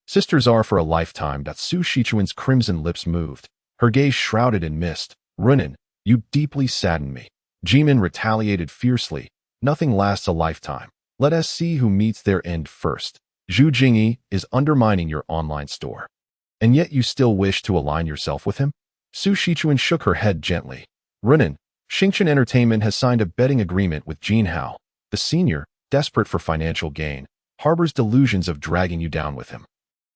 Sisters are for a lifetime. Su Shichuan's crimson lips moved, her gaze shrouded in mist. Runin, you deeply sadden me. Zhiming retaliated fiercely. Nothing lasts a lifetime. Let us see who meets their end first. Zhu Jingyi is undermining your online store, and yet you still wish to align yourself with him? Su Shichuan shook her head gently. Runin, Xingchen Entertainment has signed a betting agreement with Jin Hao. The senior, desperate for financial gain, harbors delusions of dragging you down with him,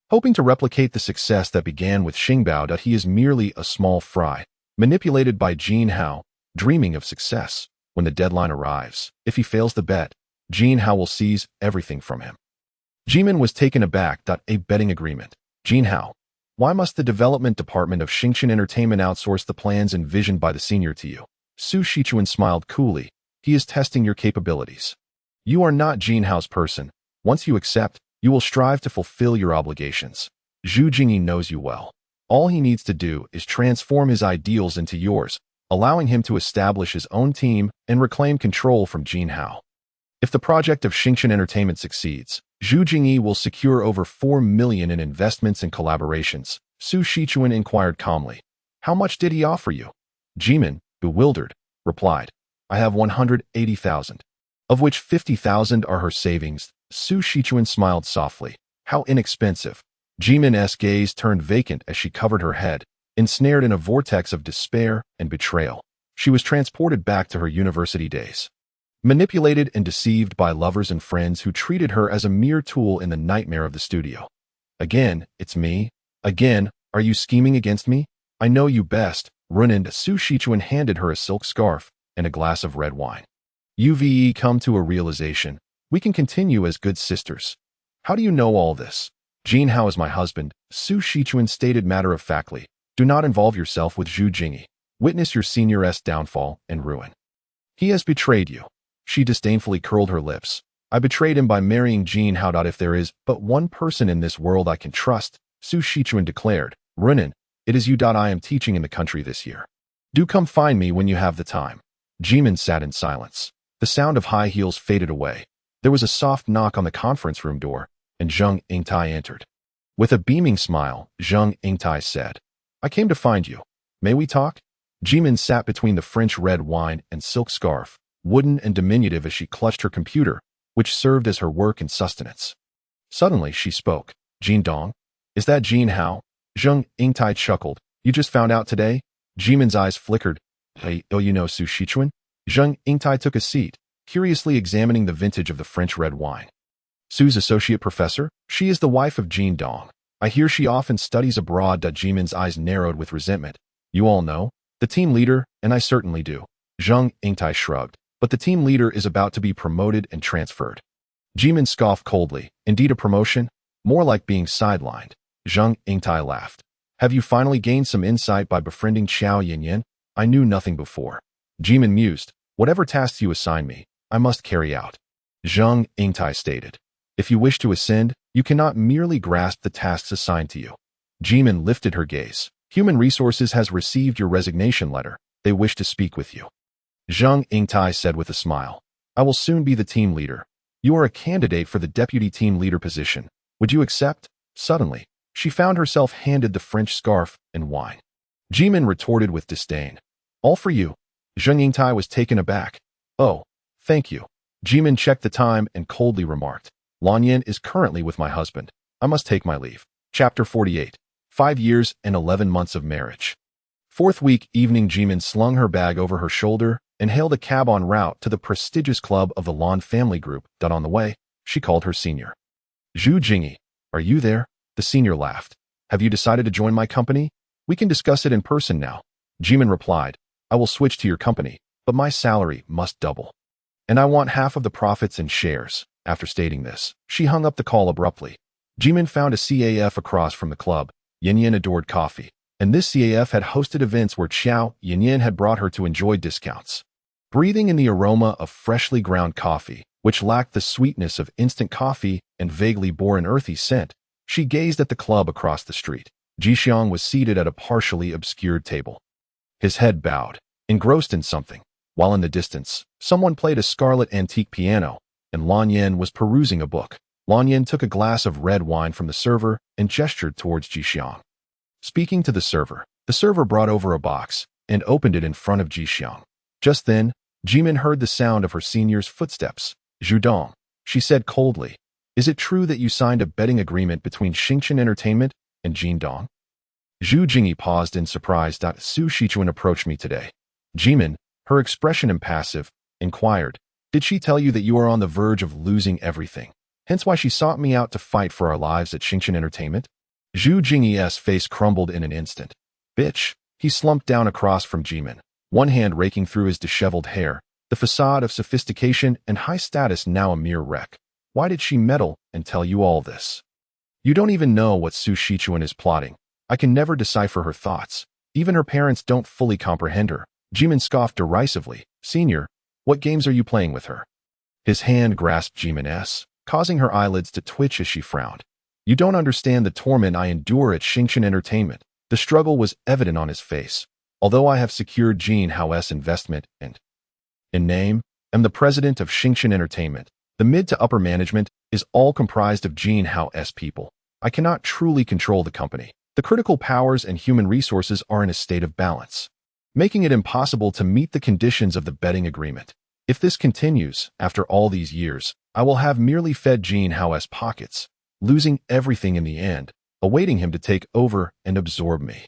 hoping to replicate the success that began with Xingbao. He is merely a small fry, manipulated by Jin Hao, dreaming of success. When the deadline arrives, if he fails the bet, Jin Hao will seize everything from him. Zhiming was taken aback. A betting agreement. Jin Hao, Why must the development department of Xingchen Entertainment outsource the plans envisioned by the senior to you? Su Shichuan smiled coolly. He is testing your capabilities. You are not Jin Hao's person. Once you accept, you will strive to fulfill your obligations. Zhu Jingyi knows you well. All he needs to do is transform his ideals into yours, allowing him to establish his own team and reclaim control from Jin Hao. If the project of Xingchen Entertainment succeeds, Zhu Jingyi will secure over 4 million in investments and collaborations. Su Shichuan inquired calmly. How much did he offer you? Jimin, bewildered, replied, I have 180,000, of which 50,000 are her savings. Su Shichuan smiled softly. How inexpensive. Jimin's gaze turned vacant as she covered her head, ensnared in a vortex of despair and betrayal. She was transported back to her university days. Manipulated and deceived by lovers and friends who treated her as a mere tool in the nightmare of the studio. Again, it's me. Again, are you scheming against me? I know you best. Ruined. Su Shichuan handed her a silk scarf and a glass of red wine. You've come to a realization. We can continue as good sisters. How do you know all this? Jin Hao is my husband, Su Shichuan stated matter-of-factly. Do not involve yourself with Zhu Jingyi. Witness your senior's downfall and ruin. He has betrayed you. She disdainfully curled her lips. I betrayed him by marrying Jin Hao. If there is but one person in this world I can trust, Su Shichuan declared, Runin, it is you. I am teaching in the country this year. Do come find me when you have the time. Jimin sat in silence. The sound of high heels faded away. There was a soft knock on the conference room door, and Zheng Yingtai entered. With a beaming smile, Zheng Yingtai said, I came to find you. May we talk? Jimin sat between the French red wine and silk scarf, wooden and diminutive as she clutched her computer, which served as her work and sustenance. Suddenly she spoke. Jin Dong? Is that Jin Hao? Zheng Yingtai chuckled. You just found out today? Jimin's eyes flickered. Hey, oh you know Su Shichuan? Zheng Yingtai took a seat, curiously examining the vintage of the French red wine. Su's associate professor? She is the wife of Jin Dong. I hear she often studies abroad. Jimin's eyes narrowed with resentment. You all know? The team leader, and I certainly do. Zheng Yingtai shrugged. But the team leader is about to be promoted and transferred. Jimin scoffed coldly. Indeed a promotion? More like being sidelined. Zheng Yingtai laughed. Have you finally gained some insight by befriending Xiao Yinyan? I knew nothing before. Jimin mused. Whatever tasks you assign me, I must carry out. Zheng Yingtai stated. If you wish to ascend, you cannot merely grasp the tasks assigned to you. Jimin lifted her gaze. Human Resources has received your resignation letter. They wish to speak with you. Zheng Yingtai said with a smile. I will soon be the team leader. You are a candidate for the deputy team leader position. Would you accept? Suddenly, she found herself handed the French scarf and wine. Jimin retorted with disdain. All for you. Zheng Yingtai was taken aback. Oh, thank you. Jimin checked the time and coldly remarked. Lanyan is currently with my husband. I must take my leave. Chapter 48. 5 years and 11 months of marriage. Fourth week evening, Jimin slung her bag over her shoulder and hailed a cab en route to the prestigious club of the Lan family group. On the way, she called her senior. Zhu Jingyi, are you there? The senior laughed. Have you decided to join my company? We can discuss it in person now. Jimin replied. I will switch to your company, but my salary must double. And I want half of the profits in shares. After stating this, she hung up the call abruptly. Jimin found a CAF across from the club. Yinyan adored coffee, and this CAF had hosted events where Xiao Yinyan had brought her to enjoy discounts. Breathing in the aroma of freshly ground coffee, which lacked the sweetness of instant coffee and vaguely bore an earthy scent, she gazed at the club across the street. Jixiang was seated at a partially obscured table. His head bowed, engrossed in something, while in the distance, someone played a scarlet antique piano, and Lan Yan was perusing a book. Lan Yan took a glass of red wine from the server and gestured towards Jixiang. Speaking to the server brought over a box and opened it in front of Jixiang. Just then, Jimin heard the sound of her senior's footsteps. Zhudong, she said coldly, is it true that you signed a betting agreement between Xingchen Entertainment and Jin Dong? Zhu Jingyi paused in surprise. Su Shichuan approached me today. Jimin, her expression impassive, inquired, did she tell you that you are on the verge of losing everything? Hence why she sought me out to fight for our lives at Xingchen Entertainment? Zhu Jingyi's face crumbled in an instant. Bitch. He slumped down across from Jimin, one hand raking through his disheveled hair, the facade of sophistication and high status now a mere wreck. Why did she meddle and tell you all this? You don't even know what Su Shichuan is plotting. I can never decipher her thoughts. Even her parents don't fully comprehend her. Jimin scoffed derisively. Senior, what games are you playing with her? His hand grasped Jimin's, causing her eyelids to twitch as she frowned. You don't understand the torment I endure at Xingshan Entertainment. The struggle was evident on his face. Although I have secured Jin Hao's investment and, in name, am the president of Xingshan Entertainment, the mid to upper management is all comprised of Jin Hao's people. I cannot truly control the company. The critical powers and human resources are in a state of balance, making it impossible to meet the conditions of the betting agreement. If this continues, after all these years, I will have merely fed Jin Hao's pockets, losing everything in the end, awaiting him to take over and absorb me.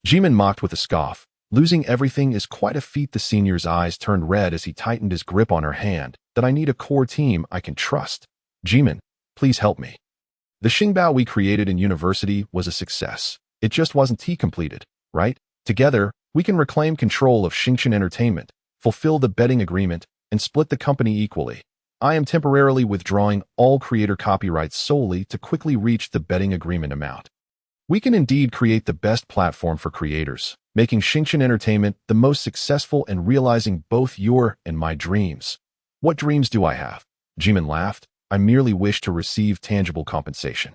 Jimin mocked with a scoff. Losing everything is quite a feat. The senior's eyes turned red as he tightened his grip on her hand. That I need a core team I can trust. Jimin, please help me. The Xingbao we created in university was a success. It just wasn't completed, right? Together, we can reclaim control of Xingshan Entertainment, fulfill the betting agreement, and split the company equally. I am temporarily withdrawing all creator copyrights solely to quickly reach the betting agreement amount. We can indeed create the best platform for creators, making Xingshan Entertainment the most successful and realizing both your and my dreams. What dreams do I have? Jimin laughed. I merely wish to receive tangible compensation.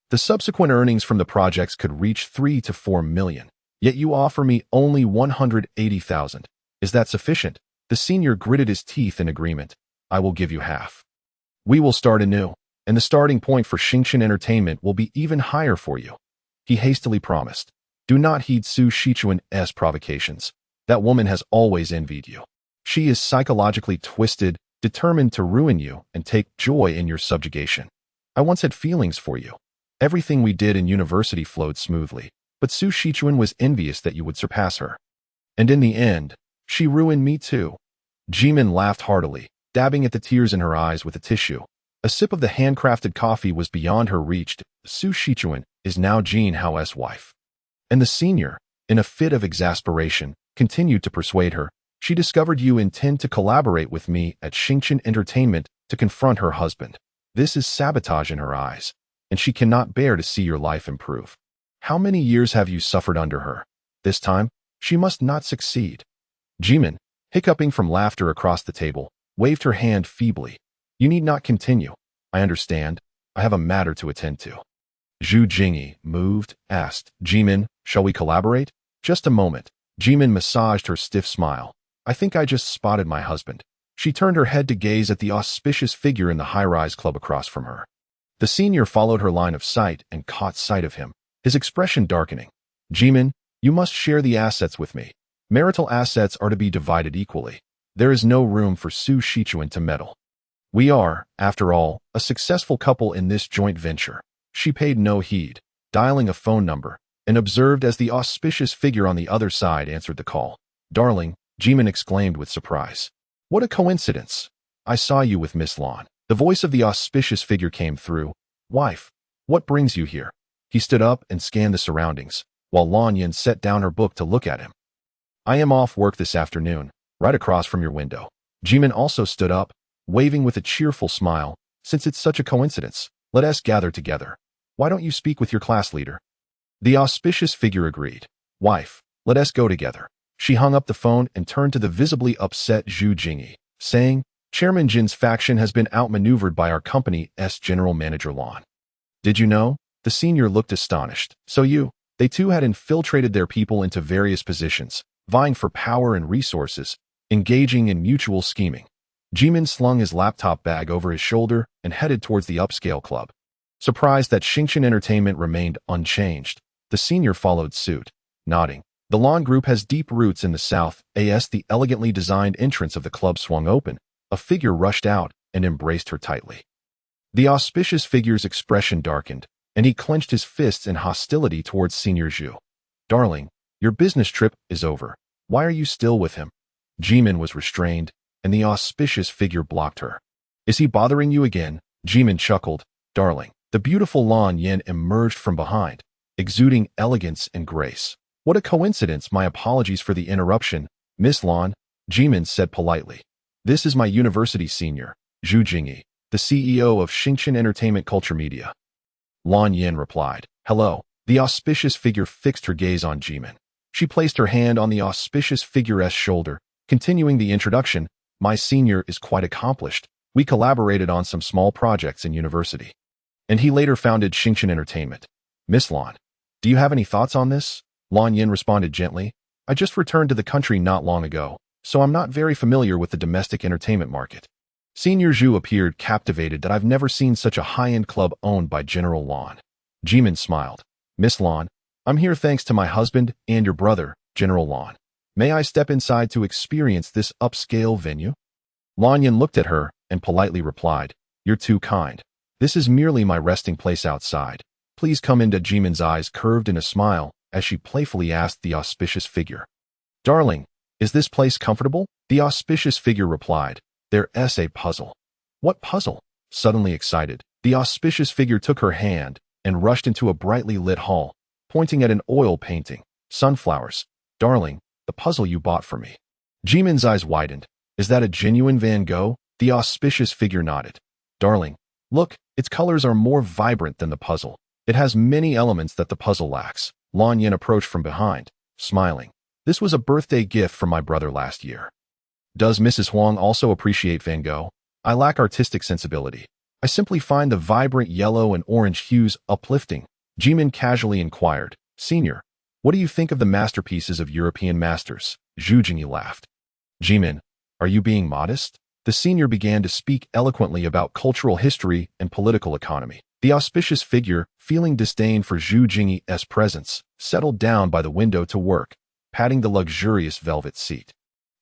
The subsequent earnings from the projects could reach 3 to 4 million, yet you offer me only 180,000. Is that sufficient? The senior gritted his teeth in agreement. I will give you half. We will start anew, and the starting point for Xingshan Entertainment will be even higher for you. He hastily promised. Do not heed Su Shichuan's provocations. That woman has always envied you. She is psychologically twisted, determined to ruin you and take joy in your subjugation. I once had feelings for you. Everything we did in university flowed smoothly, but Su Shichuan was envious that you would surpass her. And in the end, she ruined me too. Jimin laughed heartily, dabbing at the tears in her eyes with a tissue. A sip of the handcrafted coffee was beyond her reach. Su Shichuan is now Jin Hao's wife. And the senior, in a fit of exasperation, continued to persuade her. She discovered you intend to collaborate with me at Xingshan Entertainment to confront her husband. This is sabotage in her eyes, and she cannot bear to see your life improve. How many years have you suffered under her? This time, she must not succeed. Jimin, hiccuping from laughter across the table, waved her hand feebly. You need not continue. I understand. I have a matter to attend to. Zhu Jingyi, moved, asked, Jimin, shall we collaborate? Just a moment. Jimin massaged her stiff smile. I think I just spotted my husband. She turned her head to gaze at the auspicious figure in the high-rise club across from her. The senior followed her line of sight and caught sight of him, his expression darkening. Jimin, you must share the assets with me. Marital assets are to be divided equally. There is no room for Su Shichuan to meddle. We are, after all, a successful couple in this joint venture. She paid no heed, dialing a phone number, and observed as the auspicious figure on the other side answered the call. Darling, Jimin exclaimed with surprise. What a coincidence. I saw you with Miss Lan. The voice of the auspicious figure came through. Wife, what brings you here? He stood up and scanned the surroundings, while Lan Yin set down her book to look at him. I am off work this afternoon, right across from your window. Jimin also stood up, waving with a cheerful smile. Since it's such a coincidence, let us gather together. Why don't you speak with your class leader? The auspicious figure agreed. Wife, let us go together. She hung up the phone and turned to the visibly upset Zhu Jingyi, saying, Chairman Jin's faction has been outmaneuvered by our company's general manager Lan. Did you know? The senior looked astonished. They too had infiltrated their people into various positions, vying for power and resources, engaging in mutual scheming. Jimin slung his laptop bag over his shoulder and headed towards the upscale club. Surprised that Xingshan Entertainment remained unchanged, the senior followed suit, nodding. The Lan Group has deep roots in the south. As the elegantly designed entrance of the club swung open, a figure rushed out and embraced her tightly. The auspicious figure's expression darkened, and he clenched his fists in hostility towards Senior Zhu. Darling, your business trip is over. Why are you still with him? Jimin was restrained, and the auspicious figure blocked her. Is he bothering you again? Jimin chuckled. Darling. The beautiful Lan Yin emerged from behind, exuding elegance and grace. What a coincidence. My apologies for the interruption, Miss Lan, Jimin said politely. This is my university senior, Zhu Jingyi, the CEO of Xingshan Entertainment Culture Media. Lan Yin replied. Hello, The auspicious figure fixed her gaze on Jimin. She placed her hand on the auspicious figure's shoulder, continuing the introduction. My senior is quite accomplished. We collaborated on some small projects in university. And he later founded Xingchen Entertainment. Miss Lan, do you have any thoughts on this? Lan Yin responded gently. I just returned to the country not long ago, so I'm not very familiar with the domestic entertainment market. Senior Zhu appeared captivated that I've never seen such a high-end club owned by General Lan. Jimin smiled. Miss Lan, I'm here thanks to my husband and your brother, General Lan. May I step inside to experience this upscale venue? Lan Yin looked at her and politely replied, You're too kind. This is merely my resting place outside. Please come in. Jimin's eyes curved in a smile as she playfully asked the auspicious figure. Darling, is this place comfortable? The auspicious figure replied, There's a puzzle. What puzzle? Suddenly excited, the auspicious figure took her hand and rushed into a brightly lit hall, pointing at an oil painting. Sunflowers. Darling, the puzzle you bought for me. Jimin's eyes widened. Is that a genuine Van Gogh? The auspicious figure nodded. Darling, look, its colors are more vibrant than the puzzle. It has many elements that the puzzle lacks. Lan Yin approached from behind, smiling. This was a birthday gift from my brother last year. Does Mrs. Huang also appreciate Van Gogh? I lack artistic sensibility. I simply find the vibrant yellow and orange hues uplifting. Jimin casually inquired. Senior, what do you think of the masterpieces of European masters? Zhu Jingyi laughed. Jimin, are you being modest? The senior began to speak eloquently about cultural history and political economy. The auspicious figure, feeling disdain for Zhu Jingyi's presence, settled down by the window to work, patting the luxurious velvet seat.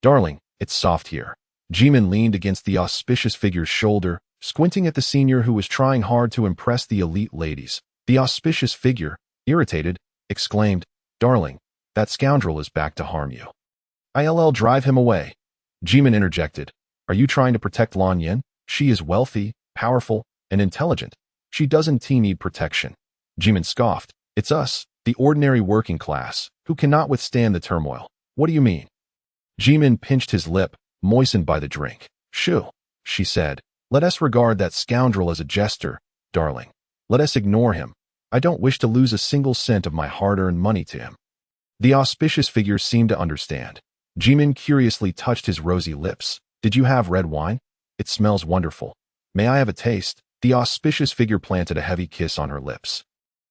Darling, it's soft here. Jimin leaned against the auspicious figure's shoulder, squinting at the senior who was trying hard to impress the elite ladies. The auspicious figure, irritated, exclaimed, Darling, that scoundrel is back to harm you. I'll drive him away. Jimin interjected. Are you trying to protect Lan Yin? She is wealthy, powerful, and intelligent. She doesn't need protection. Jimin scoffed. It's us, the ordinary working class, who cannot withstand the turmoil. What do you mean? Jimin pinched his lip, moistened by the drink. Shoo, she said. Let us regard that scoundrel as a jester, darling. Let us ignore him. I don't wish to lose a single cent of my hard-earned money to him. The auspicious figure seemed to understand. Jimin curiously touched his rosy lips. Did you have red wine? It smells wonderful. May I have a taste? The auspicious figure planted a heavy kiss on her lips.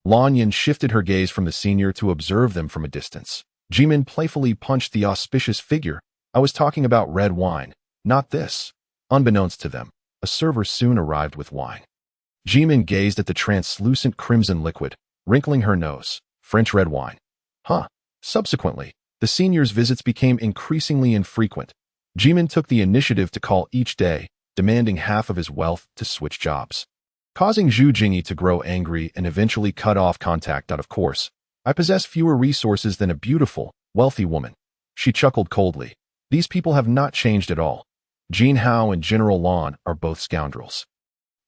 Lan Yin shifted her gaze from the senior to observe them from a distance. Jimin playfully punched the auspicious figure. I was talking about red wine, not this. Unbeknownst to them, a server soon arrived with wine. Jimin gazed at the translucent crimson liquid, wrinkling her nose. French red wine. Huh. Subsequently, the senior's visits became increasingly infrequent. Jimin took the initiative to call each day, demanding half of his wealth to switch jobs, causing Zhu Jingyi to grow angry and eventually cut off contact. Of course, I possess fewer resources than a beautiful, wealthy woman. She chuckled coldly. These people have not changed at all. Jin Hao and General Lan are both scoundrels.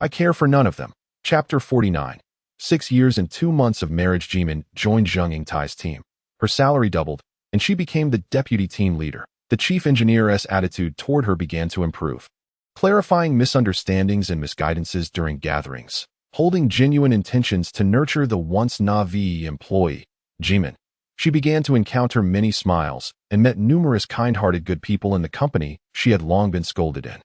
I care for none of them. Chapter 49. 6 years and 2 months of marriage. Jimin joined Zhang Yingtai's team. Her salary doubled, and she became the deputy team leader. The chief engineer's attitude toward her began to improve, clarifying misunderstandings and misguidances during gatherings, holding genuine intentions to nurture the once naive employee, Jimin. She began to encounter many smiles and met numerous kind-hearted good people in the company she had long been scolded in.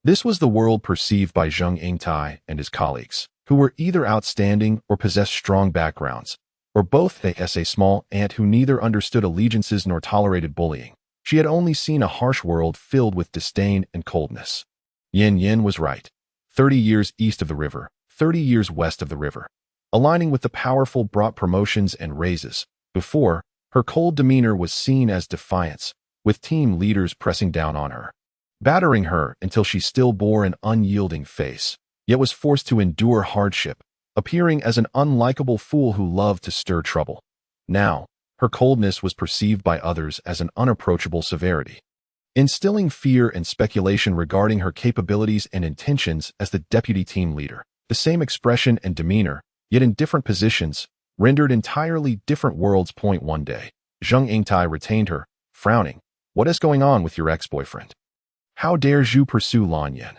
This was the world perceived by Zhang Yingtai and his colleagues, who were either outstanding or possessed strong backgrounds, or both. As a small ant who neither understood allegiances nor tolerated bullying, she had only seen a harsh world filled with disdain and coldness. Yin was right. 30 years east of the river, 30 years west of the river. Aligning with the powerful brought promotions and raises. Before, her cold demeanor was seen as defiance, with team leaders pressing down on her, battering her until she still bore an unyielding face, yet was forced to endure hardship, appearing as an unlikable fool who loved to stir trouble. Now, her coldness was perceived by others as an unapproachable severity, instilling fear and speculation regarding her capabilities and intentions as the deputy team leader. The same expression and demeanor, yet in different positions, rendered entirely different worlds. One day, Zhang Yingtai retained her, frowning. What is going on with your ex-boyfriend? How dares you pursue Lan Yin?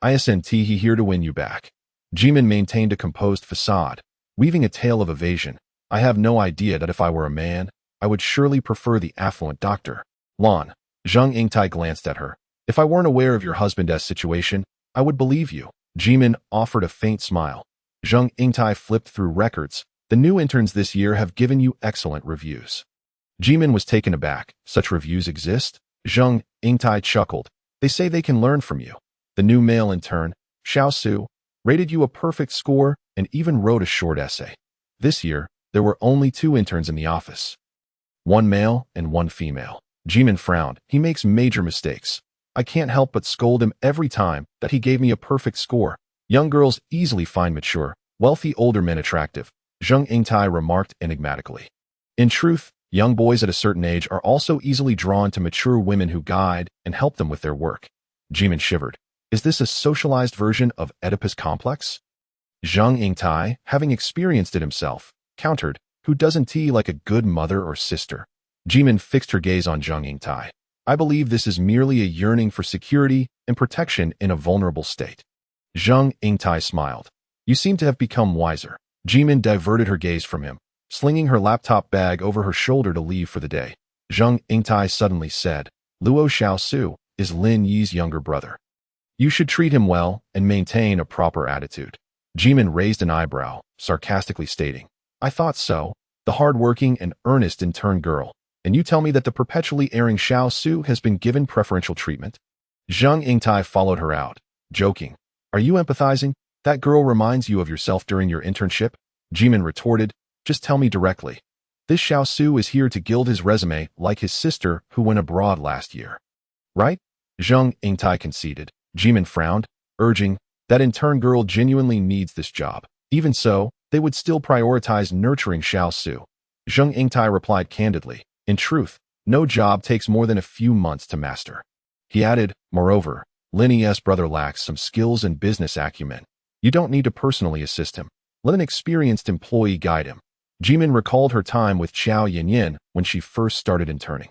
Isn't he here to win you back? Jimin maintained a composed facade, weaving a tale of evasion, I have no idea that if I were a man, I would surely prefer the affluent doctor. Lan. Zhang Yingtai glanced at her. If I weren't aware of your husband's situation, I would believe you. Jimin offered a faint smile. Zhang Yingtai flipped through records. The new interns this year have given you excellent reviews. Jimin was taken aback. Such reviews exist? Zhang Yingtai chuckled. They say they can learn from you. The new male intern, Xiao Su, rated you a perfect score and even wrote a short essay. This year, there were only 2 interns in the office. 1 male and 1 female. Jimin frowned. He makes major mistakes. I can't help but scold him every time that he gave me a perfect score. Young girls easily find mature, wealthy older men attractive, Zhang Yingtai remarked enigmatically. In truth, young boys at a certain age are also easily drawn to mature women who guide and help them with their work. Jimin shivered. Is this a socialized version of Oedipus complex? Zhang Yingtai, having experienced it himself, countered, who doesn't tea like a good mother or sister? Jimin fixed her gaze on Zhang Yingtai. I believe this is merely a yearning for security and protection in a vulnerable state. Zhang Yingtai smiled. You seem to have become wiser. Jimin diverted her gaze from him, slinging her laptop bag over her shoulder to leave for the day. Zhang Yingtai suddenly said, Luo Xiaosu is Lin Yi's younger brother. You should treat him well and maintain a proper attitude. Jimin raised an eyebrow, sarcastically stating, I thought so, the hard-working and earnest intern girl. And you tell me that the perpetually erring Xiao Su has been given preferential treatment? Zhang Yingtai followed her out, joking. Are you empathizing? That girl reminds you of yourself during your internship? Jimin retorted, just tell me directly. This Xiao Su is here to gild his resume like his sister who went abroad last year. Right? Zhang Yingtai conceded. Jimin frowned, urging, that intern girl genuinely needs this job. Even so, they would still prioritize nurturing Xiao Su. Zhang Yingtai replied candidly. In truth, no job takes more than a few months to master. He added, moreover, Lin Yi's brother lacks some skills and business acumen. You don't need to personally assist him. Let an experienced employee guide him. Jimin recalled her time with Qiao Yinyin when she first started interning.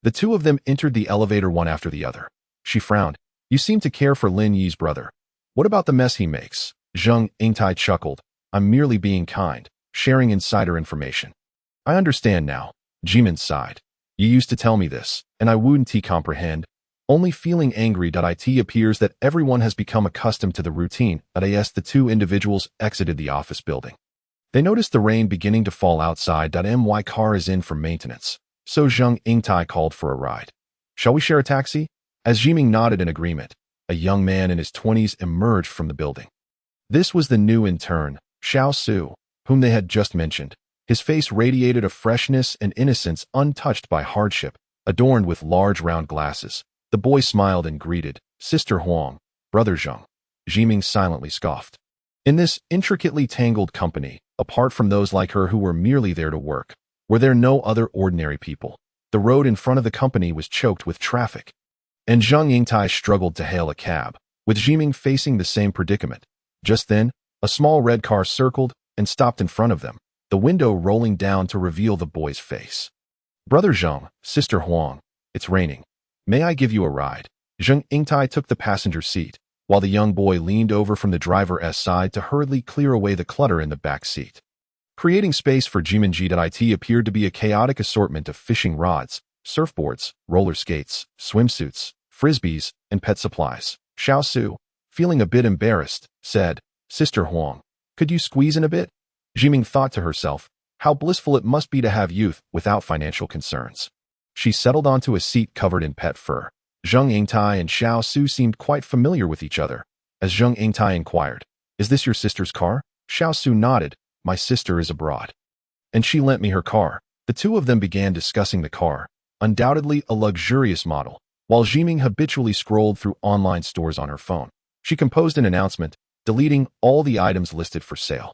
The 2 of them entered the elevator one after the other. She frowned. You seem to care for Lin Yi's brother. What about the mess he makes? Zhang Yingtai chuckled. I'm merely being kind, sharing insider information. I understand now. Jimin sighed. You used to tell me this, and I wouldn't comprehend. Only feeling angry. It appears that everyone has become accustomed to the routine. As the 2 individuals exited the office building, they noticed the rain beginning to fall outside. My car is in for maintenance, so Zhang Yingtai called for a ride. Shall we share a taxi? As Zhiming nodded in agreement, a young man in his 20s emerged from the building. This was the new intern, Xiao Su, whom they had just mentioned. His face radiated a freshness and innocence untouched by hardship, adorned with large round glasses. The boy smiled and greeted, Sister Huang, Brother Zhang. Zhiming silently scoffed. In this intricately tangled company, apart from those like her who were merely there to work, were there no other ordinary people. The road in front of the company was choked with traffic, and Zhang Yingtai struggled to hail a cab, with Zhiming facing the same predicament. Just then, a small red car circled and stopped in front of them, the window rolling down to reveal the boy's face. Brother Zhang, Sister Huang, it's raining. May I give you a ride? Zhang Yingtai took the passenger seat, while the young boy leaned over from the driver's side to hurriedly clear away the clutter in the back seat. Creating space for Jimin It appeared to be a chaotic assortment of fishing rods, surfboards, roller skates, swimsuits, frisbees, and pet supplies. Xiao Su, feeling a bit embarrassed, said, Sister Huang, could you squeeze in a bit? Jiming thought to herself, how blissful it must be to have youth without financial concerns. She settled onto a seat covered in pet fur. Zhang Yingtai and Xiao Su seemed quite familiar with each other. As Zhang Yingtai inquired, is this your sister's car? Xiao Su nodded, my sister is abroad. And she lent me her car. The 2 of them began discussing the car, undoubtedly a luxurious model, while Jiming habitually scrolled through online stores on her phone. She composed an announcement, deleting all the items listed for sale.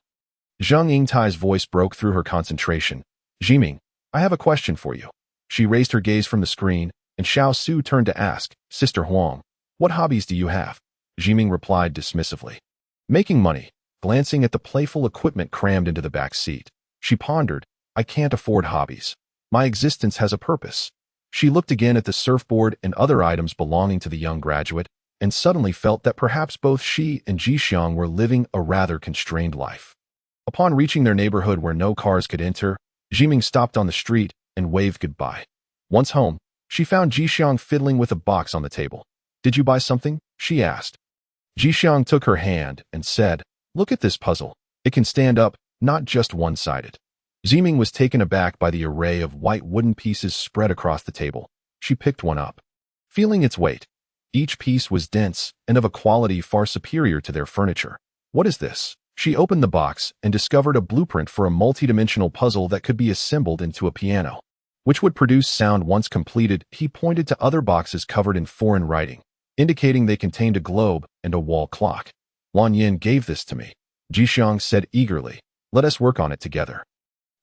Zhang Yingtai's voice broke through her concentration. Jiming, I have a question for you. She raised her gaze from the screen, and Xiao Su turned to ask, Sister Huang, what hobbies do you have? Jiming replied dismissively. Making money. Glancing at the playful equipment crammed into the back seat, she pondered, I can't afford hobbies. My existence has a purpose. She looked again at the surfboard and other items belonging to the young graduate, and suddenly felt that perhaps both she and Jixiang were living a rather constrained life. Upon reaching their neighborhood where no cars could enter, Zhiming stopped on the street and waved goodbye. Once home, she found Jixiang fiddling with a box on the table. "Did you buy something?" she asked. Jixiang took her hand and said, "Look at this puzzle. It can stand up, not just one-sided." Zhiming was taken aback by the array of white wooden pieces spread across the table. She picked one up, feeling its weight. Each piece was dense and of a quality far superior to their furniture. "What is this?" She opened the box and discovered a blueprint for a multidimensional puzzle that could be assembled into a piano, which would produce sound once completed. He pointed to other boxes covered in foreign writing, indicating they contained a globe and a wall clock. "Lan Yin gave this to me," Jixiang said eagerly. "Let us work on it together."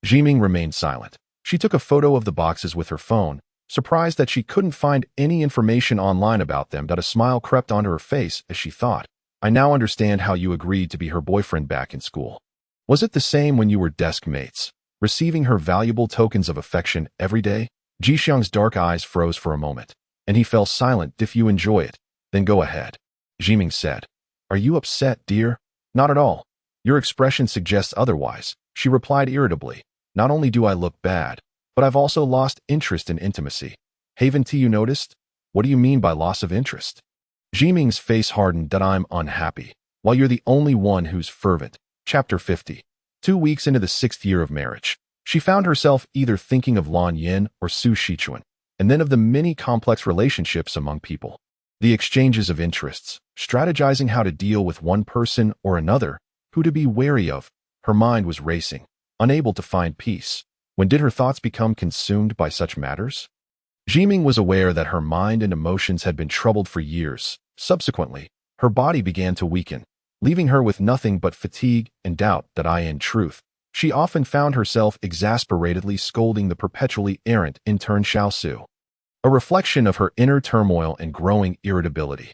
Zhiming remained silent. She took a photo of the boxes with her phone, surprised that she couldn't find any information online about them. A smile crept onto her face as she thought, "I now understand how you agreed to be her boyfriend back in school. Was it the same when you were desk mates, receiving her valuable tokens of affection every day?" Jixiang's dark eyes froze for a moment, and he fell silent. "If you enjoy it, then go ahead," Zhiming said. "Are you upset, dear?" "Not at all. Your expression suggests otherwise," she replied irritably. "Not only do I look bad, but I've also lost interest in intimacy. Haven't you noticed?" "What do you mean by loss of interest?" Zhiming's face hardened. "That I'm unhappy, while you're the only one who's fervent." Chapter 50. 2 weeks into the 6th year of marriage, she found herself either thinking of Lan Yin or Su Shichuan, and then of the many complex relationships among people. The exchanges of interests, strategizing how to deal with one person or another, who to be wary of. Her mind was racing, unable to find peace. When did her thoughts become consumed by such matters? Zhiming was aware that her mind and emotions had been troubled for years. Subsequently, her body began to weaken, leaving her with nothing but fatigue and doubt. In truth, she often found herself exasperatedly scolding the perpetually errant intern Xiaosu, a reflection of her inner turmoil and growing irritability.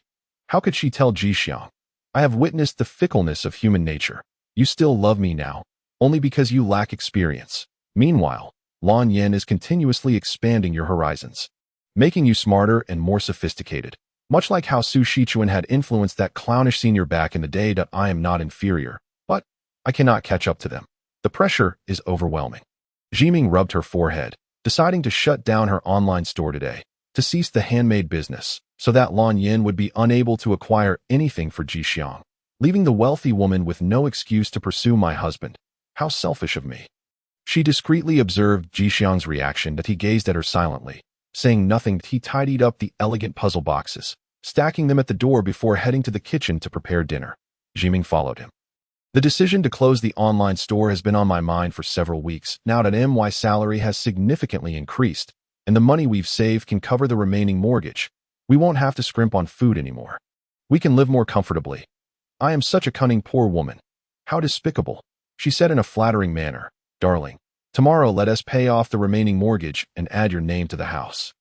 How could she tell Jixiang, "I have witnessed the fickleness of human nature. You still love me now, only because you lack experience. Meanwhile, Lan Yin is continuously expanding your horizons, making you smarter and more sophisticated, much like how Su Shichuan had influenced that clownish senior back in the day. I am not inferior, but I cannot catch up to them. The pressure is overwhelming." Zhiming rubbed her forehead, deciding to shut down her online store today, to cease the handmade business, so that Lan Yin would be unable to acquire anything for Jixiang, leaving the wealthy woman with no excuse to pursue my husband. How selfish of me. She discreetly observed Jixiang's reaction. He gazed at her silently, saying nothing. He tidied up the elegant puzzle boxes, stacking them at the door before heading to the kitchen to prepare dinner. Zhiming followed him. "The decision to close the online store has been on my mind for several weeks. Now that my salary has significantly increased, and the money we've saved can cover the remaining mortgage, we won't have to scrimp on food anymore. We can live more comfortably. I am such a cunning poor woman. How despicable," she said in a flattering manner. "Darling, tomorrow let us pay off the remaining mortgage and add your name to the house."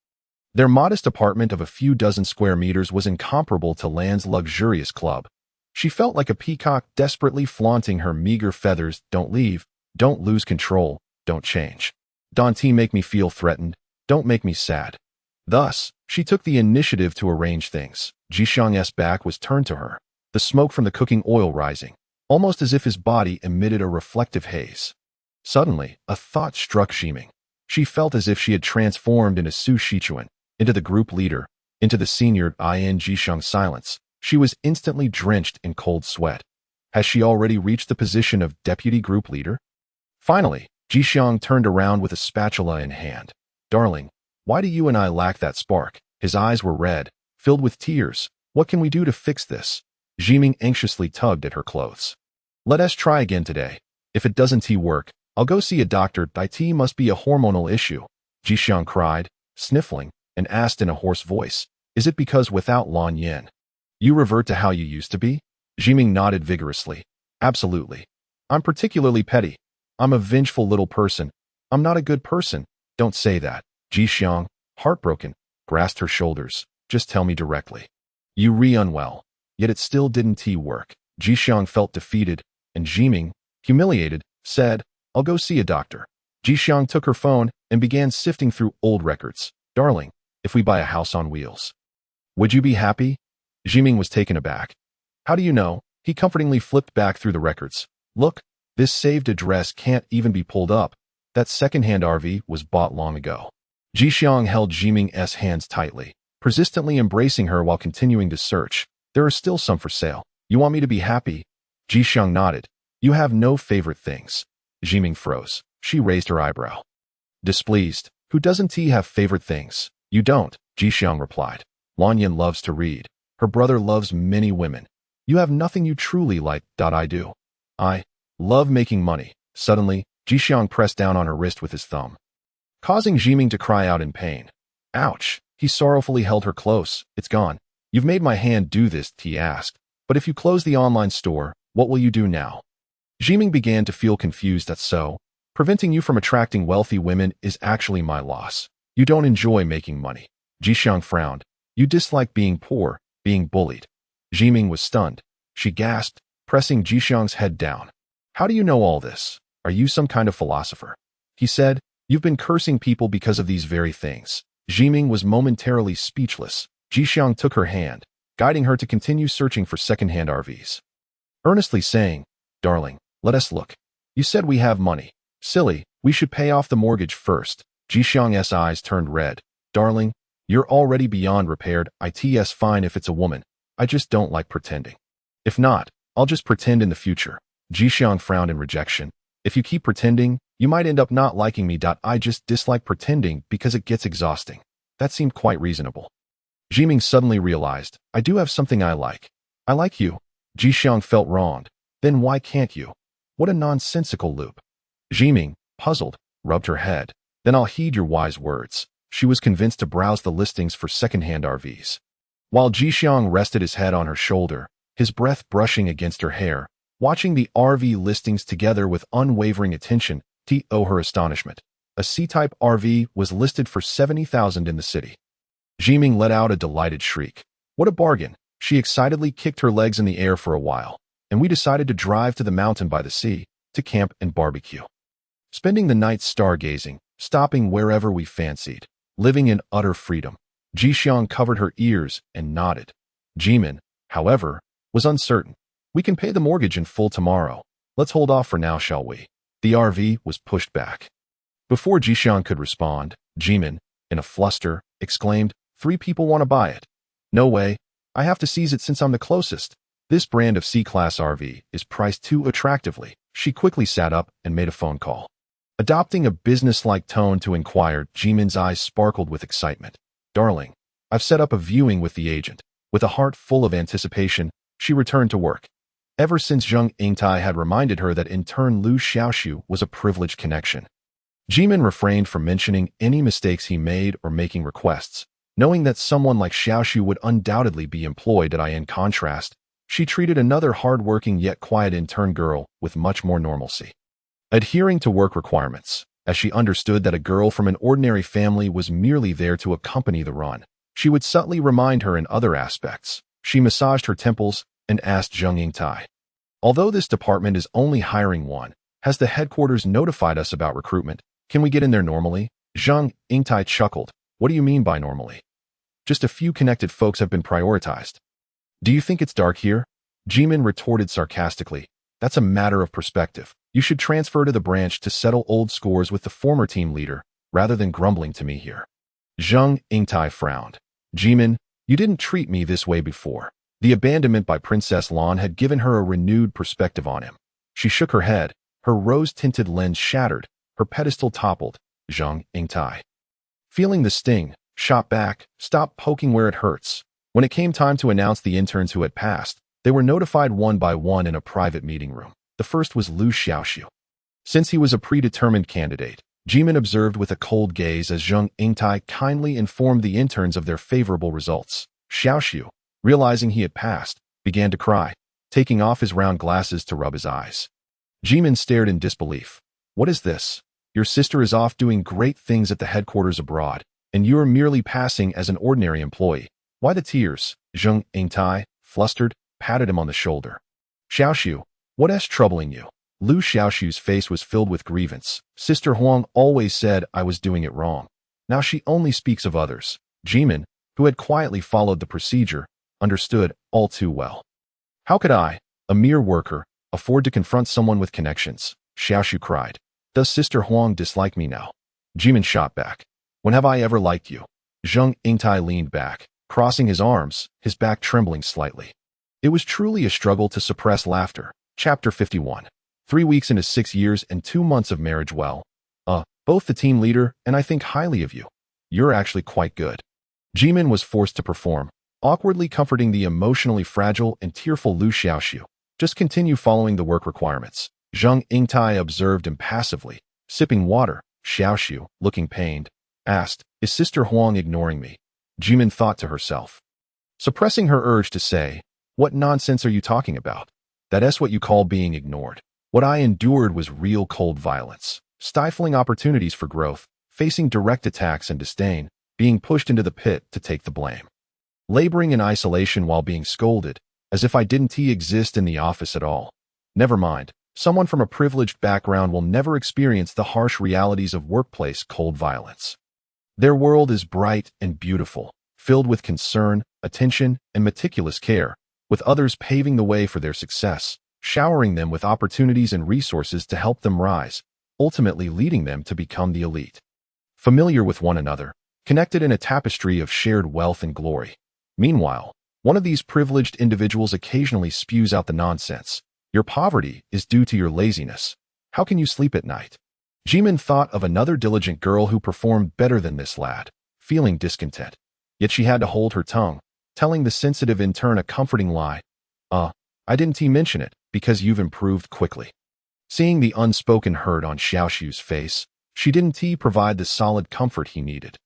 Their modest apartment of a few dozen square meters was incomparable to Lan's luxurious club. She felt like a peacock desperately flaunting her meager feathers. "Don't leave, don't lose control, don't change. Don't make me feel threatened, don't make me sad." Thus, she took the initiative to arrange things. Jixiang's back was turned to her, the smoke from the cooking oil rising, almost as if his body emitted a reflective haze. Suddenly, a thought struck Zhiming. She felt as if she had transformed into Su Shichuan, into the group leader, into the senior in Jixiang's silence. She was instantly drenched in cold sweat. Has she already reached the position of deputy group leader? Finally, Jixiang turned around with a spatula in hand. "Darling, why do you and I lack that spark?" His eyes were red, filled with tears. "What can we do to fix this?" Zhiming anxiously tugged at her clothes. "Let us try again today. If it doesn't work, I'll go see a doctor. It must be a hormonal issue," Jixiang cried, sniffling, and asked in a hoarse voice, "Is it because without Lan Yin, you revert to how you used to be?" Zhiming nodded vigorously. "Absolutely. I'm particularly petty. I'm a vengeful little person. I'm not a good person." "Don't say that." Jixiang, heartbroken, grasped her shoulders. "Just tell me directly. You unwell." Yet it still didn't work. Jixiang felt defeated, and Zhiming, humiliated, said, "I'll go see a doctor." Jixiang took her phone and began sifting through old records. "Darling, if we buy a house on wheels, would you be happy?" Zhiming was taken aback. "How do you know?" He comfortingly flipped back through the records. "Look, This saved address can't even be pulled up. That second-hand RV was bought long ago. Jixiang held Zhiming's hands tightly, persistently embracing her while continuing to search. There are still some for sale. You want me to be happy? Jixiang nodded. You have no favorite things. Zhiming froze. She raised her eyebrow. Displeased. Who doesn't have favorite things? You don't, Jixiang replied. Wanyan loves to read. Her brother loves many women. You have nothing you truly like. I do. I love making money. Suddenly, Jixiang pressed down on her wrist with his thumb, causing Zhiming to cry out in pain. Ouch! He sorrowfully held her close. It's gone. You've made my hand do this, he asked. But if you close the online store, what will you do now? Zhiming began to feel confused. That's so. Preventing you from attracting wealthy women is actually my loss. You don't enjoy making money. Jixiang frowned. You dislike being poor, being bullied. Zhiming was stunned. She gasped, pressing Jixiang's head down. How do you know all this? Are you some kind of philosopher? He said, you've been cursing people because of these very things. Zhiming was momentarily speechless. Jixiang took her hand, guiding her to continue searching for second-hand RVs. Earnestly saying, darling, let us look. You said we have money. Silly, we should pay off the mortgage first. Jixiang's eyes turned red. Darling, you're already beyond repaired. It's fine if it's a woman. I just don't like pretending. If not, I'll just pretend in the future. Jixiang frowned in rejection. If you keep pretending, you might end up not liking me. I just dislike pretending because it gets exhausting. That seemed quite reasonable. Zhiming suddenly realized, I do have something I like. I like you. Jixiang felt wronged. Then why can't you? What a nonsensical loop. Zhiming, puzzled, rubbed her head. Then I'll heed your wise words. She was convinced to browse the listings for second-hand RVs. While Jixiang rested his head on her shoulder, his breath brushing against her hair, watching the RV listings together with unwavering attention, to her astonishment. A C-type RV was listed for $70,000 in the city. Zhiming let out a delighted shriek. What a bargain! She excitedly kicked her legs in the air for a while, and we decided to drive to the mountain by the sea, to camp and barbecue. Spending the night stargazing, stopping wherever we fancied, living in utter freedom. Jixiang covered her ears and nodded. Zhiming, however, was uncertain. We can pay the mortgage in full tomorrow. Let's hold off for now, shall we? The RV was pushed back. Before Jixiang could respond, Zhiming, in a fluster, exclaimed, 3 people want to buy it. No way. I have to seize it since I'm the closest. This brand of C-class RV is priced too attractively. She quickly sat up and made a phone call. Adopting a business-like tone to inquire, Zhiming's eyes sparkled with excitement. Darling, I've set up a viewing with the agent. With a heart full of anticipation, she returned to work. Ever since Zheng Yingtai had reminded her that in turn Lu Xiaoxiu was a privileged connection. Zhiming refrained from mentioning any mistakes he made or making requests, knowing that someone like Xiaoxiu would undoubtedly be employed. In contrast, she treated another hard-working yet quiet intern girl with much more normalcy. Adhering to work requirements, as she understood that a girl from an ordinary family was merely there to accompany the run, she would subtly remind her in other aspects. She massaged her temples and asked Zheng Yingtai. Although this department is only hiring one, has the headquarters notified us about recruitment? Can we get in there normally? Zheng Yingtai chuckled. What do you mean by normally? Just a few connected folks have been prioritized. Do you think it's dark here? Zhiming retorted sarcastically. That's a matter of perspective. You should transfer to the branch to settle old scores with the former team leader, rather than grumbling to me here. Zheng Yingtai frowned. Zhiming, you didn't treat me this way before. The abandonment by Princess Lan had given her a renewed perspective on him. She shook her head, her rose-tinted lens shattered, her pedestal toppled. Zheng Yingtai, feeling the sting, shot back, stop poking where it hurts. When it came time to announce the interns who had passed, they were notified one by one in a private meeting room. The first was Lu Xiaoxiu. Since he was a predetermined candidate, Zhiming observed with a cold gaze as Zheng Yingtai kindly informed the interns of their favorable results. Xiaoxiu, realizing he had passed, began to cry, taking off his round glasses to rub his eyes. Zhiming stared in disbelief. What is this? Your sister is off doing great things at the headquarters abroad, and you are merely passing as an ordinary employee. Why the tears? Zheng Yingtai, flustered, patted him on the shoulder. Xiaoxiu, what's troubling you? Lu Xiaoxiu's face was filled with grievance. Sister Huang always said I was doing it wrong. Now she only speaks of others. Zhiming, who had quietly followed the procedure, understood all too well. How could I, a mere worker, afford to confront someone with connections, Xiaoshu cried. Does Sister Huang dislike me now? Jimin shot back. When have I ever liked you? Zhang Yingtai leaned back, crossing his arms, his back trembling slightly. It was truly a struggle to suppress laughter. Chapter 51. 3 weeks into 6 years and 2 months of marriage. Well, both the team leader and I think highly of you. You're actually quite good. Jimin was forced to perform, awkwardly comforting the emotionally fragile and tearful Lu Xiaoshu. Just continue following the work requirements, Zhang Yingtai observed impassively. Sipping water, Xiaoshu, looking pained, asked, Is Sister Huang ignoring me? Jimin thought to herself, suppressing her urge to say, What nonsense are you talking about? That's what you call being ignored. What I endured was real cold violence, stifling opportunities for growth, facing direct attacks and disdain, being pushed into the pit to take the blame. Laboring in isolation while being scolded, as if I didn't exist in the office at all. Never mind, someone from a privileged background will never experience the harsh realities of workplace cold violence. Their world is bright and beautiful, filled with concern, attention, and meticulous care, with others paving the way for their success, showering them with opportunities and resources to help them rise, ultimately leading them to become the elite. Familiar with one another, connected in a tapestry of shared wealth and glory. Meanwhile, one of these privileged individuals occasionally spews out the nonsense. Your poverty is due to your laziness. How can you sleep at night? Jimin thought of another diligent girl who performed better than this lad, feeling discontent. Yet she had to hold her tongue, telling the sensitive intern a comforting lie. I didn't mention it, because you've improved quickly. Seeing the unspoken hurt on Xiaoshu's face, she didn't provide the solid comfort he needed.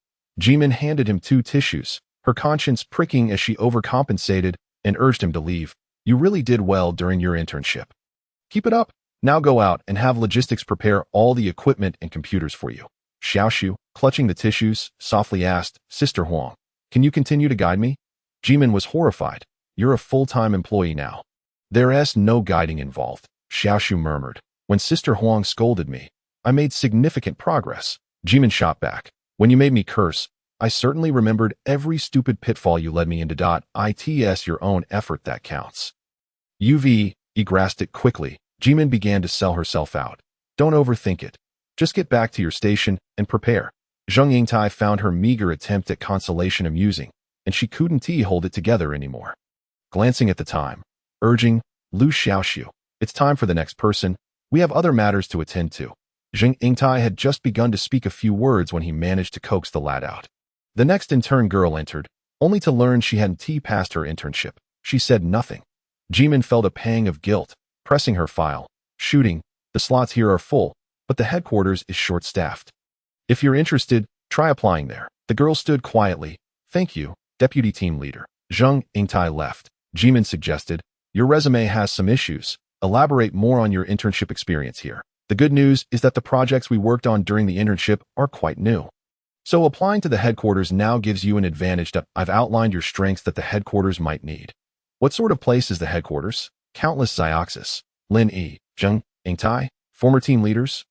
Jimin handed him 2 tissues, her conscience pricking as she overcompensated and urged him to leave. You really did well during your internship. Keep it up. Now go out and have logistics prepare all the equipment and computers for you. Xiaoshu, clutching the tissues, softly asked, Sister Huang, can you continue to guide me? Jimin was horrified. You're a full-time employee now. There's no guiding involved, Xiaoshu murmured. When Sister Huang scolded me, I made significant progress. Jimin shot back. When you made me curse, I certainly remembered every stupid pitfall you led me into. It's your own effort that counts. He grasped it quickly. Jimin began to sell herself out. Don't overthink it. Just get back to your station and prepare. Zhang Yingtai found her meager attempt at consolation amusing, and she couldn't hold it together anymore. Glancing at the time, urging, Lu Xiaoshu, it's time for the next person. We have other matters to attend to. Zhang Yingtai had just begun to speak a few words when he managed to coax the lad out. The next intern girl entered, only to learn she hadn't passed her internship. She said nothing. Jimin felt a pang of guilt, pressing her file. Shooting, the slots here are full, but the headquarters is short-staffed. If you're interested, try applying there. The girl stood quietly. Thank you, deputy team leader. Zhang Yingtai left. Jimin suggested, your resume has some issues. Elaborate more on your internship experience here. The good news is that the projects we worked on during the internship are quite new. So applying to the headquarters now gives you an advantage. I've outlined your strengths that the headquarters might need. What sort of place is the headquarters? Countless Zioxis, Lin Zhang Yingtai, former team leaders?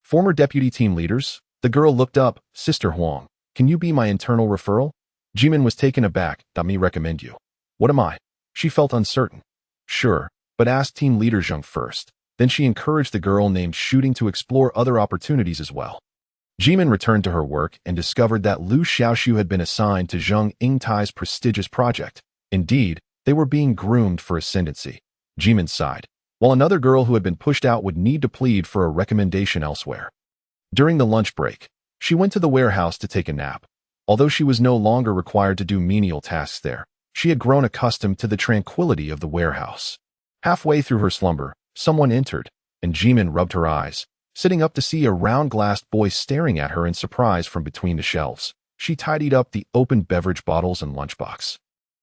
Former deputy team leaders? The girl looked up. Sister Huang, can you be my internal referral? Jimin was taken aback. Me recommend you. What am I? She felt uncertain. Sure, but ask team leader Zhang first. Then she encouraged the girl named Shooting to explore other opportunities as well. Jimin returned to her work and discovered that Lu Xiaoshu had been assigned to Zhang Yingtai's prestigious project. Indeed, they were being groomed for ascendancy. Jimin sighed, while another girl who had been pushed out would need to plead for a recommendation elsewhere. During the lunch break, she went to the warehouse to take a nap. Although she was no longer required to do menial tasks there, she had grown accustomed to the tranquility of the warehouse. Halfway through her slumber, someone entered, and Jimin rubbed her eyes, sitting up to see a round-glassed boy staring at her in surprise from between the shelves. She tidied up the open beverage bottles and lunchbox.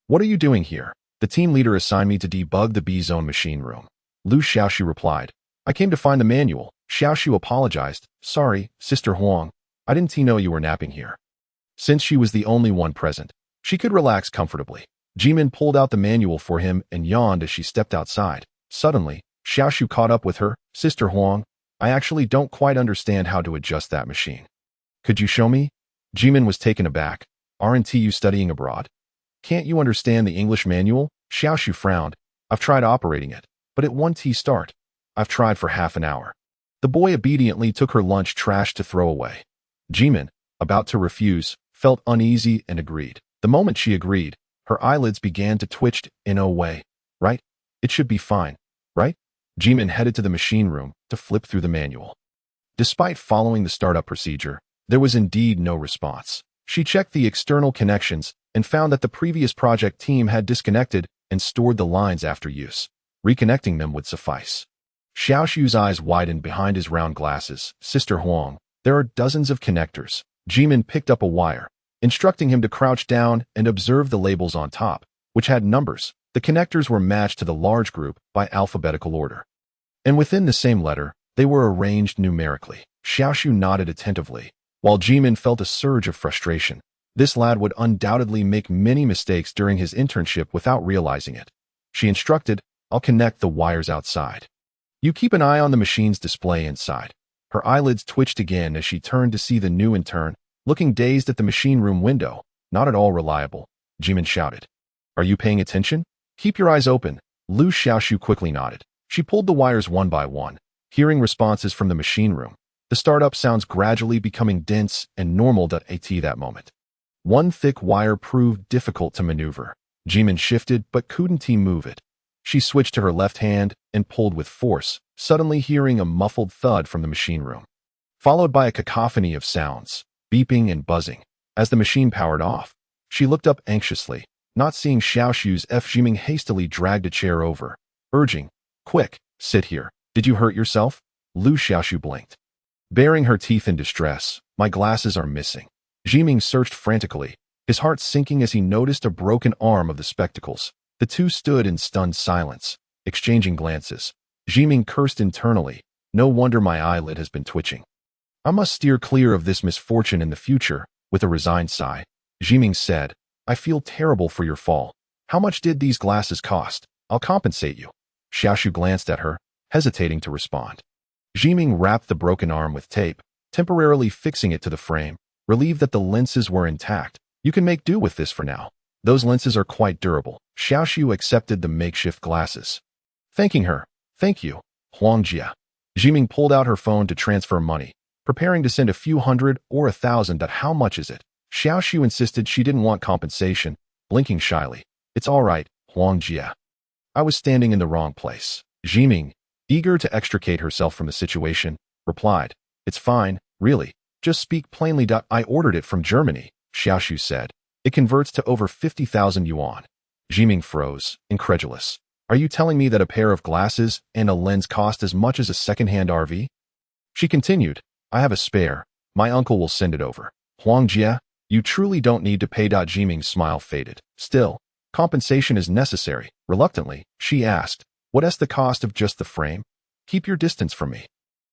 What are you doing here? The team leader assigned me to debug the B-zone machine room. Lu Xiaoshu replied. I came to find the manual. Xiaoshu apologized. Sorry, Sister Huang. I didn't know you were napping here. Since she was the only one present, she could relax comfortably. Jimin pulled out the manual for him and yawned as she stepped outside. Suddenly, Xiaoshu caught up with her. Sister Huang, I actually don't quite understand how to adjust that machine. Could you show me? Jimin was taken aback. Aren't you studying abroad? Can't you understand the English manual? Xiaoshu frowned. I've tried operating it, but at 1 tea start. I've tried for half an hour. The boy obediently took her lunch trash to throw away. Jimin, about to refuse, felt uneasy and agreed. The moment she agreed, her eyelids began to twitch in a way. Right? It should be fine, right? Jimin headed to the machine room to flip through the manual. Despite following the startup procedure, there was indeed no response. She checked the external connections and found that the previous project team had disconnected and stored the lines after use. Reconnecting them would suffice. Xiaoxu's eyes widened behind his round glasses. Sister Huang, there are dozens of connectors. Jimin picked up a wire, instructing him to crouch down and observe the labels on top, which had numbers. The connectors were matched to the large group by alphabetical order. And within the same letter, they were arranged numerically. Xiaoxu nodded attentively, while Jimin felt a surge of frustration. This lad would undoubtedly make many mistakes during his internship without realizing it. She instructed, I'll connect the wires outside. You keep an eye on the machine's display inside. Her eyelids twitched again as she turned to see the new intern, looking dazed at the machine room window. Not at all reliable, Jimin shouted. Are you paying attention? Keep your eyes open. Lu Xiaoxu quickly nodded. She pulled the wires one by one, hearing responses from the machine room. The startup sounds gradually becoming dense and normal at that moment. One thick wire proved difficult to maneuver. Jimin shifted but couldn't move it. She switched to her left hand and pulled with force, suddenly hearing a muffled thud from the machine room, followed by a cacophony of sounds, beeping and buzzing. As the machine powered off, she looked up anxiously, not seeing Xiaoxu's Jiming hastily dragged a chair over, urging, Quick, sit here. Did you hurt yourself? Lu Xiaoxu blinked. Baring her teeth in distress, my glasses are missing. Jiming searched frantically, his heart sinking as he noticed a broken arm of the spectacles. The two stood in stunned silence, exchanging glances. Jiming cursed internally. No wonder my eyelid has been twitching. I must steer clear of this misfortune in the future. With a resigned sigh, Jiming said, I feel terrible for your fall. How much did these glasses cost? I'll compensate you. Xiaoxu glanced at her, hesitating to respond. Jiming wrapped the broken arm with tape, temporarily fixing it to the frame, relieved that the lenses were intact. You can make do with this for now. Those lenses are quite durable. Xiaoxu accepted the makeshift glasses. Thanking her, thank you, Huang Jia. Jiming pulled out her phone to transfer money, preparing to send a few hundred or 1,000. How much is it? Xiaoxu insisted she didn't want compensation, blinking shyly. It's all right, Huang Jia. I was standing in the wrong place. Jiming, eager to extricate herself from the situation, replied, It's fine, really. Just speak plainly. I ordered it from Germany, Xiaoxu said. It converts to over 50,000 yuan. Jiming froze, incredulous. Are you telling me that a pair of glasses and a lens cost as much as a second-hand RV? She continued, I have a spare. My uncle will send it over. Huang Jia, you truly don't need to pay. Jiming's smile faded. Still, compensation is necessary. Reluctantly, she asked, What's the cost of just the frame? Keep your distance from me.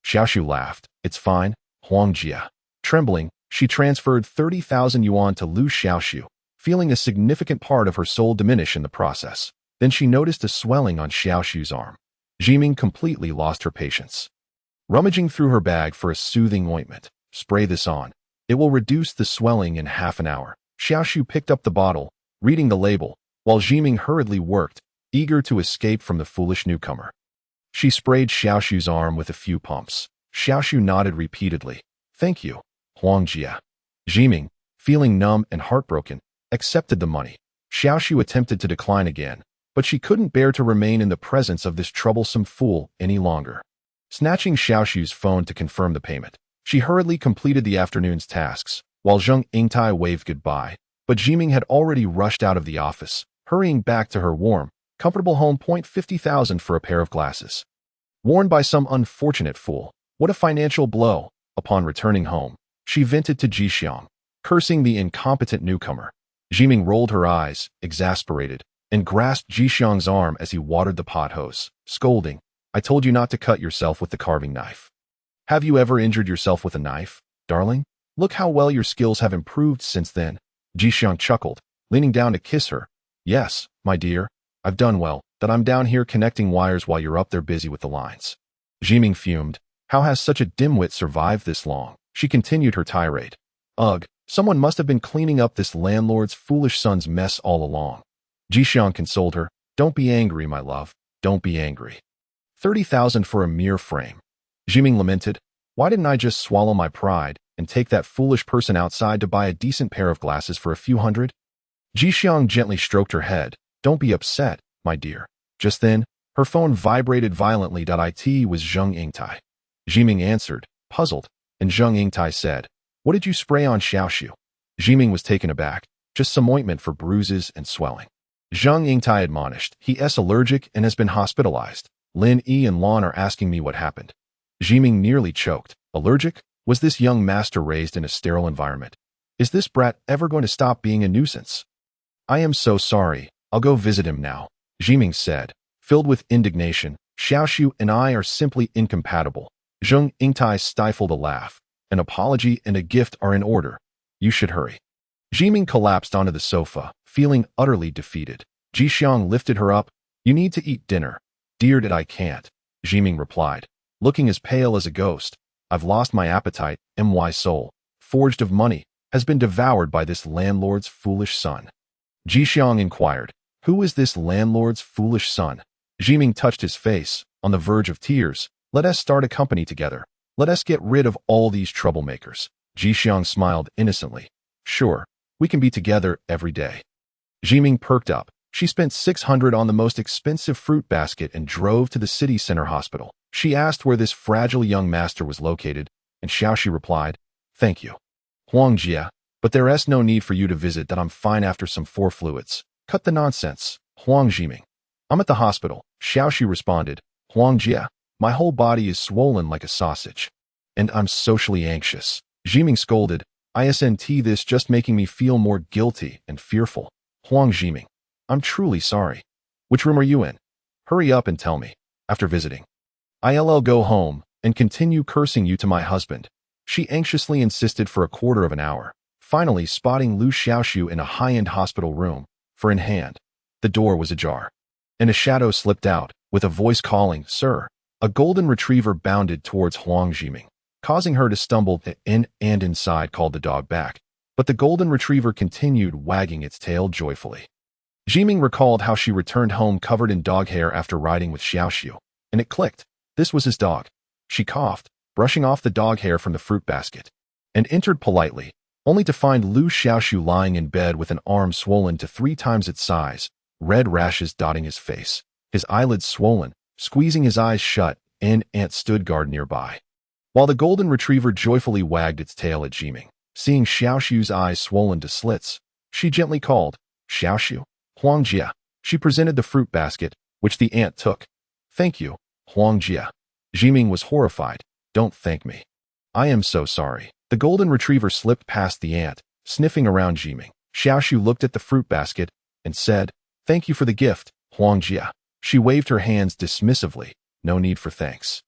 Xiaoxu laughed. It's fine, Huang Jia. Trembling, she transferred 30,000 yuan to Lu Xiaoxu, feeling a significant part of her soul diminish in the process. Then she noticed a swelling on Xiaoxu's arm. Jiming completely lost her patience. Rummaging through her bag for a soothing ointment, spray this on. It will reduce the swelling in half an hour. Xiaoxu picked up the bottle, reading the label, while Jiming hurriedly worked, eager to escape from the foolish newcomer. She sprayed Xiaoxu's arm with a few pumps. Xiaoxu nodded repeatedly. Thank you, Huang Jia. Jiming, feeling numb and heartbroken, accepted the money. Xiaoxu attempted to decline again, but she couldn't bear to remain in the presence of this troublesome fool any longer. Snatching Xiaoxu's phone to confirm the payment, she hurriedly completed the afternoon's tasks, while Zheng Yingtai waved goodbye, but Jiming had already rushed out of the office, hurrying back to her warm, comfortable home. 50,000 for a pair of glasses. Worn by some unfortunate fool. What a financial blow. Upon returning home, she vented to Jixiang, cursing the incompetent newcomer. Jiming rolled her eyes, exasperated, and grasped Jixiang's arm as he watered the pot hose, scolding, I told you not to cut yourself with the carving knife. Have you ever injured yourself with a knife, darling? Look how well your skills have improved since then. Jixiang chuckled, leaning down to kiss her. Yes, my dear, I've done well, that I'm down here connecting wires while you're up there busy with the lines. Jiming fumed. How has such a dimwit survived this long? She continued her tirade. Ugh, someone must have been cleaning up this landlord's foolish son's mess all along. Jixiang consoled her. Don't be angry, my love. Don't be angry. 30,000 for a mere frame. Zhiming lamented. Why didn't I just swallow my pride and take that foolish person outside to buy a decent pair of glasses for a few hundred? Jixiang gently stroked her head. Don't be upset, my dear. Just then, her phone vibrated violently. It was Zheng Yingtai. Zhiming answered, puzzled, and Zheng Yingtai said, what did you spray on Xiaoxiu? Zhiming was taken aback. Just some ointment for bruises and swelling. Zheng Yingtai admonished, he is allergic and has been hospitalized. Lin Yi and Lan are asking me what happened. Zhiming nearly choked. Allergic? Was this young master raised in a sterile environment? Is this brat ever going to stop being a nuisance? I am so sorry. I'll go visit him now. Zhiming said, filled with indignation. Xiaoxiu and I are simply incompatible. Zheng Yingtai stifled a laugh. An apology and a gift are in order. You should hurry. Zhiming collapsed onto the sofa, feeling utterly defeated. Jixiang lifted her up. You need to eat dinner. Dear, I can't. Zhiming replied, looking as pale as a ghost. I've lost my appetite. My soul, forged of money, has been devoured by this landlord's foolish son. Jixiang inquired, who is this landlord's foolish son? Zhiming touched his face, on the verge of tears. Let us start a company together. Let us get rid of all these troublemakers. Jixiang smiled innocently. Sure, we can be together every day. Zhiming perked up. She spent 600 on the most expensive fruit basket and drove to the city center hospital. She asked where this fragile young master was located, and Xiaoxi replied, thank you, Huang Jia, but there is no need for you to visit. That I'm fine after some 4 fluids. Cut the nonsense, Huang Zhiming. I'm at the hospital. Xiaoxi responded, Huang Jia, my whole body is swollen like a sausage. And I'm socially anxious. Zhiming scolded, isn't this just making me feel more guilty and fearful? Huang Zhiming, I'm truly sorry. Which room are you in? Hurry up and tell me. After visiting, I'll go home and continue cursing you to my husband. She anxiously insisted for a quarter of an hour, finally spotting Lu Xiaoxiu in a high-end hospital room, fur in hand. The door was ajar, and a shadow slipped out, with a voice calling, Sir. A golden retriever bounded towards Huang Zhiming, causing her to stumble. In and inside called the dog back, but the golden retriever continued wagging its tail joyfully. Zhiming recalled how she returned home covered in dog hair after riding with Xiaoxiu, and it clicked. This was his dog. She coughed, brushing off the dog hair from the fruit basket, and entered politely, only to find Lu Xiaoxiu lying in bed with an arm swollen to 3 times its size, red rashes dotting his face, his eyelids swollen, squeezing his eyes shut. An ant stood guard nearby, while the golden retriever joyfully wagged its tail at Zhiming. Seeing Xiaoxiu's eyes swollen to slits, she gently called, Xiaoxiu, Huang Jia. She presented the fruit basket, which the ant took. Thank you, Huang Jia. Zhiming was horrified. Don't thank me. I am so sorry. The golden retriever slipped past the ant, sniffing around Zhiming. Xiaoxiu looked at the fruit basket and said, thank you for the gift, Huang Jia. She waved her hands dismissively. No need for thanks.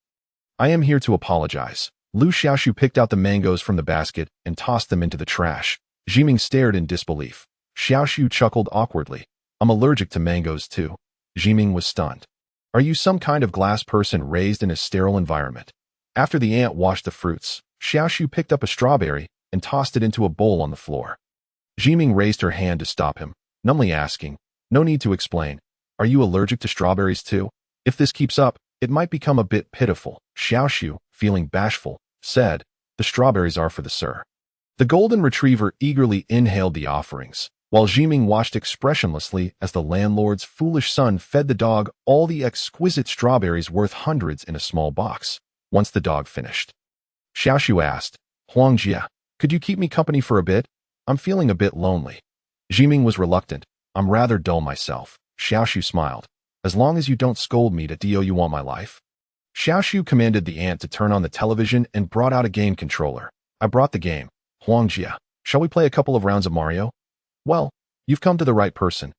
I am here to apologize. Lu Xiaoxiu picked out the mangoes from the basket and tossed them into the trash. Zhiming stared in disbelief. Xiaoxiu chuckled awkwardly. I'm allergic to mangoes too. Zhiming was stunned. Are you some kind of glass person raised in a sterile environment? After the ant washed the fruits, Xiaoxiu picked up a strawberry and tossed it into a bowl on the floor. Zhiming raised her hand to stop him, numbly asking, no need to explain. Are you allergic to strawberries too? If this keeps up, it might become a bit pitiful. Xiaoxiu, feeling bashful, said, the strawberries are for the sir. The golden retriever eagerly inhaled the offerings, while Zhiming watched expressionlessly as the landlord's foolish son fed the dog all the exquisite strawberries worth hundreds in a small box. Once the dog finished, Xiaoxiu asked, Huang Jia, could you keep me company for a bit? I'm feeling a bit lonely. Zhiming was reluctant. I'm rather dull myself. Xiaoxiu smiled. As long as you don't scold me, do you want my life? Xiaoxiu commanded the ant to turn on the television and brought out a game controller. I brought the game. Huang Jia, shall we play a couple of rounds of Mario? Well, you've come to the right person.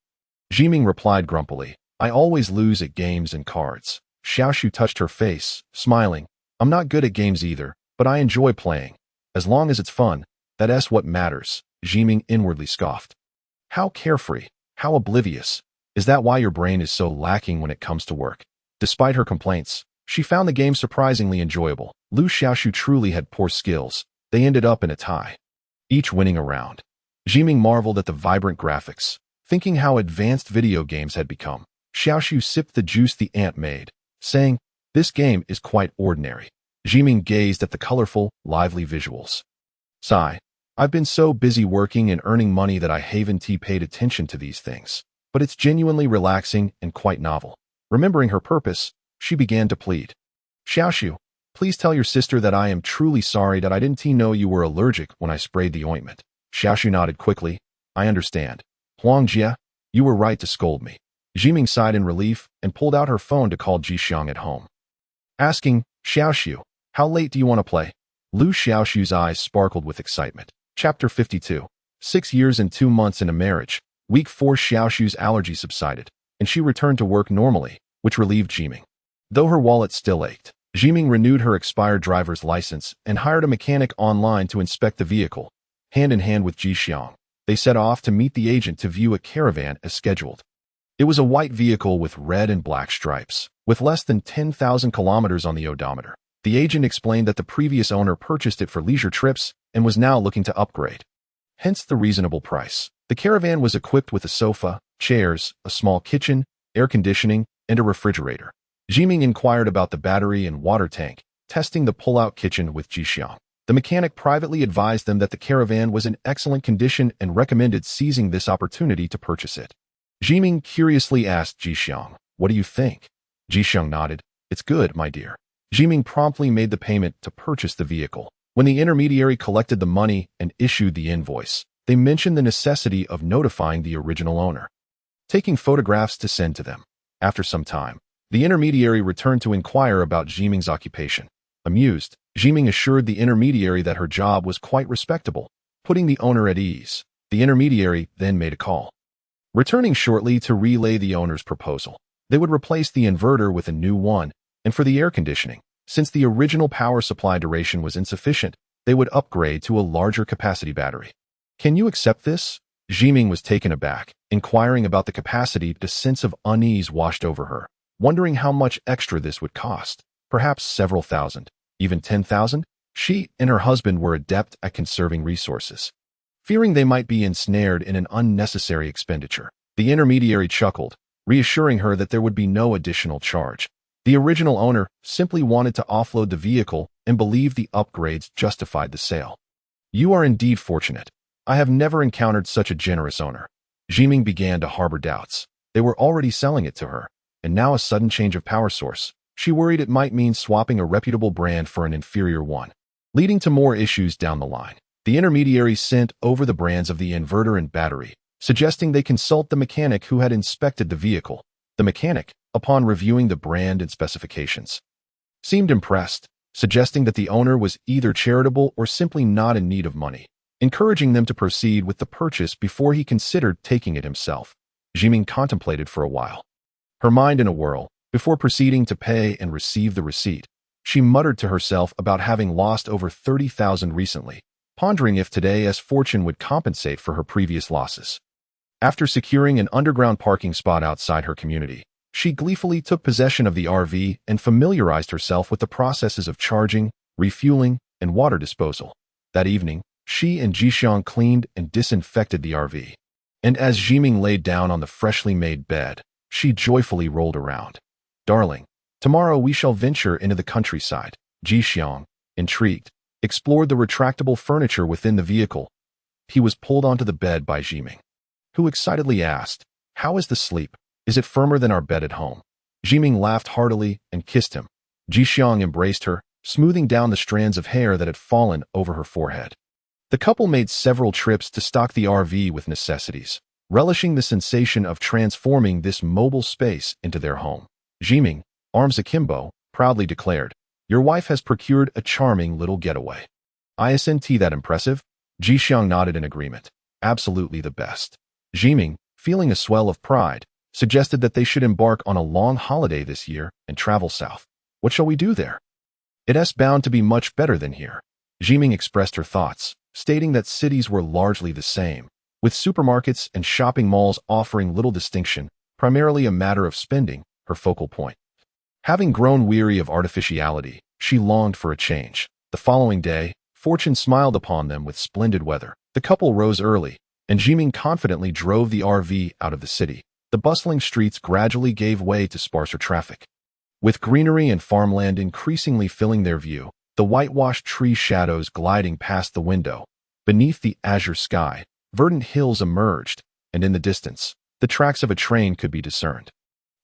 Zhiming replied grumpily. I always lose at games and cards. Xiaoxiu touched her face, smiling. I'm not good at games either, but I enjoy playing. As long as it's fun, that's what matters. Zhiming inwardly scoffed. How carefree, how oblivious. Is that why your brain is so lacking when it comes to work? Despite her complaints, she found the game surprisingly enjoyable. Lu Xiaoxiu truly had poor skills. They ended up in a tie, each winning a round. Zhiming marveled at the vibrant graphics, thinking how advanced video games had become. Xiaoxiu sipped the juice the ant made, saying, This game is quite ordinary. Zhiming gazed at the colorful, lively visuals. Sigh. I've been so busy working and earning money that I haven't paid attention to these things. But it's genuinely relaxing and quite novel. Remembering her purpose, she began to plead. Xiaoxiu, please tell your sister that I am truly sorry that I didn't know you were allergic when I sprayed the ointment. Xiaoxiu nodded quickly. I understand. Huang Jia, you were right to scold me. Zhiming sighed in relief and pulled out her phone to call Jixiang at home. Asking, Xiaoxiu, how late do you want to play? Lu Xiaoxiu's eyes sparkled with excitement. Chapter 52. 6 years and 2 months in a marriage. Week 4 Xiaoxiu's allergy subsided, and she returned to work normally, which relieved Zhiming. Though her wallet still ached, Zhiming renewed her expired driver's license and hired a mechanic online to inspect the vehicle. Hand in hand with Jixiang, they set off to meet the agent to view a caravan as scheduled. It was a white vehicle with red and black stripes, with less than 10,000 kilometers on the odometer. The agent explained that the previous owner purchased it for leisure trips and was now looking to upgrade. Hence the reasonable price. The caravan was equipped with a sofa, chairs, a small kitchen, air conditioning, and a refrigerator. Zhiming inquired about the battery and water tank, testing the pull-out kitchen with Jixiang. The mechanic privately advised them that the caravan was in excellent condition and recommended seizing this opportunity to purchase it. Zhiming curiously asked Jixiang, what do you think? Jixiang nodded. It's good, my dear. Zhiming promptly made the payment to purchase the vehicle. When the intermediary collected the money and issued the invoice, they mentioned the necessity of notifying the original owner, taking photographs to send to them. After some time, the intermediary returned to inquire about Zhiming's occupation. Amused, Zhiming assured the intermediary that her job was quite respectable, putting the owner at ease. The intermediary then made a call, returning shortly to relay the owner's proposal. They would replace the inverter with a new one, and for the air conditioning, since the original power supply duration was insufficient, they would upgrade to a larger capacity battery. Can you accept this? Zhiming was taken aback, inquiring about the capacity. A sense of unease washed over her, wondering how much extra this would cost. Perhaps several thousand, even 10,000? She and her husband were adept at conserving resources. Fearing they might be ensnared in an unnecessary expenditure, the intermediary chuckled, reassuring her that there would be no additional charge. The original owner simply wanted to offload the vehicle and believed the upgrades justified the sale. You are indeed fortunate. I have never encountered such a generous owner. Zhiming began to harbor doubts. They were already selling it to her, and now a sudden change of power source. She worried it might mean swapping a reputable brand for an inferior one, leading to more issues down the line. The intermediary sent over the brands of the inverter and battery, suggesting they consult the mechanic who had inspected the vehicle. The mechanic, upon reviewing the brand and specifications, seemed impressed, suggesting that the owner was either charitable or simply not in need of money, encouraging them to proceed with the purchase before he considered taking it himself. Zhiming contemplated for a while, her mind in a whirl, before proceeding to pay and receive the receipt. She muttered to herself about having lost over 30,000 recently, pondering if today's fortune would compensate for her previous losses. After securing an underground parking spot outside her community, she gleefully took possession of the RV and familiarized herself with the processes of charging, refueling, and water disposal. That evening, she and Jixiang cleaned and disinfected the RV. And as Zhiming laid down on the freshly made bed, she joyfully rolled around. Darling, tomorrow we shall venture into the countryside. Jixiang, intrigued, explored the retractable furniture within the vehicle. He was pulled onto the bed by Zhiming, who excitedly asked, how is the sleep? Is it firmer than our bed at home? Zhiming laughed heartily and kissed him. Jixiang embraced her, smoothing down the strands of hair that had fallen over her forehead. The couple made several trips to stock the RV with necessities, relishing the sensation of transforming this mobile space into their home. Zhiming, arms akimbo, proudly declared, your wife has procured a charming little getaway. Isn't that impressive? Jixiang nodded in agreement. Absolutely the best. Zhiming, feeling a swell of pride, suggested that they should embark on a long holiday this year and travel south. What shall we do there? It's bound to be much better than here. Zhiming expressed her thoughts, stating that cities were largely the same, with supermarkets and shopping malls offering little distinction, primarily a matter of spending, her focal point. Having grown weary of artificiality, she longed for a change. The following day, fortune smiled upon them with splendid weather. The couple rose early, and Zhiming confidently drove the RV out of the city. The bustling streets gradually gave way to sparser traffic. With greenery and farmland increasingly filling their view, the whitewashed tree shadows gliding past the window. Beneath the azure sky, verdant hills emerged, and in the distance, the tracks of a train could be discerned.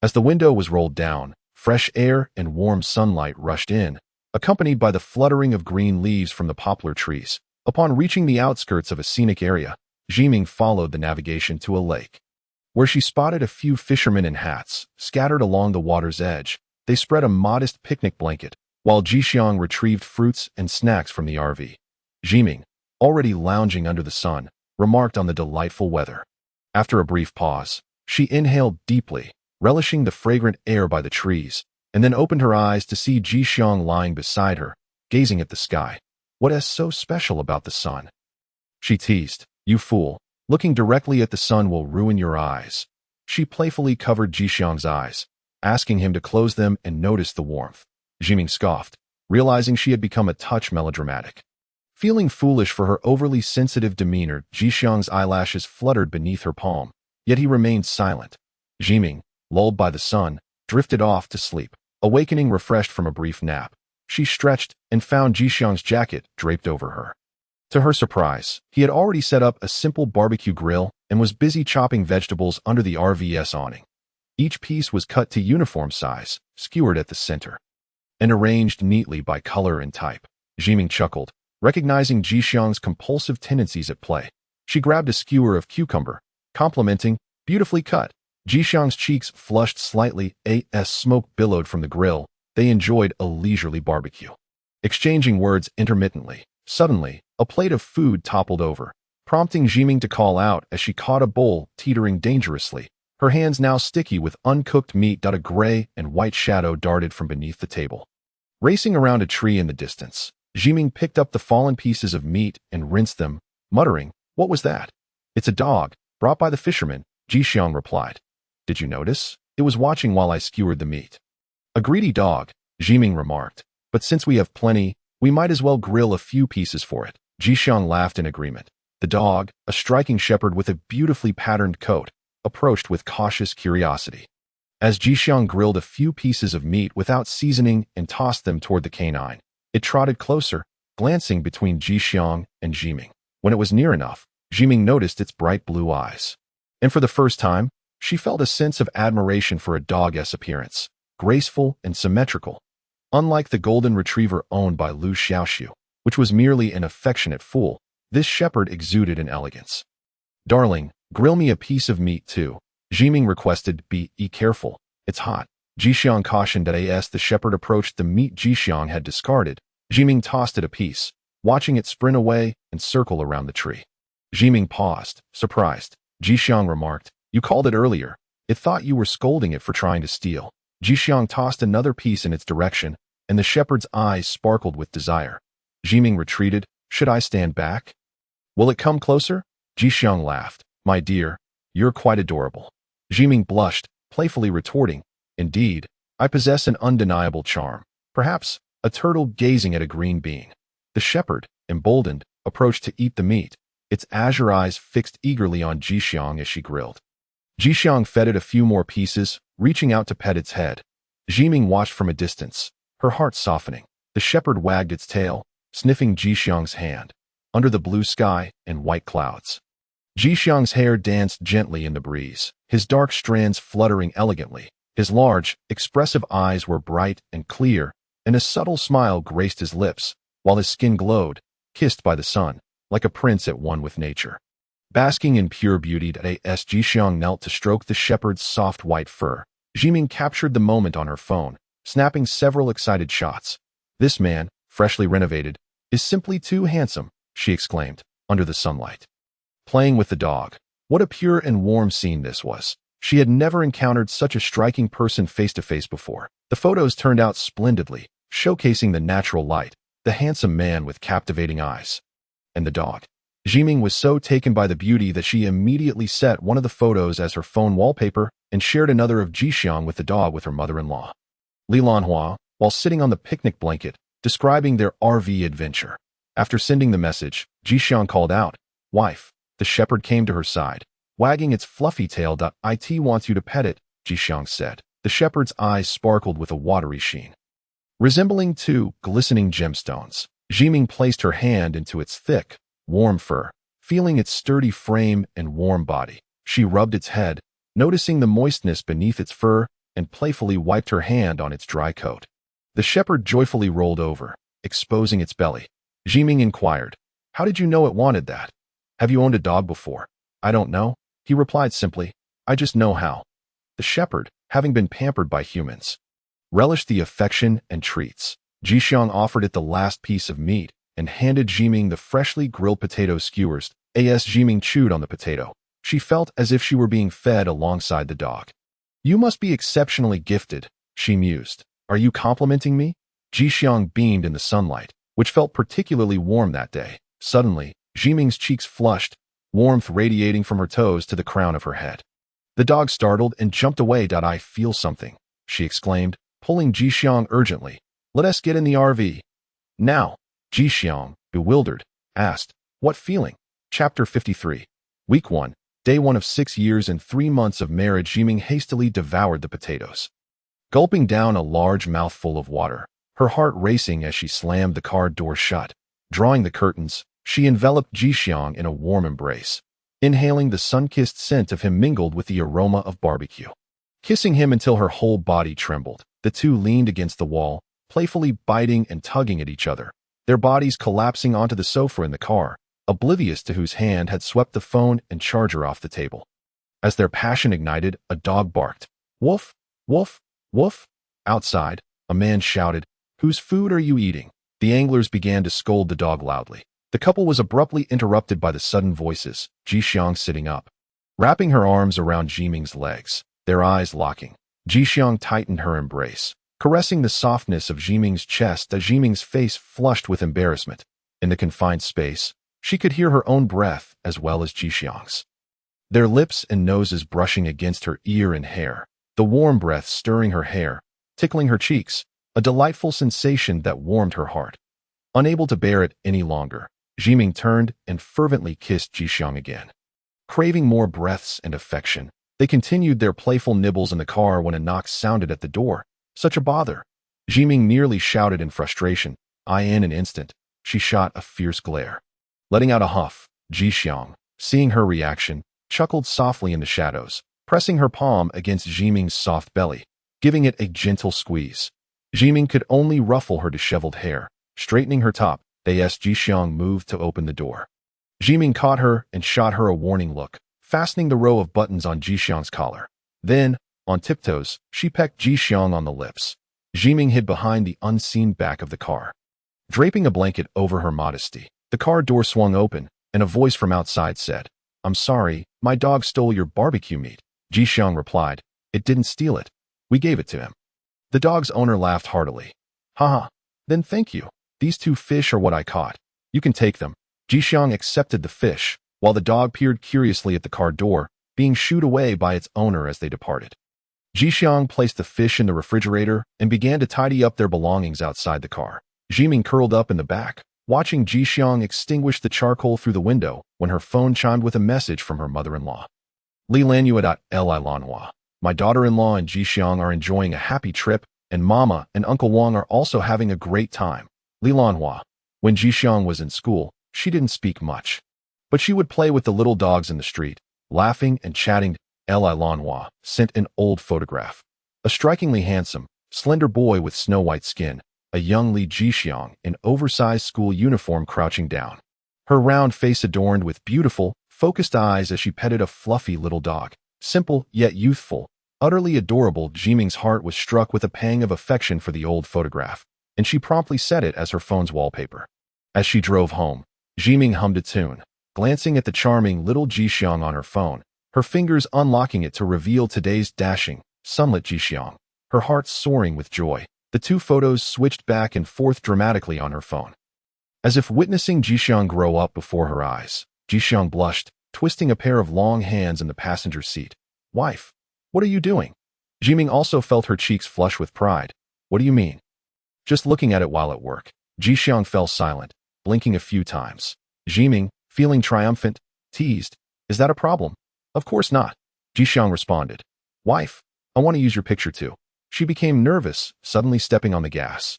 As the window was rolled down, fresh air and warm sunlight rushed in, accompanied by the fluttering of green leaves from the poplar trees. Upon reaching the outskirts of a scenic area, Zhiming followed the navigation to a lake, where she spotted a few fishermen in hats scattered along the water's edge. They spread a modest picnic blanket, while Jixiang retrieved fruits and snacks from the RV. Zhiming, already lounging under the sun, remarked on the delightful weather. After a brief pause, she inhaled deeply, relishing the fragrant air by the trees, and then opened her eyes to see Jixiang lying beside her, gazing at the sky. What is so special about the sun? She teased. You fool, looking directly at the sun will ruin your eyes. She playfully covered Jixiang's eyes, asking him to close them and notice the warmth. Zhiming scoffed, realizing she had become a touch melodramatic. Feeling foolish for her overly sensitive demeanor, Jixiang's eyelashes fluttered beneath her palm, yet he remained silent. Zhiming, lulled by the sun, drifted off to sleep. Awakening refreshed from a brief nap, she stretched and found Jixiang's jacket draped over her. To her surprise, he had already set up a simple barbecue grill and was busy chopping vegetables under the RV's awning. Each piece was cut to uniform size, skewered at the center, and arranged neatly by color and type. Zhiming chuckled, recognizing Jixiang's compulsive tendencies at play. She grabbed a skewer of cucumber, complimenting, beautifully cut. Jixiang's cheeks flushed slightly as smoke billowed from the grill. They enjoyed a leisurely barbecue, exchanging words intermittently. Suddenly, a plate of food toppled over, prompting Zhiming to call out as she caught a bowl teetering dangerously, her hands now sticky with uncooked meat. A gray and white shadow darted from beneath the table. Racing around a tree in the distance, Zhiming picked up the fallen pieces of meat and rinsed them, muttering, "What was that?" "It's a dog, brought by the fisherman," Jixiang replied. "Did you notice? It was watching while I skewered the meat." "A greedy dog," Zhiming remarked, "but since we have plenty, we might as well grill a few pieces for it." Jixiang laughed in agreement. The dog, a striking shepherd with a beautifully patterned coat, approached with cautious curiosity. As Jixiang grilled a few pieces of meat without seasoning and tossed them toward the canine, it trotted closer, glancing between Jixiang and Zhiming. When it was near enough, Zhiming noticed its bright blue eyes. And for the first time, she felt a sense of admiration for a dog's appearance, graceful and symmetrical. Unlike the golden retriever owned by Lu Xiaoxiu, which was merely an affectionate fool, this shepherd exuded an elegance. "Darling, grill me a piece of meat too," Zhiming requested. Be careful, it's hot." Jixiang cautioned as the shepherd approached the meat Jixiang had discarded. Zhiming tossed it a piece, watching it sprint away and circle around the tree. Zhiming paused, surprised. Jixiang remarked, "You called it earlier. It thought you were scolding it for trying to steal." Jixiang tossed another piece in its direction, and the shepherd's eyes sparkled with desire. Zhiming retreated. "Should I stand back? Will it come closer?" Jixiang laughed. "My dear, you're quite adorable." Zhiming blushed, playfully retorting, "Indeed, I possess an undeniable charm. Perhaps a turtle gazing at a green being." The shepherd, emboldened, approached to eat the meat, its azure eyes fixed eagerly on Jixiang as she grilled. Jixiang fed it a few more pieces, reaching out to pet its head. Zhiming watched from a distance, her heart softening. The shepherd wagged its tail, sniffing Jixiang's hand, under the blue sky and white clouds. Jixiang's hair danced gently in the breeze, his dark strands fluttering elegantly. His large, expressive eyes were bright and clear, and a subtle smile graced his lips, while his skin glowed, kissed by the sun, like a prince at one with nature. Basking in pure beauty, Jixiang knelt to stroke the shepherd's soft white fur. Zhiming captured the moment on her phone, snapping several excited shots. "This man, freshly renovated, is simply too handsome," she exclaimed, under the sunlight. Playing with the dog. What a pure and warm scene this was. She had never encountered such a striking person face to face before. The photos turned out splendidly, showcasing the natural light, the handsome man with captivating eyes, and the dog. Zhiming was so taken by the beauty that she immediately set one of the photos as her phone wallpaper and shared another of Jixiang with the dog with her mother-in-law. Li Lanhua, while sitting on the picnic blanket, describing their RV adventure. After sending the message, Jixiang called out, "Wife." The shepherd came to her side, wagging its fluffy tail. "It wants you to pet it," Jixiang said. The shepherd's eyes sparkled with a watery sheen. Resembling two glistening gemstones, Zhiming placed her hand into its thick, warm fur, feeling its sturdy frame and warm body. She rubbed its head, noticing the moistness beneath its fur, and playfully wiped her hand on its dry coat. The shepherd joyfully rolled over, exposing its belly. Zhiming inquired, "How did you know it wanted that? Have you owned a dog before?" "I don't know," he replied simply. "I just know how." The shepherd, having been pampered by humans, relished the affection and treats. Jixiang offered it the last piece of meat and handed Zhiming the freshly grilled potato skewers. As Zhiming chewed on the potato, she felt as if she were being fed alongside the dog. "You must be exceptionally gifted," she mused. "Are you complimenting me?" Jixiang beamed in the sunlight, which felt particularly warm that day. Suddenly, Zhiming's cheeks flushed, warmth radiating from her toes to the crown of her head. The dog startled and jumped away. "I feel something," she exclaimed, pulling Jixiang urgently. "Let us get in the RV." "Now," Jixiang, bewildered, asked, "What feeling?" Chapter 53. Week 1, Day 1 of 6 years and 3 months of marriage. Zhiming hastily devoured the potatoes, gulping down a large mouthful of water, her heart racing as she slammed the car door shut. Drawing the curtains, she enveloped Jixiang in a warm embrace, inhaling the sun-kissed scent of him mingled with the aroma of barbecue. Kissing him until her whole body trembled, the two leaned against the wall, playfully biting and tugging at each other, their bodies collapsing onto the sofa in the car, oblivious to whose hand had swept the phone and charger off the table. As their passion ignited, a dog barked. "Woof, woof, woof." Outside, a man shouted, "Whose food are you eating?" The anglers began to scold the dog loudly. The couple was abruptly interrupted by the sudden voices. Jixiang sitting up, wrapping her arms around Zhiming's legs, their eyes locking. Jixiang tightened her embrace, caressing the softness of Zhiming's chest as Zhiming's face flushed with embarrassment. In the confined space, she could hear her own breath as well as Jixiang's, their lips and noses brushing against her ear and hair, the warm breath stirring her hair, tickling her cheeks, a delightful sensation that warmed her heart. Unable to bear it any longer, Zhiming turned and fervently kissed Jixiang again. Craving more breaths and affection, they continued their playful nibbles in the car when a knock sounded at the door. Such a bother! Zhiming nearly shouted in frustration. In an instant, she shot a fierce glare. Letting out a huff, Jixiang, seeing her reaction, chuckled softly in the shadows, pressing her palm against Zhiming's soft belly, giving it a gentle squeeze. Zhiming could only ruffle her disheveled hair, straightening her top. As Jixiang moved to open the door, Zhiming caught her and shot her a warning look, fastening the row of buttons on Jixiang's collar. Then, on tiptoes, she pecked Jixiang on the lips. Zhiming hid behind the unseen back of the car, draping a blanket over her modesty. The car door swung open, and a voice from outside said, "I'm sorry, my dog stole your barbecue meat." Jixiang replied, "It didn't steal it. We gave it to him." The dog's owner laughed heartily. "Haha, then thank you. These 2 fish are what I caught. You can take them." Jixiang accepted the fish, while the dog peered curiously at the car door, being shooed away by its owner as they departed. Jixiang placed the fish in the refrigerator and began to tidy up their belongings outside the car. Zhiming curled up in the back, watching Jixiang extinguish the charcoal through the window when her phone chimed with a message from her mother-in-law. "Li Lanhua. My daughter-in-law and Jixiang are enjoying a happy trip, and Mama and Uncle Wang are also having a great time. Li Lanhua." When Jixiang was in school, she didn't speak much, but she would play with the little dogs in the street, laughing and chatting. Li Lanhua sent an old photograph. A strikingly handsome, slender boy with snow-white skin, a young Li Jixiang in oversized school uniform crouching down, her round face adorned with beautiful, focused eyes as she petted a fluffy little dog. Simple yet youthful, utterly adorable. Zhiming's heart was struck with a pang of affection for the old photograph, and she promptly set it as her phone's wallpaper. As she drove home, Zhiming hummed a tune, glancing at the charming little Jixiang on her phone, her fingers unlocking it to reveal today's dashing, sunlit Jixiang, her heart soaring with joy. The 2 photos switched back and forth dramatically on her phone, as if witnessing Jixiang grow up before her eyes. Jixiang blushed, twisting a pair of long hands in the passenger seat. "Wife, what are you doing?" Zhiming also felt her cheeks flush with pride. "What do you mean?" "Just looking at it while at work." Jixiang fell silent, blinking a few times. Zhiming, feeling triumphant, teased, "Is that a problem?" "Of course not," Jixiang responded. "Wife, I want to use your picture too. She became nervous, suddenly stepping on the gas.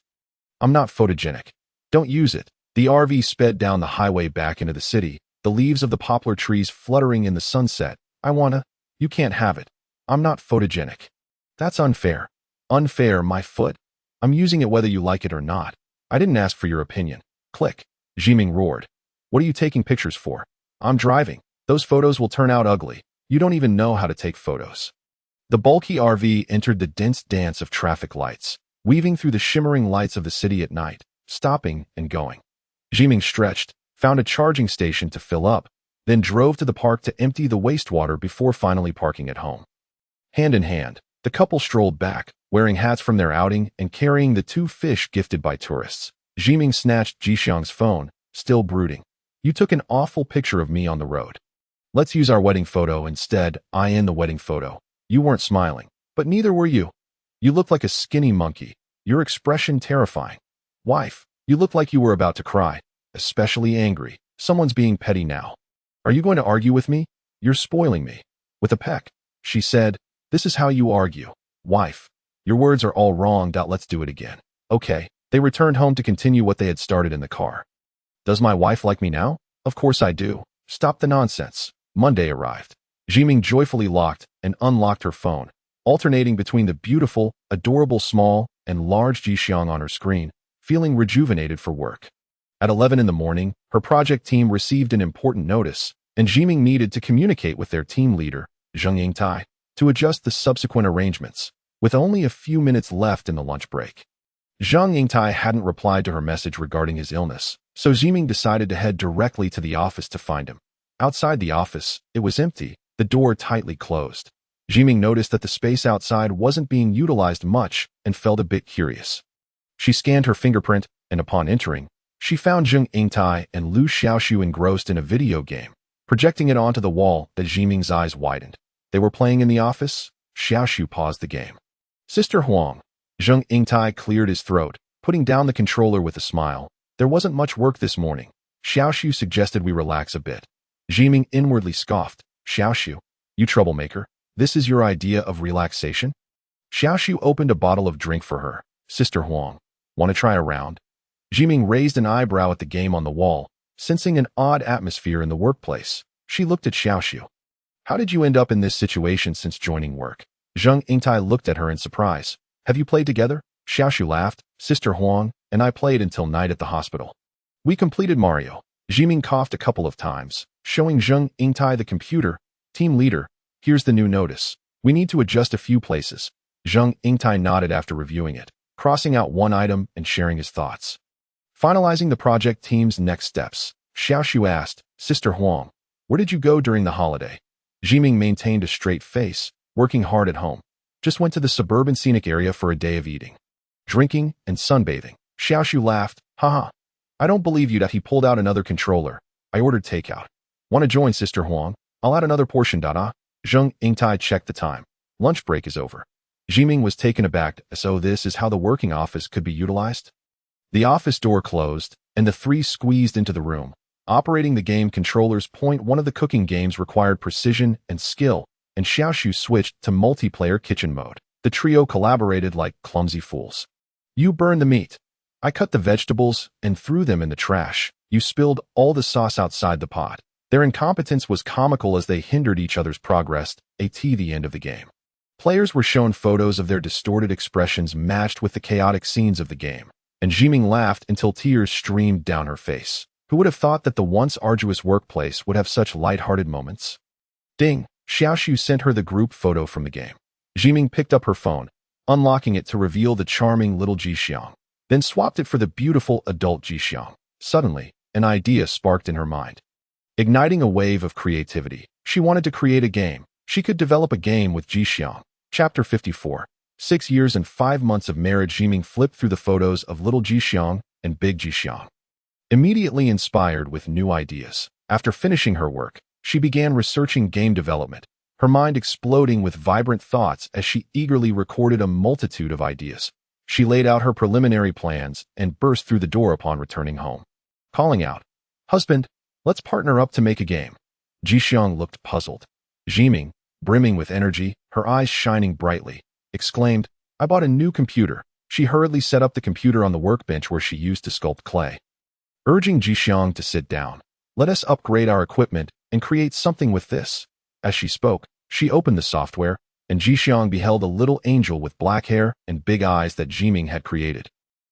I'm not photogenic. Don't use it. The RV sped down the highway back into the city, the leaves of the poplar trees fluttering in the sunset. You can't have it. I'm not photogenic. That's unfair. Unfair, my foot? I'm using it whether you like it or not. I didn't ask for your opinion. Click. Zhiming roared. What are you taking pictures for? I'm driving. Those photos will turn out ugly. You don't even know how to take photos. The bulky RV entered the dense dance of traffic lights, weaving through the shimmering lights of the city at night, stopping and going. Zhiming stretched, found a charging station to fill up, then drove to the park to empty the wastewater before finally parking at home. Hand in hand, the couple strolled back, wearing hats from their outing and carrying the 2 fish gifted by tourists. Zhiming snatched Jixiang's phone, still brooding. You took an awful picture of me on the road. Let's use our wedding photo instead. I in the wedding photo. You weren't smiling, but neither were you. You looked like a skinny monkey, your expression terrifying. Wife, you looked like you were about to cry, especially angry. Someone's being petty now. Are you going to argue with me? You're spoiling me. With a peck, she said, this is how you argue. Wife, your words are all wrong. Let's do it again. Okay. They returned home to continue what they had started in the car. Does my wife like me now? Of course I do. Stop the nonsense. Monday arrived. Zhiming joyfully locked and unlocked her phone, alternating between the beautiful, adorable small and large Jixiang on her screen, feeling rejuvenated for work. At 11 in the morning, her project team received an important notice, and Zhiming needed to communicate with their team leader, Zhang Yingtai, to adjust the subsequent arrangements, with only a few minutes left in the lunch break. Zhang Yingtai hadn't replied to her message regarding his illness, so Zhiming decided to head directly to the office to find him. Outside the office, it was empty, the door tightly closed. Zhiming noticed that the space outside wasn't being utilized much and felt a bit curious. She scanned her fingerprint, and upon entering, she found Zhang Yingtai and Lu Xiaoxiu engrossed in a video game, projecting it onto the wall that Zhiming's eyes widened. They were playing in the office. Xiaoxiu paused the game. Sister Huang. Zhang Yingtai cleared his throat, putting down the controller with a smile. There wasn't much work this morning. Xiaoxiu suggested we relax a bit. Zhiming inwardly scoffed. Xiaoxiu, you troublemaker. This is your idea of relaxation? Xiaoxiu opened a bottle of drink for her. Sister Huang, want to try a round? Zhiming raised an eyebrow at the game on the wall, sensing an odd atmosphere in the workplace. She looked at Xiaoxiu. How did you end up in this situation since joining work? Zhang Yingtai looked at her in surprise. Have you played together? Xiaoxiu laughed. Sister Huang and I played until night at the hospital. We completed Mario. Zhiming coughed a couple of times, showing Zhang Yingtai the computer. Team leader, here's the new notice. We need to adjust a few places. Zhang Yingtai nodded after reviewing it, crossing out one item and sharing his thoughts. Finalizing the project team's next steps, Xiaoxiu asked, Sister Huang, where did you go during the holiday? Zhiming maintained a straight face, working hard at home. Just went to the suburban scenic area for a day of eating, drinking, and sunbathing. Xiaoxiu laughed. Haha. I don't believe you that he pulled out another controller. I ordered takeout. Want to join, Sister Huang? I'll add another portion. Zhang Yingtai checked the time. Lunch break is over. Zhiming was taken aback, so this is how the working office could be utilized? The office door closed, and the three squeezed into the room. Operating the game controllers. One of the cooking games required precision and skill, and Xiaoxiu switched to multiplayer kitchen mode. The trio collaborated like clumsy fools. You burned the meat. I cut the vegetables and threw them in the trash. You spilled all the sauce outside the pot. Their incompetence was comical as they hindered each other's progress. At the end of the game, players were shown photos of their distorted expressions matched with the chaotic scenes of the game, and Zhiming laughed until tears streamed down her face. Who would have thought that the once arduous workplace would have such light-hearted moments? Ding! Xiaoxiu sent her the group photo from the game. Zhiming picked up her phone, unlocking it to reveal the charming little Jixiang, then swapped it for the beautiful adult Jixiang. Suddenly, an idea sparked in her mind. Igniting a wave of creativity, she wanted to create a game. She could develop a game with Jixiang. Chapter 54. 6 years and 5 months of marriage. Zhiming flipped through the photos of little Jixiang and big Jixiang, immediately inspired with new ideas. After finishing her work, she began researching game development, her mind exploding with vibrant thoughts as she eagerly recorded a multitude of ideas. She laid out her preliminary plans and burst through the door upon returning home, calling out, Husband, let's partner up to make a game. Jixiang looked puzzled. Zhiming, brimming with energy, her eyes shining brightly, exclaimed, "I bought a new computer." She hurriedly set up the computer on the workbench where she used to sculpt clay, urging Jixiang to sit down. "Let us upgrade our equipment and create something with this." As she spoke, she opened the software, and Jixiang beheld a little angel with black hair and big eyes that Zhiming had created.